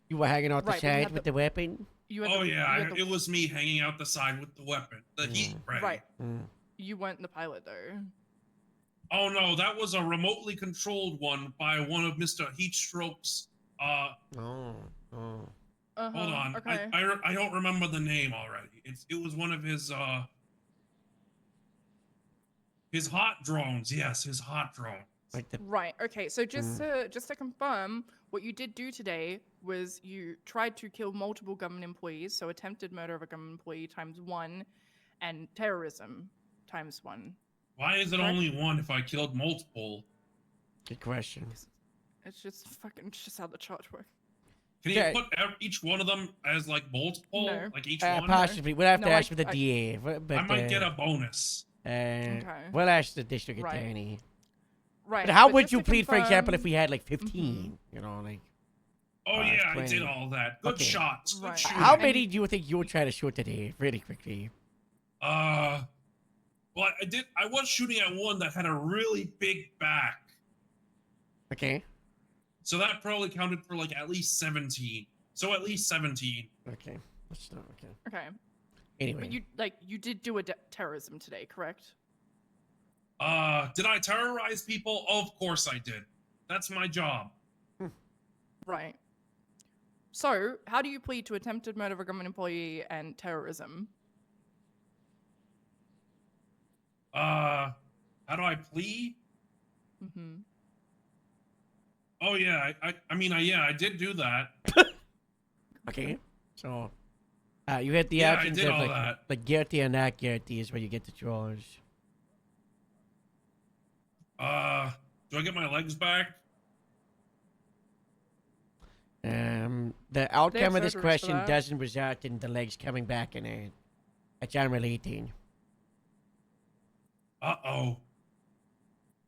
You were hanging out the Right, but you side had with the weapon? You had Oh the- you yeah, had the- it was me hanging out the side with the weapon, the heat ray. Right. You weren't the pilot though. Oh no, that was a remotely controlled one by one of Mr. Heatstroke's Hold on. Okay. I don't remember the name already. It was one of his hot drones. Yes, his hot drone. Like the Right. Okay. So just to confirm, what you did do today was you tried to kill multiple government employees, so attempted murder of a government employee times 1, and terrorism times 1. Why is it Correct? only one if I killed multiple? Good question. It's just how the charge works. Can you put each one of them as like multiple? No. Like each one? Possibly. We'll have to No, ask for the DA. But, I might get a bonus. We'll ask the district Right. attorney. Right. But how but would just you to plead, for example, if confirm- we had like 15? You know, like. Oh yeah, I 20. did all that. Good Okay. shots. Good shooting. How many do you think you would try to shoot today, really quickly? Well, I was shooting at one that had a really big back. Okay. So that probably counted for like at least 17. So at least 17. Okay. That's not okay. Okay. Anyway. But you did do a terrorism today, correct? Did I terrorize people? Of course I did. That's my job. Right. So, how do you plead to attempted murder of a government employee and terrorism? How do I plead? Mm-hmm. Oh yeah, I did do that. Okay. So, you hit the Yeah, I options did of all like, that. like guilty and not guilty is where you get the choice. Do I get my legs back? The outcome of this surgeries for question that. doesn't result in the legs coming back in it. It's unrelating. Uh-oh.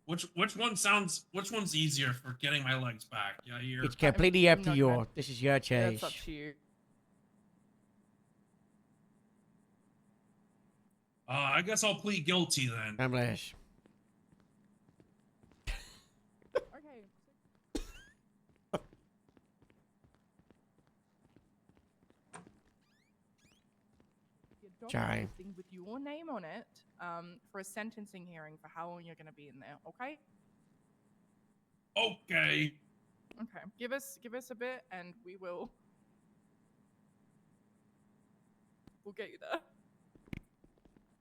Which one's easier for getting my legs back? Yeah, here. It's completely up to not you. gonna- This is your Yeah, choice. it's up to you. I guess I'll plead guilty then. Unless. Okay. Sorry. Thing with your name on it, for a sentencing hearing for how long you're going to be in there. Okay. Okay. Okay. Give us a bit, and we'll get you there.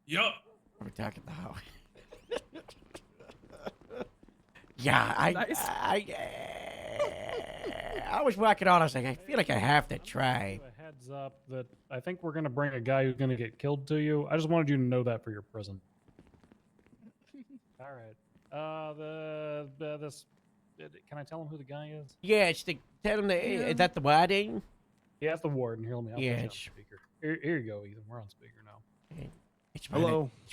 Yup. We're talking about. Yeah, Nice. I was walking on. I was like, I feel like I have to try. A heads up that I think we're gonna bring a guy who's gonna get killed to you. I just wanted you to know that for your prison. All right. This. Can I tell him who the guy is? Yeah, it's the tell him that is that the warden? Yeah, it's the warden. Here, let me. I'll put you Yeah, on it's, speaker. Here you go, Ethan. We're on speaker now. it's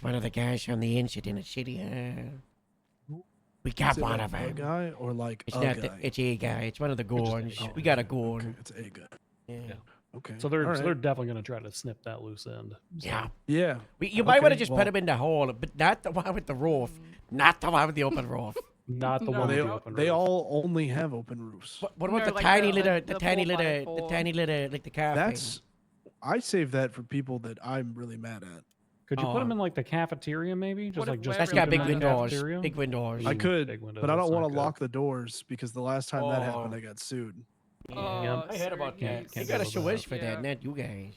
one of the guys from the incident at City. We got Is it one like of them. A guy or like It's a not guy? it's a guy. It's one of the just a gorns. guy. We got a gorn. Okay, it's a guy. Yeah. Okay. So they're all so right. they're definitely gonna try to snip that loose end. So. Yeah. Yeah. You might want to Okay, just well- put him in the hole, but not the one with the roof. Not the one with the open roof. Not the No, one with They, the open they roof. all only have open roofs. What about No, the like tiny the- little, the the tiny little, 4x4. the tiny little, like the cafe? That's I save that for people that I'm really mad at. Could you put him Oh. in like the cafeteria, maybe? Just What like if just we're That's keep got him big in the windows. cafeteria? Big windows. I Ooh, could, big windows, but I don't that's want not to good. lock the doors because the last time that happened, Oh. I got sued. Oh, I heard about sorry, that. guys. You got a deal with show that. us for that, not you guys.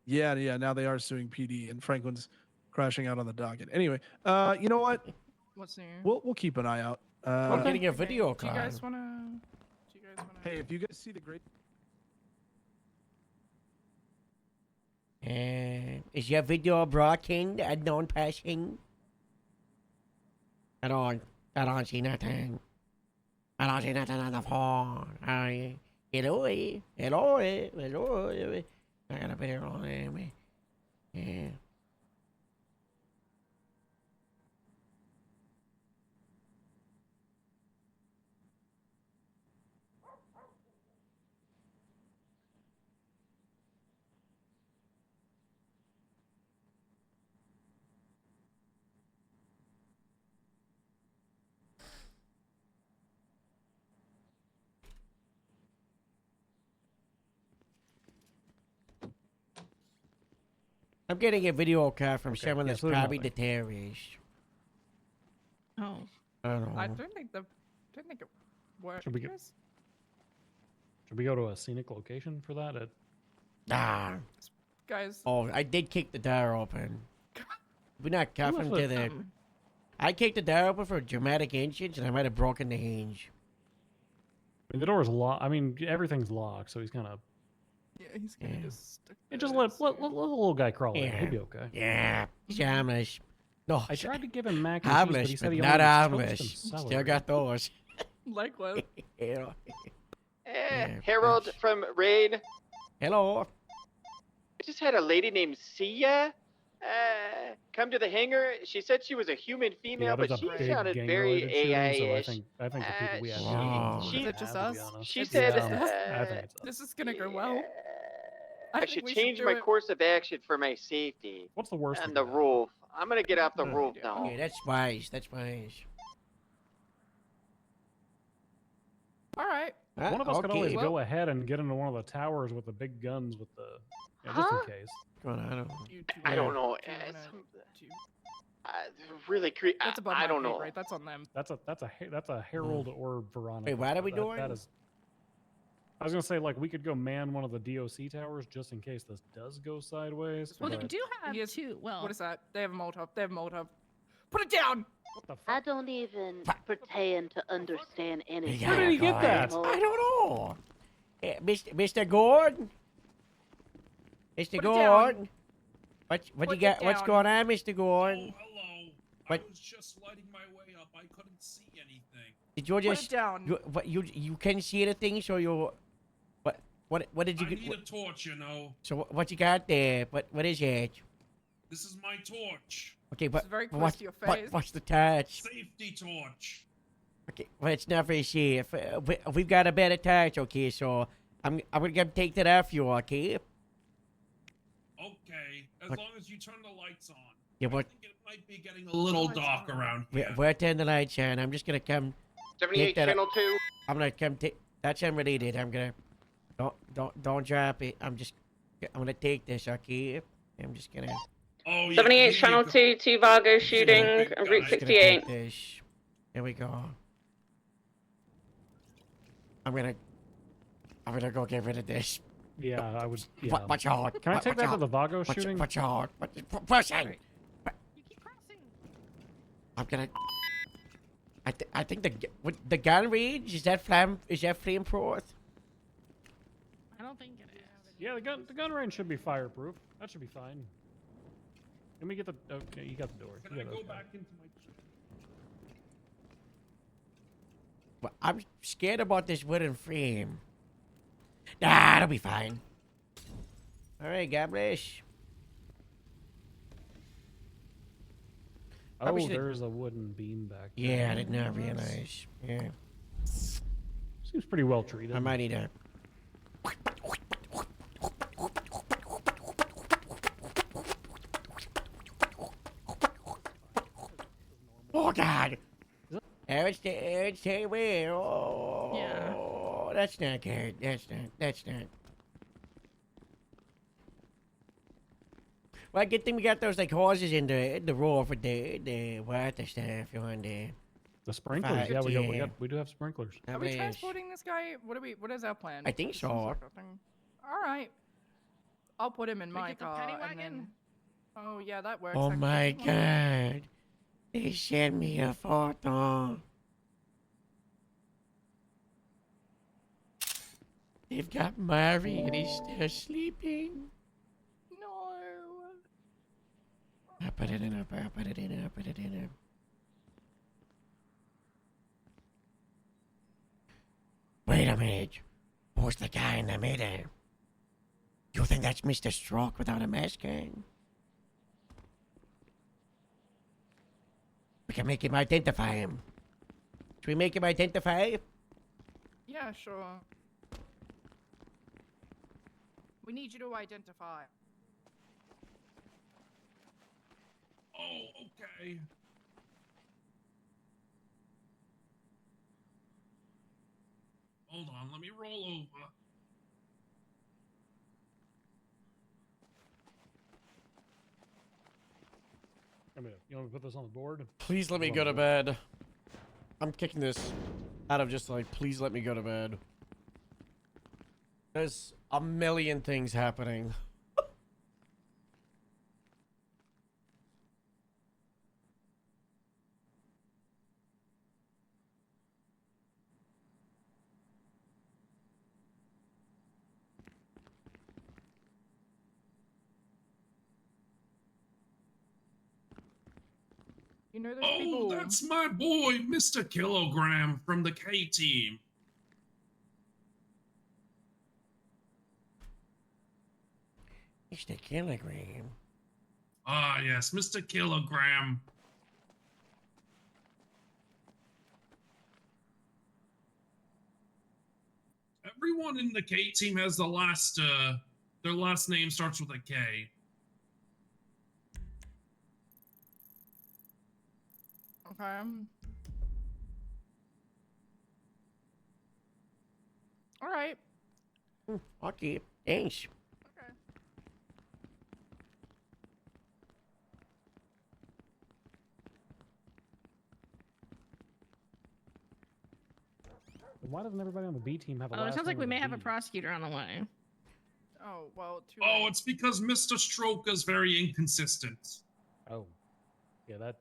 Yeah. Now they are suing PD, and Franklin's crashing out on the docket. Anyway, you know what? What's new? We'll keep an eye out. I'm getting a Okay, video Do you card. guys wanna? Hey, if you guys see the great. Is your video blocking the unknown person? I don't see nothing. I don't see nothing on the phone. Hello. I got a video on there. Yeah. I'm getting a video card from someone yeah, that's so there's probably the nothing. terrorist. Oh. I don't know. I don't think it works. Should we get Should we go to a scenic location for that? Ah. Guys. Oh, I did kick the door open. We're not cuffing to the... I kicked the door open for dramatic hinges, and I might have broken the hinge. I mean, the door's locked. I mean, everything's locked, so he's kind of... Yeah, he's gonna just... just let the little guy crawl in. He'll be okay. Yeah, he's harmless. No, I tried to give him mac and cheese, harmless, but he said he not only harmless. toast and Still celery. got those. Likewise. Yeah. Harold from Rain. Hello. I just had a lady named Sia come to the hangar. She said she was a human female, there's but a she big sounded very gang-related shooting, AI-ish. So I think the people we have she- Is it just us? She said I think it's us. This is gonna go well. I think should we change do my it. course of action for my safety. What's the worst? On the roof. I'm gonna get off the roof now. Yeah, that's wise. That's wise. All right. One of us could always Well, go ahead and get into one of the towers with the big guns with the, just in case. I don't know. Really creepy. That's above I my don't pay know. grade. That's on them. That's a Harold or Veronica. Wait, what are we That doing? is. I was gonna say like we could go man one of the DOC towers just in case this does go sideways. Well, they but- do have two. Well, what is that? They have a Molotov. They have a Molotov. Put it down. What the I don't even pretend to understand anything. Where did he get that? I don't know. Mr. Gordon? Mr. Put it Gordon? What Put you it got? What's down. going on, Mr. Gordon? Hello. What? I was just lighting my way up. I couldn't see anything. Did you Put it just down. you can see anything? So you what did you I get? need a torch, you know. So what you got there? What is it? This is my torch. Okay, but It's very close what, to your what face. what's the touch? Safety torch. Okay, well it's not very safe. We've got a better touch. Okay, so I'm gonna take that off you. Okay. Okay, as What? long as you turn the lights on. Yeah, but It might be getting a little dark around here. we're turning the lights on. I'm just gonna come. 78 take that- channel 2. I'm gonna come take. That's unrelated. I'm gonna. Don't drop it. I'm gonna take this. Okay. I'm just gonna. Oh, yeah, 78 here Channel you go. 2, 2 Vargo shooting, big Route guy. Just gonna 68. take this. There we go. I'm gonna go get rid of this. Yeah, I would. Yeah. Watch out. Can I take that to the Vago Watch- shooting? Watch out. Pushing. I'm gonna. I think the gun range is that flameproof? I don't think it is. Yeah, the gun range should be fireproof. That should be fine. Let me get the. Okay, you got the door. Can You I got go those guys. back into my... Well, I'm scared about this wooden frame. Nah, it'll be fine. All right, God bless. Oh, Probably should've- there's a wooden beam back there. Yeah, I did not realize. Yeah, Seems pretty well treated. I might need a. Oh God! It's weird. Oh, Yeah. That's not good. That's not. Well, good thing we got those like hoses in the roll for the water stuff on there. The sprinklers. Fine, Yeah, yeah. we do have sprinklers. Are we transporting this guy? What is our plan? I think This so. seems like a thing. All right. I'll put him in We my get the car paddy and wagon? then. Oh yeah, that works. Oh actually. my God! They sent me a photo. They've got Mari and he's still sleeping. No. I put it in. I put it in. I put it in. Wait a minute. Who's the guy in the middle? You think that's Mr. Stroke without a mask on? We can make him identify him. Should we make him identify? Yeah, sure. We need you to identify. Oh, okay. Hold on, let me roll over. You want me to put this on the board? Please let me go to bed. I'm kicking this out of just like, please let me go to bed. There's a million things happening. You know those Oh, people. that's my boy, Mr. Kilogram from the K team. Mr. Kilogram. Ah, yes, Mr. Kilogram. Everyone in the K team has their last name starts with a K. Okay. All right. Okay, thanks. Okay. Why doesn't everybody on the B team have a Oh, it last sounds like name we with may a have a B? prosecutor on the way. Oh, well, too Oh, late. it's because Mr. Stroke is very inconsistent. Oh, yeah, that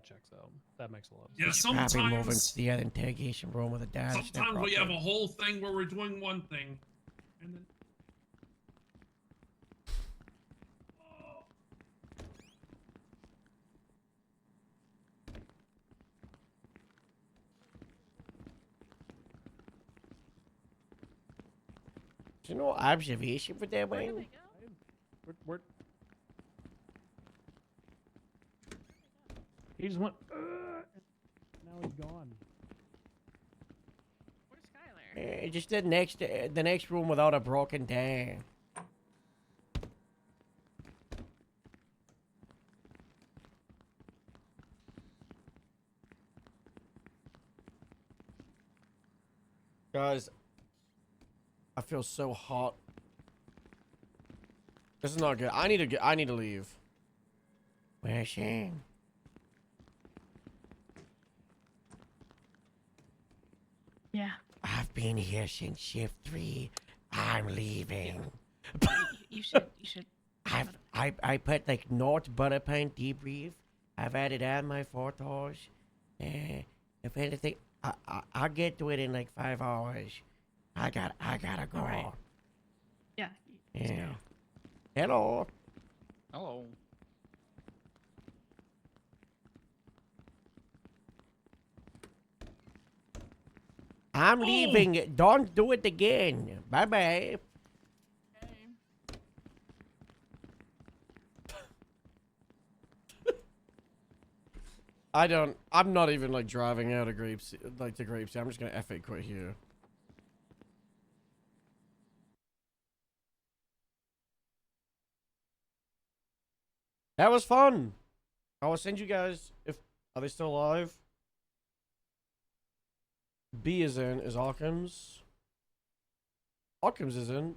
checks out. That makes a lot of Yeah, sense. Probably move him to sometimes the other interrogation room with a data. sometimes we have a whole thing where we're doing one thing, and then There's no observation for that, Wayne? He just went. Now he's gone. Where's Skylar? Just the next room without a broken dam. Guys, I feel so hot. This is not good. I need to leave. Where's Shane? Yeah. I've been here since shift 3. I'm leaving. You should. I put like North butter paint debrief. I've added on my photos. If anything, I'll get to it in like 5 hours. I gotta go. All right. Yeah. Yeah. Hello. Hello. I'm leaving. Don't do it again. Bye bye. I'm not even like driving out of Grapes, like to Grapes. I'm just gonna F it quit here. That was fun. I will send you guys if are they still alive? B is in. Is Hawkins? Hawkins is in.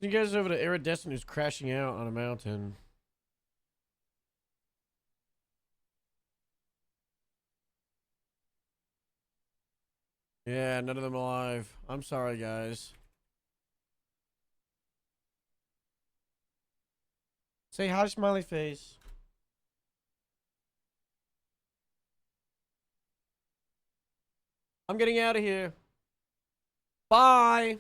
You guys over to Iridescent who's crashing out on a mountain. Yeah, none of them alive. I'm sorry, guys. Say hi, smiley face. I'm getting out of here. Bye.